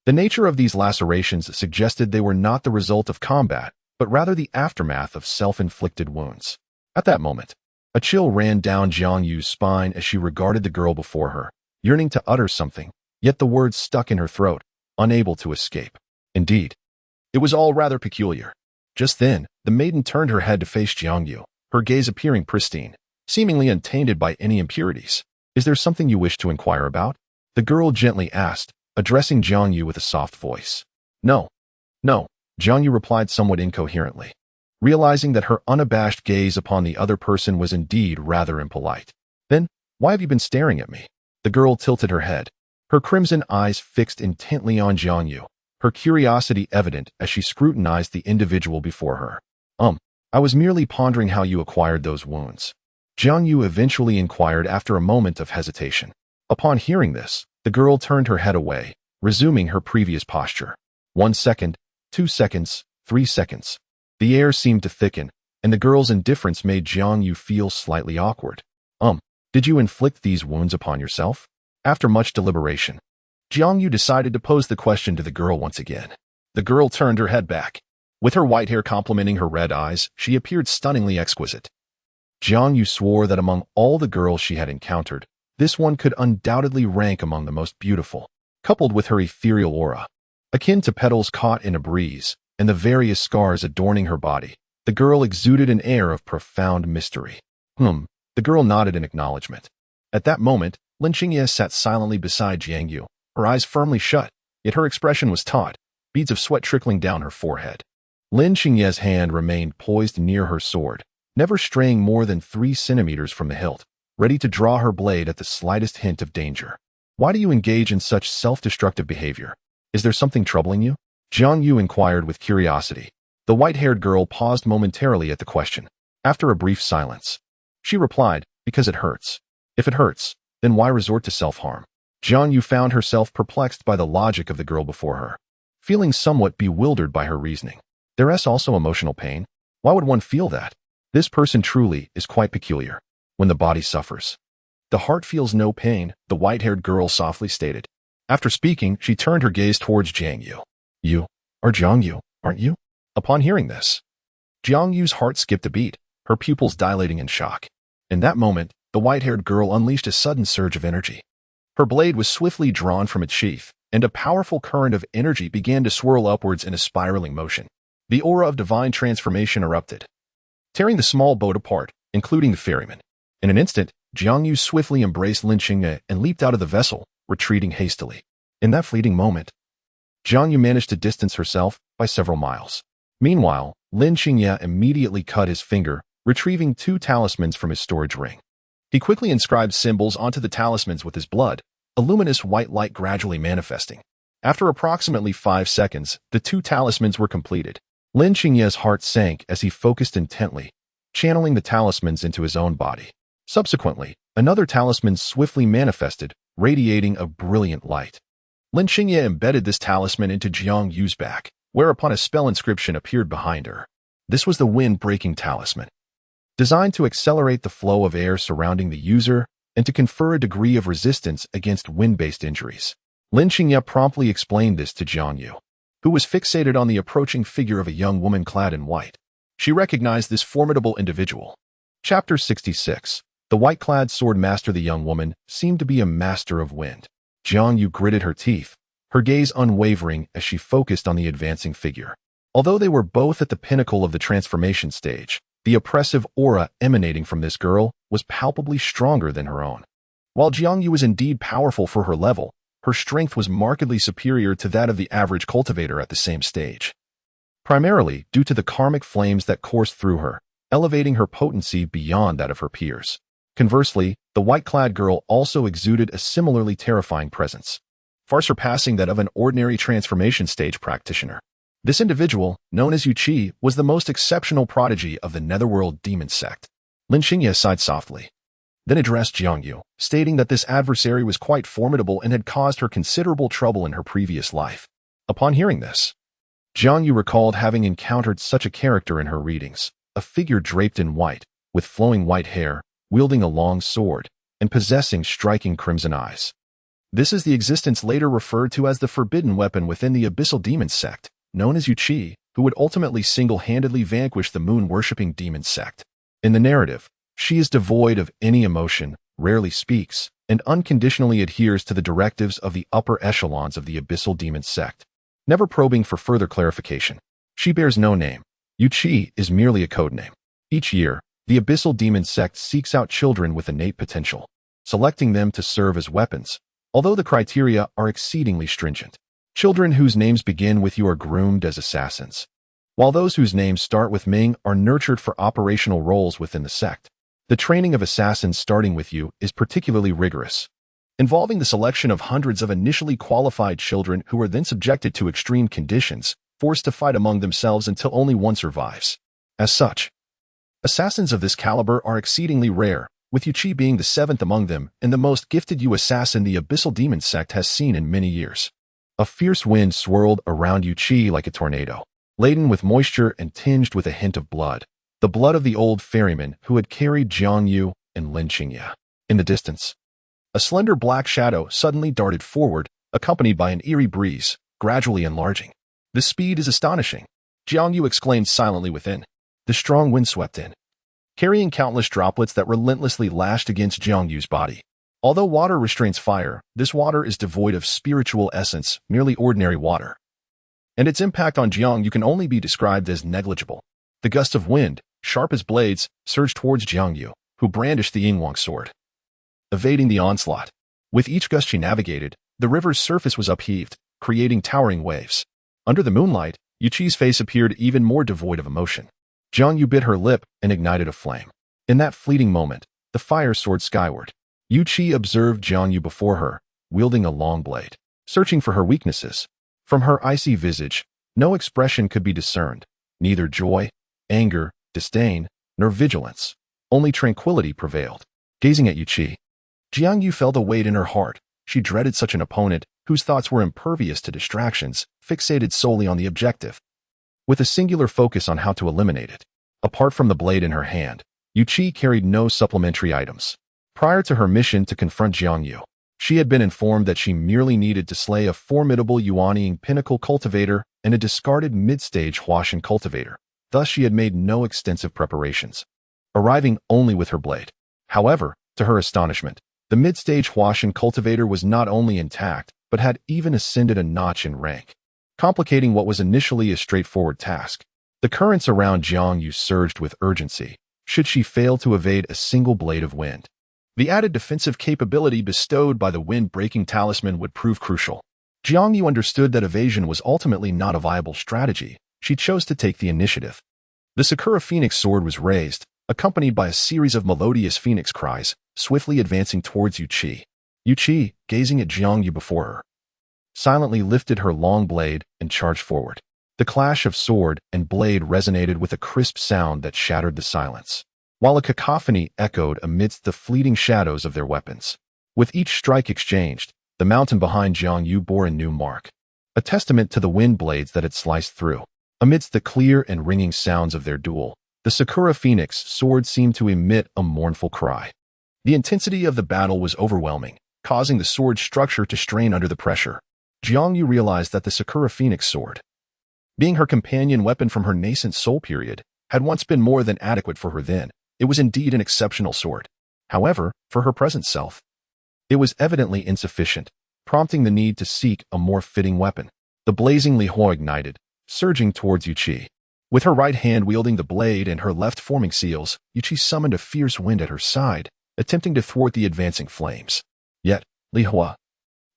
The nature of these lacerations suggested they were not the result of combat, but rather the aftermath of self-inflicted wounds. At that moment, a chill ran down Jiang Yu's spine as she regarded the girl before her, yearning to utter something, yet the words stuck in her throat, unable to escape. Indeed, it was all rather peculiar. Just then, the maiden turned her head to face Jiang Yu, her gaze appearing pristine, seemingly untainted by any impurities. "Is there something you wish to inquire about?" the girl gently asked, addressing Jiang Yu with a soft voice. No, Jiang Yu replied somewhat incoherently, realizing that her unabashed gaze upon the other person was indeed rather impolite. "Then, why have you been staring at me?" The girl tilted her head, her crimson eyes fixed intently on Jiang Yu, her curiosity evident as she scrutinized the individual before her. I was merely pondering how you acquired those wounds," Jiang Yu eventually inquired after a moment of hesitation. Upon hearing this, the girl turned her head away, resuming her previous posture. 1 second, 2 seconds, 3 seconds. The air seemed to thicken, and the girl's indifference made Jiang Yu feel slightly awkward. Did you inflict these wounds upon yourself?" After much deliberation, Jiang Yu decided to pose the question to the girl once again. The girl turned her head back. With her white hair complementing her red eyes, she appeared stunningly exquisite. Jiang Yu swore that among all the girls she had encountered, this one could undoubtedly rank among the most beautiful, coupled with her ethereal aura, akin to petals caught in a breeze, and the various scars adorning her body. The girl exuded an air of profound mystery. The girl nodded in acknowledgement. At that moment, Lin Xingye sat silently beside Jiang Yu, her eyes firmly shut, yet her expression was taut, beads of sweat trickling down her forehead. Lin Xingye's hand remained poised near her sword, never straying more than 3 centimeters from the hilt, ready to draw her blade at the slightest hint of danger. "Why do you engage in such self-destructive behavior? Is there something troubling you?" Jiang Yu inquired with curiosity. The white-haired girl paused momentarily at the question. After a brief silence, she replied, "Because it hurts. If it hurts, then why resort to self-harm?" Jiang Yu found herself perplexed by the logic of the girl before her, feeling somewhat bewildered by her reasoning. There is also emotional pain. Why would one feel that? This person truly is quite peculiar. When the body suffers, the heart feels no pain, the white-haired girl softly stated. After speaking, she turned her gaze towards Jiang Yu. "You are Jiang Yu, aren't you?" Upon hearing this, Jiang Yu's heart skipped a beat, her pupils dilating in shock. In that moment, the white-haired girl unleashed a sudden surge of energy. Her blade was swiftly drawn from its sheath, and a powerful current of energy began to swirl upwards in a spiraling motion. The aura of divine transformation erupted, tearing the small boat apart, including the ferryman. In an instant, Jiang Yu swiftly embraced Lin Xingye and leaped out of the vessel, retreating hastily. In that fleeting moment, Jiang Yu managed to distance herself by several miles. Meanwhile, Lin Xingye immediately cut his finger, retrieving 2 talismans from his storage ring. He quickly inscribed symbols onto the talismans with his blood, a luminous white light gradually manifesting. After approximately 5 seconds, the 2 talismans were completed. Lin Xingye's heart sank as he focused intently, channeling the talismans into his own body. Subsequently, another talisman swiftly manifested, radiating a brilliant light. Lin Xingye embedded this talisman into Jiang Yu's back, whereupon a spell inscription appeared behind her. This was the wind-breaking talisman, designed to accelerate the flow of air surrounding the user and to confer a degree of resistance against wind-based injuries. Lin Xingye promptly explained this to Jiang Yu, who was fixated on the approaching figure of a young woman clad in white. She recognized this formidable individual. Chapter 66. The white-clad sword master. The young woman seemed to be a master of wind. Jiang Yu gritted her teeth, her gaze unwavering as she focused on the advancing figure. Although they were both at the pinnacle of the transformation stage, the oppressive aura emanating from this girl was palpably stronger than her own. While Jiang Yu was indeed powerful for her level, her strength was markedly superior to that of the average cultivator at the same stage, primarily due to the karmic flames that coursed through her, elevating her potency beyond that of her peers. Conversely, the white-clad girl also exuded a similarly terrifying presence, far surpassing that of an ordinary transformation stage practitioner. This individual, known as Yu Qi, was the most exceptional prodigy of the Netherworld demon sect. Lin Xingye sighed softly. then addressed Jiangyu, stating that this adversary was quite formidable and had caused her considerable trouble in her previous life. Upon hearing this, Jiangyu recalled having encountered such a character in her readings, a figure draped in white, with flowing white hair, wielding a long sword, and possessing striking crimson eyes. This is the existence later referred to as the forbidden weapon within the Abyssal Demon sect, known as Yuqi, who would ultimately single-handedly vanquish the moon-worshipping demon sect. In the narrative, she is devoid of any emotion, rarely speaks, and unconditionally adheres to the directives of the upper echelons of the Abyssal Demon sect, never probing for further clarification. She bears no name. Yuqi is merely a codename. Each year, the Abyssal Demon sect seeks out children with innate potential, selecting them to serve as weapons, although the criteria are exceedingly stringent. Children whose names begin with you are groomed as assassins, while those whose names start with Ming are nurtured for operational roles within the sect. The training of assassins starting with you is particularly rigorous, involving the selection of hundreds of initially qualified children who are then subjected to extreme conditions, forced to fight among themselves until only one survives. As such, assassins of this caliber are exceedingly rare, with Yuqi being the seventh among them and the most gifted assassin the Abyssal Demon sect has seen in many years. A fierce wind swirled around Yuqi like a tornado, laden with moisture and tinged with a hint of blood, the blood of the old ferryman who had carried Jiangyu and Lin Qingya. In the distance, a slender black shadow suddenly darted forward, accompanied by an eerie breeze, gradually enlarging. The speed is astonishing, Jiangyu exclaimed silently within. The strong wind swept in, carrying countless droplets that relentlessly lashed against Jiangyu's body. Although water restrains fire, this water is devoid of spiritual essence, merely ordinary water, and its impact on Jiangyu can only be described as negligible. The gust of wind, sharp as blades, surged towards Jiangyu, who brandished the Yingwang sword, evading the onslaught. With each gust she navigated, the river's surface was upheaved, creating towering waves. Under the moonlight, Yuqi's face appeared even more devoid of emotion. Jiangyu bit her lip and ignited a flame. In that fleeting moment, the fire soared skyward. Yuqi observed Jiangyu before her, wielding a long blade, searching for her weaknesses. From her icy visage, no expression could be discerned, neither joy, anger, disdain, nor vigilance. Only tranquility prevailed. Gazing at Yuqi, Jiangyu felt a weight in her heart. She dreaded such an opponent, whose thoughts were impervious to distractions, fixated solely on the objective, with a singular focus on how to eliminate it. Apart from the blade in her hand, Yuqi carried no supplementary items. Prior to her mission to confront Jiangyu, she had been informed that she merely needed to slay a formidable Yuanying pinnacle cultivator and a discarded mid-stage Huashan cultivator. Thus she had made no extensive preparations, arriving only with her blade. However, to her astonishment, the mid-stage Huashan cultivator was not only intact, but had even ascended a notch in rank, complicating what was initially a straightforward task. The currents around Jiangyu surged with urgency, should she fail to evade a single blade of wind. The added defensive capability bestowed by the wind-breaking talisman would prove crucial. Jiangyu understood that evasion was ultimately not a viable strategy. She chose to take the initiative. The Sakura Phoenix sword was raised, accompanied by a series of melodious phoenix cries, swiftly advancing towards Yuqi. Yuqi, gazing at Jiangyu before her, silently lifted her long blade and charged forward. The clash of sword and blade resonated with a crisp sound that shattered the silence, while a cacophony echoed amidst the fleeting shadows of their weapons. With each strike exchanged, the mountain behind Jiangyu bore a new mark, a testament to the wind blades that had sliced through. Amidst the clear and ringing sounds of their duel, the Sakura Phoenix sword seemed to emit a mournful cry. The intensity of the battle was overwhelming, causing the sword's structure to strain under the pressure. Jiangyu realized that the Sakura Phoenix sword, being her companion weapon from her nascent soul period, had once been more than adequate for her then. It was indeed an exceptional sword. However, for her present self, it was evidently insufficient, prompting the need to seek a more fitting weapon. The blazing Li Hua ignited, surging towards Yuqi. With her right hand wielding the blade and her left forming seals, Yuqi summoned a fierce wind at her side, attempting to thwart the advancing flames. Yet, Li Hua,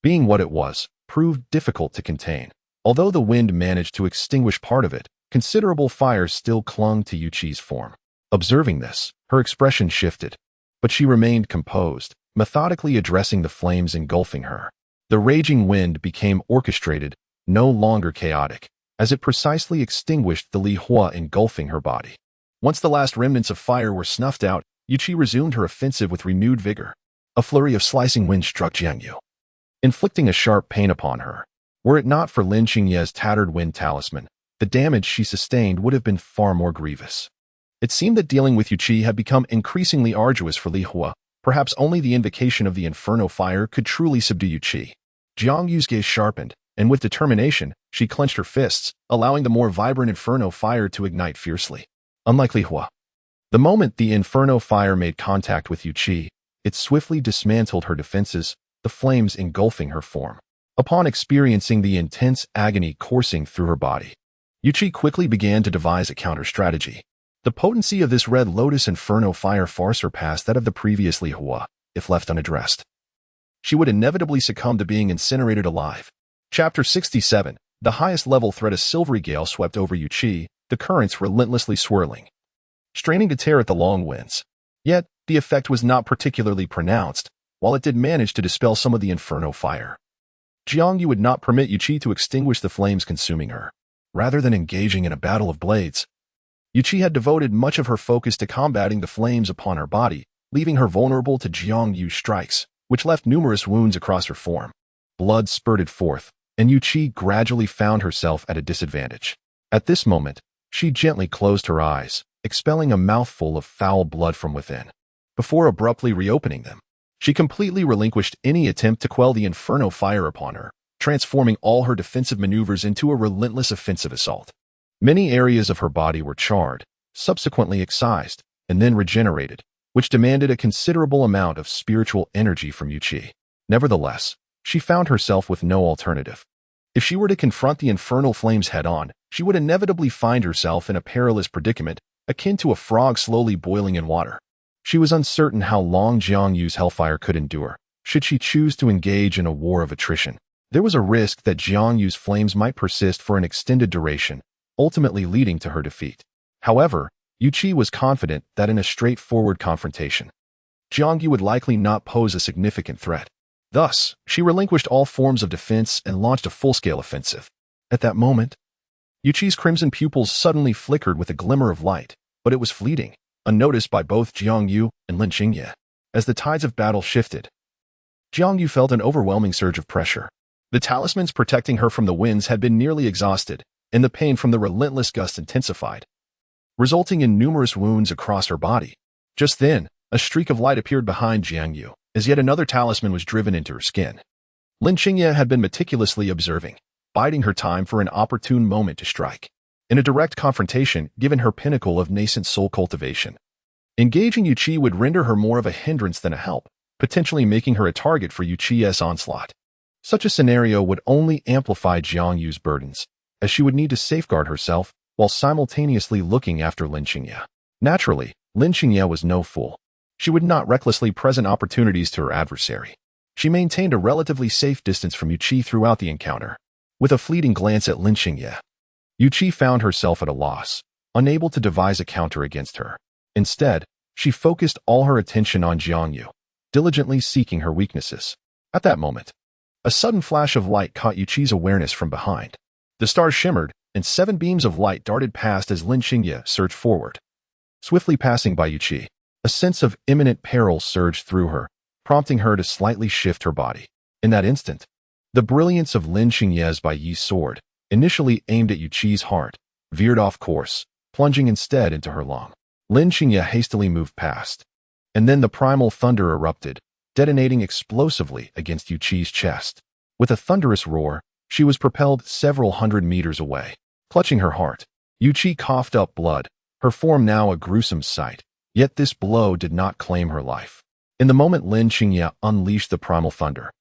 being what it was, proved difficult to contain. Although the wind managed to extinguish part of it, considerable fire still clung to Yuqi's form. Observing this, her expression shifted, but she remained composed, methodically addressing the flames engulfing her. The raging wind became orchestrated, no longer chaotic, as it precisely extinguished the Li Hua engulfing her body. Once the last remnants of fire were snuffed out, Yuqi resumed her offensive with renewed vigor. A flurry of slicing wind struck Jiang Yu, inflicting a sharp pain upon her. Were it not for Lin Qingye's tattered wind talisman, the damage she sustained would have been far more grievous. It seemed that dealing with Yuqi had become increasingly arduous for Li Hua. Perhaps only the invocation of the Inferno Fire could truly subdue Yuqi. Jiang Yu's gaze sharpened, and with determination, she clenched her fists, allowing the more vibrant Inferno Fire to ignite fiercely. Unlike Li Hua, the moment the Inferno Fire made contact with Yuqi, it swiftly dismantled her defenses, the flames engulfing her form. Upon experiencing the intense agony coursing through her body, Yuqi quickly began to devise a counter-strategy. The potency of this Red Lotus Inferno Fire far surpassed that of the previous Li Hua, if left unaddressed. She would inevitably succumb to being incinerated alive. Chapter 67. The highest level threat. A silvery gale swept over Yuqi, the currents relentlessly swirling, straining to tear at the long winds. Yet, the effect was not particularly pronounced, while it did manage to dispel some of the Inferno Fire. Jiang Yu would not permit Yuqi to extinguish the flames consuming her. Rather than engaging in a battle of blades, Yuqi had devoted much of her focus to combating the flames upon her body, leaving her vulnerable to Jiang Yu's strikes, which left numerous wounds across her form. Blood spurted forth, and Yuqi gradually found herself at a disadvantage. At this moment, she gently closed her eyes, expelling a mouthful of foul blood from within. Before abruptly reopening them, she completely relinquished any attempt to quell the Inferno Fire upon her, transforming all her defensive maneuvers into a relentless offensive assault. Many areas of her body were charred, subsequently excised, and then regenerated, which demanded a considerable amount of spiritual energy from Yuqi. Nevertheless, she found herself with no alternative. If she were to confront the infernal flames head-on, she would inevitably find herself in a perilous predicament, akin to a frog slowly boiling in water. She was uncertain how long Jiang Yu's hellfire could endure, should she choose to engage in a war of attrition. There was a risk that Jiang Yu's flames might persist for an extended duration, ultimately leading to her defeat. However, Yuqi was confident that in a straightforward confrontation, Jiang Yu would likely not pose a significant threat. Thus, she relinquished all forms of defense and launched a full-scale offensive. At that moment, Yuqi's crimson pupils suddenly flickered with a glimmer of light, but it was fleeting, unnoticed by both Jiang Yu and Lin Qingye. As the tides of battle shifted, Jiang Yu felt an overwhelming surge of pressure. The talismans protecting her from the winds had been nearly exhausted, and the pain from the relentless gusts intensified, resulting in numerous wounds across her body. Just then, a streak of light appeared behind Jiang Yu, as yet another talisman was driven into her skin. Lin Qingye had been meticulously observing, biding her time for an opportune moment to strike. In a direct confrontation, given her pinnacle of nascent soul cultivation, engaging Yuqi would render her more of a hindrance than a help, potentially making her a target for Yuqi's onslaught. Such a scenario would only amplify Jiang Yu's burdens, as she would need to safeguard herself while simultaneously looking after Lin Qingye. Naturally, Lin Qingye was no fool. She would not recklessly present opportunities to her adversary. She maintained a relatively safe distance from Yuqi throughout the encounter. With a fleeting glance at Lin Qingye, Yuqi found herself at a loss, unable to devise a counter against her. Instead, she focused all her attention on Jiang Yu, diligently seeking her weaknesses. At that moment, a sudden flash of light caught Yuqi's awareness from behind. The stars shimmered, and 7 beams of light darted past as Lin Qingye surged forward. Swiftly passing by Yuqi, a sense of imminent peril surged through her, prompting her to slightly shift her body. In that instant, the brilliance of Lin Qingye's Bai Yi sword, initially aimed at Yuqi's heart, veered off course, plunging instead into her lung. Lin Qingye hastily moved past, and then the primal thunder erupted, detonating explosively against Yuqi's chest. With a thunderous roar, she was propelled several hundred meters away. Clutching her heart, Yuqi coughed up blood, her form now a gruesome sight. Yet this blow did not claim her life. In the moment Lin Qingye unleashed the primal thunder,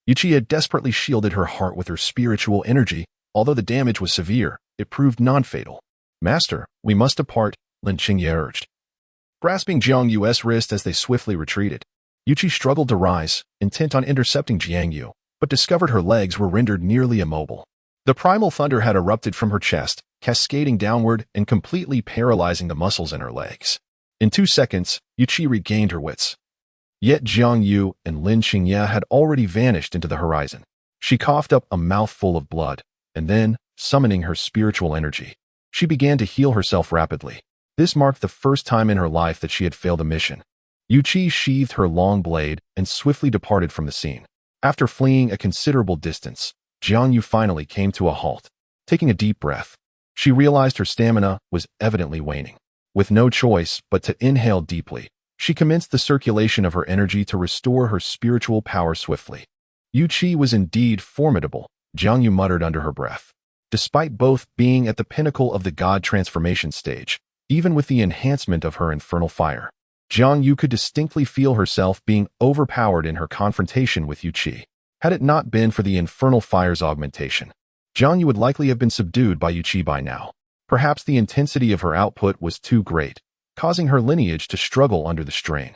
Yuqi had desperately shielded her heart with her spiritual energy. Although the damage was severe, it proved non-fatal. "Master, we must depart," Lin Qingye urged, grasping Jiang Yu's wrist as they swiftly retreated. Yuqi struggled to rise, intent on intercepting Jiang Yu, but discovered her legs were rendered nearly immobile. The primal thunder had erupted from her chest, cascading downward and completely paralyzing the muscles in her legs. In 2 seconds, Yuqi regained her wits. Yet Jiang Yu and Lin Qingye had already vanished into the horizon. She coughed up a mouthful of blood, and then, summoning her spiritual energy, she began to heal herself rapidly. This marked the first time in her life that she had failed a mission. Yuqi sheathed her long blade and swiftly departed from the scene. After fleeing a considerable distance, Jiangyu finally came to a halt. Taking a deep breath, she realized her stamina was evidently waning. With no choice but to inhale deeply, she commenced the circulation of her energy to restore her spiritual power swiftly. Yuqi was indeed formidable, Jiangyu muttered under her breath. Despite both being at the pinnacle of the god transformation stage, even with the enhancement of her infernal fire, Jiangyu could distinctly feel herself being overpowered in her confrontation with Yuqi. Had it not been for the infernal fire's augmentation, Jiangyu would likely have been subdued by Yuqi by now. Perhaps the intensity of her output was too great, causing her lineage to struggle under the strain.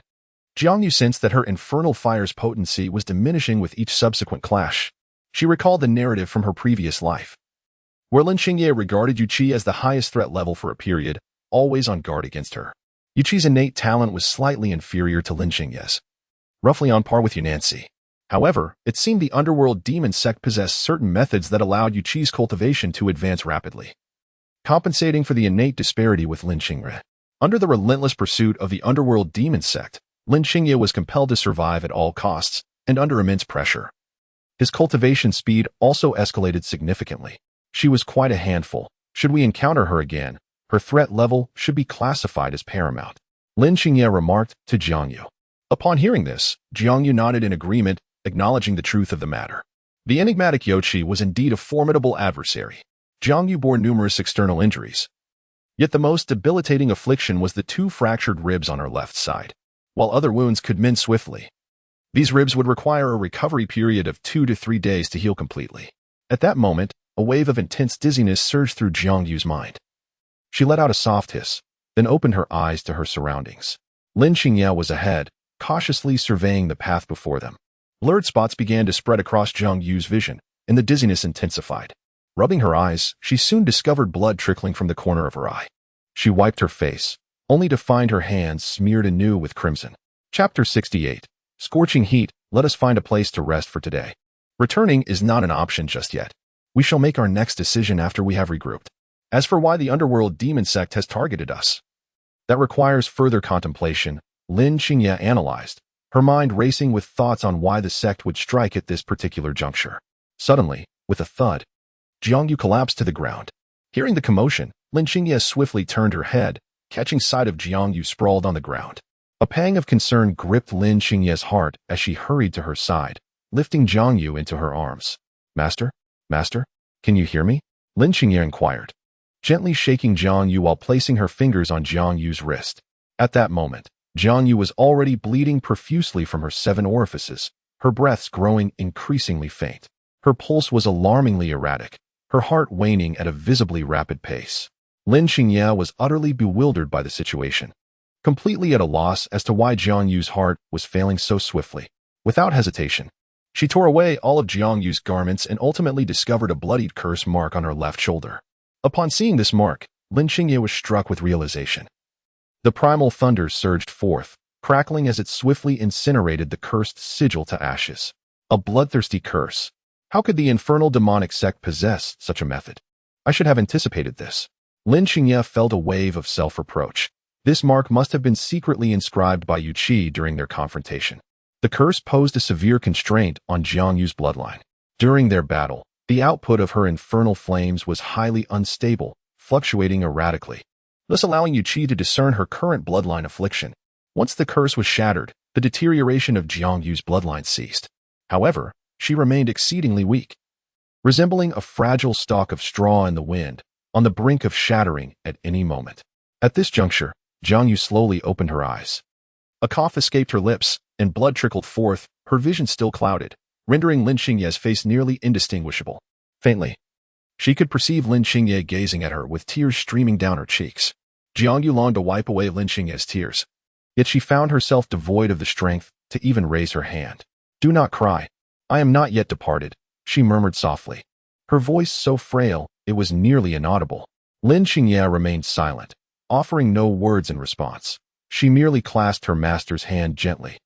Jiangyu sensed that her infernal fire's potency was diminishing with each subsequent clash. She recalled the narrative from her previous life, where Lin Xingye regarded Yuqi as the highest threat level for a period, always on guard against her. Yuqi's innate talent was slightly inferior to Lin Xingye's, roughly on par with Yunancy. However, it seemed the underworld demon sect possessed certain methods that allowed Yuqi's cultivation to advance rapidly, compensating for the innate disparity with Lin Xingye. Under the relentless pursuit of the underworld demon sect, Lin Xingye was compelled to survive at all costs, and under immense pressure. His cultivation speed also escalated significantly. She was quite a handful. Should we encounter her again, her threat level should be classified as paramount, Lin Xingye remarked to Jiangyu. Upon hearing this, Jiangyu nodded in agreement, acknowledging the truth of the matter. The enigmatic Yuqi was indeed a formidable adversary. Jiangyu bore numerous external injuries. Yet the most debilitating affliction was the 2 fractured ribs on her left side, while other wounds could mend swiftly. These ribs would require a recovery period of 2 to 3 days to heal completely. At that moment, a wave of intense dizziness surged through Jiangyu's mind. She let out a soft hiss, then opened her eyes to her surroundings. Lin Xingye was ahead, cautiously surveying the path before them. Blurred spots began to spread across Jiangyu's vision, and the dizziness intensified. Rubbing her eyes, she soon discovered blood trickling from the corner of her eye. She wiped her face, only to find her hands smeared anew with crimson. Chapter 68. Scorching heat, let us find a place to rest for today. Returning is not an option just yet. We shall make our next decision after we have regrouped. As for why the underworld demon sect has targeted us, that requires further contemplation, Lin Xingye analyzed, her mind racing with thoughts on why the sect would strike at this particular juncture. Suddenly, with a thud, Jiangyu collapsed to the ground. Hearing the commotion, Lin Xingye swiftly turned her head, catching sight of Jiangyu sprawled on the ground. A pang of concern gripped Lin Xingye's heart as she hurried to her side, lifting Jiangyu into her arms. Master? Master? Can you hear me? Lin Xingye inquired, gently shaking Jiangyu while placing her fingers on Jiangyu's wrist. At that moment, Jiangyu was already bleeding profusely from her 7 orifices, her breaths growing increasingly faint. Her pulse was alarmingly erratic, her heart waning at a visibly rapid pace. Lin Xingye was utterly bewildered by the situation, completely at a loss as to why Jiangyu's heart was failing so swiftly. Without hesitation, she tore away all of Jiangyu's garments and ultimately discovered a bloodied curse mark on her left shoulder. Upon seeing this mark, Lin Xingye was struck with realization. The primal thunder surged forth, crackling as it swiftly incinerated the cursed sigil to ashes. A bloodthirsty curse. How could the infernal demonic sect possess such a method? I should have anticipated this. Lin Xingye felt a wave of self-reproach. This mark must have been secretly inscribed by Yuqi during their confrontation. The curse posed a severe constraint on Jiangyu's bloodline. During their battle, the output of her infernal flames was highly unstable, fluctuating erratically, thus allowing Yuqi to discern her current bloodline affliction. Once the curse was shattered, the deterioration of Jiangyu's bloodline ceased. However, she remained exceedingly weak, resembling a fragile stalk of straw in the wind, on the brink of shattering at any moment. At this juncture, Jiangyu slowly opened her eyes. A cough escaped her lips, and blood trickled forth, her vision still clouded, rendering Lin Xingye's face nearly indistinguishable. Faintly, she could perceive Lin Xingye gazing at her with tears streaming down her cheeks. Jiangyu longed to wipe away Lin Xingye's tears, yet she found herself devoid of the strength to even raise her hand. Do not cry. I am not yet departed, she murmured softly, her voice so frail it was nearly inaudible. Lin Xingye remained silent, offering no words in response. She merely clasped her master's hand gently,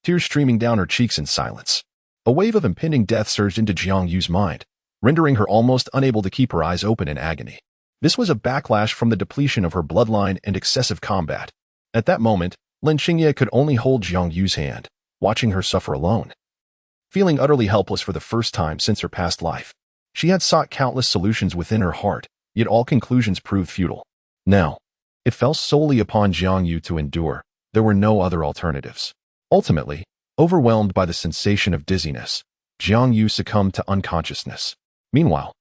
tears streaming down her cheeks in silence. A wave of impending death surged into Jiangyu's mind, rendering her almost unable to keep her eyes open in agony. This was a backlash from the depletion of her bloodline and excessive combat. At that moment, Lin Xingye could only hold Jiang Yu's hand, watching her suffer alone. Feeling utterly helpless for the first time since her past life, she had sought countless solutions within her heart, yet all conclusions proved futile. Now, it fell solely upon Jiang Yu to endure. There were no other alternatives. Ultimately, overwhelmed by the sensation of dizziness, Jiang Yu succumbed to unconsciousness. Meanwhile,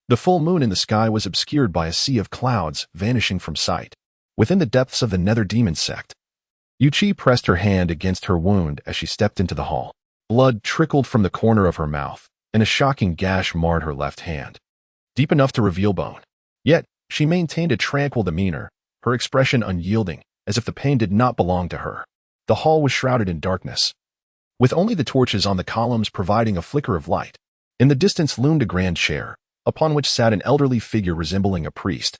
the full moon in the sky was obscured by a sea of clouds vanishing from sight. Within the depths of the Nether Demon sect, Yu Qi pressed her hand against her wound as she stepped into the hall. Blood trickled from the corner of her mouth, and a shocking gash marred her left hand, deep enough to reveal bone. Yet, she maintained a tranquil demeanor, her expression unyielding, as if the pain did not belong to her. The hall was shrouded in darkness, with only the torches on the columns providing a flicker of light. In the distance loomed a grand chair, upon which sat an elderly figure resembling a priest,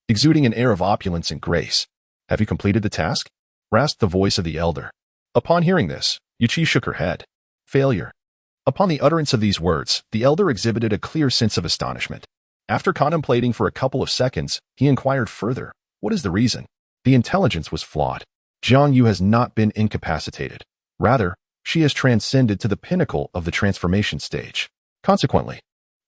exuding an air of opulence and grace. "Have you completed the task?" rasped the voice of the elder. Upon hearing this, Yu Qi shook her head. "Failure." Upon the utterance of these words, the elder exhibited a clear sense of astonishment. After contemplating for a couple of seconds, he inquired further, "What is the reason?" The intelligence was flawed. Jiang Yu has not been incapacitated. Rather, she has transcended to the pinnacle of the transformation stage. Consequently,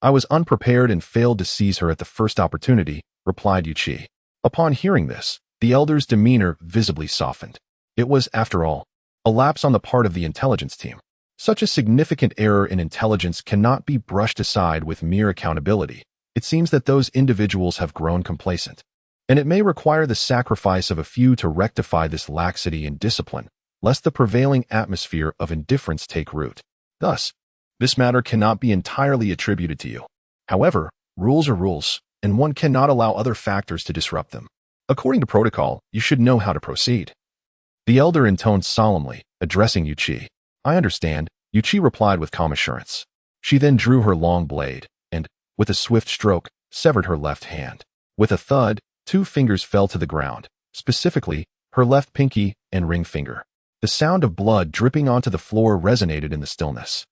I was unprepared and failed to seize her at the first opportunity, replied Yu Qi. Upon hearing this, the elder's demeanor visibly softened. It was, after all, a lapse on the part of the intelligence team. Such a significant error in intelligence cannot be brushed aside with mere accountability. It seems that those individuals have grown complacent, and it may require the sacrifice of a few to rectify this laxity in discipline, lest the prevailing atmosphere of indifference take root. Thus, this matter cannot be entirely attributed to you. However, rules are rules, and one cannot allow other factors to disrupt them. According to protocol, you should know how to proceed. The elder intoned solemnly, addressing Yu Qi. "I understand," Yu Qi replied with calm assurance. She then drew her long blade, and, with a swift stroke, severed her left hand. With a thud, 2 fingers fell to the ground, specifically, her left pinky and ring finger. The sound of blood dripping onto the floor resonated in the stillness.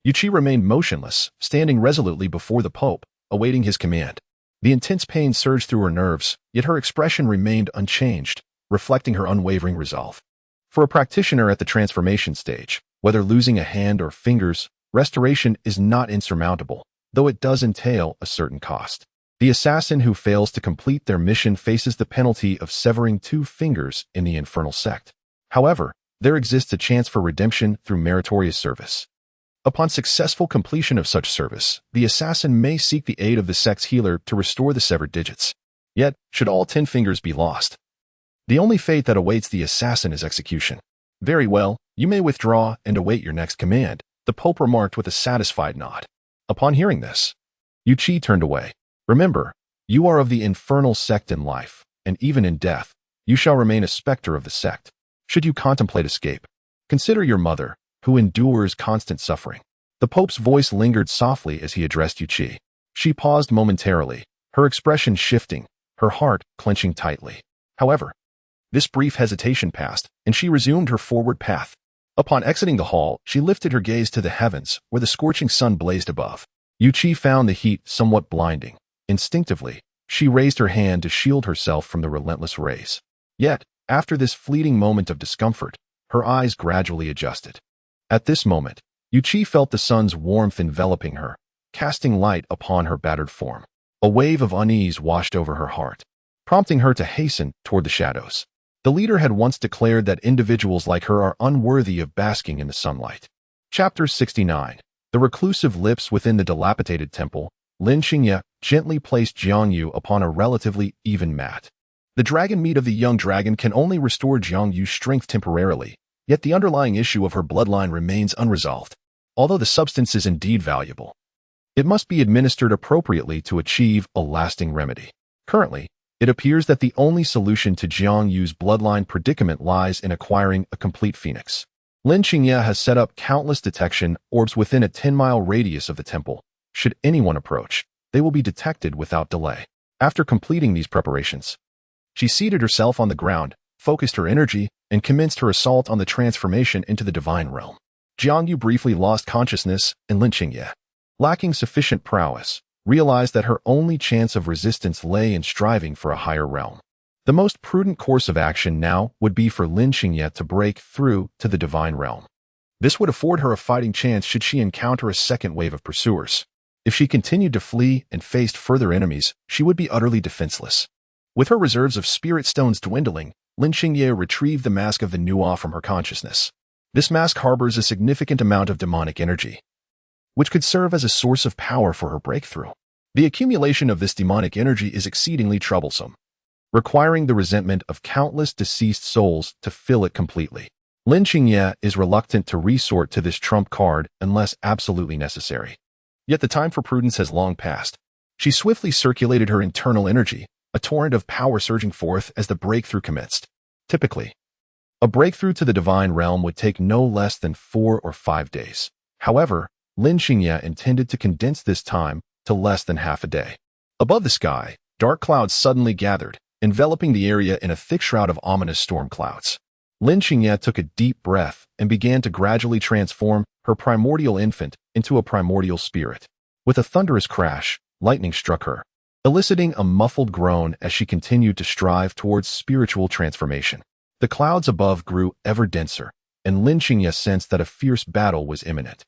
Yu Qi remained motionless, standing resolutely before the Pope, awaiting his command. The intense pain surged through her nerves, yet her expression remained unchanged, reflecting her unwavering resolve. For a practitioner at the transformation stage, whether losing a hand or fingers, restoration is not insurmountable, though it does entail a certain cost. The assassin who fails to complete their mission faces the penalty of severing 2 fingers in the infernal sect. However, there exists a chance for redemption through meritorious service. Upon successful completion of such service, the assassin may seek the aid of the sect's healer to restore the severed digits. Yet, should all 10 fingers be lost, the only fate that awaits the assassin is execution. "Very well, you may withdraw and await your next command," the Pope remarked with a satisfied nod. Upon hearing this, Yu Qi turned away. "Remember, you are of the infernal sect in life, and even in death, you shall remain a specter of the sect. Should you contemplate escape, consider your mother, who endures constant suffering." The Pope's voice lingered softly as he addressed Yu Qi. She paused momentarily, her expression shifting, her heart clenching tightly. However, this brief hesitation passed, and she resumed her forward path. Upon exiting the hall, she lifted her gaze to the heavens, where the scorching sun blazed above. Yu Qi found the heat somewhat blinding. Instinctively, she raised her hand to shield herself from the relentless rays. Yet, after this fleeting moment of discomfort, her eyes gradually adjusted. At this moment, Yu Qi felt the sun's warmth enveloping her, casting light upon her battered form. A wave of unease washed over her heart, prompting her to hasten toward the shadows. The leader had once declared that individuals like her are unworthy of basking in the sunlight. Chapter 69. The reclusive lips within the dilapidated temple. Lin Xingye gently placed Jiang Yu upon a relatively even mat. The dragon meat of the young dragon can only restore Jiang Yu's strength temporarily, yet the underlying issue of her bloodline remains unresolved. Although the substance is indeed valuable, it must be administered appropriately to achieve a lasting remedy. Currently, it appears that the only solution to Jiang Yu's bloodline predicament lies in acquiring a complete phoenix. Lin Xingye has set up countless detection orbs within a 10-mile radius of the temple. Should anyone approach, they will be detected without delay. After completing these preparations, she seated herself on the ground, focused her energy, and commenced her assault on the transformation into the divine realm. Jiang Yu briefly lost consciousness, and Lin Xingye, lacking sufficient prowess, realized that her only chance of resistance lay in striving for a higher realm. The most prudent course of action now would be for Lin Xingye to break through to the divine realm. This would afford her a fighting chance should she encounter a second wave of pursuers. If she continued to flee and faced further enemies, she would be utterly defenseless. With her reserves of spirit stones dwindling, Lin Xingye retrieved the mask of the Nuwa from her consciousness. This mask harbors a significant amount of demonic energy, which could serve as a source of power for her breakthrough. The accumulation of this demonic energy is exceedingly troublesome, requiring the resentment of countless deceased souls to fill it completely. Lin Xingye is reluctant to resort to this trump card unless absolutely necessary. Yet the time for prudence has long passed. She swiftly circulated her internal energy, a torrent of power surging forth as the breakthrough commenced. Typically, a breakthrough to the divine realm would take no less than 4 or 5 days. However, Lin Xingye intended to condense this time to less than half a day. Above the sky, dark clouds suddenly gathered, enveloping the area in a thick shroud of ominous storm clouds. Lin Xingye took a deep breath and began to gradually transform her primordial infant into a primordial spirit. With a thunderous crash, lightning struck her, eliciting a muffled groan as she continued to strive towards spiritual transformation. The clouds above grew ever denser, and Lin Xingye sensed that a fierce battle was imminent.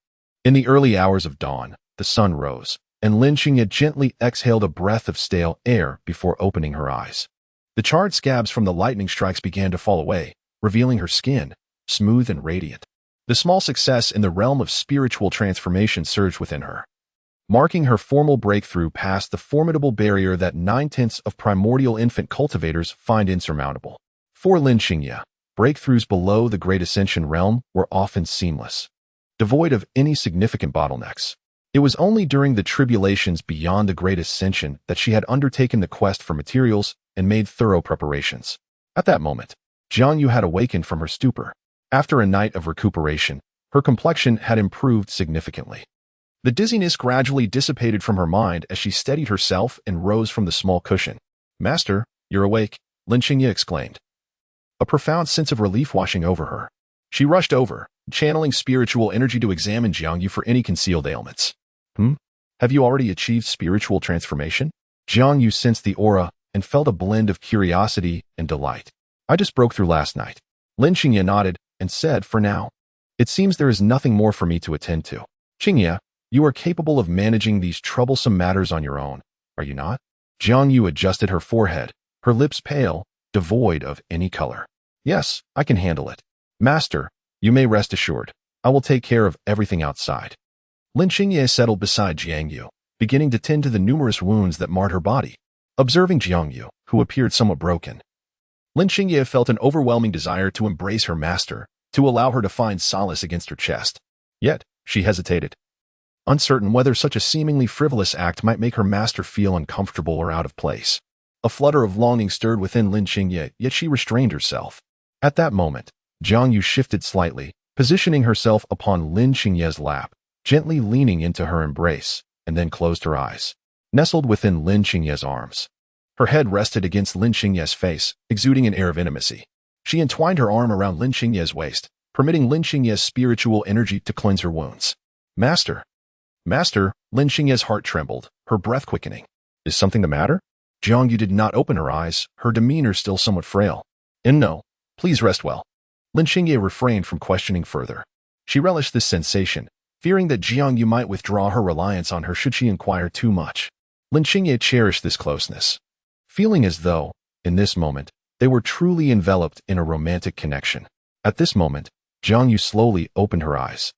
In the early hours of dawn, the sun rose, and Lin Xingye gently exhaled a breath of stale air before opening her eyes. The charred scabs from the lightning strikes began to fall away, revealing her skin, smooth and radiant. The small success in the realm of spiritual transformation surged within her, marking her formal breakthrough past the formidable barrier that 9/10 of primordial infant cultivators find insurmountable. For Lin Xingye, breakthroughs below the Great Ascension realm were often seamless, devoid of any significant bottlenecks. It was only during the tribulations beyond the Great Ascension that she had undertaken the quest for materials and made thorough preparations. At that moment, Jiang Yu had awakened from her stupor. After a night of recuperation, her complexion had improved significantly. The dizziness gradually dissipated from her mind as she steadied herself and rose from the small cushion. "Master, you're awake," Lin Xingye exclaimed, a profound sense of relief washing over her. She rushed over, channeling spiritual energy to examine Jiang Yu for any concealed ailments. Have you already achieved spiritual transformation?" Jiang Yu sensed the aura and felt a blend of curiosity and delight. "I just broke through last night." Lin Xingye nodded and said, "For now, it seems there is nothing more for me to attend to." "Xingye, you are capable of managing these troublesome matters on your own, are you not?" Jiang Yu adjusted her forehead, her lips pale, devoid of any color. "Yes, I can handle it. Master, you may rest assured. I will take care of everything outside." Lin Xingye settled beside Jiang Yu, beginning to tend to the numerous wounds that marred her body. Observing Jiang Yu, who appeared somewhat broken, Lin Xingye felt an overwhelming desire to embrace her master, to allow her to find solace against her chest. Yet, she hesitated, uncertain whether such a seemingly frivolous act might make her master feel uncomfortable or out of place. A flutter of longing stirred within Lin Xingye, yet she restrained herself. At that moment, Jiang Yu shifted slightly, positioning herself upon Lin Xingye's lap, gently leaning into her embrace, and then closed her eyes. Nestled within Lin Xingye's arms, her head rested against Lin Xingye's face, exuding an air of intimacy. She entwined her arm around Lin Xingye's waist, permitting Lin Xingye's spiritual energy to cleanse her wounds. Master! Master! Lin Xingye's heart trembled, her breath quickening. "Is something the matter?" Jiang Yu did not open her eyes, her demeanor still somewhat frail. "No, please rest well." Lin Xingye refrained from questioning further. She relished this sensation, fearing that Jiang Yu might withdraw her reliance on her should she inquire too much. Lin Xingye cherished this closeness, feeling as though, in this moment, they were truly enveloped in a romantic connection. At this moment, Jiang Yu slowly opened her eyes.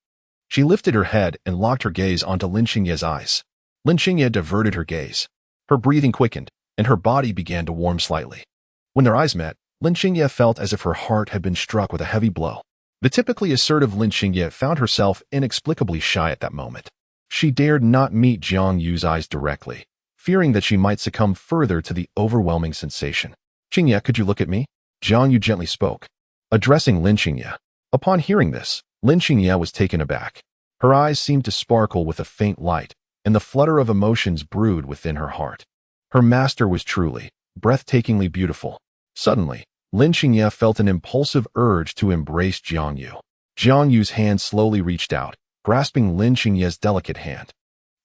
She lifted her head and locked her gaze onto Lin Xingye's eyes. Lin Xingye diverted her gaze. Her breathing quickened, and her body began to warm slightly. When their eyes met, Lin Xingye felt as if her heart had been struck with a heavy blow. The typically assertive Lin Xingye found herself inexplicably shy at that moment. She dared not meet Jiang Yu's eyes directly, fearing that she might succumb further to the overwhelming sensation. "Xingye, could you look at me?" Jiang Yu gently spoke, addressing Lin Xingye. Upon hearing this, Lin Xingye was taken aback. Her eyes seemed to sparkle with a faint light, and the flutter of emotions brewed within her heart. Her master was truly, breathtakingly beautiful. Suddenly, Lin Xingye felt an impulsive urge to embrace Jiang Yu. Jiang Yu's hand slowly reached out, grasping Lin Xingye's delicate hand.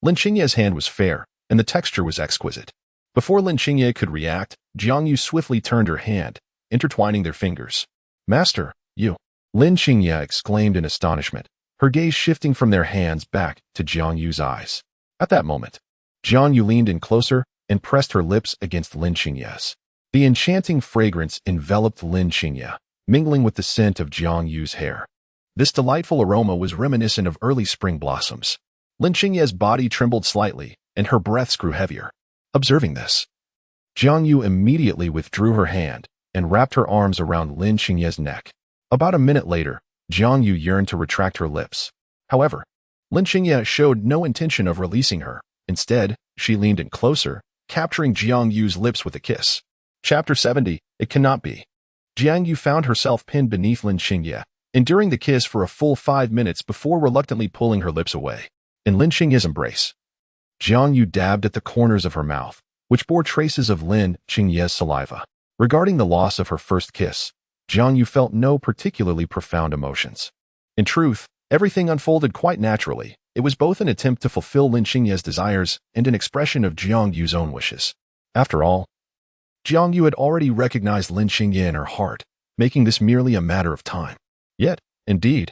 Lin Xingye's hand was fair, and the texture was exquisite. Before Lin Qingye could react, Jiang Yu swiftly turned her hand, intertwining their fingers. "Master, you!" Lin Qingye exclaimed in astonishment, her gaze shifting from their hands back to Jiang Yu's eyes. At that moment, Jiang Yu leaned in closer and pressed her lips against Lin Qingye's. The enchanting fragrance enveloped Lin Qingye, mingling with the scent of Jiang Yu's hair. This delightful aroma was reminiscent of early spring blossoms. Lin Qingye's body trembled slightly, and her breaths grew heavier. Observing this, Jiang Yu immediately withdrew her hand and wrapped her arms around Lin Qingye's neck. About a minute later, Jiang Yu yearned to retract her lips. However, Lin Qingye showed no intention of releasing her. Instead, she leaned in closer, capturing Jiang Yu's lips with a kiss. Chapter 70, It Cannot Be. Jiang Yu found herself pinned beneath Lin Qingye, enduring the kiss for a full 5 minutes before reluctantly pulling her lips away. In Lin Qingye's embrace, Jiang Yu dabbed at the corners of her mouth, which bore traces of Lin Qingye's saliva. Regarding the loss of her first kiss, Jiang Yu felt no particularly profound emotions. In truth, everything unfolded quite naturally. It was both an attempt to fulfill Lin Qingye's desires and an expression of Jiang Yu's own wishes. After all, Jiang Yu had already recognized Lin Qingye in her heart, making this merely a matter of time. Yet, indeed,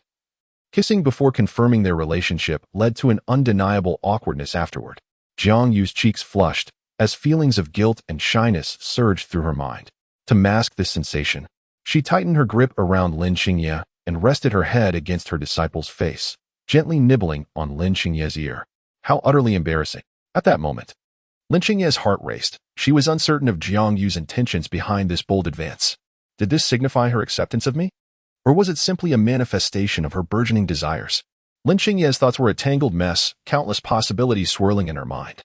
kissing before confirming their relationship led to an undeniable awkwardness afterward. Jiang Yu's cheeks flushed as feelings of guilt and shyness surged through her mind. To mask this sensation, she tightened her grip around Lin Qingye and rested her head against her disciple's face, gently nibbling on Lin Qingye's ear. How utterly embarrassing. At that moment, Lin Qingye's heart raced. She was uncertain of Jiang Yu's intentions behind this bold advance. Did this signify her acceptance of me? Or was it simply a manifestation of her burgeoning desires? Lin Qingye's thoughts were a tangled mess, countless possibilities swirling in her mind.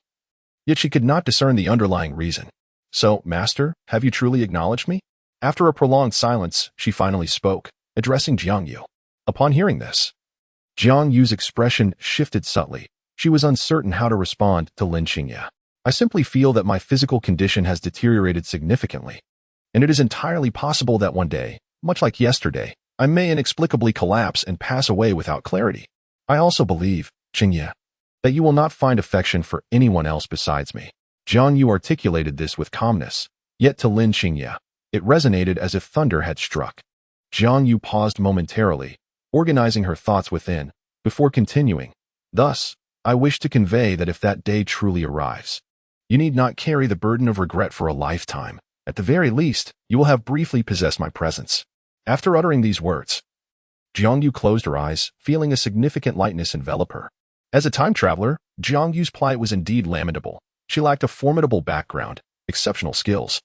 Yet she could not discern the underlying reason. "So, Master, have you truly acknowledged me?" After a prolonged silence, she finally spoke, addressing Jiang Yu. Upon hearing this, Jiang Yu's expression shifted subtly. She was uncertain how to respond to Lin Qingye. "I simply feel that my physical condition has deteriorated significantly, and it is entirely possible that one day, much like yesterday, I may inexplicably collapse and pass away without clarity. I also believe, Qingye, that you will not find affection for anyone else besides me." Jiang Yu articulated this with calmness, yet to Lin Qingye, it resonated as if thunder had struck. Jiang Yu paused momentarily, organizing her thoughts within, before continuing. "Thus, I wish to convey that if that day truly arrives, you need not carry the burden of regret for a lifetime. At the very least, you will have briefly possessed my presence." After uttering these words, Jiang Yu closed her eyes, feeling a significant lightness envelop her. As a time traveler, Jiang Yu's plight was indeed lamentable. She lacked a formidable background, exceptional skills,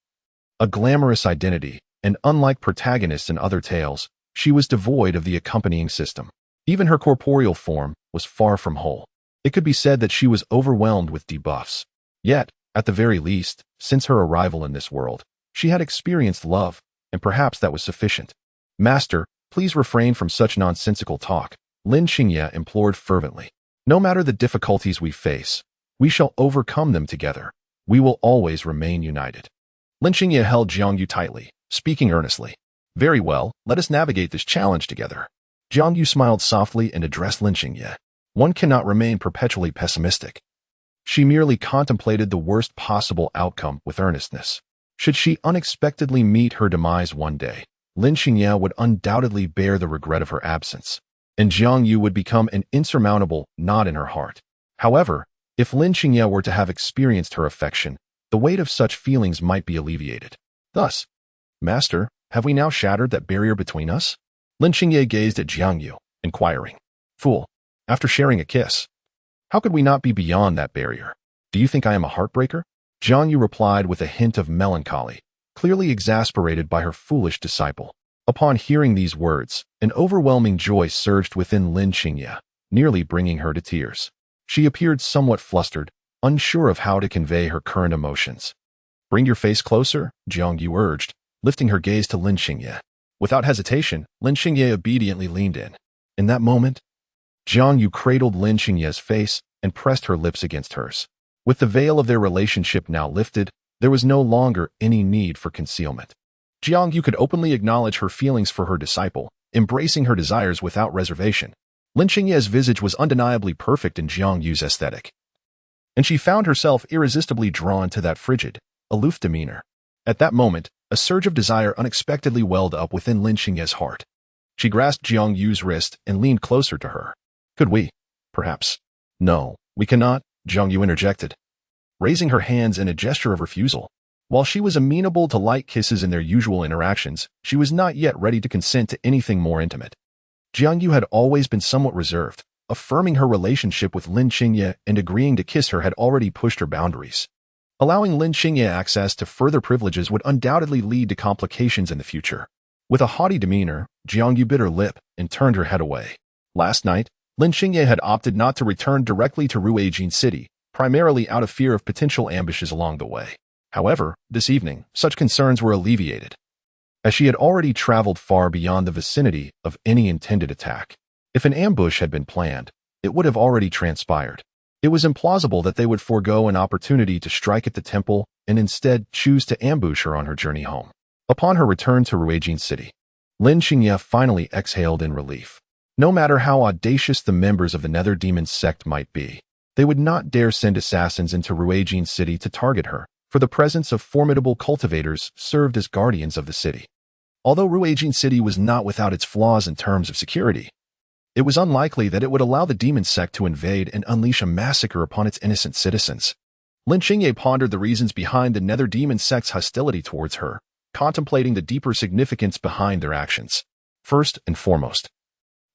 a glamorous identity, and unlike protagonists in other tales, she was devoid of the accompanying system. Even her corporeal form was far from whole. It could be said that she was overwhelmed with debuffs. Yet, at the very least, since her arrival in this world, she had experienced love, and perhaps that was sufficient. "Master, please refrain from such nonsensical talk," Lin Qingye implored fervently. "No matter the difficulties we face, we shall overcome them together. We will always remain united." Lin Qingye held Jiang Yu tightly, speaking earnestly. "Very well, let us navigate this challenge together." Jiang Yu smiled softly and addressed Lin Qingye. One cannot remain perpetually pessimistic. She merely contemplated the worst possible outcome with earnestness. Should she unexpectedly meet her demise one day, Lin Qingye would undoubtedly bear the regret of her absence, and Jiang Yu would become an insurmountable knot in her heart. However, if Lin Qingye were to have experienced her affection, the weight of such feelings might be alleviated. Thus, "Master, have we now shattered that barrier between us?" Lin Qingye gazed at Jiang Yu, inquiring. "Fool, after sharing a kiss, how could we not be beyond that barrier? Do you think I am a heartbreaker?" Jiang Yu replied with a hint of melancholy, clearly exasperated by her foolish disciple. Upon hearing these words, an overwhelming joy surged within Lin Qingye, nearly bringing her to tears. She appeared somewhat flustered, unsure of how to convey her current emotions. "Bring your face closer," Jiang Yu urged, lifting her gaze to Lin Qingye. Without hesitation, Lin Qingye obediently leaned in. In that moment, Jiang Yu cradled Lin Qingye's face and pressed her lips against hers. With the veil of their relationship now lifted, there was no longer any need for concealment. Jiang Yu could openly acknowledge her feelings for her disciple, embracing her desires without reservation. Lin Qingye's visage was undeniably perfect in Jiang Yu's aesthetic, and she found herself irresistibly drawn to that frigid, aloof demeanor. At that moment, a surge of desire unexpectedly welled up within Lin Xingye's heart. She grasped Jiang Yu's wrist and leaned closer to her. Could we? Perhaps. No, we cannot, Jiang Yu interjected, raising her hands in a gesture of refusal. While she was amenable to light kisses in their usual interactions, she was not yet ready to consent to anything more intimate. Jiang Yu had always been somewhat reserved, affirming her relationship with Lin Xingye and agreeing to kiss her had already pushed her boundaries. Allowing Lin Xingye access to further privileges would undoubtedly lead to complications in the future. With a haughty demeanor, Jiang Yu bit her lip and turned her head away. Last night, Lin Xingye had opted not to return directly to Ruijin City, primarily out of fear of potential ambushes along the way. However, this evening, such concerns were alleviated, as she had already traveled far beyond the vicinity of any intended attack. If an ambush had been planned, it would have already transpired. It was implausible that they would forego an opportunity to strike at the temple and instead choose to ambush her on her journey home. Upon her return to Ruijin City, Lin Xingye finally exhaled in relief. No matter how audacious the members of the Nether Demon sect might be, they would not dare send assassins into Ruijin City to target her, for the presence of formidable cultivators served as guardians of the city. Although Ruijin City was not without its flaws in terms of security, it was unlikely that it would allow the demon sect to invade and unleash a massacre upon its innocent citizens. Lin Xingye pondered the reasons behind the Nether Demon sect's hostility towards her, contemplating the deeper significance behind their actions. First and foremost,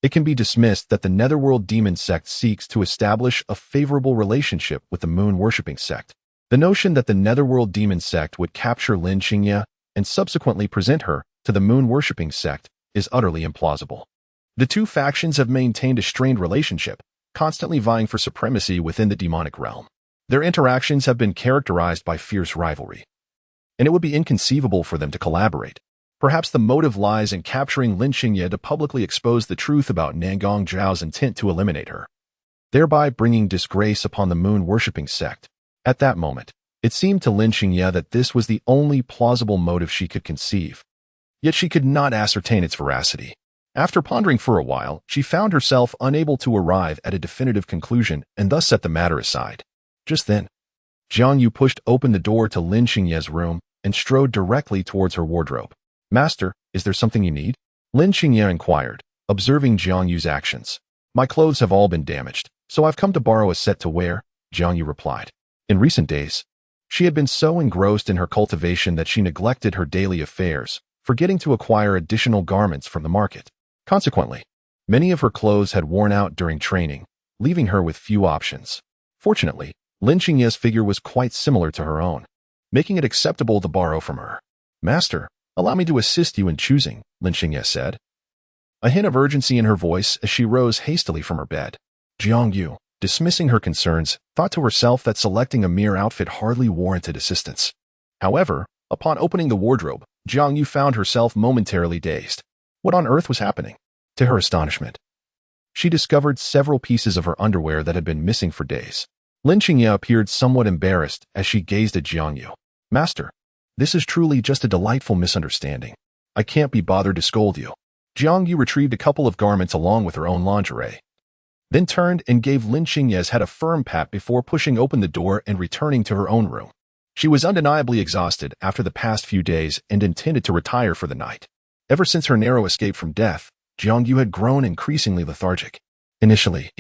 it can be dismissed that the Netherworld Demon sect seeks to establish a favorable relationship with the moon-worshipping sect. The notion that the Netherworld Demon sect would capture Lin Xingye and subsequently present her to the moon-worshipping sect is utterly implausible. The two factions have maintained a strained relationship, constantly vying for supremacy within the demonic realm. Their interactions have been characterized by fierce rivalry, and it would be inconceivable for them to collaborate. Perhaps the motive lies in capturing Lin Xingye to publicly expose the truth about Nangong Zhao's intent to eliminate her, thereby bringing disgrace upon the moon-worshipping sect. At that moment, it seemed to Lin Xingye that this was the only plausible motive she could conceive. Yet she could not ascertain its veracity. After pondering for a while, she found herself unable to arrive at a definitive conclusion and thus set the matter aside. Just then, Jiang Yu pushed open the door to Lin Xingye's room and strode directly towards her wardrobe. Master, is there something you need? Lin Xingye inquired, observing Jiang Yu's actions. My clothes have all been damaged, so I've come to borrow a set to wear, Jiang Yu replied. In recent days, she had been so engrossed in her cultivation that she neglected her daily affairs, forgetting to acquire additional garments from the market. Consequently, many of her clothes had worn out during training, leaving her with few options. Fortunately, Lin Xingye's figure was quite similar to her own, making it acceptable to borrow from her. Master, allow me to assist you in choosing, Lin Xingye said, a hint of urgency in her voice as she rose hastily from her bed. Jiang Yu, dismissing her concerns, thought to herself that selecting a mere outfit hardly warranted assistance. However, upon opening the wardrobe, Jiang Yu found herself momentarily dazed. What on earth was happening? To her astonishment, she discovered several pieces of her underwear that had been missing for days. Lin Xingye appeared somewhat embarrassed as she gazed at Jiang Yu. Master, this is truly just a delightful misunderstanding. I can't be bothered to scold you. Jiang Yu retrieved a couple of garments along with her own lingerie, then turned and gave Lin Xingye's head a firm pat before pushing open the door and returning to her own room. She was undeniably exhausted after the past few days and intended to retire for the night. Ever since her narrow escape from death, Jiang Yu had grown increasingly lethargic. Initially,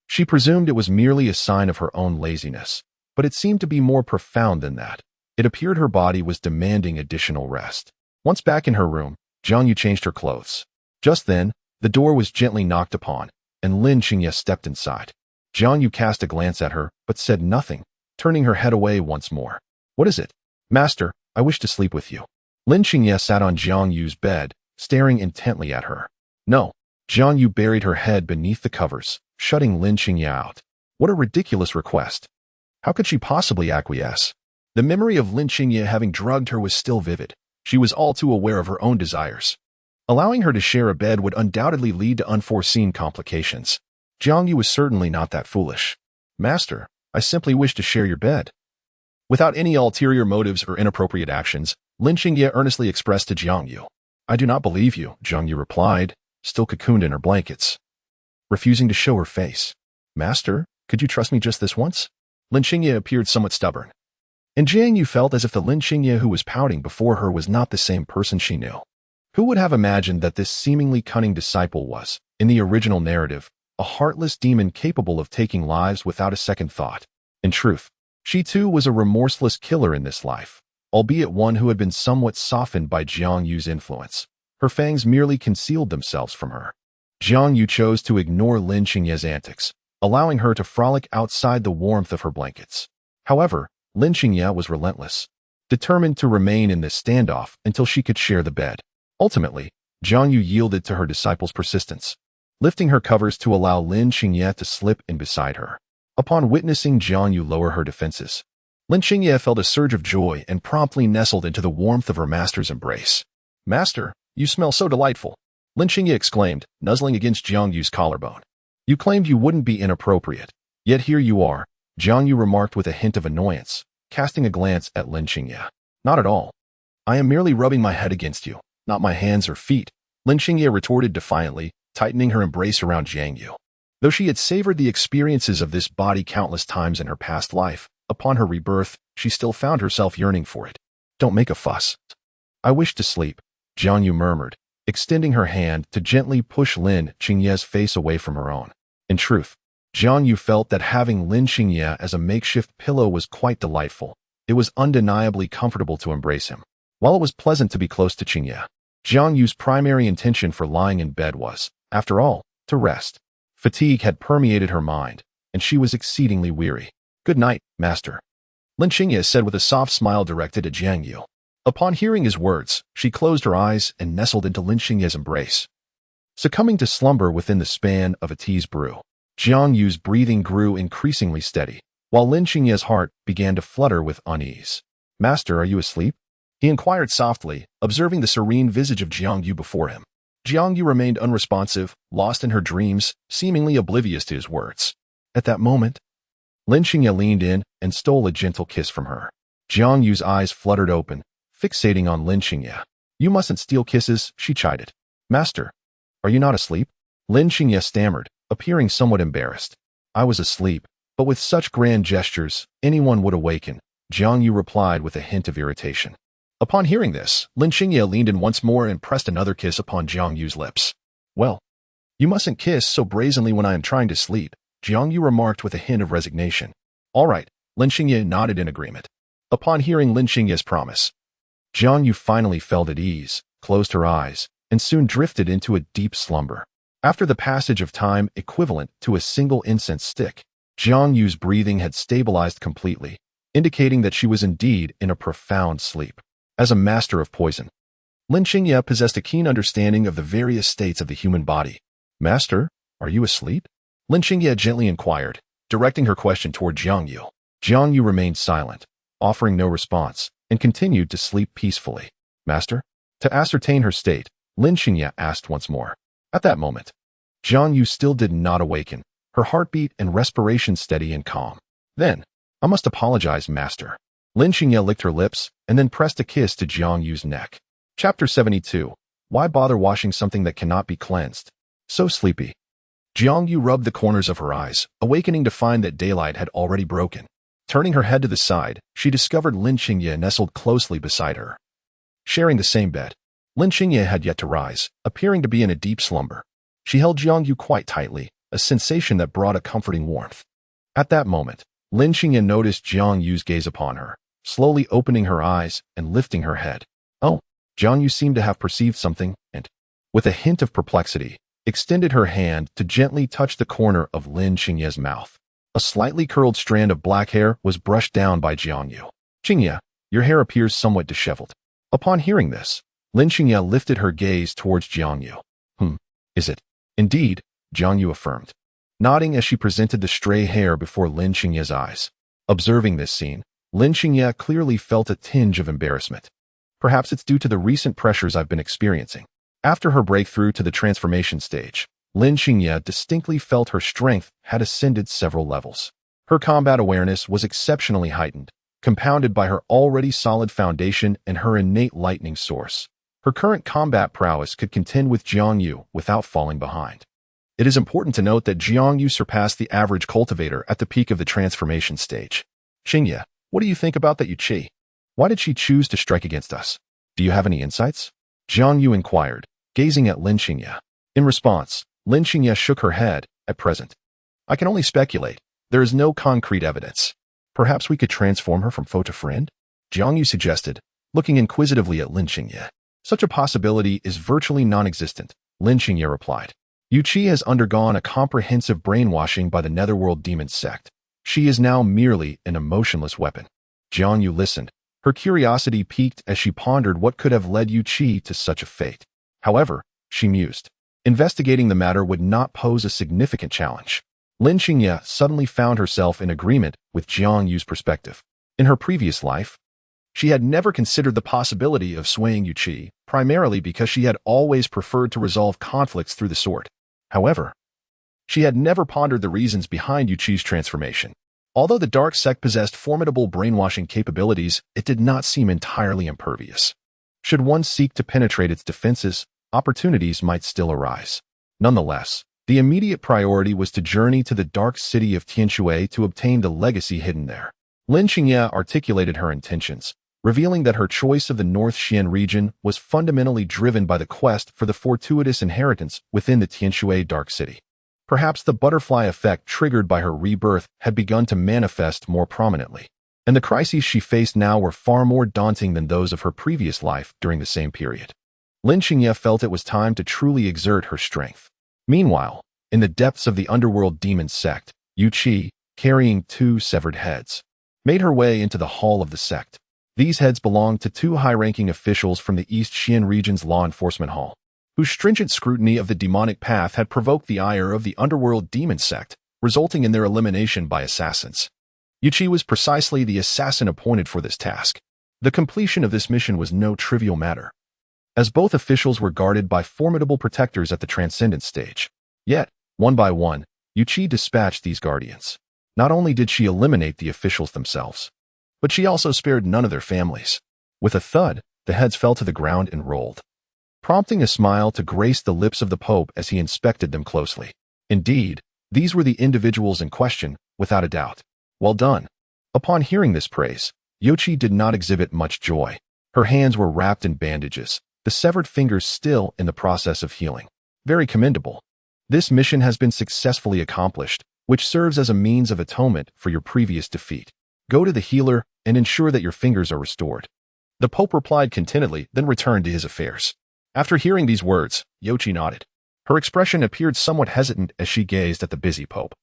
she presumed it was merely a sign of her own laziness, but it seemed to be more profound than that. It appeared her body was demanding additional rest. Once back in her room, Jiang Yu changed her clothes. Just then, the door was gently knocked upon, and Lin Xingye stepped inside. Jiang Yu cast a glance at her, but said nothing, turning her head away once more. What is it? Master, I wish to sleep with you. Lin Xingye sat on Jiang Yu's bed, staring intently at her. No. Jiang Yu buried her head beneath the covers, shutting Lin Xingye out. What a ridiculous request. How could she possibly acquiesce? The memory of Lin Xingye having drugged her was still vivid. She was all too aware of her own desires. Allowing her to share a bed would undoubtedly lead to unforeseen complications. Jiang Yu was certainly not that foolish. Master, I simply wish to share your bed. Without any ulterior motives or inappropriate actions, Lin Xingye earnestly expressed to Jiang Yu. I do not believe you, Jiang Yu replied, still cocooned in her blankets, refusing to show her face. Master, could you trust me just this once? Lin Xingye appeared somewhat stubborn. And Jiang Yu felt as if the Lin Xingye who was pouting before her was not the same person she knew. Who would have imagined that this seemingly cunning disciple was, in the original narrative, a heartless demon capable of taking lives without a second thought? In truth, she too was a remorseless killer in this life, albeit one who had been somewhat softened by Jiang Yu's influence. Her fangs merely concealed themselves from her. Jiang Yu chose to ignore Lin Xingye's antics, allowing her to frolic outside the warmth of her blankets. However, Lin Xingye was relentless, determined to remain in this standoff until she could share the bed. Ultimately, Jiang Yu yielded to her disciple's persistence, lifting her covers to allow Lin Xingye to slip in beside her. Upon witnessing Jiang Yu lower her defenses, Lin Xingye felt a surge of joy and promptly nestled into the warmth of her master's embrace. "Master, you smell so delightful," Lin Xingye exclaimed, nuzzling against Jiang Yu's collarbone. "You claimed you wouldn't be inappropriate, yet here you are," Jiang Yu remarked with a hint of annoyance, casting a glance at Lin Xingye. "Not at all. I am merely rubbing my head against you, not my hands or feet," Lin Xingye retorted defiantly, tightening her embrace around Jiang Yu. Though she had savored the experiences of this body countless times in her past life, upon her rebirth, she still found herself yearning for it. "Don't make a fuss. I wish to sleep," Jiang Yu murmured, extending her hand to gently push Lin Xingye's face away from her own. In truth, Jiang Yu felt that having Lin Xingye as a makeshift pillow was quite delightful. It was undeniably comfortable to embrace him. While it was pleasant to be close to Xingye, Jiang Yu's primary intention for lying in bed was, after all, to rest. Fatigue had permeated her mind, and she was exceedingly weary. "Good night, master," Lin Xingye said with a soft smile directed at Jiang Yu. Upon hearing his words, she closed her eyes and nestled into Lin Xingye's embrace, succumbing to slumber within the span of a tea's brew. Jiang Yu's breathing grew increasingly steady, while Lin Xingye's heart began to flutter with unease. "Master, are you asleep?" he inquired softly, observing the serene visage of Jiang Yu before him. Jiang Yu remained unresponsive, lost in her dreams, seemingly oblivious to his words. At that moment, Lin Xingye leaned in and stole a gentle kiss from her. Jiang Yu's eyes fluttered open, fixating on Lin Xingye. "You mustn't steal kisses," she chided. "Master, are you not asleep?" Lin Xingye stammered, appearing somewhat embarrassed. "I was asleep, but with such grand gestures, anyone would awaken," Jiang Yu replied with a hint of irritation. Upon hearing this, Lin Xingye leaned in once more and pressed another kiss upon Jiang Yu's lips. "Well, you mustn't kiss so brazenly when I am trying to sleep," Jiang Yu remarked with a hint of resignation. "All right," Lin Xingye nodded in agreement. Upon hearing Lin Xingye's promise, Jiang Yu finally felt at ease, closed her eyes, and soon drifted into a deep slumber. After the passage of time equivalent to a single incense stick, Jiang Yu's breathing had stabilized completely, indicating that she was indeed in a profound sleep. As a master of poison, Lin Xingye possessed a keen understanding of the various states of the human body. "Master, are you asleep?" Lin Xingye gently inquired, directing her question toward Jiang Yu. Jiang Yu remained silent, offering no response, and continued to sleep peacefully. "Master?" To ascertain her state, Lin Xingye asked once more. At that moment, Jiang Yu still did not awaken, her heartbeat and respiration steady and calm. Then, "I must apologize, master." Lin Xingye licked her lips and then pressed a kiss to Jiang Yu's neck. Chapter 72. Why bother washing something that cannot be cleansed? So sleepy. Jiang Yu rubbed the corners of her eyes, awakening to find that daylight had already broken. Turning her head to the side, she discovered Lin Xingye nestled closely beside her. Sharing the same bed, Lin Xingye had yet to rise, appearing to be in a deep slumber. She held Jiang Yu quite tightly, a sensation that brought a comforting warmth. At that moment, Lin Xingye noticed Jiang Yu's gaze upon her, slowly opening her eyes and lifting her head. "Oh," Jiang Yu seemed to have perceived something, and, with a hint of perplexity, extended her hand to gently touch the corner of Lin Xingye's mouth. A slightly curled strand of black hair was brushed down by Jiang Yu. "Xingye, your hair appears somewhat disheveled." Upon hearing this, Lin Xingye lifted her gaze towards Jiang Yu. Is it?" "Indeed," Jiang Yu affirmed, nodding as she presented the stray hair before Lin Xingye's eyes. Observing this scene, Lin Xingye clearly felt a tinge of embarrassment. "Perhaps it's due to the recent pressures I've been experiencing." After her breakthrough to the transformation stage, Lin Xingye distinctly felt her strength had ascended several levels. Her combat awareness was exceptionally heightened, compounded by her already solid foundation and her innate lightning source. Her current combat prowess could contend with Jiang Yu without falling behind. It is important to note that Jiang Yu surpassed the average cultivator at the peak of the transformation stage. Xingye, what do you think about that Yuqi? Why did she choose to strike against us? Do you have any insights? Jiang Yu inquired, gazing at Lin Xingye. In response, Lin Xingye shook her head. At present, I can only speculate. There is no concrete evidence. Perhaps we could transform her from foe to friend? Jiang Yu suggested, looking inquisitively at Lin Xingye. Such a possibility is virtually non-existent, Lin Xingye replied. Yuqi has undergone a comprehensive brainwashing by the Netherworld Demon Sect. She is now merely an emotionless weapon. Jiang Yu listened. Her curiosity piqued as she pondered what could have led Yuqi to such a fate. However, she mused. Investigating the matter would not pose a significant challenge. Lin Xingye suddenly found herself in agreement with Jiang Yu's perspective. In her previous life, she had never considered the possibility of swaying Yuqi, primarily because she had always preferred to resolve conflicts through the sword. However, she had never pondered the reasons behind Yuqi's transformation. Although the dark sect possessed formidable brainwashing capabilities, it did not seem entirely impervious. Should one seek to penetrate its defenses, opportunities might still arise. Nonetheless, the immediate priority was to journey to the dark city of Tianshui to obtain the legacy hidden there. Lin Xingye articulated her intentions, revealing that her choice of the North Xian region was fundamentally driven by the quest for the fortuitous inheritance within the Tianshui Dark City. Perhaps the butterfly effect triggered by her rebirth had begun to manifest more prominently, and the crises she faced now were far more daunting than those of her previous life during the same period. Lin Xingye felt it was time to truly exert her strength. Meanwhile, in the depths of the underworld demon sect, Yuqi, carrying 2 severed heads, made her way into the hall of the sect. These heads belonged to 2 high-ranking officials from the East Xian region's law enforcement hall, whose stringent scrutiny of the demonic path had provoked the ire of the underworld demon sect, resulting in their elimination by assassins. Yuqi was precisely the assassin appointed for this task. The completion of this mission was no trivial matter, as both officials were guarded by formidable protectors at the transcendent stage. Yet, one by one, Yuqi dispatched these guardians. Not only did she eliminate the officials themselves, but she also spared none of their families. With a thud, the heads fell to the ground and rolled, prompting a smile to grace the lips of the Pope as he inspected them closely. Indeed, these were the individuals in question, without a doubt. Well done. Upon hearing this praise, Yuqi did not exhibit much joy. Her hands were wrapped in bandages, the severed fingers still in the process of healing. Very commendable. This mission has been successfully accomplished, which serves as a means of atonement for your previous defeat. Go to the healer and ensure that your fingers are restored. The Pope replied contentedly, then returned to his affairs. After hearing these words, Yuqi nodded. Her expression appeared somewhat hesitant as she gazed at the busy Pope,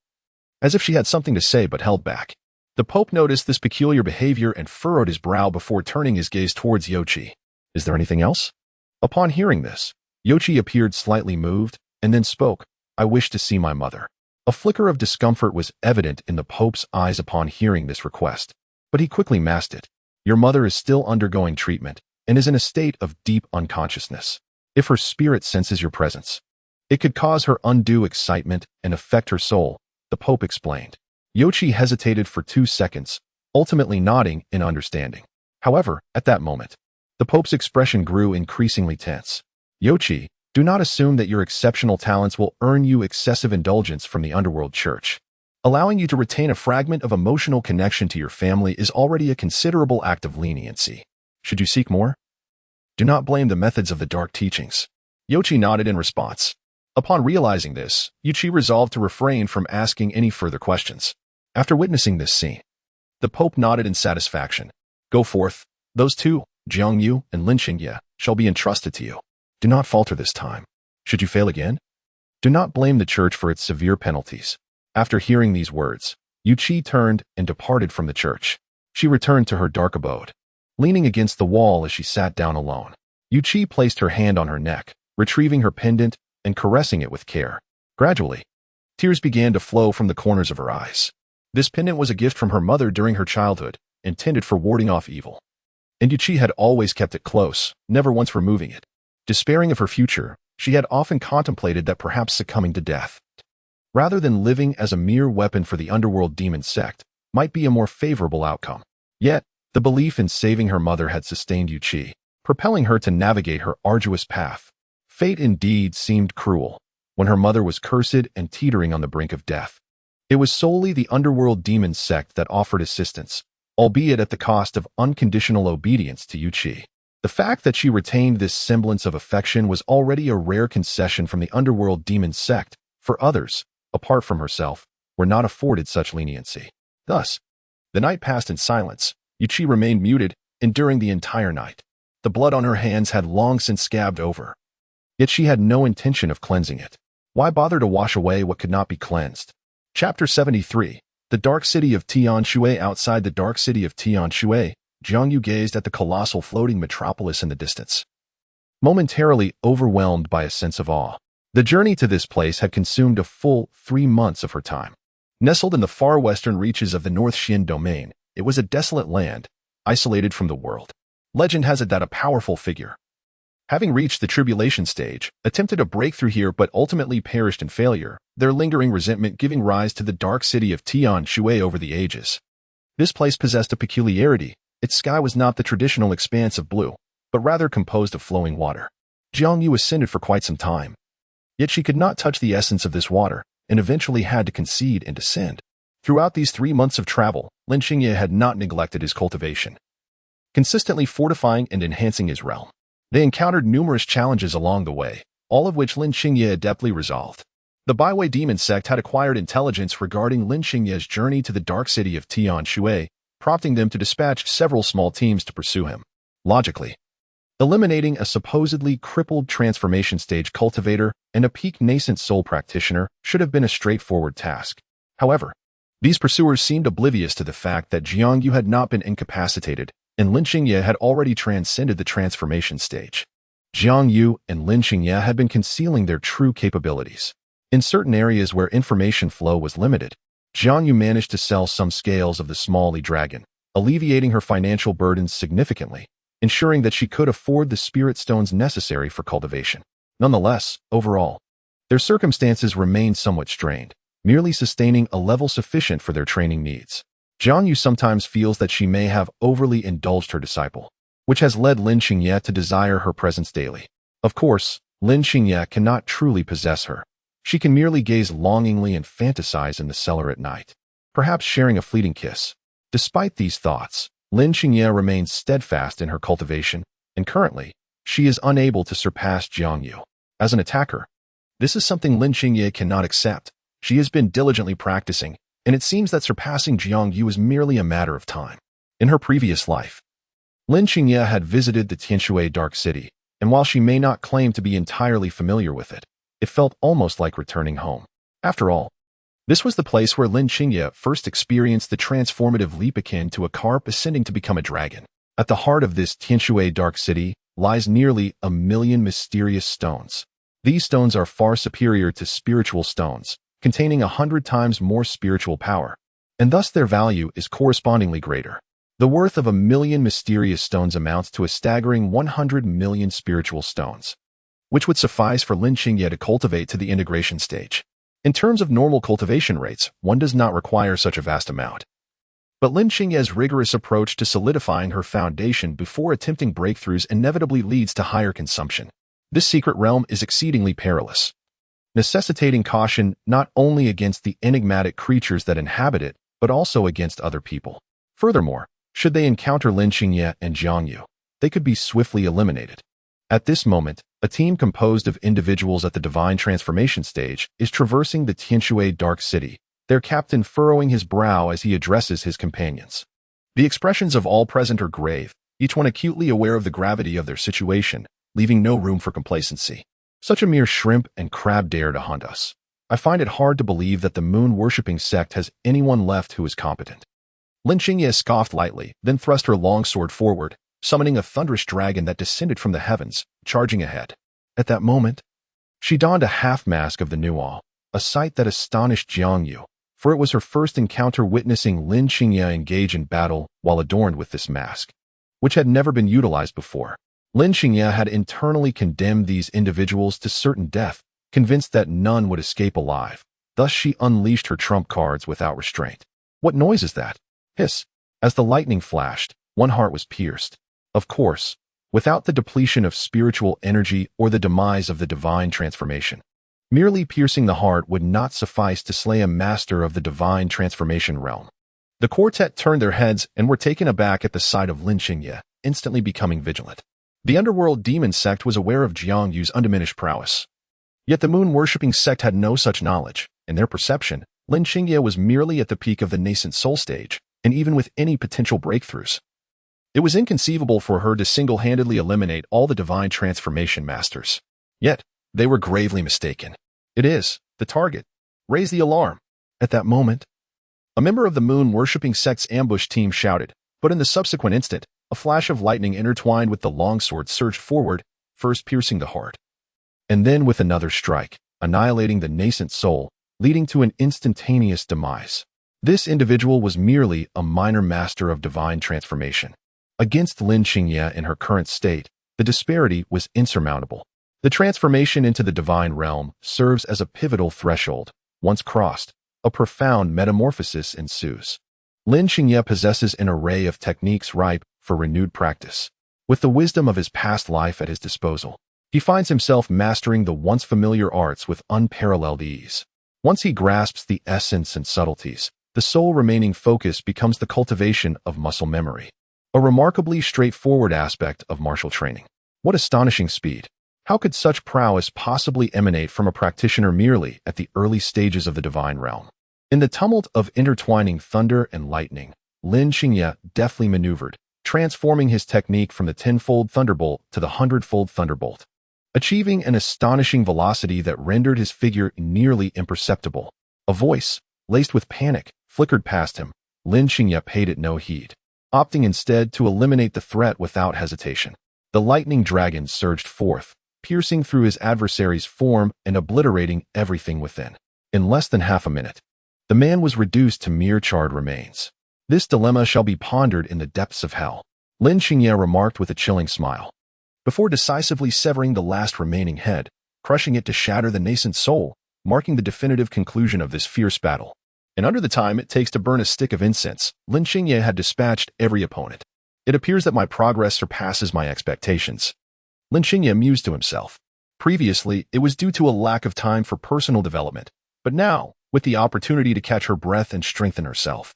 as if she had something to say but held back. The Pope noticed this peculiar behavior and furrowed his brow before turning his gaze towards Yuqi. Is there anything else? Upon hearing this, Yuqi appeared slightly moved, and then spoke. I wish to see my mother. A flicker of discomfort was evident in the Pope's eyes upon hearing this request, but he quickly masked it. Your mother is still undergoing treatment and is in a state of deep unconsciousness. If her spirit senses your presence, it could cause her undue excitement and affect her soul, the Pope explained. Yuqi hesitated for 2 seconds, ultimately nodding in understanding. However, at that moment, the Pope's expression grew increasingly tense. Yuqi, do not assume that your exceptional talents will earn you excessive indulgence from the underworld church. Allowing you to retain a fragment of emotional connection to your family is already a considerable act of leniency. Should you seek more? Do not blame the methods of the dark teachings. Yuqi nodded in response. Upon realizing this, Yuqi resolved to refrain from asking any further questions. After witnessing this scene, the Pope nodded in satisfaction. Go forth. Those 2, Jiang Yu and Lin Xingye, shall be entrusted to you. Do not falter this time. Should you fail again, do not blame the church for its severe penalties. After hearing these words, Yuqi turned and departed from the church. She returned to her dark abode, leaning against the wall as she sat down alone. Yuqi placed her hand on her neck, retrieving her pendant and caressing it with care. Gradually, tears began to flow from the corners of her eyes. This pendant was a gift from her mother during her childhood, intended for warding off evil. And Yuqi had always kept it close, never once removing it. Despairing of her future, she had often contemplated that perhaps succumbing to death, rather than living as a mere weapon for the underworld demon sect, might be a more favorable outcome. Yet, the belief in saving her mother had sustained Yuqi, propelling her to navigate her arduous path. Fate indeed seemed cruel. when her mother was cursed and teetering on the brink of death. It was solely the underworld demon sect that offered assistance, albeit at the cost of unconditional obedience to Yuchi. The fact that she retained this semblance of affection was already a rare concession from the underworld demon sect, for others, apart from herself, were not afforded such leniency. Thus, the night passed in silence. Yuchi remained muted, enduring the entire night. The blood on her hands had long since scabbed over. Yet she had no intention of cleansing it. Why bother to wash away what could not be cleansed? Chapter 73. The Dark City of Tianshui. Outside the Dark City of Tianshui, Jiangyu gazed at the colossal floating metropolis in the distance, momentarily overwhelmed by a sense of awe. The journey to this place had consumed a full 3 months of her time. Nestled in the far western reaches of the North Xin domain, it was a desolate land, isolated from the world. Legend has it that a powerful figure, having reached the tribulation stage, attempted a breakthrough here but ultimately perished in failure, their lingering resentment giving rise to the Dark City of Tianshui over the ages. This place possessed a peculiarity. Its sky was not the traditional expanse of blue, but rather composed of flowing water. Jiangyu ascended for quite some time. Yet she could not touch the essence of this water, and eventually had to concede and descend. Throughout these 3 months of travel, Lin Xingye had not neglected his cultivation, consistently fortifying and enhancing his realm. They encountered numerous challenges along the way, all of which Lin Xingye adeptly resolved. The Baiwei demon sect had acquired intelligence regarding Lin Xingye's journey to the Dark City of Tianshui, prompting them to dispatch several small teams to pursue him. Logically, eliminating a supposedly crippled transformation stage cultivator and a peak nascent soul practitioner should have been a straightforward task. However, these pursuers seemed oblivious to the fact that Jiangyu had not been incapacitated, and Lin Xingye had already transcended the transformation stage. Jiangyu and Lin Xingye had been concealing their true capabilities. In certain areas where information flow was limited, Jiangyu managed to sell some scales of the small dragon, alleviating her financial burdens significantly, ensuring that she could afford the spirit stones necessary for cultivation. Nonetheless, overall, their circumstances remained somewhat strained, merely sustaining a level sufficient for their training needs. Jiangyu sometimes feels that she may have overly indulged her disciple, which has led Lin Xingye to desire her presence daily. Of course, Lin Xingye cannot truly possess her. She can merely gaze longingly and fantasize in the cellar at night, perhaps sharing a fleeting kiss. Despite these thoughts, Lin Xingye remains steadfast in her cultivation, and currently, she is unable to surpass Jiangyu. As an attacker, this is something Lin Xingye cannot accept. She has been diligently practicing, and it seems that surpassing Jiangyu is merely a matter of time. In her previous life, Lin Xingye had visited the Tianshui Dark City, and while she may not claim to be entirely familiar with it, it felt almost like returning home. After all, this was the place where Lin Xingye first experienced the transformative leap akin to a carp ascending to become a dragon. At the heart of this Tianshui Dark City lies nearly 1,000,000 mysterious stones. These stones are far superior to spiritual stones, containing 100 times more spiritual power, and thus their value is correspondingly greater. The worth of 1,000,000 mysterious stones amounts to a staggering 100 million spiritual stones, which would suffice for Lin Xingye to cultivate to the integration stage. In terms of normal cultivation rates, one does not require such a vast amount. But Lin Xingye's rigorous approach to solidifying her foundation before attempting breakthroughs inevitably leads to higher consumption. This secret realm is exceedingly perilous, necessitating caution not only against the enigmatic creatures that inhabit it, but also against other people. Furthermore, should they encounter Lin Xingye and Jiangyu, they could be swiftly eliminated. At this moment, a team composed of individuals at the divine transformation stage is traversing the Tianshui Dark City, their captain furrowing his brow as he addresses his companions. The expressions of all present are grave, each one acutely aware of the gravity of their situation, leaving no room for complacency. Such a mere shrimp and crab dare to hunt us. I find it hard to believe that the moon-worshipping sect has anyone left who is competent. Lin Xingye scoffed lightly, then thrust her long sword forward, summoning a thunderous dragon that descended from the heavens, charging ahead. At that moment, she donned a half-mask of the Nual, a sight that astonished Jiangyu, for it was her first encounter witnessing Lin Xingye engage in battle while adorned with this mask, which had never been utilized before. Lin Xingye had internally condemned these individuals to certain death, convinced that none would escape alive. Thus she unleashed her trump cards without restraint. What noise is that? Hiss. As the lightning flashed, one heart was pierced. Of course, without the depletion of spiritual energy or the demise of the divine transformation. Merely piercing the heart would not suffice to slay a master of the divine transformation realm. The quartet turned their heads and were taken aback at the sight of Lin Qingye, instantly becoming vigilant. The underworld demon sect was aware of Jiang Yu's undiminished prowess. Yet the moon-worshipping sect had no such knowledge. In their perception, Lin Qingye was merely at the peak of the nascent soul stage, and even with any potential breakthroughs, it was inconceivable for her to single-handedly eliminate all the divine transformation masters. Yet, they were gravely mistaken. It is the target. Raise the alarm. At that moment, a member of the moon-worshipping sect's ambush team shouted, but in the subsequent instant, a flash of lightning intertwined with the longsword surged forward, first piercing the heart, and then with another strike, annihilating the nascent soul, leading to an instantaneous demise. This individual was merely a minor master of divine transformation. Against Lin Qingye in her current state, the disparity was insurmountable. The transformation into the divine realm serves as a pivotal threshold. Once crossed, a profound metamorphosis ensues. Lin Qingye possesses an array of techniques ripe for renewed practice. With the wisdom of his past life at his disposal, he finds himself mastering the once familiar arts with unparalleled ease. Once he grasps the essence and subtleties, the sole remaining focus becomes the cultivation of muscle memory. A remarkably straightforward aspect of martial training. What astonishing speed! How could such prowess possibly emanate from a practitioner merely at the early stages of the divine realm? In the tumult of intertwining thunder and lightning, Lin Qingye deftly maneuvered, transforming his technique from the tenfold thunderbolt to the hundredfold thunderbolt, achieving an astonishing velocity that rendered his figure nearly imperceptible. A voice, laced with panic, flickered past him. Lin Qingye paid it no heed, opting instead to eliminate the threat without hesitation. The lightning dragon surged forth, piercing through his adversary's form and obliterating everything within. In less than half a minute, the man was reduced to mere charred remains. This dilemma shall be pondered in the depths of hell, Lin Qingye remarked with a chilling smile, before decisively severing the last remaining head, crushing it to shatter the nascent soul, marking the definitive conclusion of this fierce battle. And under the time it takes to burn a stick of incense, Lin Qingye had dispatched every opponent. It appears that my progress surpasses my expectations. Lin Qingye mused to himself. Previously, it was due to a lack of time for personal development, but now, with the opportunity to catch her breath and strengthen herself,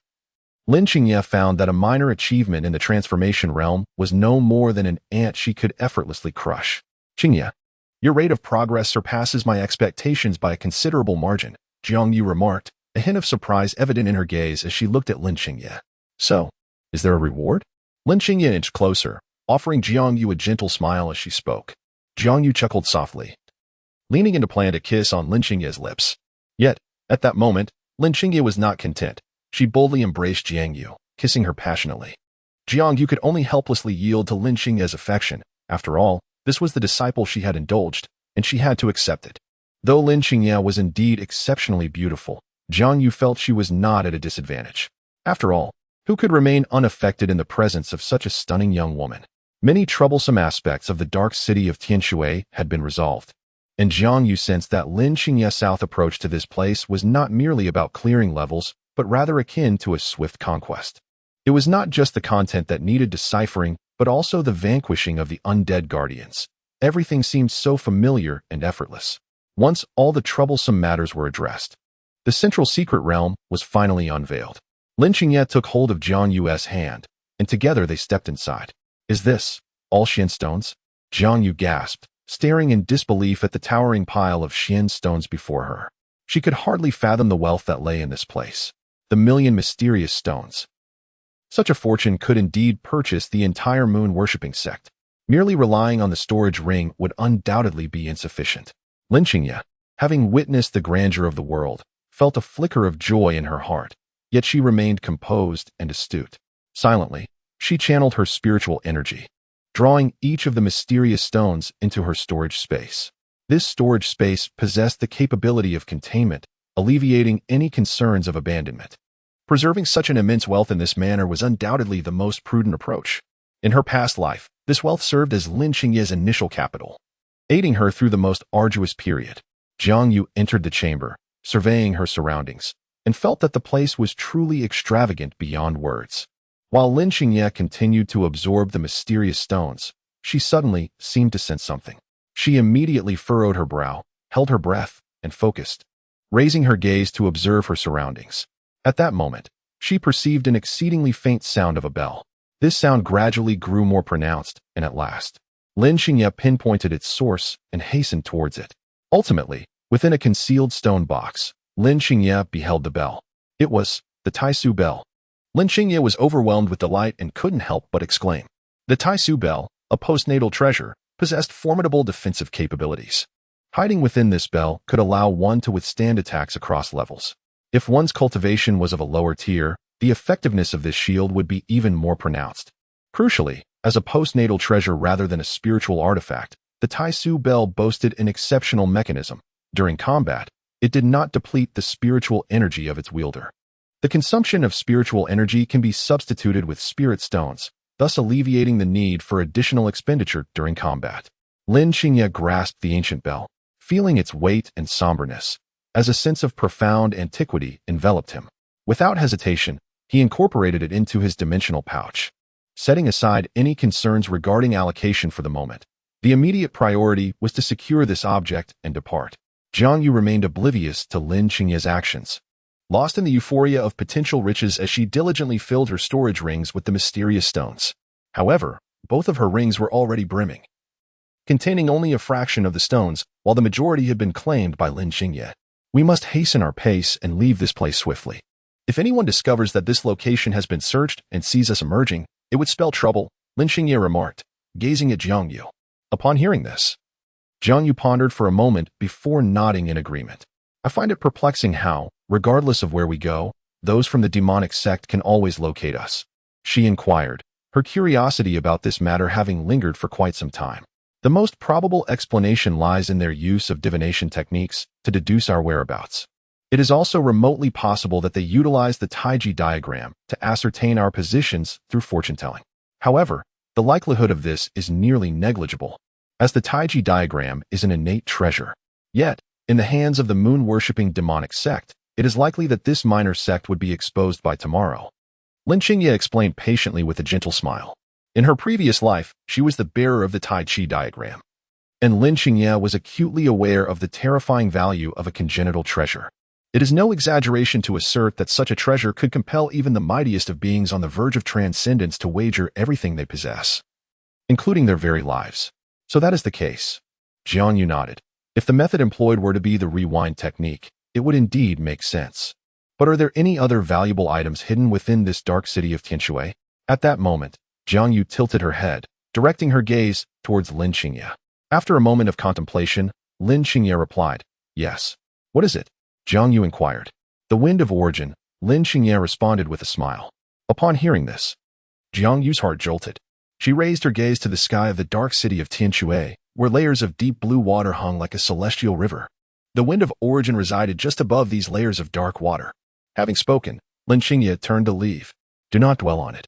Lin Qingye found that a minor achievement in the transformation realm was no more than an ant she could effortlessly crush. Qingye, your rate of progress surpasses my expectations by a considerable margin, Jiang Yu remarked, a hint of surprise evident in her gaze as she looked at Lin Qingye. So, is there a reward? Lin Qingye inched closer, offering Jiang Yu a gentle smile as she spoke. Jiang Yu chuckled softly, leaning in to plant a kiss on Lin Qingye's lips. Yet, at that moment, Lin Qingye was not content. She boldly embraced Jiang Yu, kissing her passionately. Jiang Yu could only helplessly yield to Lin Qingye's affection. After all, this was the disciple she had indulged, and she had to accept it. Though Lin Qingye was indeed exceptionally beautiful, Jiang Yu felt she was not at a disadvantage. After all, who could remain unaffected in the presence of such a stunning young woman? Many troublesome aspects of the dark city of Tianshui had been resolved, and Jiang Yu sensed that Lin Qingye's south approach to this place was not merely about clearing levels, but rather akin to a swift conquest. It was not just the content that needed deciphering, but also the vanquishing of the undead guardians. Everything seemed so familiar and effortless. Once all the troublesome matters were addressed, the central secret realm was finally unveiled. Lin Qingye took hold of Jiang Yu's hand, and together they stepped inside. Is this all Xian stones? Jiang Yu gasped, staring in disbelief at the towering pile of Xian stones before her. She could hardly fathom the wealth that lay in this place. The million mysterious stones. Such a fortune could indeed purchase the entire moon-worshipping sect. Merely relying on the storage ring would undoubtedly be insufficient. Lin Qingye, having witnessed the grandeur of the world, felt a flicker of joy in her heart, yet she remained composed and astute. Silently, she channeled her spiritual energy, drawing each of the mysterious stones into her storage space. This storage space possessed the capability of containment, alleviating any concerns of abandonment. Preserving such an immense wealth in this manner was undoubtedly the most prudent approach. In her past life, this wealth served as Lin Qingye's initial capital, aiding her through the most arduous period. Jiang Yu entered the chamber, surveying her surroundings, and felt that the place was truly extravagant beyond words. While Lin Qingye continued to absorb the mysterious stones, she suddenly seemed to sense something. She immediately furrowed her brow, held her breath, and focused, raising her gaze to observe her surroundings. At that moment, she perceived an exceedingly faint sound of a bell. This sound gradually grew more pronounced, and at last, Lin Xingye pinpointed its source and hastened towards it. Ultimately, within a concealed stone box, Lin Xingye beheld the bell. It was the Taisu bell. Lin Xingye was overwhelmed with delight and couldn't help but exclaim. The Taisu bell, a postnatal treasure, possessed formidable defensive capabilities. Hiding within this bell could allow one to withstand attacks across levels. If one's cultivation was of a lower tier, the effectiveness of this shield would be even more pronounced. Crucially, as a postnatal treasure rather than a spiritual artifact, the Taisu bell boasted an exceptional mechanism. During combat, it did not deplete the spiritual energy of its wielder. The consumption of spiritual energy can be substituted with spirit stones, thus alleviating the need for additional expenditure during combat. Lin Xingye grasped the ancient bell, feeling its weight and somberness, as a sense of profound antiquity enveloped him. Without hesitation, he incorporated it into his dimensional pouch. Setting aside any concerns regarding allocation for the moment, the immediate priority was to secure this object and depart. Jiang Yu remained oblivious to Lin Xingye's actions, lost in the euphoria of potential riches as she diligently filled her storage rings with the mysterious stones. However, both of her rings were already brimming, containing only a fraction of the stones, while the majority had been claimed by Lin Xingye. We must hasten our pace and leave this place swiftly. If anyone discovers that this location has been searched and sees us emerging, it would spell trouble, Lin Xingye remarked, gazing at Jiang Yu. Upon hearing this, Jiang Yu pondered for a moment before nodding in agreement. I find it perplexing how, regardless of where we go, those from the demonic sect can always locate us, she inquired, her curiosity about this matter having lingered for quite some time. The most probable explanation lies in their use of divination techniques to deduce our whereabouts. It is also remotely possible that they utilize the Taiji diagram to ascertain our positions through fortune-telling. However, the likelihood of this is nearly negligible, as the Taiji diagram is an innate treasure. Yet, in the hands of the moon-worshipping demonic sect, it is likely that this minor sect would be exposed by tomorrow. Lin Xingye explained patiently with a gentle smile. In her previous life, she was the bearer of the Tai Chi diagram, and Lin Xingye was acutely aware of the terrifying value of a congenital treasure. It is no exaggeration to assert that such a treasure could compel even the mightiest of beings on the verge of transcendence to wager everything they possess, including their very lives. So that is the case. Jiang Yu nodded. If the method employed were to be the rewind technique, it would indeed make sense. But are there any other valuable items hidden within this dark city of Tianshui? At that moment, Jiang Yu tilted her head, directing her gaze towards Lin Xingye. After a moment of contemplation, Lin Xingye replied, "Yes." "What is it?" Jiang Yu inquired. "The wind of origin," Lin Xingye responded with a smile. Upon hearing this, Jiang Yu's heart jolted. She raised her gaze to the sky of the dark city of Tianshui, where layers of deep blue water hung like a celestial river. The wind of origin resided just above these layers of dark water. Having spoken, Lin Xingye turned to leave. "Do not dwell on it.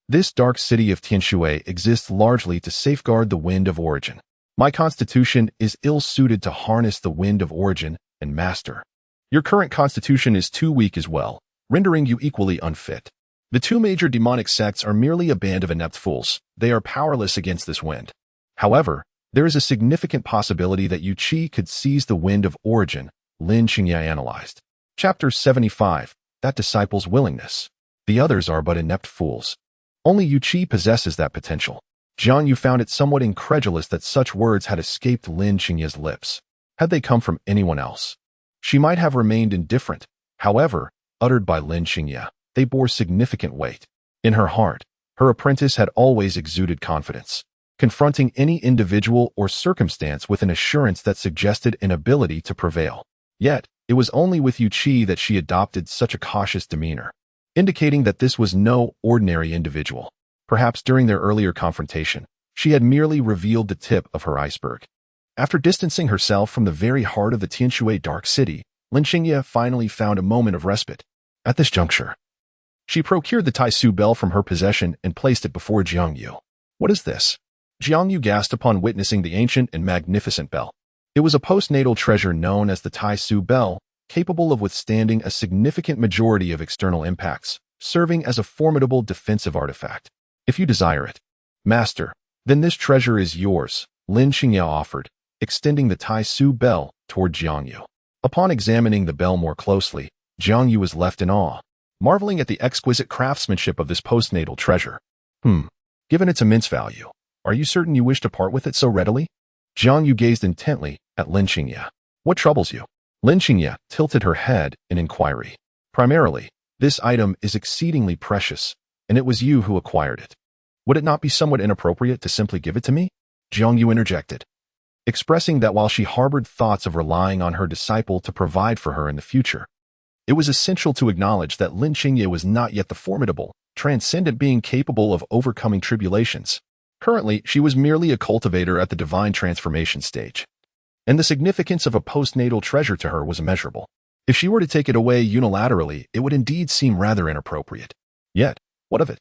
This dark city of Tianshui exists largely to safeguard the wind of origin. My constitution is ill-suited to harness the wind of origin and master. Your current constitution is too weak as well, rendering you equally unfit. The two major demonic sects are merely a band of inept fools. They are powerless against this wind. However, there is a significant possibility that Yu Qi could seize the wind of origin," Lin Xingye analyzed. Chapter 75, That Disciple's Willingness. The others are but inept fools. Only Yu Qi possesses that potential. Jiang Yu found it somewhat incredulous that such words had escaped Lin Xingye's lips. Had they come from anyone else, she might have remained indifferent. However, uttered by Lin Xingye, they bore significant weight. In her heart, her apprentice had always exuded confidence, confronting any individual or circumstance with an assurance that suggested an ability to prevail. Yet, it was only with Yu Qi that she adopted such a cautious demeanor, indicating that this was no ordinary individual. Perhaps during their earlier confrontation, she had merely revealed the tip of her iceberg. After distancing herself from the very heart of the Tianshui dark city, Lin Xingye finally found a moment of respite. At this juncture, she procured the Taisu bell from her possession and placed it before Jiang Yu. "What is this?" Jiang Yu gasped upon witnessing the ancient and magnificent bell. It was a postnatal treasure known as the Taisu bell, capable of withstanding a significant majority of external impacts, serving as a formidable defensive artifact. "If you desire it, Master, then this treasure is yours," Lin Xingye offered, extending the Taisu bell toward Jiang Yu. Upon examining the bell more closely, Jiang Yu was left in awe, marveling at the exquisite craftsmanship of this postnatal treasure. Given its immense value, are you certain you wish to part with it so readily? Jiang Yu gazed intently at Lin Qingye. What troubles you? Lin Qingye tilted her head in inquiry. Primarily, this item is exceedingly precious, and it was you who acquired it. Would it not be somewhat inappropriate to simply give it to me? Jiang Yu interjected, expressing that while she harbored thoughts of relying on her disciple to provide for her in the future, it was essential to acknowledge that Lin Qingye was not yet the formidable, transcendent being capable of overcoming tribulations. Currently, she was merely a cultivator at the divine transformation stage, and the significance of a postnatal treasure to her was immeasurable. If she were to take it away unilaterally, it would indeed seem rather inappropriate. Yet, what of it?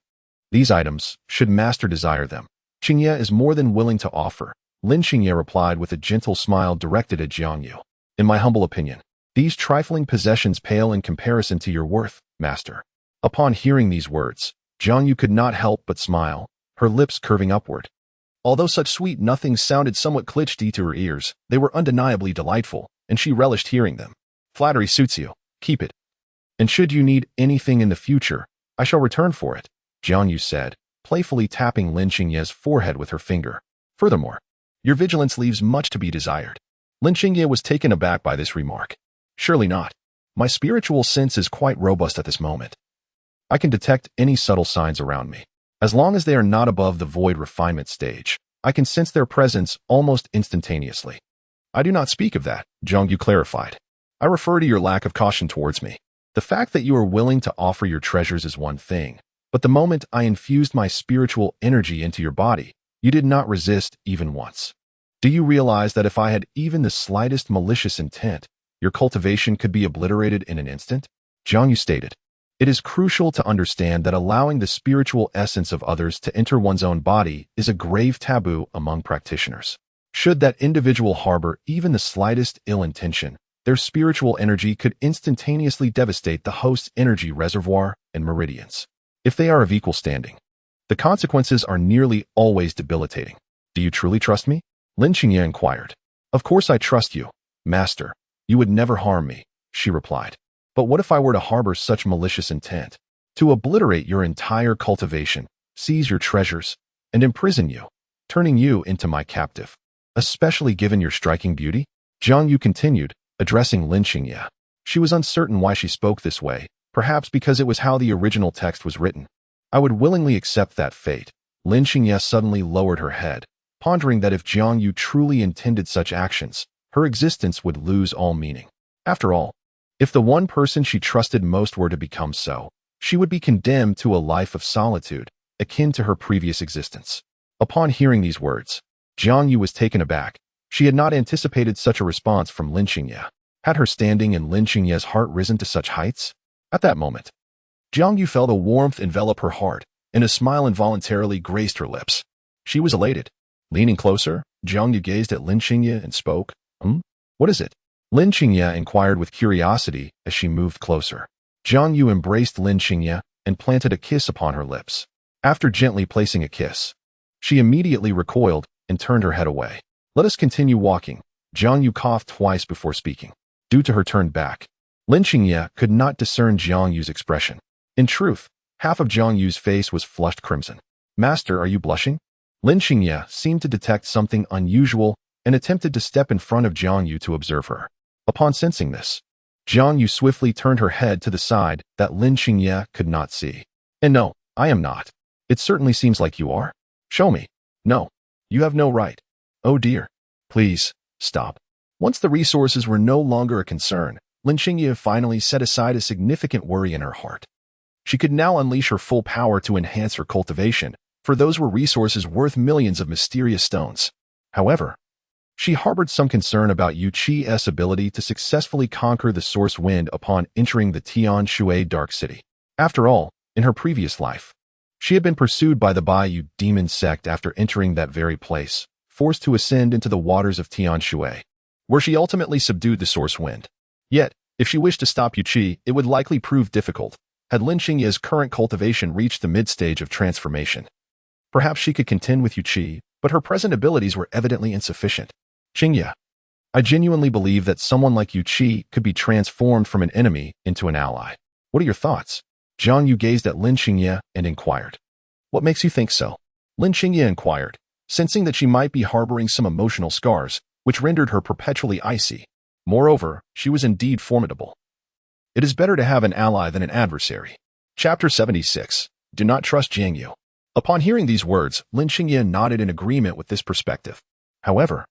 These items, should master desire them, Qingye is more than willing to offer. Lin Qingye replied with a gentle smile directed at Jiang Yu. In my humble opinion, these trifling possessions pale in comparison to your worth, master. Upon hearing these words, Jiang Yu could not help but smile, her lips curving upward. Although such sweet nothings sounded somewhat cliché to her ears, they were undeniably delightful, and she relished hearing them. Flattery suits you. Keep it. And should you need anything in the future, I shall return for it, Jiang Yu said, playfully tapping Lin Qingye's forehead with her finger. Furthermore, your vigilance leaves much to be desired. Lin Qingye was taken aback by this remark. Surely not. My spiritual sense is quite robust at this moment. I can detect any subtle signs around me. As long as they are not above the void refinement stage, I can sense their presence almost instantaneously. I do not speak of that, Jiang Yu clarified. I refer to your lack of caution towards me. The fact that you are willing to offer your treasures is one thing, but the moment I infused my spiritual energy into your body, you did not resist even once. Do you realize that if I had even the slightest malicious intent, your cultivation could be obliterated in an instant? Jiang Yu stated. It is crucial to understand that allowing the spiritual essence of others to enter one's own body is a grave taboo among practitioners. Should that individual harbor even the slightest ill intention, their spiritual energy could instantaneously devastate the host's energy reservoir and meridians. If they are of equal standing, the consequences are nearly always debilitating. Do you truly trust me? Lin Qingye inquired. Of course I trust you, master. You would never harm me, she replied. But what if I were to harbor such malicious intent? To obliterate your entire cultivation, seize your treasures, and imprison you, turning you into my captive. Especially given your striking beauty? Jiang Yu continued, addressing Lin Qingye. She was uncertain why she spoke this way, perhaps because it was how the original text was written. I would willingly accept that fate. Lin Qingye suddenly lowered her head, pondering that if Jiang Yu truly intended such actions, her existence would lose all meaning. After all, if the one person she trusted most were to become so, she would be condemned to a life of solitude, akin to her previous existence. Upon hearing these words, Jiang Yu was taken aback. She had not anticipated such a response from Lin Qingye. Had her standing in Lin Qingye's heart risen to such heights? At that moment, Jiang Yu felt a warmth envelop her heart, and a smile involuntarily graced her lips. She was elated. Leaning closer, Jiang Yu gazed at Lin Qingye and spoke. What is it? Lin Qingye inquired with curiosity as she moved closer. Jiang Yu embraced Lin Qingye and planted a kiss upon her lips. After gently placing a kiss, she immediately recoiled and turned her head away. Let us continue walking. Jiang Yu coughed twice before speaking. Due to her turn back, Lin Qingye could not discern Jiang Yu's expression. In truth, half of Jiang Yu's face was flushed crimson. Master, are you blushing? Lin Qingye seemed to detect something unusual and attempted to step in front of Jiang Yu to observe her. Upon sensing this, Jiang Yu swiftly turned her head to the side that Lin Qingye could not see. And no, I am not. It certainly seems like you are. Show me. No, you have no right. Oh dear. Please, stop. Once the resources were no longer a concern, Lin Qingye finally set aside a significant worry in her heart. She could now unleash her full power to enhance her cultivation, for those were resources worth millions of mysterious stones. However, she harbored some concern about Yu Qi's ability to successfully conquer the source wind upon entering the Tian Shui Dark City. After all, in her previous life, she had been pursued by the Baiyu demon sect after entering that very place, forced to ascend into the waters of Tian Shui, where she ultimately subdued the source wind. Yet, if she wished to stop Yu Qi, it would likely prove difficult, had Lin Qingye's current cultivation reached the mid-stage of transformation. Perhaps she could contend with Yu Qi, but her present abilities were evidently insufficient. Qingye, I genuinely believe that someone like Yu Qi could be transformed from an enemy into an ally. What are your thoughts? Jiang Yu gazed at Lin Xingye and inquired. What makes you think so? Lin Xingye inquired, sensing that she might be harboring some emotional scars, which rendered her perpetually icy. Moreover, she was indeed formidable. It is better to have an ally than an adversary. Chapter 76. Do not trust Jiang Yu. Upon hearing these words, Lin Xingye nodded in agreement with this perspective. However,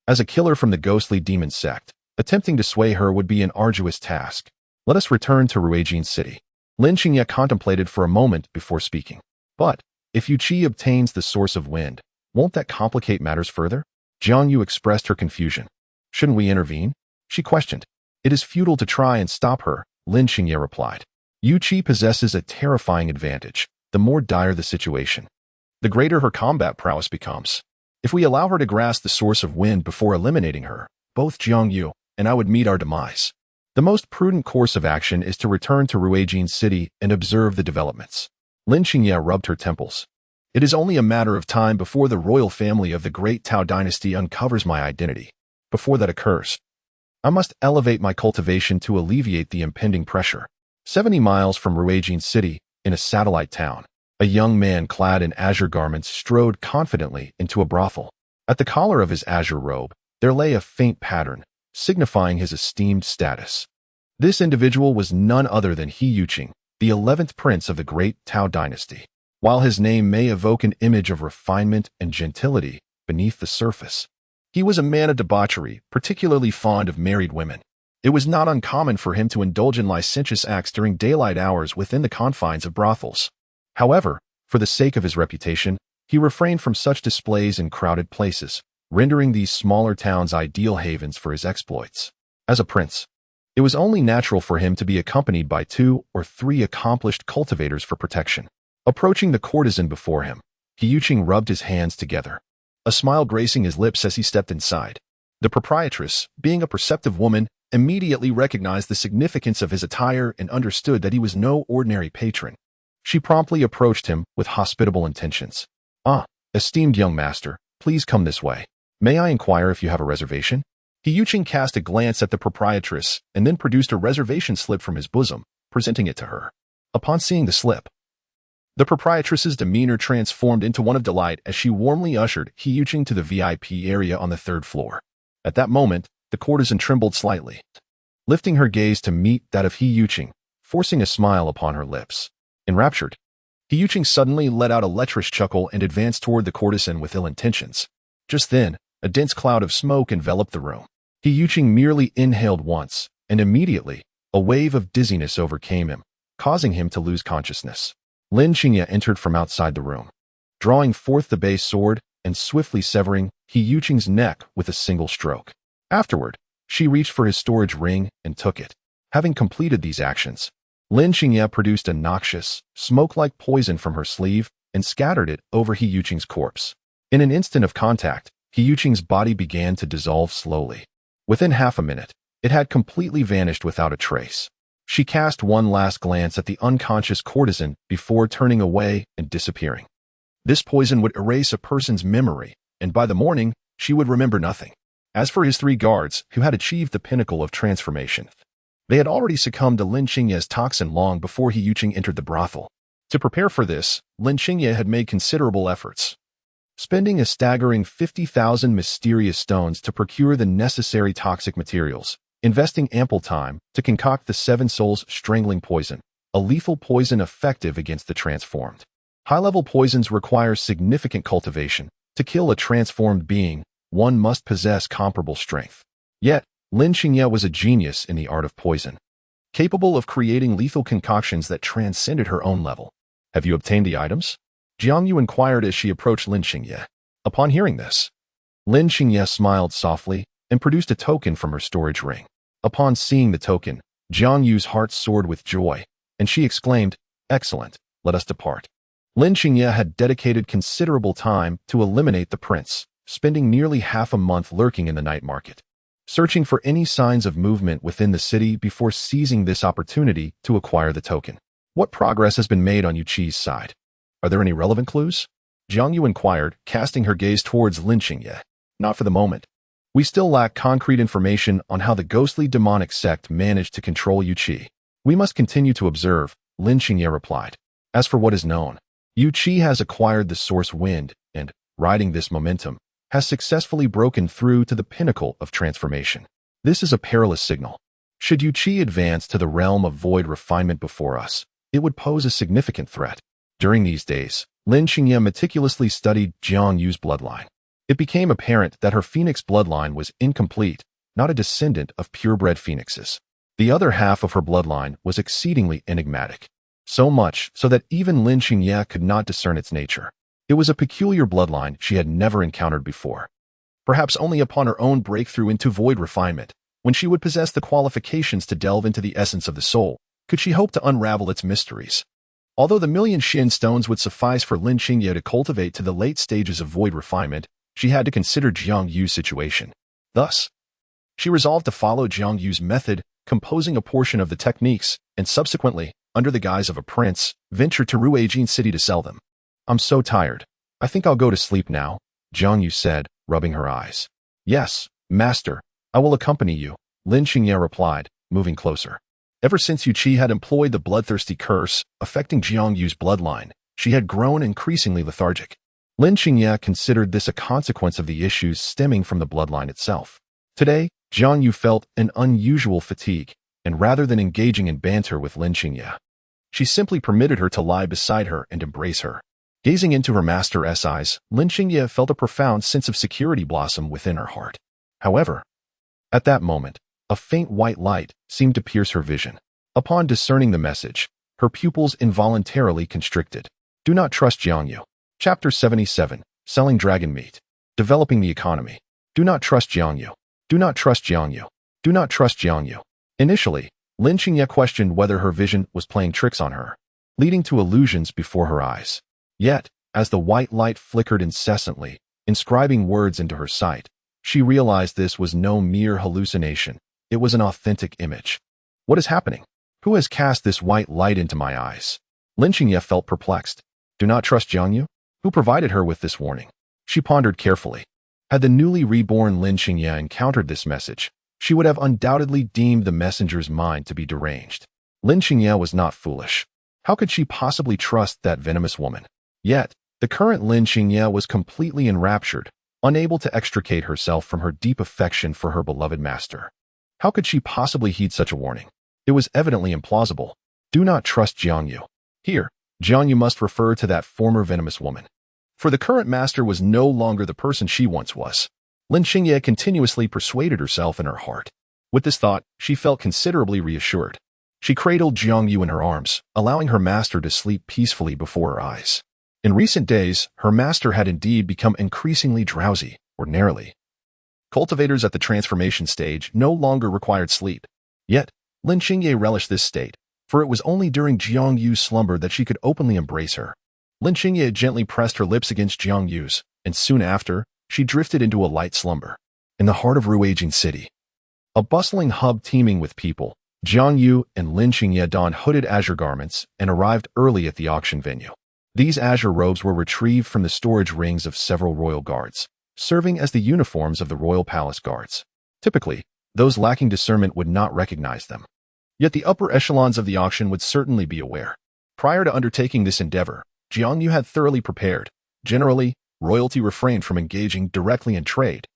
as a killer from the ghostly demon sect, attempting to sway her would be an arduous task. Let us return to Ruijin City. Lin Xingye contemplated for a moment before speaking. But, if Yu Qi obtains the source of wind, won't that complicate matters further? Jiang Yu expressed her confusion. Shouldn't we intervene? She questioned. It is futile to try and stop her, Lin Xingye replied. Yu Qi possesses a terrifying advantage. The more dire the situation, the greater her combat prowess becomes. If we allow her to grasp the source of wind before eliminating her, both Jiang Yu and I would meet our demise. The most prudent course of action is to return to Ruijin City and observe the developments. Lin Xingye rubbed her temples. It is only a matter of time before the royal family of the great Tao dynasty uncovers my identity. Before that occurs, I must elevate my cultivation to alleviate the impending pressure. 70 miles from Ruijin City, in a satellite town, a young man clad in azure garments strode confidently into a brothel. At the collar of his azure robe, there lay a faint pattern, signifying his esteemed status. This individual was none other than He Yuqing, the 11th prince of the great Tao dynasty. While his name may evoke an image of refinement and gentility beneath the surface, he was a man of debauchery, particularly fond of married women. It was not uncommon for him to indulge in licentious acts during daylight hours within the confines of brothels. However, for the sake of his reputation, he refrained from such displays in crowded places, rendering these smaller towns ideal havens for his exploits. As a prince, it was only natural for him to be accompanied by 2 or 3 accomplished cultivators for protection. Approaching the courtesan before him, He Yuqing rubbed his hands together, a smile gracing his lips as he stepped inside. The proprietress, being a perceptive woman, immediately recognized the significance of his attire and understood that he was no ordinary patron. She promptly approached him with hospitable intentions. Esteemed young master, please come this way. May I inquire if you have a reservation? He Yuqing cast a glance at the proprietress and then produced a reservation slip from his bosom, presenting it to her. Upon seeing the slip, the proprietress's demeanor transformed into one of delight as she warmly ushered He Yuqing to the VIP area on the 3rd floor. At that moment, the courtesan trembled slightly, lifting her gaze to meet that of He Yuqing, forcing a smile upon her lips. Enraptured, He Yuqing suddenly let out a lecherous chuckle and advanced toward the courtesan with ill intentions. Just then, a dense cloud of smoke enveloped the room. He Yuqing merely inhaled once, and immediately, a wave of dizziness overcame him, causing him to lose consciousness. Lin Xingye entered from outside the room, drawing forth the base sword and swiftly severing He Yuqing's neck with a single stroke. Afterward, she reached for his storage ring and took it. Having completed these actions, Lin Xingye produced a noxious, smoke-like poison from her sleeve and scattered it over He Yuqing's corpse. In an instant of contact, He Yuqing's body began to dissolve slowly. Within half a minute, it had completely vanished without a trace. She cast one last glance at the unconscious courtesan before turning away and disappearing. This poison would erase a person's memory, and by the morning, she would remember nothing. As for his 3 guards, who had achieved the pinnacle of transformation, they had already succumbed to Lin Xingye's toxin long before He Yuqing entered the brothel. To prepare for this, Lin Xingye had made considerable efforts, spending a staggering 50,000 mysterious stones to procure the necessary toxic materials, investing ample time to concoct the 7 Souls strangling poison, a lethal poison effective against the transformed. High-level poisons require significant cultivation. To kill a transformed being, one must possess comparable strength. Yet, Lin Xingye was a genius in the art of poison, capable of creating lethal concoctions that transcended her own level. Have you obtained the items? Jiang Yu inquired as she approached Lin Xingye. Upon hearing this, Lin Xingye smiled softly and produced a token from her storage ring. Upon seeing the token, Jiang Yu's heart soared with joy, and she exclaimed, "Excellent, let us depart." Lin Xingye had dedicated considerable time to eliminate the prince, spending nearly half a month lurking in the night market, searching for any signs of movement within the city before seizing this opportunity to acquire the token. What progress has been made on Yu Qi's side? Are there any relevant clues? Jiang Yu inquired, casting her gaze towards Lin Xingye. Not for the moment. We still lack concrete information on how the ghostly demonic sect managed to control Yu Qi. We must continue to observe, Lin Xingye replied. As for what is known, Yu Qi has acquired the source wind and, riding this momentum, has successfully broken through to the pinnacle of transformation. This is a perilous signal. Should Yu Qi advance to the realm of void refinement before us, it would pose a significant threat. During these days, Lin Xingye meticulously studied Jiang Yu's bloodline. It became apparent that her phoenix bloodline was incomplete, not a descendant of purebred phoenixes. The other half of her bloodline was exceedingly enigmatic. So much so that even Lin Xingye could not discern its nature. It was a peculiar bloodline she had never encountered before. Perhaps only upon her own breakthrough into void refinement, when she would possess the qualifications to delve into the essence of the soul, could she hope to unravel its mysteries. Although the million Xin stones would suffice for Lin Xingye to cultivate to the late stages of void refinement, she had to consider Jiang Yu's situation. Thus, she resolved to follow Jiang Yu's method, composing a portion of the techniques, and subsequently, under the guise of a prince, venture to Ruijin City to sell them. I'm so tired. I think I'll go to sleep now, Jiang Yu said, rubbing her eyes. Yes, master, I will accompany you, Lin Xingye replied, moving closer. Ever since Yu Qi had employed the bloodthirsty curse, affecting Jiang Yu's bloodline, she had grown increasingly lethargic. Lin Xingye considered this a consequence of the issues stemming from the bloodline itself. Today, Jiang Yu felt an unusual fatigue, and rather than engaging in banter with Lin Xingye, she simply permitted her to lie beside her and embrace her. Gazing into her master's eyes, Lin Xingye felt a profound sense of security blossom within her heart. However, at that moment, a faint white light seemed to pierce her vision. Upon discerning the message, her pupils involuntarily constricted. Do not trust Jiang Yu. Chapter 77, Selling Dragon Meat. Developing the Economy. Do not trust Jiang Yu. Do not trust Jiang Yu. Do not trust Jiang Yu. Initially, Lin Xingye questioned whether her vision was playing tricks on her, leading to illusions before her eyes. Yet, as the white light flickered incessantly, inscribing words into her sight, she realized this was no mere hallucination. It was an authentic image. What is happening? Who has cast this white light into my eyes? Lin Xingye felt perplexed. Do not trust Jiang Yu? Who provided her with this warning? She pondered carefully. Had the newly reborn Lin Xingye encountered this message, she would have undoubtedly deemed the messenger's mind to be deranged. Lin Xingye was not foolish. How could she possibly trust that venomous woman? Yet, the current Lin Xingye was completely enraptured, unable to extricate herself from her deep affection for her beloved master. How could she possibly heed such a warning? It was evidently implausible. Do not trust Jiang Yu. Here, Jiang Yu must refer to that former venomous woman. For the current master was no longer the person she once was. Lin Xingye continuously persuaded herself in her heart. With this thought, she felt considerably reassured. She cradled Jiang Yu in her arms, allowing her master to sleep peacefully before her eyes. In recent days, her master had indeed become increasingly drowsy. Ordinarily, cultivators at the transformation stage no longer required sleep. Yet, Lin Xingye relished this state, for it was only during Jiang Yu's slumber that she could openly embrace her. Lin Xingye gently pressed her lips against Jiang Yu's, and soon after, she drifted into a light slumber. In the heart of Ruijin City, a bustling hub teeming with people, Jiang Yu and Lin Xingye donned hooded azure garments and arrived early at the auction venue. These azure robes were retrieved from the storage rings of several royal guards, serving as the uniforms of the royal palace guards. Typically, those lacking discernment would not recognize them. Yet the upper echelons of the auction would certainly be aware. Prior to undertaking this endeavor, Jiang Yu had thoroughly prepared. Generally, royalty refrained from engaging directly in trade,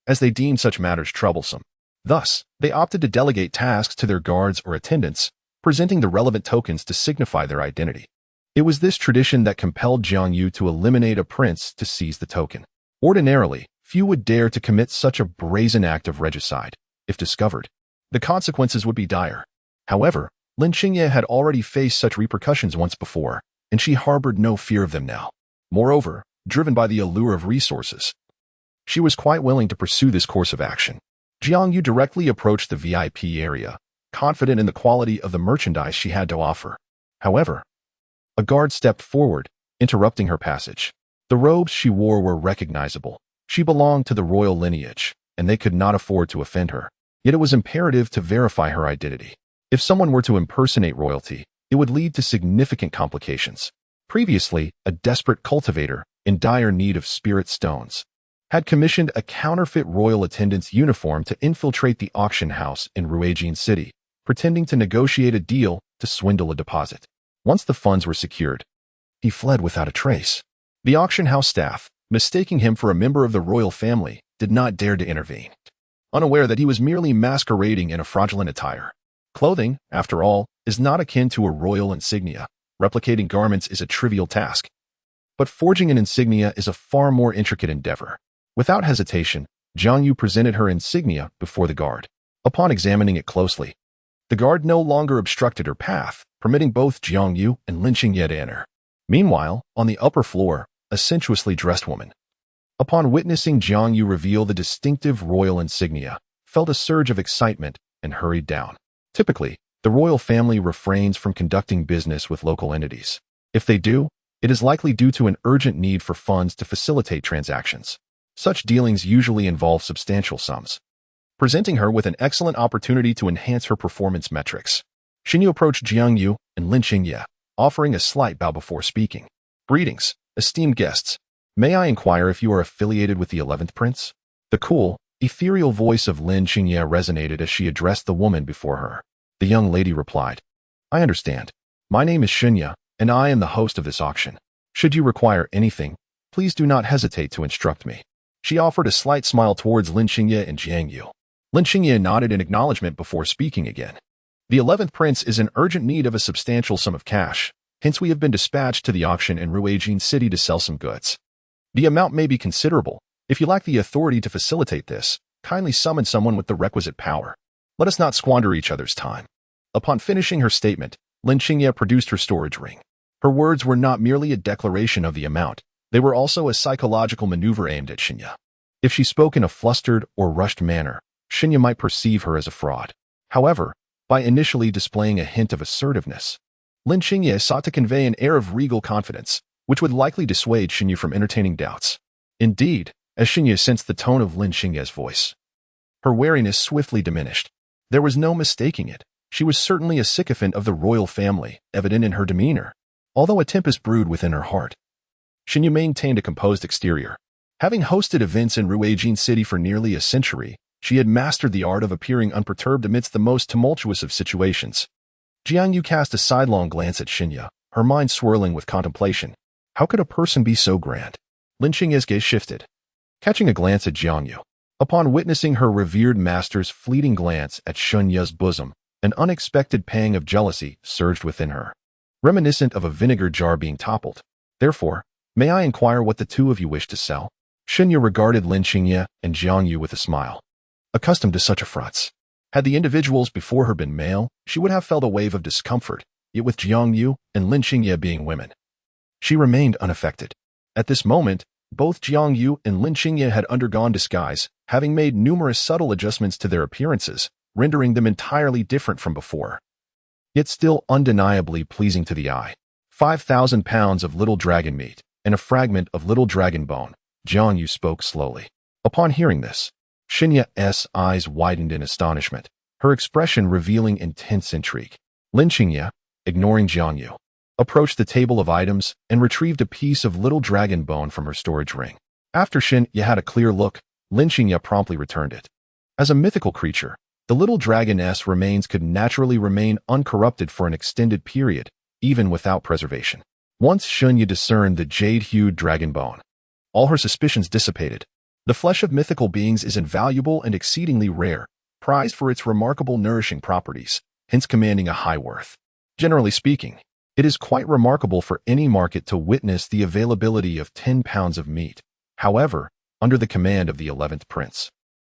as they deemed such matters troublesome. Thus, they opted to delegate tasks to their guards or attendants, presenting the relevant tokens to signify their identity. It was this tradition that compelled Jiang Yu to eliminate a prince to seize the token. Ordinarily, few would dare to commit such a brazen act of regicide. If discovered, the consequences would be dire. However, Lin Xingye had already faced such repercussions once before, and she harbored no fear of them now. Moreover, driven by the allure of resources, she was quite willing to pursue this course of action. Jiang Yu directly approached the VIP area, confident in the quality of the merchandise she had to offer. However, a guard stepped forward, interrupting her passage. The robes she wore were recognizable. She belonged to the royal lineage, and they could not afford to offend her. Yet it was imperative to verify her identity. If someone were to impersonate royalty, it would lead to significant complications. Previously, a desperate cultivator, in dire need of spirit stones, had commissioned a counterfeit royal attendant's uniform to infiltrate the auction house in Ruijin City, pretending to negotiate a deal to swindle a deposit. Once the funds were secured, he fled without a trace. The auction house staff, mistaking him for a member of the royal family, did not dare to intervene, unaware that he was merely masquerading in a fraudulent attire. Clothing, after all, is not akin to a royal insignia. Replicating garments is a trivial task. But forging an insignia is a far more intricate endeavor. Without hesitation, Jiang Yu presented her insignia before the guard. Upon examining it closely, the guard no longer obstructed her path, permitting both Jiang Yu and Lin Xingye to enter. Meanwhile, on the upper floor, a sensuously dressed woman, upon witnessing Jiang Yu reveal the distinctive royal insignia, felt a surge of excitement and hurried down. Typically, the royal family refrains from conducting business with local entities. If they do, it is likely due to an urgent need for funds to facilitate transactions. Such dealings usually involve substantial sums, presenting her with an excellent opportunity to enhance her performance metrics. Xinyu approached Jiang Yu and Lin Xingye, offering a slight bow before speaking. "Greetings, esteemed guests. May I inquire if you are affiliated with the 11th Prince?" The cool, ethereal voice of Lin Xingye resonated as she addressed the woman before her. The young lady replied, "I understand. My name is Xingye, and I am the host of this auction. Should you require anything, please do not hesitate to instruct me." She offered a slight smile towards Lin Xingye and Jiang Yu. Lin Xingye nodded in acknowledgement before speaking again. "The 11th Prince is in urgent need of a substantial sum of cash, hence we have been dispatched to the auction in Ruijin City to sell some goods. The amount may be considerable. If you lack the authority to facilitate this, kindly summon someone with the requisite power. Let us not squander each other's time." Upon finishing her statement, Lin Xingye produced her storage ring. Her words were not merely a declaration of the amount, they were also a psychological maneuver aimed at Xingye. If she spoke in a flustered or rushed manner, Xingye might perceive her as a fraud. However, by initially displaying a hint of assertiveness, Lin Xingye sought to convey an air of regal confidence, which would likely dissuade Xingye from entertaining doubts. Indeed, as Xingye sensed the tone of Lin Xingye's voice, her wariness swiftly diminished. There was no mistaking it. She was certainly a sycophant of the royal family, evident in her demeanor. Although a tempest brewed within her heart, Xingye maintained a composed exterior. Having hosted events in Ruijin City for nearly a century, she had mastered the art of appearing unperturbed amidst the most tumultuous of situations. Jiang Yu cast a sidelong glance at Xingye, her mind swirling with contemplation. How could a person be so grand? Lin Xingye's gaze shifted, catching a glance at Jiang Yu. Upon witnessing her revered master's fleeting glance at Xingye's bosom, an unexpected pang of jealousy surged within her, reminiscent of a vinegar jar being toppled. "Therefore, may I inquire what the two of you wish to sell?" Xingye regarded Lin Xingye and Jiang Yu with a smile. Accustomed to such affronts, had the individuals before her been male, she would have felt a wave of discomfort, yet with Jiang Yu and Lin Xingye being women, she remained unaffected. At this moment, both Jiang Yu and Lin Xingye had undergone disguise, having made numerous subtle adjustments to their appearances, rendering them entirely different from before, yet still undeniably pleasing to the eye. 5,000 pounds of little dragon meat and a fragment of little dragon bone, Jiang Yu spoke slowly. Upon hearing this, Xingye's eyes widened in astonishment, her expression revealing intense intrigue. Lin Xingye, ignoring Jiang Yu, approached the table of items and retrieved a piece of little dragon bone from her storage ring. After Xingye had a clear look, Lin Xingye promptly returned it. As a mythical creature, the little dragon's remains could naturally remain uncorrupted for an extended period, even without preservation. Once Xingye discerned the jade-hued dragon bone, all her suspicions dissipated. The flesh of mythical beings is invaluable and exceedingly rare, prized for its remarkable nourishing properties, hence commanding a high worth. Generally speaking, it is quite remarkable for any market to witness the availability of 10 pounds of meat. However, under the command of the 11th Prince,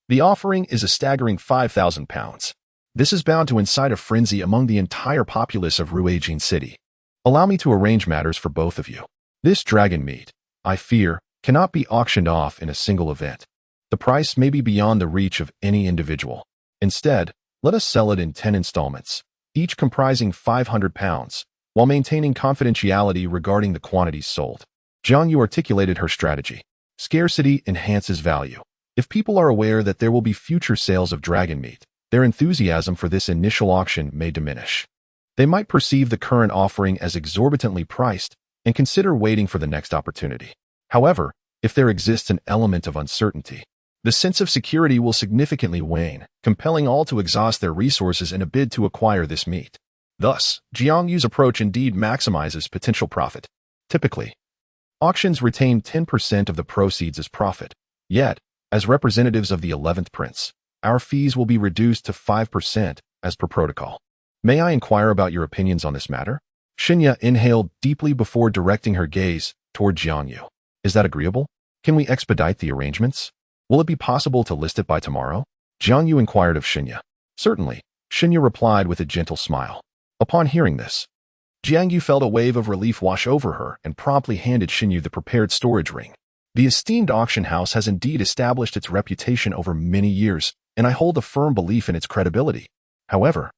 the offering is a staggering 5,000 pounds. This is bound to incite a frenzy among the entire populace of Ruijin City. Allow me to arrange matters for both of you. This dragon meat, I fear, cannot be auctioned off in a single event. The price may be beyond the reach of any individual. Instead, let us sell it in 10 installments, each comprising 500 pounds, while maintaining confidentiality regarding the quantities sold. Jiang Yu articulated her strategy. Scarcity enhances value. If people are aware that there will be future sales of dragon meat, their enthusiasm for this initial auction may diminish. They might perceive the current offering as exorbitantly priced and consider waiting for the next opportunity. However, if there exists an element of uncertainty, the sense of security will significantly wane, compelling all to exhaust their resources in a bid to acquire this meat. Thus, Jiang Yu's approach indeed maximizes potential profit. Typically, auctions retain 10% of the proceeds as profit. Yet, as representatives of the 11th prince, our fees will be reduced to 5% as per protocol. May I inquire about your opinions on this matter? Xinya inhaled deeply before directing her gaze toward Jiang Yu. Is that agreeable? Can we expedite the arrangements? Will it be possible to list it by tomorrow? Jiang Yu inquired of Xinya. Certainly, Xinya replied with a gentle smile. Upon hearing this, Jiang Yu felt a wave of relief wash over her and promptly handed Xinya the prepared storage ring. The esteemed auction house has indeed established its reputation over many years, and I hold a firm belief in its credibility. However,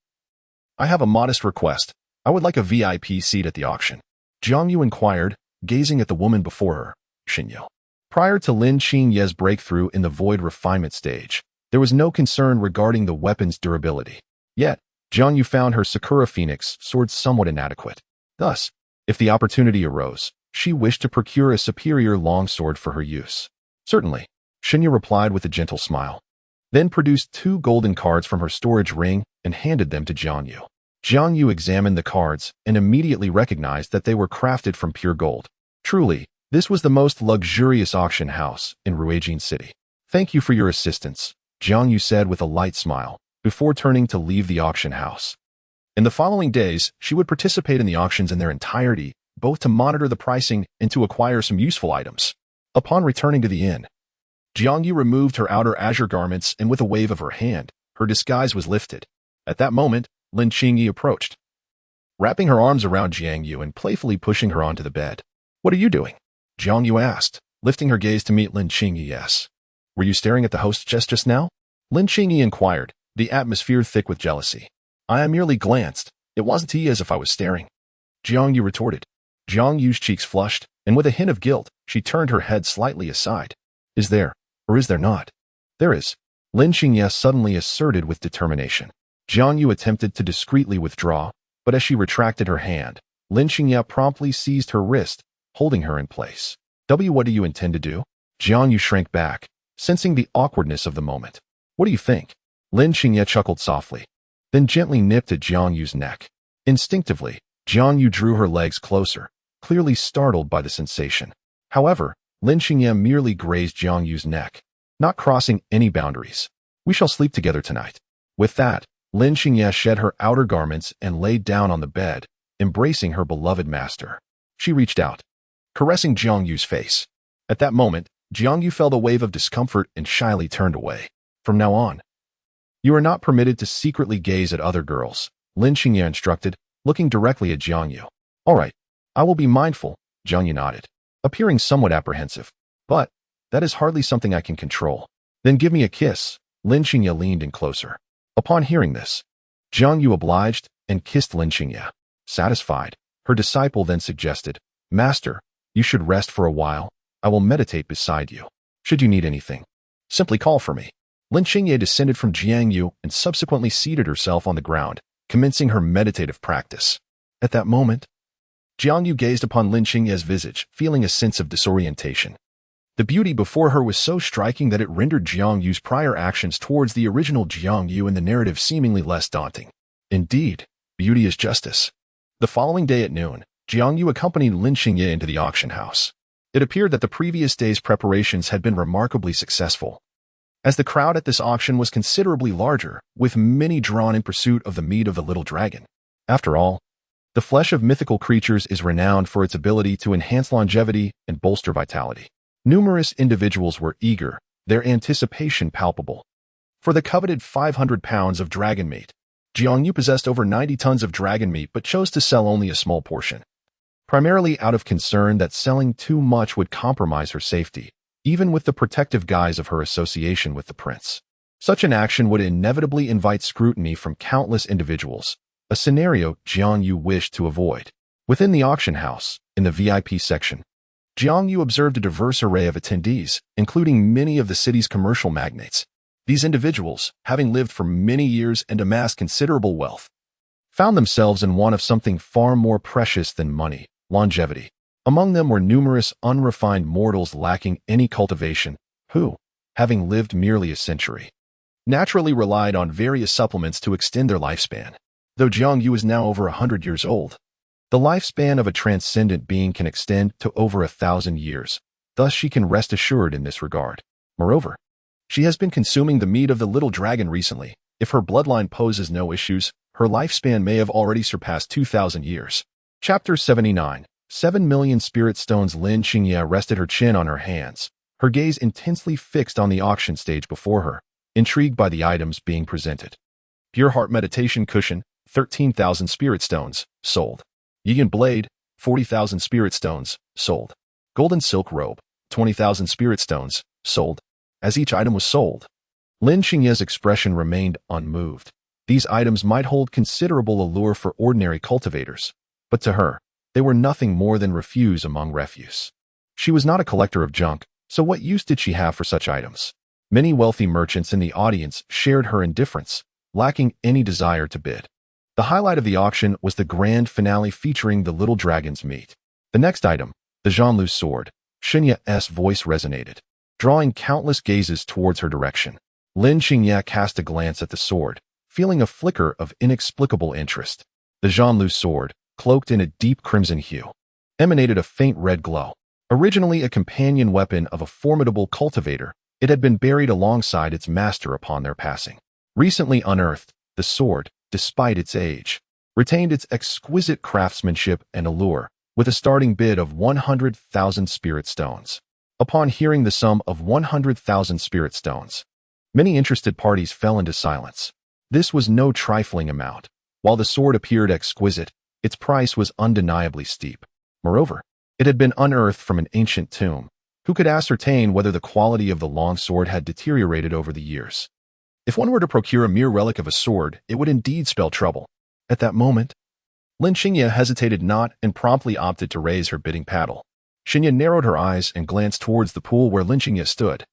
I have a modest request. I would like a VIP seat at the auction. Jiang Yu inquired, gazing at the woman before her, Xinya. Prior to Lin Qingye's breakthrough in the void refinement stage, there was no concern regarding the weapon's durability. Yet, Jiang Yu found her Sakura Phoenix sword somewhat inadequate. Thus, if the opportunity arose, she wished to procure a superior longsword for her use. Certainly, Xinya replied with a gentle smile, then produced 2 golden cards from her storage ring and handed them to Jiang Yu. Jiang Yu examined the cards and immediately recognized that they were crafted from pure gold. Truly, this was the most luxurious auction house in Ruijin City. Thank you for your assistance, Jiang Yu said with a light smile, before turning to leave the auction house. In the following days, she would participate in the auctions in their entirety, both to monitor the pricing and to acquire some useful items. Upon returning to the inn, Jiang Yu removed her outer azure garments and with a wave of her hand, her disguise was lifted. At that moment, Lin Qingye approached, wrapping her arms around Jiang Yu and playfully pushing her onto the bed. What are you doing? Jiang Yu asked, lifting her gaze to meet Lin Qingye. Yes. Were you staring at the host just now? Lin Qingye inquired, the atmosphere thick with jealousy. I merely glanced. It wasn't he as if I was staring. Jiang Yu retorted. Jiang Yu's cheeks flushed, and with a hint of guilt, she turned her head slightly aside. Is there, or is there not? There is. Lin Qingye suddenly asserted with determination. Jiang Yu attempted to discreetly withdraw, but as she retracted her hand, Lin Qingye promptly seized her wrist, holding her in place. What do you intend to do? Jiang Yu shrank back, sensing the awkwardness of the moment. What do you think? Lin Qingye chuckled softly, then gently nipped at Jiang Yu's neck. Instinctively, Jiang Yu drew her legs closer, clearly startled by the sensation. However, Lin Qingye merely grazed Jiang Yu's neck, not crossing any boundaries. We shall sleep together tonight. With that, Lin Qingye shed her outer garments and laid down on the bed, embracing her beloved master. She reached out, caressing Jiang Yu's face. At that moment, Jiang Yu felt a wave of discomfort and shyly turned away. From now on, you are not permitted to secretly gaze at other girls, Lin Qingye instructed, looking directly at Jiang Yu. All right, I will be mindful, Jiang Yu nodded, appearing somewhat apprehensive. But that is hardly something I can control. Then give me a kiss. Lin Qingye leaned in closer. Upon hearing this, Jiang Yu obliged and kissed Lin Qingye. Satisfied, her disciple then suggested, Master, you should rest for a while. I will meditate beside you. Should you need anything, simply call for me. Lin Qingye descended from Jiang Yu and subsequently seated herself on the ground, commencing her meditative practice. At that moment, Jiang Yu gazed upon Lin Qingye's visage, feeling a sense of disorientation. The beauty before her was so striking that it rendered Jiang Yu's prior actions towards the original Jiang Yu in the narrative seemingly less daunting. Indeed, beauty is justice. The following day at noon, Jiang Yu accompanied Lin Qingye into the auction house. It appeared that the previous day's preparations had been remarkably successful, as the crowd at this auction was considerably larger, with many drawn in pursuit of the meat of the little dragon. After all, the flesh of mythical creatures is renowned for its ability to enhance longevity and bolster vitality. Numerous individuals were eager, their anticipation palpable. For the coveted 500 pounds of dragon meat, Jiang Yu possessed over 90 tons of dragon meat but chose to sell only a small portion, primarily out of concern that selling too much would compromise her safety, even with the protective guise of her association with the prince. Such an action would inevitably invite scrutiny from countless individuals, a scenario Jiang Yu wished to avoid. Within the auction house, in the VIP section, Jiang Yu observed a diverse array of attendees, including many of the city's commercial magnates. These individuals, having lived for many years and amassed considerable wealth, found themselves in want of something far more precious than money: longevity. Among them were numerous unrefined mortals lacking any cultivation, who, having lived merely a century, naturally relied on various supplements to extend their lifespan. Though Jiang Yu is now over 100 years old, the lifespan of a transcendent being can extend to over 1,000 years, thus she can rest assured in this regard. Moreover, she has been consuming the meat of the little dragon recently. If her bloodline poses no issues, her lifespan may have already surpassed 2,000 years. Chapter 79. 7 million spirit stones. Lin Qingye rested her chin on her hands, her gaze intensely fixed on the auction stage before her, intrigued by the items being presented. Pure Heart Meditation Cushion, 13,000 spirit stones, sold. Yigan Blade, 40,000 spirit stones, sold. Golden Silk Robe, 20,000 spirit stones, sold. As each item was sold, Lin Qingye's expression remained unmoved. These items might hold considerable allure for ordinary cultivators, but to her, they were nothing more than refuse among refuse. She was not a collector of junk, so what use did she have for such items? Many wealthy merchants in the audience shared her indifference, lacking any desire to bid. The highlight of the auction was the grand finale featuring the little dragon's meat. The next item, the Zhanlu sword. Xinye's voice resonated, drawing countless gazes towards her direction. Lin Qingye cast a glance at the sword, feeling a flicker of inexplicable interest. The Zhanlu sword, cloaked in a deep crimson hue, emanated a faint red glow. Originally a companion weapon of a formidable cultivator, it had been buried alongside its master upon their passing. Recently unearthed, the sword, despite its age, retained its exquisite craftsmanship and allure, with a starting bid of 100,000 spirit stones. Upon hearing the sum of 100,000 spirit stones, many interested parties fell into silence. This was no trifling amount. While the sword appeared exquisite, its price was undeniably steep. Moreover, it had been unearthed from an ancient tomb. Who could ascertain whether the quality of the long sword had deteriorated over the years? If one were to procure a mere relic of a sword, it would indeed spell trouble. At that moment, Lin Qingye hesitated not and promptly opted to raise her bidding paddle. Xinye narrowed her eyes and glanced towards the pool where Lin Qingye stood,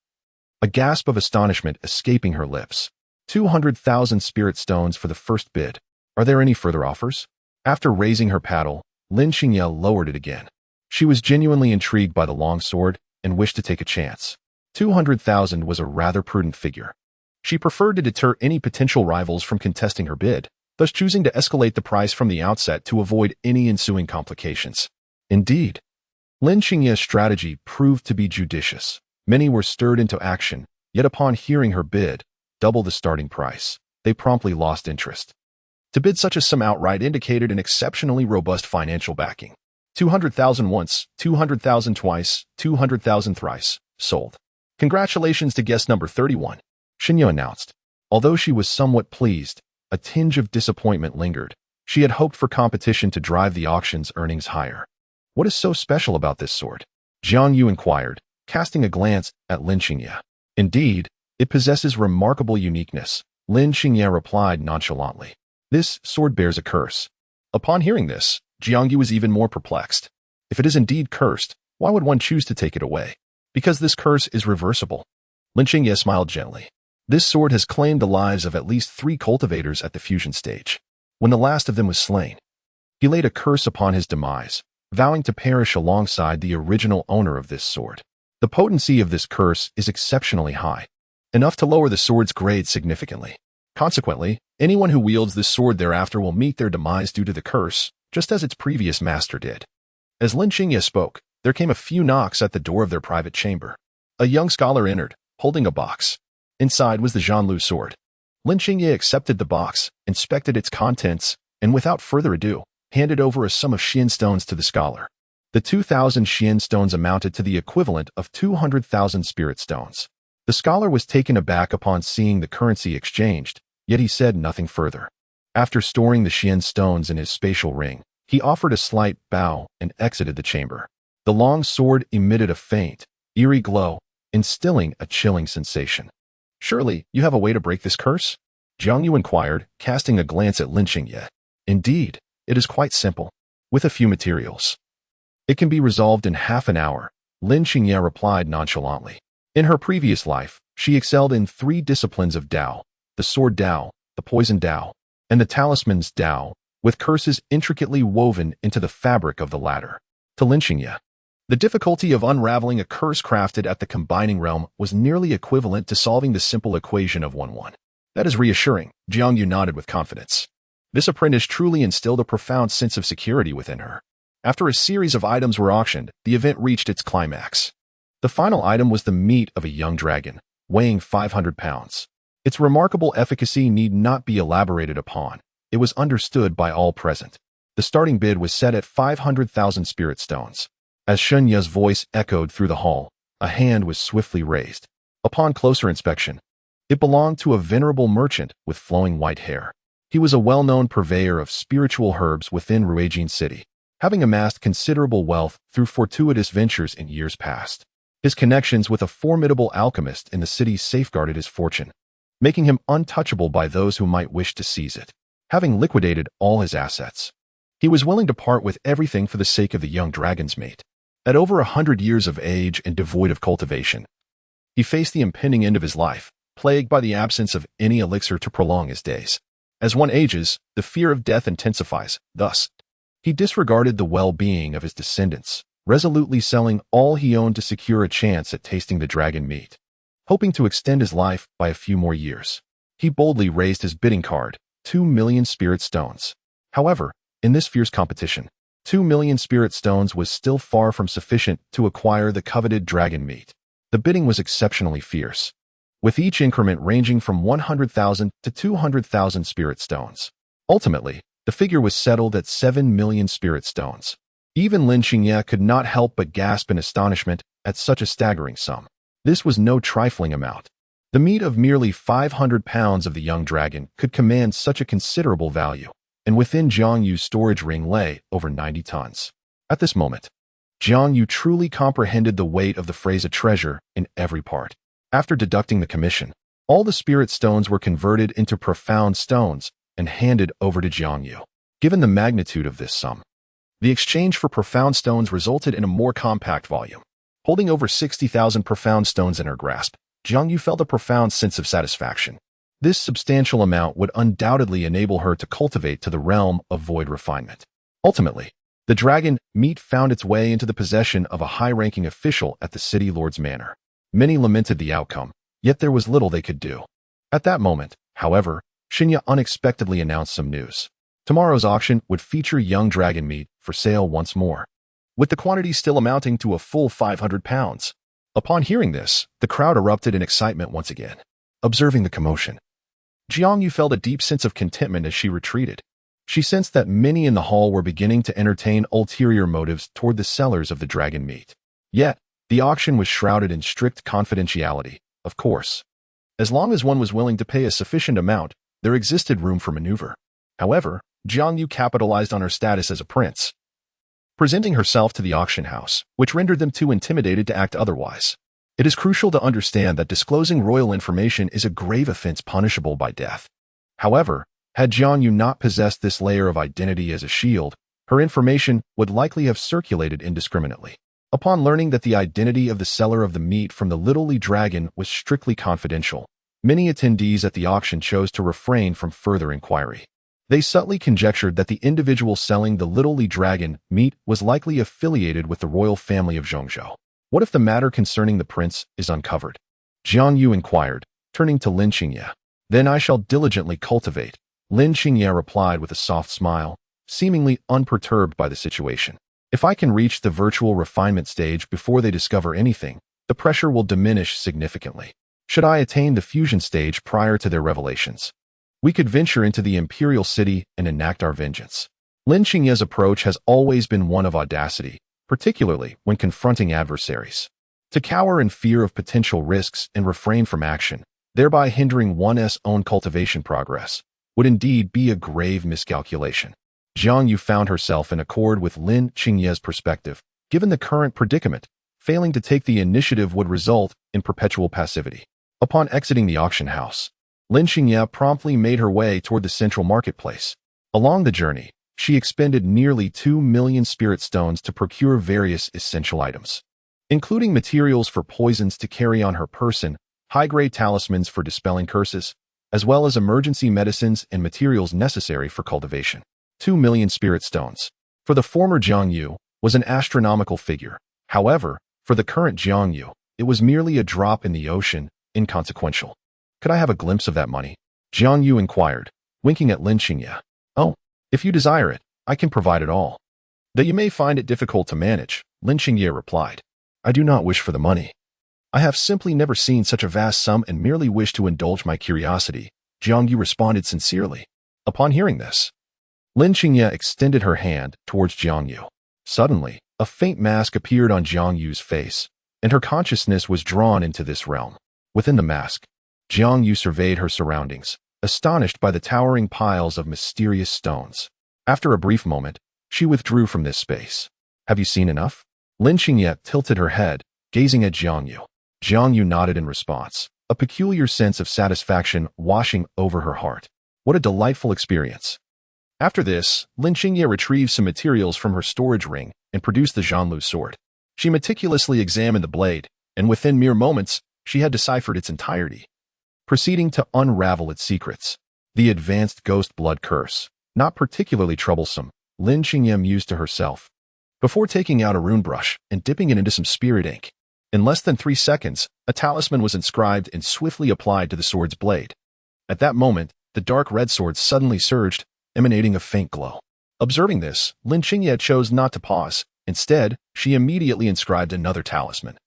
a gasp of astonishment escaping her lips. 200,000 spirit stones for the first bid. Are there any further offers? After raising her paddle, Lin Qingye lowered it again. She was genuinely intrigued by the long sword and wished to take a chance. 200,000 was a rather prudent figure. She preferred to deter any potential rivals from contesting her bid, thus choosing to escalate the price from the outset to avoid any ensuing complications. Indeed, Lin Qingye's strategy proved to be judicious. Many were stirred into action, yet upon hearing her bid, double the starting price, they promptly lost interest. To bid such a sum outright indicated an exceptionally robust financial backing. 200,000 once, 200,000 twice, 200,000 thrice, sold. Congratulations to guest number 31, Xinye announced. Although she was somewhat pleased, a tinge of disappointment lingered. She had hoped for competition to drive the auction's earnings higher. What is so special about this sword? Jiang Yu inquired, casting a glance at Lin Qingye. Indeed, it possesses remarkable uniqueness, Lin Qingye replied nonchalantly. This sword bears a curse. Upon hearing this, Jiang Yu was even more perplexed. If it is indeed cursed, why would one choose to take it away? Because this curse is reversible. Lin Qingye smiled gently. This sword has claimed the lives of at least 3 cultivators at the fusion stage. When the last of them was slain, he laid a curse upon his demise, vowing to perish alongside the original owner of this sword. The potency of this curse is exceptionally high, enough to lower the sword's grade significantly. Consequently, anyone who wields this sword thereafter will meet their demise due to the curse, just as its previous master did. As Lin Qingye spoke, there came a few knocks at the door of their private chamber. A young scholar entered, holding a box. Inside was the Zhanlu sword. Lin Qingye accepted the box, inspected its contents, and without further ado, handed over a sum of Xian stones to the scholar. The 2,000 Xian stones amounted to the equivalent of 200,000 spirit stones. The scholar was taken aback upon seeing the currency exchanged, yet he said nothing further. After storing the Xian stones in his spatial ring, he offered a slight bow and exited the chamber. The long sword emitted a faint, eerie glow, instilling a chilling sensation. Surely, you have a way to break this curse? Jiang Yu inquired, casting a glance at Lin Qingye. Indeed, it is quite simple, with a few materials. It can be resolved in half an hour, Lin Qingye replied nonchalantly. In her previous life, she excelled in 3 disciplines of Tao, the sword Tao, the poison Tao, and the talisman's Tao, with curses intricately woven into the fabric of the latter. To Lin Qingye, The difficulty of unraveling a curse crafted at the combining realm was nearly equivalent to solving the simple equation of 1-1. That is reassuring, Jiang Yu nodded with confidence. This apprentice truly instilled a profound sense of security within her. After a series of items were auctioned, the event reached its climax. The final item was the meat of a young dragon, weighing 500 pounds. Its remarkable efficacy need not be elaborated upon. It was understood by all present. The starting bid was set at 500,000 spirit stones. As Shen Ye's voice echoed through the hall, a hand was swiftly raised. Upon closer inspection, it belonged to a venerable merchant with flowing white hair. He was a well-known purveyor of spiritual herbs within Ruijin City, having amassed considerable wealth through fortuitous ventures in years past. His connections with a formidable alchemist in the city safeguarded his fortune, making him untouchable by those who might wish to seize it. Having liquidated all his assets, he was willing to part with everything for the sake of the young dragon's mate. At over 100 years of age and devoid of cultivation, he faced the impending end of his life, plagued by the absence of any elixir to prolong his days. As one ages, the fear of death intensifies. Thus, he disregarded the well-being of his descendants, resolutely selling all he owned to secure a chance at tasting the dragon meat. Hoping to extend his life by a few more years, he boldly raised his bidding card, 2 million spirit stones. However, in this fierce competition, 2 million spirit stones was still far from sufficient to acquire the coveted dragon meat. The bidding was exceptionally fierce, with each increment ranging from 100,000 to 200,000 spirit stones. Ultimately, the figure was settled at 7 million spirit stones. Even Lin Xingye could not help but gasp in astonishment at such a staggering sum. This was no trifling amount. The meat of merely 500 pounds of the young dragon could command such a considerable value, and within Jiang Yu's storage ring lay over 90 tons. At this moment, Jiang Yu truly comprehended the weight of the phrase a treasure in every part. After deducting the commission, all the spirit stones were converted into profound stones and handed over to Jiang Yu. Given the magnitude of this sum, the exchange for profound stones resulted in a more compact volume. Holding over 60,000 profound stones in her grasp, Jiang Yu felt a profound sense of satisfaction. This substantial amount would undoubtedly enable her to cultivate to the realm of void refinement. Ultimately, the dragon meat found its way into the possession of a high-ranking official at the city lord's manor. Many lamented the outcome, yet there was little they could do. At that moment, however, Xingye unexpectedly announced some news. Tomorrow's auction would feature young dragon meat for sale once more, with the quantity still amounting to a full 500 pounds. Upon hearing this, the crowd erupted in excitement once again. Observing the commotion, Jiang Yu felt a deep sense of contentment as she retreated. She sensed that many in the hall were beginning to entertain ulterior motives toward the sellers of the dragon meat. Yet, the auction was shrouded in strict confidentiality, of course. As long as one was willing to pay a sufficient amount, there existed room for maneuver. However, Jiang Yu capitalized on her status as a prince, presenting herself to the auction house, which rendered them too intimidated to act otherwise. It is crucial to understand that disclosing royal information is a grave offense punishable by death. However, had Jiang Yu not possessed this layer of identity as a shield, her information would likely have circulated indiscriminately. Upon learning that the identity of the seller of the meat from the Little Li Dragon was strictly confidential, many attendees at the auction chose to refrain from further inquiry. They subtly conjectured that the individual selling the Little Li Dragon meat was likely affiliated with the royal family of Zhongzhou. What if the matter concerning the prince is uncovered? Jiang Yu inquired, turning to Lin Xingye. Then I shall diligently cultivate, Lin Xingye replied with a soft smile, seemingly unperturbed by the situation. If I can reach the virtual refinement stage before they discover anything, the pressure will diminish significantly. Should I attain the fusion stage prior to their revelations, we could venture into the imperial city and enact our vengeance. Lin Xingye's approach has always been one of audacity, particularly when confronting adversaries. To cower in fear of potential risks and refrain from action, thereby hindering one's own cultivation progress, would indeed be a grave miscalculation. Jiang Yu found herself in accord with Lin Xingye's perspective. Given the current predicament, failing to take the initiative would result in perpetual passivity. Upon exiting the auction house, Lin Xingye promptly made her way toward the central marketplace. Along the journey, she expended nearly 2 million spirit stones to procure various essential items, including materials for poisons to carry on her person, high-grade talismans for dispelling curses, as well as emergency medicines and materials necessary for cultivation. 2 million spirit stones. For the former Jiang Yu, was an astronomical figure. However, for the current Jiang Yu, it was merely a drop in the ocean, inconsequential. Could I have a glimpse of that money? Jiang Yu inquired, winking at Lin Xingye. Oh, if you desire it, I can provide it all. Though you may find it difficult to manage, Lin Xingye replied. I do not wish for the money. I have simply never seen such a vast sum and merely wish to indulge my curiosity, Jiang Yu responded sincerely. Upon hearing this, Lin Xingye extended her hand towards Jiang Yu. Suddenly, a faint mask appeared on Jiang Yu's face, and her consciousness was drawn into this realm. Within the mask, Jiang Yu surveyed her surroundings, astonished by the towering piles of mysterious stones. After a brief moment, she withdrew from this space. Have you seen enough? Lin Xingye tilted her head, gazing at Jiang Yu. Jiang Yu nodded in response, a peculiar sense of satisfaction washing over her heart. What a delightful experience. After this, Lin Xingye retrieved some materials from her storage ring and produced the Zhanlu sword. She meticulously examined the blade, and within mere moments, she had deciphered its entirety. Proceeding to unravel its secrets. The advanced ghost blood curse, not particularly troublesome, Lin Xingye mused to herself. Before taking out a rune brush and dipping it into some spirit ink, in less than 3 seconds, a talisman was inscribed and swiftly applied to the sword's blade. At that moment, the dark red sword suddenly surged, emanating a faint glow. Observing this, Lin Xingye chose not to pause. Instead, she immediately inscribed another talisman,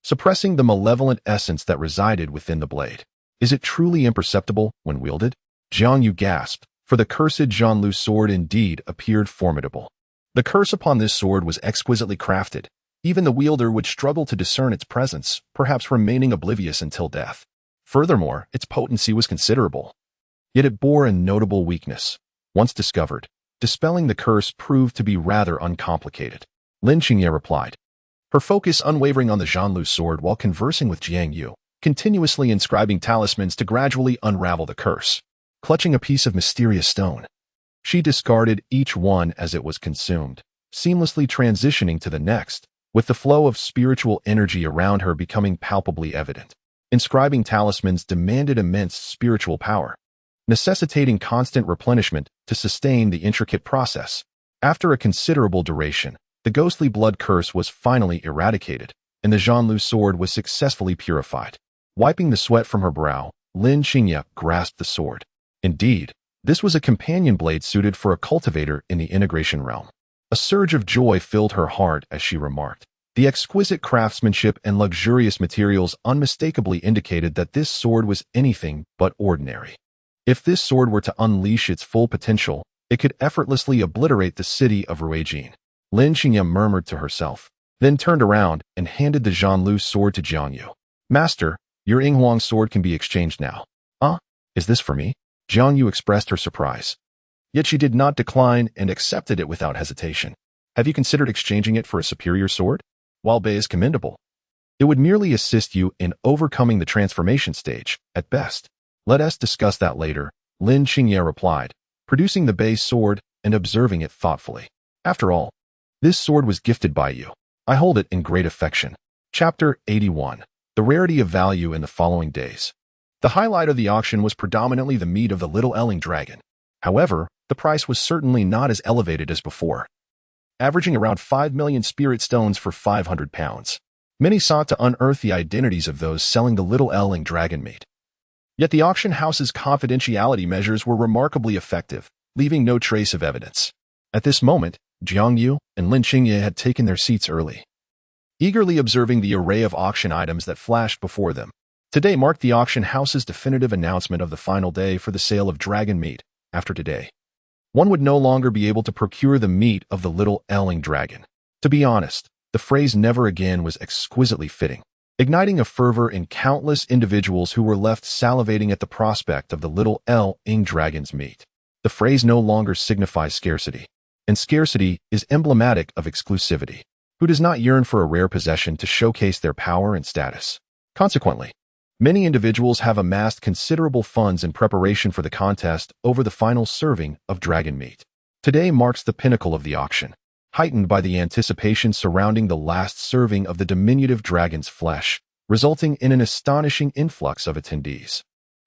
suppressing the malevolent essence that resided within the blade. Is it truly imperceptible when wielded? Jiang Yu gasped, for the cursed Zhanlu sword indeed appeared formidable. The curse upon this sword was exquisitely crafted. Even the wielder would struggle to discern its presence, perhaps remaining oblivious until death. Furthermore, its potency was considerable. Yet it bore a notable weakness. Once discovered, dispelling the curse proved to be rather uncomplicated. Lin Xingye replied, her focus unwavering on the Zhanlu sword while conversing with Jiang Yu, continuously inscribing talismans to gradually unravel the curse. Clutching a piece of mysterious stone, she discarded each one as it was consumed, seamlessly transitioning to the next, with the flow of spiritual energy around her becoming palpably evident. Inscribing talismans demanded immense spiritual power, necessitating constant replenishment to sustain the intricate process. After a considerable duration, the ghostly blood curse was finally eradicated, and the Zhanlu sword was successfully purified. Wiping the sweat from her brow, Lin Xingye grasped the sword. Indeed, this was a companion blade suited for a cultivator in the integration realm. A surge of joy filled her heart as she remarked. The exquisite craftsmanship and luxurious materials unmistakably indicated that this sword was anything but ordinary. If this sword were to unleash its full potential, it could effortlessly obliterate the city of Ruijin. Lin Xingye murmured to herself, then turned around and handed the Zhanlu sword to Jiang Yu. Master, your Yinghuang sword can be exchanged now. Is this for me? Jiang Yu expressed her surprise. Yet she did not decline and accepted it without hesitation. Have you considered exchanging it for a superior sword? While Bei is commendable, it would merely assist you in overcoming the transformation stage, at best. Let us discuss that later, Lin Xingye replied, producing the Bei sword and observing it thoughtfully. After all, this sword was gifted by you. I hold it in great affection. Chapter 81. The rarity of value in the following days. The highlight of the auction was predominantly the meat of the little Elling dragon. However, the price was certainly not as elevated as before, averaging around 5 million spirit stones for 500 pounds. Many sought to unearth the identities of those selling the little Elling dragon meat. Yet the auction house's confidentiality measures were remarkably effective, leaving no trace of evidence. At this moment, Jiang Yu and Lin Xingye had taken their seats early, eagerly observing the array of auction items that flashed before them. Today marked the auction house's definitive announcement of the final day for the sale of dragon meat. After today, one would no longer be able to procure the meat of the little Elling dragon. To be honest, the phrase never again was exquisitely fitting, igniting a fervor in countless individuals who were left salivating at the prospect of the little Elling dragon's meat. The phrase no longer signifies scarcity, and scarcity is emblematic of exclusivity. Who does not yearn for a rare possession to showcase their power and status? Consequently, many individuals have amassed considerable funds in preparation for the contest over the final serving of dragon meat. Today marks the pinnacle of the auction, heightened by the anticipation surrounding the last serving of the diminutive dragon's flesh, resulting in an astonishing influx of attendees.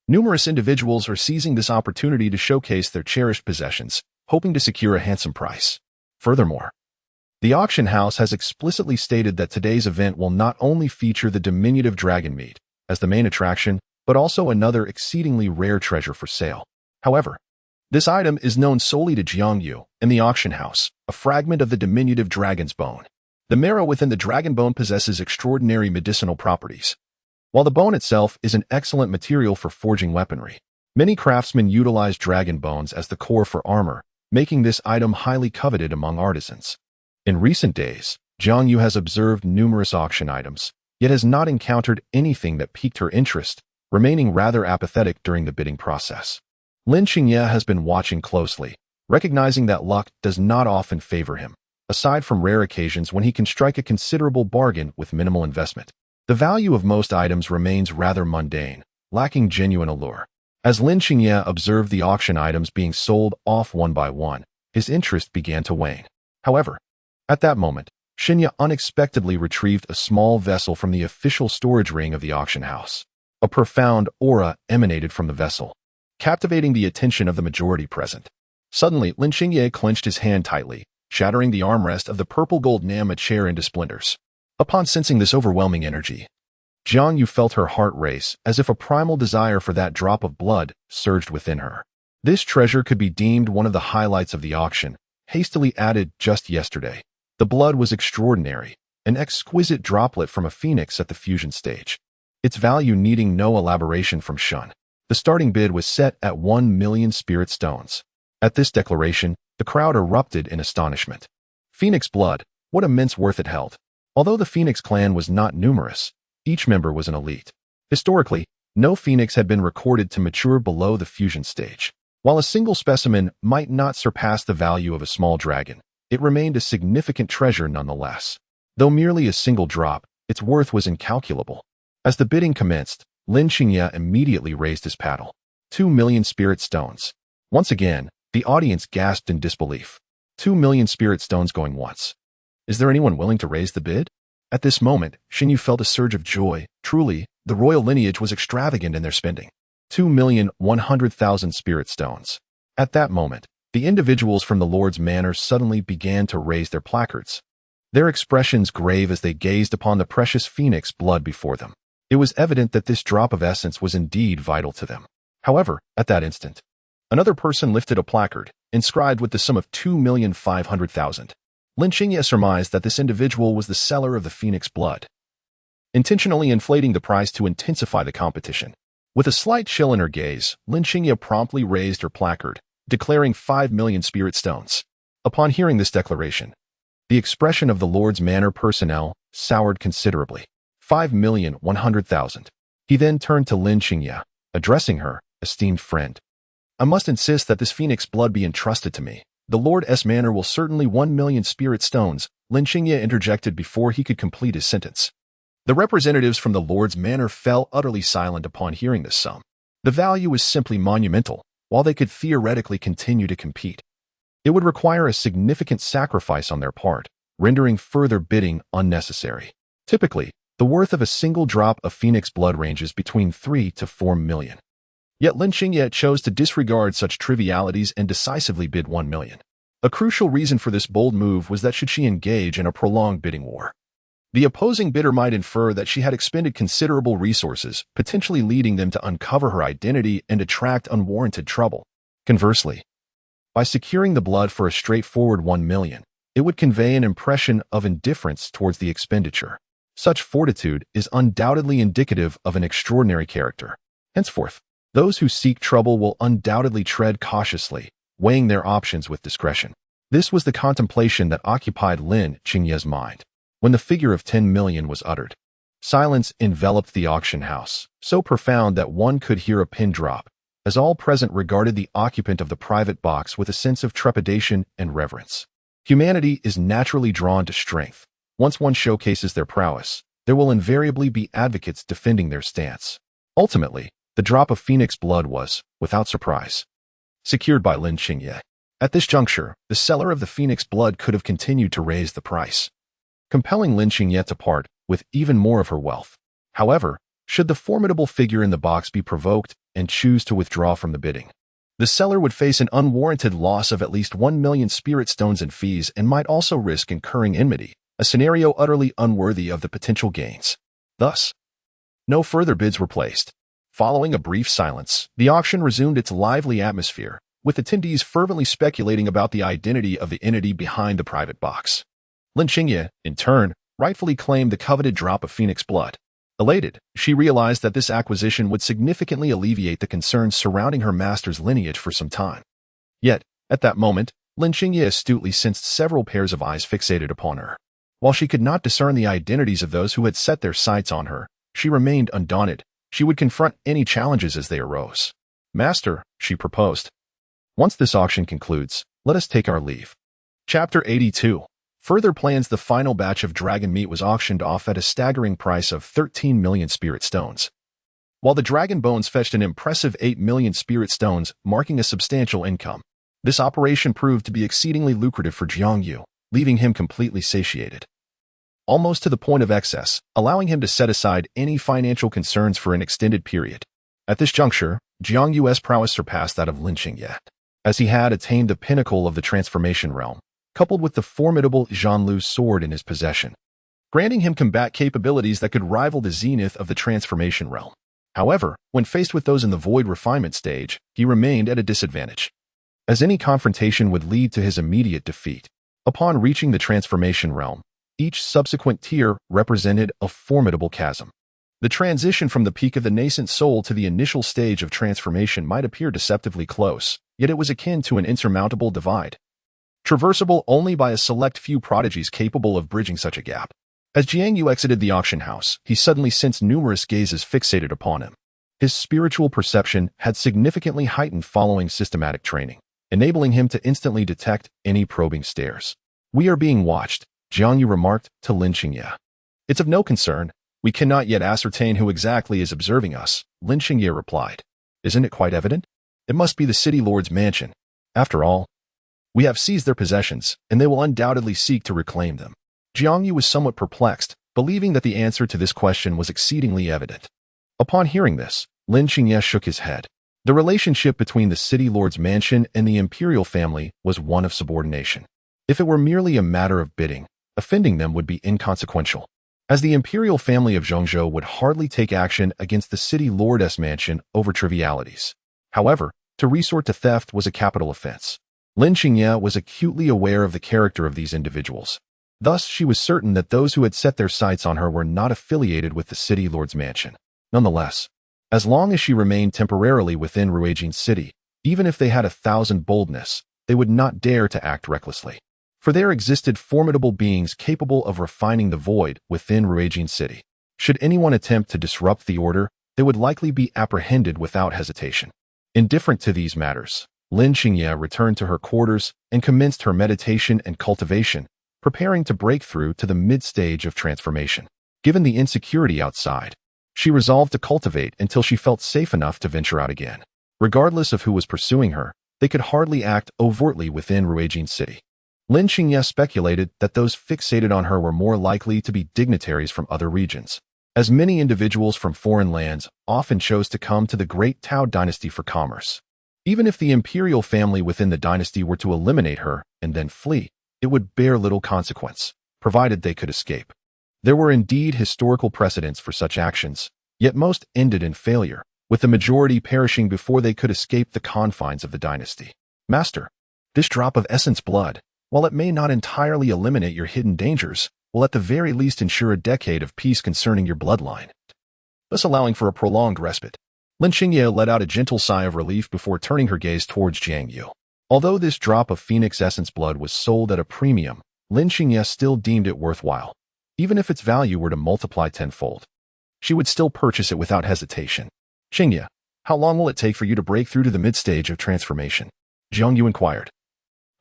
Numerous individuals are seizing this opportunity to showcase their cherished possessions, hoping to secure a handsome price. Furthermore, The auction house has explicitly stated that today's event will not only feature the diminutive dragon meat as the main attraction, but also another exceedingly rare treasure for sale. However, this item is known solely to Jiangyu in the auction house, a fragment of the diminutive dragon's bone. The marrow within the dragon bone possesses extraordinary medicinal properties, while the bone itself is an excellent material for forging weaponry. Many craftsmen utilize dragon bones as the core for armor, making this item highly coveted among artisans. In recent days, Jiangyu has observed numerous auction items, yet has not encountered anything that piqued her interest, remaining rather apathetic during the bidding process. Lin Qingye has been watching closely, recognizing that luck does not often favor him, aside from rare occasions when he can strike a considerable bargain with minimal investment. The value of most items remains rather mundane, lacking genuine allure. As Lin Qingye observed the auction items being sold off one by one, his interest began to wane. However, at that moment, Xinye unexpectedly retrieved a small vessel from the official storage ring of the auction house. A profound aura emanated from the vessel, captivating the attention of the majority present. Suddenly, Lin Qingye clenched his hand tightly, shattering the armrest of the purple-gold Nama chair into splinters. Upon sensing this overwhelming energy, Jiangyu felt her heart race as if a primal desire for that drop of blood surged within her. This treasure could be deemed one of the highlights of the auction, hastily added just yesterday. The blood was extraordinary, an exquisite droplet from a phoenix at the fusion stage, its value needing no elaboration from Shun. The starting bid was set at 1 million spirit stones. At this declaration, the crowd erupted in astonishment. Phoenix blood, what immense worth it held. Although the Phoenix clan was not numerous, each member was an elite. Historically, no Phoenix had been recorded to mature below the fusion stage. While a single specimen might not surpass the value of a small dragon, it remained a significant treasure nonetheless. Though merely a single drop, its worth was incalculable. As the bidding commenced, Lin Qingye immediately raised his paddle. 2 million spirit stones. Once again, the audience gasped in disbelief. 2 million spirit stones going once. Is there anyone willing to raise the bid? At this moment, Xinyu felt a surge of joy. Truly, the royal lineage was extravagant in their spending. 2,100,000 spirit stones. At that moment, the individuals from the Lord's Manor suddenly began to raise their placards, their expressions grave as they gazed upon the precious phoenix blood before them. It was evident that this drop of essence was indeed vital to them. However, at that instant, another person lifted a placard, inscribed with the sum of 2,500,000. Lin Qingye surmised that this individual was the seller of the phoenix blood, intentionally inflating the price to intensify the competition. With a slight chill in her gaze, Lin Qingye promptly raised her placard, declaring 5 million spirit stones. Upon hearing this declaration, the expression of the Lord's Manor personnel soured considerably. 5,100,000. He then turned to Lin Qingye, addressing her, esteemed friend. I must insist that this phoenix blood be entrusted to me. The Lord's Manor will certainly 1 million spirit stones, Lin Qingye interjected before he could complete his sentence. The representatives from the Lord's Manor fell utterly silent upon hearing this sum. The value was simply monumental. While they could theoretically continue to compete, it would require a significant sacrifice on their part, rendering further bidding unnecessary. Typically, the worth of a single drop of phoenix blood ranges between 3 to 4 million. Yet Lin Qingye chose to disregard such trivialities and decisively bid 1 million. A crucial reason for this bold move was that should she engage in a prolonged bidding war, the opposing bidder might infer that she had expended considerable resources, potentially leading them to uncover her identity and attract unwarranted trouble. Conversely, by securing the blood for a straightforward 1 million, it would convey an impression of indifference towards the expenditure. Such fortitude is undoubtedly indicative of an extraordinary character. Henceforth, those who seek trouble will undoubtedly tread cautiously, weighing their options with discretion. This was the contemplation that occupied Lin Qingye's mind when the figure of 10 million was uttered. Silence enveloped the auction house, so profound that one could hear a pin drop, as all present regarded the occupant of the private box with a sense of trepidation and reverence. Humanity is naturally drawn to strength. Once one showcases their prowess, there will invariably be advocates defending their stance. Ultimately, the drop of phoenix blood was, without surprise, secured by Lin Qingye. At this juncture, the seller of the phoenix blood could have continued to raise the price, compelling Lin Qingye to part with even more of her wealth. However, should the formidable figure in the box be provoked and choose to withdraw from the bidding, The seller would face an unwarranted loss of at least 1 million spirit stones in fees and might also risk incurring enmity, a scenario utterly unworthy of the potential gains. Thus, no further bids were placed. Following a brief silence, the auction resumed its lively atmosphere, with attendees fervently speculating about the identity of the entity behind the private box. Lin Qingye, in turn, rightfully claimed the coveted drop of phoenix blood. Elated, she realized that this acquisition would significantly alleviate the concerns surrounding her master's lineage for some time. Yet, at that moment, Lin Qingye astutely sensed several pairs of eyes fixated upon her. While she could not discern the identities of those who had set their sights on her, she remained undaunted. She would confront any challenges as they arose. "Master," she proposed, "once this auction concludes, let us take our leave." Chapter 82. Further plans. The final batch of dragon meat was auctioned off at a staggering price of 13 million spirit stones. While the dragon bones fetched an impressive 8 million spirit stones, marking a substantial income. This operation proved to be exceedingly lucrative for Jiang Yu, leaving him completely satiated, almost to the point of excess, allowing him to set aside any financial concerns for an extended period. At this juncture, Jiang Yu's prowess surpassed that of Lin Qingye, as he had attained the pinnacle of the transformation realm, coupled with the formidable Zhanlu's sword in his possession, granting him combat capabilities that could rival the zenith of the transformation realm. However, when faced with those in the void refinement stage, he remained at a disadvantage, as any confrontation would lead to his immediate defeat. Upon reaching the transformation realm, each subsequent tier represented a formidable chasm. The transition from the peak of the nascent soul to the initial stage of transformation might appear deceptively close, yet it was akin to an insurmountable divide, traversable only by a select few prodigies capable of bridging such a gap. As Jiang Yu exited the auction house, he suddenly sensed numerous gazes fixated upon him. His spiritual perception had significantly heightened following systematic training, enabling him to instantly detect any probing stares. "We are being watched," Jiang Yu remarked to Lin Qingye. "It's of no concern. We cannot yet ascertain who exactly is observing us," Lin Qingye replied. "Isn't it quite evident? It must be the city lord's mansion. After all, we have seized their possessions, and they will undoubtedly seek to reclaim them." Jiang Yu was somewhat perplexed, believing that the answer to this question was exceedingly evident. Upon hearing this, Lin Qingye shook his head. The relationship between the city lord's mansion and the imperial family was one of subordination. If it were merely a matter of bidding, offending them would be inconsequential, as the imperial family of Zhongzhou would hardly take action against the city lord's mansion over trivialities. However, to resort to theft was a capital offense. Lin Qingye was acutely aware of the character of these individuals. Thus, she was certain that those who had set their sights on her were not affiliated with the city lord's mansion. Nonetheless, as long as she remained temporarily within Ruijin City, even if they had 1,000 boldness, they would not dare to act recklessly. For there existed formidable beings capable of refining the void within Ruijin City. Should anyone attempt to disrupt the order, they would likely be apprehended without hesitation. Indifferent to these matters, Lin Qingye returned to her quarters and commenced her meditation and cultivation, preparing to break through to the mid-stage of transformation. Given the insecurity outside, she resolved to cultivate until she felt safe enough to venture out again. Regardless of who was pursuing her, they could hardly act overtly within Ruijin City. Lin Qingye speculated that those fixated on her were more likely to be dignitaries from other regions, as many individuals from foreign lands often chose to come to the great Tao dynasty for commerce. Even if the imperial family within the dynasty were to eliminate her and then flee, it would bear little consequence, provided they could escape. There were indeed historical precedents for such actions, yet most ended in failure, with the majority perishing before they could escape the confines of the dynasty. "Master, this drop of essence blood, while it may not entirely eliminate your hidden dangers, will at the very least ensure a decade of peace concerning your bloodline, thus allowing for a prolonged respite." Lin Qingye let out a gentle sigh of relief before turning her gaze towards Jiang Yu. Although this drop of phoenix essence blood was sold at a premium, Lin Qingye still deemed it worthwhile. Even if its value were to multiply tenfold, she would still purchase it without hesitation. "Qingye, how long will it take for you to break through to the mid-stage of transformation?" Jiang Yu inquired,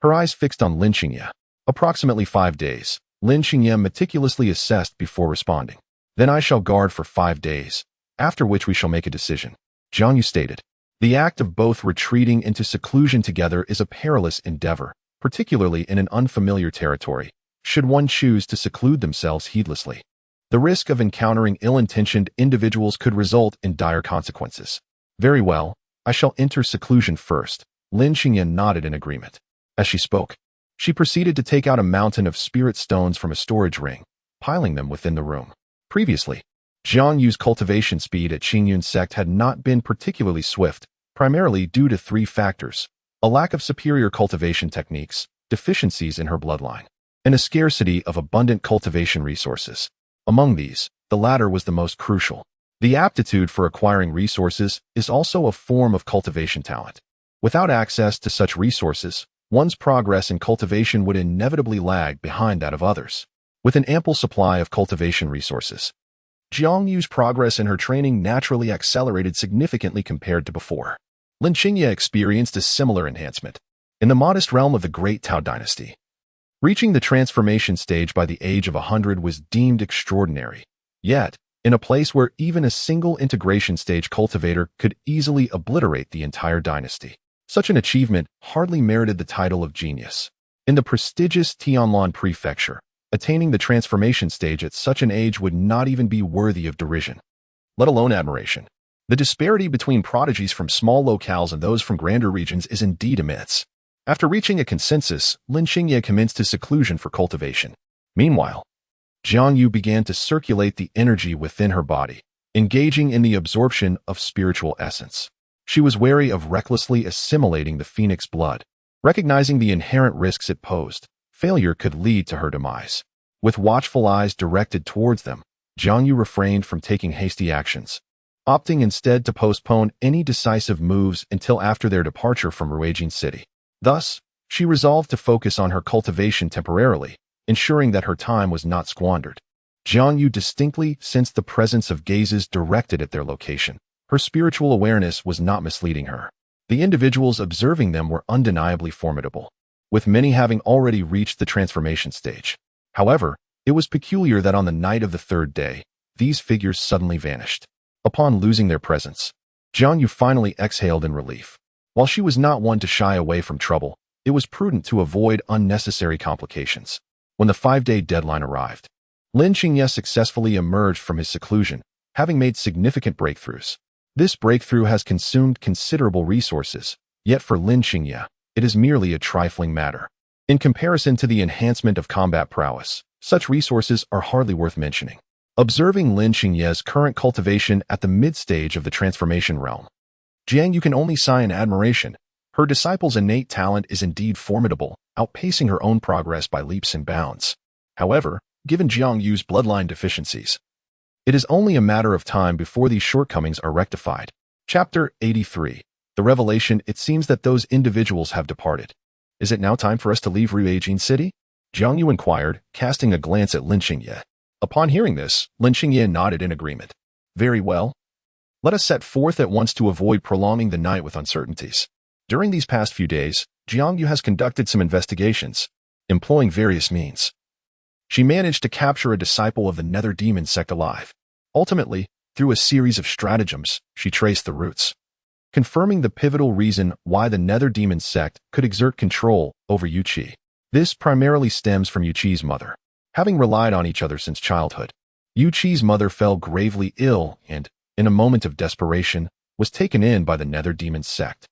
her eyes fixed on Lin Qingye. "Approximately 5 days," Lin Qingye meticulously assessed before responding. "Then I shall guard for 5 days, after which we shall make a decision," Jiang Yu stated. The act of both retreating into seclusion together is a perilous endeavor, particularly in an unfamiliar territory, should one choose to seclude themselves heedlessly. The risk of encountering ill-intentioned individuals could result in dire consequences. "Very well, I shall enter seclusion first," Lin Xingyan nodded in agreement. As she spoke, she proceeded to take out a mountain of spirit stones from a storage ring, piling them within the room. Previously, Jiang Yu's cultivation speed at Qingyun sect had not been particularly swift, primarily due to three factors: a lack of superior cultivation techniques, deficiencies in her bloodline, and a scarcity of abundant cultivation resources. Among these, the latter was the most crucial. The aptitude for acquiring resources is also a form of cultivation talent. Without access to such resources, one's progress in cultivation would inevitably lag behind that of others. With an ample supply of cultivation resources, Jiang Yu's progress in her training naturally accelerated significantly compared to before. Lin Xingye experienced a similar enhancement. In the modest realm of the Great Tao Dynasty, reaching the transformation stage by the age of 100 was deemed extraordinary. Yet, in a place where even a single integration stage cultivator could easily obliterate the entire dynasty, such an achievement hardly merited the title of genius. In the prestigious Tianlan Prefecture, attaining the transformation stage at such an age would not even be worthy of derision, let alone admiration. The disparity between prodigies from small locales and those from grander regions is indeed immense. After reaching a consensus, Lin Xingye commenced his seclusion for cultivation. Meanwhile, Jiang Yu began to circulate the energy within her body, engaging in the absorption of spiritual essence. She was wary of recklessly assimilating the phoenix blood. Recognizing the inherent risks it posed, failure could lead to her demise. With watchful eyes directed towards them, Jiang Yu refrained from taking hasty actions, opting instead to postpone any decisive moves until after their departure from Ruijin City. Thus, she resolved to focus on her cultivation temporarily, ensuring that her time was not squandered. Jiang Yu distinctly sensed the presence of gazes directed at their location. Her spiritual awareness was not misleading her. The individuals observing them were undeniably formidable, with many having already reached the transformation stage. However, it was peculiar that on the night of the third day, these figures suddenly vanished. Upon losing their presence, Jiang Yu finally exhaled in relief. While she was not one to shy away from trouble, it was prudent to avoid unnecessary complications. When the 5-day deadline arrived, Lin Xingye successfully emerged from his seclusion, having made significant breakthroughs. This breakthrough has consumed considerable resources, yet for Lin Xingye, it is merely a trifling matter. In comparison to the enhancement of combat prowess, such resources are hardly worth mentioning. Observing Lin Xingye's current cultivation at the mid-stage of the transformation realm, Jiang Yu can only sigh in admiration. Her disciple's innate talent is indeed formidable, outpacing her own progress by leaps and bounds. However, given Jiang Yu's bloodline deficiencies, it is only a matter of time before these shortcomings are rectified. Chapter 83. The Revelation. It seems that those individuals have departed. Is it now time for us to leave Ruijin City? Jiang Yu inquired, casting a glance at Lin Xingye. Upon hearing this, Lin Xingye nodded in agreement. Very well. Let us set forth at once to avoid prolonging the night with uncertainties. During these past few days, Jiang Yu has conducted some investigations, employing various means. She managed to capture a disciple of the Nether Demon sect alive. Ultimately, through a series of stratagems, she traced the roots, confirming the pivotal reason why the Nether Demon sect could exert control over Yu Qi. This primarily stems from Yu Qi's mother. Having relied on each other since childhood, Yu Qi's mother fell gravely ill and, in a moment of desperation, was taken in by the Nether Demon sect.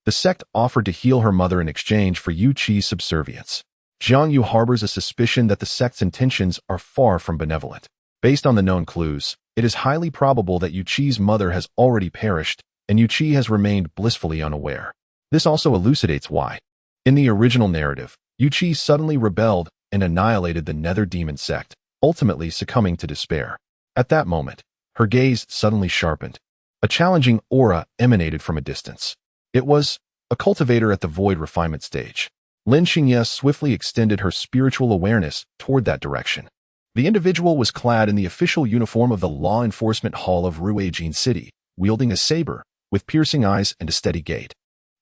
The sect offered to heal her mother in exchange for Yu Qi's subservience. Jiang Yu harbors a suspicion that the sect's intentions are far from benevolent. Based on the known clues, it is highly probable that Yu Qi's mother has already perished, and Yu Qi has remained blissfully unaware. This also elucidates why, in the original narrative, Yu Qi suddenly rebelled and annihilated the Nether Demon sect, ultimately succumbing to despair. At that moment, her gaze suddenly sharpened. A challenging aura emanated from a distance. It was a cultivator at the void refinement stage. Lin Xingye swiftly extended her spiritual awareness toward that direction. The individual was clad in the official uniform of the Law Enforcement Hall of Ruijin City, wielding a saber, with piercing eyes and a steady gait.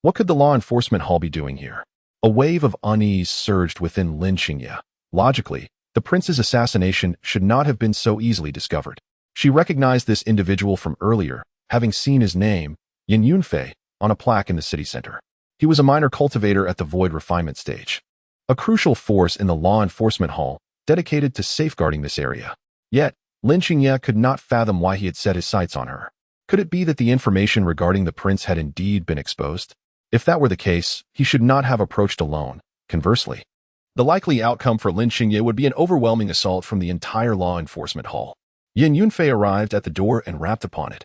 What could the Law Enforcement Hall be doing here? A wave of unease surged within Lin Xingye. Logically, the prince's assassination should not have been so easily discovered. She recognized this individual from earlier, having seen his name, Yin Yunfei, on a plaque in the city center. He was a minor cultivator at the void refinement stage, a crucial force in the Law Enforcement Hall, dedicated to safeguarding this area. Yet, Lin Xingye could not fathom why he had set his sights on her. Could it be that the information regarding the prince had indeed been exposed? If that were the case, he should not have approached alone. Conversely, the likely outcome for Lin Xingye would be an overwhelming assault from the entire law enforcement hall. Yin Yunfei arrived at the door and rapped upon it.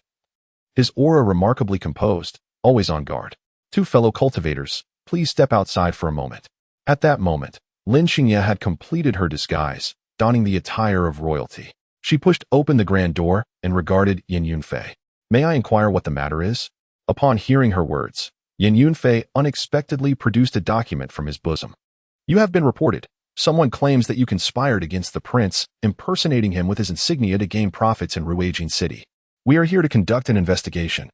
His aura remarkably composed, always on guard. Two fellow cultivators, please step outside for a moment. At that moment, Lin Xingye had completed her disguise, donning the attire of royalty. She pushed open the grand door and regarded Yin Yunfei. May I inquire what the matter is? Upon hearing her words, Yin Yunfei unexpectedly produced a document from his bosom. You have been reported. Someone claims that you conspired against the prince, impersonating him with his insignia to gain profits in Ruijin City. We are here to conduct an investigation,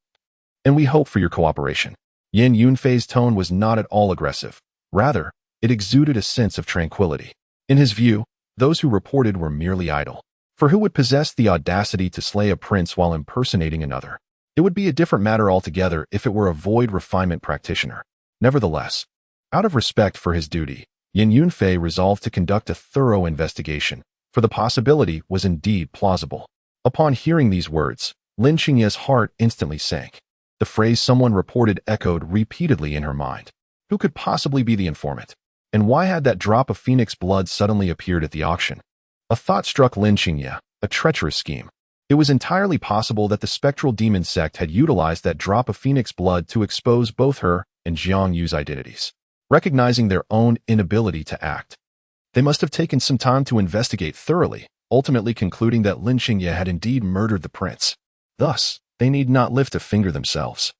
and we hope for your cooperation. Yin Yunfei's tone was not at all aggressive. Rather, it exuded a sense of tranquility. In his view, those who reported were merely idle. For who would possess the audacity to slay a prince while impersonating another? It would be a different matter altogether if it were a void refinement practitioner. Nevertheless, out of respect for his duty, Yin Yunfei resolved to conduct a thorough investigation, for the possibility was indeed plausible. Upon hearing these words, Lin Xingye's heart instantly sank. The phrase someone reported echoed repeatedly in her mind. Who could possibly be the informant? And why had that drop of phoenix blood suddenly appeared at the auction? A thought struck Lin Xingye, a treacherous scheme. It was entirely possible that the spectral demon sect had utilized that drop of phoenix blood to expose both her and Jiang Yu's identities. Recognizing their own inability to act, they must have taken some time to investigate thoroughly, ultimately concluding that Lin Xingye had indeed murdered the prince. Thus, they need not lift a finger themselves.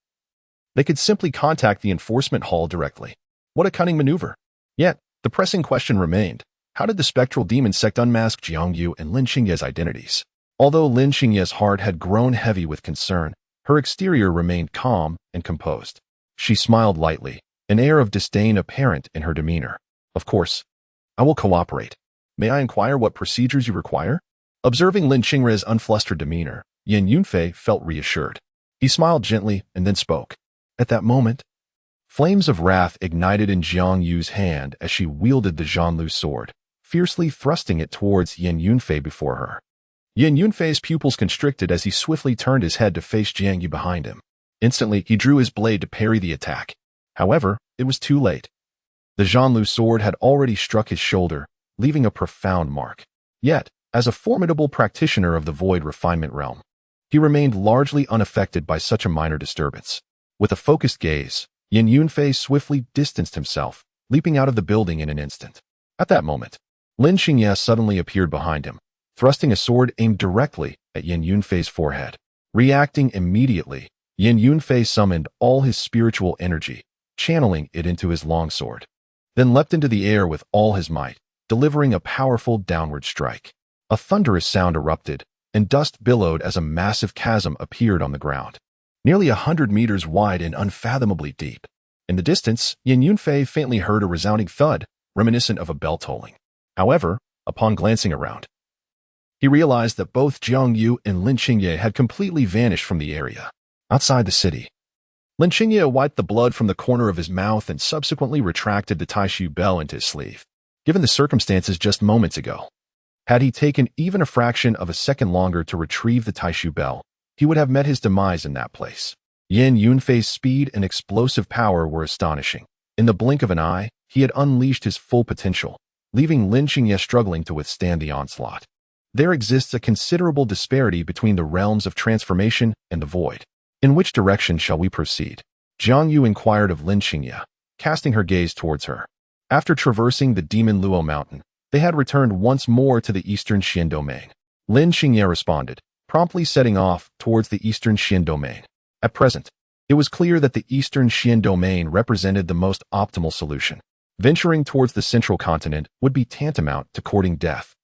They could simply contact the enforcement hall directly. What a cunning maneuver! Yet, the pressing question remained. How did the spectral demon sect unmask Jiang Yu and Lin Xingye's identities? Although Lin Xingye's heart had grown heavy with concern, her exterior remained calm and composed. She smiled lightly, an air of disdain apparent in her demeanor. Of course, I will cooperate. May I inquire what procedures you require? Observing Lin Xingye's unflustered demeanor, Yin Yunfei felt reassured. He smiled gently and then spoke. At that moment, flames of wrath ignited in Jiang Yu's hand as she wielded the Zhanlu sword, fiercely thrusting it towards Yin Yunfei before her. Yin Yunfei's pupils constricted as he swiftly turned his head to face Jiang Yu behind him. Instantly, he drew his blade to parry the attack. However, it was too late. The Zhanlu sword had already struck his shoulder, leaving a profound mark. Yet, as a formidable practitioner of the void refinement realm, he remained largely unaffected by such a minor disturbance. With a focused gaze, Yin Yunfei swiftly distanced himself, leaping out of the building in an instant. At that moment, Lin Xingye suddenly appeared behind him, thrusting a sword aimed directly at Yin Yunfei's forehead. Reacting immediately, Yin Yunfei summoned all his spiritual energy, channeling it into his longsword, then leapt into the air with all his might, delivering a powerful downward strike. A thunderous sound erupted, and dust billowed as a massive chasm appeared on the ground, nearly 100 meters wide and unfathomably deep. In the distance, Yin Yunfei faintly heard a resounding thud, reminiscent of a bell tolling. However, upon glancing around, he realized that both Jiang Yu and Lin Xingye had completely vanished from the area. Outside the city, Lin Xingye wiped the blood from the corner of his mouth and subsequently retracted the Taishu bell into his sleeve. Given the circumstances just moments ago, had he taken even a fraction of a second longer to retrieve the Taishu bell, he would have met his demise in that place. Yin Yunfei's speed and explosive power were astonishing. In the blink of an eye, he had unleashed his full potential, leaving Lin Xingye struggling to withstand the onslaught. There exists a considerable disparity between the realms of transformation and the void. In which direction shall we proceed? Jiang Yu inquired of Lin Xingye, casting her gaze towards her. After traversing the Demon Luo Mountain, they had returned once more to the eastern Xian domain. Lin Xingye responded, promptly setting off towards the eastern Xian domain. At present, it was clear that the eastern Xian domain represented the most optimal solution. Venturing towards the central continent would be tantamount to courting death,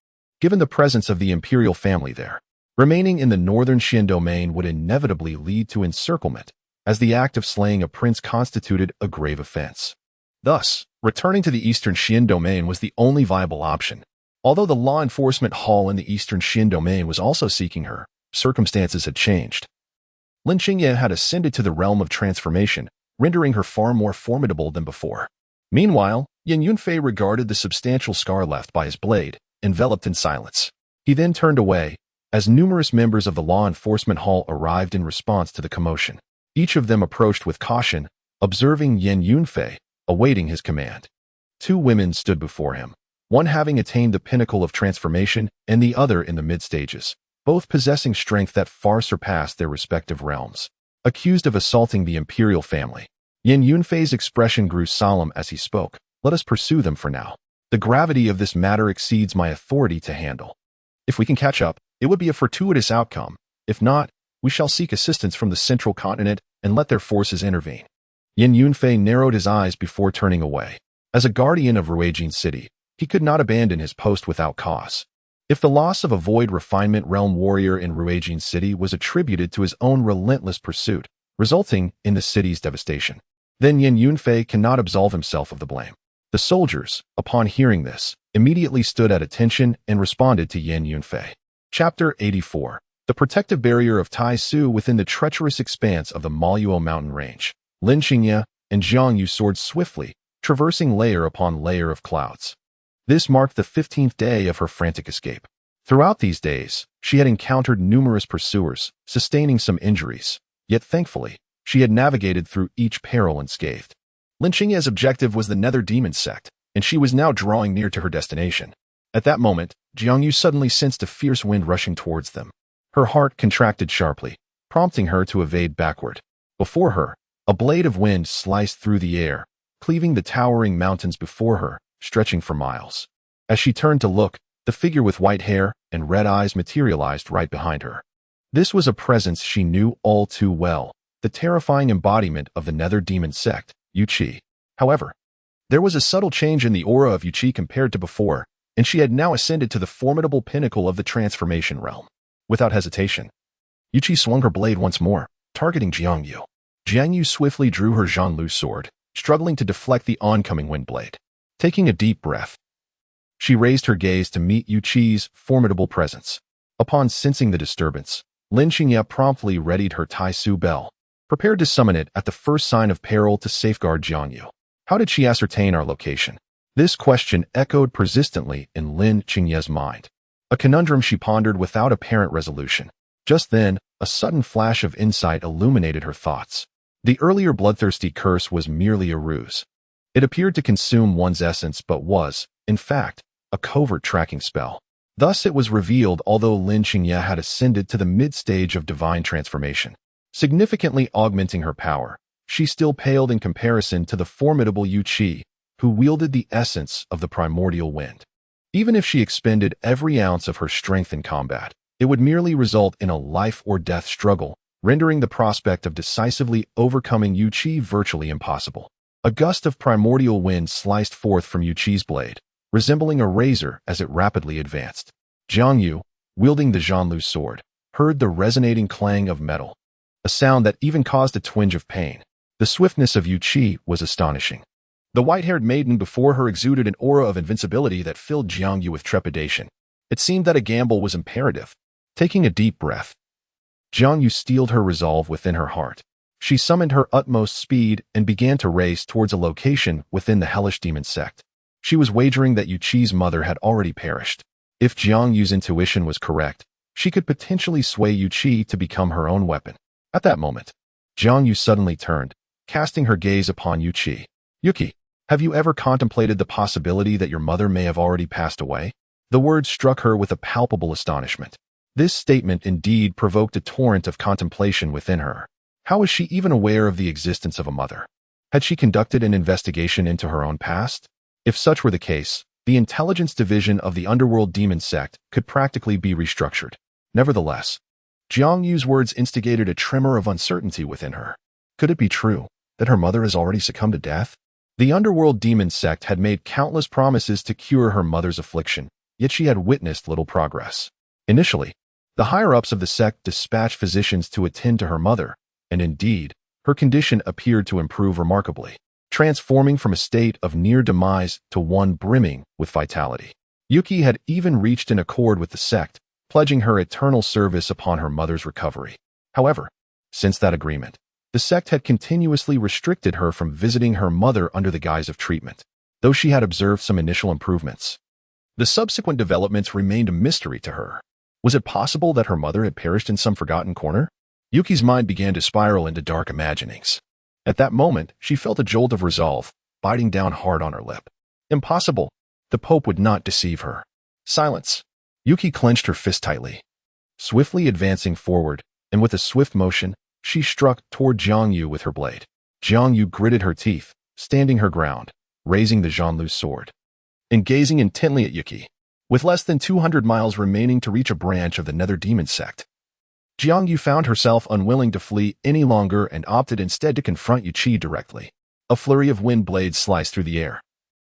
given the presence of the imperial family there. Remaining in the northern Xian domain would inevitably lead to encirclement, as the act of slaying a prince constituted a grave offense. Thus, returning to the eastern Xian domain was the only viable option. Although the law enforcement hall in the eastern Xian domain was also seeking her, circumstances had changed. Lin Xingye had ascended to the realm of transformation, rendering her far more formidable than before. Meanwhile, Yin Yunfei regarded the substantial scar left by his blade, enveloped in silence. He then turned away, as numerous members of the law enforcement hall arrived in response to the commotion. Each of them approached with caution, observing Yin Yunfei, awaiting his command. Two women stood before him, one having attained the pinnacle of transformation and the other in the mid-stages, both possessing strength that far surpassed their respective realms. Accused of assaulting the imperial family, Yin Yunfei's expression grew solemn as he spoke. Let us pursue them for now. The gravity of this matter exceeds my authority to handle. If we can catch up, it would be a fortuitous outcome. If not, we shall seek assistance from the central continent and let their forces intervene. Yin Yunfei narrowed his eyes before turning away. As a guardian of Ruijin City, he could not abandon his post without cause. If the loss of a void refinement realm warrior in Ruijin City was attributed to his own relentless pursuit, resulting in the city's devastation, then Yin Yunfei cannot absolve himself of the blame. The soldiers, upon hearing this, immediately stood at attention and responded to Yin Yunfei. Chapter 84. The protective barrier of Tai Su within the treacherous expanse of the Maluo mountain range. Lin Xingye and Jiang Yu soared swiftly, traversing layer upon layer of clouds. This marked the 15th day of her frantic escape. Throughout these days, she had encountered numerous pursuers, sustaining some injuries, yet thankfully, she had navigated through each peril unscathed. Lin Xingye's objective was the Nether Demon Sect, and she was now drawing near to her destination. At that moment, Jiang Yu suddenly sensed a fierce wind rushing towards them. Her heart contracted sharply, prompting her to evade backward. Before her, a blade of wind sliced through the air, cleaving the towering mountains before her, stretching for miles. As she turned to look, the figure with white hair and red eyes materialized right behind her. This was a presence she knew all too well, the terrifying embodiment of the Nether Demon Sect, Yu Qi. However, there was a subtle change in the aura of Yu Qi compared to before, and she had now ascended to the formidable pinnacle of the transformation realm. Without hesitation, Yu Qi swung her blade once more, targeting Jiang Yu. Jiang Yu swiftly drew her Zhanlu sword, struggling to deflect the oncoming wind blade. Taking a deep breath, she raised her gaze to meet Yu Qi's formidable presence. Upon sensing the disturbance, Lin Xingye promptly readied her Tai Su bell, prepared to summon it at the first sign of peril to safeguard Jiang Yu. How did she ascertain our location? This question echoed persistently in Lin Xingye's mind, a conundrum she pondered without apparent resolution. Just then, a sudden flash of insight illuminated her thoughts. The earlier bloodthirsty curse was merely a ruse. It appeared to consume one's essence but was, in fact, a covert tracking spell. Thus it was revealed although Lin Xingye had ascended to the mid-stage of divine transformation, significantly augmenting her power, she still paled in comparison to the formidable Yu Qi, who wielded the essence of the primordial wind. Even if she expended every ounce of her strength in combat, it would merely result in a life-or-death struggle, rendering the prospect of decisively overcoming Yu Qi virtually impossible. A gust of primordial wind sliced forth from Yu Qi's blade, resembling a razor as it rapidly advanced. Jiang Yu, wielding the Zhanlu sword, heard the resonating clang of metal, a sound that even caused a twinge of pain. The swiftness of Yu Qi was astonishing. The white-haired maiden before her exuded an aura of invincibility that filled Jiang Yu with trepidation. It seemed that a gamble was imperative. Taking a deep breath, Jiang Yu steeled her resolve within her heart. She summoned her utmost speed and began to race towards a location within the hellish demon sect. She was wagering that Yu Qi's mother had already perished. If Jiang Yu's intuition was correct, she could potentially sway Yu Qi to become her own weapon. At that moment, Jiang Yu suddenly turned, casting her gaze upon Yu Qi. "Yuki, have you ever contemplated the possibility that your mother may have already passed away?" The words struck her with a palpable astonishment. This statement indeed provoked a torrent of contemplation within her. How was she even aware of the existence of a mother? Had she conducted an investigation into her own past? If such were the case, the intelligence division of the underworld demon sect could practically be restructured. Nevertheless, Jiang Yu's words instigated a tremor of uncertainty within her. Could it be true that her mother has already succumbed to death? The underworld demon sect had made countless promises to cure her mother's affliction, yet she had witnessed little progress. Initially, the higher-ups of the sect dispatched physicians to attend to her mother, and indeed, her condition appeared to improve remarkably, transforming from a state of near demise to one brimming with vitality. Yuki had even reached an accord with the sect, pledging her eternal service upon her mother's recovery. However, since that agreement, the sect had continuously restricted her from visiting her mother under the guise of treatment, though she had observed some initial improvements. The subsequent developments remained a mystery to her. Was it possible that her mother had perished in some forgotten corner? Yuki's mind began to spiral into dark imaginings. At that moment, she felt a jolt of resolve, biting down hard on her lip. Impossible. The Pope would not deceive her. Silence. Yuki clenched her fist tightly. Swiftly advancing forward, and with a swift motion, she struck toward Jiang Yu with her blade. Jiang Yu gritted her teeth, standing her ground, raising the Zhanlu's sword, and gazing intently at Yuki. With less than 200 miles remaining to reach a branch of the Nether Demon sect, Jiang Yu found herself unwilling to flee any longer and opted instead to confront Yu Qi directly. A flurry of wind blades sliced through the air,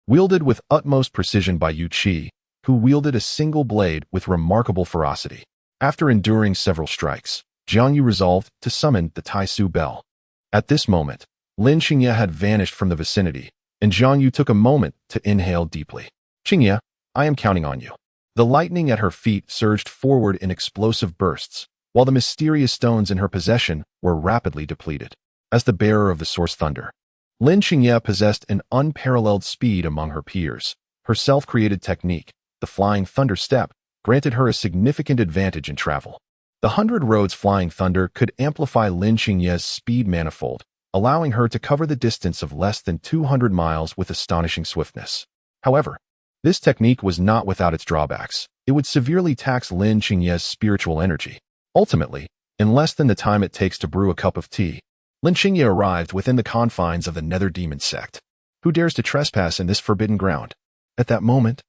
wielded with utmost precision by Yu Qi, who wielded a single blade with remarkable ferocity. After enduring several strikes, Jiang Yu resolved to summon the Tai Su Bell. At this moment, Lin Qingye had vanished from the vicinity, and Jiang Yu took a moment to inhale deeply. Qingye, I am counting on you. The lightning at her feet surged forward in explosive bursts, while the mysterious stones in her possession were rapidly depleted. As the bearer of the source thunder, Lin Qingye possessed an unparalleled speed among her peers. Her self-created technique, the Flying Thunder Step, granted her a significant advantage in travel. The 100 Roads Flying Thunder could amplify Lin Qingye's speed manifold, allowing her to cover the distance of less than 200 miles with astonishing swiftness. However, this technique was not without its drawbacks. It would severely tax Lin Qingye's spiritual energy. Ultimately, in less than the time it takes to brew a cup of tea, Lin Qingye arrived within the confines of the Nether Demon sect. Who dares to trespass in this forbidden ground? At that moment,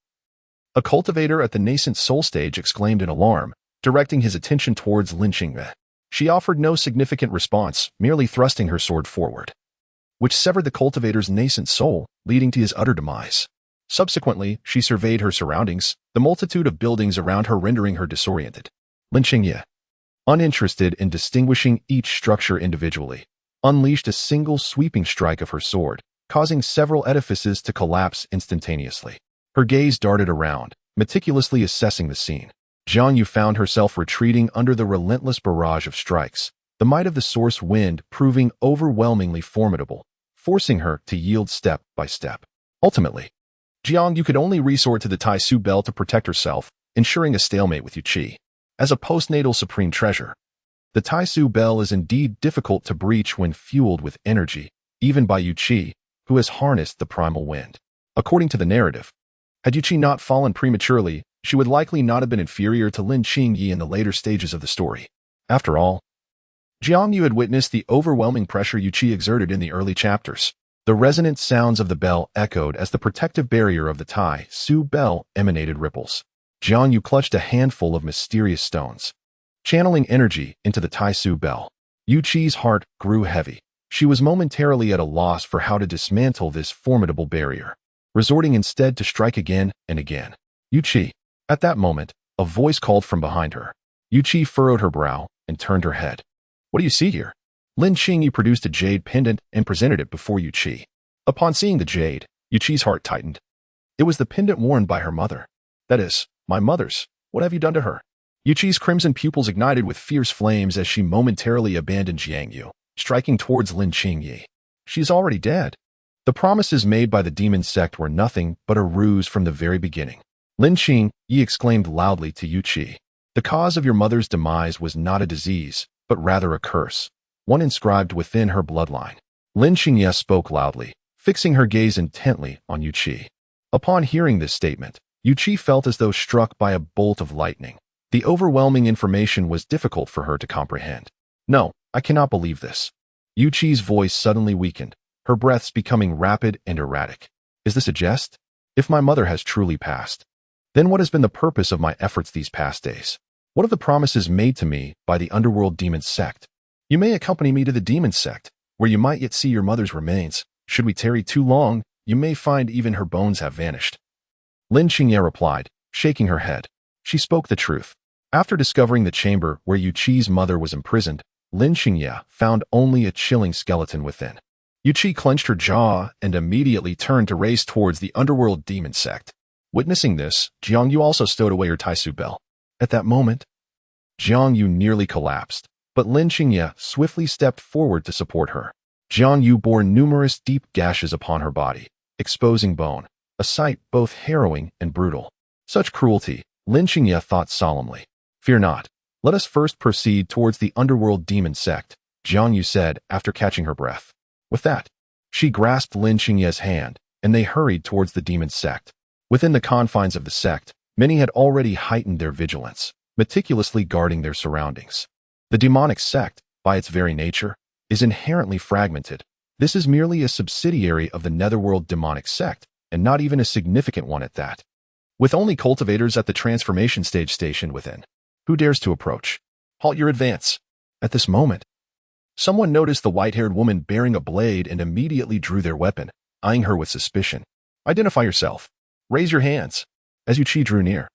a cultivator at the nascent soul stage exclaimed in alarm, directing his attention towards Lin Qingye. She offered no significant response, merely thrusting her sword forward, which severed the cultivator's nascent soul, leading to his utter demise. Subsequently, she surveyed her surroundings, the multitude of buildings around her rendering her disoriented. Lin Qingye, uninterested in distinguishing each structure individually, unleashed a single sweeping strike of her sword, causing several edifices to collapse instantaneously. Her gaze darted around, meticulously assessing the scene. Jiang Yu found herself retreating under the relentless barrage of strikes, the might of the source wind proving overwhelmingly formidable, forcing her to yield step by step. Ultimately, Jiang Yu could only resort to the Tai Su Bell to protect herself, ensuring a stalemate with Yu Qi. As a postnatal supreme treasure, the Tai Su Bell is indeed difficult to breach when fueled with energy, even by Yu Qi, who has harnessed the primal wind. According to the narrative, had Yu Qi not fallen prematurely, she would likely not have been inferior to Lin Qingye in the later stages of the story. After all, Jiang Yu had witnessed the overwhelming pressure Yu Qi exerted in the early chapters. The resonant sounds of the bell echoed as the protective barrier of the Tai Su Bell emanated ripples. Jiang Yu clutched a handful of mysterious stones, channeling energy into the Tai Su Bell. Yu Qi's heart grew heavy. She was momentarily at a loss for how to dismantle this formidable barrier, resorting instead to strike again and again. Yu Qi. At that moment, a voice called from behind her. Yu Qi furrowed her brow and turned her head. What do you see here? Lin Qingye produced a jade pendant and presented it before Yu Qi. Upon seeing the jade, Yu Qi's heart tightened. It was the pendant worn by her mother. That is, my mother's. What have you done to her? Yu Qi's crimson pupils ignited with fierce flames as she momentarily abandoned Jiang Yu, striking towards Lin Qingye. She is already dead. The promises made by the demon sect were nothing but a ruse from the very beginning. Lin Qingye exclaimed loudly to Yu Qi. The cause of your mother's demise was not a disease, but rather a curse, one inscribed within her bloodline. Lin Qingye spoke loudly, fixing her gaze intently on Yu Qi. Upon hearing this statement, Yu Qi felt as though struck by a bolt of lightning. The overwhelming information was difficult for her to comprehend. No, I cannot believe this. Yu Qi's voice suddenly weakened, her breaths becoming rapid and erratic. Is this a jest? If my mother has truly passed, then what has been the purpose of my efforts these past days? What of the promises made to me by the underworld demon sect? You may accompany me to the demon sect, where you might yet see your mother's remains. Should we tarry too long, you may find even her bones have vanished. Lin Qingye replied, shaking her head. She spoke the truth. After discovering the chamber where Yu Qi's mother was imprisoned, Lin Qingye found only a chilling skeleton within. Yu Qi clenched her jaw and immediately turned to race towards the underworld demon sect. Witnessing this, Jiang Yu also stowed away her Tai Su Bell. At that moment, Jiang Yu nearly collapsed, but Lin Qingye swiftly stepped forward to support her. Jiang Yu bore numerous deep gashes upon her body, exposing bone, a sight both harrowing and brutal. Such cruelty, Lin Qingye thought solemnly. Fear not. Let us first proceed towards the underworld demon sect, Jiang Yu said after catching her breath. With that, she grasped Lin Qingye's hand, and they hurried towards the demon sect. Within the confines of the sect, many had already heightened their vigilance, meticulously guarding their surroundings. The demonic sect, by its very nature, is inherently fragmented. This is merely a subsidiary of the netherworld demonic sect, and not even a significant one at that. With only cultivators at the transformation stage stationed within, who dares to approach? Halt your advance. At this moment, someone noticed the white-haired woman bearing a blade and immediately drew their weapon, eyeing her with suspicion. Identify yourself. Raise your hands. As Yuqi drew near,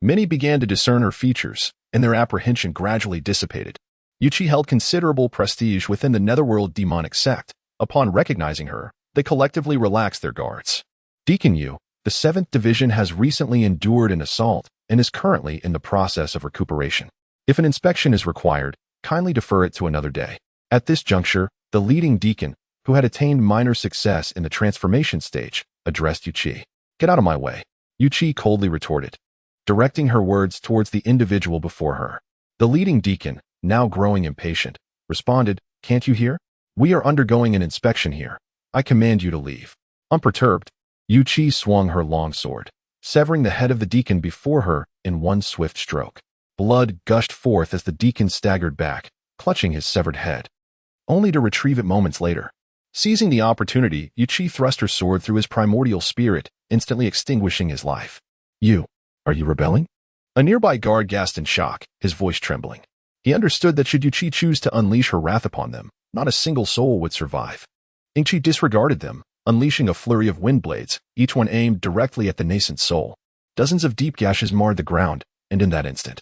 many began to discern her features, and their apprehension gradually dissipated. Yuqi held considerable prestige within the netherworld demonic sect. Upon recognizing her, they collectively relaxed their guards. Deacon Yu, the 7th Division has recently endured an assault and is currently in the process of recuperation. If an inspection is required, kindly defer it to another day. At this juncture, the leading deacon, who had attained minor success in the transformation stage, addressed Yuqi. Get out of my way, Yuqi coldly retorted, directing her words towards the individual before her. The leading deacon, now growing impatient, responded, Can't you hear? We are undergoing an inspection here. I command you to leave. Unperturbed, Yuqi swung her long sword, severing the head of the deacon before her in one swift stroke. Blood gushed forth as the deacon staggered back, clutching his severed head, only to retrieve it moments later. Seizing the opportunity, Yuqi thrust her sword through his primordial spirit, instantly extinguishing his life. Are you rebelling? A nearby guard gasped in shock, his voice trembling. He understood that should Yuqi choose to unleash her wrath upon them, not a single soul would survive. Yuqi disregarded them, unleashing a flurry of wind blades, each one aimed directly at the nascent soul. Dozens of deep gashes marred the ground, and in that instant,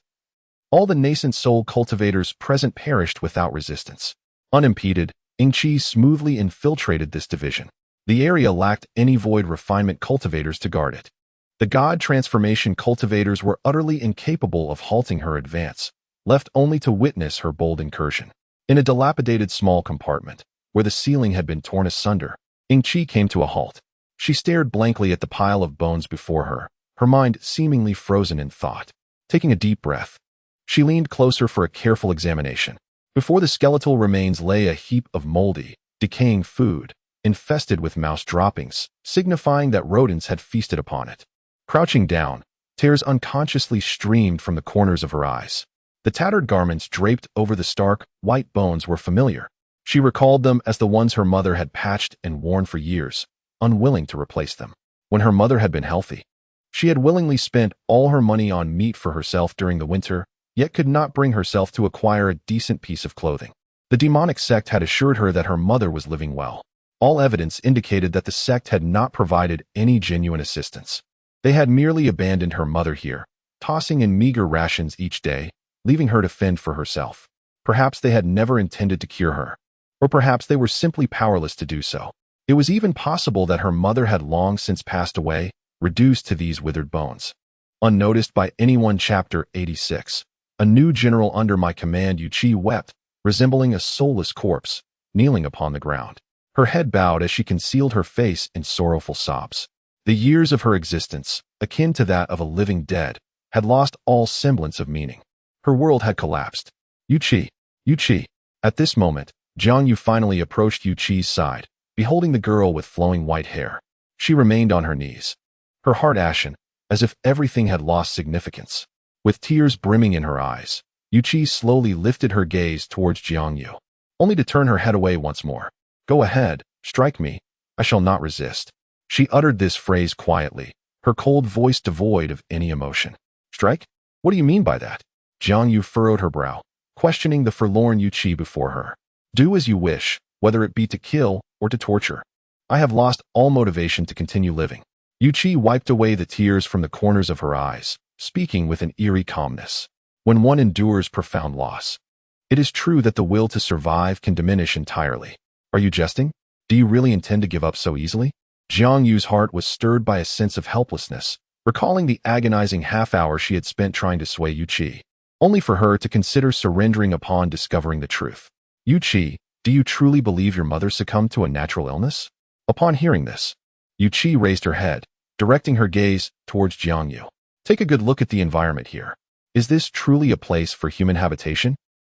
all the nascent soul cultivators present perished without resistance. Unimpeded, Yuqi smoothly infiltrated this division. The area lacked any void refinement cultivators to guard it. The god transformation cultivators were utterly incapable of halting her advance, left only to witness her bold incursion. In a dilapidated small compartment, where the ceiling had been torn asunder, Yuqi came to a halt. She stared blankly at the pile of bones before her mind seemingly frozen in thought. Taking a deep breath, she leaned closer for a careful examination. Before the skeletal remains lay a heap of moldy, decaying food, infested with mouse droppings, signifying that rodents had feasted upon it. Crouching down, tears unconsciously streamed from the corners of her eyes. The tattered garments draped over the stark, white bones were familiar. She recalled them as the ones her mother had patched and worn for years, unwilling to replace them. When her mother had been healthy, she had willingly spent all her money on meat for herself during the winter, yet could not bring herself to acquire a decent piece of clothing. The demonic sect had assured her that her mother was living well. All evidence indicated that the sect had not provided any genuine assistance. They had merely abandoned her mother here, tossing in meager rations each day, leaving her to fend for herself. Perhaps they had never intended to cure her, or perhaps they were simply powerless to do so. It was even possible that her mother had long since passed away, reduced to these withered bones. Unnoticed by anyone. Chapter 86. A new general under my command. Yuqi wept, resembling a soulless corpse, kneeling upon the ground. Her head bowed as she concealed her face in sorrowful sobs. The years of her existence, akin to that of a living dead, had lost all semblance of meaning. Her world had collapsed. Yuqi. At this moment, Jiang Yu finally approached Yuqi's side, beholding the girl with flowing white hair. She remained on her knees, her heart ashen, as if everything had lost significance. With tears brimming in her eyes, Yuqi slowly lifted her gaze towards Jiang Yu, only to turn her head away once more. Go ahead, strike me. I shall not resist. She uttered this phrase quietly, her cold voice devoid of any emotion. Strike? What do you mean by that? Jiang Yu furrowed her brow, questioning the forlorn Yuqi before her. Do as you wish, whether it be to kill or to torture. I have lost all motivation to continue living. Yuqi wiped away the tears from the corners of her eyes, speaking with an eerie calmness. When one endures profound loss, it is true that the will to survive can diminish entirely. Are you jesting? Do you really intend to give up so easily? Jiang Yu's heart was stirred by a sense of helplessness, recalling the agonizing half-hour she had spent trying to sway Yuqi, only for her to consider surrendering upon discovering the truth. Yuqi, do you truly believe your mother succumbed to a natural illness? Upon hearing this, Yuqi raised her head, directing her gaze towards Jiang Yu. Take a good look at the environment here. Is this truly a place for human habitation?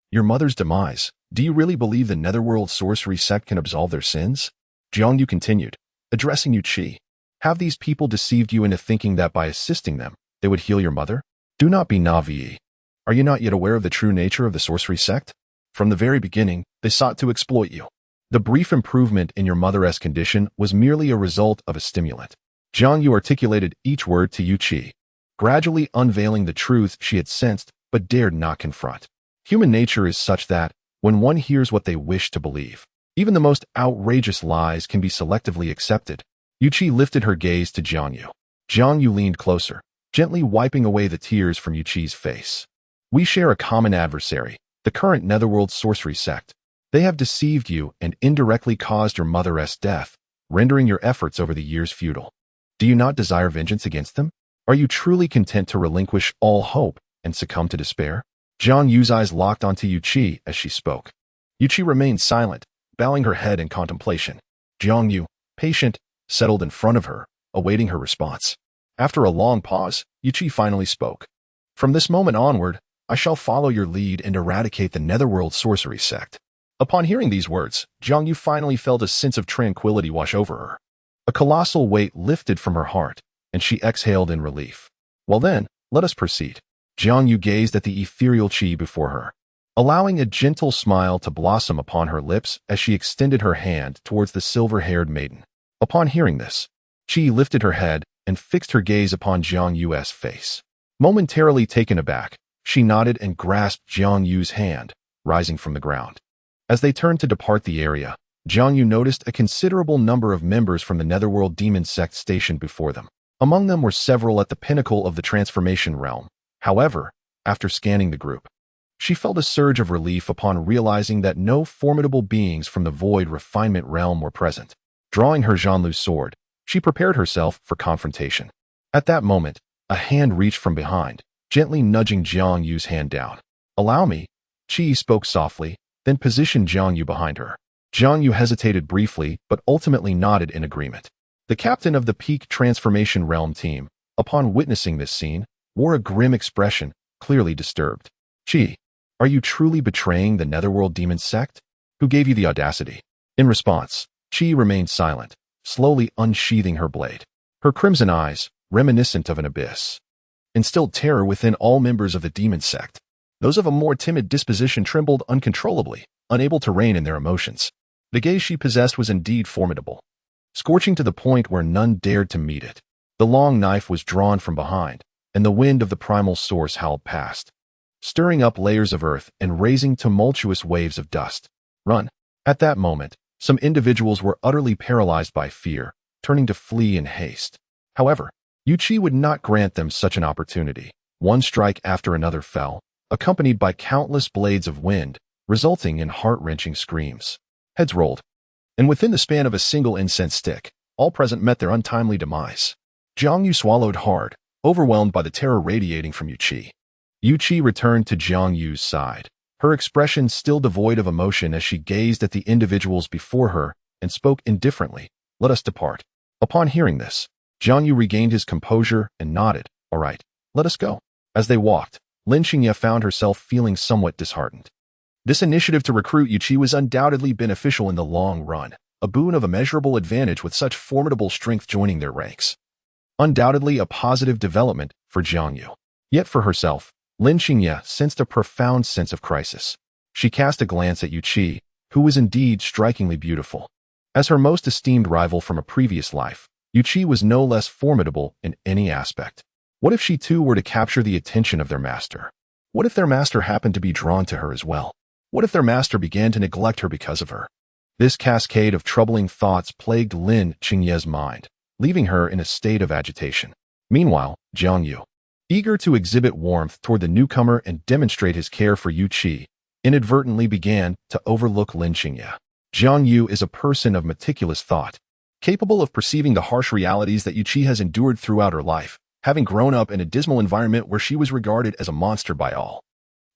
Your mother's demise. Do you really believe the Netherworld sorcery sect can absolve their sins? Jiangyu continued, addressing Yuqi. Have these people deceived you into thinking that by assisting them, they would heal your mother? Do not be naive. Are you not yet aware of the true nature of the sorcery sect? From the very beginning, they sought to exploit you. The brief improvement in your mother's condition was merely a result of a stimulant. Jiangyu articulated each word to Yuqi, gradually unveiling the truth she had sensed but dared not confront. Human nature is such that, when one hears what they wish to believe, even the most outrageous lies can be selectively accepted. Yuqi lifted her gaze to Jiangyu. Jiangyu leaned closer, gently wiping away the tears from Yuqi's face. We share a common adversary, the current Netherworld sorcery sect. They have deceived you and indirectly caused your mother's death, rendering your efforts over the years futile. Do you not desire vengeance against them? Are you truly content to relinquish all hope and succumb to despair? Jiangyu's eyes locked onto Yuqi as she spoke. Yuqi remained silent, bowing her head in contemplation. Jiangyu, patient, settled in front of her, awaiting her response. After a long pause, Yuqi finally spoke. From this moment onward, I shall follow your lead and eradicate the Netherworld sorcery sect. Upon hearing these words, Jiangyu finally felt a sense of tranquility wash over her. A colossal weight lifted from her heart, and she exhaled in relief. Well then, let us proceed. Jiangyu gazed at the ethereal qi before her, allowing a gentle smile to blossom upon her lips as she extended her hand towards the silver-haired maiden. Upon hearing this, Qi lifted her head and fixed her gaze upon Jiangyu's face. Momentarily taken aback, she nodded and grasped Jiangyu's hand, rising from the ground. As they turned to depart the area, Jiangyu noticed a considerable number of members from the Netherworld demon sect stationed before them. Among them were several at the pinnacle of the transformation realm. However, after scanning the group, she felt a surge of relief upon realizing that no formidable beings from the void refinement realm were present. Drawing her Zhanlu's sword, she prepared herself for confrontation. At that moment, a hand reached from behind, gently nudging Jiangyu's hand down. Allow me, Qi spoke softly, then positioned Jiangyu behind her. Jiangyu hesitated briefly but ultimately nodded in agreement. The captain of the Peak Transformation Realm team, upon witnessing this scene, wore a grim expression, clearly disturbed. Qi, are you truly betraying the Netherworld demon sect? Who gave you the audacity? In response, Qi remained silent, slowly unsheathing her blade. Her crimson eyes, reminiscent of an abyss, instilled terror within all members of the demon sect. Those of a more timid disposition trembled uncontrollably, unable to rein in their emotions. The gaze she possessed was indeed formidable, scorching to the point where none dared to meet it. The long knife was drawn from behind, and the wind of the primal source howled past, stirring up layers of earth and raising tumultuous waves of dust. Run! At that moment, some individuals were utterly paralyzed by fear, turning to flee in haste. However, Yuqi would not grant them such an opportunity. One strike after another fell, accompanied by countless blades of wind, resulting in heart-wrenching screams. Heads rolled, and within the span of a single incense stick, all present met their untimely demise. Jiangyu swallowed hard, overwhelmed by the terror radiating from Yuqi. Yuqi returned to Jiangyu's side, her expression still devoid of emotion as she gazed at the individuals before her and spoke indifferently. Let us depart. Upon hearing this, Jiangyu regained his composure and nodded. All right, let us go. As they walked, Lin Qingye found herself feeling somewhat disheartened. This initiative to recruit Yuqi was undoubtedly beneficial in the long run, a boon of immeasurable advantage with such formidable strength joining their ranks. Undoubtedly a positive development for Jiangyu. Yet for herself, Lin Qingye sensed a profound sense of crisis. She cast a glance at Yuqi, who was indeed strikingly beautiful. As her most esteemed rival from a previous life, Yuqi was no less formidable in any aspect. What if she too were to capture the attention of their master? What if their master happened to be drawn to her as well? What if their master began to neglect her because of her? This cascade of troubling thoughts plagued Lin Qingye's mind, leaving her in a state of agitation. Meanwhile, Jiangyu, eager to exhibit warmth toward the newcomer and demonstrate his care for Yuqi, inadvertently began to overlook Lin Qingye. Jiangyu is a person of meticulous thought, capable of perceiving the harsh realities that Yuqi has endured throughout her life, having grown up in a dismal environment where she was regarded as a monster by all.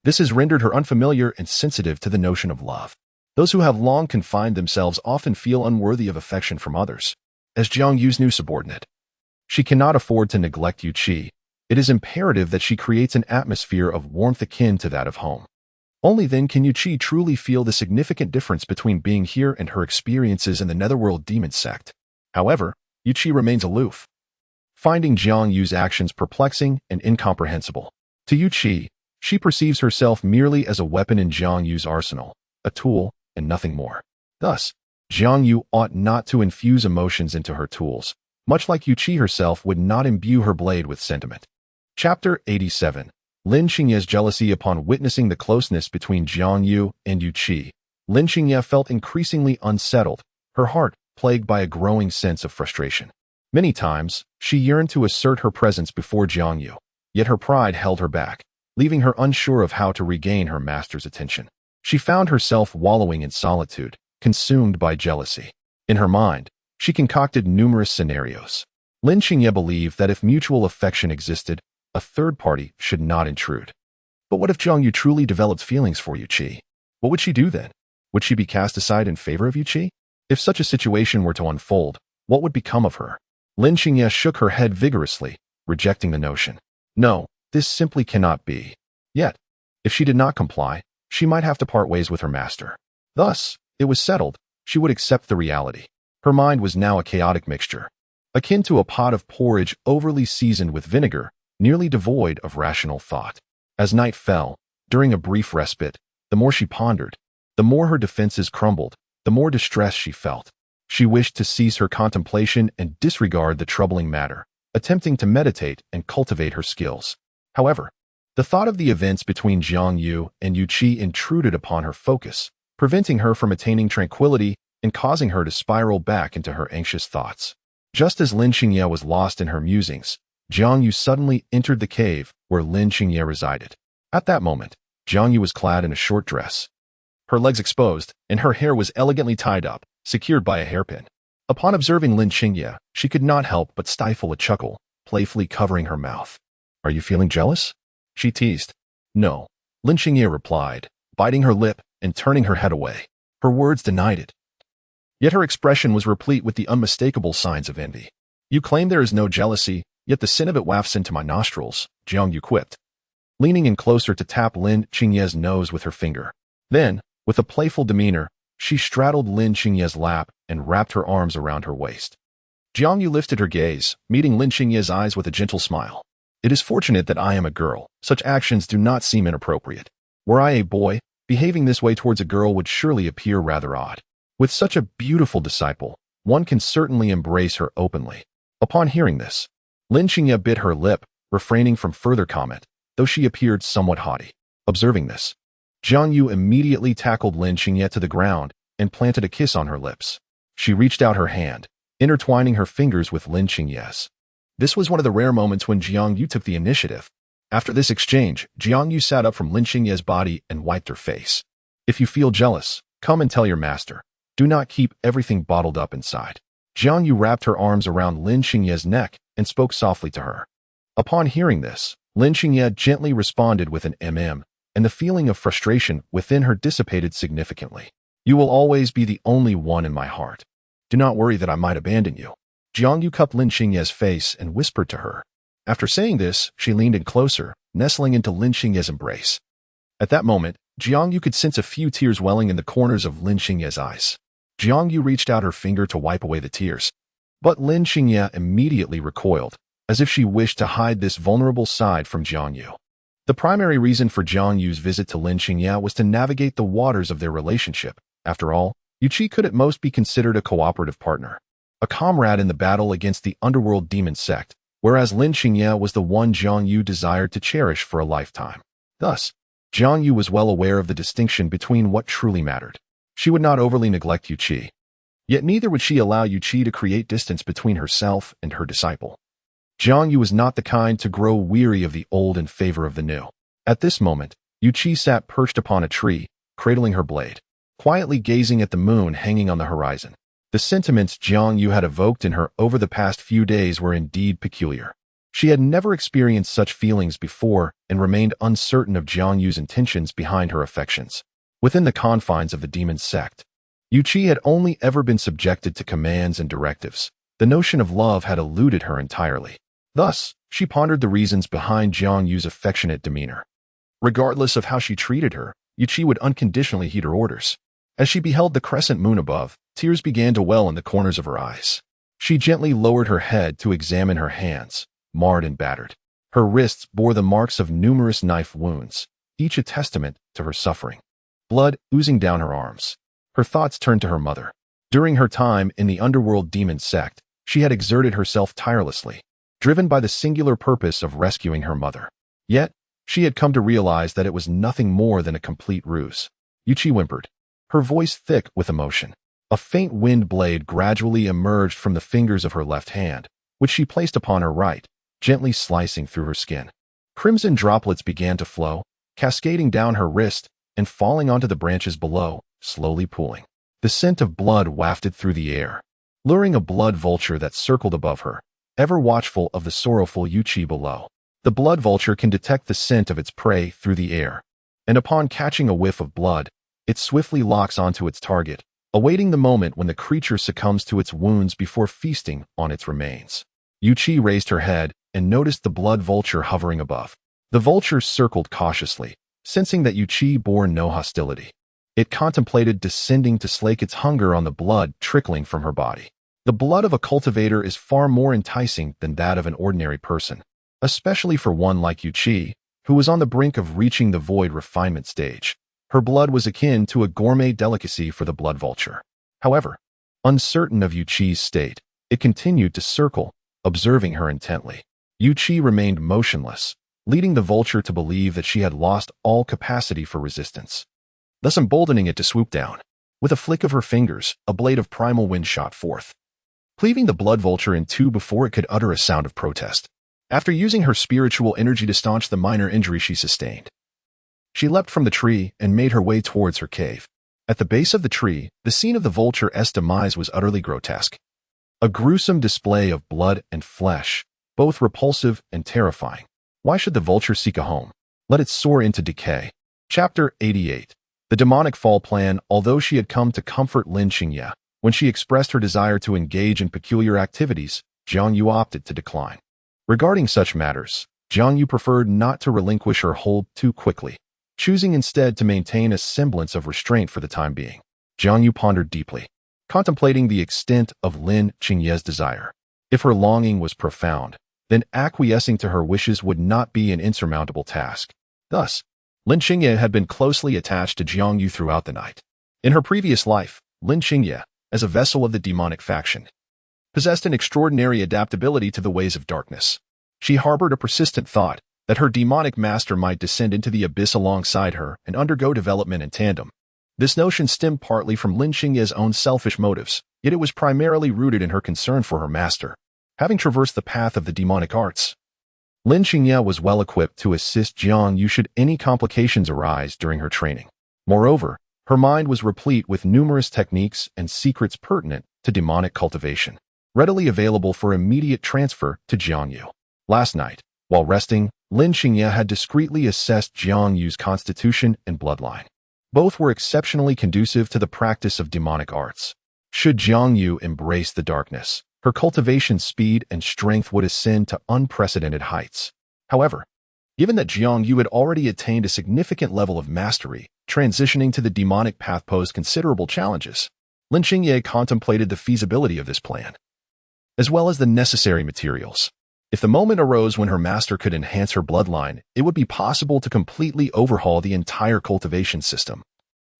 This has rendered her unfamiliar and sensitive to the notion of love. Those who have long confined themselves often feel unworthy of affection from others. As Jiangyu's new subordinate, she cannot afford to neglect Yuqi. It is imperative that she creates an atmosphere of warmth akin to that of home. Only then can Yuchi truly feel the significant difference between being here and her experiences in the Netherworld demon sect. However, Yuchi remains aloof, finding Jiang Yu's actions perplexing and incomprehensible. To Yuchi, she perceives herself merely as a weapon in Jiang Yu's arsenal, a tool, and nothing more. Thus, Jiang Yu ought not to infuse emotions into her tools, much like Yuchi herself would not imbue her blade with sentiment. Chapter 87. Lin Xingye's jealousy upon witnessing the closeness between Jiang Yu and Yuchi. Lin Xingye felt increasingly unsettled, her heart plagued by a growing sense of frustration. Many times, she yearned to assert her presence before Jiang Yu, yet her pride held her back, leaving her unsure of how to regain her master's attention. She found herself wallowing in solitude, consumed by jealousy. In her mind, she concocted numerous scenarios. Lin Xingye believed that if mutual affection existed, a third party should not intrude. But what if Jiang Yu truly developed feelings for Yuchi? What would she do then? Would she be cast aside in favor of Yuchi? If such a situation were to unfold, what would become of her? Lin Xingye shook her head vigorously, rejecting the notion. No, this simply cannot be. Yet, if she did not comply, she might have to part ways with her master. Thus, it was settled, she would accept the reality. Her mind was now a chaotic mixture, akin to a pot of porridge overly seasoned with vinegar, nearly devoid of rational thought. As night fell, during a brief respite, the more she pondered, the more her defenses crumbled, the more distress she felt. She wished to cease her contemplation and disregard the troubling matter, attempting to meditate and cultivate her skills. However, the thought of the events between Jiang Yu and Yuchi intruded upon her focus, preventing her from attaining tranquility and causing her to spiral back into her anxious thoughts. Just as Lin Xingye was lost in her musings, Jiang Yu suddenly entered the cave where Lin Xingye resided. At that moment, Jiang Yu was clad in a short dress, her legs exposed, and her hair was elegantly tied up, secured by a hairpin. Upon observing Lin Xingye, she could not help but stifle a chuckle, playfully covering her mouth. "Are you feeling jealous?" she teased. "No," Lin Xingye replied, biting her lip and turning her head away. Her words denied it. Yet her expression was replete with the unmistakable signs of envy. "You claim there is no jealousy, yet the sin of it wafts into my nostrils," Jiang Yu quipped, leaning in closer to tap Lin Xingye's nose with her finger. Then, with a playful demeanor, she straddled Lin Xingye's lap and wrapped her arms around her waist. Jiang Yu lifted her gaze, meeting Lin Xingye's eyes with a gentle smile. "It is fortunate that I am a girl. Such actions do not seem inappropriate. Were I a boy, behaving this way towards a girl would surely appear rather odd. With such a beautiful disciple, one can certainly embrace her openly." Upon hearing this, Lin Xingye bit her lip, refraining from further comment, though she appeared somewhat haughty. Observing this, Jiang Yu immediately tackled Lin Xingye to the ground and planted a kiss on her lips. She reached out her hand, intertwining her fingers with Lin Xingye's. This was one of the rare moments when Jiang Yu took the initiative. After this exchange, Jiang Yu sat up from Lin Xingye's body and wiped her face. "If you feel jealous, come and tell your master. Do not keep everything bottled up inside." Jiang Yu wrapped her arms around Lin Xingye's neck and spoke softly to her. Upon hearing this, Lin Xingye gently responded with an and the feeling of frustration within her dissipated significantly. "You will always be the only one in my heart. Do not worry that I might abandon you." Jiang Yu cupped Lin Xingye's face and whispered to her. After saying this, she leaned in closer, nestling into Lin Xingye's embrace. At that moment, Jiang Yu could sense a few tears welling in the corners of Lin Xingye's eyes. Jiang Yu reached out her finger to wipe away the tears, but Lin Xingye immediately recoiled, as if she wished to hide this vulnerable side from Jiang Yu. The primary reason for Jiang Yu's visit to Lin Xingye was to navigate the waters of their relationship. After all, Yuchi could at most be considered a cooperative partner, a comrade in the battle against the underworld demon sect, whereas Lin Xingye was the one Jiang Yu desired to cherish for a lifetime. Thus, Jiang Yu was well aware of the distinction between what truly mattered. She would not overly neglect Yuchi, yet neither would she allow Yuchi to create distance between herself and her disciple. Jiang Yu was not the kind to grow weary of the old in favor of the new. At this moment, Yuchi sat perched upon a tree, cradling her blade, quietly gazing at the moon hanging on the horizon. The sentiments Jiang Yu had evoked in her over the past few days were indeed peculiar. She had never experienced such feelings before and remained uncertain of Jiang Yu's intentions behind her affections. Within the confines of the demon sect, Yuchi had only ever been subjected to commands and directives. The notion of love had eluded her entirely. Thus, she pondered the reasons behind Jiang Yu's affectionate demeanor. Regardless of how she treated her, Yuchi would unconditionally heed her orders. As she beheld the crescent moon above, tears began to well in the corners of her eyes. She gently lowered her head to examine her hands, marred and battered. Her wrists bore the marks of numerous knife wounds, each a testament to her suffering. Blood oozing down her arms. Her thoughts turned to her mother. During her time in the underworld demon sect, she had exerted herself tirelessly, driven by the singular purpose of rescuing her mother. Yet, she had come to realize that it was nothing more than a complete ruse. Yuchi whimpered, her voice thick with emotion. A faint wind blade gradually emerged from the fingers of her left hand, which she placed upon her right, gently slicing through her skin. Crimson droplets began to flow, cascading down her wrist and falling onto the branches below, slowly pooling. The scent of blood wafted through the air, luring a blood vulture that circled above her, ever watchful of the sorrowful Yuchi below. The blood vulture can detect the scent of its prey through the air, and upon catching a whiff of blood, it swiftly locks onto its target, awaiting the moment when the creature succumbs to its wounds before feasting on its remains. Yuchi raised her head and noticed the blood vulture hovering above. The vulture circled cautiously, sensing that Yuchi bore no hostility. It contemplated descending to slake its hunger on the blood trickling from her body. The blood of a cultivator is far more enticing than that of an ordinary person, especially for one like Yuchi, who was on the brink of reaching the void refinement stage. Her blood was akin to a gourmet delicacy for the blood vulture. However, uncertain of Yuchi's state, it continued to circle, observing her intently. Yuchi remained motionless, leading the vulture to believe that she had lost all capacity for resistance, thus emboldening it to swoop down. With a flick of her fingers, a blade of primal wind shot forth, cleaving the blood vulture in two before it could utter a sound of protest. After using her spiritual energy to staunch the minor injury she sustained, she leapt from the tree and made her way towards her cave. At the base of the tree, the scene of the vulture's demise was utterly grotesque. A gruesome display of blood and flesh, both repulsive and terrifying. Why should the vulture seek a home? Let it soar into decay. Chapter 88. The demonic fall plan. Although she had come to comfort Lin Qingye, when she expressed her desire to engage in peculiar activities, Jiang Yu opted to decline. Regarding such matters, Jiang Yu preferred not to relinquish her hold too quickly, choosing instead to maintain a semblance of restraint for the time being. Jiang Yu pondered deeply, contemplating the extent of Lin Qingye's desire. If her longing was profound, then acquiescing to her wishes would not be an insurmountable task. Thus, Lin Qingye had been closely attached to Jiang Yu throughout the night. In her previous life, Lin Qingye, as a vessel of the demonic faction, possessed an extraordinary adaptability to the ways of darkness. She harbored a persistent thought that her demonic master might descend into the abyss alongside her and undergo development in tandem. This notion stemmed partly from Lin Qingye's own selfish motives, yet it was primarily rooted in her concern for her master. Having traversed the path of the demonic arts, Lin Qingye was well equipped to assist Jiang Yu should any complications arise during her training. Moreover, her mind was replete with numerous techniques and secrets pertinent to demonic cultivation, readily available for immediate transfer to Jiang Yu. Last night, while resting, Lin Qingye had discreetly assessed Jiang Yu's constitution and bloodline. Both were exceptionally conducive to the practice of demonic arts. Should Jiang Yu embrace the darkness, her cultivation speed and strength would ascend to unprecedented heights. However, given that Jiang Yu had already attained a significant level of mastery, transitioning to the demonic path posed considerable challenges. Lin Qingye contemplated the feasibility of this plan, as well as the necessary materials. If the moment arose when her master could enhance her bloodline, it would be possible to completely overhaul the entire cultivation system,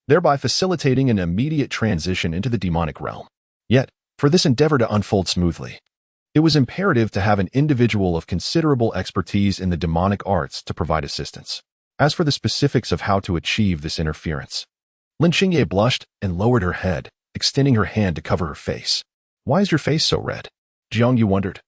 thereby facilitating an immediate transition into the demonic realm. Yet, for this endeavor to unfold smoothly, it was imperative to have an individual of considerable expertise in the demonic arts to provide assistance. As for the specifics of how to achieve this interference, Lin Qingye blushed and lowered her head, extending her hand to cover her face. "Why is your face so red?" Jiang Yu wondered,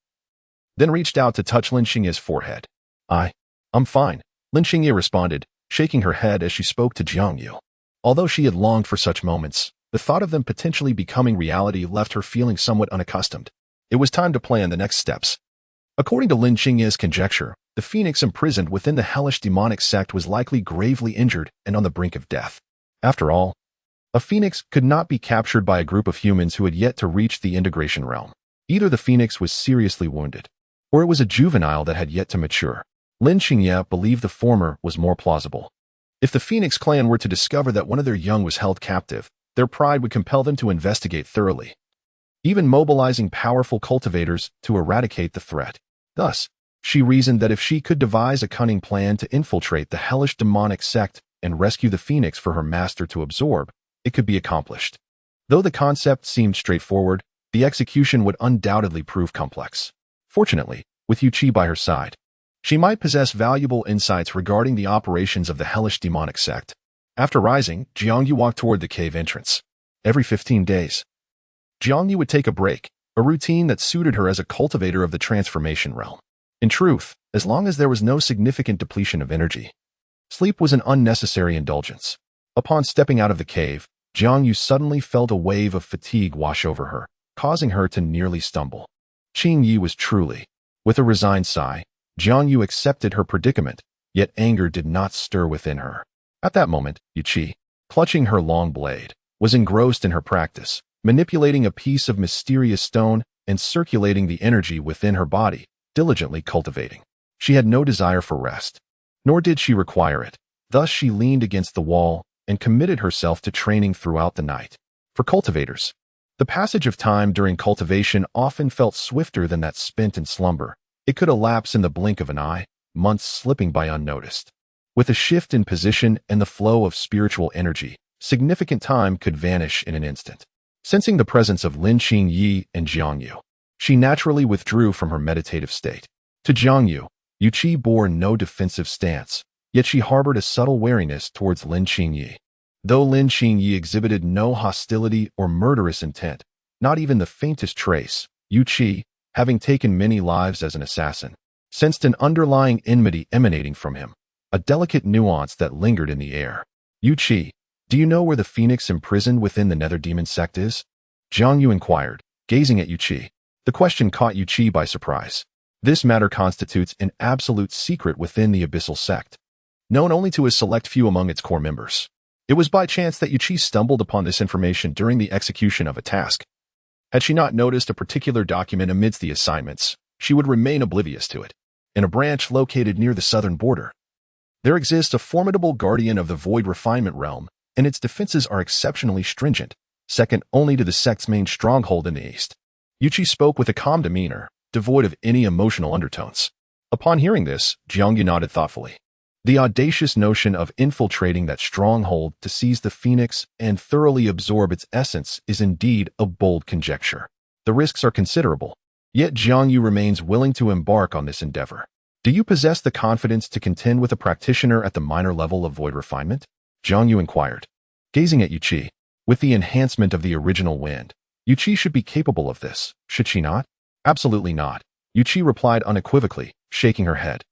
then reached out to touch Lin Qingye's forehead. I'm fine," Lin Qingye responded, shaking her head as she spoke to Jiang Yu. Although she had longed for such moments, the thought of them potentially becoming reality left her feeling somewhat unaccustomed. It was time to plan the next steps. According to Lin Qingye's conjecture, the phoenix imprisoned within the hellish demonic sect was likely gravely injured and on the brink of death. After all, a phoenix could not be captured by a group of humans who had yet to reach the integration realm. Either the phoenix was seriously wounded, or it was a juvenile that had yet to mature. Lin Qingye believed the former was more plausible. If the Phoenix clan were to discover that one of their young was held captive, their pride would compel them to investigate thoroughly, even mobilizing powerful cultivators to eradicate the threat. Thus, she reasoned that if she could devise a cunning plan to infiltrate the hellish demonic sect and rescue the Phoenix for her master to absorb, it could be accomplished. Though the concept seemed straightforward, the execution would undoubtedly prove complex. Fortunately, with Yuchi by her side, she might possess valuable insights regarding the operations of the hellish demonic sect. After rising, Jiangyu walked toward the cave entrance. Every 15 days, Jiangyu would take a break, a routine that suited her as a cultivator of the transformation realm. In truth, as long as there was no significant depletion of energy, sleep was an unnecessary indulgence. Upon stepping out of the cave, Jiangyu suddenly felt a wave of fatigue wash over her, causing her to nearly stumble. Qing Yi was truly. With a resigned sigh, Jiangyu accepted her predicament, yet anger did not stir within her. At that moment, Yuchi, clutching her long blade, was engrossed in her practice, manipulating a piece of mysterious stone and circulating the energy within her body, diligently cultivating. She had no desire for rest, nor did she require it. Thus she leaned against the wall and committed herself to training throughout the night. For cultivators, the passage of time during cultivation often felt swifter than that spent in slumber. It could elapse in the blink of an eye, months slipping by unnoticed. With a shift in position and the flow of spiritual energy, significant time could vanish in an instant. Sensing the presence of Lin Qingyi and Jiangyu, she naturally withdrew from her meditative state. To Jiangyu, Yuchi bore no defensive stance, yet she harbored a subtle wariness towards Lin Qingyi. Though Lin Qingyi exhibited no hostility or murderous intent, not even the faintest trace, Yuchi, having taken many lives as an assassin, sensed an underlying enmity emanating from him, a delicate nuance that lingered in the air. Yuchi, do you know where the Phoenix imprisoned within the Nether Demon sect is? Jiangyu inquired, gazing at Yuchi. The question caught Yuchi by surprise. This matter constitutes an absolute secret within the Abyssal sect, known only to a select few among its core members. It was by chance that Yuchi stumbled upon this information during the execution of a task. Had she not noticed a particular document amidst the assignments, she would remain oblivious to it. In a branch located near the southern border, there exists a formidable guardian of the void refinement realm, and its defenses are exceptionally stringent, second only to the sect's main stronghold in the east. Yuchi spoke with a calm demeanor, devoid of any emotional undertones. Upon hearing this, Jiangyu nodded thoughtfully. The audacious notion of infiltrating that stronghold to seize the Phoenix and thoroughly absorb its essence is indeed a bold conjecture. The risks are considerable, yet Jiangyu remains willing to embark on this endeavor. Do you possess the confidence to contend with a practitioner at the minor level of void refinement? Jiangyu inquired, gazing at Yuchi. With the enhancement of the original wind, Yuchi should be capable of this, should she not? Absolutely not, Yuchi replied unequivocally, shaking her head.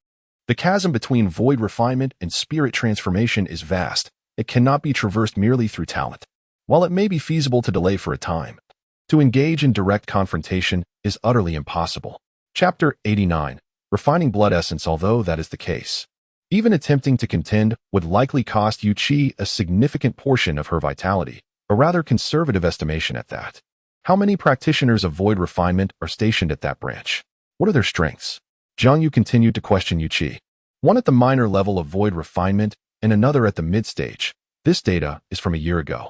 The chasm between void refinement and spirit transformation is vast. It cannot be traversed merely through talent. While it may be feasible to delay for a time, to engage in direct confrontation is utterly impossible. Chapter 89. Refining blood essence. Although that is the case, even attempting to contend would likely cost Yuchi a significant portion of her vitality, a rather conservative estimation at that. How many practitioners of void refinement are stationed at that branch? What are their strengths? Jiangyu continued to question Yuchi. One at the minor level of void refinement and another at the mid-stage. This data is from a year ago,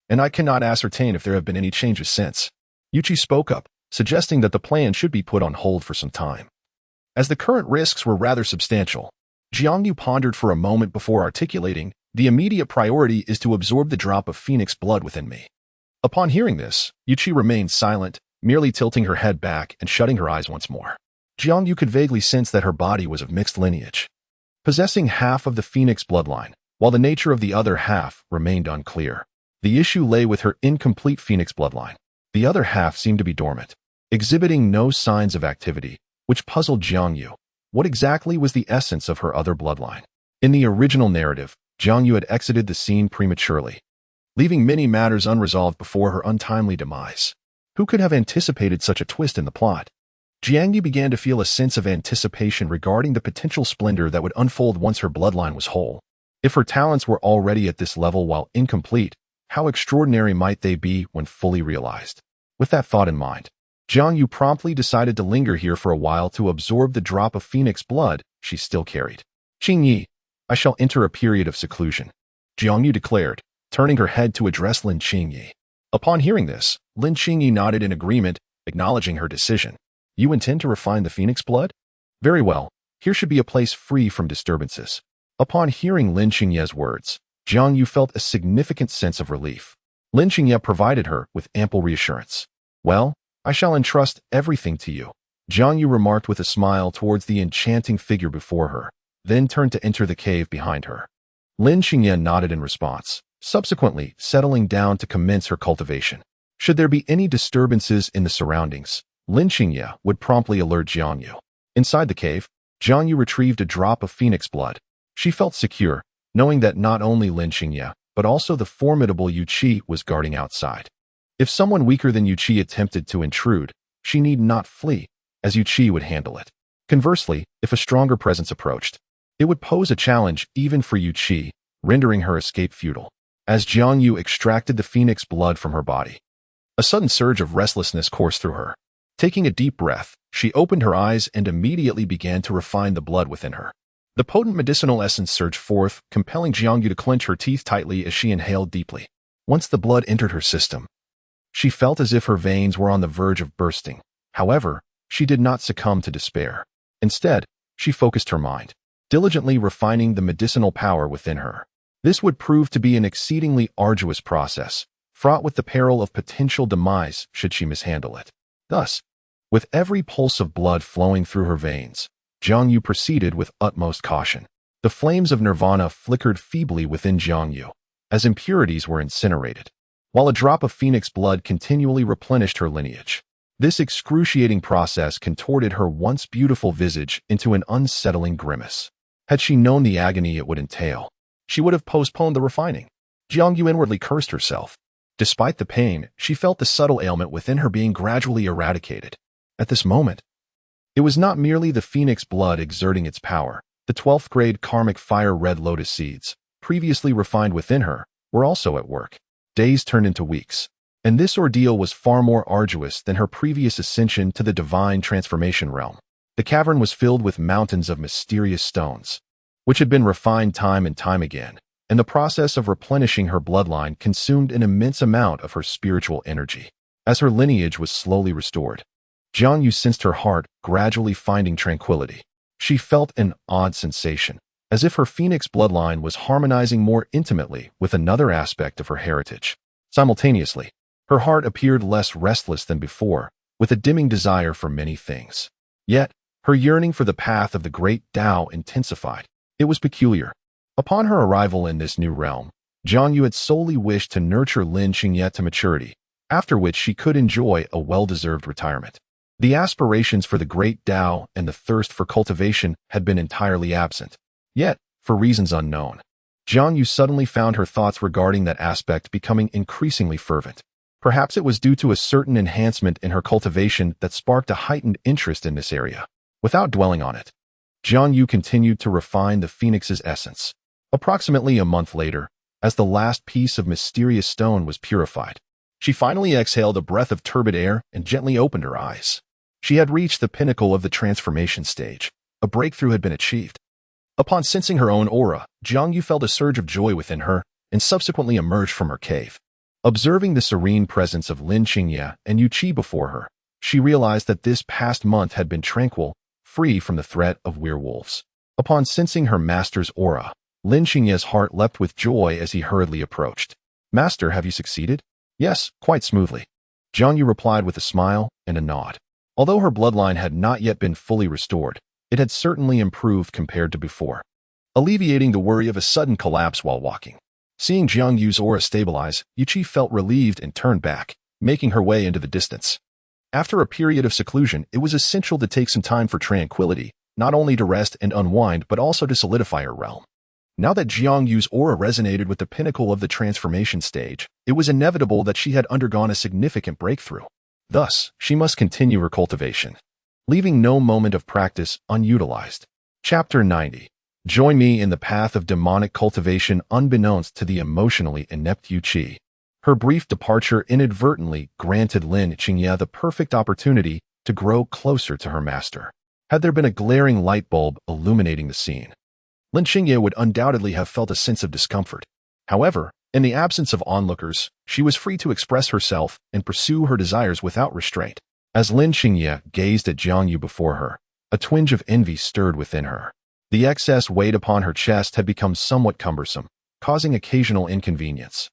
and I cannot ascertain if there have been any changes since. Yuchi spoke up, suggesting that the plan should be put on hold for some time, as the current risks were rather substantial. Jiangyu pondered for a moment before articulating, the immediate priority is to absorb the drop of Phoenix blood within me. Upon hearing this, Yuchi remained silent, merely tilting her head back and shutting her eyes once more. Jiangyu could vaguely sense that her body was of mixed lineage, possessing half of the Phoenix bloodline, while the nature of the other half remained unclear. The issue lay with her incomplete Phoenix bloodline. The other half seemed to be dormant, exhibiting no signs of activity, which puzzled Jiangyu. What exactly was the essence of her other bloodline? In the original narrative, Jiangyu had exited the scene prematurely, leaving many matters unresolved before her untimely demise. Who could have anticipated such a twist in the plot? Jiangyu began to feel a sense of anticipation regarding the potential splendor that would unfold once her bloodline was whole. If her talents were already at this level while incomplete, how extraordinary might they be when fully realized? With that thought in mind, Jiangyu promptly decided to linger here for a while to absorb the drop of Phoenix blood she still carried. Qingyi, I shall enter a period of seclusion, Jiangyu declared, turning her head to address Lin Qingyi. Upon hearing this, Lin Qingyi nodded in agreement, acknowledging her decision. You intend to refine the phoenix blood? Very well. Here should be a place free from disturbances. Upon hearing Lin Qingye's words, Jiang Yu felt a significant sense of relief. Lin Qingye provided her with ample reassurance. Well, I shall entrust everything to you, Jiang Yu remarked with a smile towards the enchanting figure before her, then turned to enter the cave behind her. Lin Qingye nodded in response, subsequently settling down to commence her cultivation. Should there be any disturbances in the surroundings, Lin Qingye would promptly alert Jiang Yu. Inside the cave, Jiang Yu retrieved a drop of phoenix blood. She felt secure, knowing that not only Lin Qingye, but also the formidable Yu Qi was guarding outside. If someone weaker than Yu Qi attempted to intrude, she need not flee, as Yu Qi would handle it. Conversely, if a stronger presence approached, it would pose a challenge even for Yu Qi, rendering her escape futile. As Jiang Yu extracted the phoenix blood from her body, a sudden surge of restlessness coursed through her. Taking a deep breath, she opened her eyes and immediately began to refine the blood within her. The potent medicinal essence surged forth, compelling Jiang Yu to clench her teeth tightly as she inhaled deeply. Once the blood entered her system, she felt as if her veins were on the verge of bursting. However, she did not succumb to despair. Instead, she focused her mind, diligently refining the medicinal power within her. This would prove to be an exceedingly arduous process, fraught with the peril of potential demise should she mishandle it. Thus, with every pulse of blood flowing through her veins, Jiang Yu proceeded with utmost caution. The flames of nirvana flickered feebly within Jiang Yu, as impurities were incinerated, while a drop of phoenix blood continually replenished her lineage. This excruciating process contorted her once beautiful visage into an unsettling grimace. Had she known the agony it would entail, she would have postponed the refining. Jiang Yu inwardly cursed herself. Despite the pain, she felt the subtle ailment within her being gradually eradicated. At this moment, it was not merely the phoenix blood exerting its power. The 12th grade karmic fire red lotus seeds, previously refined within her, were also at work. Days turned into weeks, and this ordeal was far more arduous than her previous ascension to the divine transformation realm. The cavern was filled with mountains of mysterious stones, which had been refined time and time again, and the process of replenishing her bloodline consumed an immense amount of her spiritual energy. As her lineage was slowly restored, Jiang Yu sensed her heart gradually finding tranquility. She felt an odd sensation, as if her phoenix bloodline was harmonizing more intimately with another aspect of her heritage. Simultaneously, her heart appeared less restless than before, with a dimming desire for many things. Yet, her yearning for the path of the great Tao intensified. It was peculiar. Upon her arrival in this new realm, Jiang Yu had solely wished to nurture Lin Qingye to maturity, after which she could enjoy a well-deserved retirement. The aspirations for the great Tao and the thirst for cultivation had been entirely absent. Yet, for reasons unknown, Jiang Yu suddenly found her thoughts regarding that aspect becoming increasingly fervent. Perhaps it was due to a certain enhancement in her cultivation that sparked a heightened interest in this area. Without dwelling on it, Jiang Yu continued to refine the phoenix's essence. Approximately a month later, as the last piece of mysterious stone was purified, she finally exhaled a breath of turbid air and gently opened her eyes. She had reached the pinnacle of the transformation stage. A breakthrough had been achieved. Upon sensing her own aura, Jiang Yu felt a surge of joy within her and subsequently emerged from her cave. Observing the serene presence of Lin Qingye and Yu Qi before her, she realized that this past month had been tranquil, free from the threat of werewolves. Upon sensing her master's aura, Lin Qingye's heart leapt with joy as he hurriedly approached. "Master, have you succeeded?" "Yes, quite smoothly," Jiang Yu replied with a smile and a nod. Although her bloodline had not yet been fully restored, it had certainly improved compared to before, alleviating the worry of a sudden collapse while walking. Seeing Jiang Yu's aura stabilize, Yu Qi felt relieved and turned back, making her way into the distance. After a period of seclusion, it was essential to take some time for tranquility, not only to rest and unwind but also to solidify her realm. Now that Jiang Yu's aura resonated with the pinnacle of the transformation stage, it was inevitable that she had undergone a significant breakthrough. Thus, she must continue her cultivation, leaving no moment of practice unutilized. Chapter 90. Join me in the path of demonic cultivation unbeknownst to the emotionally inept Yu Qi. Her brief departure inadvertently granted Lin Qingye the perfect opportunity to grow closer to her master. Had there been a glaring light bulb illuminating the scene, Lin Qingye would undoubtedly have felt a sense of discomfort. However, in the absence of onlookers, she was free to express herself and pursue her desires without restraint. As Lin Qingye gazed at Jiang Yu before her, a twinge of envy stirred within her. The excess weight upon her chest had become somewhat cumbersome, causing occasional inconvenience,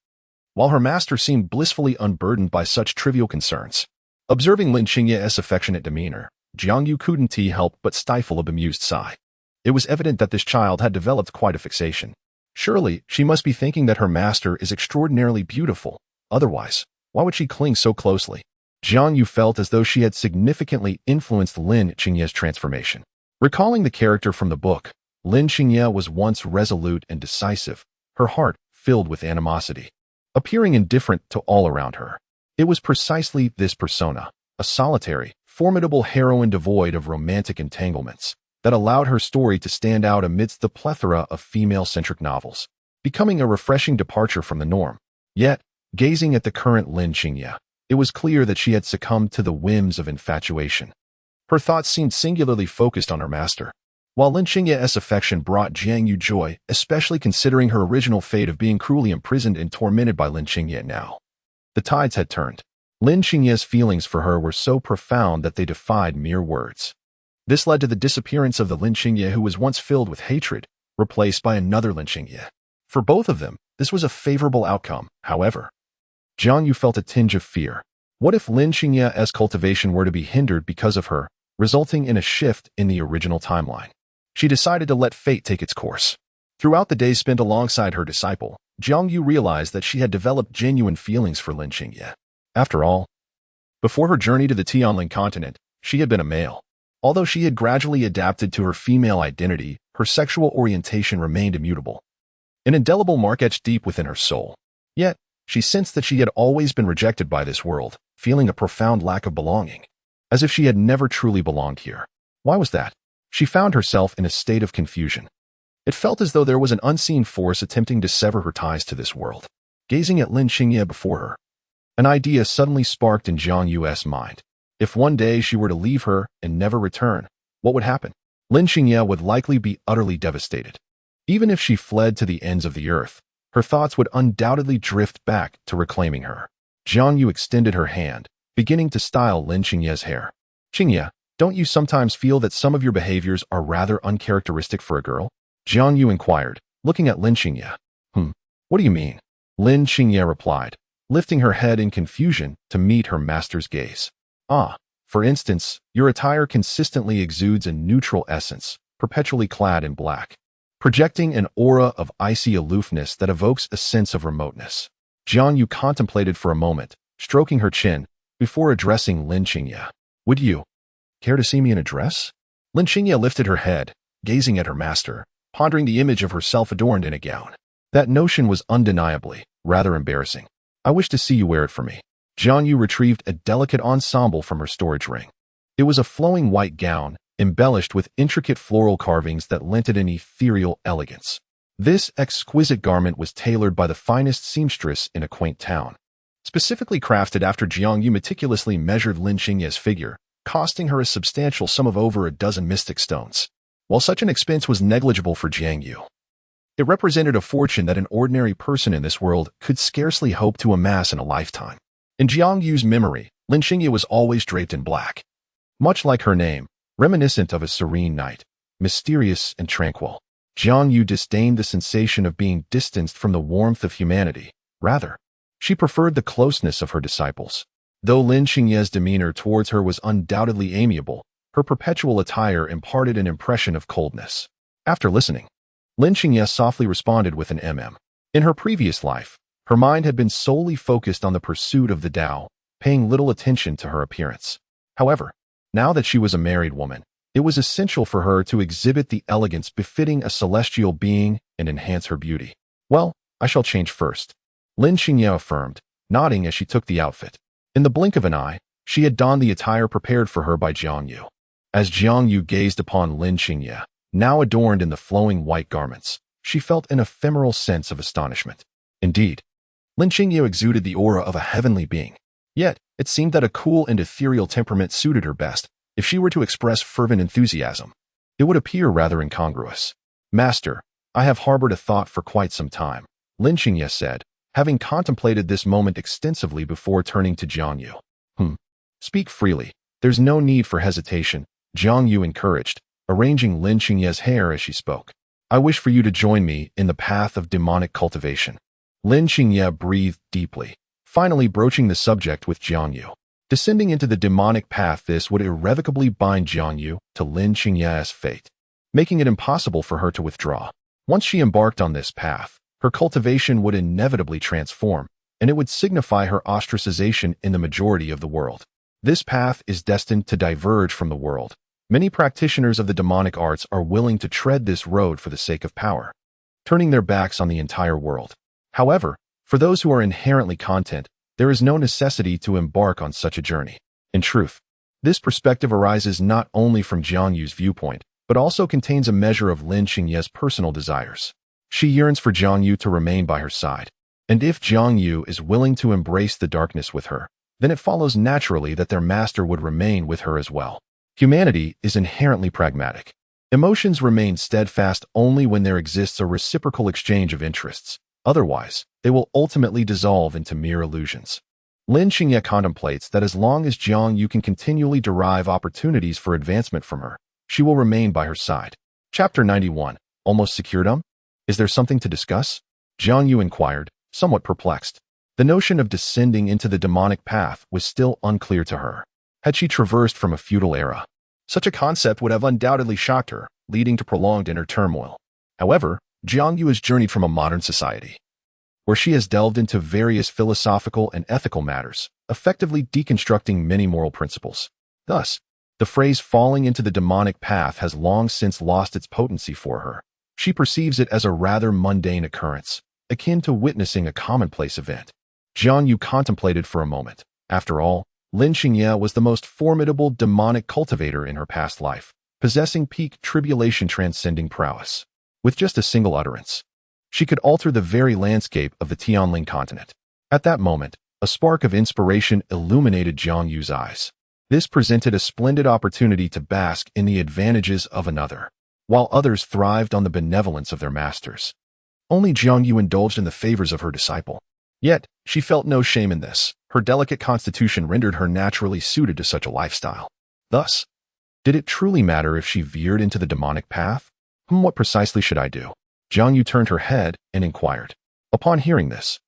while her master seemed blissfully unburdened by such trivial concerns. Observing Lin Qingye's affectionate demeanor, Jiang Yu couldn't help but stifle a bemused sigh. It was evident that this child had developed quite a fixation. Surely, she must be thinking that her master is extraordinarily beautiful. Otherwise, why would she cling so closely? Jiang Yu felt as though she had significantly influenced Lin Qingye's transformation. Recalling the character from the book, Lin Qingye was once resolute and decisive, her heart filled with animosity, appearing indifferent to all around her. It was precisely this persona, a solitary, formidable heroine devoid of romantic entanglements, that allowed her story to stand out amidst the plethora of female-centric novels, becoming a refreshing departure from the norm. Yet, gazing at the current Lin Qingye, it was clear that she had succumbed to the whims of infatuation. Her thoughts seemed singularly focused on her master. While Lin Qingye's affection brought Jiang Yu joy, especially considering her original fate of being cruelly imprisoned and tormented by Lin Qingye now, the tides had turned. Lin Qingye's feelings for her were so profound that they defied mere words. This led to the disappearance of the Lin Qingye who was once filled with hatred, replaced by another Lin Qingye. For both of them, this was a favorable outcome. However, Jiang Yu felt a tinge of fear. What if Lin Qingye's cultivation were to be hindered because of her, resulting in a shift in the original timeline? She decided to let fate take its course. Throughout the days spent alongside her disciple, Jiang Yu realized that she had developed genuine feelings for Lin Qingye. After all, before her journey to the Tianling continent, she had been a male. Although she had gradually adapted to her female identity, her sexual orientation remained immutable, an indelible mark etched deep within her soul. Yet, she sensed that she had always been rejected by this world, feeling a profound lack of belonging, as if she had never truly belonged here. Why was that? She found herself in a state of confusion. It felt as though there was an unseen force attempting to sever her ties to this world. Gazing at Lin Qingye before her, an idea suddenly sparked in Jiang Yu's mind. If one day she were to leave her and never return, what would happen? Lin Qingye would likely be utterly devastated. Even if she fled to the ends of the earth, her thoughts would undoubtedly drift back to reclaiming her. Jiang Yu extended her hand, beginning to style Lin Qingye's hair. Qingye, don't you sometimes feel that some of your behaviors are rather uncharacteristic for a girl? Jiang Yu inquired, looking at Lin Qingye. What do you mean? Lin Qingye replied, lifting her head in confusion to meet her master's gaze. For instance, your attire consistently exudes a neutral essence, perpetually clad in black, projecting an aura of icy aloofness that evokes a sense of remoteness. Jiang Yu contemplated for a moment, stroking her chin, before addressing Lin Qingye. Would you care to see me in a dress? Lin Qingye lifted her head, gazing at her master, pondering the image of herself adorned in a gown. That notion was undeniably rather embarrassing. I wish to see you wear it for me. Jiang Yu retrieved a delicate ensemble from her storage ring. It was a flowing white gown, embellished with intricate floral carvings that lent it an ethereal elegance. This exquisite garment was tailored by the finest seamstress in a quaint town, specifically crafted after Jiang Yu meticulously measured Lin Qingye's figure, costing her a substantial sum of over a dozen mystic stones. While such an expense was negligible for Jiang Yu, it represented a fortune that an ordinary person in this world could scarcely hope to amass in a lifetime. In Jiang Yu's memory, Lin Qingye was always draped in black, much like her name, reminiscent of a serene night, mysterious and tranquil. Jiang Yu disdained the sensation of being distanced from the warmth of humanity. Rather, she preferred the closeness of her disciples. Though Lin Qingye's demeanor towards her was undoubtedly amiable, her perpetual attire imparted an impression of coldness. After listening, Lin Qingye softly responded with an In her previous life, her mind had been solely focused on the pursuit of the Tao, paying little attention to her appearance. However, now that she was a married woman, it was essential for her to exhibit the elegance befitting a celestial being and enhance her beauty. Well, I shall change first, Lin Qingye affirmed, nodding as she took the outfit. In the blink of an eye, she had donned the attire prepared for her by Jiang Yu. As Jiang Yu gazed upon Lin Qingye, now adorned in the flowing white garments, she felt an ephemeral sense of astonishment. Indeed, Lin Qingye exuded the aura of a heavenly being. Yet, it seemed that a cool and ethereal temperament suited her best. If she were to express fervent enthusiasm, it would appear rather incongruous. Master, I have harbored a thought for quite some time, Lin Qingye said, having contemplated this moment extensively before turning to Jiang Yu. Speak freely. There's no need for hesitation, Jiang Yu encouraged, arranging Lin Qingye's hair as she spoke. I wish for you to join me in the path of demonic cultivation. Lin Qingye breathed deeply, finally broaching the subject with Jiang Yu. Descending into the demonic path, this would irrevocably bind Jiang Yu to Lin Qingye's fate, making it impossible for her to withdraw. Once she embarked on this path, her cultivation would inevitably transform, and it would signify her ostracization in the majority of the world. This path is destined to diverge from the world. Many practitioners of the demonic arts are willing to tread this road for the sake of power, turning their backs on the entire world. However, for those who are inherently content, there is no necessity to embark on such a journey. In truth, this perspective arises not only from Jiang Yu's viewpoint, but also contains a measure of Lin Qingye's personal desires. She yearns for Jiang Yu to remain by her side, and if Jiang Yu is willing to embrace the darkness with her, then it follows naturally that their master would remain with her as well. Humanity is inherently pragmatic. Emotions remain steadfast only when there exists a reciprocal exchange of interests. Otherwise, they will ultimately dissolve into mere illusions. Lin Qingye contemplates that as long as Jiang Yu can continually derive opportunities for advancement from her, she will remain by her side. Chapter 91. Almost secured? Is there something to discuss? Jiang Yu inquired, somewhat perplexed. The notion of descending into the demonic path was still unclear to her. Had she traversed from a feudal era? Such a concept would have undoubtedly shocked her, leading to prolonged inner turmoil. However, Jiang Yu has journeyed from a modern society, where she has delved into various philosophical and ethical matters, effectively deconstructing many moral principles. Thus, the phrase falling into the demonic path has long since lost its potency for her. She perceives it as a rather mundane occurrence, akin to witnessing a commonplace event. Jiang Yu contemplated for a moment. After all, Lin Qingye was the most formidable demonic cultivator in her past life, possessing peak tribulation transcending prowess. With just a single utterance, she could alter the very landscape of the Tianling continent. At that moment, a spark of inspiration illuminated Jiang Yu's eyes. This presented a splendid opportunity to bask in the advantages of another, while others thrived on the benevolence of their masters. Only Jiang Yu indulged in the favors of her disciple. Yet, she felt no shame in this. Her delicate constitution rendered her naturally suited to such a lifestyle. Thus, did it truly matter if she veered into the demonic path? What precisely should I do? Jiang Yu turned her head and inquired. Upon hearing this,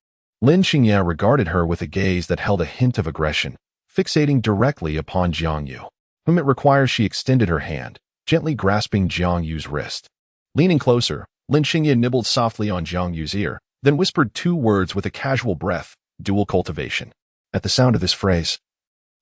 Lin Qingye regarded her with a gaze that held a hint of aggression, fixating directly upon Jiang Yu, whom it required. She extended her hand, gently grasping Jiang Yu's wrist. Leaning closer, Lin Qingye nibbled softly on Jiang Yu's ear, then whispered two words with a casual breath: dual cultivation. At the sound of this phrase,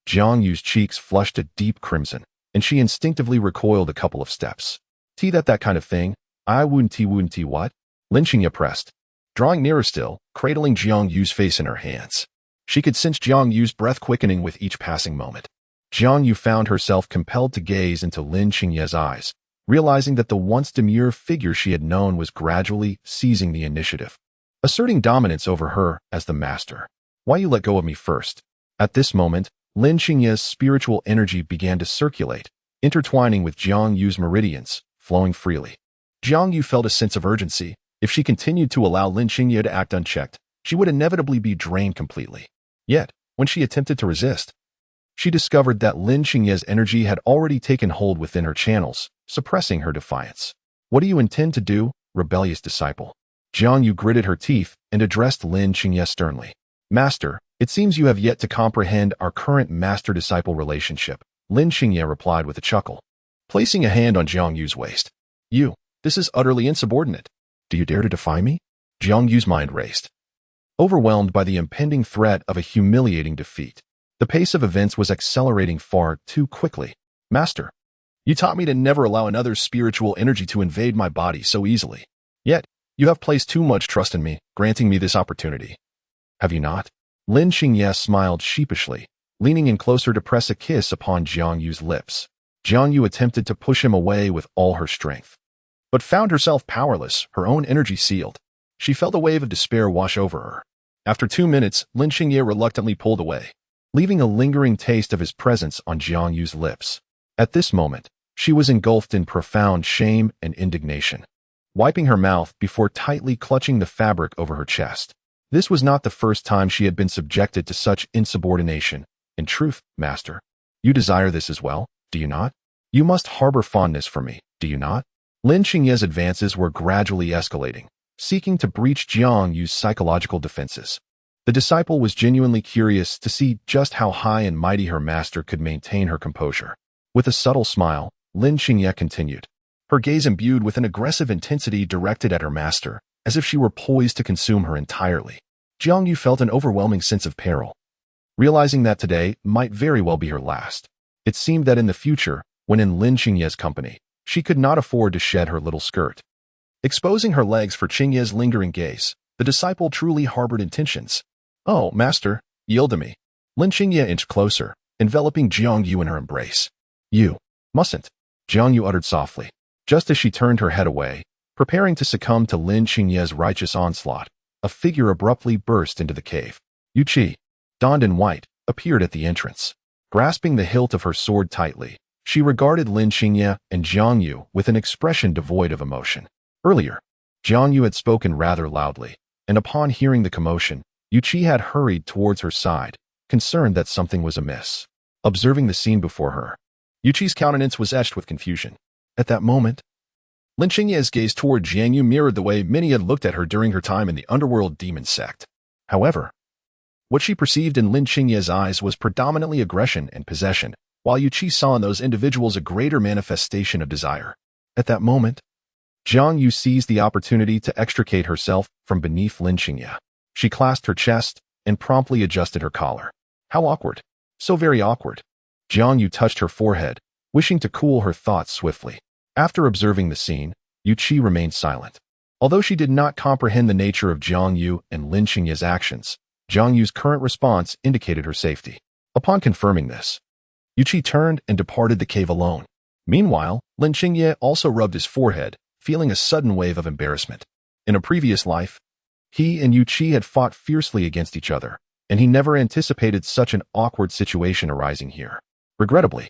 Jiang Yu's cheeks flushed a deep crimson, and she instinctively recoiled a couple of steps. That kind of thing? I wouldn't what? Lin Qingye pressed, drawing nearer still, cradling Jiang Yu's face in her hands. She could sense Jiang Yu's breath quickening with each passing moment. Jiang Yu found herself compelled to gaze into Lin Qingye's eyes, realizing that the once demure figure she had known was gradually seizing the initiative, asserting dominance over her as the master. Why you let go of me first? At this moment, Lin Qingye's spiritual energy began to circulate, intertwining with Jiang Yu's meridians, flowing freely. Jiang Yu felt a sense of urgency. If she continued to allow Lin Qingye to act unchecked, she would inevitably be drained completely. Yet, when she attempted to resist, she discovered that Lin Qingye's energy had already taken hold within her channels, suppressing her defiance. What do you intend to do, rebellious disciple? Jiang Yu gritted her teeth and addressed Lin Qingye sternly. Master, it seems you have yet to comprehend our current master-disciple relationship, Lin Qingye replied with a chuckle, placing a hand on Jiang Yu's waist. This is utterly insubordinate. Do you dare to defy me? Jiang Yu's mind raced, overwhelmed by the impending threat of a humiliating defeat. The pace of events was accelerating far too quickly. Master, you taught me to never allow another's spiritual energy to invade my body so easily. Yet, you have placed too much trust in me, granting me this opportunity. Have you not? Lin Qingye smiled sheepishly, leaning in closer to press a kiss upon Jiang Yu's lips. Jiang Yu attempted to push him away with all her strength, but found herself powerless, her own energy sealed. She felt a wave of despair wash over her. After 2 minutes, Lin Qingye reluctantly pulled away, leaving a lingering taste of his presence on Jiang Yu's lips. At this moment, she was engulfed in profound shame and indignation. wiping her mouth before tightly clutching the fabric over her chest. This was not the first time she had been subjected to such insubordination. In truth, master, you desire this as well, do you not? You must harbor fondness for me, do you not? Lin Xingye's advances were gradually escalating, seeking to breach Jiang Yu's psychological defenses. The disciple was genuinely curious to see just how high and mighty her master could maintain her composure. With a subtle smile, Lin Xingye continued, her gaze imbued with an aggressive intensity directed at her master, as if she were poised to consume her entirely. Jiang Yu felt an overwhelming sense of peril, realizing that today might very well be her last. It seemed that in the future, when in Lin Xingye's company, she could not afford to shed her little skirt. Exposing her legs for Xingye's lingering gaze, the disciple truly harbored intentions. Oh, master, yield to me. Lin Xingye inched closer, enveloping Jiang Yu in her embrace. You mustn't, Jiang Yu uttered softly. Just as she turned her head away, preparing to succumb to Lin Xingye's righteous onslaught, a figure abruptly burst into the cave. Yu Qi, donned in white, appeared at the entrance. Grasping the hilt of her sword tightly, she regarded Lin Xingye and Jiang Yu with an expression devoid of emotion. Earlier, Jiang Yu had spoken rather loudly, and upon hearing the commotion, Yu Qi had hurried towards her side, concerned that something was amiss. Observing the scene before her, Yu Qi's countenance was etched with confusion. At that moment, Lin Xingye's gaze toward Jiang Yu mirrored the way many had looked at her during her time in the underworld demon sect. However, what she perceived in Lin Xingye's eyes was predominantly aggression and possession, while Yu Qi saw in those individuals a greater manifestation of desire. At that moment, Jiang Yu seized the opportunity to extricate herself from beneath Lin Xingye. She clasped her chest and promptly adjusted her collar. How awkward. So very awkward. Jiang Yu touched her forehead, wishing to cool her thoughts swiftly. After observing the scene, Yu Qi remained silent. Although she did not comprehend the nature of Jiang Yu and Lin Xingye's actions, Jiang Yu's current response indicated her safety. Upon confirming this, Yu Qi turned and departed the cave alone. Meanwhile, Lin Xingye also rubbed his forehead, feeling a sudden wave of embarrassment. In a previous life, he and Yu Qi had fought fiercely against each other, and he never anticipated such an awkward situation arising here. Regrettably,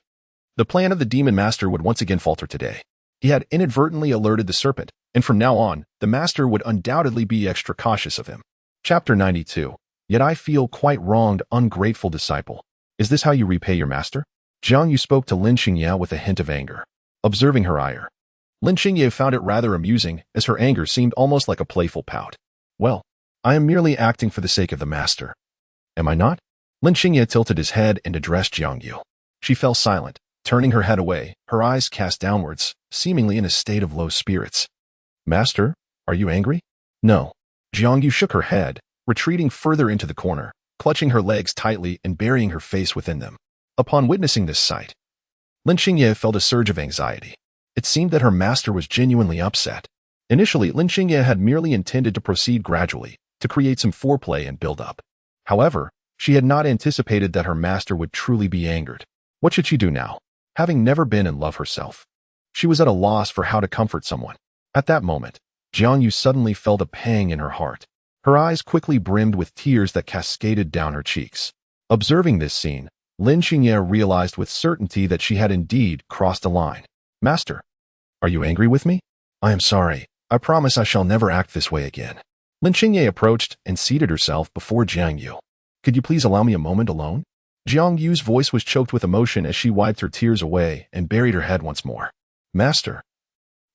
the plan of the demon master would once again falter today. He had inadvertently alerted the serpent, and from now on, the master would undoubtedly be extra cautious of him. Chapter 92. Yet I feel quite wronged, ungrateful disciple. Is this how you repay your master? Jiang Yu spoke to Lin Xingye with a hint of anger. Observing her ire, Lin Xingye found it rather amusing, as her anger seemed almost like a playful pout. Well, I am merely acting for the sake of the master. Am I not? Lin Xingye tilted his head and addressed Jiang Yu. She fell silent, turning her head away, her eyes cast downwards, seemingly in a state of low spirits. Master, are you angry? No. Jiang Yu shook her head, retreating further into the corner, clutching her legs tightly and burying her face within them. Upon witnessing this sight, Lin Xingye felt a surge of anxiety. It seemed that her master was genuinely upset. Initially, Lin Xingye had merely intended to proceed gradually, to create some foreplay and build up. However, she had not anticipated that her master would truly be angered. What should she do now? Having never been in love herself, she was at a loss for how to comfort someone. At that moment, Jiang Yu suddenly felt a pang in her heart. Her eyes quickly brimmed with tears that cascaded down her cheeks. Observing this scene, Lin Xingye realized with certainty that she had indeed crossed a line. Master, are you angry with me? I am sorry. I promise I shall never act this way again. Lin Xingye approached and seated herself before Jiang Yu. Could you please allow me a moment alone? Jiang Yu's voice was choked with emotion as she wiped her tears away and buried her head once more. Master,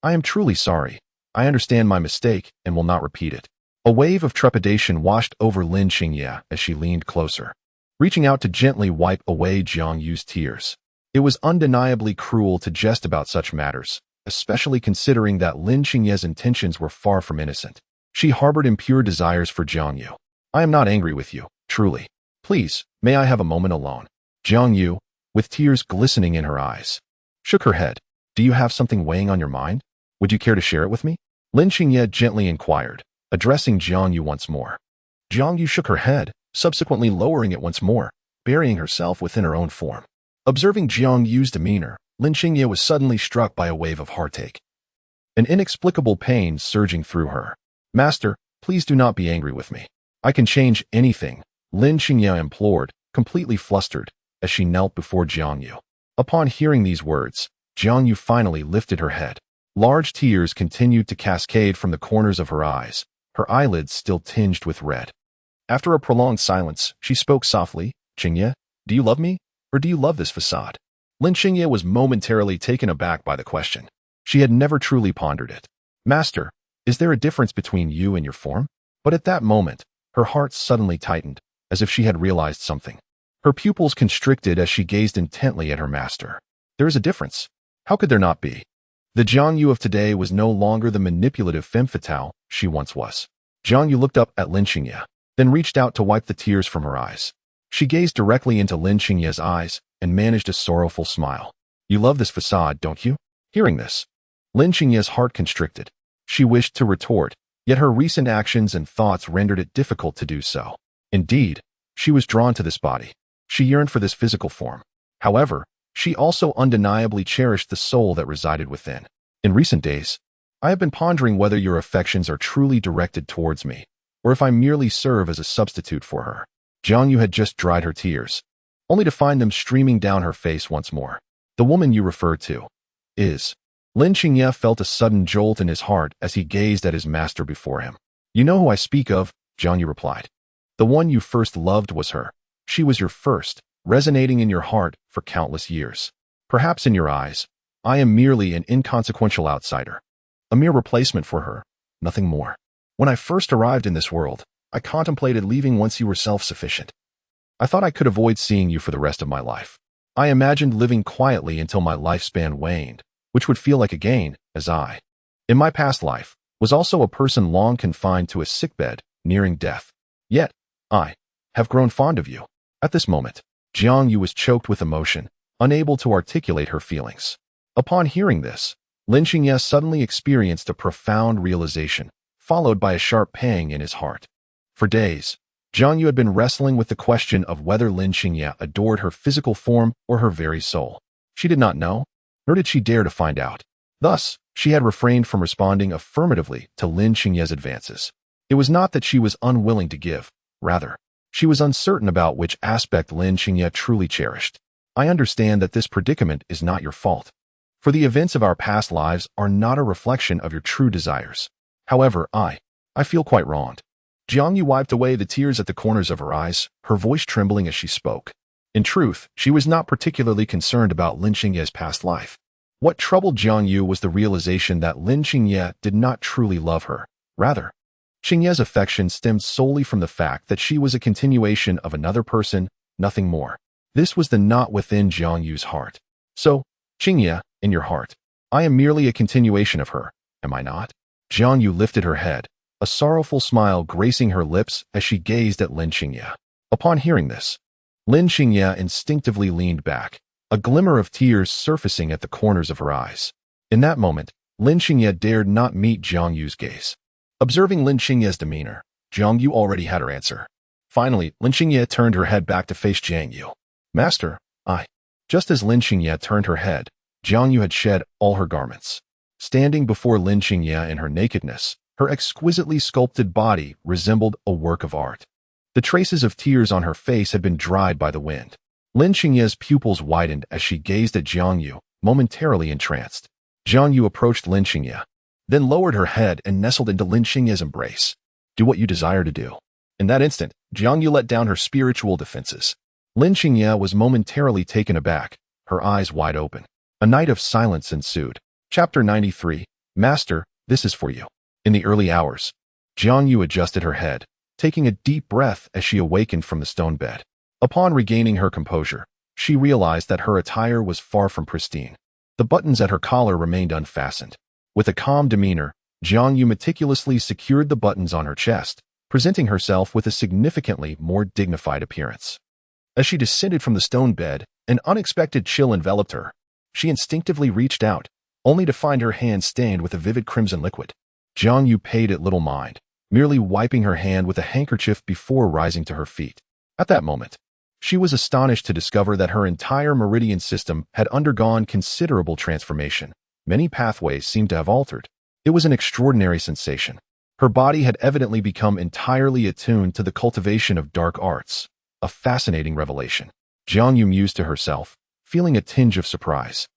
I am truly sorry. I understand my mistake and will not repeat it. A wave of trepidation washed over Lin Xingye as she leaned closer, reaching out to gently wipe away Jiang Yu's tears. It was undeniably cruel to jest about such matters, especially considering that Lin Xingye's intentions were far from innocent. She harbored impure desires for Jiang Yu. I am not angry with you, truly. Please, may I have a moment alone? Jiang Yu, with tears glistening in her eyes, shook her head. Do you have something weighing on your mind? Would you care to share it with me? Lin Xingye gently inquired, addressing Jiang Yu once more. Jiang Yu shook her head, subsequently lowering it once more, burying herself within her own form. Observing Jiang Yu's demeanor, Lin Xingye was suddenly struck by a wave of heartache. An inexplicable pain surging through her. Master, please do not be angry with me. I can change anything, Lin Xingye implored, completely flustered, as she knelt before Jiang Yu. Upon hearing these words, Jiang Yu finally lifted her head. Large tears continued to cascade from the corners of her eyes, her eyelids still tinged with red. After a prolonged silence, she spoke softly, "Qingye, do you love me, or do you love this facade?" Lin Qingye was momentarily taken aback by the question. She had never truly pondered it. "Master, is there a difference between you and your form?" But at that moment, her heart suddenly tightened, as if she had realized something. Her pupils constricted as she gazed intently at her master. There is a difference. How could there not be? The Jiang Yu of today was no longer the manipulative femme fatale she once was. Jiang Yu looked up at Lin Qingye, then reached out to wipe the tears from her eyes. She gazed directly into Lin Qingye's eyes and managed a sorrowful smile. "You love this facade, don't you?" Hearing this, Lin Qingye's heart constricted. She wished to retort, yet her recent actions and thoughts rendered it difficult to do so. Indeed, she was drawn to this body. She yearned for this physical form. However, she also undeniably cherished the soul that resided within. "In recent days, I have been pondering whether your affections are truly directed towards me, or if I merely serve as a substitute for her." Jiang Yu had just dried her tears, only to find them streaming down her face once more. "The woman you refer to is..." Lin Qingye felt a sudden jolt in his heart as he gazed at his master before him. "You know who I speak of," Jiang Yu replied. "The one you first loved was her. She was your first, resonating in your heart for countless years. Perhaps in your eyes, I am merely an inconsequential outsider, a mere replacement for her, nothing more. When I first arrived in this world, I contemplated leaving once you were self-sufficient. I thought I could avoid seeing you for the rest of my life. I imagined living quietly until my lifespan waned, which would feel like a gain, as I, in my past life, was also a person long confined to a sickbed, nearing death. Yet, I have grown fond of you." At this moment, Jiang Yu was choked with emotion, unable to articulate her feelings. Upon hearing this, Lin Qingye suddenly experienced a profound realization, followed by a sharp pang in his heart. For days, Jiang Yu had been wrestling with the question of whether Lin Qingye adored her physical form or her very soul. She did not know, nor did she dare to find out. Thus, she had refrained from responding affirmatively to Lin Qingye's advances. It was not that she was unwilling to give, rather, she was uncertain about which aspect Lin Qingye truly cherished. "I understand that this predicament is not your fault, for the events of our past lives are not a reflection of your true desires. However, I feel quite wronged." Jiang Yu wiped away the tears at the corners of her eyes, her voice trembling as she spoke. In truth, she was not particularly concerned about Lin Qingye's past life. What troubled Jiang Yu was the realization that Lin Qingye did not truly love her. Rather, Qingye's affection stemmed solely from the fact that she was a continuation of another person, nothing more. This was the knot within Jiang Yu's heart. "So, Qingye, in your heart, I am merely a continuation of her, am I not?" Jiang Yu lifted her head, a sorrowful smile gracing her lips as she gazed at Lin Qingye. Upon hearing this, Lin Qingye instinctively leaned back, a glimmer of tears surfacing at the corners of her eyes. In that moment, Lin Qingye dared not meet Jiang Yu's gaze. Observing Lin Qingye's demeanor, Jiang Yu already had her answer. Finally, Lin Qingye turned her head back to face Jiang Yu. "Master, I..." Just as Lin Qingye turned her head, Jiang Yu had shed all her garments. Standing before Lin Qingye in her nakedness, her exquisitely sculpted body resembled a work of art. The traces of tears on her face had been dried by the wind. Lin Qingye's pupils widened as she gazed at Jiang Yu, momentarily entranced. Jiang Yu approached Lin Qingye, then lowered her head and nestled into Lin Qingye's embrace. "Do what you desire to do." In that instant, Jiang Yu let down her spiritual defenses. Lin Qingye was momentarily taken aback, her eyes wide open. A night of silence ensued. Chapter 93, Master, this is for you. In the early hours, Jiang Yu adjusted her head, taking a deep breath as she awakened from the stone bed. Upon regaining her composure, she realized that her attire was far from pristine. The buttons at her collar remained unfastened. With a calm demeanor, Jiang Yu meticulously secured the buttons on her chest, presenting herself with a significantly more dignified appearance. As she descended from the stone bed, an unexpected chill enveloped her. She instinctively reached out, only to find her hand stained with a vivid crimson liquid. Jiang Yu paid it little mind, merely wiping her hand with a handkerchief before rising to her feet. At that moment, she was astonished to discover that her entire meridian system had undergone considerable transformation. Many pathways seemed to have altered. It was an extraordinary sensation. Her body had evidently become entirely attuned to the cultivation of dark arts. A fascinating revelation. Jiang Yu mused to herself, feeling a tinge of surprise.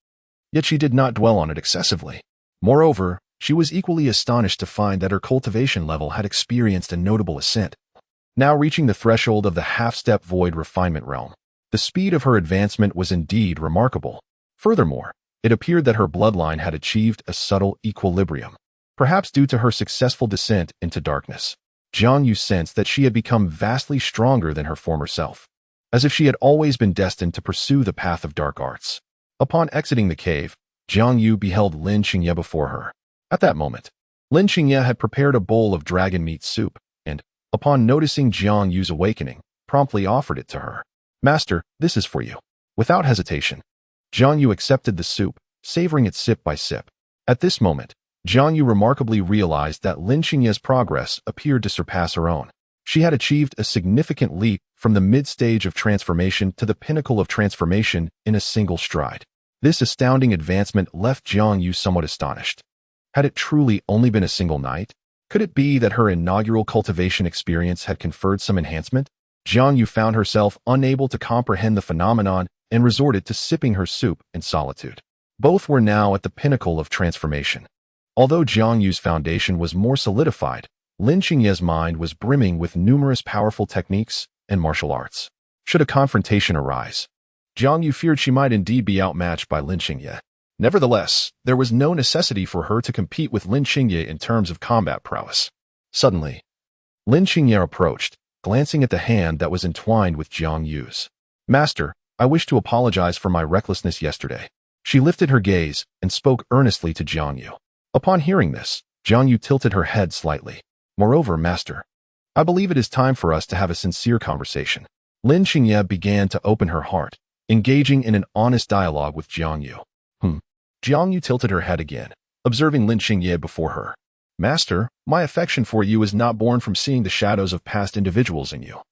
Yet she did not dwell on it excessively. Moreover, she was equally astonished to find that her cultivation level had experienced a notable ascent, now reaching the threshold of the half-step void refinement realm. The speed of her advancement was indeed remarkable. Furthermore, it appeared that her bloodline had achieved a subtle equilibrium, perhaps due to her successful descent into darkness. Jiang Yu sensed that she had become vastly stronger than her former self, as if she had always been destined to pursue the path of dark arts. Upon exiting the cave, Jiang Yu beheld Lin Xingye before her. At that moment, Lin Xingye had prepared a bowl of dragon meat soup, and, upon noticing Jiang Yu's awakening, promptly offered it to her. "Master, this is for you." Without hesitation, Jiang Yu accepted the soup, savoring it sip by sip. At this moment, Jiang Yu remarkably realized that Lin Xingye's progress appeared to surpass her own. She had achieved a significant leap from the mid-stage of transformation to the pinnacle of transformation in a single stride. This astounding advancement left Jiang Yu somewhat astonished. Had it truly only been a single night? Could it be that her inaugural cultivation experience had conferred some enhancement? Jiang Yu found herself unable to comprehend the phenomenon and resorted to sipping her soup in solitude. Both were now at the pinnacle of transformation. Although Jiang Yu's foundation was more solidified, Lin Xingye's mind was brimming with numerous powerful techniques and martial arts. Should a confrontation arise, Jiang Yu feared she might indeed be outmatched by Lin Xingye. Nevertheless, there was no necessity for her to compete with Lin Xingye in terms of combat prowess. Suddenly, Lin Xingye approached, glancing at the hand that was entwined with Jiang Yu's. "Master, I wish to apologize for my recklessness yesterday." She lifted her gaze and spoke earnestly to Jiang Yu. Upon hearing this, Jiang Yu tilted her head slightly. "Moreover, Master, I believe it is time for us to have a sincere conversation." Lin Xingye began to open her heart, engaging in an honest dialogue with Jiang Yu. Jiang Yu tilted her head again, observing Lin Xingye before her. "Master, my affection for you is not born from seeing the shadows of past individuals in you,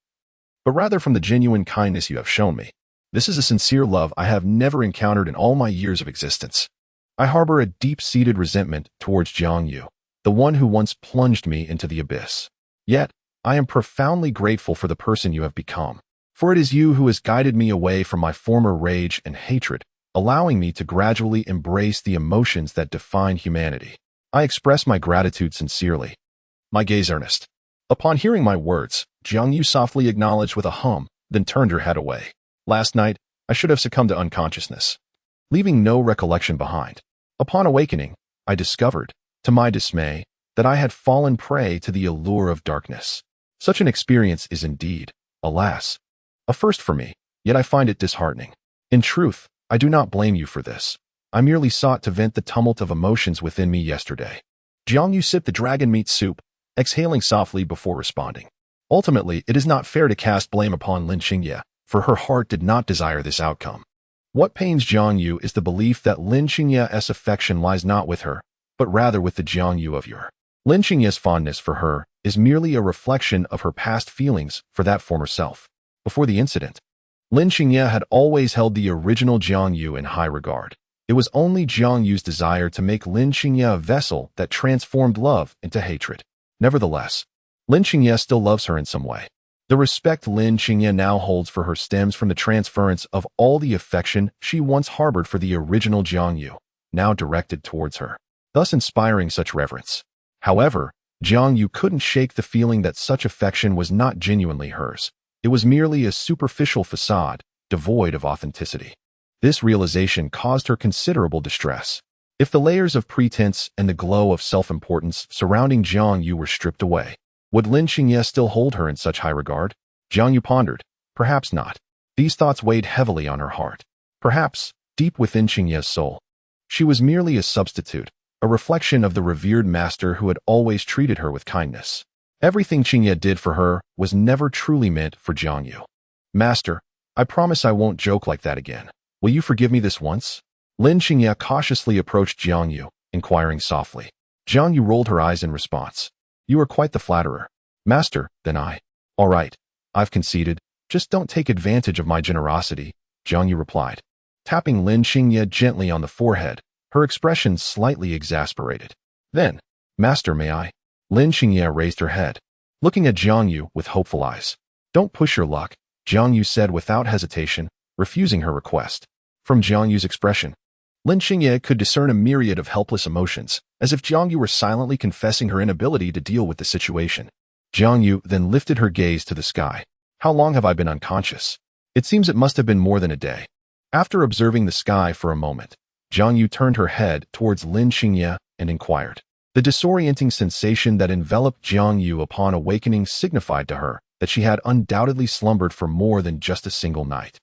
but rather from the genuine kindness you have shown me. This is a sincere love I have never encountered in all my years of existence. I harbor a deep-seated resentment towards Jiang Yu, the one who once plunged me into the abyss. Yet, I am profoundly grateful for the person you have become, for it is you who has guided me away from my former rage and hatred, allowing me to gradually embrace the emotions that define humanity. I express my gratitude sincerely." My gaze earnest. Upon hearing my words, Jiang Yu softly acknowledged with a hum, then turned her head away. "Last night, I should have succumbed to unconsciousness, leaving no recollection behind. Upon awakening, I discovered, to my dismay, that I had fallen prey to the allure of darkness. Such an experience is indeed, alas, a first for me, yet I find it disheartening. In truth, I do not blame you for this. I merely sought to vent the tumult of emotions within me yesterday." Jiang Yu sipped the dragon meat soup, exhaling softly before responding. Ultimately, it is not fair to cast blame upon Lin Xingye, for her heart did not desire this outcome. What pains Jiang Yu is the belief that Lin Xingye's affection lies not with her, but rather with the Jiang Yu of yore. Lin Xingye's fondness for her is merely a reflection of her past feelings for that former self. Before the incident, Lin Xingye had always held the original Jiang Yu in high regard. It was only Jiang Yu's desire to make Lin Xingye a vessel that transformed love into hatred. Nevertheless, Lin Xingye still loves her in some way. The respect Lin Xingye now holds for her stems from the transference of all the affection she once harbored for the original Jiang Yu, now directed towards her, thus inspiring such reverence. However, Jiang Yu couldn't shake the feeling that such affection was not genuinely hers. It was merely a superficial facade, devoid of authenticity. This realization caused her considerable distress. If the layers of pretense and the glow of self-importance surrounding Jiang Yu were stripped away, would Lin Xingye still hold her in such high regard? Jiang Yu pondered. Perhaps not. These thoughts weighed heavily on her heart. Perhaps, deep within Xingye's soul, she was merely a substitute, a reflection of the revered master who had always treated her with kindness. Everything Xingye did for her was never truly meant for Jiang Yu. "Master, I promise I won't joke like that again. Will you forgive me this once?" Lin Xingye cautiously approached Jiang Yu, inquiring softly. Jiang Yu rolled her eyes in response. "You are quite the flatterer. Master, then I." "All right, I've conceded. Just don't take advantage of my generosity," Jiang Yu replied, tapping Lin Xingye gently on the forehead, her expression slightly exasperated. Then, "Master, may I?" Lin Xingye raised her head, looking at Jiang Yu with hopeful eyes. "Don't push your luck," Jiang Yu said without hesitation, refusing her request. From Jiang Yu's expression, Lin Xingye could discern a myriad of helpless emotions, as if Jiang Yu were silently confessing her inability to deal with the situation. Jiang Yu then lifted her gaze to the sky. How long have I been unconscious? It seems it must have been more than a day. After observing the sky for a moment, Jiang Yu turned her head towards Lin Xingye and inquired. The disorienting sensation that enveloped Jiang Yu upon awakening signified to her that she had undoubtedly slumbered for more than just a single night.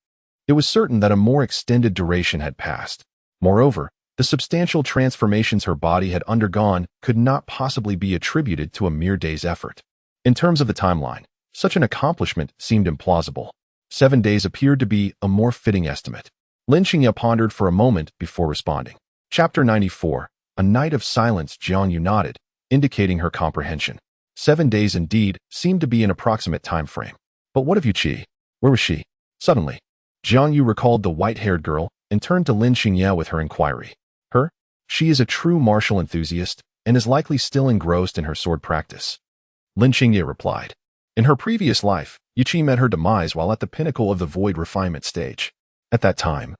It was certain that a more extended duration had passed. Moreover, the substantial transformations her body had undergone could not possibly be attributed to a mere day's effort. In terms of the timeline, such an accomplishment seemed implausible. 7 days appeared to be a more fitting estimate. Lin Xingye pondered for a moment before responding. Chapter 94. A night of silence. Jiang Yu nodded, indicating her comprehension. 7 days indeed seemed to be an approximate time frame. But what of Yuqi? Where was she? Suddenly, Jiang Yu recalled the white-haired girl and turned to Lin Xingye with her inquiry. Her? She is a true martial enthusiast and is likely still engrossed in her sword practice. Lin Xingye replied. In her previous life, Yuqi met her demise while at the pinnacle of the void refinement stage. At that time,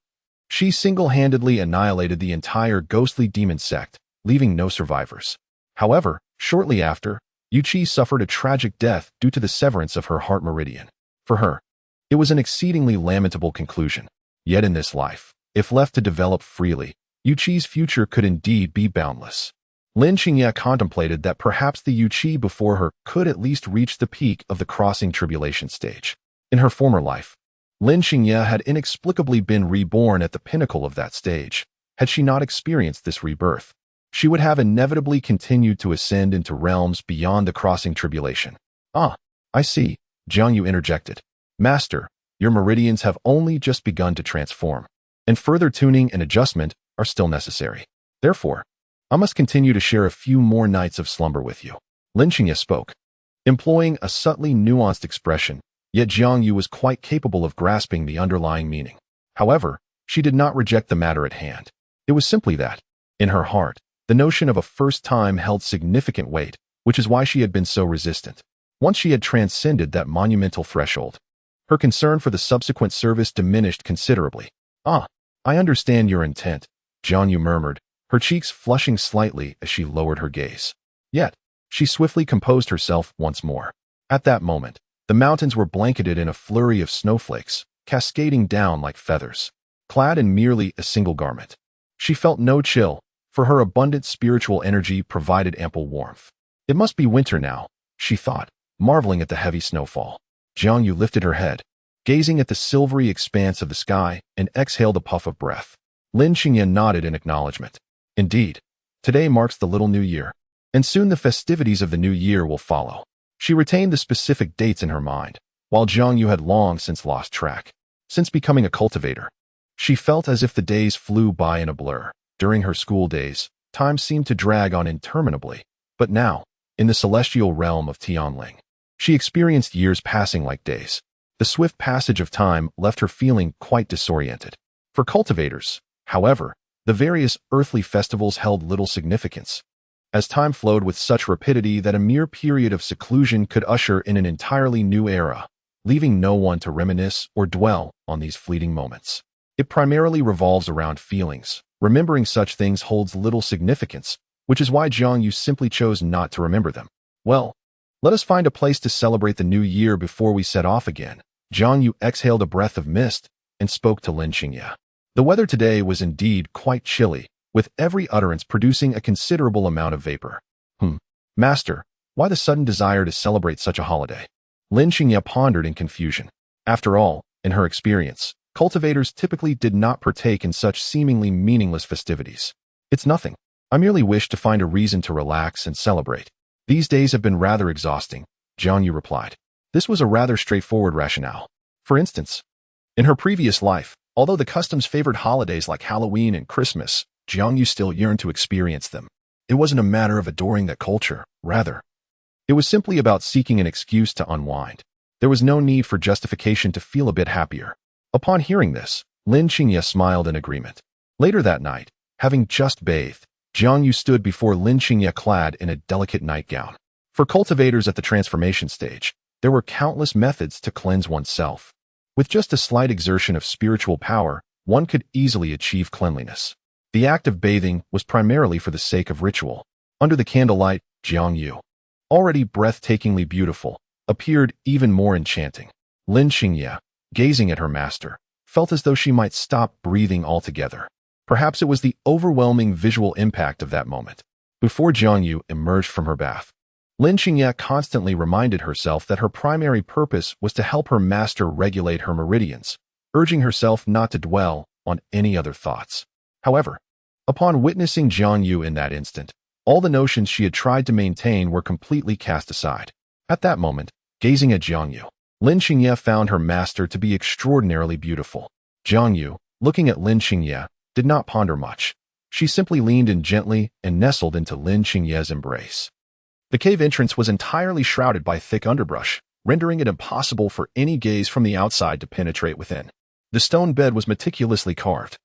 she single-handedly annihilated the entire ghostly demon sect, leaving no survivors. However, shortly after, Yuqi suffered a tragic death due to the severance of her heart meridian. For her, it was an exceedingly lamentable conclusion. Yet in this life, if left to develop freely, Yuqi's future could indeed be boundless. Lin Xingye contemplated that perhaps the Yuqi before her could at least reach the peak of the crossing tribulation stage. In her former life, Lin Xingye had inexplicably been reborn at the pinnacle of that stage. Had she not experienced this rebirth, she would have inevitably continued to ascend into realms beyond the crossing tribulation. Ah, I see, Jiang Yu interjected. Master, your meridians have only just begun to transform, and further tuning and adjustment are still necessary. Therefore, I must continue to share a few more nights of slumber with you. Lin Xingye spoke, employing a subtly nuanced expression, yet Jiang Yu was quite capable of grasping the underlying meaning. However, she did not reject the matter at hand. It was simply that, in her heart, the notion of a first time held significant weight, which is why she had been so resistant. Once she had transcended that monumental threshold, her concern for the subsequent service diminished considerably. Ah, I understand your intent, Jiang Yu murmured, her cheeks flushing slightly as she lowered her gaze. Yet, she swiftly composed herself once more. At that moment, the mountains were blanketed in a flurry of snowflakes, cascading down like feathers. Clad in merely a single garment, she felt no chill, for her abundant spiritual energy provided ample warmth. It must be winter now, she thought, marveling at the heavy snowfall. Jiang Yu lifted her head, gazing at the silvery expanse of the sky, and exhaled a puff of breath. Lin Xingye nodded in acknowledgement. Indeed, today marks the little new year, and soon the festivities of the new year will follow. She retained the specific dates in her mind, while Jiang Yu had long since lost track. Since becoming a cultivator, she felt as if the days flew by in a blur. During her school days, time seemed to drag on interminably, but now, in the celestial realm of Tianling, she experienced years passing like days. The swift passage of time left her feeling quite disoriented. For cultivators, however, the various earthly festivals held little significance, as time flowed with such rapidity that a mere period of seclusion could usher in an entirely new era, leaving no one to reminisce or dwell on these fleeting moments. It primarily revolves around feelings. Remembering such things holds little significance, which is why Jiang Yu simply chose not to remember them. Well, let us find a place to celebrate the new year before we set off again. Jiang Yu exhaled a breath of mist and spoke to Lin Xingye. The weather today was indeed quite chilly, with every utterance producing a considerable amount of vapor. Master, why the sudden desire to celebrate such a holiday? Lin Xingye pondered in confusion. After all, in her experience, cultivators typically did not partake in such seemingly meaningless festivities. It's nothing. I merely wish to find a reason to relax and celebrate. These days have been rather exhausting, Jiang Yu replied. This was a rather straightforward rationale. For instance, in her previous life, although the customs favored holidays like Halloween and Christmas, Jiang Yu still yearned to experience them. It wasn't a matter of adoring that culture, rather. It was simply about seeking an excuse to unwind. There was no need for justification to feel a bit happier. Upon hearing this, Lin Xingye smiled in agreement. Later that night, having just bathed, Jiang Yu stood before Lin Xingye clad in a delicate nightgown. For cultivators at the transformation stage, there were countless methods to cleanse oneself. With just a slight exertion of spiritual power, one could easily achieve cleanliness. The act of bathing was primarily for the sake of ritual. Under the candlelight, Jiang Yu, already breathtakingly beautiful, appeared even more enchanting. Lin Xingye, gazing at her master, felt as though she might stop breathing altogether. Perhaps it was the overwhelming visual impact of that moment. Before Jiang Yu emerged from her bath, Lin Xingye constantly reminded herself that her primary purpose was to help her master regulate her meridians, urging herself not to dwell on any other thoughts. However, upon witnessing Jiang Yu in that instant, all the notions she had tried to maintain were completely cast aside. At that moment, gazing at Jiang Yu, Lin Xingye found her master to be extraordinarily beautiful. Jiang Yu, looking at Lin Xingye, did not ponder much. She simply leaned in gently and nestled into Lin Xingye's embrace. The cave entrance was entirely shrouded by thick underbrush, rendering it impossible for any gaze from the outside to penetrate within. The stone bed was meticulously carved,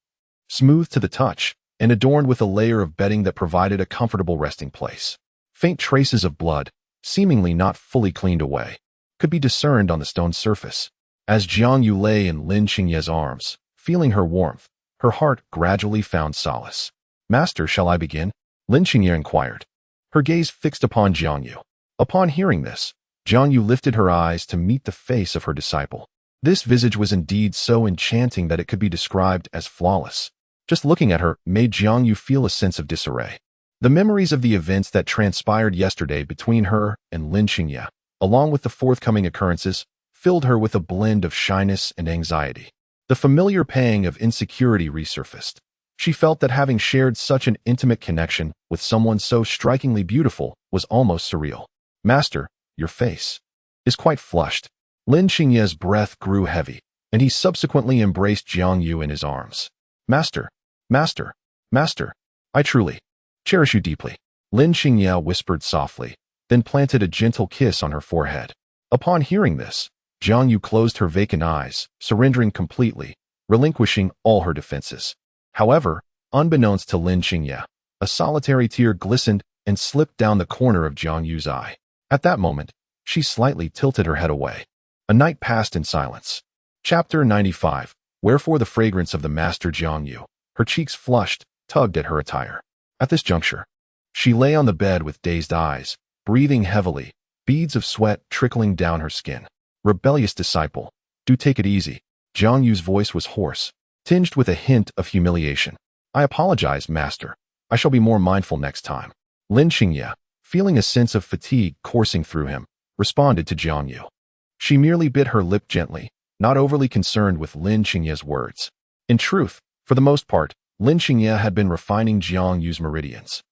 smooth to the touch, and adorned with a layer of bedding that provided a comfortable resting place. Faint traces of blood, seemingly not fully cleaned away, could be discerned on the stone surface. As Jiang Yu lay in Lin Xingye's arms, feeling her warmth, her heart gradually found solace. "Master, shall I begin?" Lin Xingye inquired, her gaze fixed upon Jiang Yu. Upon hearing this, Jiang Yu lifted her eyes to meet the face of her disciple. This visage was indeed so enchanting that it could be described as flawless. Just looking at her made Jiang Yu feel a sense of disarray. The memories of the events that transpired yesterday between her and Lin Xingye, along with the forthcoming occurrences, filled her with a blend of shyness and anxiety. The familiar pang of insecurity resurfaced. She felt that having shared such an intimate connection with someone so strikingly beautiful was almost surreal. "Master, your face is quite flushed." Lin Xingye's breath grew heavy, and he subsequently embraced Jiang Yu in his arms. "Master, master, master, I truly cherish you deeply," Lin Xingye whispered softly, then planted a gentle kiss on her forehead. Upon hearing this, Jiang Yu closed her vacant eyes, surrendering completely, relinquishing all her defenses. However, unbeknownst to Lin Xingye, a solitary tear glistened and slipped down the corner of Jiang Yu's eye. At that moment, she slightly tilted her head away. A night passed in silence. Chapter 95. Wherefore the fragrance of the master Jiang Yu. Her cheeks flushed, tugged at her attire. At this juncture, she lay on the bed with dazed eyes, breathing heavily, beads of sweat trickling down her skin. "Rebellious disciple, do take it easy." Jiang Yu's voice was hoarse, tinged with a hint of humiliation. "I apologize, master. I shall be more mindful next time." Lin Xingye, feeling a sense of fatigue coursing through him, responded to Jiang Yu. She merely bit her lip gently, not overly concerned with Lin Xingye's words. In truth, for the most part, Lin Xingye had been refining Jiang Yu's meridians,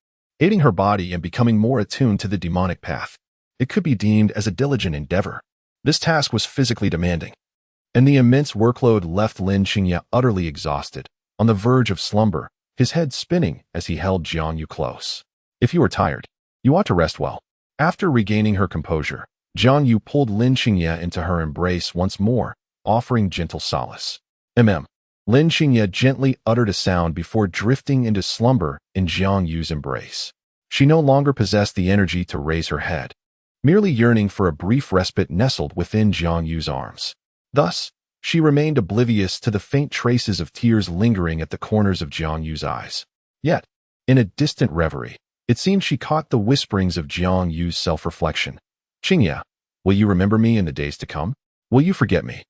aiding her body and becoming more attuned to the demonic path. It could be deemed as a diligent endeavor. This task was physically demanding, and the immense workload left Lin Xingye utterly exhausted, on the verge of slumber, his head spinning as he held Jiang Yu close. "If you are tired, you ought to rest well." After regaining her composure, Jiang Yu pulled Lin Xingye into her embrace once more, offering gentle solace. Lin Xingye gently uttered a sound before drifting into slumber in Jiang Yu's embrace. She no longer possessed the energy to raise her head, merely yearning for a brief respite nestled within Jiang Yu's arms. Thus, she remained oblivious to the faint traces of tears lingering at the corners of Jiang Yu's eyes. Yet, in a distant reverie, it seemed she caught the whisperings of Jiang Yu's self-reflection. "Xingye, will you remember me in the days to come? Will you forget me?"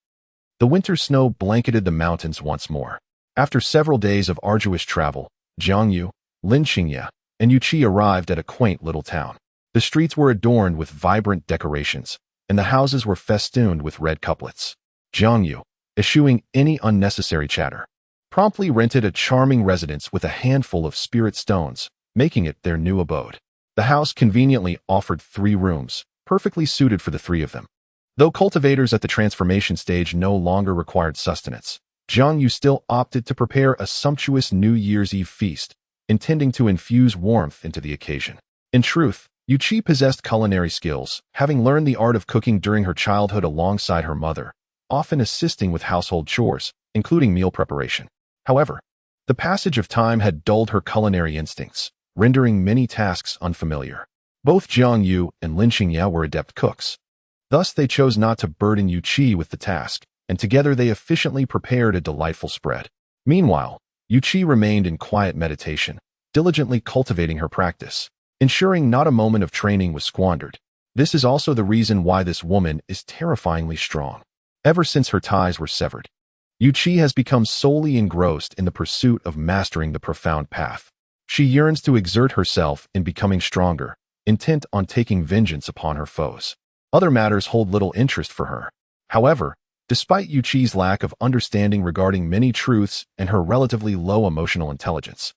The winter snow blanketed the mountains once more. After several days of arduous travel, Jiang Yu, Lin Xingye, and Yuqi arrived at a quaint little town. The streets were adorned with vibrant decorations, and the houses were festooned with red couplets. Jiang Yu, eschewing any unnecessary chatter, promptly rented a charming residence with a handful of spirit stones, making it their new abode. The house conveniently offered 3 rooms, perfectly suited for the 3 of them. Though cultivators at the transformation stage no longer required sustenance, Jiang Yu still opted to prepare a sumptuous New Year's Eve feast, intending to infuse warmth into the occasion. In truth, Yuqi possessed culinary skills, having learned the art of cooking during her childhood alongside her mother, often assisting with household chores, including meal preparation. However, the passage of time had dulled her culinary instincts, rendering many tasks unfamiliar. Both Jiang Yu and Lin Xingye were adept cooks. Thus, they chose not to burden Yuqi with the task, and together they efficiently prepared a delightful spread. Meanwhile, Yuqi remained in quiet meditation, diligently cultivating her practice, ensuring not a moment of training was squandered. This is also the reason why this woman is terrifyingly strong. Ever since her ties were severed, Yuqi has become solely engrossed in the pursuit of mastering the profound path. She yearns to exert herself in becoming stronger, intent on taking vengeance upon her foes. Other matters hold little interest for her. However, despite Yuqi's lack of understanding regarding many truths and her relatively low emotional intelligence,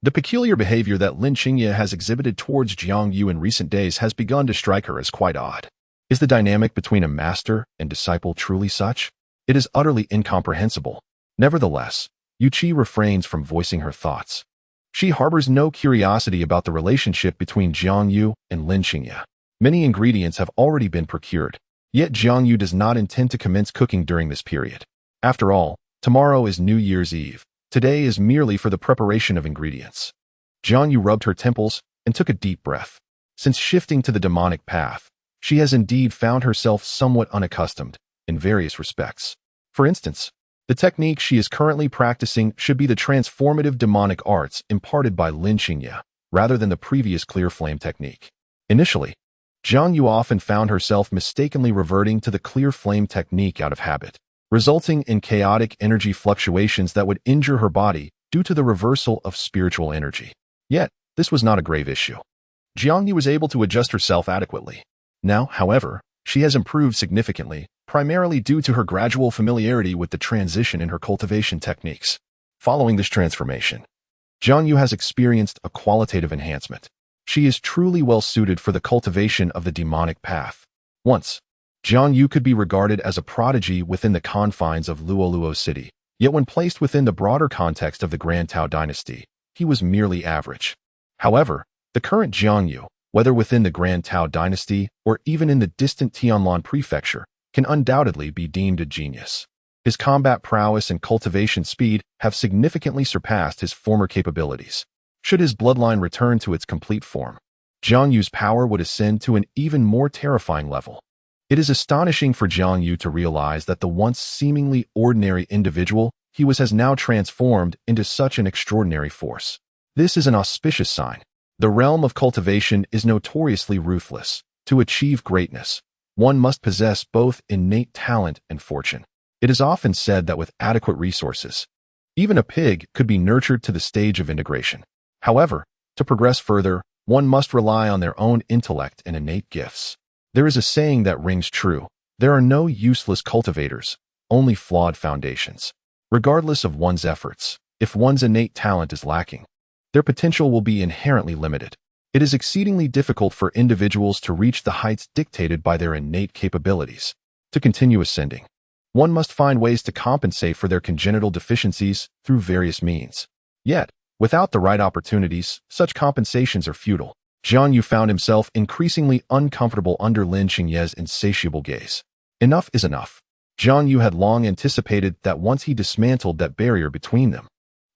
the peculiar behavior that Lin Qingye has exhibited towards Jiang Yu in recent days has begun to strike her as quite odd. Is the dynamic between a master and disciple truly such? It is utterly incomprehensible. Nevertheless, Yuqi refrains from voicing her thoughts. She harbors no curiosity about the relationship between Jiang Yu and Lin Qingye. Many ingredients have already been procured, yet Jiang Yu does not intend to commence cooking during this period. After all, tomorrow is New Year's Eve. Today is merely for the preparation of ingredients. Jiang Yu rubbed her temples and took a deep breath. Since shifting to the demonic path, she has indeed found herself somewhat unaccustomed in various respects. For instance, the technique she is currently practicing should be the transformative demonic arts imparted by Lin Qingye, rather than the previous clear flame technique. Initially, Jiang Yu often found herself mistakenly reverting to the clear flame technique out of habit, resulting in chaotic energy fluctuations that would injure her body due to the reversal of spiritual energy. Yet, this was not a grave issue. Jiang Yu was able to adjust herself adequately. Now, however, she has improved significantly, primarily due to her gradual familiarity with the transition in her cultivation techniques. Following this transformation, Jiang Yu has experienced a qualitative enhancement. She is truly well suited for the cultivation of the demonic path. Once, Jiang Yu could be regarded as a prodigy within the confines of Luoluo City, yet when placed within the broader context of the Grand Tao dynasty, he was merely average. However, the current Jiang Yu, whether within the Grand Tao dynasty or even in the distant Tianlan prefecture, can undoubtedly be deemed a genius. His combat prowess and cultivation speed have significantly surpassed his former capabilities. Should his bloodline return to its complete form, Jiang Yu's power would ascend to an even more terrifying level. It is astonishing for Jiang Yu to realize that the once seemingly ordinary individual he was has now transformed into such an extraordinary force. This is an auspicious sign. The realm of cultivation is notoriously ruthless. To achieve greatness, one must possess both innate talent and fortune. It is often said that with adequate resources, even a pig could be nurtured to the stage of integration. However, to progress further, one must rely on their own intellect and innate gifts. There is a saying that rings true: there are no useless cultivators, only flawed foundations. Regardless of one's efforts, if one's innate talent is lacking, their potential will be inherently limited. It is exceedingly difficult for individuals to reach the heights dictated by their innate capabilities. To continue ascending, one must find ways to compensate for their congenital deficiencies through various means. Yet, without the right opportunities, such compensations are futile. Jiang Yu found himself increasingly uncomfortable under Lin Qingye's insatiable gaze. Enough is enough. Jiang Yu had long anticipated that once he dismantled that barrier between them,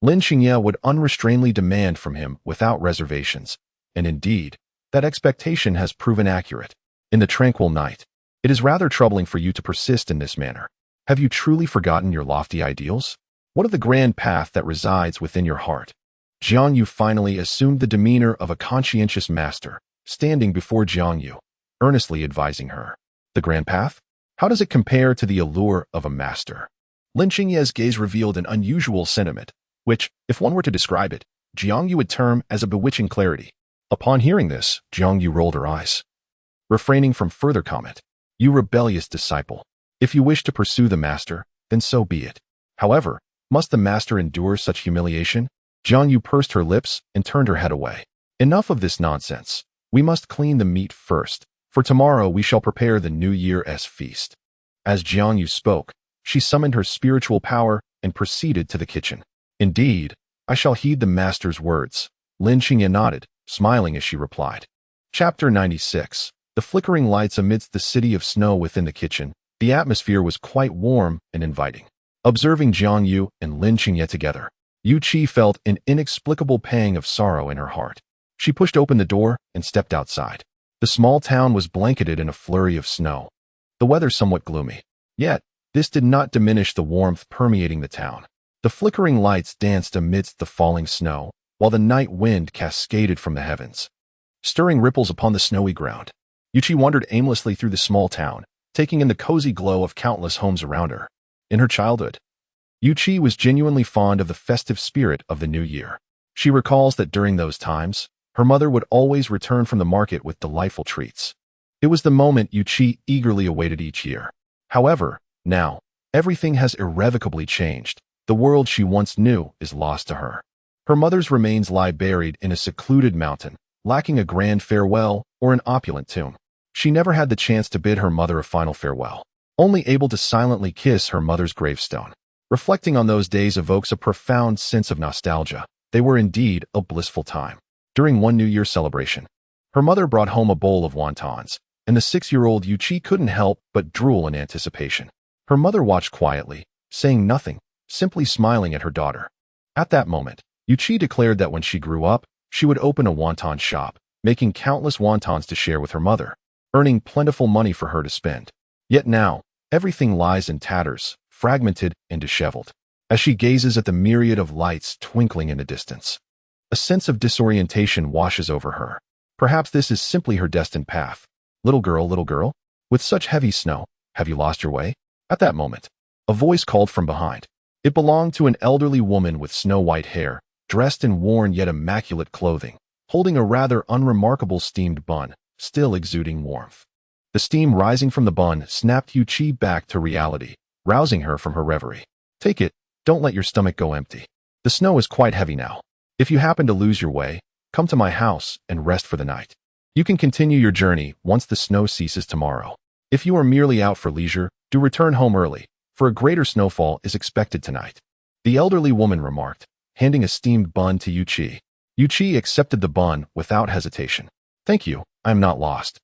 Lin Qingye would unrestrainedly demand from him without reservations. And indeed, that expectation has proven accurate. In the tranquil night, it is rather troubling for you to persist in this manner. Have you truly forgotten your lofty ideals? What of the grand path that resides within your heart? Jiang Yu finally assumed the demeanor of a conscientious master, standing before Jiang Yu, earnestly advising her. The grand path? How does it compare to the allure of a master? Lin Qingye's gaze revealed an unusual sentiment, which, if one were to describe it, Jiang Yu would term as a bewitching clarity. Upon hearing this, Jiang Yu rolled her eyes, refraining from further comment. You rebellious disciple. If you wish to pursue the master, then so be it. However, must the master endure such humiliation? Jiang Yu pursed her lips and turned her head away. Enough of this nonsense. We must clean the meat first, for tomorrow we shall prepare the New Year's feast. As Jiang Yu spoke, she summoned her spiritual power and proceeded to the kitchen. Indeed, I shall heed the master's words. Lin Qingye nodded, smiling as she replied. Chapter 96. The flickering lights amidst the city of snow within the kitchen. The atmosphere was quite warm and inviting. Observing Jiang Yu and Lin Qingye together, Yuqi felt an inexplicable pang of sorrow in her heart. She pushed open the door and stepped outside. The small town was blanketed in a flurry of snow, the weather somewhat gloomy. Yet, this did not diminish the warmth permeating the town. The flickering lights danced amidst the falling snow, while the night wind cascaded from the heavens, stirring ripples upon the snowy ground. Yuchi wandered aimlessly through the small town, taking in the cozy glow of countless homes around her. In her childhood, Yuchi was genuinely fond of the festive spirit of the new year. She recalls that during those times, her mother would always return from the market with delightful treats. It was the moment Yuchi eagerly awaited each year. However, now, everything has irrevocably changed. The world she once knew is lost to her. Her mother's remains lie buried in a secluded mountain, lacking a grand farewell or an opulent tomb. She never had the chance to bid her mother a final farewell, only able to silently kiss her mother's gravestone. Reflecting on those days evokes a profound sense of nostalgia. They were indeed a blissful time. During one New Year celebration, her mother brought home a bowl of wontons, and the 6-year-old Yuchi couldn't help but drool in anticipation. Her mother watched quietly, saying nothing, simply smiling at her daughter. At that moment, Yuchi declared that when she grew up, she would open a wonton shop, making countless wontons to share with her mother, earning plentiful money for her to spend. Yet now, everything lies in tatters, fragmented and disheveled. As she gazes at the myriad of lights twinkling in the distance, a sense of disorientation washes over her. Perhaps this is simply her destined path. Little girl, with such heavy snow, have you lost your way? At that moment, a voice called from behind. It belonged to an elderly woman with snow-white hair, dressed in worn yet immaculate clothing, holding a rather unremarkable steamed bun, still exuding warmth. The steam rising from the bun snapped Yuchi back to reality, rousing her from her reverie. Take it, don't let your stomach go empty. The snow is quite heavy now. If you happen to lose your way, come to my house and rest for the night. You can continue your journey once the snow ceases tomorrow. If you are merely out for leisure, do return home early, for a greater snowfall is expected tonight. The elderly woman remarked, handing a steamed bun to Yuchi. Yuchi accepted the bun without hesitation. Thank you, I am not lost.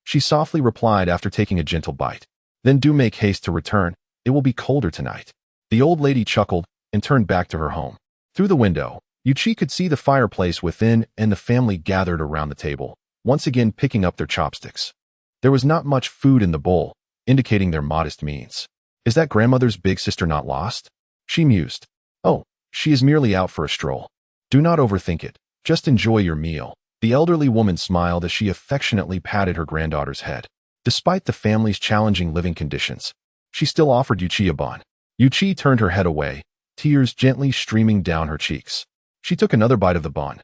She softly replied after taking a gentle bite. Then do make haste to return, it will be colder tonight. The old lady chuckled and turned back to her home. Through the window, Yuchi could see the fireplace within and the family gathered around the table, once again picking up their chopsticks. There was not much food in the bowl, indicating their modest means. Is that grandmother's big sister not lost? She mused. Oh, she is merely out for a stroll. Do not overthink it, just enjoy your meal. The elderly woman smiled as she affectionately patted her granddaughter's head. Despite the family's challenging living conditions, she still offered Yuchi a bun. Yuchi turned her head away, tears gently streaming down her cheeks. She took another bite of the bun,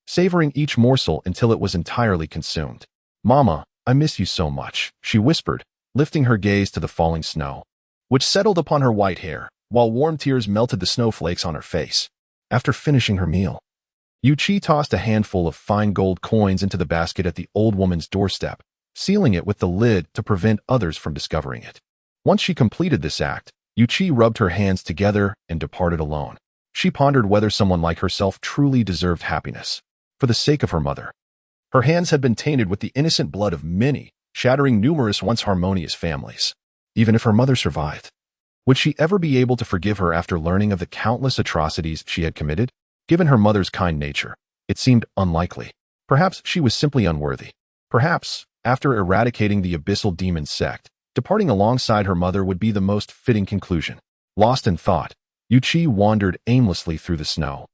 savoring each morsel until it was entirely consumed. Mama, I miss you so much, she whispered, lifting her gaze to the falling snow, which settled upon her white hair, while warm tears melted the snowflakes on her face. After finishing her meal, Yuchi tossed a handful of fine gold coins into the basket at the old woman's doorstep, sealing it with the lid to prevent others from discovering it. Once she completed this act, Yuchi rubbed her hands together and departed alone. She pondered whether someone like herself truly deserved happiness. For the sake of her mother, her hands had been tainted with the innocent blood of many, shattering numerous once harmonious families. Even if her mother survived, would she ever be able to forgive her after learning of the countless atrocities she had committed? Given her mother's kind nature, it seemed unlikely. Perhaps she was simply unworthy. Perhaps, after eradicating the abyssal demon sect, departing alongside her mother would be the most fitting conclusion. Lost in thought, Yuchi wandered aimlessly through the snow,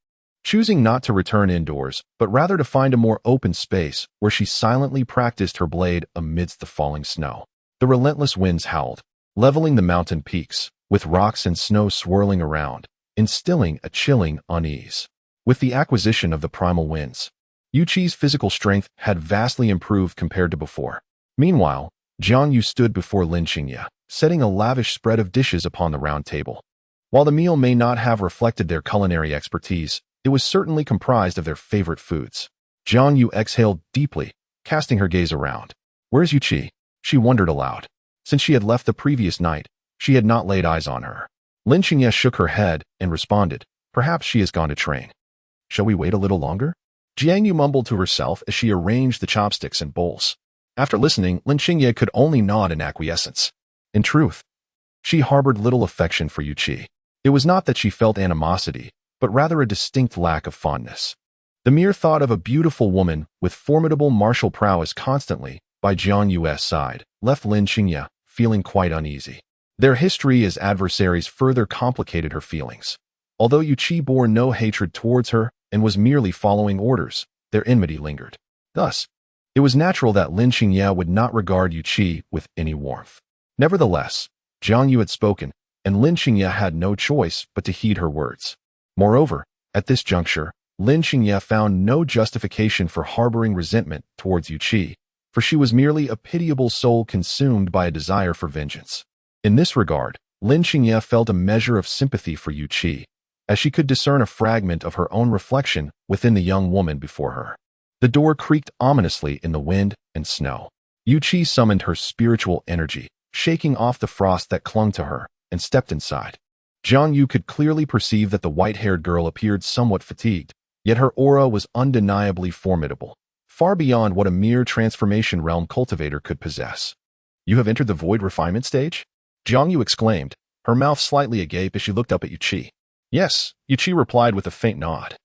choosing not to return indoors, but rather to find a more open space where she silently practiced her blade amidst the falling snow. The relentless winds howled, leveling the mountain peaks, with rocks and snow swirling around, instilling a chilling unease. With the acquisition of the primal winds, Yuchi's physical strength had vastly improved compared to before. Meanwhile, Jiang Yu stood before Lin Qingye, setting a lavish spread of dishes upon the round table. While the meal may not have reflected their culinary expertise, it was certainly comprised of their favorite foods. Jiang Yu exhaled deeply, casting her gaze around. Where's Yuchi? She wondered aloud. Since she had left the previous night, she had not laid eyes on her. Lin Qingye shook her head and responded, perhaps she has gone to train. Shall we wait a little longer? Jiang Yu mumbled to herself as she arranged the chopsticks and bowls. After listening, Lin Qingye could only nod in acquiescence. In truth, she harbored little affection for Yuchi. It was not that she felt animosity, but rather a distinct lack of fondness. The mere thought of a beautiful woman with formidable martial prowess constantly by Jiang Yu's side left Lin Qingye feeling quite uneasy. Their history as adversaries further complicated her feelings. Although Yuchi bore no hatred towards her and was merely following orders, their enmity lingered. Thus, it was natural that Lin Xingye would not regard Yuchi with any warmth. Nevertheless, Jiang Yu had spoken, and Lin Xingye had no choice but to heed her words. Moreover, at this juncture, Lin Xingye found no justification for harboring resentment towards Yuchi, for she was merely a pitiable soul consumed by a desire for vengeance. In this regard, Lin Xingye felt a measure of sympathy for Yuchi, as she could discern a fragment of her own reflection within the young woman before her. The door creaked ominously in the wind and snow. Yuchi summoned her spiritual energy, shaking off the frost that clung to her, and stepped inside. Jiang Yu could clearly perceive that the white-haired girl appeared somewhat fatigued, yet her aura was undeniably formidable, far beyond what a mere transformation realm cultivator could possess. "You have entered the void refinement stage?" Jiang Yu exclaimed, her mouth slightly agape as she looked up at Yuchi. "Yes," Yuchi replied with a faint nod,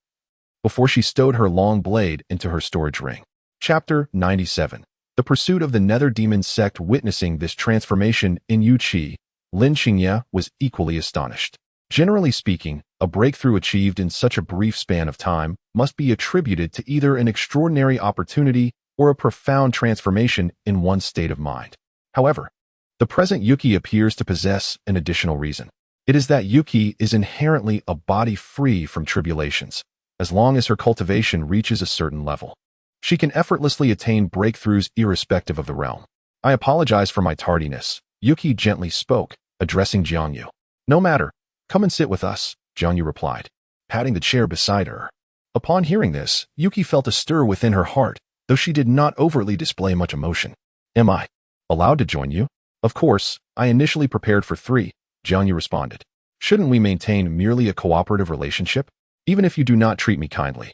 before she stowed her long blade into her storage ring. Chapter 97. The Pursuit of the Nether Demon Sect. Witnessing this transformation in Yuchi, Lin Xingye was equally astonished. Generally speaking, a breakthrough achieved in such a brief span of time must be attributed to either an extraordinary opportunity or a profound transformation in one's state of mind. However, the present Yuki appears to possess an additional reason. It is that Yuki is inherently a body free from tribulations. As long as her cultivation reaches a certain level, she can effortlessly attain breakthroughs irrespective of the realm. "I apologize for my tardiness," Yuki gently spoke, addressing Jiang Yu. "No matter. Come and sit with us," Jiang Yu replied, patting the chair beside her. Upon hearing this, Yuki felt a stir within her heart, though she did not overtly display much emotion. "Am I allowed to join you?" "Of course, I initially prepared for 3, Jiang Yu responded. "Shouldn't we maintain merely a cooperative relationship? Even if you do not treat me kindly,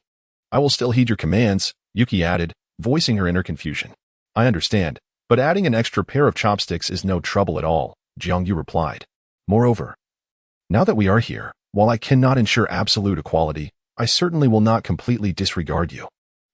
I will still heed your commands," Yuki added, voicing her inner confusion. "I understand, but adding an extra pair of chopsticks is no trouble at all," Jiang Yu replied. "Moreover, now that we are here, while I cannot ensure absolute equality, I certainly will not completely disregard you.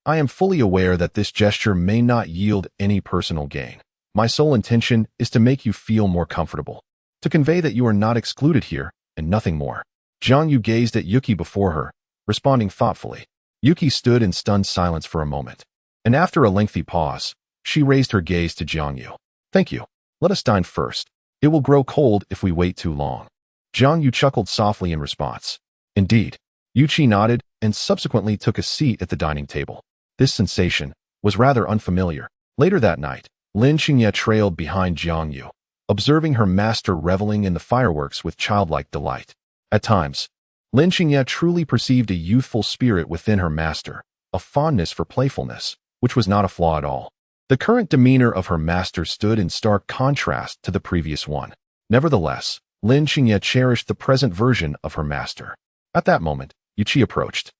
I am fully aware that this gesture may not yield any personal gain. My sole intention is to make you feel more comfortable, to convey that you are not excluded here, and nothing more." Jiang Yu gazed at Yuki before her, responding thoughtfully. Yuki stood in stunned silence for a moment, and after a lengthy pause, she raised her gaze to Jiang Yu. "Thank you. Let us dine first. It will grow cold if we wait too long." Jiang Yu chuckled softly in response. "Indeed." Yuchi nodded and subsequently took a seat at the dining table. This sensation was rather unfamiliar. Later that night, Lin Xingye trailed behind Jiang Yu, observing her master reveling in the fireworks with childlike delight. At times, Lin Xingye truly perceived a youthful spirit within her master, a fondness for playfulness, which was not a flaw at all. The current demeanor of her master stood in stark contrast to the previous one. Nevertheless, Lin Xingye cherished the present version of her master. At that moment, Yuchi approached,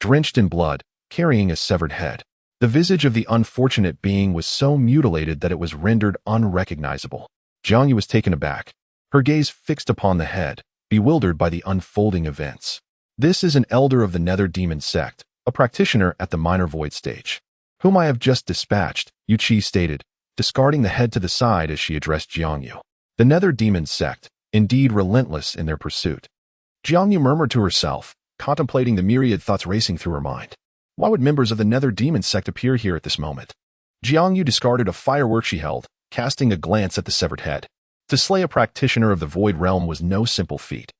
drenched in blood, carrying a severed head. The visage of the unfortunate being was so mutilated that it was rendered unrecognizable. Jiang Yu was taken aback, her gaze fixed upon the head, bewildered by the unfolding events. "This is an elder of the Nether Demon Sect, a practitioner at the minor void stage, whom I have just dispatched," Yuchi stated, discarding the head to the side as she addressed Jiang Yu. The Nether Demon Sect, indeed relentless in their pursuit. Jiang Yu murmured to herself, contemplating the myriad thoughts racing through her mind. Why would members of the Nether Demon Sect appear here at this moment? Jiang Yu discarded a firework she held, casting a glance at the severed head. To slay a practitioner of the Void Realm was no simple feat.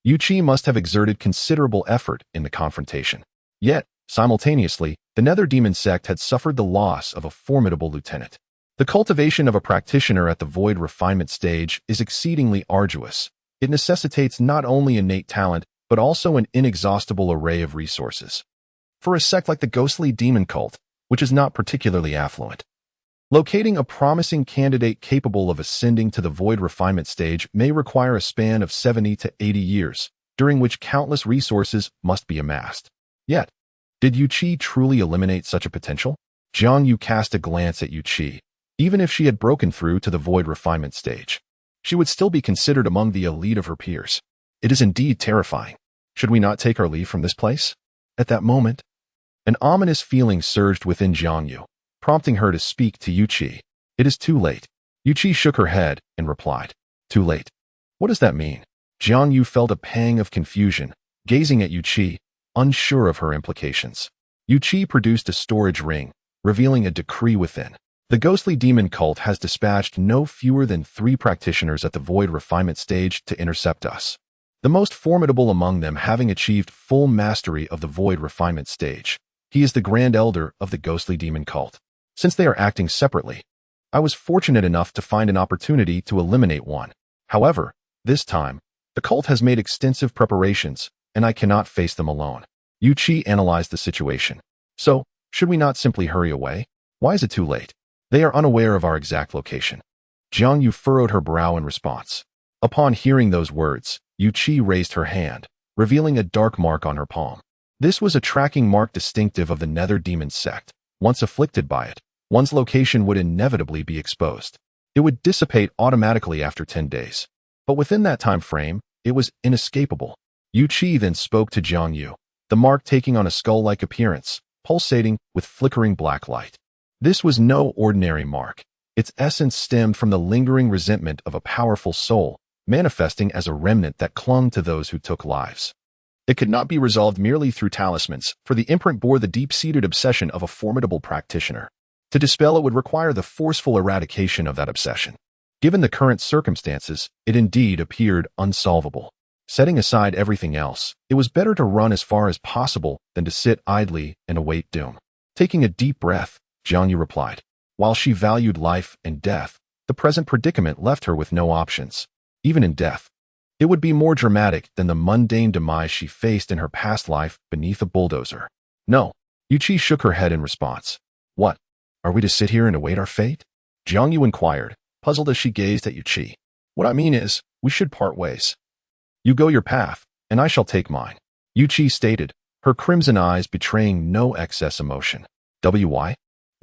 Yuchi must have exerted considerable effort in the confrontation. Yet, simultaneously, the Nether Demon Sect had suffered the loss of a formidable lieutenant. The cultivation of a practitioner at the Void Refinement stage is exceedingly arduous. It necessitates not only innate talent, but also an inexhaustible array of resources. For a sect like the ghostly demon cult, which is not particularly affluent, locating a promising candidate capable of ascending to the Void Refinement stage may require a span of 70 to 80 years, during which countless resources must be amassed. Yet, did Yuchi truly eliminate such a potential? Jiang Yu cast a glance at Yuchi. Even if she had broken through to the Void Refinement stage, she would still be considered among the elite of her peers. It is indeed terrifying. Should we not take our leave from this place? At that moment, an ominous feeling surged within Jiang Yu, prompting her to speak to Yuchi. "It is too late." Yuchi shook her head and replied, "Too late? What does that mean?" Jiang Yu felt a pang of confusion, gazing at Yuqi, unsure of her implications. Yuqi produced a storage ring, revealing a decree within. The ghostly demon cult has dispatched no fewer than 3 practitioners at the void refinement stage to intercept us. The most formidable among them having achieved full mastery of the void refinement stage. He is the Grand Elder of the ghostly demon cult. Since they are acting separately, I was fortunate enough to find an opportunity to eliminate one. However, this time, the cult has made extensive preparations, and I cannot face them alone. Yuqi analyzed the situation. So, should we not simply hurry away? Why is it too late? They are unaware of our exact location. Jiang Yu furrowed her brow in response. Upon hearing those words, Yuqi raised her hand, revealing a dark mark on her palm. This was a tracking mark distinctive of the Nether Demon sect. Once afflicted by it, one's location would inevitably be exposed. It would dissipate automatically after 10 days. But within that time frame, it was inescapable. Yuqi then spoke to Jiang Yu, the mark taking on a skull-like appearance, pulsating with flickering black light. This was no ordinary mark. Its essence stemmed from the lingering resentment of a powerful soul, manifesting as a remnant that clung to those who took lives. It could not be resolved merely through talismans, for the imprint bore the deep-seated obsession of a formidable practitioner. To dispel it would require the forceful eradication of that obsession. Given the current circumstances, it indeed appeared unsolvable. Setting aside everything else, it was better to run as far as possible than to sit idly and await doom. Taking a deep breath, Jiang Yu replied. While she valued life and death, the present predicament left her with no options. Even in death, it would be more dramatic than the mundane demise she faced in her past life beneath a bulldozer. No. Yuqi shook her head in response. What? Are we to sit here and await our fate? Jiang Yu inquired, puzzled as she gazed at Yuqi. What I mean is, we should part ways. You go your path, and I shall take mine, Yuqi stated, her crimson eyes betraying no excess emotion. Why?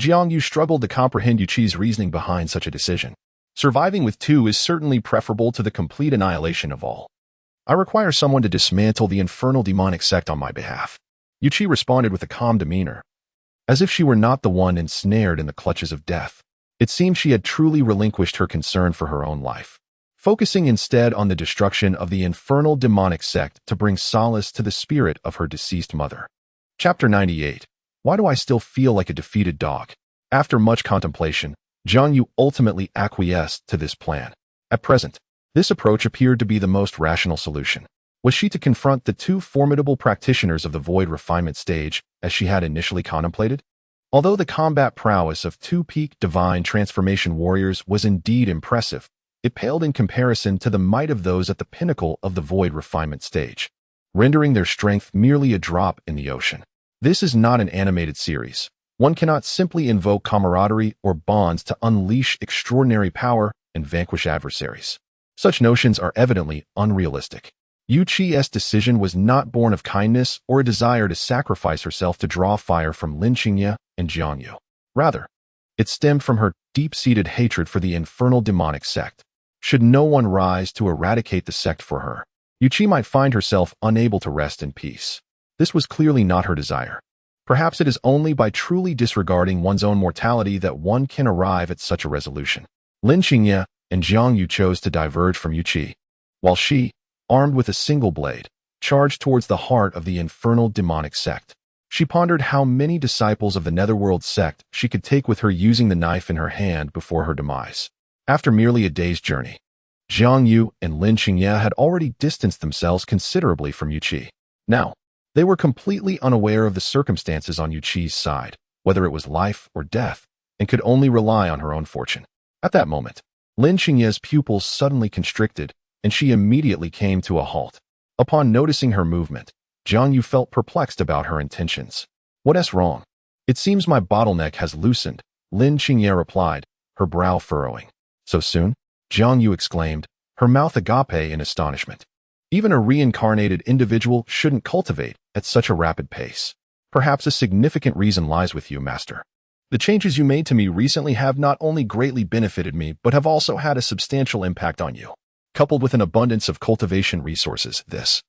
Jiang Yu struggled to comprehend Yuqi's reasoning behind such a decision. Surviving with 2 is certainly preferable to the complete annihilation of all. I require someone to dismantle the infernal demonic sect on my behalf. Yuqi responded with a calm demeanor, as if she were not the one ensnared in the clutches of death. It seemed she had truly relinquished her concern for her own life, focusing instead on the destruction of the infernal demonic sect to bring solace to the spirit of her deceased mother. Chapter 98. Why do I still feel like a defeated dog? After much contemplation, Jiang Yu ultimately acquiesced to this plan. At present, this approach appeared to be the most rational solution. Was she to confront the 2 formidable practitioners of the void refinement stage as she had initially contemplated? Although the combat prowess of 2 peak divine transformation warriors was indeed impressive, it paled in comparison to the might of those at the pinnacle of the void refinement stage, rendering their strength merely a drop in the ocean. This is not an animated series. One cannot simply invoke camaraderie or bonds to unleash extraordinary power and vanquish adversaries. Such notions are evidently unrealistic. Yuqi's decision was not born of kindness or a desire to sacrifice herself to draw fire from Lin Qingye and Jiang Yu. Rather, it stemmed from her deep-seated hatred for the infernal demonic sect. Should no one rise to eradicate the sect for her, Yuqi might find herself unable to rest in peace. This was clearly not her desire. Perhaps it is only by truly disregarding one's own mortality that one can arrive at such a resolution. Lin Qingye and Jiang Yu chose to diverge from Yuqi, while she, armed with a single blade, charged towards the heart of the infernal demonic sect. She pondered how many disciples of the Netherworld sect she could take with her using the knife in her hand before her demise. After merely a day's journey, Jiang Yu and Lin Qingye had already distanced themselves considerably from Yuqi. Now, they were completely unaware of the circumstances on Yuqi's side, whether it was life or death, and could only rely on her own fortune. At that moment, Lin Qingye's pupils suddenly constricted, and she immediately came to a halt. Upon noticing her movement, Jiang Yu felt perplexed about her intentions. What's wrong? It seems my bottleneck has loosened, Lin Qingye replied, her brow furrowing. So soon? Jiang Yu exclaimed, her mouth agape in astonishment. Even a reincarnated individual shouldn't cultivate at such a rapid pace. Perhaps a significant reason lies with you, Master. The changes you made to me recently have not only greatly benefited me, but have also had a substantial impact on you. Coupled with an abundance of cultivation resources, this,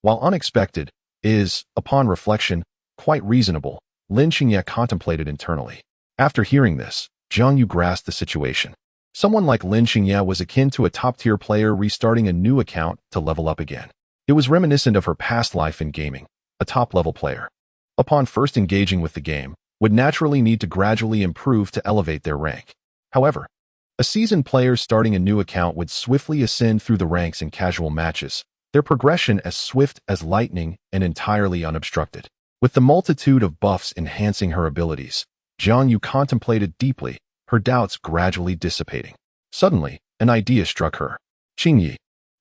while unexpected, is, upon reflection, quite reasonable, Lin Qingye contemplated internally. After hearing this, Jiang Yu grasped the situation. Someone like Lin Qingye was akin to a top-tier player restarting a new account to level up again. It was reminiscent of her past life in gaming, a top-level player. Upon first engaging with the game, would naturally need to gradually improve to elevate their rank. However, a seasoned player starting a new account would swiftly ascend through the ranks in casual matches, their progression as swift as lightning and entirely unobstructed. With the multitude of buffs enhancing her abilities, Jiang Yu contemplated deeply, her doubts gradually dissipating. Suddenly, an idea struck her. Qingyi,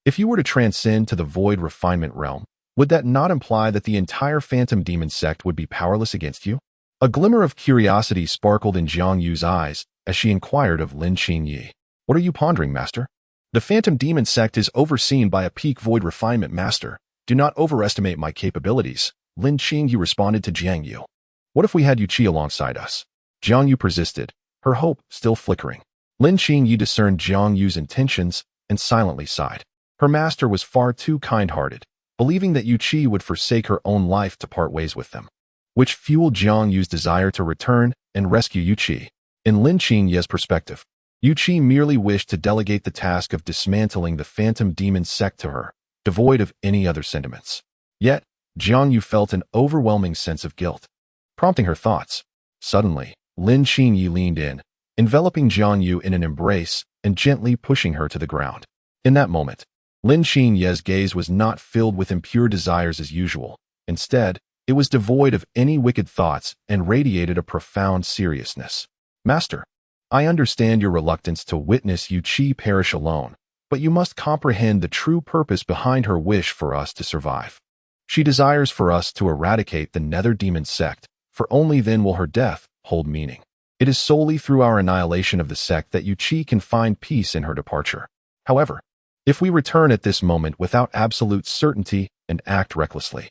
if you were to transcend to the void refinement realm, would that not imply that the entire Phantom Demon sect would be powerless against you? A glimmer of curiosity sparkled in Jiang Yu's eyes as she inquired of Lin Qingyi. What are you pondering, master? The Phantom Demon sect is overseen by a peak void refinement master. Do not overestimate my capabilities, Lin Qingyi responded to Jiang Yu. What if we had Yu Qi alongside us? Jiang Yu persisted, her hope still flickering. Lin Qingyi discerned Jiang Yu's intentions and silently sighed. Her master was far too kind-hearted, believing that Yu Qi would forsake her own life to part ways with them, which fueled Jiang Yu's desire to return and rescue Yu Qi. In Lin Qingyi's perspective, Yu Qi merely wished to delegate the task of dismantling the Phantom Demon sect to her, devoid of any other sentiments. Yet, Jiang Yu felt an overwhelming sense of guilt, prompting her thoughts. Suddenly, Lin Qingyi leaned in, enveloping Jiang Yu in an embrace and gently pushing her to the ground. In that moment, Lin Qingyi's gaze was not filled with impure desires as usual. Instead, it was devoid of any wicked thoughts and radiated a profound seriousness. Master, I understand your reluctance to witness Yu Qi perish alone, but you must comprehend the true purpose behind her wish for us to survive. She desires for us to eradicate the Nether Demon sect, for only then will her death hold meaning. It is solely through our annihilation of the sect that Yu Qi can find peace in her departure. However, if we return at this moment without absolute certainty and act recklessly,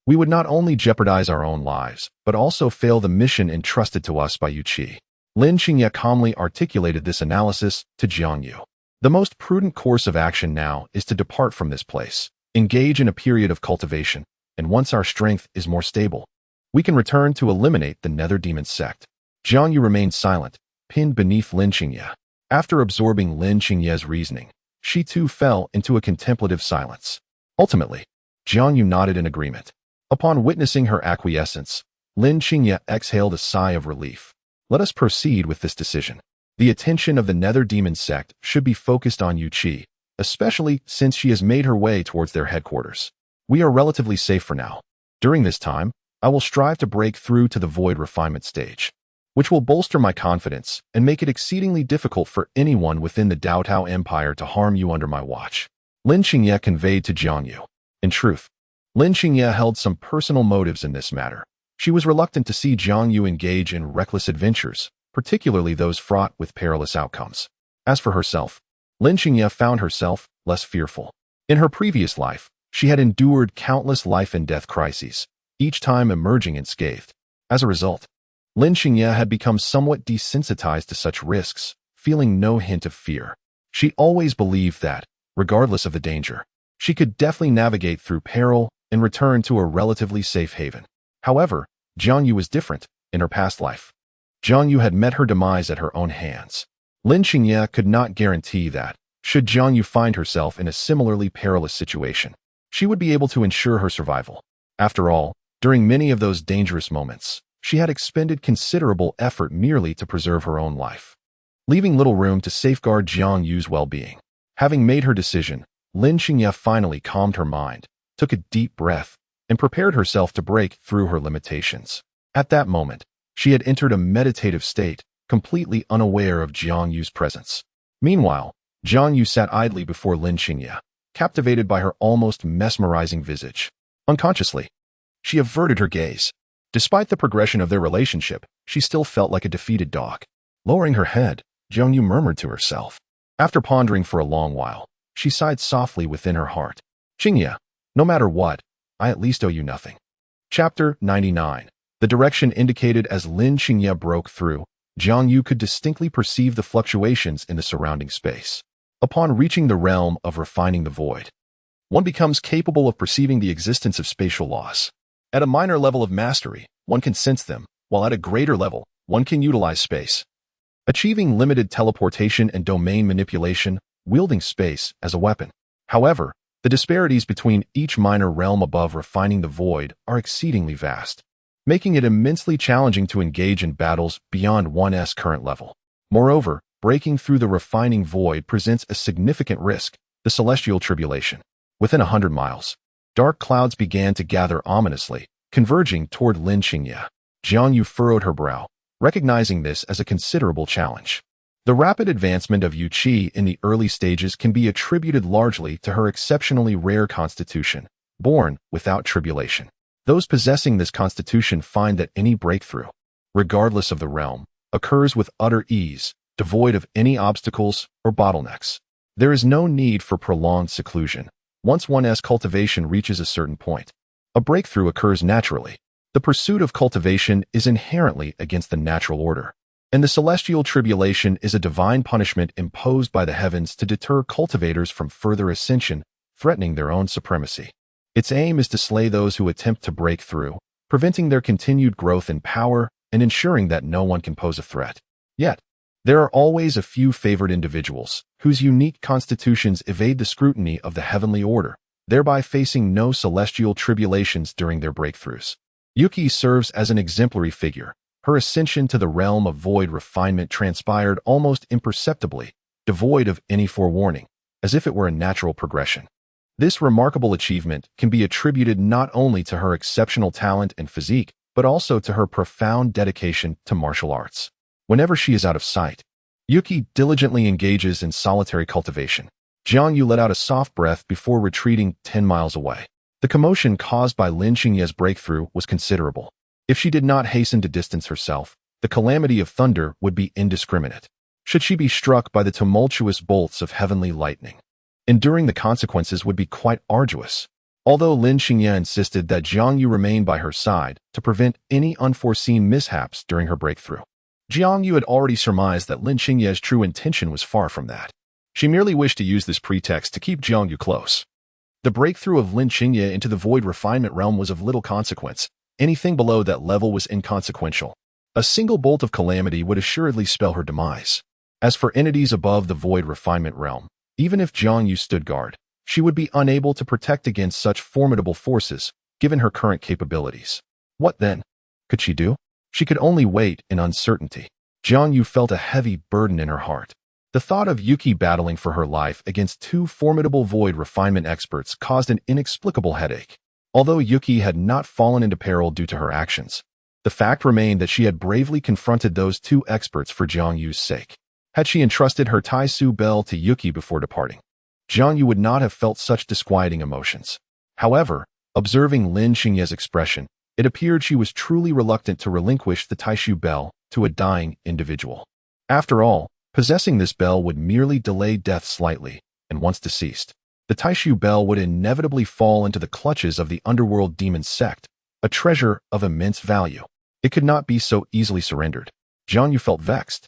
we would not only jeopardize our own lives, but also fail the mission entrusted to us by Yu Qi. Lin Qingyi calmly articulated this analysis to Jiang Yu. The most prudent course of action now is to depart from this place, engage in a period of cultivation, and once our strength is more stable, we can return to eliminate the Nether Demon sect. Jiang Yu remained silent, pinned beneath Lin Qingyi. After absorbing Lin Qingyi's reasoning, she too fell into a contemplative silence. Ultimately, Jiang Yu nodded in agreement. Upon witnessing her acquiescence, Lin Qingyi exhaled a sigh of relief. Let us proceed with this decision. The attention of the Nether Demon sect should be focused on Yu Qi, especially since she has made her way towards their headquarters. We are relatively safe for now. During this time, I will strive to break through to the void refinement stage, which will bolster my confidence and make it exceedingly difficult for anyone within the Daotao Empire to harm you under my watch. Lin Qingyi conveyed to Jiang Yu. In truth, Lin Qingyi held some personal motives in this matter. She was reluctant to see Jiang Yu engage in reckless adventures, particularly those fraught with perilous outcomes. As for herself, Lin Qingyi found herself less fearful. In her previous life, she had endured countless life and death crises, each time emerging unscathed. As a result, Lin Qingyi had become somewhat desensitized to such risks, feeling no hint of fear. She always believed that, regardless of the danger, she could deftly navigate through peril and return to a relatively safe haven. However, Jiang Yu was different. In her past life, Jiang Yu had met her demise at her own hands. Lin Qingyi could not guarantee that, should Jiang Yu find herself in a similarly perilous situation, she would be able to ensure her survival. After all, during many of those dangerous moments, she had expended considerable effort merely to preserve her own life, leaving little room to safeguard Jiang Yu's well-being. Having made her decision, Lin Qingyi finally calmed her mind, took a deep breath, and prepared herself to break through her limitations. At that moment, she had entered a meditative state, completely unaware of Jiang Yu's presence. Meanwhile, Jiang Yu sat idly before Lin Qingyi, captivated by her almost mesmerizing visage. Unconsciously, she averted her gaze. Despite the progression of their relationship, she still felt like a defeated dog. Lowering her head, Jiang Yu murmured to herself. After pondering for a long while, she sighed softly within her heart. Qingyi, no matter what, I at least owe you nothing. Chapter 99. The direction indicated as Lin Qingyi broke through, Jiang Yu could distinctly perceive the fluctuations in the surrounding space. Upon reaching the realm of refining the void, one becomes capable of perceiving the existence of spatial laws. At a minor level of mastery, one can sense them, while at a greater level, one can utilize space, achieving limited teleportation and domain manipulation, wielding space as a weapon. However, The disparities between each minor realm above refining the void are exceedingly vast, making it immensely challenging to engage in battles beyond 1's current level. Moreover, breaking through the refining void presents a significant risk, the celestial tribulation. Within 100 miles, dark clouds began to gather ominously, converging toward Lin Qingye. Jiang Yu furrowed her brow, recognizing this as a considerable challenge. The rapid advancement of Yu Qi in the early stages can be attributed largely to her exceptionally rare constitution, born without tribulation. Those possessing this constitution find that any breakthrough, regardless of the realm, occurs with utter ease, devoid of any obstacles or bottlenecks. There is no need for prolonged seclusion. Once 1's cultivation reaches a certain point, a breakthrough occurs naturally. The pursuit of cultivation is inherently against the natural order, and the celestial tribulation is a divine punishment imposed by the heavens to deter cultivators from further ascension, threatening their own supremacy. Its aim is to slay those who attempt to break through, preventing their continued growth in power and ensuring that no one can pose a threat. Yet, there are always a few favored individuals whose unique constitutions evade the scrutiny of the heavenly order, thereby facing no celestial tribulations during their breakthroughs. Yuki serves as an exemplary figure. Her ascension to the realm of void refinement transpired almost imperceptibly, devoid of any forewarning, as if it were a natural progression. This remarkable achievement can be attributed not only to her exceptional talent and physique, but also to her profound dedication to martial arts. Whenever she is out of sight, Yuki diligently engages in solitary cultivation. Jiang Yu let out a soft breath before retreating 10 miles away. The commotion caused by Lin Qingye's breakthrough was considerable. If she did not hasten to distance herself, the calamity of thunder would be indiscriminate. Should she be struck by the tumultuous bolts of heavenly lightning, enduring the consequences would be quite arduous. Although Lin Qingye insisted that Jiang Yu remain by her side to prevent any unforeseen mishaps during her breakthrough, Jiang Yu had already surmised that Lin Qingye's true intention was far from that. She merely wished to use this pretext to keep Jiang Yu close. The breakthrough of Lin Qingye into the void refinement realm was of little consequence. Anything below that level was inconsequential. A single bolt of calamity would assuredly spell her demise. As for entities above the void refinement realm, even if Jiang Yu stood guard, she would be unable to protect against such formidable forces, given her current capabilities. What then could she do? She could only wait in uncertainty. Jiang Yu felt a heavy burden in her heart. The thought of Yuki battling for her life against two formidable void refinement experts caused an inexplicable headache. Although Yuki had not fallen into peril due to her actions, the fact remained that she had bravely confronted those two experts for Jiang Yu's sake. Had she entrusted her Taisu bell to Yuki before departing, Jiang Yu would not have felt such disquieting emotions. However, observing Lin Qingye's expression, it appeared she was truly reluctant to relinquish the Taishu bell to a dying individual. After all, possessing this bell would merely delay death slightly, and once deceased, the Taishu bell would inevitably fall into the clutches of the underworld demon sect, a treasure of immense value. It could not be so easily surrendered. Jiang Yu felt vexed,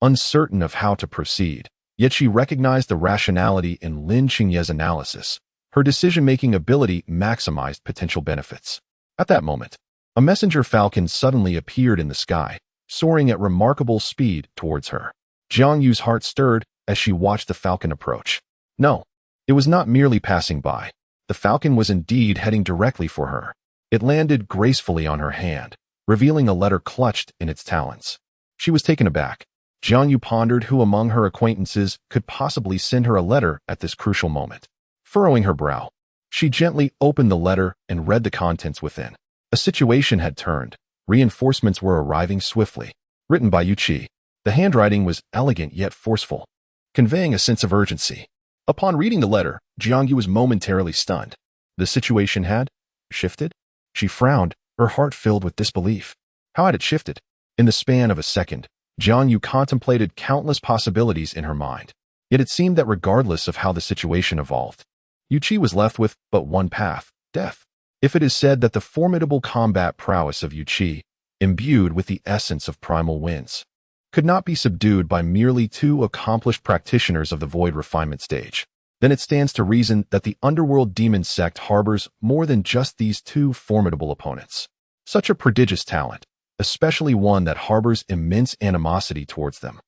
uncertain of how to proceed, yet she recognized the rationality in Lin Qingye's analysis. Her decision-making ability maximized potential benefits. At that moment, a messenger falcon suddenly appeared in the sky, soaring at remarkable speed towards her. Jiang Yu's heart stirred as she watched the falcon approach. No, it was not merely passing by. The falcon was indeed heading directly for her. It landed gracefully on her hand, revealing a letter clutched in its talons. She was taken aback. Jiang Yu pondered who among her acquaintances could possibly send her a letter at this crucial moment. Furrowing her brow, she gently opened the letter and read the contents within. A situation had turned. Reinforcements were arriving swiftly. Written by Yu Qi. The handwriting was elegant yet forceful, conveying a sense of urgency. Upon reading the letter, Jiang Yu was momentarily stunned. The situation had shifted? She frowned, her heart filled with disbelief. How had it shifted? In the span of a second, Jiang Yu contemplated countless possibilities in her mind. Yet it seemed that regardless of how the situation evolved, Yu Qi was left with but one path, death. If it is said that the formidable combat prowess of Yu Qi, imbued with the essence of primal winds, could not be subdued by merely two accomplished practitioners of the void refinement stage, then it stands to reason that the underworld demon sect harbors more than just these two formidable opponents. Such a prodigious talent, especially one that harbors immense animosity towards them,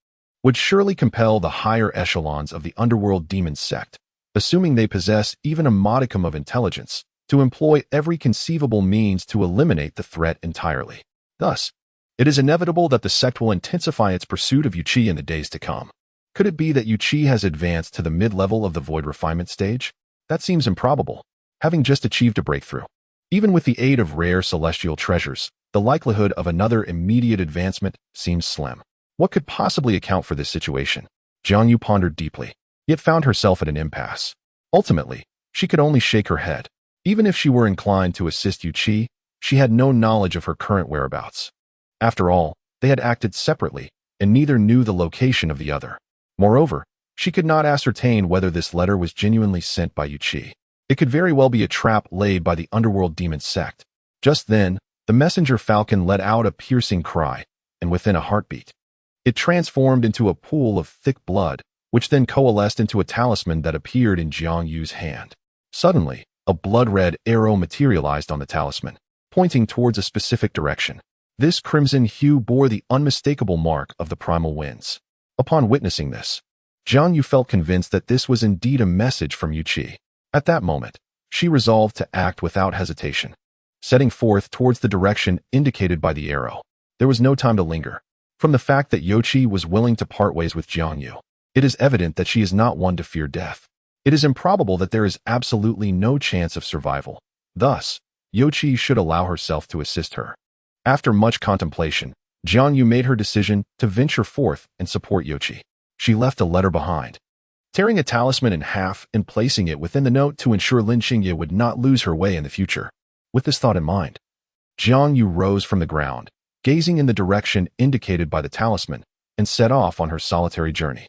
would surely compel the higher echelons of the underworld demon sect, assuming they possess even a modicum of intelligence, to employ every conceivable means to eliminate the threat entirely. Thus, it is inevitable that the sect will intensify its pursuit of Yuchi in the days to come. Could it be that Yuchi has advanced to the mid-level of the void refinement stage? That seems improbable, having just achieved a breakthrough. Even with the aid of rare celestial treasures, the likelihood of another immediate advancement seems slim. What could possibly account for this situation? Jiang Yu pondered deeply, yet found herself at an impasse. Ultimately, she could only shake her head. Even if she were inclined to assist Yuchi, she had no knowledge of her current whereabouts. After all, they had acted separately, and neither knew the location of the other. Moreover, she could not ascertain whether this letter was genuinely sent by Yuchi. It could very well be a trap laid by the underworld demon sect. Just then, the messenger falcon let out a piercing cry, and within a heartbeat, it transformed into a pool of thick blood, which then coalesced into a talisman that appeared in Jiang Yu's hand. Suddenly, a blood-red arrow materialized on the talisman, pointing towards a specific direction. This crimson hue bore the unmistakable mark of the primal winds. Upon witnessing this, Jiang Yu felt convinced that this was indeed a message from Yuchi. At that moment, she resolved to act without hesitation, setting forth towards the direction indicated by the arrow. There was no time to linger. From the fact that Yuchi was willing to part ways with Jiang Yu, it is evident that she is not one to fear death. It is improbable that there is absolutely no chance of survival. Thus, Yuchi should allow herself to assist her. After much contemplation, Jiang Yu made her decision to venture forth and support Yuchi. She left a letter behind, tearing a talisman in half and placing it within the note to ensure Lin Xingye would not lose her way in the future. With this thought in mind, Jiang Yu rose from the ground, gazing in the direction indicated by the talisman, and set off on her solitary journey.